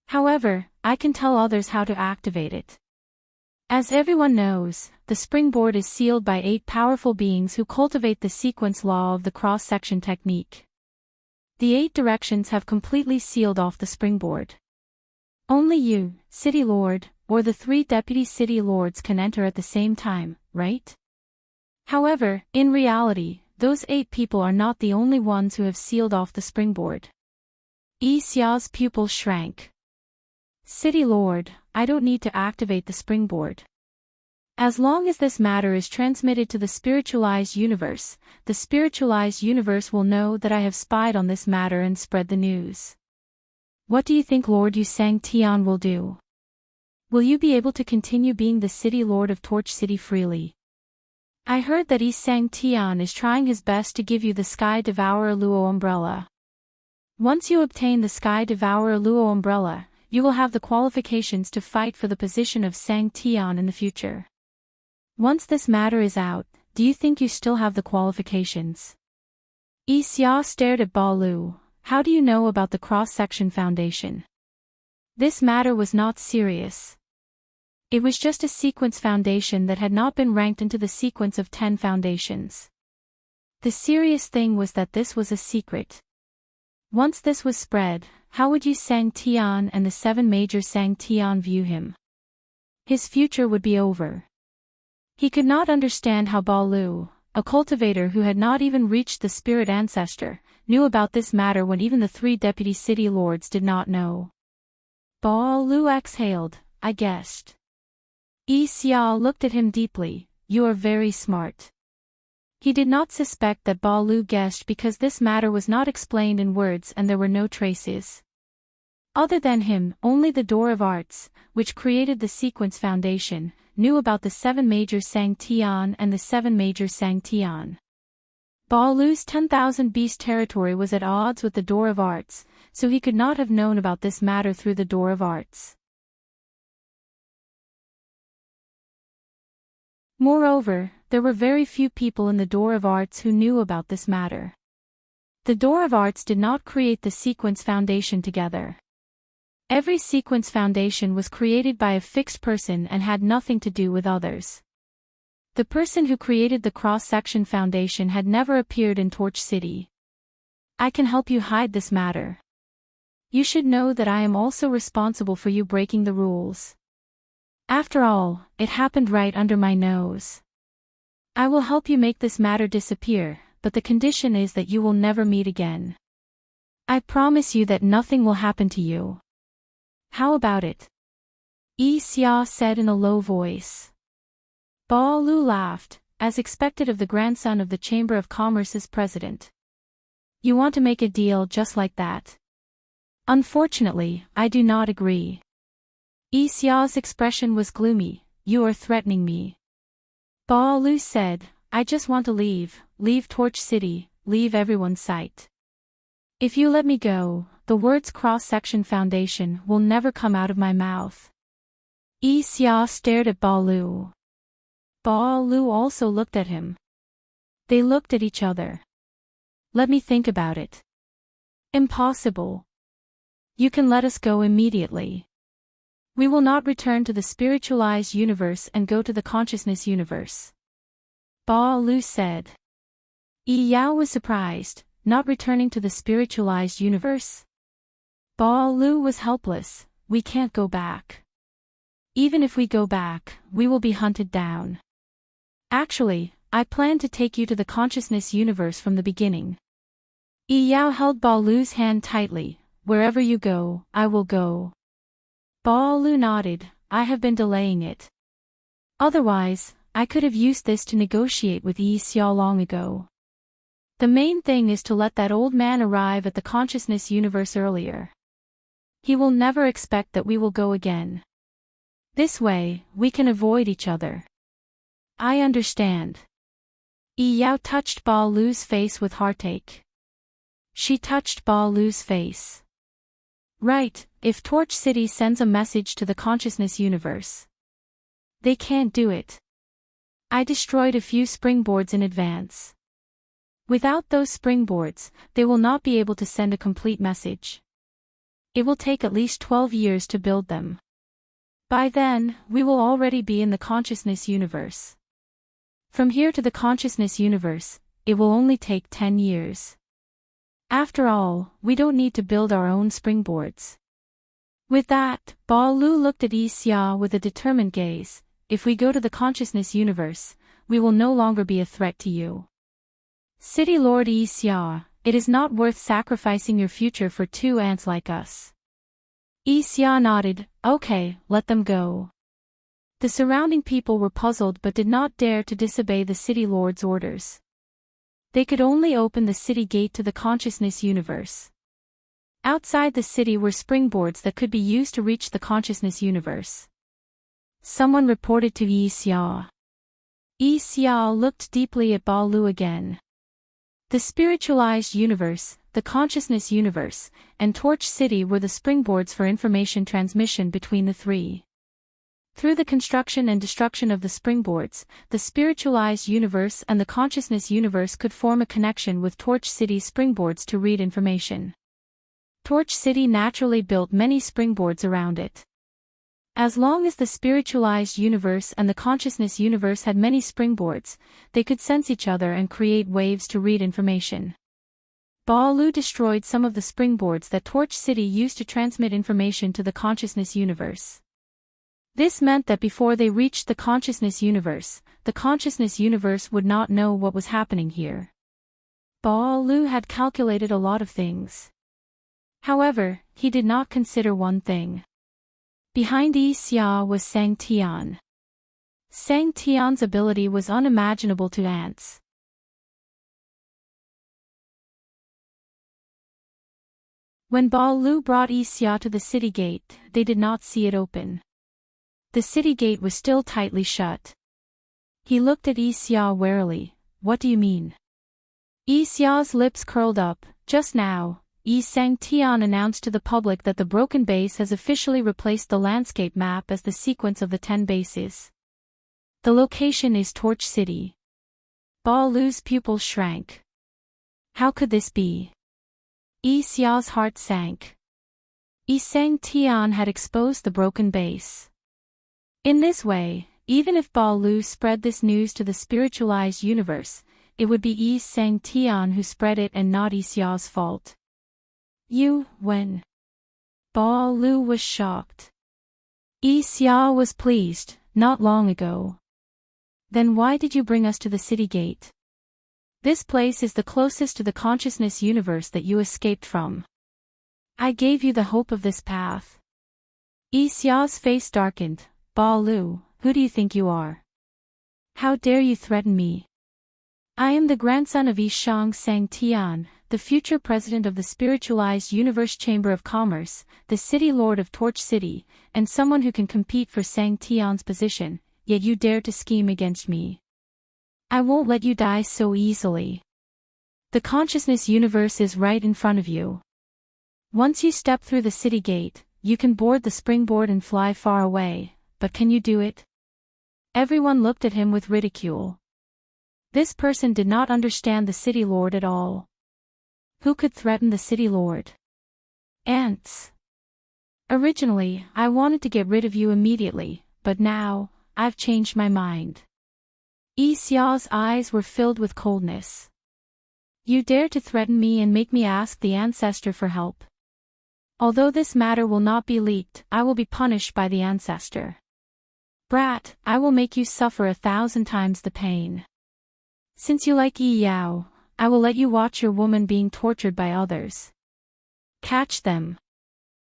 However, I can tell others how to activate it. As everyone knows, the springboard is sealed by 8 powerful beings who cultivate the sequence law of the cross-section technique. The 8 directions have completely sealed off the springboard. Only you, City Lord, or the 3 deputy City Lords can enter at the same time, right? However, in reality, those 8 people are not the only ones who have sealed off the springboard. Yi Xiao's pupil shrank. City Lord, I don't need to activate the springboard. As long as this matter is transmitted to the spiritualized universe, the spiritualized universe will know that I have spied on this matter and spread the news. What do you think Lord Yu Sang Tian will do? Will you be able to continue being the City Lord of Torch City freely? I heard that Yi Sang Tian is trying his best to give you the Sky Devourer Luo umbrella. Once you obtain the Sky Devourer Luo umbrella, you will have the qualifications to fight for the position of Sang Tian in the future. Once this matter is out, do you think you still have the qualifications? Yi Xia stared at Balu. How do you know about the cross-section foundation? This matter was not serious. It was just a sequence foundation that had not been ranked into the sequence of 10 foundations. The serious thing was that this was a secret. Once this was spread, how would Yu Sang Tian and the 7 major Sang Tian view him? His future would be over. He could not understand how Balu, a cultivator who had not even reached the spirit ancestor, knew about this matter when even the 3 deputy city lords did not know. Balu exhaled. I guessed. Yi Xia looked at him deeply. You are very smart. He did not suspect that Balu guessed because this matter was not explained in words and there were no traces. Other than him, only the Door of Arts, which created the sequence foundation, knew about the 7 major Sang Tian and the 7 major Sang Tian. Balu's 10,000 beast territory was at odds with the Door of Arts, so he could not have known about this matter through the Door of Arts. Moreover, there were very few people in the Door of Arts who knew about this matter. The Door of Arts did not create the sequence foundation together. Every sequence foundation was created by a fixed person and had nothing to do with others. The person who created the cross-section foundation had never appeared in Torch City. I can help you hide this matter. You should know that I am also responsible for you breaking the rules. After all, it happened right under my nose. I will help you make this matter disappear, but the condition is that you will never meet again. I promise you that nothing will happen to you. How about it? Yi Xia said in a low voice. Balu laughed, as expected of the grandson of the Chamber of Commerce's president. You want to make a deal just like that? Unfortunately, I do not agree. Yi Xiao's expression was gloomy. You are threatening me. Balu said, I just want to leave Torch City, leave everyone's sight. If you let me go, the words cross-section foundation will never come out of my mouth. Yi Xia stared at Balu. Balu also looked at him. They looked at each other. Let me think about it. Impossible. You can let us go immediately. We will not return to the spiritualized universe and go to the consciousness universe. Balu said. Yi Yao was surprised, not returning to the spiritualized universe. Balu was helpless. We can't go back. Even if we go back, we will be hunted down. Actually, I plan to take you to the consciousness universe from the beginning. Yi Yao held Balu's hand tightly. wherever you go, I will go. Baolu nodded. I have been delaying it. Otherwise, I could have used this to negotiate with Yi Xiao long ago. The main thing is to let that old man arrive at the consciousness universe earlier. He will never expect that we will go again. This way, we can avoid each other. I understand. Yi Yao touched Baolu's face with heartache. She touched Baolu's face. Right, if Torch City sends a message to the consciousness universe. They can't do it. I destroyed a few springboards in advance. Without those springboards, they will not be able to send a complete message. It will take at least 12 years to build them. By then, we will already be in the consciousness universe. From here to the consciousness universe, it will only take 10 years. After all, we don't need to build our own springboards. With that, Baolu looked at Yi Xia with a determined gaze. If we go to the consciousness universe, we will no longer be a threat to you. City Lord Yi Xia, it is not worth sacrificing your future for two ants like us. Yi Xia nodded. Okay, let them go. The surrounding people were puzzled but did not dare to disobey the city lord's orders. They could only open the city gate to the consciousness universe. Outside the city were springboards that could be used to reach the consciousness universe. Someone reported to Yi Xia. Yi Xia looked deeply at Baolu again. The spiritualized universe, the consciousness universe, and Torch City were the springboards for information transmission between the three. Through the construction and destruction of the springboards, the spiritualized universe and the consciousness universe could form a connection with Torch City's springboards to read information. Torch City naturally built many springboards around it. As long as the spiritualized universe and the consciousness universe had many springboards, they could sense each other and create waves to read information. Baolu destroyed some of the springboards that Torch City used to transmit information to the consciousness universe. This meant that before they reached the consciousness universe would not know what was happening here. Baolu had calculated a lot of things. However, he did not consider one thing. Behind Yi Xia was Sang Tian. Sang Tian's ability was unimaginable to ants. When Baolu brought Yi Xia to the city gate, they did not see it open. The city gate was still tightly shut. He looked at Yi Xia warily. What do you mean? Yi Xia's lips curled up. Just now, Yi Sang Tian announced to the public that the broken base has officially replaced the landscape map as the sequence of the 10 bases. The location is Torch City. Baolu's pupils shrank. How could this be? Yi Xia's heart sank. Yi Sang Tian had exposed the broken base. In this way, even if Baolu spread this news to the spiritualized universe, it would be Yi Sang Tian who spread it and not Yi Xia's fault. When? Baolu was shocked. Yi Xia was pleased, not long ago. Then why did you bring us to the city gate? This place is the closest to the consciousness universe that you escaped from. I gave you the hope of this path. Yi Xia's face darkened. Baolu, who do you think you are? How dare you threaten me? I am the grandson of Yi Sang Tian, the future president of the spiritualized universe Chamber of Commerce, the city lord of Torch City, and someone who can compete for Sang Tian's position, yet you dare to scheme against me. I won't let you die so easily. The consciousness universe is right in front of you. Once you step through the city gate, you can board the springboard and fly far away. But can you do it? Everyone looked at him with ridicule. This person did not understand the city lord at all. Who could threaten the city lord? Ants. Originally, I wanted to get rid of you immediately, but now, I've changed my mind. Yi Xia's eyes were filled with coldness. You dare to threaten me and make me ask the ancestor for help. Although this matter will not be leaked, I will be punished by the ancestor. Brat, I will make you suffer 1,000 times the pain. Since you like Yi Yao, I will let you watch your woman being tortured by others. Catch them.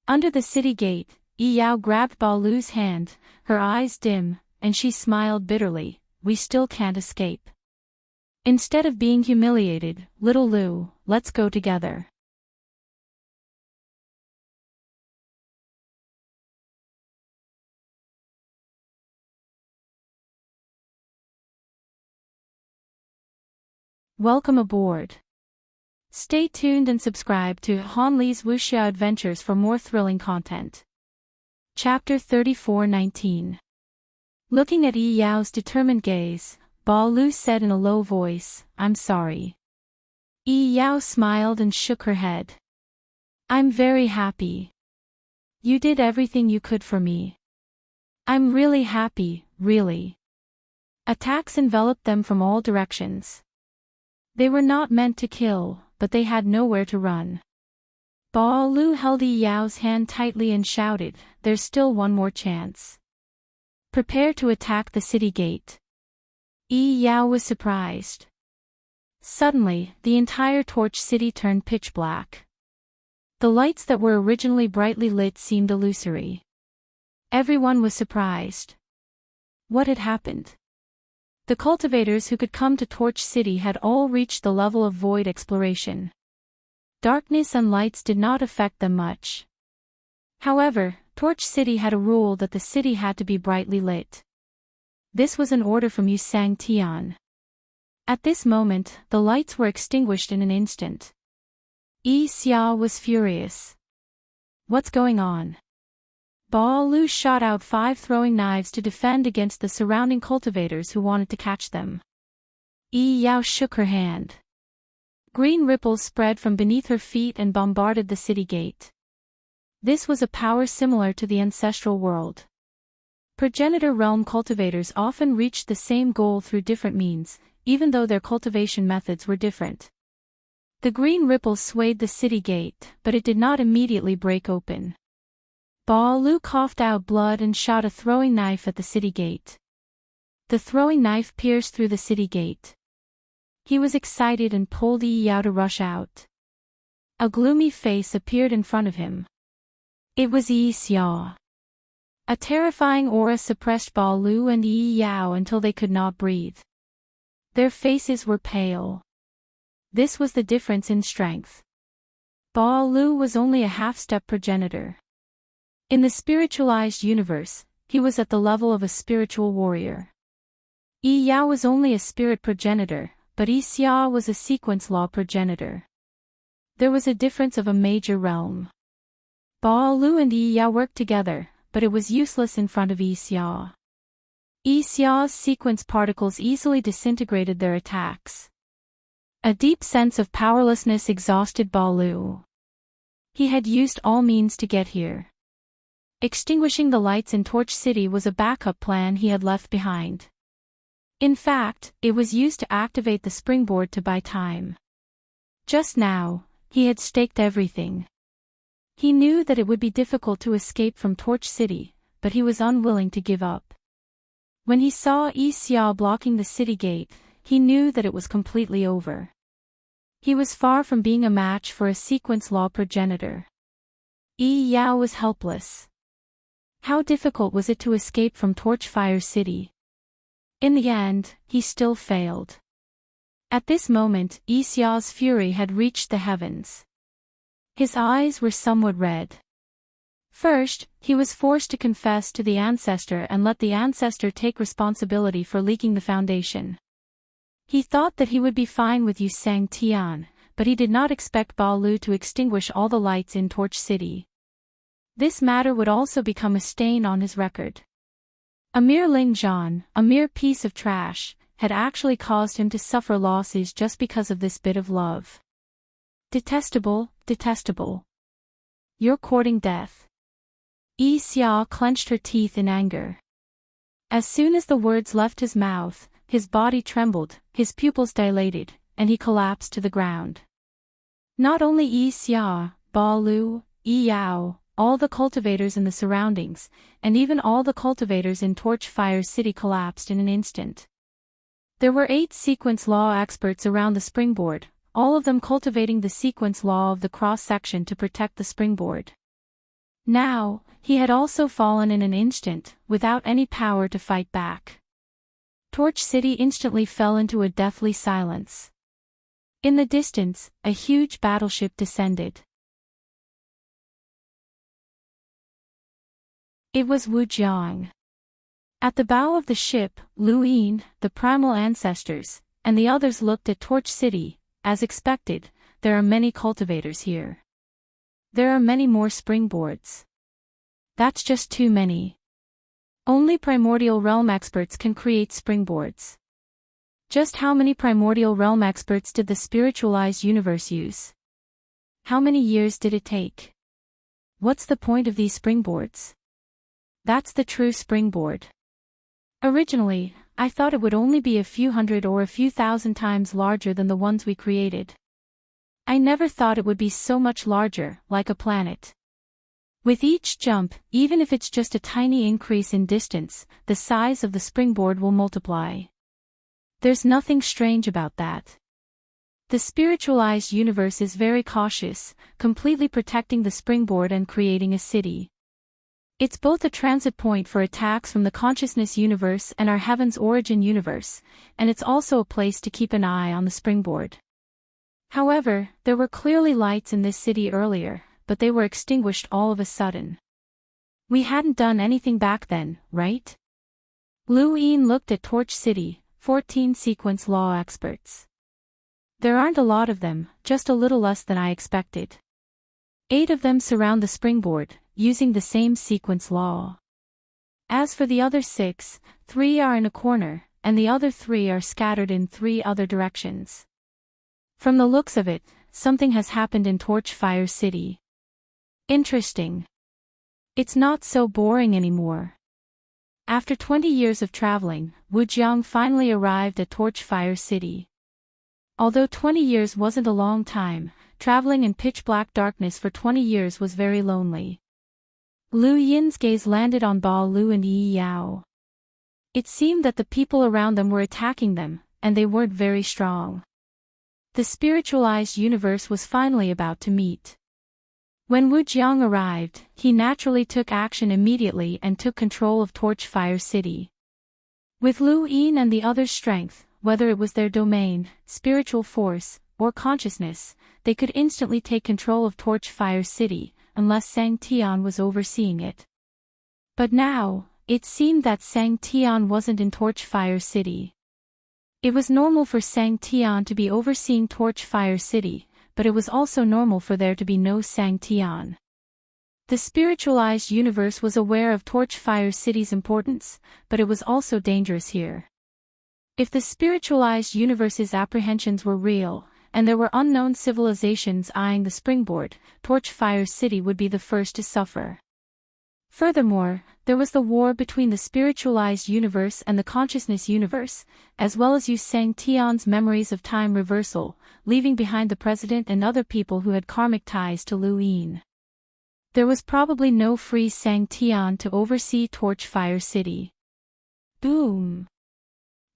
Under the city gate, Yi Yao grabbed Balu's hand, her eyes dim, and she smiled bitterly. We still can't escape. Instead of being humiliated, little Lu, let's go together. Welcome aboard. Stay tuned and subscribe to Han Li's Wuxia Adventures for more thrilling content. Chapter 34:19. Looking at Yi Yao's determined gaze, Balu said in a low voice, I'm sorry. Yi Yao smiled and shook her head. I'm very happy. You did everything you could for me. I'm really happy, really. Attacks enveloped them from all directions. They were not meant to kill, but they had nowhere to run. Balu held Yi Yao's hand tightly and shouted, there's still one more chance. Prepare to attack the city gate. Yi Yao was surprised. Suddenly, the entire torch city turned pitch black. The lights that were originally brightly lit seemed illusory. Everyone was surprised. What had happened? The cultivators who could come to Torch City had all reached the level of void exploration. Darkness and lights did not affect them much. However, Torch City had a rule that the city had to be brightly lit. This was an order from Yusang Tian. At this moment, the lights were extinguished in an instant. Yi Xia was furious. What's going on? Balu shot out 5 throwing knives to defend against the surrounding cultivators who wanted to catch them. Yi Yao shook her hand. Green ripples spread from beneath her feet and bombarded the city gate. This was a power similar to the ancestral world. Progenitor realm cultivators often reached the same goal through different means, even though their cultivation methods were different. The green ripples swayed the city gate, but it did not immediately break open. Balu coughed out blood and shot a throwing knife at the city gate. The throwing knife pierced through the city gate. He was excited and pulled Yi Yao to rush out. A gloomy face appeared in front of him. It was Yi Xia. A terrifying aura suppressed Balu and Yi Yao until they could not breathe. Their faces were pale. This was the difference in strength. Balu was only a half-step progenitor. In the spiritualized universe, he was at the level of a spiritual warrior. Yi Yao was only a spirit progenitor, but Yi Xia was a sequence law progenitor. There was a difference of a major realm. Balu and Yi Yao worked together, but it was useless in front of Yi Xia. Yi Xia's sequence particles easily disintegrated their attacks. A deep sense of powerlessness exhausted Balu. He had used all means to get here. Extinguishing the lights in Torch City was a backup plan he had left behind. In fact, it was used to activate the springboard to buy time. Just now, he had staked everything. He knew that it would be difficult to escape from Torch City, but he was unwilling to give up. When he saw Yi Xia blocking the city gate, he knew that it was completely over. He was far from being a match for a sequence law progenitor. Yi Yao was helpless. How difficult was it to escape from Torchfire City? In the end, he still failed. At this moment, Yi Xia's fury had reached the heavens. His eyes were somewhat red. First, he was forced to confess to the ancestor and let the ancestor take responsibility for leaking the foundation. He thought that he would be fine with Yusang Tian, but he did not expect Balu to extinguish all the lights in Torch City. This matter would also become a stain on his record. A mere Lingzhan, a mere piece of trash, had actually caused him to suffer losses just because of this bit of love. Detestable, detestable. You're courting death. Yi Xia clenched her teeth in anger. As soon as the words left his mouth, his body trembled, his pupils dilated, and he collapsed to the ground. Not only Yi Xia, Balu, Yi Yao, all the cultivators in the surroundings, and even all the cultivators in Torchfire City collapsed in an instant. There were 8 sequence law experts around the springboard, all of them cultivating the sequence law of the cross-section to protect the springboard. Now, he had also fallen in an instant, without any power to fight back. Torch City instantly fell into a deathly silence. In the distance, a huge battleship descended. It was Wu Jiang. At the bow of the ship, Lu Yin, the primal ancestors, and the others looked at Torch City. As expected, there are many cultivators here. There are many more springboards. That's just too many. Only primordial realm experts can create springboards. Just how many primordial realm experts did the spiritualized universe use? How many years did it take? What's the point of these springboards? That's the true springboard. Originally, I thought it would only be a few hundred or a few thousand times larger than the ones we created. I never thought it would be so much larger, like a planet. With each jump, even if it's just a tiny increase in distance, the size of the springboard will multiply. There's nothing strange about that. The spiritualized universe is very cautious, completely protecting the springboard and creating a city. It's both a transit point for attacks from the consciousness universe and our heaven's origin universe, and it's also a place to keep an eye on the springboard. However, there were clearly lights in this city earlier, but they were extinguished all of a sudden. We hadn't done anything back then, right? Lu Yin looked at Torch City, 14 sequence law experts. There aren't a lot of them, just a little less than I expected. 8 of them surround the springboard, using the same sequence law. As for the other 6, 3 are in a corner, and the other 3 are scattered in 3 other directions. From the looks of it, something has happened in Torchfire City. Interesting. It's not so boring anymore. After 20 years of traveling, Wu Jiang finally arrived at Torchfire City. Although 20 years wasn't a long time, traveling in pitch-black darkness for 20 years was very lonely. Lu Yin's gaze landed on Ba Lu and Yi Yao. It seemed that the people around them were attacking them, and they weren't very strong. The spiritualized universe was finally about to meet. When Wu Jiang arrived, he naturally took action immediately and took control of Torchfire City. With Lu Yin and the others' strength, whether it was their domain, spiritual force, or consciousness, they could instantly take control of Torchfire City, unless Sang Tian was overseeing it. But now, it seemed that Sang Tian wasn't in Torchfire City. It was normal for Sang Tian to be overseeing Torchfire City, but it was also normal for there to be no Sang Tian. The spiritualized universe was aware of Torchfire City's importance, but it was also dangerous here. If the spiritualized universe's apprehensions were real, and there were unknown civilizations eyeing the springboard, Torchfire City would be the first to suffer. Furthermore, there was the war between the spiritualized universe and the consciousness universe, as well as Yu Sang Tian's memories of time reversal, leaving behind the president and other people who had karmic ties to Lu Yin. There was probably no free Sang Tian to oversee Torchfire City. Boom!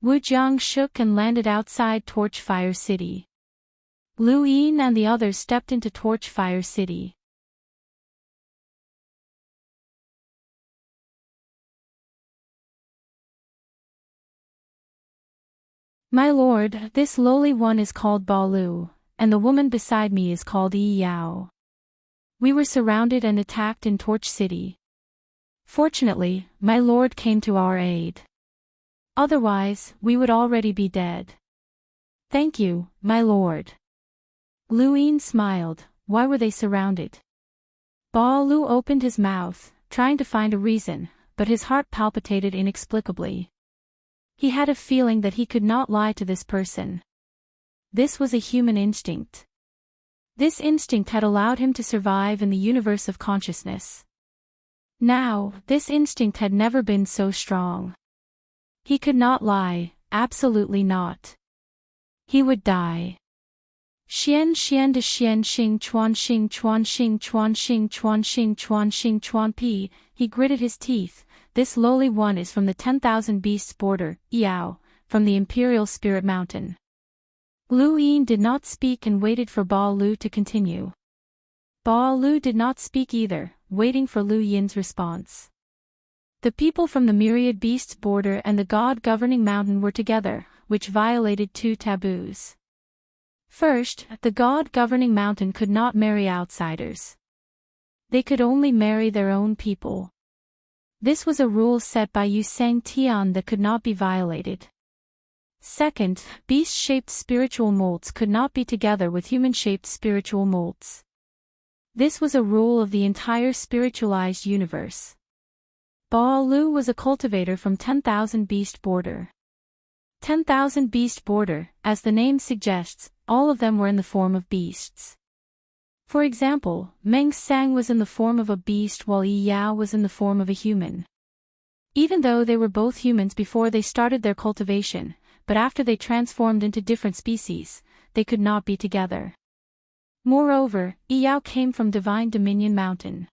Wu Jiang shook and landed outside Torchfire City. Lu Yin and the others stepped into Torchfire City. My lord, this lowly one is called Ba Lu, and the woman beside me is called Yi Yao. We were surrounded and attacked in Torch City. Fortunately, my lord came to our aid. Otherwise, we would already be dead. Thank you, my lord. Lu Yin smiled. Why were they surrounded? Ba Lu opened his mouth, trying to find a reason, but his heart palpitated inexplicably. He had a feeling that he could not lie to this person. This was a human instinct. This instinct had allowed him to survive in the universe of consciousness. Now, this instinct had never been so strong. He could not lie, absolutely not. He would die. Xian xian de xian xing chuan xing chuan xing chuan xing chuan xing chuan xing chuan pi, he gritted his teeth. This lowly one is from the 10,000 beasts border, Yao, from the Imperial Spirit Mountain. Lu Yin did not speak and waited for Ba Lu to continue. Ba Lu did not speak either, waiting for Lu Yin's response. The people from the myriad beasts border and the God-governing mountain were together, which violated two taboos. First, the God-governing mountain could not marry outsiders. They could only marry their own people. This was a rule set by Yu Sang Tian that could not be violated. Second, beast-shaped spiritual molds could not be together with human-shaped spiritual molds. This was a rule of the entire spiritualized universe. Ba Lu was a cultivator from 10,000 beast border. 10,000 beast border, as the name suggests, all of them were in the form of beasts. For example, Meng Sang was in the form of a beast while Yi Yao was in the form of a human. Even though they were both humans before they started their cultivation, but after they transformed into different species, they could not be together. Moreover, Yi Yao came from Divine Dominion Mountain.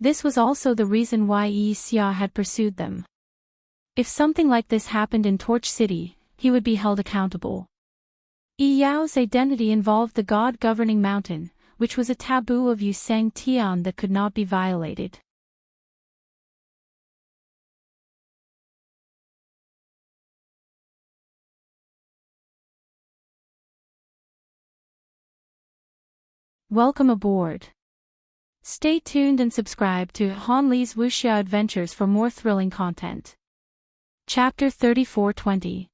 This was also the reason why Yi Xia had pursued them. If something like this happened in Torch City, he would be held accountable. Yi Yao's identity involved the God-governing mountain, which was a taboo of Yu Sang Tian that could not be violated. Welcome aboard. Stay tuned and subscribe to Han Li's Wuxia Adventures for more thrilling content. Chapter 34:20.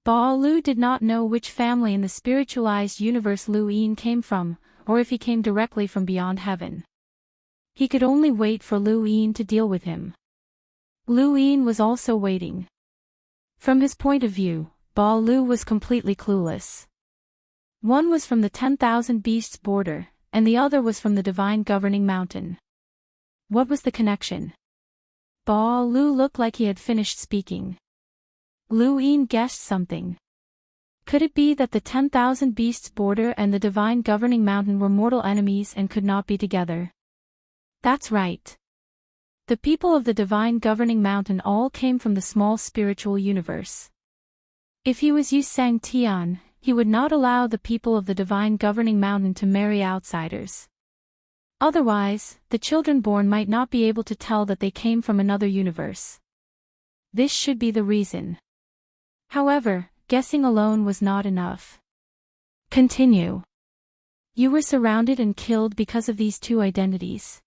Ba Lu did not know which family in the spiritualized universe Lu Yin came from, or if he came directly from beyond heaven. He could only wait for Lu Yin to deal with him. Lu Yin was also waiting. From his point of view, Ba Lu was completely clueless. One was from the 10,000 beasts border, and the other was from the divine governing mountain. What was the connection? Ba Lu looked like he had finished speaking. Lu Yin guessed something. Could it be that the 10,000 beasts border and the divine governing mountain were mortal enemies and could not be together? That's right. The people of the divine governing mountain all came from the small spiritual universe. If he was Yu Sang Tian, he would not allow the people of the divine governing mountain to marry outsiders. Otherwise, the children born might not be able to tell that they came from another universe. This should be the reason. However, guessing alone was not enough. Continue. You were surrounded and killed because of these two identities.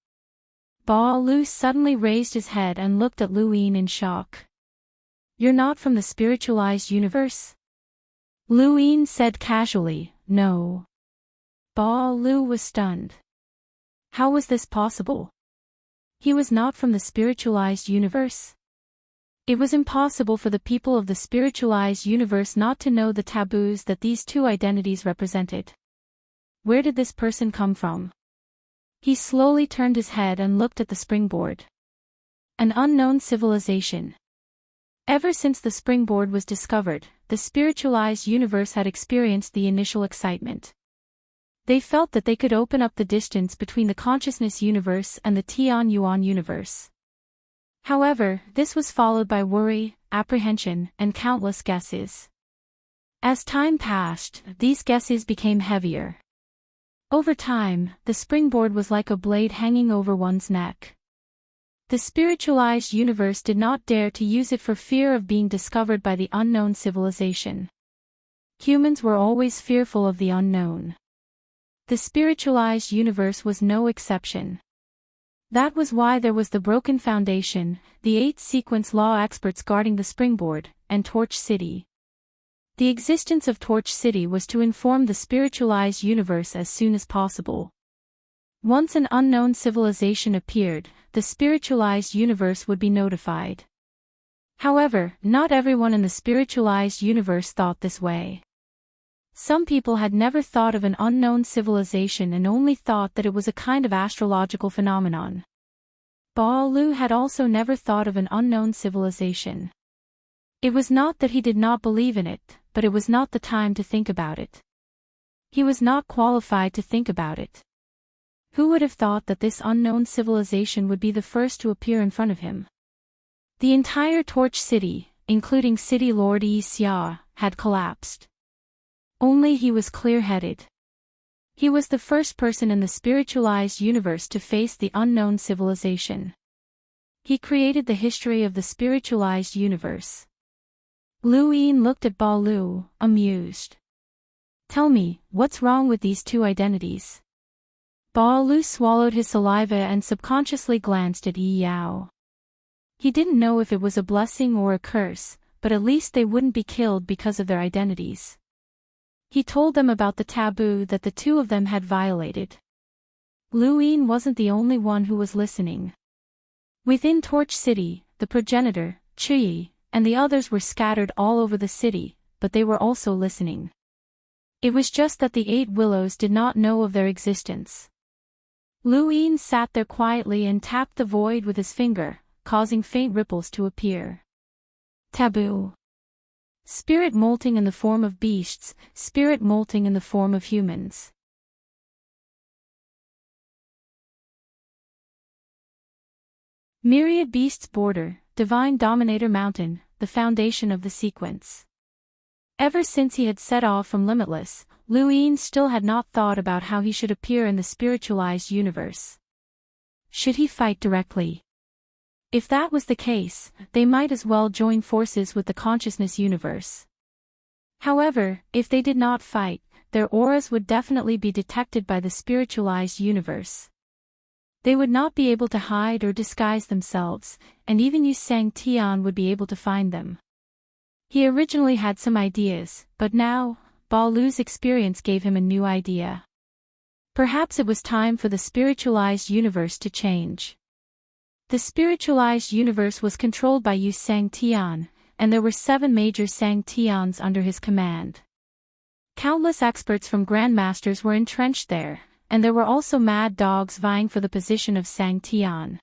Ba Lu suddenly raised his head and looked at Lu Yin in shock. You're not from the spiritualized universe? Lu Yin said casually, no. Ba Lu was stunned. How was this possible? He was not from the spiritualized universe? It was impossible for the people of the spiritualized universe not to know the taboos that these two identities represented. Where did this person come from? He slowly turned his head and looked at the springboard. An unknown civilization. Ever since the springboard was discovered, the spiritualized universe had experienced the initial excitement. They felt that they could open up the distance between the consciousness universe and the Tian Yuan universe. However, this was followed by worry, apprehension, and countless guesses. As time passed, these guesses became heavier. Over time, the springboard was like a blade hanging over one's neck. The spiritualized universe did not dare to use it for fear of being discovered by the unknown civilization. Humans were always fearful of the unknown. The spiritualized universe was no exception. That was why there was the broken foundation, the 8 sequence law experts guarding the springboard, and Torch City. The existence of Torch City was to inform the spiritualized universe as soon as possible. Once an unknown civilization appeared, the spiritualized universe would be notified. However, not everyone in the spiritualized universe thought this way. Some people had never thought of an unknown civilization and only thought that it was a kind of astrological phenomenon. Ba Lu had also never thought of an unknown civilization. It was not that he did not believe in it, but it was not the time to think about it. He was not qualified to think about it. Who would have thought that this unknown civilization would be the first to appear in front of him? The entire Torch City, including City Lord Yi Xia, had collapsed. Only he was clear-headed. He was the first person in the spiritualized universe to face the unknown civilization. He created the history of the spiritualized universe. Lu Yin looked at Ba Lu, amused. Tell me, what's wrong with these two identities? Ba Lu swallowed his saliva and subconsciously glanced at Yi Yao. He didn't know if it was a blessing or a curse, but at least they wouldn't be killed because of their identities. He told them about the taboo that the two of them had violated. Lu Yin wasn't the only one who was listening. Within Torch City, the progenitor, Chuyi, and the others were scattered all over the city, but they were also listening. It was just that the 8 willows did not know of their existence. Lu Yin sat there quietly and tapped the void with his finger, causing faint ripples to appear. Taboo. Spirit molting in the form of beasts, spirit molting in the form of humans. Myriad beasts border, divine dominator mountain, the foundation of the sequence. Ever since he had set off from Limitless, Lu Yin still had not thought about how he should appear in the spiritualized universe. Should he fight directly? If that was the case, they might as well join forces with the consciousness universe. However, if they did not fight, their auras would definitely be detected by the spiritualized universe. They would not be able to hide or disguise themselves, and even Yu Sang Tian would be able to find them. He originally had some ideas, but now, Ba Lu's experience gave him a new idea. Perhaps it was time for the spiritualized universe to change. The spiritualized universe was controlled by Yu Sang Tian, and there were 7 major Sang Tians under his command. Countless experts from grandmasters were entrenched there, and there were also mad dogs vying for the position of Sang Tian.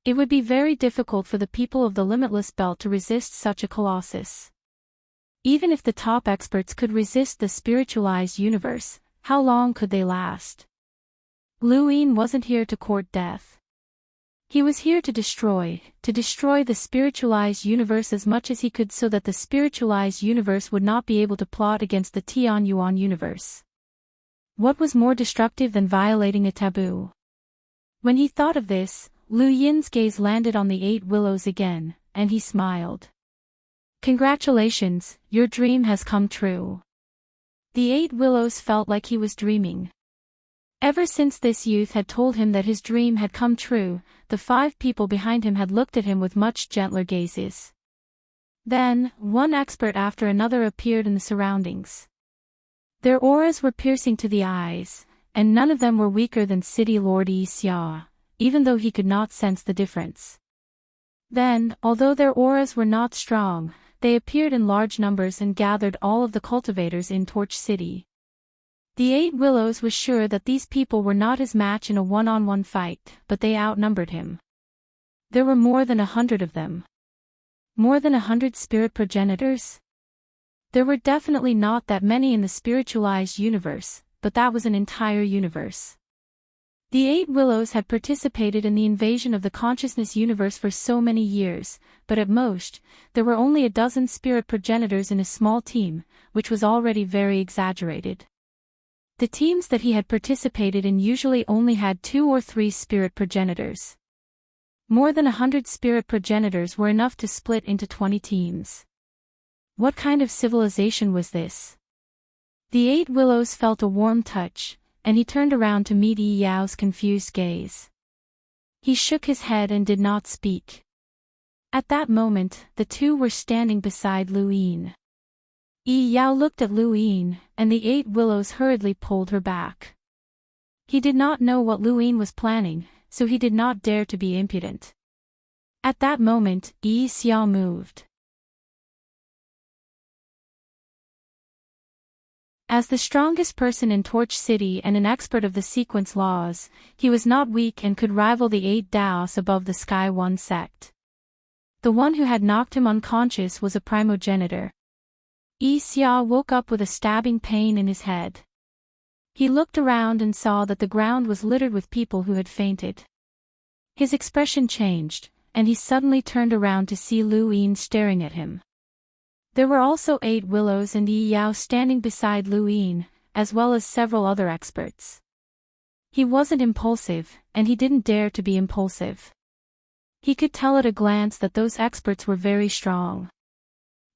It would be very difficult for the people of the Limitless Belt to resist such a colossus. Even if the top experts could resist the spiritualized universe, how long could they last? Lu Yin wasn't here to court death. He was here to destroy the spiritualized universe as much as he could so that the spiritualized universe would not be able to plot against the Tian Yuan universe. What was more destructive than violating a taboo? When he thought of this, Lu Yin's gaze landed on the 8 willows again, and he smiled. Congratulations, your dream has come true. The 8 willows felt like he was dreaming. Ever since this youth had told him that his dream had come true, the 5 people behind him had looked at him with much gentler gazes. Then, one expert after another appeared in the surroundings. Their auras were piercing to the eyes, and none of them were weaker than City Lord Yi Xia, even though he could not sense the difference. Then, although their auras were not strong, they appeared in large numbers and gathered all of the cultivators in Torch City. The 8 willows was sure that these people were not his match in a one-on-one fight, but they outnumbered him. There were more than 100 of them. More than 100 spirit progenitors? There were definitely not that many in the spiritualized universe, but that was an entire universe. The 8 willows had participated in the invasion of the consciousness universe for so many years, but at most, there were only a dozen spirit progenitors in a small team, which was already very exaggerated. The teams that he had participated in usually only had 2 or 3 spirit progenitors. More than 100 spirit progenitors were enough to split into 20 teams. What kind of civilization was this? The 8 willows felt a warm touch, and he turned around to meet Yi Yao's confused gaze. He shook his head and did not speak. At that moment, the two were standing beside Lu Yin. Yi Yao looked at Lu Yin, and the 8 willows hurriedly pulled her back. He did not know what Lu Yin was planning, so he did not dare to be impudent. At that moment, Yi Xiao moved. As the strongest person in Torch City and an expert of the sequence laws, he was not weak and could rival the 8 Daos above the Sky One sect. The one who had knocked him unconscious was a primogenitor. Yi Xia woke up with a stabbing pain in his head. He looked around and saw that the ground was littered with people who had fainted. His expression changed, and he suddenly turned around to see Lu Yin staring at him. There were also 8 willows and Yi Yao standing beside Lu Yin, as well as several other experts. He wasn't impulsive, and he didn't dare to be impulsive. He could tell at a glance that those experts were very strong.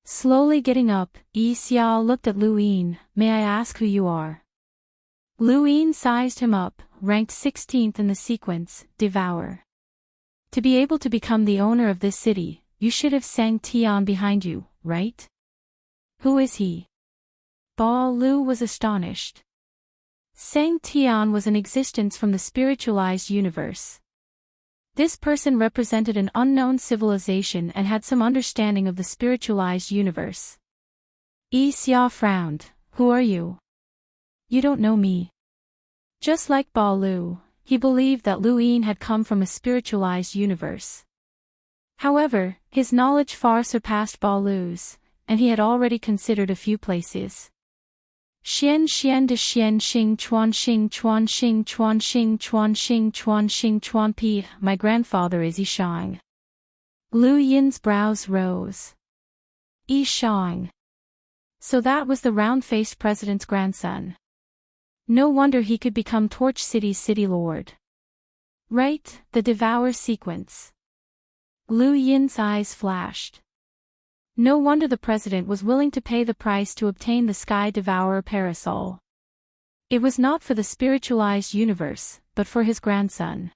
Slowly getting up, Yi Xiao looked at Lu Yin. "May I ask who you are?" Lu Yin sized him up, ranked 16th in the sequence, Devour. "To be able to become the owner of this city, you should have Sang Tian behind you, right?" "Who is he?" Ba Lu was astonished. Sang Tian was an existence from the spiritualized universe. This person represented an unknown civilization and had some understanding of the spiritualized universe. Yi Xia frowned. "Who are you?" "You don't know me." Just like Ba Lu, he believed that Lu Yin had come from a spiritualized universe. However, his knowledge far surpassed Ba Lu's, and he had already considered a few places. Xian Xian de Xian Xing Chuan Xing Chuan Xing Chuan Xing Chuan Xing Chuan Xing Chuan Pi. My grandfather is Yi Shang. Lu Yin's brows rose. Yi Shang. So that was the round-faced president's grandson. No wonder he could become Torch City's city lord. Right, the Devour sequence. Lu Yin's eyes flashed. No wonder the president was willing to pay the price to obtain the Sky Devourer parasol. It was not for the spiritualized universe, but for his grandson.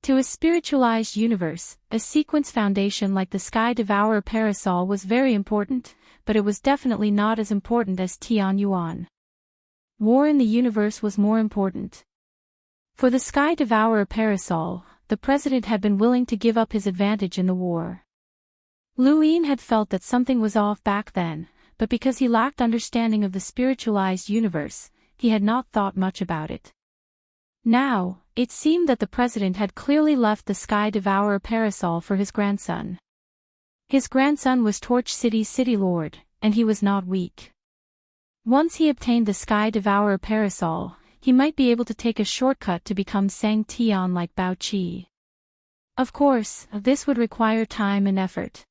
To a spiritualized universe, a sequence foundation like the Sky Devourer parasol was very important, but it was definitely not as important as Tian Yuan. War in the universe was more important. For the Sky Devourer parasol, the president had been willing to give up his advantage in the war. Lu Yin had felt that something was off back then, but because he lacked understanding of the spiritualized universe, he had not thought much about it. Now, it seemed that the president had clearly left the Sky Devourer parasol for his grandson. His grandson was Torch City's city lord, and he was not weak. Once he obtained the Sky Devourer parasol, he might be able to take a shortcut to become Sang Tian like Bao Qi. Of course, this would require time and effort.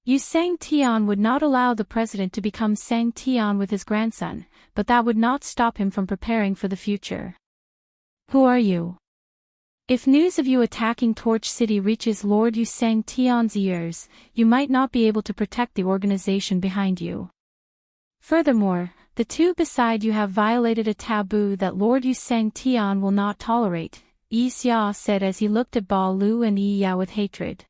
Yu Sang Tian would not allow the president to become Sang Tian with his grandson, but that would not stop him from preparing for the future. "Who are you?" "If news of you attacking Torch City reaches Lord Yu Sang Tian's ears, you might not be able to protect the organization behind you. Furthermore, the two beside you have violated a taboo that Lord Yu Sang Tian will not tolerate," Yi Xia said as he looked at Ba Lu and Yi Yao with hatred.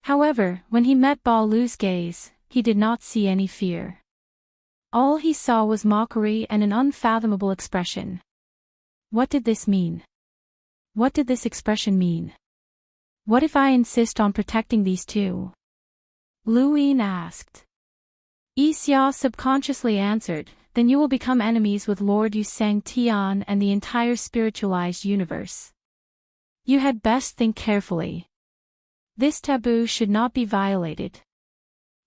However, when he met Ba Lu's gaze, he did not see any fear. All he saw was mockery and an unfathomable expression. What did this mean? What did this expression mean? What if I insist on protecting these two? Lu Yin asked. Yi Xia subconsciously answered, "Then you will become enemies with Lord Yu Sang Tian and the entire spiritualized universe. You had best think carefully. This taboo should not be violated.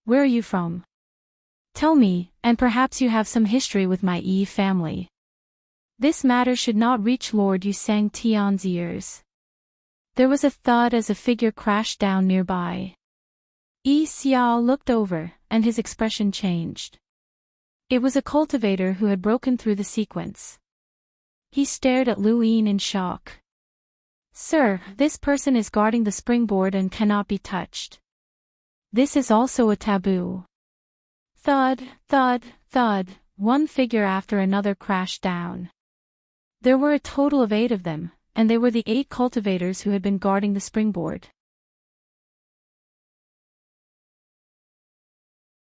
Where are you from? Tell me, and perhaps you have some history with my Yi family. This matter should not reach Lord Yu Sang Tian's ears." There was a thud as a figure crashed down nearby. Yi Xiao looked over, and his expression changed. It was a cultivator who had broken through the sequence. He stared at Lu Yin in shock. "Sir, this person is guarding the springboard and cannot be touched. This is also a taboo." Thud, thud, thud, one figure after another crashed down. There were a total of 8 of them, and they were the 8 cultivators who had been guarding the springboard.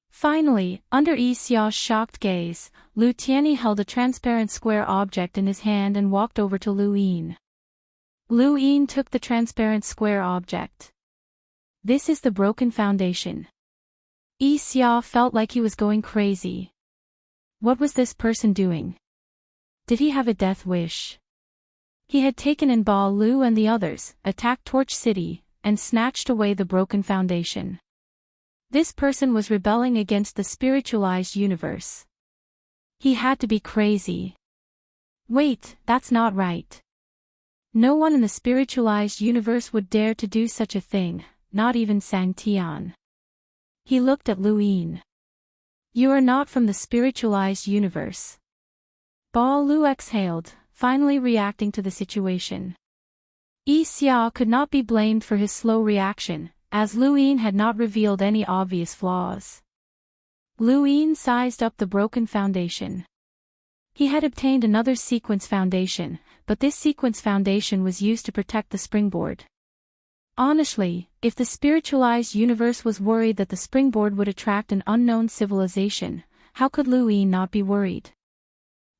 Finally, under Yi Xiao's shocked gaze, Lu Tianyi held a transparent square object in his hand and walked over to Lu Yin. Lu Yin took the transparent square object. "This is the broken foundation." Yi Xia felt like he was going crazy. What was this person doing? Did he have a death wish? He had taken in Ba Lu and the others, attacked Torch City, and snatched away the broken foundation. This person was rebelling against the spiritualized universe. He had to be crazy. Wait, that's not right. No one in the spiritualized universe would dare to do such a thing, not even Sang Tian. He looked at Luin. You are not from the spiritualized universe. Ba Lu exhaled, finally reacting to the situation. Yi Xia could not be blamed for his slow reaction, as Luin had not revealed any obvious flaws. Luin sized up the broken foundation. He had obtained another sequence foundation, but this sequence foundation was used to protect the springboard. Honestly, if the spiritualized universe was worried that the springboard would attract an unknown civilization, how could Luin not be worried?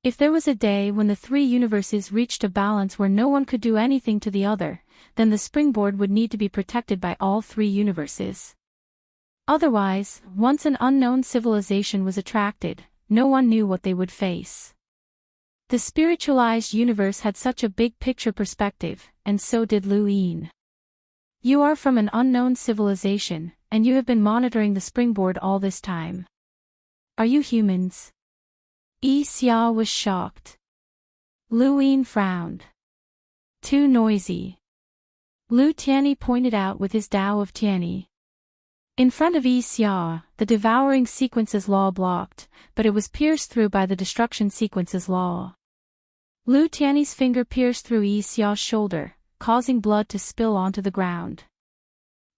If there was a day when the three universes reached a balance where no one could do anything to the other, then the springboard would need to be protected by all three universes. Otherwise, once an unknown civilization was attracted, no one knew what they would face. The spiritualized universe had such a big picture perspective, and so did Luin. You are from an unknown civilization, and you have been monitoring the springboard all this time. Are you humans? Yi Xia was shocked. Luin frowned. Too noisy. Lu Tianyi pointed out with his Tao of Tianyi. In front of Yi Xia, the devouring sequences law blocked, but it was pierced through by the destruction sequences law. Lu Tianyi's finger pierced through Yi Xia's shoulder, causing blood to spill onto the ground.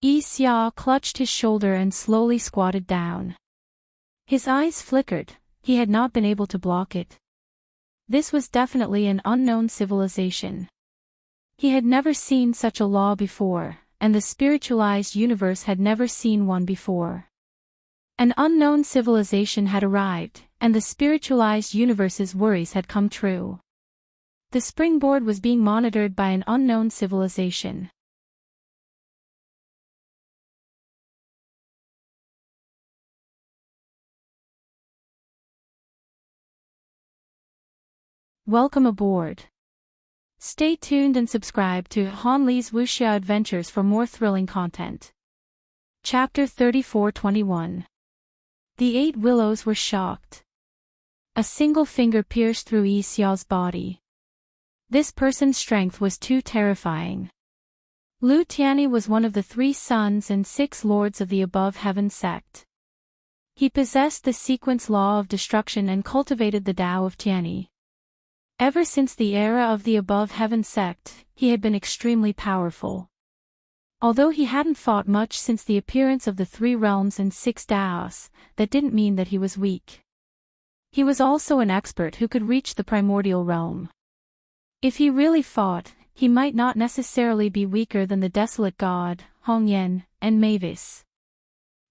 Yi Xia clutched his shoulder and slowly squatted down. His eyes flickered, he had not been able to block it. This was definitely an unknown civilization. He had never seen such a law before, and the spiritualized universe had never seen one before. An unknown civilization had arrived, and the spiritualized universe's worries had come true. The springboard was being monitored by an unknown civilization. Welcome aboard. Stay tuned and subscribe to Han Li's Wuxia Adventures for more thrilling content. Chapter 34:21. The 8 willows were shocked. A single finger pierced through Yi Xiao's body. This person's strength was too terrifying. Lu Tianyi was one of the 3 sons and 6 lords of the above heaven sect. He possessed the sequence law of destruction and cultivated the Tao of Tianyi. Ever since the era of the above heaven sect, he had been extremely powerful. Although he hadn't fought much since the appearance of the 3 realms and 6 Daos, that didn't mean that he was weak. He was also an expert who could reach the primordial realm. If he really fought, he might not necessarily be weaker than the desolate god, Hongyan, and Mavis.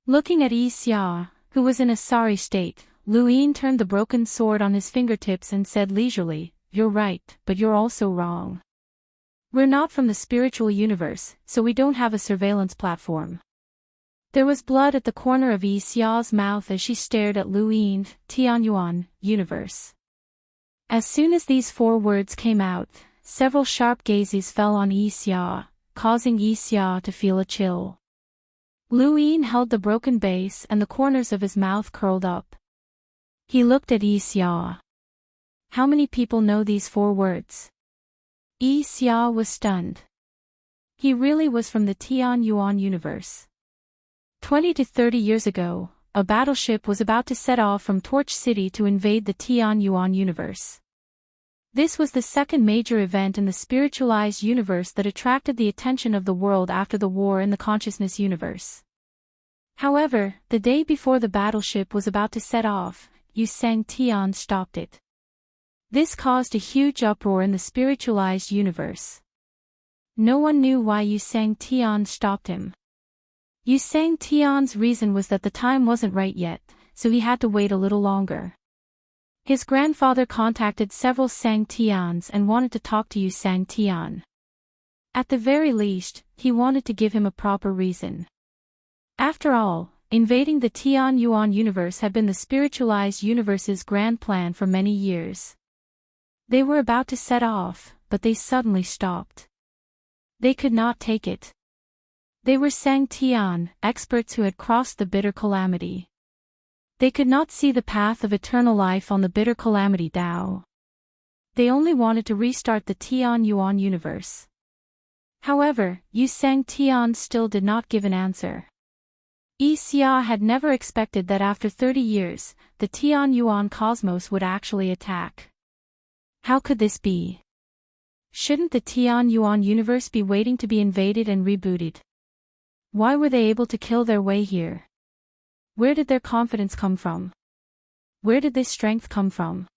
Looking at Yi Xia, who was in a sorry state, Luin turned the broken sword on his fingertips and said leisurely, "You're right, but you're also wrong. We're not from the spiritual universe, so we don't have a surveillance platform." There was blood at the corner of Yi Xia's mouth as she stared at Luin, Tianyuan, universe. As soon as these 4 words came out, several sharp gazes fell on Yi Xia, causing Yi Xia to feel a chill. Luin held the broken base and the corners of his mouth curled up. He looked at Yi Xia. How many people know these 4 words? Yi Xia was stunned. He really was from the Tianyuan universe. 20 to 30 years ago, a battleship was about to set off from Torch City to invade the Tianyuan universe. This was the second major event in the spiritualized universe that attracted the attention of the world after the war in the consciousness universe. However, the day before the battleship was about to set off, Yu Sang Tian stopped it. This caused a huge uproar in the spiritualized universe. No one knew why Yu Sang Tian stopped him. Yu Sang Tian's reason was that the time wasn't right yet, so he had to wait a little longer. His grandfather contacted several Sang Tians and wanted to talk to Yu Sang Tian. At the very least, he wanted to give him a proper reason. After all, invading the Tianyuan universe had been the spiritualized universe's grand plan for many years. They were about to set off, but they suddenly stopped. They could not take it. They were Sang Tian, experts who had crossed the bitter calamity. They could not see the path of eternal life on the bitter calamity Tao. They only wanted to restart the Tianyuan universe. However, Yu Sang Tian still did not give an answer. Xia had never expected that after 30 years, the Tianyuan cosmos would actually attack. How could this be? Shouldn't the Tianyuan universe be waiting to be invaded and rebooted? Why were they able to kill their way here? Where did their confidence come from? Where did this strength come from?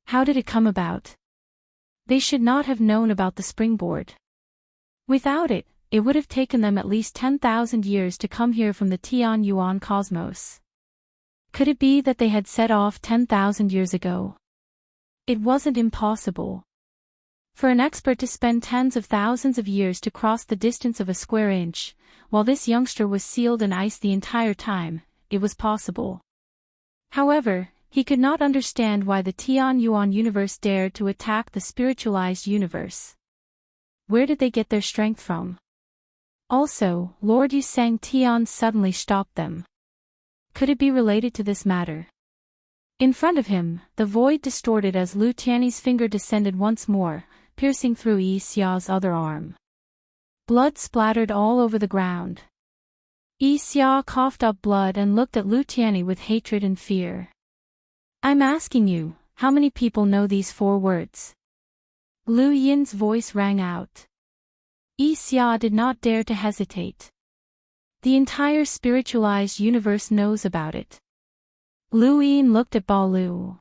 How did it come about? They should not have known about the springboard. Without it, it would have taken them at least 10,000 years to come here from the Tianyuan cosmos. Could it be that they had set off 10,000 years ago? It wasn't impossible. For an expert to spend tens of thousands of years to cross the distance of a square inch, while this youngster was sealed in ice the entire time, it was possible. However, he could not understand why the Tianyuan universe dared to attack the spiritualized universe. Where did they get their strength from? Also, Lord Yusang Tian suddenly stopped them. Could it be related to this matter? In front of him, the void distorted as Lu Tiany's finger descended once more, piercing through Yi Xia's other arm. Blood splattered all over the ground. Yi Xia coughed up blood and looked at Lu Tiany with hatred and fear. I'm asking you, how many people know these 4 words? Lu Yin's voice rang out. Yi Xia did not dare to hesitate. The entire spiritualized universe knows about it. Lu Yin looked at Ba Lu.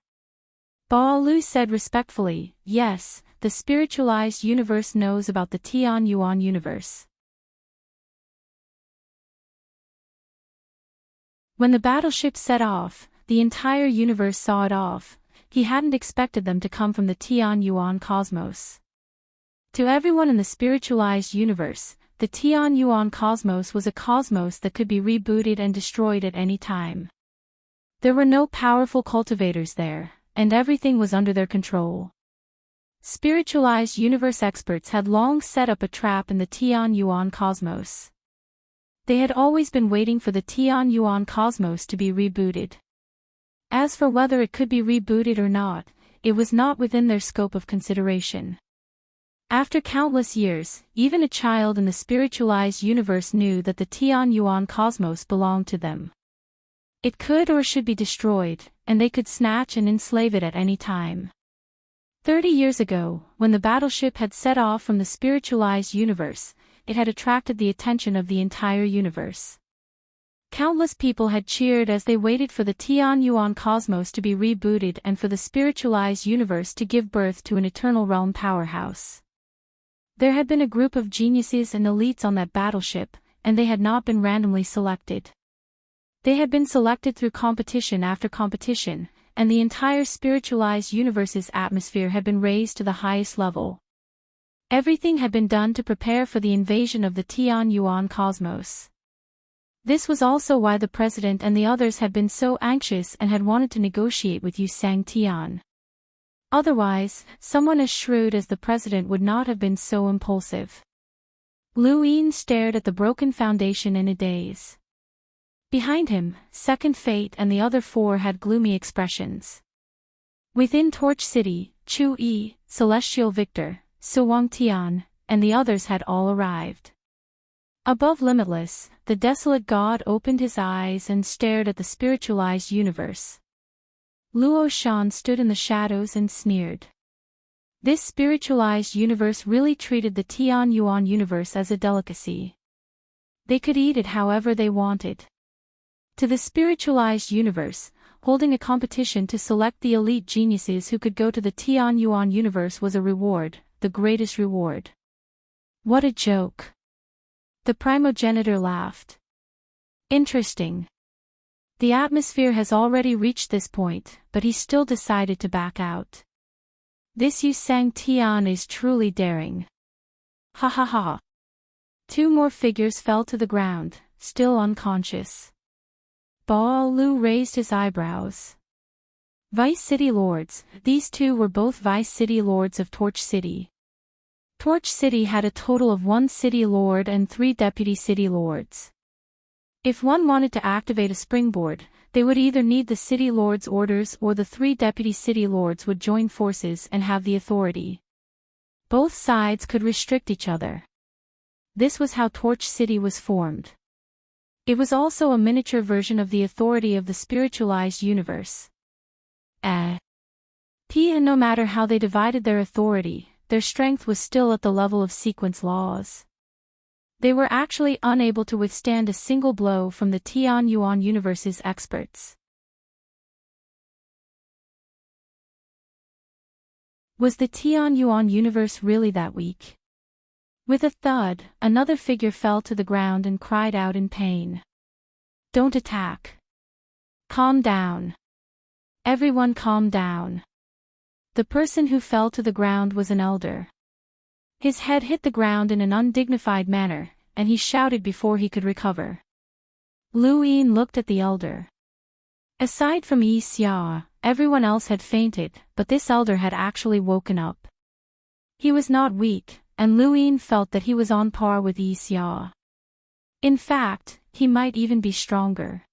Ba Lu said respectfully, yes, the spiritualized universe knows about the Tianyuan universe. When the battleship set off, the entire universe saw it off. He hadn't expected them to come from the Tianyuan cosmos. To everyone in the spiritualized universe, the Tianyuan cosmos was a cosmos that could be rebooted and destroyed at any time. There were no powerful cultivators there, and everything was under their control. Spiritualized universe experts had long set up a trap in the Tianyuan cosmos. They had always been waiting for the Tianyuan cosmos to be rebooted. As for whether it could be rebooted or not, it was not within their scope of consideration. After countless years, even a child in the spiritualized universe knew that the Tianyuan cosmos belonged to them. It could or should be destroyed, and they could snatch and enslave it at any time. 30 years ago, when the battleship had set off from the spiritualized universe, it had attracted the attention of the entire universe. Countless people had cheered as they waited for the Tianyuan cosmos to be rebooted and for the spiritualized universe to give birth to an eternal realm powerhouse. There had been a group of geniuses and elites on that battleship, and they had not been randomly selected. They had been selected through competition after competition, and the entire spiritualized universe's atmosphere had been raised to the highest level. Everything had been done to prepare for the invasion of the Tianyuan cosmos. This was also why the president and the others had been so anxious and had wanted to negotiate with Yusang Tian. Otherwise, someone as shrewd as the president would not have been so impulsive. Lu Yin stared at the broken foundation in a daze. Behind him, Second Fate and the other 4 had gloomy expressions. Within Torch City, Chu Yi, Celestial Victor, Suwang Tian, and the others had all arrived. Above Limitless, the desolate god opened his eyes and stared at the spiritualized universe. Luo Shan stood in the shadows and sneered. This spiritualized universe really treated the Tianyuan universe as a delicacy. They could eat it however they wanted. To the spiritualized universe, holding a competition to select the elite geniuses who could go to the Tianyuan universe was a reward, the greatest reward. What a joke. The primogenitor laughed. Interesting. The atmosphere has already reached this point, but he still decided to back out. This Yusang Tian is truly daring. Ha ha ha. 2 more figures fell to the ground, still unconscious. Ba Lu raised his eyebrows. Vice City Lords, these 2 were both Vice City Lords of Torch City. Torch City had a total of 1 City Lord and 3 Deputy City Lords. If one wanted to activate a springboard, they would either need the City Lord's orders or the 3 Deputy City Lords would join forces and have the authority. Both sides could restrict each other. This was how Torch City was formed. It was also a miniature version of the authority of the spiritualized universe. And no matter how they divided their authority, their strength was still at the level of sequence laws. They were actually unable to withstand a single blow from the Tianyuan universe's experts. Was the Tianyuan universe really that weak? With a thud, another figure fell to the ground and cried out in pain. Don't attack. Calm down. Everyone calm down. The person who fell to the ground was an elder. His head hit the ground in an undignified manner, and he shouted before he could recover. Lu Yin looked at the elder. Aside from Yi Xia, everyone else had fainted, but this elder had actually woken up. He was not weak, and Lu Yin felt that he was on par with Yi Xia. In fact, he might even be stronger.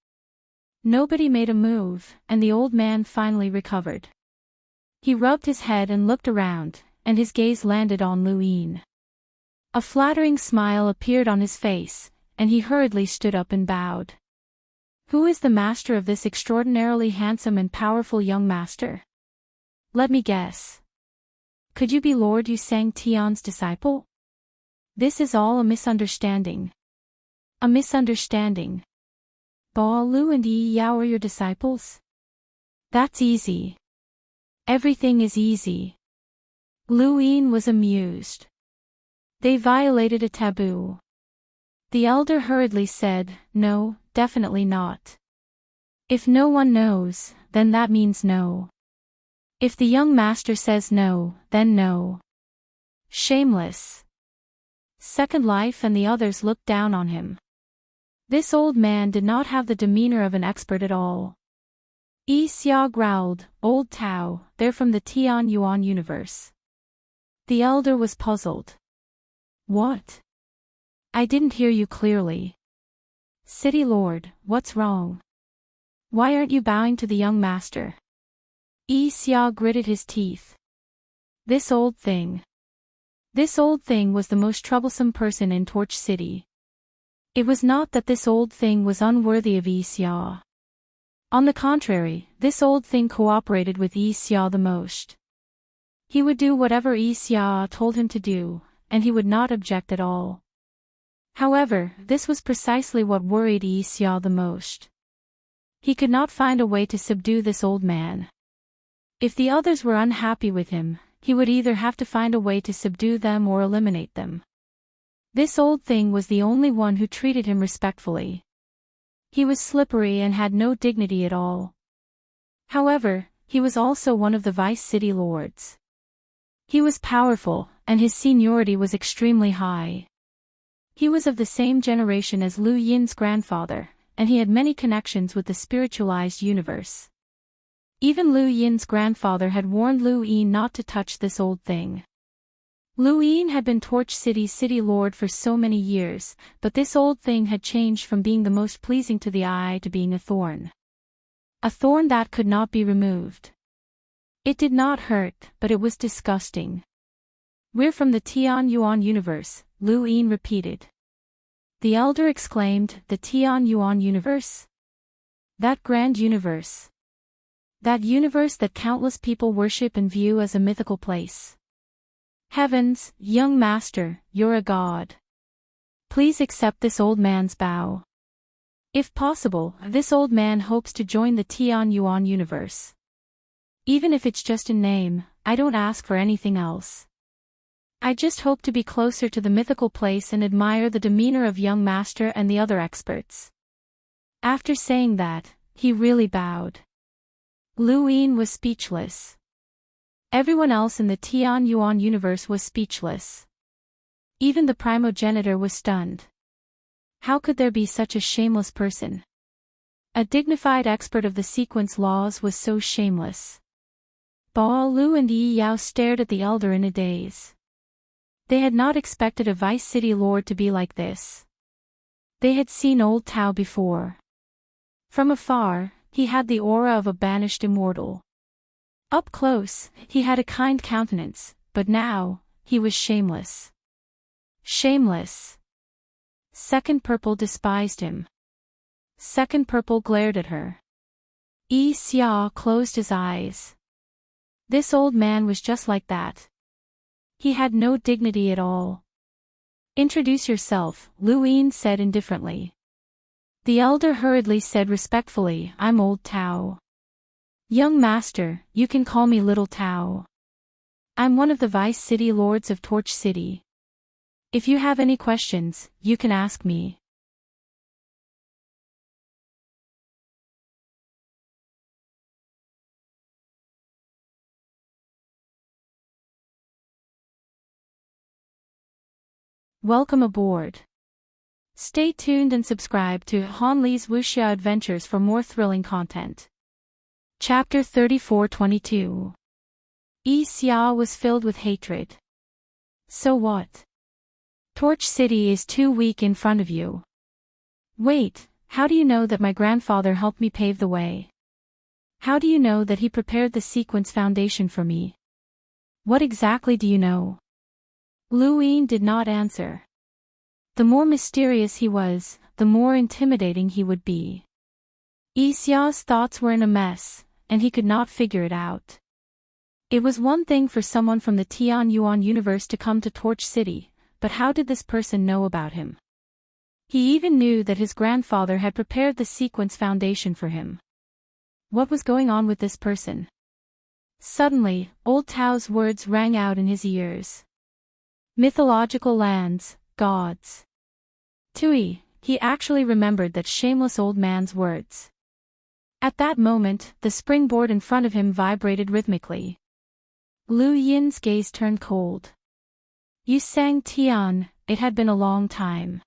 Nobody made a move, and the old man finally recovered. He rubbed his head and looked around, and his gaze landed on Lu Yin. A flattering smile appeared on his face, and he hurriedly stood up and bowed. Who is the master of this extraordinarily handsome and powerful young master? Let me guess. Could you be Lord Yusang Tian's disciple? This is all a misunderstanding. A misunderstanding. Ba Lu and Yi Yao are your disciples? That's easy. Everything is easy. Lu Yin was amused. They violated a taboo. The elder hurriedly said, no, definitely not. If no one knows, then that means no. If the young master says no, then no. Shameless. Second Life and the others looked down on him. This old man did not have the demeanor of an expert at all. Yi Xia growled, Old Tao, they're from the Tianyuan universe. The elder was puzzled. What? I didn't hear you clearly. City Lord, what's wrong? Why aren't you bowing to the young master? Yi Xia gritted his teeth. This old thing. This old thing was the most troublesome person in Torch City. It was not that this old thing was unworthy of Yi Xia. On the contrary, this old thing cooperated with Yi Xia the most. He would do whatever Yi Xia told him to do, and he would not object at all. However, this was precisely what worried Yi Xia the most. He could not find a way to subdue this old man. If the others were unhappy with him, he would either have to find a way to subdue them or eliminate them. This old thing was the only one who treated him respectfully. He was slippery and had no dignity at all. However, he was also one of the Vice City Lords. He was powerful, and his seniority was extremely high. He was of the same generation as Lu Yin's grandfather, and he had many connections with the spiritualized universe. Even Lu Yin's grandfather had warned Lu Yin not to touch this old thing. Lu Yin had been Torch City's city lord for so many years, but this old thing had changed from being the most pleasing to the eye to being a thorn. A thorn that could not be removed. It did not hurt, but it was disgusting. We're from the Tianyuan universe, Lu Yin repeated. The elder exclaimed, the Tianyuan universe? That grand universe. That universe that countless people worship and view as a mythical place. Heavens, young master, you're a god. Please accept this old man's bow. If possible, this old man hopes to join the Tianyuan universe. Even if it's just in name, I don't ask for anything else. I just hope to be closer to the mythical place and admire the demeanor of young master and the other experts. After saying that, he really bowed. Lu Yin was speechless. Everyone else in the Tianyuan universe was speechless. Even the primogenitor was stunned. How could there be such a shameless person? A dignified expert of the sequence laws was so shameless. Ba Lu and Yi Yao stared at the elder in a daze. They had not expected a Vice City Lord to be like this. They had seen Old Tao before. From afar, he had the aura of a banished immortal. Up close, he had a kind countenance, but now, he was shameless. Shameless. Second Purple despised him. Second purple glared at her. Yi Xia closed his eyes. This old man was just like that. He had no dignity at all. Introduce yourself, Lu Yin said indifferently. The elder hurriedly said respectfully, I'm old Tao. Young master, you can call me little Tao. I'm one of the vice city lords of Torch City. If you have any questions, you can ask me. Welcome aboard. Stay tuned and subscribe to Han Li's Wuxia Adventures for more thrilling content. Chapter 34-22. Yi Xia was filled with hatred. So what? Torch City is too weak in front of you. Wait, how do you know that my grandfather helped me pave the way? How do you know that he prepared the sequence foundation for me? What exactly do you know? Lu Yin did not answer. The more mysterious he was, the more intimidating he would be. Yi Xia's thoughts were in a mess, and he could not figure it out. It was one thing for someone from the Tian Yuan universe to come to Torch City, but how did this person know about him? He even knew that his grandfather had prepared the sequence foundation for him. What was going on with this person? Suddenly, old Tao's words rang out in his ears. Mythological lands, gods. Tui, he actually remembered that shameless old man's words. At that moment, the springboard in front of him vibrated rhythmically. Lu Yin's gaze turned cold. You sang Tian, it had been a long time.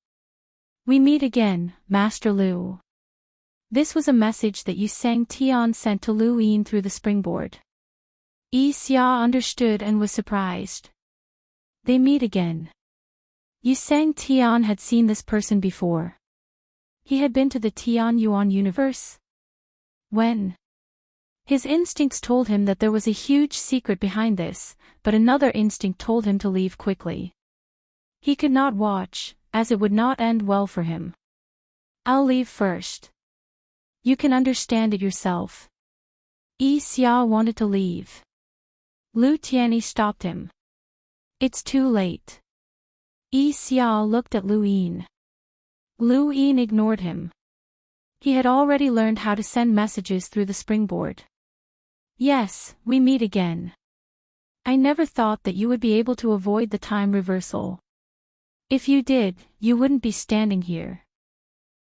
We meet again, Master Lu. This was a message that Yu Sang Tian sent to Lu Yin through the springboard. Yi Xia understood and was surprised. They meet again. Yu Sang Tian had seen this person before. He had been to the Tian Yuan universe. When? His instincts told him that there was a huge secret behind this, but another instinct told him to leave quickly. He could not watch, as it would not end well for him. I'll leave first. You can understand it yourself. Yi Xia wanted to leave. Lu Tianyi stopped him. It's too late. Yi Xia looked at Lu Yin. Lu Yin ignored him. He had already learned how to send messages through the springboard. Yes, we meet again. I never thought that you would be able to avoid the time reversal. If you did, you wouldn't be standing here.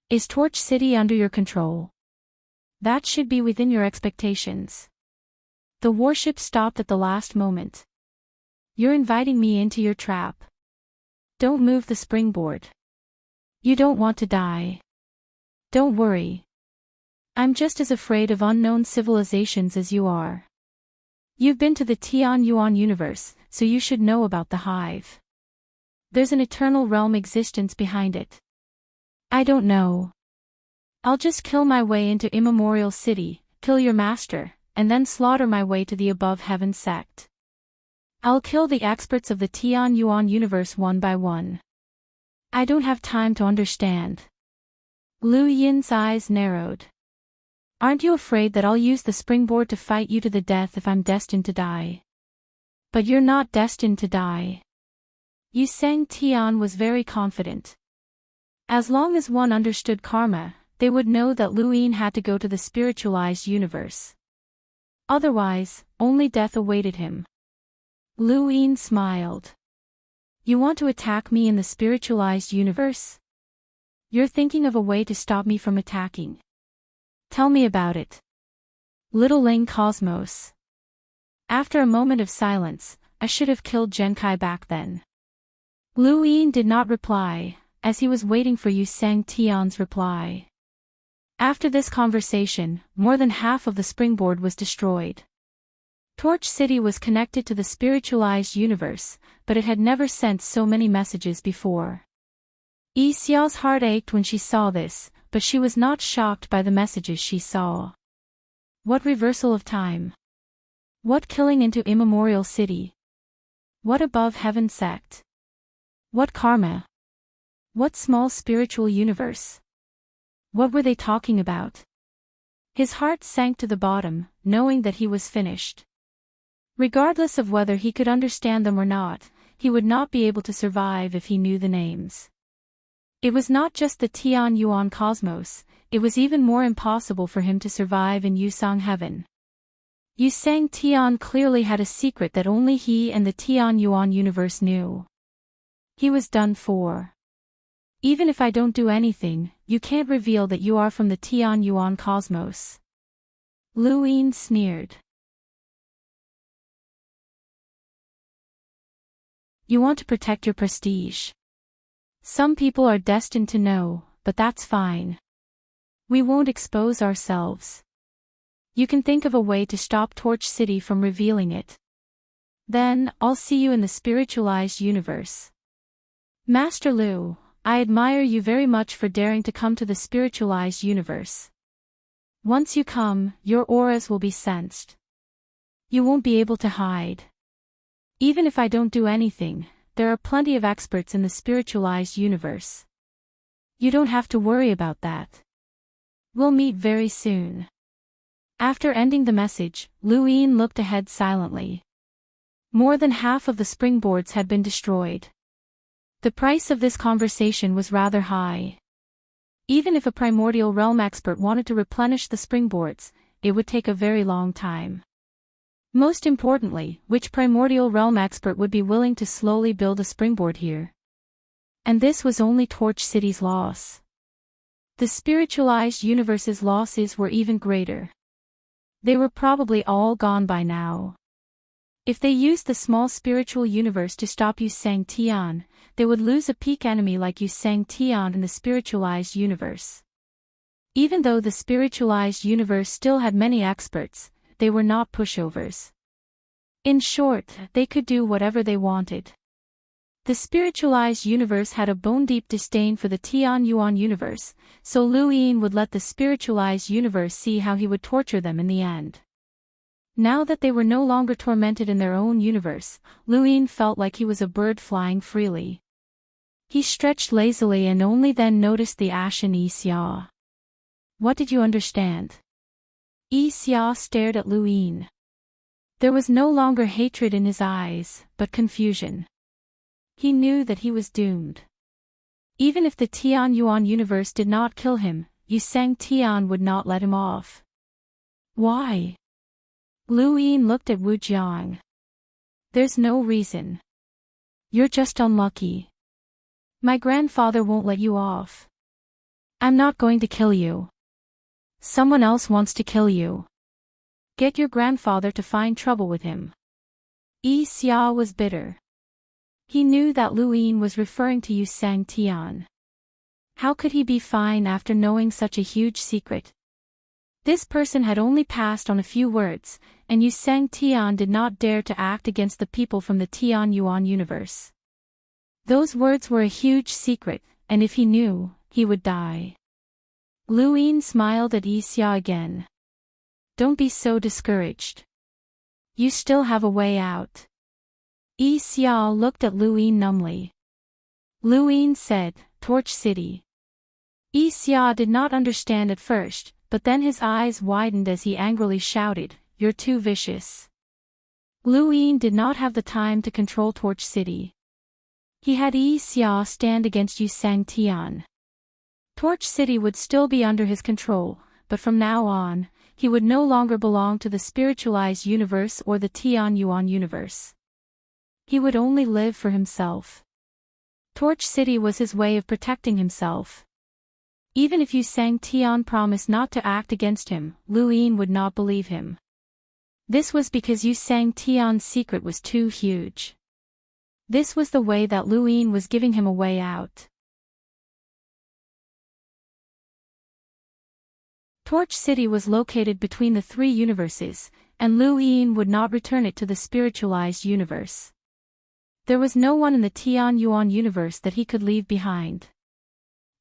Is Torch City under your control? That should be within your expectations. The warship stopped at the last moment. You're inviting me into your trap. Don't move the springboard. You don't want to die. Don't worry. I'm just as afraid of unknown civilizations as you are. You've been to the Tian Yuan universe, so you should know about the hive. There's an eternal realm existence behind it. I don't know. I'll just kill my way into Immemorial City, kill your master, and then slaughter my way to the above heaven sect. I'll kill the experts of the Tian Yuan universe one by one. I don't have time to understand. Lu Yin's eyes narrowed. Aren't you afraid that I'll use the springboard to fight you to the death if I'm destined to die? But you're not destined to die. Yu Sang Tian was very confident. As long as one understood karma, they would know that Lu Yin had to go to the spiritualized universe. Otherwise, only death awaited him. Lu Yin smiled. You want to attack me in the spiritualized universe? You're thinking of a way to stop me from attacking. Tell me about it. Little Ling Cosmos. After a moment of silence, I should have killed Genkai back then. Lu Yin did not reply, as he was waiting for Yu Sang Tian's reply. After this conversation, more than half of the springboard was destroyed. Torch City was connected to the spiritualized universe, but it had never sent so many messages before. Yi Xiao's heart ached when she saw this, but she was not shocked by the messages she saw. What reversal of time? What killing into Immemorial City? What above heaven sect? What karma? What small spiritual universe? What were they talking about? His heart sank to the bottom, knowing that he was finished. Regardless of whether he could understand them or not, he would not be able to survive if he knew the names. It was not just the Tian Yuan cosmos, it was even more impossible for him to survive in Yusang heaven. Yusang Tian clearly had a secret that only he and the Tian Yuan universe knew. He was done for. Even if I don't do anything, you can't reveal that you are from the Tian Yuan cosmos. Lu Yin sneered. You want to protect your prestige. Some people are destined to know, but that's fine. We won't expose ourselves. You can think of a way to stop Torch City from revealing it. Then, I'll see you in the spiritualized universe. Master Lu, I admire you very much for daring to come to the spiritualized universe. Once you come, your auras will be sensed. You won't be able to hide. Even if I don't do anything, there are plenty of experts in the spiritualized universe. You don't have to worry about that. We'll meet very soon. After ending the message, Lu Yin looked ahead silently. More than half of the springboards had been destroyed. The price of this conversation was rather high. Even if a primordial realm expert wanted to replenish the springboards, it would take a very long time. Most importantly, which primordial realm expert would be willing to slowly build a springboard here? And this was only Torch City's loss. The spiritualized universe's losses were even greater. They were probably all gone by now. If they used the small spiritual universe to stop Yusang Tian, they would lose a peak enemy like Yusang Tian in the spiritualized universe. Even though the spiritualized universe still had many experts, they were not pushovers. In short, they could do whatever they wanted. The spiritualized universe had a bone-deep disdain for the Tian Yuan universe, so Lu Yin would let the spiritualized universe see how he would torture them in the end. Now that they were no longer tormented in their own universe, Lu Yin felt like he was a bird flying freely. He stretched lazily and only then noticed the ashen Yi Xia. What did you understand? Yi Xia stared at Lu Yin. There was no longer hatred in his eyes, but confusion. He knew that he was doomed. Even if the Tian Yuan universe did not kill him, Yusang Tian would not let him off. Why? Lu Yin looked at Wu Jiang. There's no reason. You're just unlucky. My grandfather won't let you off. I'm not going to kill you. Someone else wants to kill you. Get your grandfather to find trouble with him. Yi Xia was bitter. He knew that Lu Yin was referring to Yusang Tian. How could he be fine after knowing such a huge secret? This person had only passed on a few words, and Yusang Tian did not dare to act against the people from the Tian Yuan universe. Those words were a huge secret, and if he knew, he would die. Lu Yin smiled at Yi Xia again. Don't be so discouraged. You still have a way out. Yi Xia looked at Lu Yin numbly. Lu Yin said, Torch City. Yi Xia did not understand at first, but then his eyes widened as he angrily shouted, You're too vicious. Lu Yin did not have the time to control Torch City. He had Yi Xia stand against Yusang Tian. Torch City would still be under his control, but from now on, he would no longer belong to the spiritualized universe or the Tian Yuan universe. He would only live for himself. Torch City was his way of protecting himself. Even if Yusang Tian promised not to act against him, Lu Yin would not believe him. This was because Yusang Tian's secret was too huge. This was the way that Lu Yin was giving him a way out. Torch City was located between the three universes, and Lu Yin would not return it to the spiritualized universe. There was no one in the Tian Yuan universe that he could leave behind.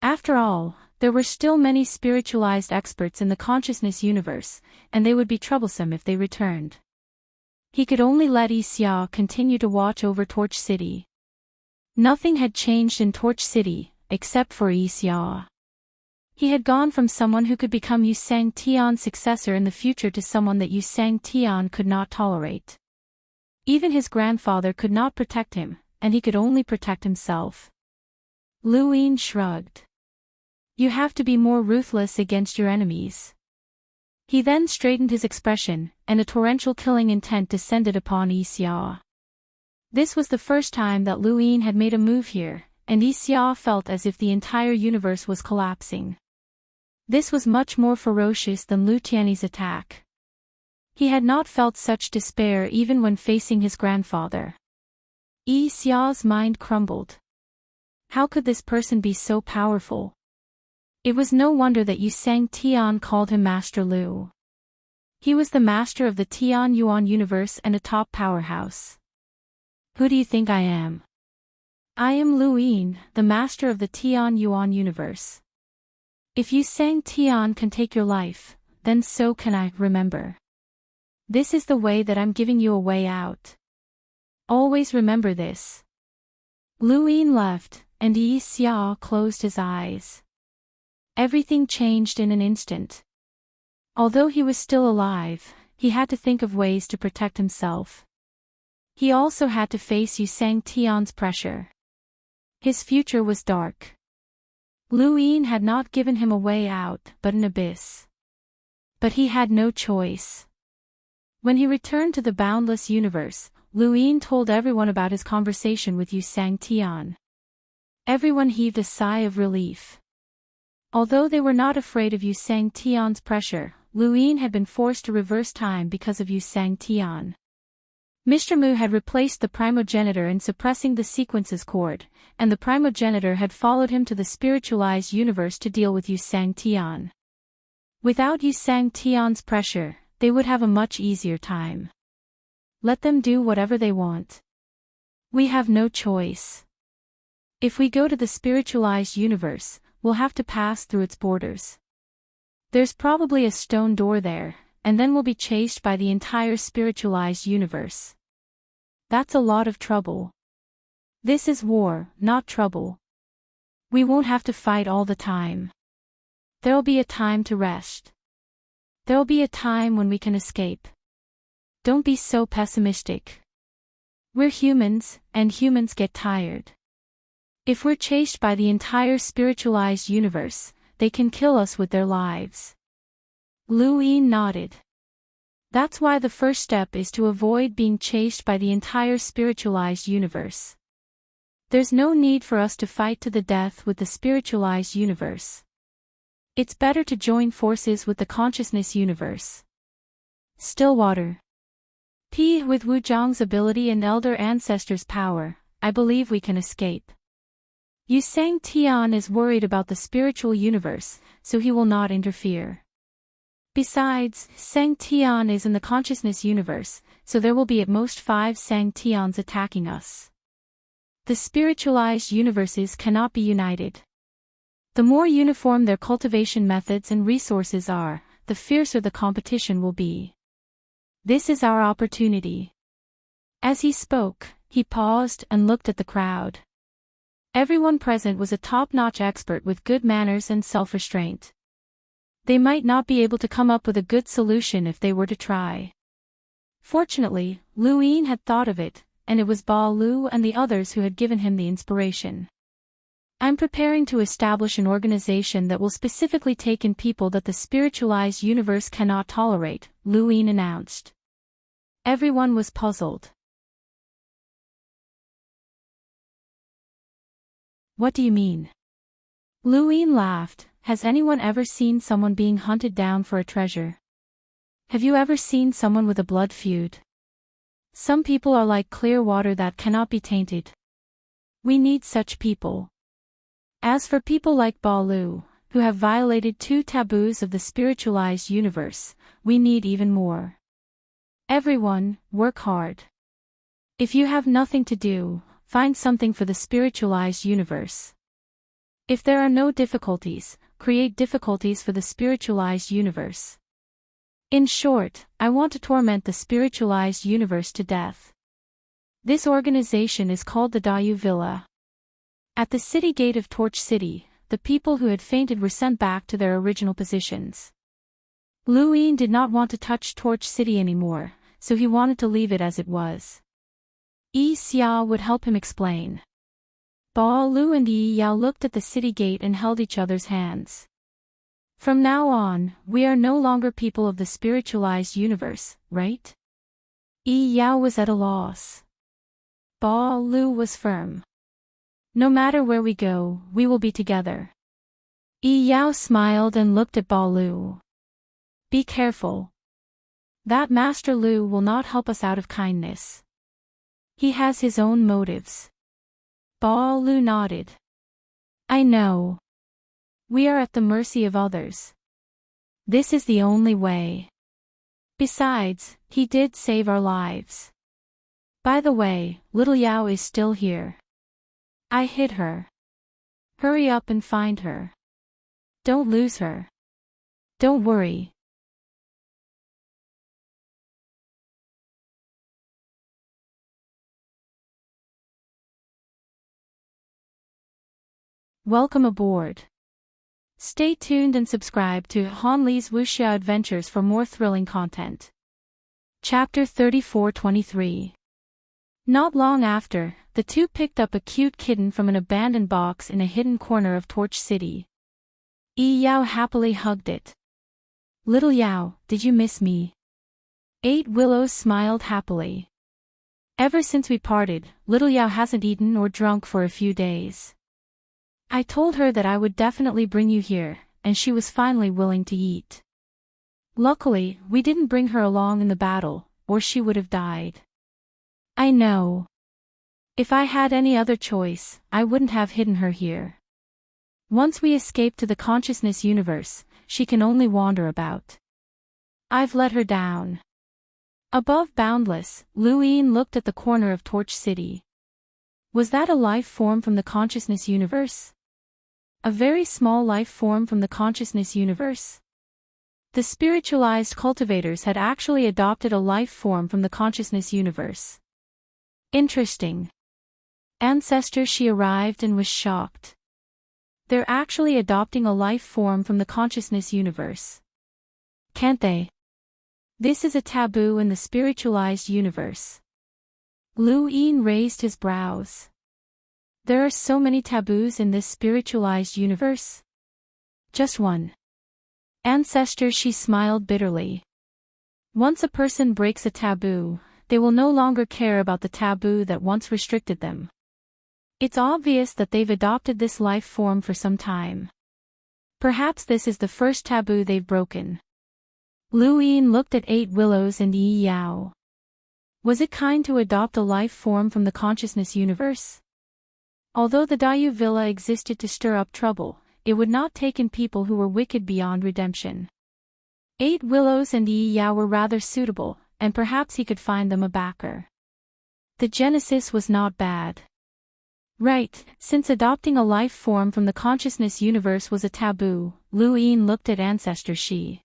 After all, there were still many spiritualized experts in the consciousness universe, and they would be troublesome if they returned. He could only let Yi Xia continue to watch over Torch City. Nothing had changed in Torch City, except for Yi Xia. He had gone from someone who could become Yu Sang Tian's successor in the future to someone that Yu Sang Tian could not tolerate. Even his grandfather could not protect him, and he could only protect himself. Lu Yin shrugged. You have to be more ruthless against your enemies. He then straightened his expression, and a torrential killing intent descended upon Yi Xia. This was the first time that Lu Yin had made a move here, and Yi Xia felt as if the entire universe was collapsing. This was much more ferocious than Lu Tianyi's attack. He had not felt such despair even when facing his grandfather. Yi Xia's mind crumbled. How could this person be so powerful? It was no wonder that Yu Sang Tian called him Master Lu. He was the master of the Tian Yuan universe and a top powerhouse. Who do you think I am? I am Lu Yin, the master of the Tian Yuan universe. If Yu Sang Tian can take your life, then so can I, remember. This is the way that I'm giving you a way out. Always remember this. Lu Yin left, and Yi Xia closed his eyes. Everything changed in an instant. Although he was still alive, he had to think of ways to protect himself. He also had to face Yu Sang Tian's pressure. His future was dark. Lu Yin had not given him a way out, but an abyss. But he had no choice. When he returned to the boundless universe, Lu Yin told everyone about his conversation with Yu Sang Tian. Everyone heaved a sigh of relief. Although they were not afraid of Yu Sang Tian's pressure, Lu Yin had been forced to reverse time because of Yu Sang Tian. Mr. Mu had replaced the primogenitor in suppressing the sequences cord, and the primogenitor had followed him to the spiritualized universe to deal with Yu Sang Tian. Without Yu Sang Tian's pressure, they would have a much easier time. Let them do whatever they want. We have no choice. If we go to the spiritualized universe, we'll have to pass through its borders. There's probably a stone door there, and then we'll be chased by the entire spiritualized universe. That's a lot of trouble. This is war, not trouble. We won't have to fight all the time. There'll be a time to rest. There'll be a time when we can escape. Don't be so pessimistic. We're humans, and humans get tired. If we're chased by the entire spiritualized universe, they can kill us with their lives. Lu Yin nodded. That's why the first step is to avoid being chased by the entire spiritualized universe. There's no need for us to fight to the death with the spiritualized universe. It's better to join forces with the consciousness universe. Stillwater. With Wu Zhang's ability and elder ancestors' power, I believe we can escape. Yu Sang Tian is worried about the spiritual universe, so he will not interfere. Besides, Sang Tian is in the consciousness universe, so there will be at most 5 Sang Tians attacking us. The spiritualized universes cannot be united. The more uniform their cultivation methods and resources are, the fiercer the competition will be. This is our opportunity. As he spoke, he paused and looked at the crowd. Everyone present was a top-notch expert with good manners and self-restraint. They might not be able to come up with a good solution if they were to try. Fortunately, Lu Yin had thought of it, and it was Ba Lu and the others who had given him the inspiration. I'm preparing to establish an organization that will specifically take in people that the spiritualized universe cannot tolerate, Lu Yin announced. Everyone was puzzled. What do you mean? Lu Yin laughed. Has anyone ever seen someone being hunted down for a treasure? Have you ever seen someone with a blood feud? Some people are like clear water that cannot be tainted. We need such people. As for people like Ba Lu, who have violated 2 taboos of the spiritualized universe, we need even more. Everyone, work hard. If you have nothing to do, find something for the spiritualized universe. If there are no difficulties, create difficulties for the spiritualized universe. In short, I want to torment the spiritualized universe to death. This organization is called the Dayu Villa. At the city gate of Torch City, the people who had fainted were sent back to their original positions. Lu Yin did not want to touch Torch City anymore, so he wanted to leave it as it was. Yi Xia would help him explain. Ba Lu and Yi Yao looked at the city gate and held each other's hands. From now on, we are no longer people of the spiritualized universe, right? Yi Yao was at a loss. Ba Lu was firm. No matter where we go, we will be together. Yi Yao smiled and looked at Ba Lu. Be careful. That Master Lu will not help us out of kindness. He has his own motives. Ba Lu nodded. I know. We are at the mercy of others. This is the only way. Besides, he did save our lives. By the way, little Yao is still here. I hid her. Hurry up and find her. Don't lose her. Don't worry. Welcome aboard. Stay tuned and subscribe to Han Li's Wuxia Adventures for more thrilling content. Chapter 34-23. Not long after, the two picked up a cute kitten from an abandoned box in a hidden corner of Torch City. Yi Yao happily hugged it. Little Yao, did you miss me? 8 Willows smiled happily. Ever since we parted, little Yao hasn't eaten or drunk for a few days. I told her that I would definitely bring you here, and she was finally willing to eat. Luckily, we didn't bring her along in the battle, or she would have died. I know. If I had any other choice, I wouldn't have hidden her here. Once we escape to the consciousness universe, she can only wander about. I've let her down. Above Boundless, Lu Yin looked at the corner of Torch City. Was that a life form from the consciousness universe? A very small life form from the consciousness universe? The spiritualized cultivators had actually adopted a life form from the consciousness universe. Interesting. Ancestor, she arrived and was shocked. They're actually adopting a life form from the consciousness universe. Can't they? This is a taboo in the spiritualized universe. Lu Yin raised his brows. There are so many taboos in this spiritualized universe. Just one. Ancestor, she smiled bitterly. Once a person breaks a taboo, they will no longer care about the taboo that once restricted them. It's obvious that they've adopted this life form for some time. Perhaps this is the first taboo they've broken. Lu Yin looked at 8 Willows and Yi Yao. Was it kind to adopt a life form from the consciousness universe? Although the Dayu Villa existed to stir up trouble, it would not take in people who were wicked beyond redemption. 8 Willows and Yi Yao were rather suitable, and perhaps he could find them a backer. The genesis was not bad. Right, since adopting a life form from the consciousness universe was a taboo, Lu Yin looked at Ancestor Shi.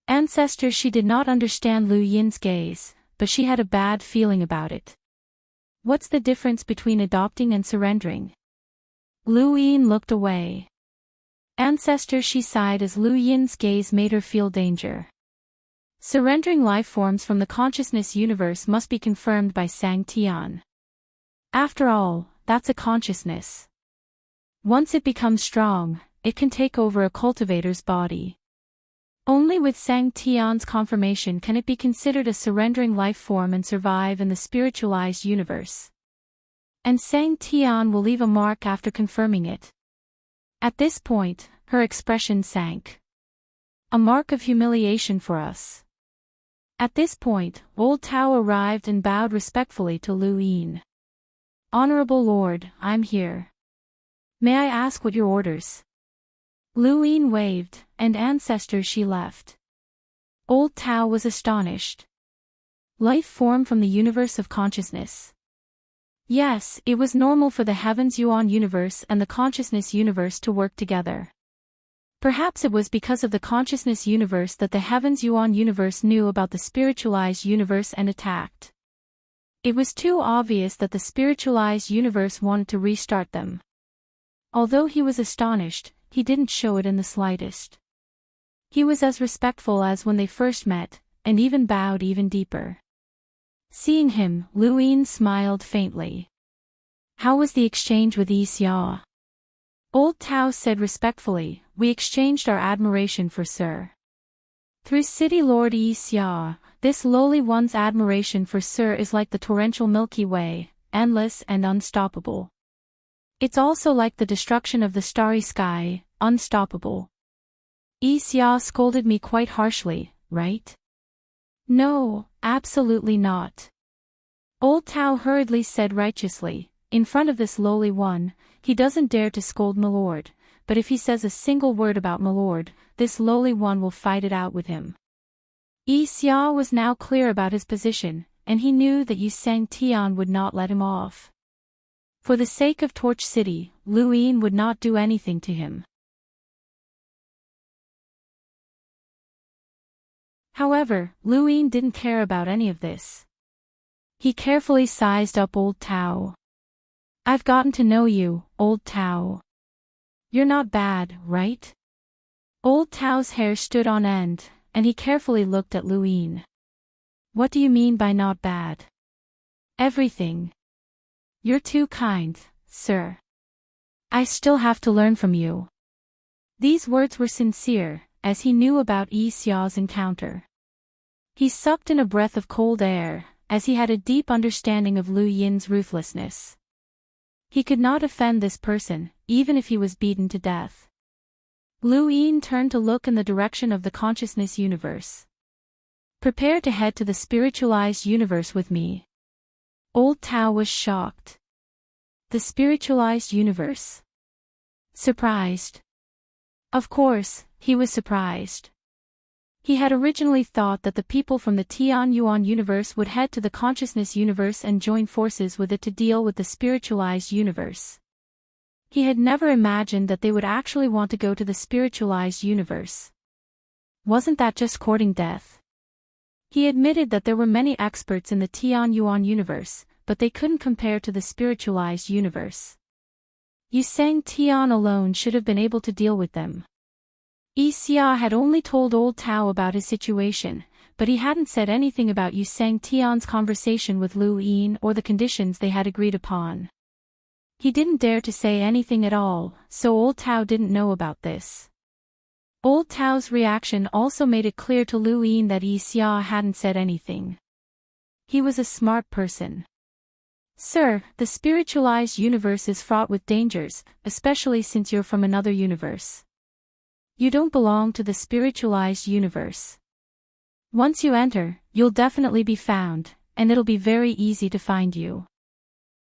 Ancestor Shi did not understand Lu Yin's gaze, but she had a bad feeling about it. What's the difference between adopting and surrendering? Lu Yin looked away. Ancestor Shi sighed as Lu Yin's gaze made her feel danger. Surrendering life forms from the consciousness universe must be confirmed by Sang Tian. After all, that's a consciousness. Once it becomes strong, it can take over a cultivator's body. Only with Sang Tian's confirmation can it be considered a surrendering life form and survive in the spiritualized universe. And Sang Tian will leave a mark after confirming it. At this point, her expression sank. A mark of humiliation for us. At this point, Old Tao arrived and bowed respectfully to Lu Yin. Honorable Lord, I'm here. May I ask what your orders? Lu Yin waved, and Ancestor Shi left. Old Tao was astonished. Life form from the universe of consciousness. Yes, it was normal for the Heavens Yuan universe and the consciousness universe to work together. Perhaps it was because of the consciousness universe that the Heavens Yuan universe knew about the spiritualized universe and attacked. It was too obvious that the spiritualized universe wanted to restart them. Although he was astonished, he didn't show it in the slightest. He was as respectful as when they first met, and even bowed even deeper. Seeing him, Luin smiled faintly. How was the exchange with Yi Xia? Old Tao said respectfully, we exchanged our admiration for Sir. Through City Lord Yi Xia, this lowly one's admiration for Sir is like the torrential Milky Way, endless and unstoppable. It's also like the destruction of the starry sky, unstoppable. Yi Xia scolded me quite harshly, right? No, absolutely not. Old Tao hurriedly said righteously, in front of this lowly one, he doesn't dare to scold Milord, but if he says a single word about Milord, this lowly one will fight it out with him. Yi Xia was now clear about his position, and he knew that Yu Sang Tian would not let him off. For the sake of Torch City, Luin would not do anything to him. However, Luin didn't care about any of this. He carefully sized up Old Tao. I've gotten to know you, Old Tao. You're not bad, right? Old Tao's hair stood on end, and he carefully looked at Luin. What do you mean by not bad? Everything. You're too kind, sir. I still have to learn from you. These words were sincere, as he knew about Yi Xia's encounter. He sucked in a breath of cold air, as he had a deep understanding of Lu Yin's ruthlessness. He could not offend this person, even if he was beaten to death. Lu Yin turned to look in the direction of the consciousness universe. Prepare to head to the spiritualized universe with me. Old Tao was shocked. The spiritualized universe. Surprised. Of course, he was surprised. He had originally thought that the people from the Tian Yuan universe would head to the consciousness universe and join forces with it to deal with the spiritualized universe. He had never imagined that they would actually want to go to the spiritualized universe. Wasn't that just courting death? He admitted that there were many experts in the Tian Yuan universe, but they couldn't compare to the spiritualized universe. Yu Sang Tian alone should have been able to deal with them. Yi Xia had only told Old Tao about his situation, but he hadn't said anything about Yu Sang Tian's conversation with Lu Yin or the conditions they had agreed upon. He didn't dare to say anything at all, so Old Tao didn't know about this. Old Tao's reaction also made it clear to Lu Yin that Yi Xia hadn't said anything. He was a smart person. Sir, the spiritualized universe is fraught with dangers, especially since you're from another universe. You don't belong to the spiritualized universe. Once you enter, you'll definitely be found, and it'll be very easy to find you.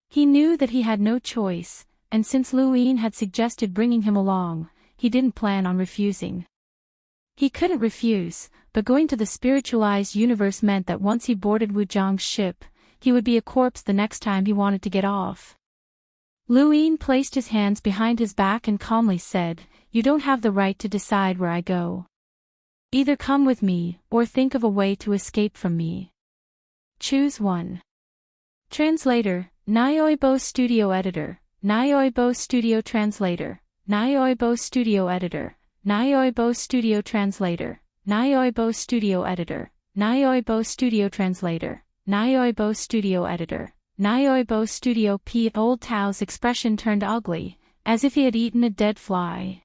He knew that he had no choice, and since Lu Yin had suggested bringing him along, he didn't plan on refusing. He couldn't refuse, but going to the spiritualized universe meant that once he boarded Wu Zhang's ship, he would be a corpse the next time he wanted to get off. Lu Yin placed his hands behind his back and calmly said, "You don't have the right to decide where I go. Either come with me, or think of a way to escape from me. Choose one." Translator, Nyoibo Studio Editor, Nyoibo Studio Translator, Nyoibo Studio Editor, Nyoibo Studio Translator, Nyoibo Studio Editor, Nyoibo Studio Translator, Nyoibo Studio Editor, Nyoibo Studio P. Old Tao's expression turned ugly, as if he had eaten a dead fly.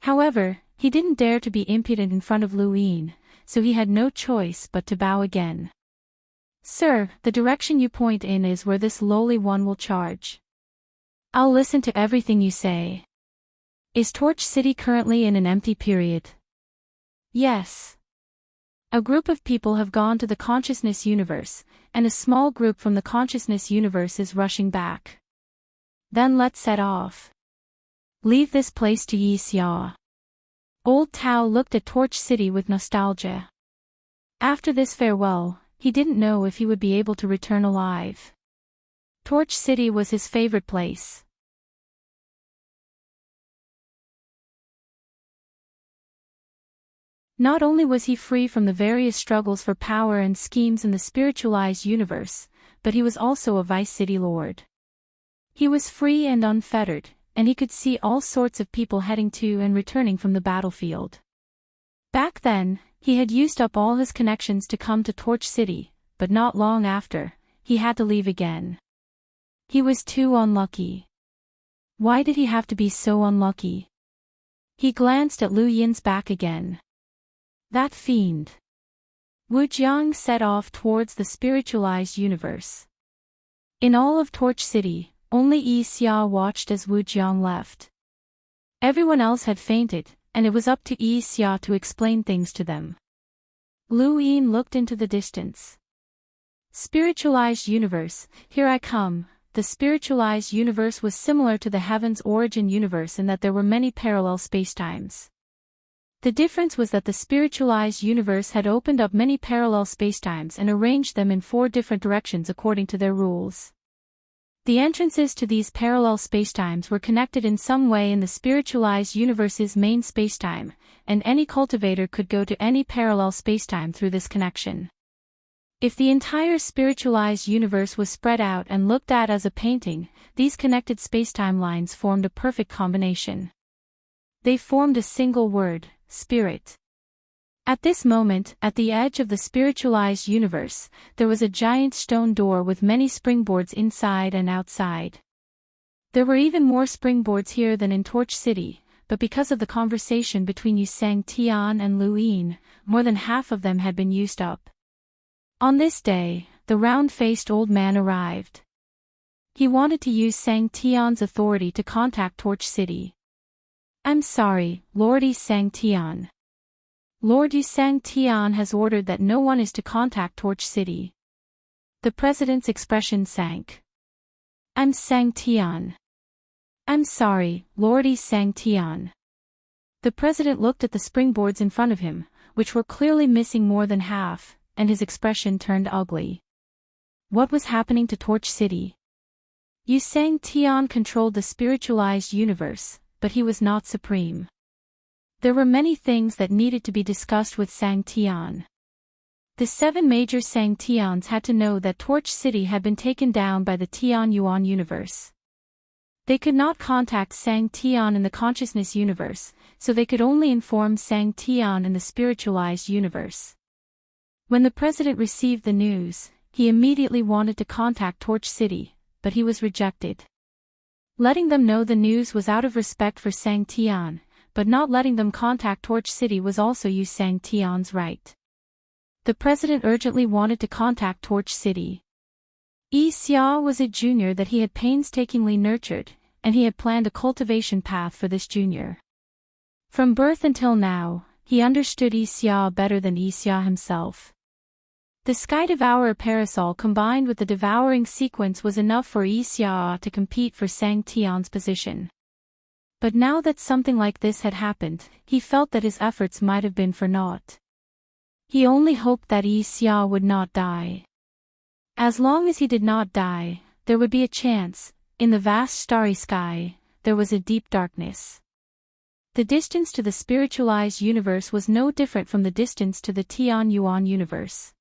However, he didn't dare to be impudent in front of Lu Yin, so he had no choice but to bow again. "Sir, the direction you point in is where this lowly one will charge. I'll listen to everything you say." Is Torch City currently in an empty period? Yes. A group of people have gone to the consciousness universe, and a small group from the consciousness universe is rushing back. Then let's set off. Leave this place to Yi Xia. Old Tao looked at Torch City with nostalgia. After this farewell, he didn't know if he would be able to return alive. Torch City was his favorite place. Not only was he free from the various struggles for power and schemes in the spiritualized universe, but he was also a Vice City Lord. He was free and unfettered, and he could see all sorts of people heading to and returning from the battlefield. Back then, he had used up all his connections to come to Torch City, but not long after, he had to leave again. He was too unlucky. Why did he have to be so unlucky? He glanced at Lu Yin's back again. That fiend. Wu Jiang set off towards the spiritualized universe. In all of Torch City, only Yi Xia watched as Wu Jiang left. Everyone else had fainted, and it was up to Yi Xia to explain things to them. Lu Yin looked into the distance. Spiritualized universe, here I come. The spiritualized universe was similar to the Heaven's origin universe in that there were many parallel spacetimes. The difference was that the spiritualized universe had opened up many parallel spacetimes and arranged them in 4 different directions according to their rules. The entrances to these parallel spacetimes were connected in some way in the spiritualized universe's main spacetime, and any cultivator could go to any parallel spacetime through this connection. If the entire spiritualized universe was spread out and looked at as a painting, these connected spacetime lines formed a perfect combination. They formed a single word, spirit. At this moment, at the edge of the spiritualized universe, there was a giant stone door with many springboards inside and outside. There were even more springboards here than in Torch City, but because of the conversation between Yu Sang Tian and Lu Yin, more than half of them had been used up. On this day, the round-faced old man arrived. He wanted to use Sang Tian's authority to contact Torch City. I'm sorry, Lord Yi Sang Tian. Lord Yu Sang Tian has ordered that no one is to contact Torch City. The president's expression sank. I'm Sang Tian. I'm sorry, Lord Yi Sang Tian. The president looked at the springboards in front of him, which were clearly missing more than half, and his expression turned ugly. What was happening to Torch City? Yu Sang Tian controlled the spiritualized universe, but he was not supreme. There were many things that needed to be discussed with Sang Tian. The 7 major Sang Tians had to know that Torch City had been taken down by the Tian Yuan universe. They could not contact Sang Tian in the consciousness universe, so they could only inform Sang Tian in the spiritualized universe. When the president received the news, he immediately wanted to contact Torch City, but he was rejected. Letting them know the news was out of respect for Sang Tian, but not letting them contact Torch City was also Yu Sang Tian's right. The president urgently wanted to contact Torch City. Yi Xia was a junior that he had painstakingly nurtured, and he had planned a cultivation path for this junior. From birth until now, he understood Yi Xia better than Yi Xia himself. The Sky Devourer parasol combined with the devouring sequence was enough for Yi Xia to compete for Sang Tian's position. But now that something like this had happened, he felt that his efforts might have been for naught. He only hoped that Yi Xia would not die. As long as he did not die, there would be a chance. In the vast starry sky, there was a deep darkness. The distance to the spiritualized universe was no different from the distance to the Tian Yuan universe.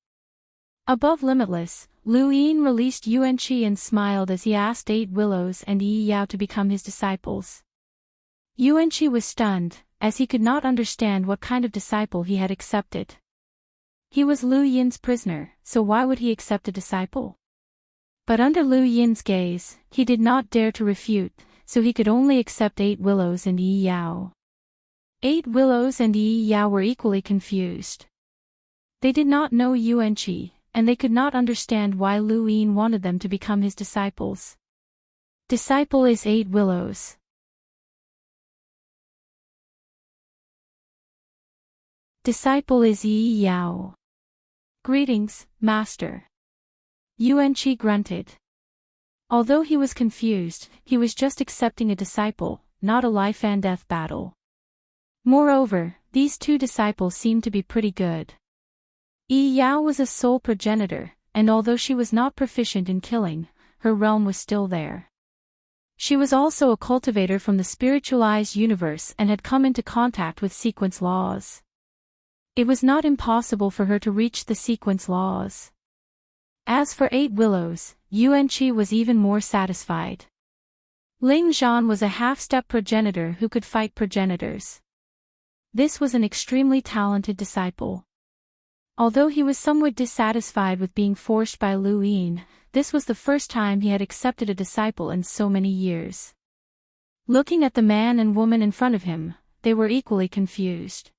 Above Limitless, Lu Yin released Yuan Qi and smiled as he asked 8 Willows and Yi Yao to become his disciples. Yuan Qi was stunned, as he could not understand what kind of disciple he had accepted. He was Lu Yin's prisoner, so why would he accept a disciple? But under Lu Yin's gaze, he did not dare to refute, so he could only accept 8 Willows and Yi Yao. 8 Willows and Yi Yao were equally confused. They did not know Yuan Qi, and they could not understand why Lu Yin wanted them to become his disciples. Disciple is 8 Willows. Disciple is Yi Yao. Greetings, Master. Yuan Qi grunted. Although he was confused, he was just accepting a disciple, not a life-and-death battle. Moreover, these 2 disciples seemed to be pretty good. Yi Yao was a soul progenitor, and although she was not proficient in killing, her realm was still there. She was also a cultivator from the spiritualized universe and had come into contact with sequence laws. It was not impossible for her to reach the sequence laws. As for 8 Willows, Yuan Qi was even more satisfied. Ling Zhan was a half-step progenitor who could fight progenitors. This was an extremely talented disciple. Although he was somewhat dissatisfied with being forced by Lu Yin, this was the first time he had accepted a disciple in so many years. Looking at the man and woman in front of him, they were equally confused.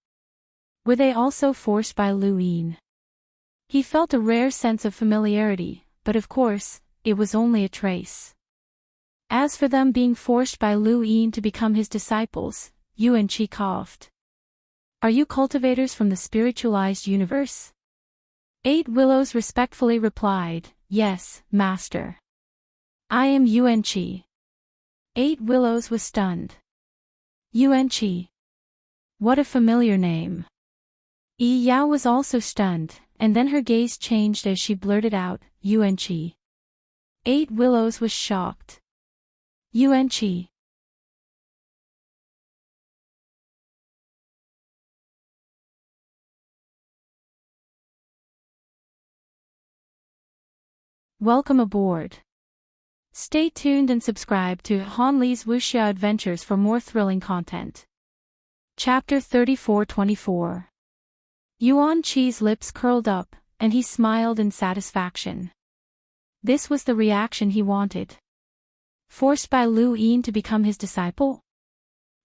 Were they also forced by Lu Yin? He felt a rare sense of familiarity, but of course, it was only a trace. As for them being forced by Lu Yin to become his disciples, Yuan Qi coughed. Are you cultivators from the spiritualized universe? 8 Willows respectfully replied, Yes, Master. I am Yuan Qi. 8 Willows was stunned. Yuan Qi. What a familiar name. Yi Yao was also stunned, and then her gaze changed as she blurted out, Yuan Qi. 8 Willows was shocked. Yuan Qi. Welcome aboard. Stay tuned and subscribe to Han Li's Wuxia Adventures for more thrilling content. Chapter 34-24. Yuan Qi's lips curled up, and he smiled in satisfaction. This was the reaction he wanted. Forced by Lu Yin to become his disciple?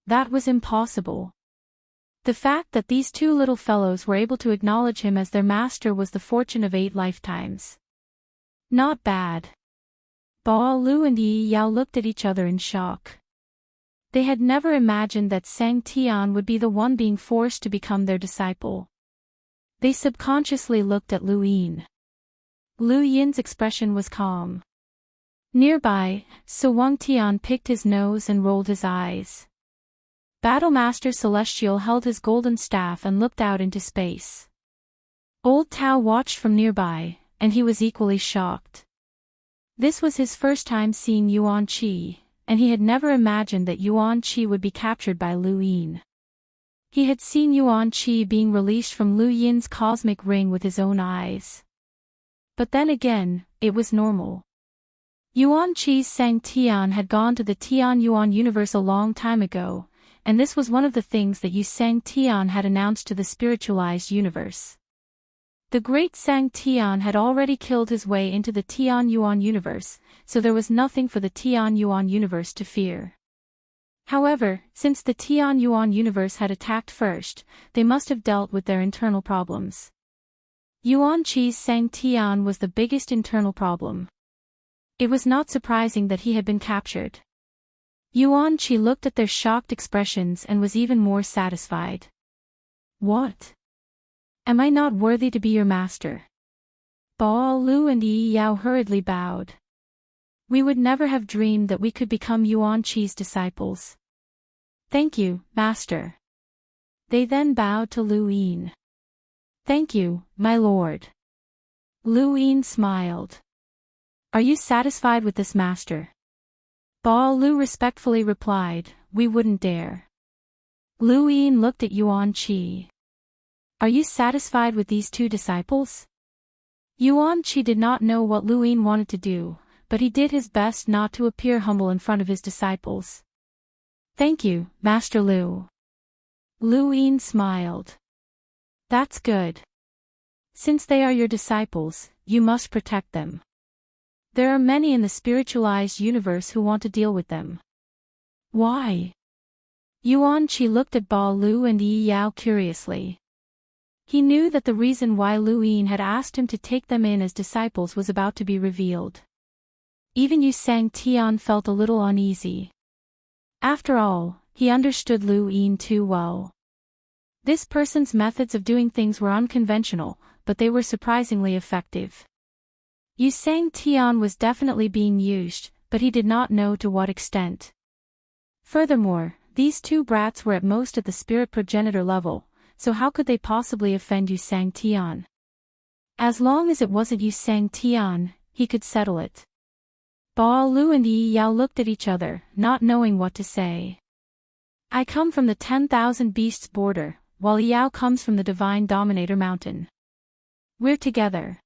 That was impossible. The fact that these two little fellows were able to acknowledge him as their master was the fortune of 8 lifetimes. Not bad. Bao Lu and Yi Yao looked at each other in shock. They had never imagined that Sang Tian would be the one being forced to become their disciple. They subconsciously looked at Lu Yin. Lu Yin's expression was calm. Nearby, Wang Tian picked his nose and rolled his eyes. Battlemaster Celestial held his golden staff and looked out into space. Old Tao watched from nearby, and he was equally shocked. This was his first time seeing Yuan Qi, and he had never imagined that Yuan Qi would be captured by Lu Yin. He had seen Yuan Qi being released from Lu Yin's cosmic ring with his own eyes. But then again, it was normal. Yuan Qi's Sang Tian had gone to the Tian Yuan universe a long time ago, and this was one of the things that Yu Sang Tian had announced to the spiritualized universe. The great Sang Tian had already killed his way into the Tian Yuan universe, so there was nothing for the Tian Yuan universe to fear. However, since the Tian Yuan universe had attacked first, they must have dealt with their internal problems. Yuan Qi's Sang Tian was the biggest internal problem. It was not surprising that he had been captured. Yuan Qi looked at their shocked expressions and was even more satisfied. What? Am I not worthy to be your master? Bao Lu and Yi Yao hurriedly bowed. We would never have dreamed that we could become Yuan Qi's disciples. Thank you, master. They then bowed to Lu Yin. Thank you, my lord. Lu Yin smiled. Are you satisfied with this, master? Bao Lu respectfully replied, We wouldn't dare. Lu Yin looked at Yuan Qi. Are you satisfied with these two disciples? Yuan Qi did not know what Lu Yin wanted to do, but he did his best not to appear humble in front of his disciples. Thank you, Master Lu. Lu Yin smiled. That's good. Since they are your disciples, you must protect them. There are many in the spiritualized universe who want to deal with them. Why? Yuan Qi looked at Bao Lu and Yi Yao curiously. He knew that the reason why Lu Yin had asked him to take them in as disciples was about to be revealed. Even Yu Sang Tian felt a little uneasy. After all, he understood Lu Yin too well. This person's methods of doing things were unconventional, but they were surprisingly effective. Yu Sang Tian was definitely being used, but he did not know to what extent. Furthermore, these two brats were at most at the spirit progenitor level, so how could they possibly offend Yu Sang Tian? As long as it wasn't Yu Sang Tian, he could settle it. Bao Lu and Yi Yao looked at each other, not knowing what to say. I come from the 10,000 beasts border, while Yao comes from the divine dominator mountain. We're together.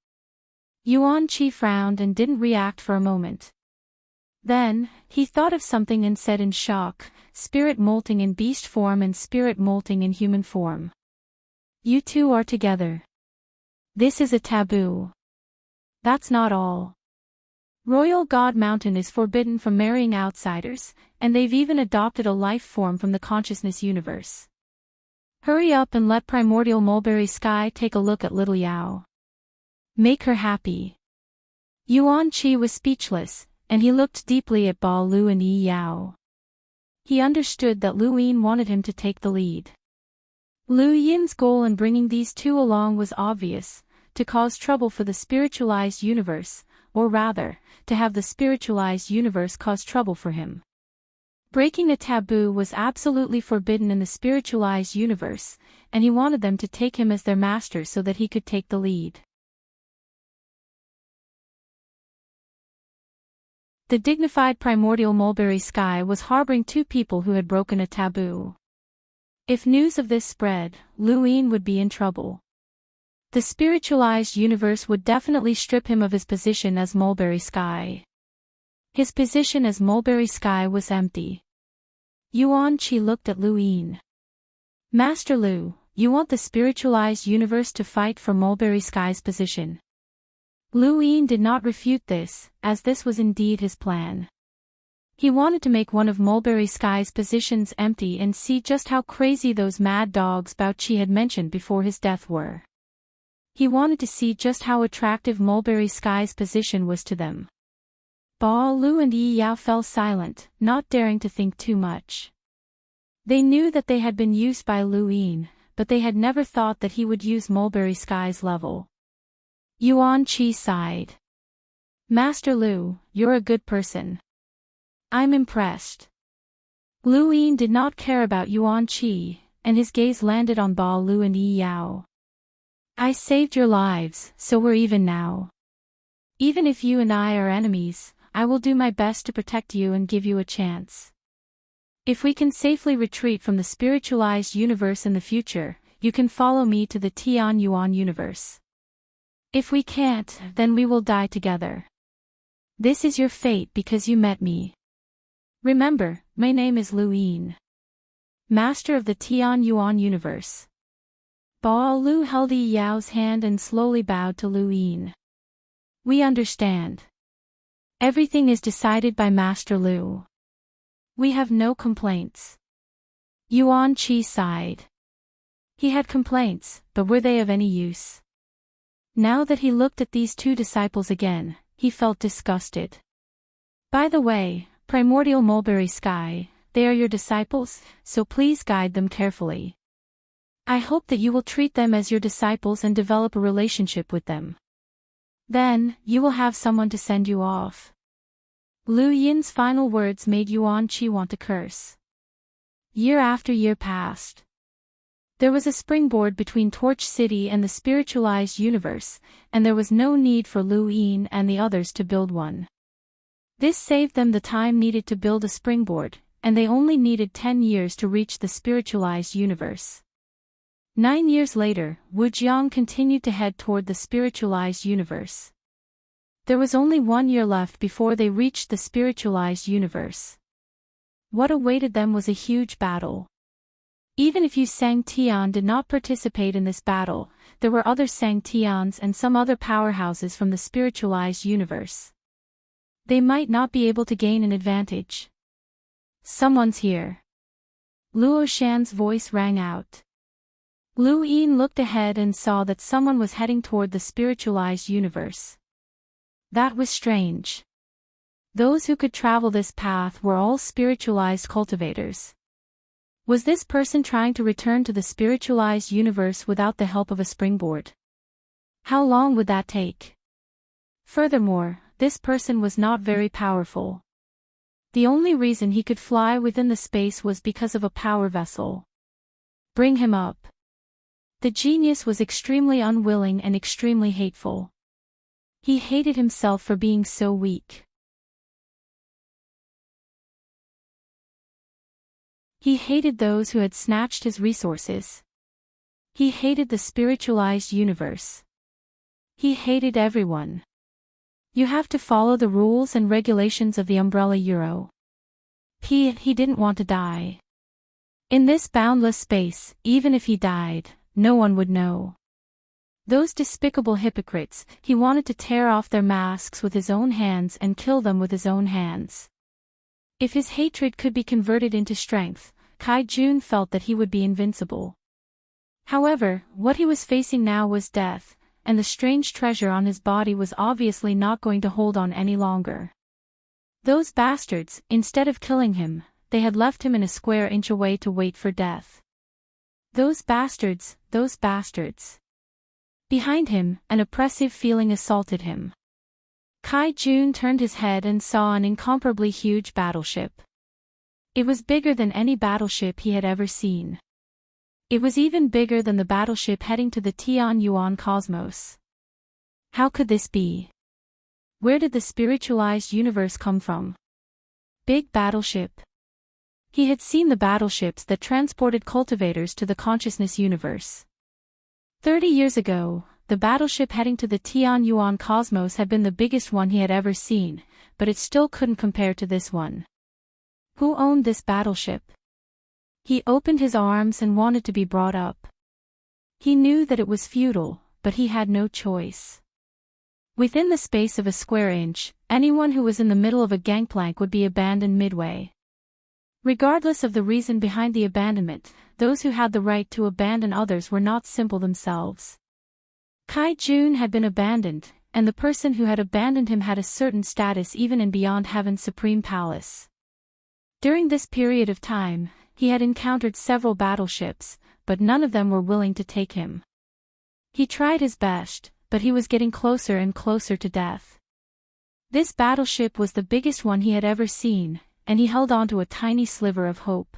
Yuan Qi frowned and didn't react for a moment. Then, he thought of something and said in shock, "Spirit molting in beast form and spirit molting in human form. You two are together. This is a taboo. That's not all. Royal God Mountain is forbidden from marrying outsiders, and they've even adopted a life form from the consciousness universe. Hurry up and let primordial mulberry sky take a look at little Yao. Make her happy." Yuan Qi was speechless, and he looked deeply at Ba Lu and Yi Yao. He understood that Lu Yin wanted him to take the lead. Lu Yin's goal in bringing these two along was obvious: to cause trouble for the spiritualized universe, or rather, to have the spiritualized universe cause trouble for him. Breaking a taboo was absolutely forbidden in the spiritualized universe, and he wanted them to take him as their master so that he could take the lead. The dignified primordial mulberry sky was harboring two people who had broken a taboo. If news of this spread, Lu Yin would be in trouble. The spiritualized universe would definitely strip him of his position as mulberry sky. His position as mulberry sky was empty. Yuan Qi looked at Lu Yin. "Master Lu, you want the spiritualized universe to fight for mulberry sky's position?" Lu Yin did not refute this, as this was indeed his plan. He wanted to make one of mulberry sky's positions empty and see just how crazy those mad dogs Bao Qi had mentioned before his death were. He wanted to see just how attractive mulberry sky's position was to them. Ba Lu and Yi Yao fell silent, not daring to think too much. They knew that they had been used by Lu Yin, but they had never thought that he would use mulberry sky's level. Yuan Qi sighed. "Master Lu, you're a good person. I'm impressed." Lu Yin did not care about Yuan Qi, and his gaze landed on Ba Lu and Yi Yao. "I saved your lives, so we're even now. Even if you and I are enemies, I will do my best to protect you and give you a chance. If we can safely retreat from the spiritualized universe in the future, you can follow me to the Tian Yuan universe. If we can't, then we will die together. This is your fate because you met me. Remember, my name is Lu Yin, Master of the Tian Yuan universe." Ba Lu held Yi Yao's hand and slowly bowed to Lu Yin. "We understand. Everything is decided by Master Lu. We have no complaints." Yuan Qi sighed. He had complaints, but were they of any use? Now that he looked at these two disciples again, he felt disgusted. "By the way, primordial mulberry sky, they are your disciples, so please guide them carefully. I hope that you will treat them as your disciples and develop a relationship with them. Then, you will have someone to send you off." Lu Yin's final words made Yuan Qi want to curse. Year after year passed. There was a springboard between Torch City and the spiritualized universe, and there was no need for Lu Yin and the others to build one. This saved them the time needed to build a springboard, and they only needed 10 years to reach the spiritualized universe. 9 years later, Wu Jiang continued to head toward the spiritualized universe. There was only 1 year left before they reached the spiritualized universe. What awaited them was a huge battle. Even if Yu Sang Tian did not participate in this battle, there were other Sang Tians and some other powerhouses from the spiritualized universe. They might not be able to gain an advantage. "Someone's here." Luo Shan's voice rang out. Lu Yin looked ahead and saw that someone was heading toward the spiritualized universe. That was strange. Those who could travel this path were all spiritualized cultivators. Was this person trying to return to the spiritualized universe without the help of a springboard? How long would that take? Furthermore, this person was not very powerful. The only reason he could fly within the space was because of a power vessel. Bring him up. The genius was extremely unwilling and extremely hateful. He hated himself for being so weak. He hated those who had snatched his resources. He hated the spiritualized universe. He hated everyone. You have to follow the rules and regulations of the umbrella Euro. He didn't want to die. In this boundless space, even if he died, no one would know. Those despicable hypocrites, he wanted to tear off their masks with his own hands and kill them with his own hands. If his hatred could be converted into strength, Kai-Jun felt that he would be invincible. However, what he was facing now was death, and the strange treasure on his body was obviously not going to hold on any longer. Those bastards, instead of killing him, they had left him in a square inch away to wait for death. Those bastards, those bastards. Behind him, an oppressive feeling assaulted him. Kai-Jun turned his head and saw an incomparably huge battleship. It was bigger than any battleship he had ever seen. It was even bigger than the battleship heading to the Tianyuan cosmos. How could this be? Where did the spiritualized universe come from? Big battleship. He had seen the battleships that transported cultivators to the consciousness universe. 30 years ago, the battleship heading to the Tianyuan cosmos had been the biggest one he had ever seen, but it still couldn't compare to this one. Who owned this battleship? He opened his arms and wanted to be brought up. He knew that it was futile, but he had no choice. Within the space of a square inch, anyone who was in the middle of a gangplank would be abandoned midway. Regardless of the reason behind the abandonment, those who had the right to abandon others were not simple themselves. Kai-Jun had been abandoned, and the person who had abandoned him had a certain status even in beyond heaven's supreme palace. During this period of time, he had encountered several battleships, but none of them were willing to take him. He tried his best, but he was getting closer and closer to death. This battleship was the biggest one he had ever seen, and he held on to a tiny sliver of hope.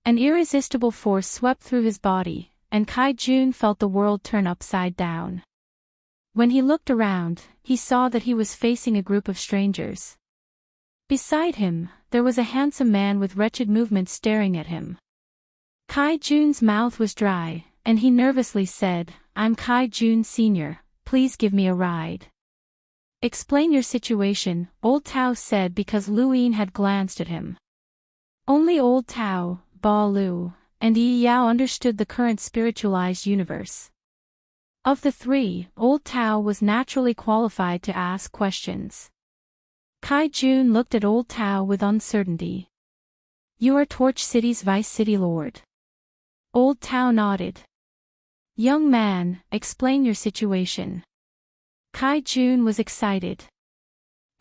An irresistible force swept through his body, and Kai-Jun felt the world turn upside down. When he looked around, he saw that he was facing a group of strangers. Beside him, there was a handsome man with wretched movements staring at him. Kai-Jun's mouth was dry, and he nervously said, "I'm Kai-Jun Sr., please give me a ride." "Explain your situation," Old Tao said because Lu Yin had glanced at him. Only Old Tao, Ba Lu, and Yi Yao understood the current spiritualized universe. Of the three, Old Tao was naturally qualified to ask questions. Kai-Jun looked at Old Tao with uncertainty. "You are Torch City's Vice City Lord." Old Tao nodded. "Young man, explain your situation." Kai-Jun was excited.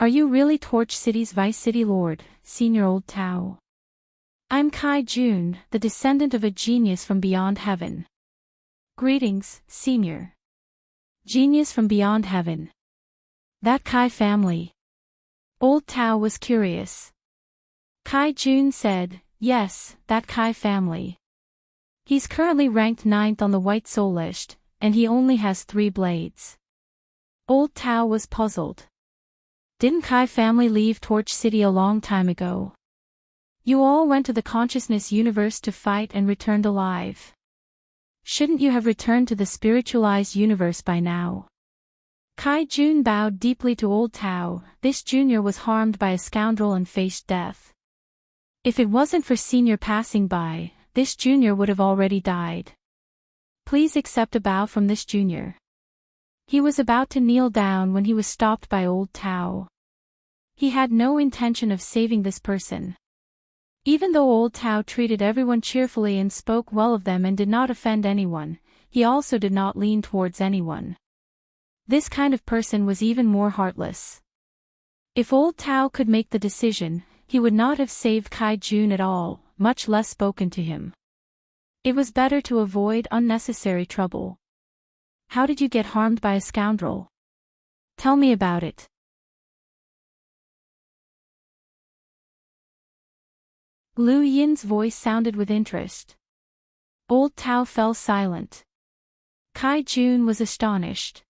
"Are you really Torch City's Vice City Lord, Senior Old Tao?" "I'm Kai-Jun, the descendant of a genius from beyond heaven." "Greetings, Senior." "Genius from beyond heaven. That Kai family?" Old Tao was curious. Kai-Jun said, "Yes, that Kai family. He's currently ranked 9th on the White Soul list, and he only has 3 blades." Old Tao was puzzled. "Didn't Kai family leave Torch City a long time ago? You all went to the consciousness universe to fight and returned alive. Shouldn't you have returned to the spiritualized universe by now?" Kai-Jun bowed deeply to Old Tao. This junior was harmed by a scoundrel and faced death. If it wasn't for Senior passing by, this junior would have already died. "Please accept a bow from this junior." He was about to kneel down when he was stopped by Old Tao. He had no intention of saving this person. Even though Old Tao treated everyone cheerfully and spoke well of them and did not offend anyone, he also did not lean towards anyone. This kind of person was even more heartless. If Old Tao could make the decision, he would not have saved Kai-Jun at all, much less spoken to him. It was better to avoid unnecessary trouble. "How did you get harmed by a scoundrel? Tell me about it." Lu Yin's voice sounded with interest. Old Tao fell silent. Kai-Jun was astonished.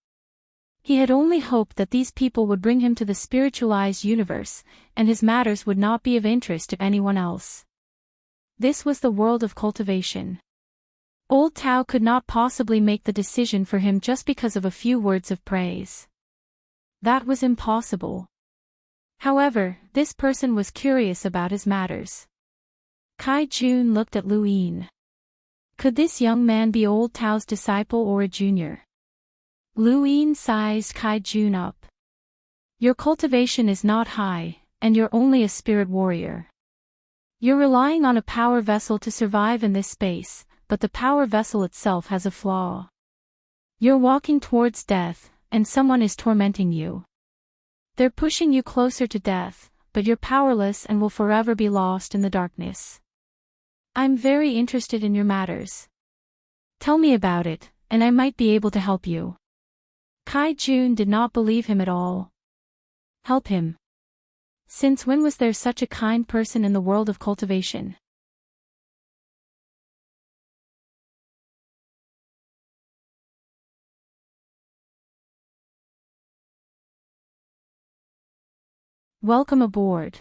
He had only hoped that these people would bring him to the spiritualized universe, and his matters would not be of interest to anyone else. This was the world of cultivation. Old Tao could not possibly make the decision for him just because of a few words of praise. That was impossible. However, this person was curious about his matters. Kai Jun looked at Lu Yin. Could this young man be old Tao's disciple or a junior? Lu Yin sized Kai Jun up. Your cultivation is not high, and you're only a spirit warrior. You're relying on a power vessel to survive in this space, but the power vessel itself has a flaw. You're walking towards death, and someone is tormenting you. They're pushing you closer to death, but you're powerless and will forever be lost in the darkness. I'm very interested in your matters. Tell me about it, and I might be able to help you. Kai Jun did not believe him at all. Help him? Since when was there such a kind person in the world of cultivation? Welcome aboard.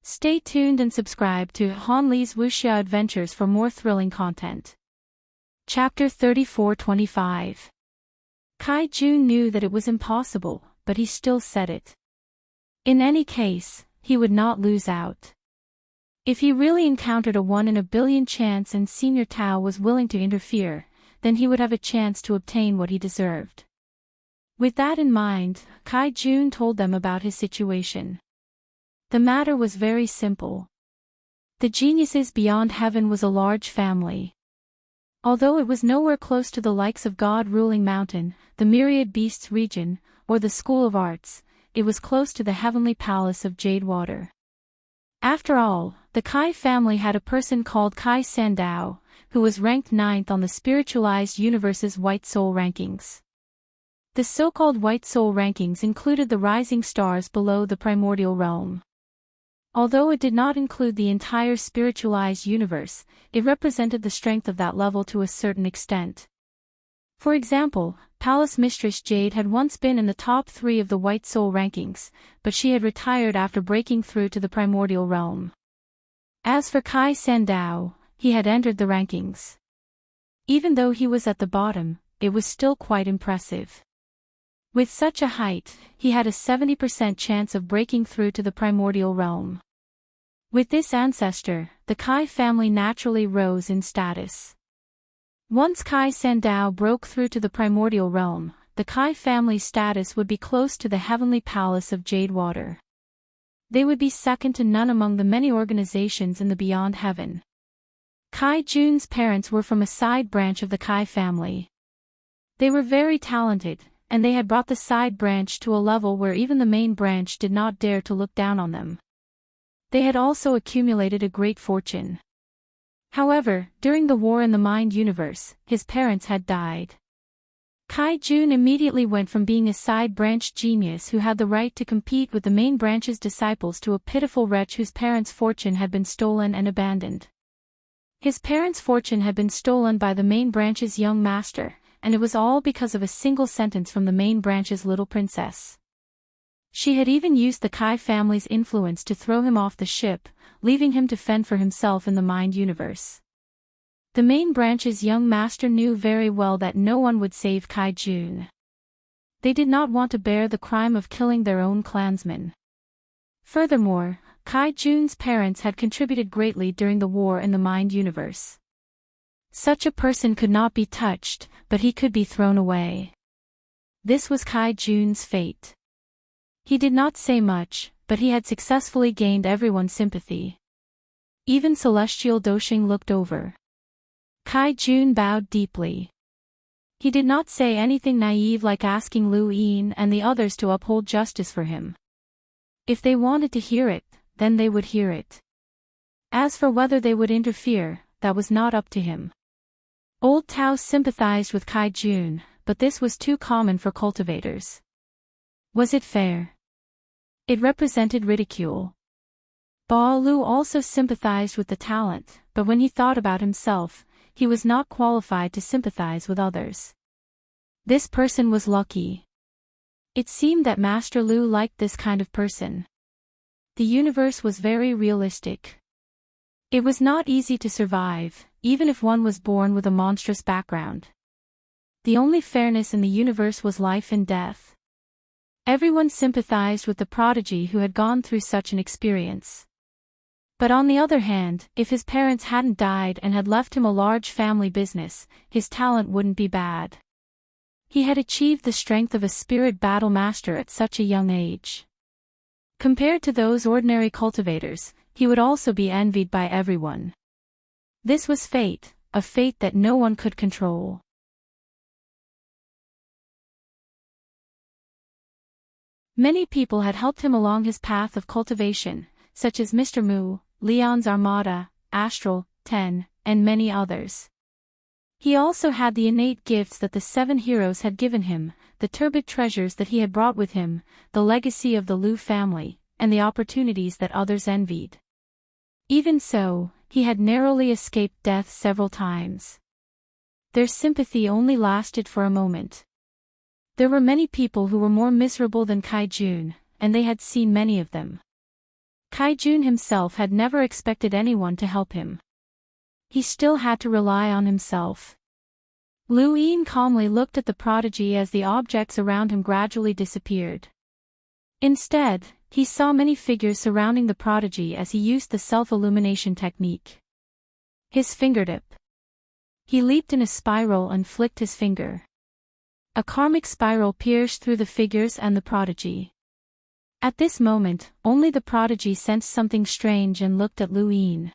Stay tuned and subscribe to Han Li's Wuxia Adventures for more thrilling content. Chapter 34-25. Kai Jun knew that it was impossible, but he still said it. In any case, he would not lose out. If he really encountered a 1 in a billion chance and Senior Tao was willing to interfere, then he would have a chance to obtain what he deserved. With that in mind, Kai Jun told them about his situation. The matter was very simple. The Geniuses Beyond Heaven was a large family. Although it was nowhere close to the likes of God-ruling mountain, the myriad beasts region, or the School of Arts, it was close to the heavenly palace of Jade Water. After all, the Kai family had a person called Kai Sandao, who was ranked 9th on the spiritualized universe's White Soul rankings. The so-called White Soul rankings included the rising stars below the primordial realm. Although it did not include the entire spiritualized universe, it represented the strength of that level to a certain extent. For example, Palace Mistress Jade had once been in the top 3 of the White Soul rankings, but she had retired after breaking through to the primordial realm. As for Kai Sandao, he had entered the rankings. Even though he was at the bottom, it was still quite impressive. With such a height, he had a 70% chance of breaking through to the primordial realm. With this ancestor, the Kai family naturally rose in status. Once Kai Sandao broke through to the primordial realm, the Kai family's status would be close to the heavenly palace of Jade Water. They would be second to none among the many organizations in the Beyond Heaven. Kai Jun's parents were from a side branch of the Kai family. They were very talented, and they had brought the side branch to a level where even the main branch did not dare to look down on them. They had also accumulated a great fortune. However, during the war in the mind universe, his parents had died. Kai Jun immediately went from being a side branch genius who had the right to compete with the main branch's disciples to a pitiful wretch whose parents' fortune had been stolen and abandoned. His parents' fortune had been stolen by the main branch's young master, and it was all because of a single sentence from the main branch's little princess. She had even used the Kai family's influence to throw him off the ship, leaving him to fend for himself in the mind universe. The main branch's young master knew very well that no one would save Kai Jun. They did not want to bear the crime of killing their own clansmen. Furthermore, Kai Jun's parents had contributed greatly during the war in the mind universe. Such a person could not be touched, but he could be thrown away. This was Kai Jun's fate. He did not say much, but he had successfully gained everyone's sympathy. Even Celestial Doshing looked over. Kai Jun bowed deeply. He did not say anything naive like asking Lu Yin and the others to uphold justice for him. If they wanted to hear it, then they would hear it. As for whether they would interfere, that was not up to him. Old Tao sympathized with Kai Jun, but this was too common for cultivators. Was it fair? It represented ridicule. Ba Lu also sympathized with the talent, but when he thought about himself, he was not qualified to sympathize with others. This person was lucky. It seemed that Master Lu liked this kind of person. The universe was very realistic. It was not easy to survive, even if one was born with a monstrous background. The only fairness in the universe was life and death. Everyone sympathized with the prodigy who had gone through such an experience. But on the other hand, if his parents hadn't died and had left him a large family business, his talent wouldn't be bad. He had achieved the strength of a spirit battle master at such a young age. Compared to those ordinary cultivators, he would also be envied by everyone. This was fate, a fate that no one could control. Many people had helped him along his path of cultivation, such as Mr. Mu, Leon's Armada, Astral, 10, and many others. He also had the innate gifts that the 7 heroes had given him, the turbid treasures that he had brought with him, the legacy of the Lu family, and the opportunities that others envied. Even so, he had narrowly escaped death several times. Their sympathy only lasted for a moment. There were many people who were more miserable than Kai-Jun, and they had seen many of them. Kai-Jun himself had never expected anyone to help him. He still had to rely on himself. Lu Yin calmly looked at the prodigy as the objects around him gradually disappeared. Instead, he saw many figures surrounding the prodigy as he used the self-illumination technique. His fingertip. He leaped in a spiral and flicked his finger. A karmic spiral pierced through the figures and the prodigy. At this moment, only the prodigy sensed something strange and looked at Lu Yin.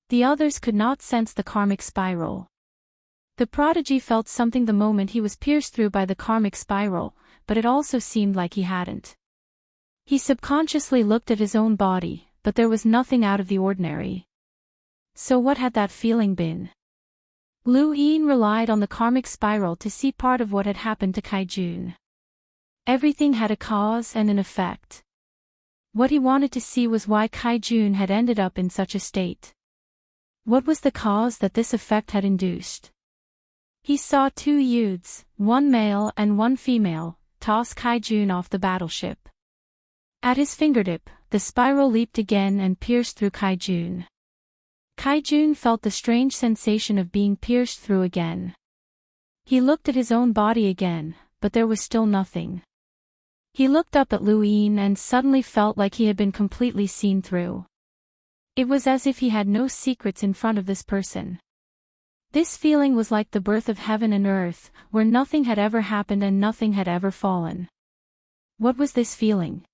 The others could not sense the karmic spiral. The prodigy felt something the moment he was pierced through by the karmic spiral, but it also seemed like he hadn't. He subconsciously looked at his own body, but there was nothing out of the ordinary. So what had that feeling been? Lu Yin relied on the karmic spiral to see part of what had happened to Kai-Jun. Everything had a cause and an effect. What he wanted to see was why Kai-Jun had ended up in such a state. What was the cause that this effect had induced? He saw 2 youths, one male and one female, toss Kai-Jun off the battleship. At his fingertip, the spiral leaped again and pierced through Kai-Jun. Kai-Jun felt the strange sensation of being pierced through again. He looked at his own body again, but there was still nothing. He looked up at Lu Yin and suddenly felt like he had been completely seen through. It was as if he had no secrets in front of this person. This feeling was like the birth of heaven and earth, where nothing had ever happened and nothing had ever fallen. What was this feeling?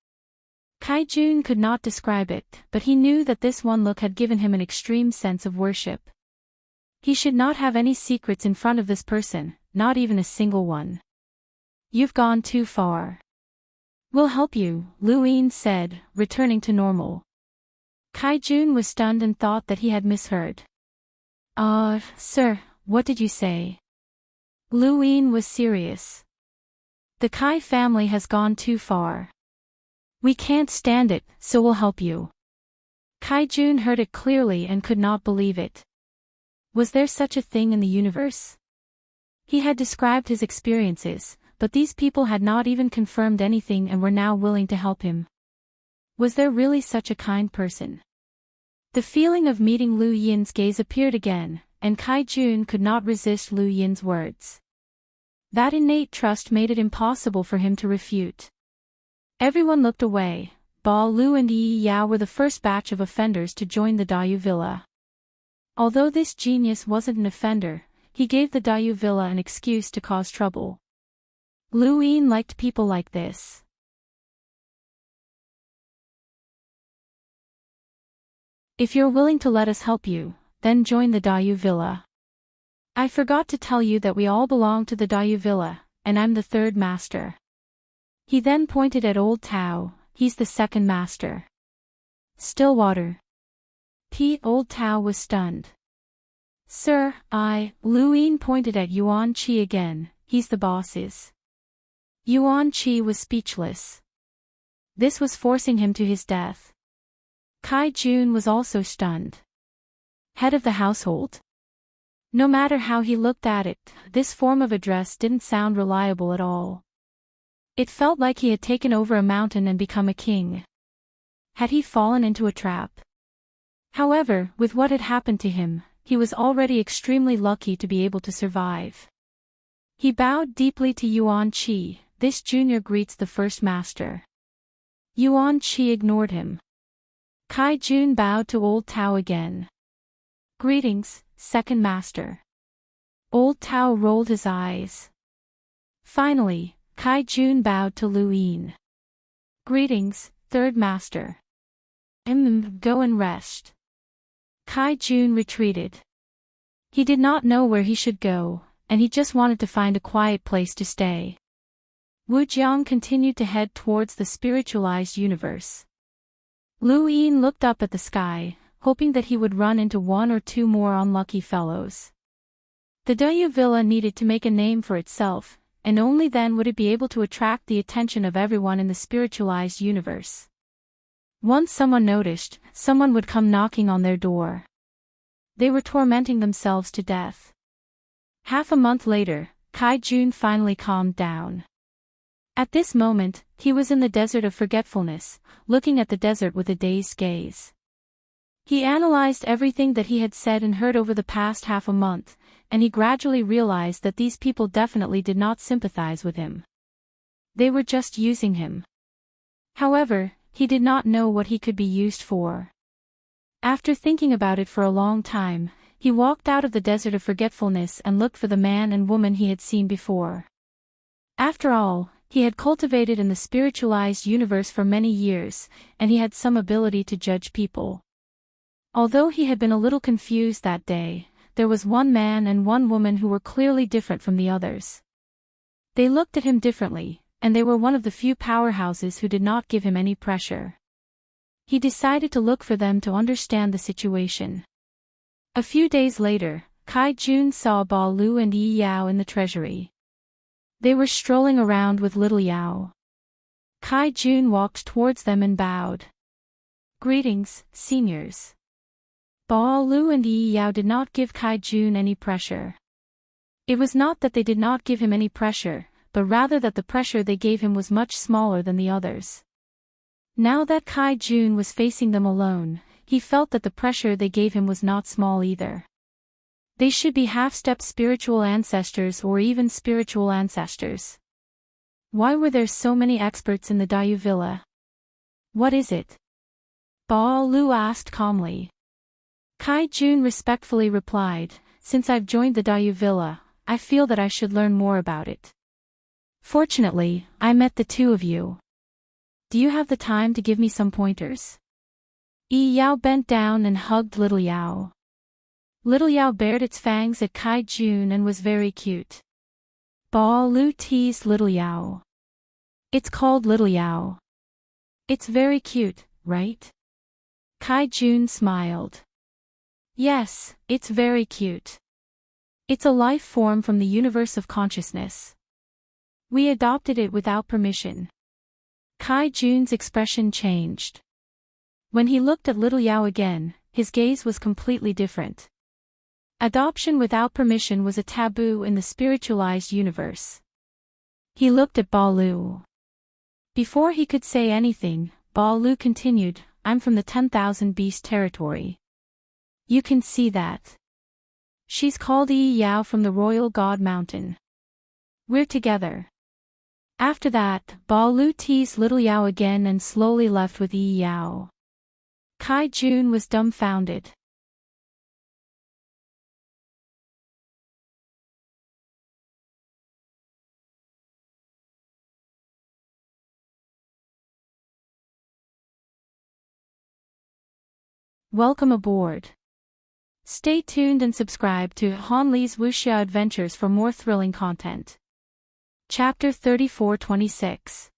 Kai-Jun could not describe it, but he knew that this one look had given him an extreme sense of worship. He should not have any secrets in front of this person, not even a single one. You've gone too far. We'll help you, Lu Yin said, returning to normal. Kai-Jun was stunned and thought that he had misheard. Sir, what did you say? Lu Yin was serious. The Kai family has gone too far. We can't stand it, so we'll help you. Kai-Jun heard it clearly and could not believe it. Was there such a thing in the universe? He had described his experiences, but these people had not even confirmed anything and were now willing to help him. Was there really such a kind person? The feeling of meeting Lu Yin's gaze appeared again, and Kai-Jun could not resist Lu Yin's words. That innate trust made it impossible for him to refute. Everyone looked away. Ba Lu and Yi Yao were the first batch of offenders to join the Dayu Villa. Although this genius wasn't an offender, he gave the Dayu Villa an excuse to cause trouble. Lu Yin liked people like this. If you're willing to let us help you, then join the Dayu Villa. I forgot to tell you that we all belong to the Dayu Villa, and I'm the 3rd master. He then pointed at Old Tao, he's the 2nd master. Stillwater. Old Tao was stunned. Sir, Lu Yin pointed at Yuan Qi again, he's the boss's. Yuan Qi was speechless. This was forcing him to his death. Kai-Jun was also stunned. Head of the household? No matter how he looked at it, this form of address didn't sound reliable at all. It felt like he had taken over a mountain and become a king. Had he fallen into a trap? However, with what had happened to him, he was already extremely lucky to be able to survive. He bowed deeply to Yuan Qi, this junior greets the first master. Yuan Chi ignored him. Kai Jun bowed to Old Tao again. Greetings, second master. Old Tao rolled his eyes. Finally, Kai Jun bowed to Lu Yin. Greetings, third master. Go and rest. Kai Jun retreated. He did not know where he should go, and he just wanted to find a quiet place to stay. Wu Jiang continued to head towards the spiritualized universe. Lu Yin looked up at the sky, hoping that he would run into one or two more unlucky fellows. The Dayu Villa needed to make a name for itself, and only then would it be able to attract the attention of everyone in the spiritualized universe. Once someone noticed, someone would come knocking on their door. They were tormenting themselves to death. Half a month later, Kai Jun finally calmed down. At this moment, he was in the desert of forgetfulness, looking at the desert with a dazed gaze. He analyzed everything that he had said and heard over the past half a month, and he gradually realized that these people definitely did not sympathize with him. They were just using him. However, he did not know what he could be used for. After thinking about it for a long time, he walked out of the desert of forgetfulness and looked for the man and woman he had seen before. After all, he had cultivated in the spiritualized universe for many years, and he had some ability to judge people. Although he had been a little confused that day, there was one man and one woman who were clearly different from the others. They looked at him differently, and they were one of the few powerhouses who did not give him any pressure. He decided to look for them to understand the situation. A few days later, Kai Jun saw Ba Lu and Yi Yao in the treasury. They were strolling around with little Yao. Kai Jun walked towards them and bowed. Greetings, seniors. Ba Lu and Yi Yao did not give Kai Jun any pressure. It was not that they did not give him any pressure, but rather that the pressure they gave him was much smaller than the others. Now that Kai Jun was facing them alone, he felt that the pressure they gave him was not small either. They should be half-step spiritual ancestors or even spiritual ancestors. Why were there so many experts in the Dayu Villa? What is it? Ba Lu asked calmly. Kai Jun respectfully replied, since I've joined the Dayu Villa, I feel that I should learn more about it. Fortunately, I met the two of you. Do you have the time to give me some pointers? Yi Yao bent down and hugged little Yao. Little Yao bared its fangs at Kai Jun and was very cute. Ba Lu teased little Yao. It's called little Yao. It's very cute, right? Kai Jun smiled. Yes, it's very cute. It's a life form from the universe of consciousness. We adopted it without permission. Kai Jun's expression changed. When he looked at little Yao again, his gaze was completely different. Adoption without permission was a taboo in the spiritualized universe. He looked at Ba Lu. Before he could say anything, Ba Lu continued, I'm from the 10,000 Beast territory. You can see that. She's called Yi Yao from the Royal God Mountain. We're together. After that, Ba Lu teased little Yao again and slowly left with Yi Yao. Kai Jun was dumbfounded. Welcome aboard. Stay tuned and subscribe to Han Li's Wuxia Adventures for more thrilling content. Chapter 34-26.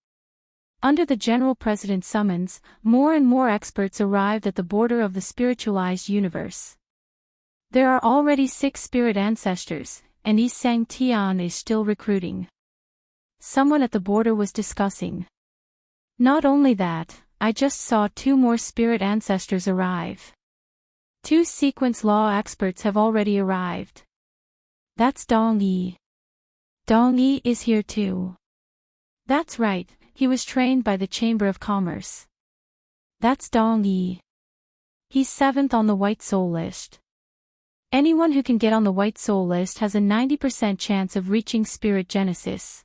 Under the General President's summons, more and more experts arrived at the border of the spiritualized universe. There are already 6 spirit ancestors, and Yi Sang Tian is still recruiting. Someone at the border was discussing. Not only that, I just saw 2 more spirit ancestors arrive. 2 sequence law experts have already arrived. That's Dong Yi. Dong Yi is here too. That's right, he was trained by the Chamber of Commerce. That's Dong Yi. He's 7th on the White Soul list. Anyone who can get on the White Soul list has a 90% chance of reaching Spirit Genesis.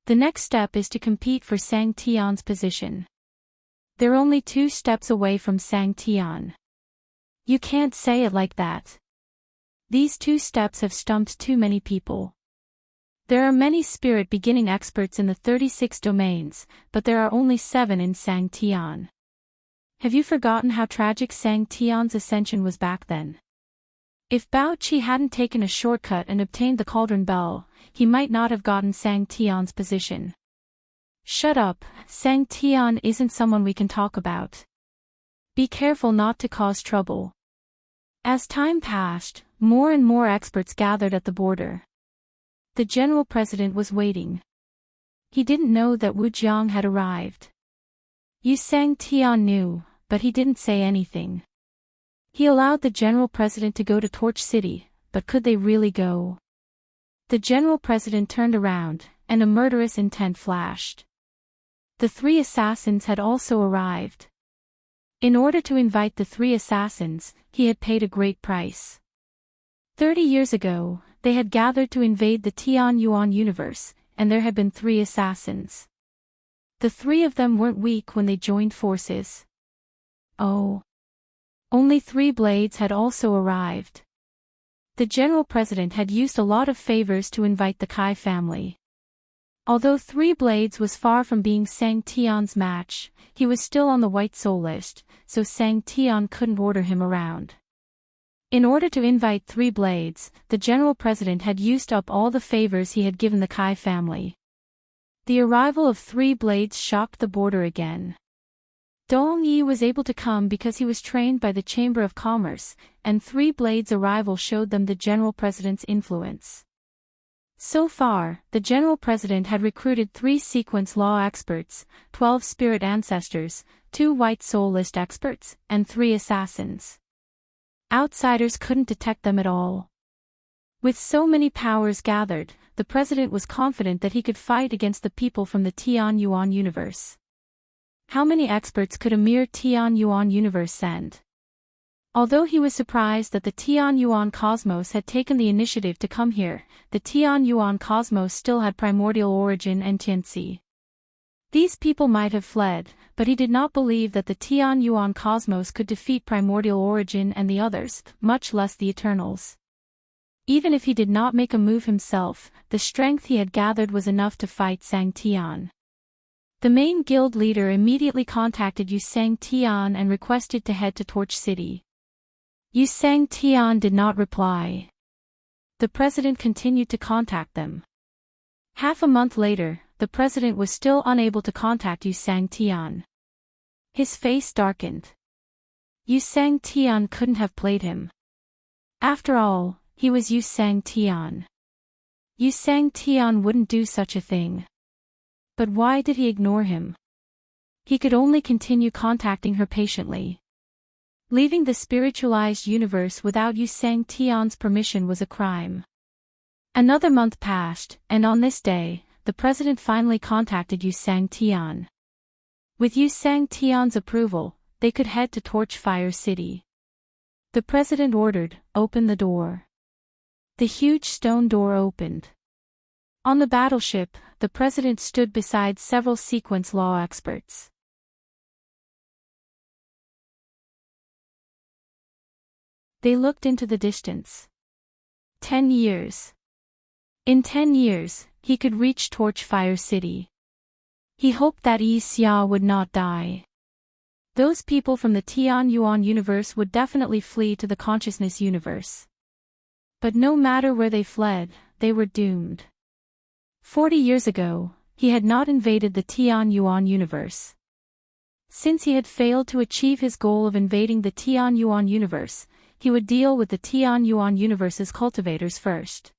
The next step is to compete for Sang Tian's position. They're only 2 steps away from Sang Tian. You can't say it like that. These 2 steps have stumped too many people. There are many spirit beginning experts in the 36 domains, but there are only 7 in Sang Tian. Have you forgotten how tragic Sang Tian's ascension was back then? If Bao Qi hadn't taken a shortcut and obtained the cauldron bell, he might not have gotten Sang Tian's position. Shut up, Sang Tian isn't someone we can talk about. Be careful not to cause trouble. As time passed, more and more experts gathered at the border. The general president was waiting. He didn't know that Wu Jiang had arrived. Sang Tian knew, but he didn't say anything. He allowed the general president to go to Torch City, but could they really go? The general president turned around, and a murderous intent flashed. The 3 assassins had also arrived. In order to invite the 3 assassins, he had paid a great price. 30 years ago, they had gathered to invade the Tian Yuan universe, and there had been 3 assassins. The 3 of them weren't weak when they joined forces. Oh. Only 3 blades had also arrived. The general president had used a lot of favors to invite the Kai family. Although 3 blades was far from being Sang Tian's match, he was still on the white soul list, so Sang Tian couldn't order him around. In order to invite 3 blades, the general president had used up all the favors he had given the Kai family. The arrival of 3 blades shocked the border again. Dong Yi was able to come because he was trained by the Chamber of Commerce, and 3 blades' arrival showed them the general president's influence. So far, the general president had recruited 3 sequence law experts, 12 spirit ancestors, 2 white soul list experts, and 3 assassins. Outsiders couldn't detect them at all. With so many powers gathered, the president was confident that he could fight against the people from the Tian Yuan universe. How many experts could a mere Tian Yuan universe send? Although he was surprised that the Tian Yuan cosmos had taken the initiative to come here, the Tian Yuan cosmos still had primordial origin and tianxi. These people might have fled, but he did not believe that the Tian Yuan cosmos could defeat primordial origin and the others, much less the Eternals. Even if he did not make a move himself, the strength he had gathered was enough to fight Sang Tian. The main guild leader immediately contacted Sang Tian and requested to head to Torch City. Sang Tian did not reply. The president continued to contact them. Half a month later, the president was still unable to contact Sang Tian. His face darkened. Sang Tian couldn't have played him. After all, he was Sang Tian. Sang Tian wouldn't do such a thing. But why did he ignore him? He could only continue contacting her patiently. Leaving the spiritualized universe without Sang Tian's permission was a crime. Another month passed, and on this day, the president finally contacted Sang Tian. With Sang Tian's approval, they could head to Torchfire City. The president ordered, "Open the door." The huge stone door opened. On the battleship, the president stood beside several sequence law experts. They looked into the distance. 10 years. In 10 years, he could reach Torchfire City. He hoped that Yi Xia would not die. Those people from the Tian Yuan universe would definitely flee to the consciousness universe. But no matter where they fled, they were doomed. 40 years ago, he had not invaded the Tian Yuan universe. Since he had failed to achieve his goal of invading the Tian Yuan universe, he would deal with the Tian Yuan universe's cultivators first.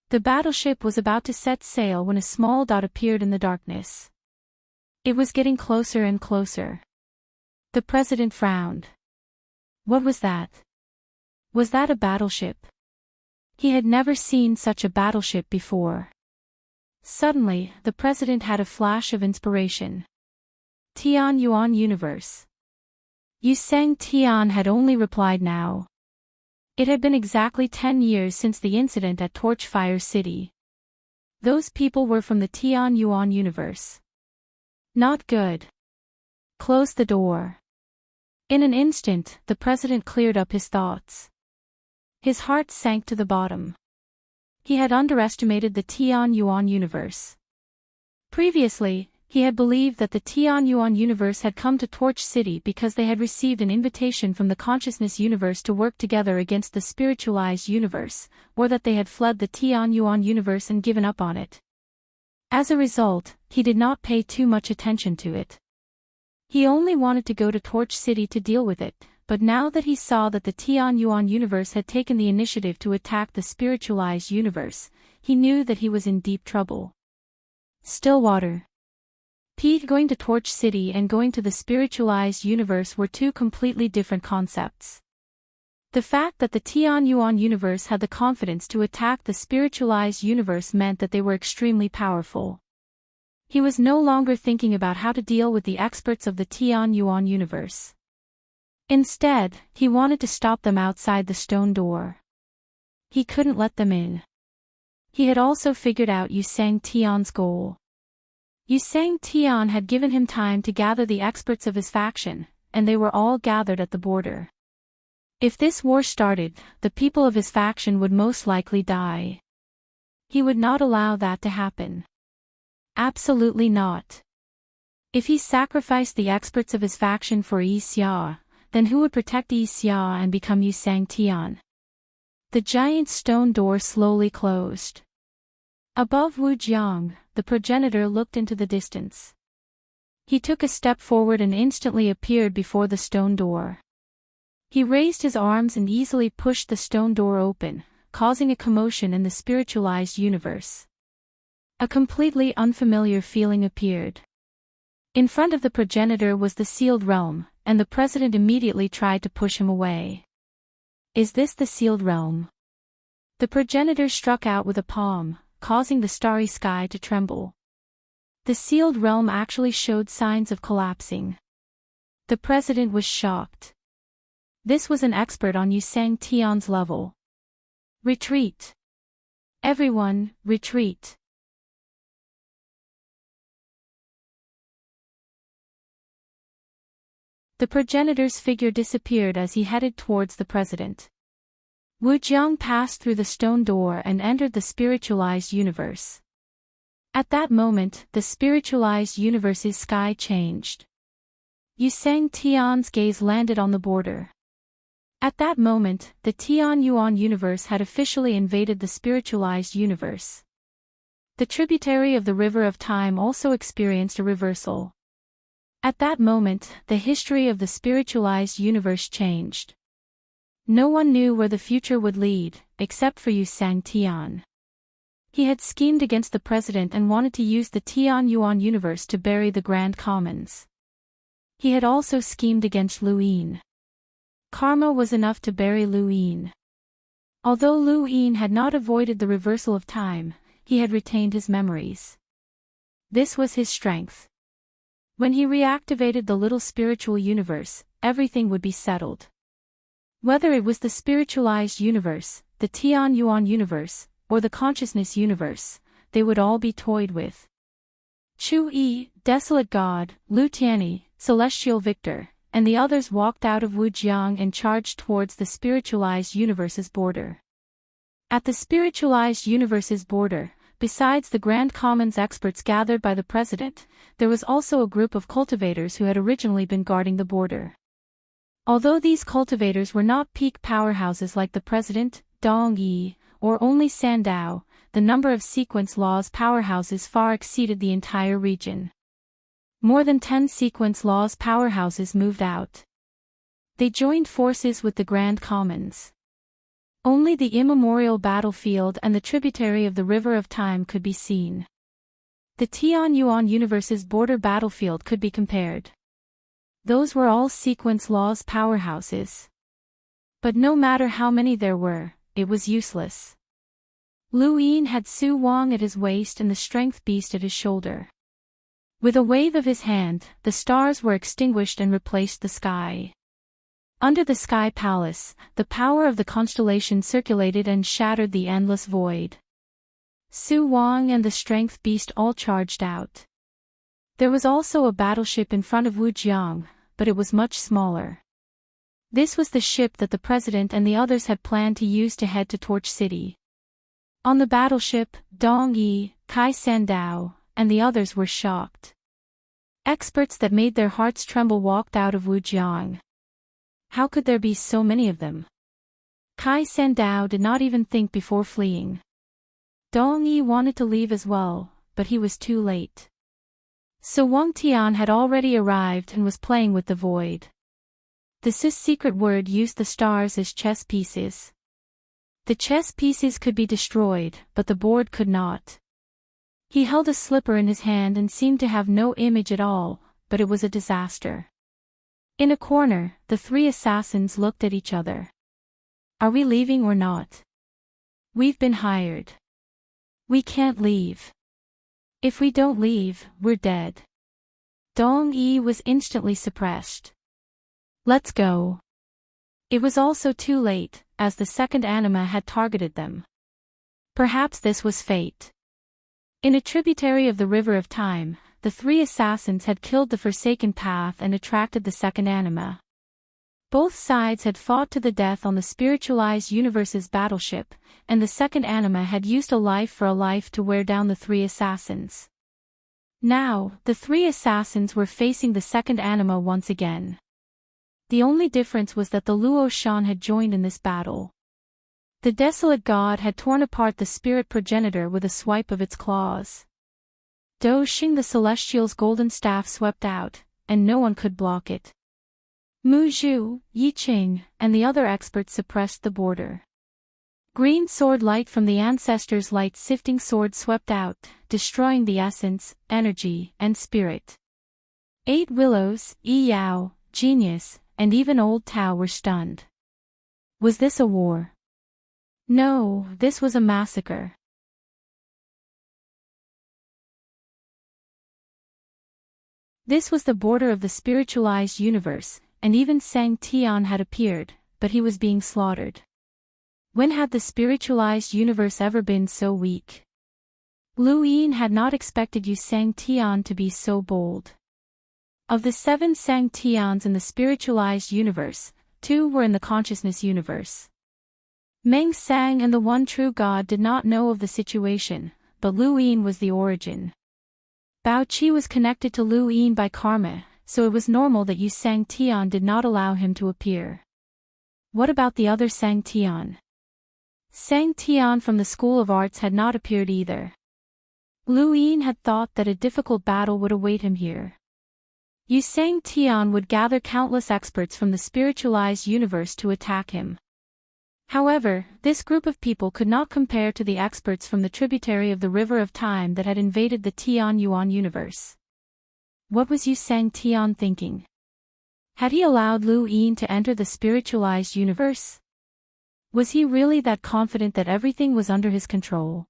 The battleship was about to set sail when a small dot appeared in the darkness. It was getting closer and closer. The president frowned. What was that? Was that a battleship? He had never seen such a battleship before. Suddenly, the president had a flash of inspiration. Tian Yuan universe. Sang Tian had only replied now. It had been exactly 10 years since the incident at Torchfire City. Those people were from the Tian Yuan universe. Not good. Close the door. In an instant, the president cleared up his thoughts. His heart sank to the bottom. He had underestimated the Tian Yuan universe. Previously, he had believed that the Tian Yuan universe had come to Torch City because they had received an invitation from the consciousness universe to work together against the spiritualized universe, or that they had fled the Tian Yuan universe and given up on it. As a result, he did not pay too much attention to it. He only wanted to go to Torch City to deal with it, but now that he saw that the Tian Yuan universe had taken the initiative to attack the spiritualized universe, he knew that he was in deep trouble. Stillwater. Pete, going to Torch City and going to the spiritualized universe were two completely different concepts. The fact that the Tian Yuan universe had the confidence to attack the spiritualized universe meant that they were extremely powerful. He was no longer thinking about how to deal with the experts of the Tian Yuan universe. Instead, he wanted to stop them outside the stone door. He couldn't let them in. He had also figured out Yusang Tian's goal. Yusang Tian had given him time to gather the experts of his faction, and they were all gathered at the border. If this war started, the people of his faction would most likely die. He would not allow that to happen. Absolutely not. If he sacrificed the experts of his faction for Yi Xia, then who would protect Yi Xia and become Yusang Tian? The giant stone door slowly closed. Above Wu Jiang, the progenitor looked into the distance. He took a step forward and instantly appeared before the stone door. He raised his arms and easily pushed the stone door open, causing a commotion in the spiritualized universe. A completely unfamiliar feeling appeared. In front of the progenitor was the sealed realm, and the president immediately tried to push him away. Is this the sealed realm? The progenitor struck out with a palm, causing the starry sky to tremble. The sealed realm actually showed signs of collapsing. The president was shocked. This was an expert on Yusang Tian's level. Retreat. Everyone, retreat. The progenitor's figure disappeared as he headed towards the president. Wu Jiang passed through the stone door and entered the spiritualized universe. At that moment, the spiritualized universe's sky changed. Yusang Tian's gaze landed on the border. At that moment, the Tian Yuan universe had officially invaded the spiritualized universe. The tributary of the River of Time also experienced a reversal. At that moment, the history of the spiritualized universe changed. No one knew where the future would lead, except for Yusang Tian. He had schemed against the president and wanted to use the Tian Yuan universe to bury the Grand Commons. He had also schemed against Lu Yin. Karma was enough to bury Lu Yin. Although Lu Yin had not avoided the reversal of time, he had retained his memories. This was his strength. When he reactivated the little spiritual universe, everything would be settled. Whether it was the spiritualized universe, the Tian Yuan universe, or the consciousness universe, they would all be toyed with. Chu Yi, Desolate God, Lu Tianyi, Celestial Victor, and the others walked out of Wu Jiang and charged towards the spiritualized universe's border. At the spiritualized universe's border, besides the Grand Commons experts gathered by the president, there was also a group of cultivators who had originally been guarding the border. Although these cultivators were not peak powerhouses like the president, Dong Yi, or only Sandao, the number of sequence laws powerhouses far exceeded the entire region. More than 10 sequence laws powerhouses moved out. They joined forces with the Grand Commons. Only the immemorial battlefield and the tributary of the River of Time could be seen. The Tian Yuan universe's border battlefield could be compared. Those were all sequence laws powerhouses. But no matter how many there were, it was useless. Lu Yin had Su Wang at his waist and the strength beast at his shoulder. With a wave of his hand, the stars were extinguished and replaced the sky. Under the Sky Palace, the power of the constellation circulated and shattered the endless void. Su Wang and the strength beast all charged out. There was also a battleship in front of Wujiang, but it was much smaller. This was the ship that the president and the others had planned to use to head to Torch City. On the battleship, Dong Yi, Kai Sandao, and the others were shocked. Experts that made their hearts tremble walked out of Wujiang. How could there be so many of them? Kai Sandao did not even think before fleeing. Dong Yi wanted to leave as well, but he was too late. So Wang Tian had already arrived and was playing with the void. The Sis secret word used the stars as chess pieces. The chess pieces could be destroyed, but the board could not. He held a slipper in his hand and seemed to have no image at all, but it was a disaster. In a corner, the three assassins looked at each other. Are we leaving or not? We've been hired. We can't leave. If we don't leave, we're dead. Dong Yi was instantly suppressed. Let's go. It was also too late, as the second anima had targeted them. Perhaps this was fate. In a tributary of the River of Time, the three assassins had killed the Forsaken Path and attracted the second anima. Both sides had fought to the death on the spiritualized universe's battleship, and the second anima had used a life for a life to wear down the three assassins. Now, the three assassins were facing the second anima once again. The only difference was that the Luo Shan had joined in this battle. The desolate god had torn apart the spirit progenitor with a swipe of its claws. Do Xing the celestial's golden staff swept out, and no one could block it. Mu Zhu, Yi Qing, and the other experts suppressed the border. Green sword light from the ancestors' light-sifting sword swept out, destroying the essence, energy, and spirit. 8 willows, Yi Yao, genius, and even old Tao were stunned. Was this a war? No, this was a massacre. This was the border of the spiritualized universe, and even Sang Tian had appeared, but he was being slaughtered. When had the spiritualized universe ever been so weak? Lu Yin had not expected Yu Sang Tian to be so bold. Of the 7 Sang Tians in the spiritualized universe, 2 were in the consciousness universe. Meng Sang and the one true God did not know of the situation, but Lu Yin was the origin. Bao Qi was connected to Lu Yin by karma, so it was normal that Yu Sang Tian did not allow him to appear. What about the other Sang Tian? Sang Tian from the School of Arts had not appeared either. Lu Yin had thought that a difficult battle would await him here. Yu Sang Tian would gather countless experts from the spiritualized universe to attack him. However, this group of people could not compare to the experts from the tributary of the River of Time that had invaded the Tian Yuan universe. What was Yu Sang Tian thinking? Had he allowed Lu Yin to enter the spiritualized universe? Was he really that confident that everything was under his control?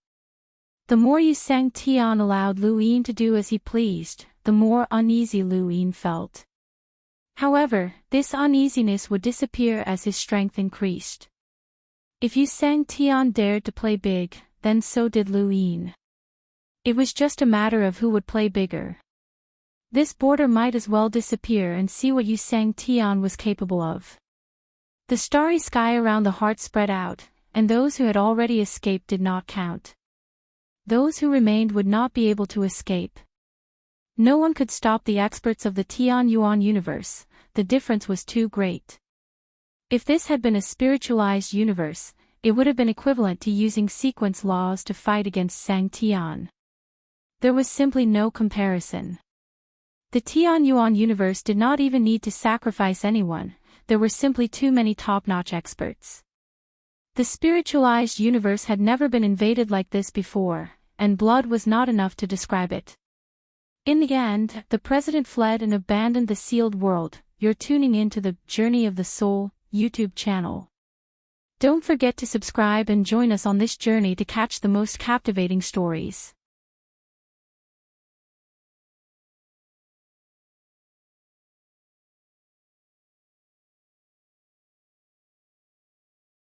The more Yu Sang Tian allowed Lu Yin to do as he pleased, the more uneasy Lu Yin felt. However, this uneasiness would disappear as his strength increased. If Yu Sang Tian dared to play big, then so did Lu Yin. It was just a matter of who would play bigger. This border might as well disappear and see what Yu Sang Tian was capable of. The starry sky around the heart spread out, and those who had already escaped did not count. Those who remained would not be able to escape. No one could stop the experts of the Tian Yuan universe, the difference was too great. If this had been a spiritualized universe, it would have been equivalent to using sequence laws to fight against Sang Tian. There was simply no comparison. The Tian Yuan universe did not even need to sacrifice anyone, there were simply too many top-notch experts. The spiritualized universe had never been invaded like this before, and blood was not enough to describe it. In the end, the president fled and abandoned the sealed world. You're tuning in to the Journey of the Soul YouTube channel. Don't forget to subscribe and join us on this journey to catch the most captivating stories.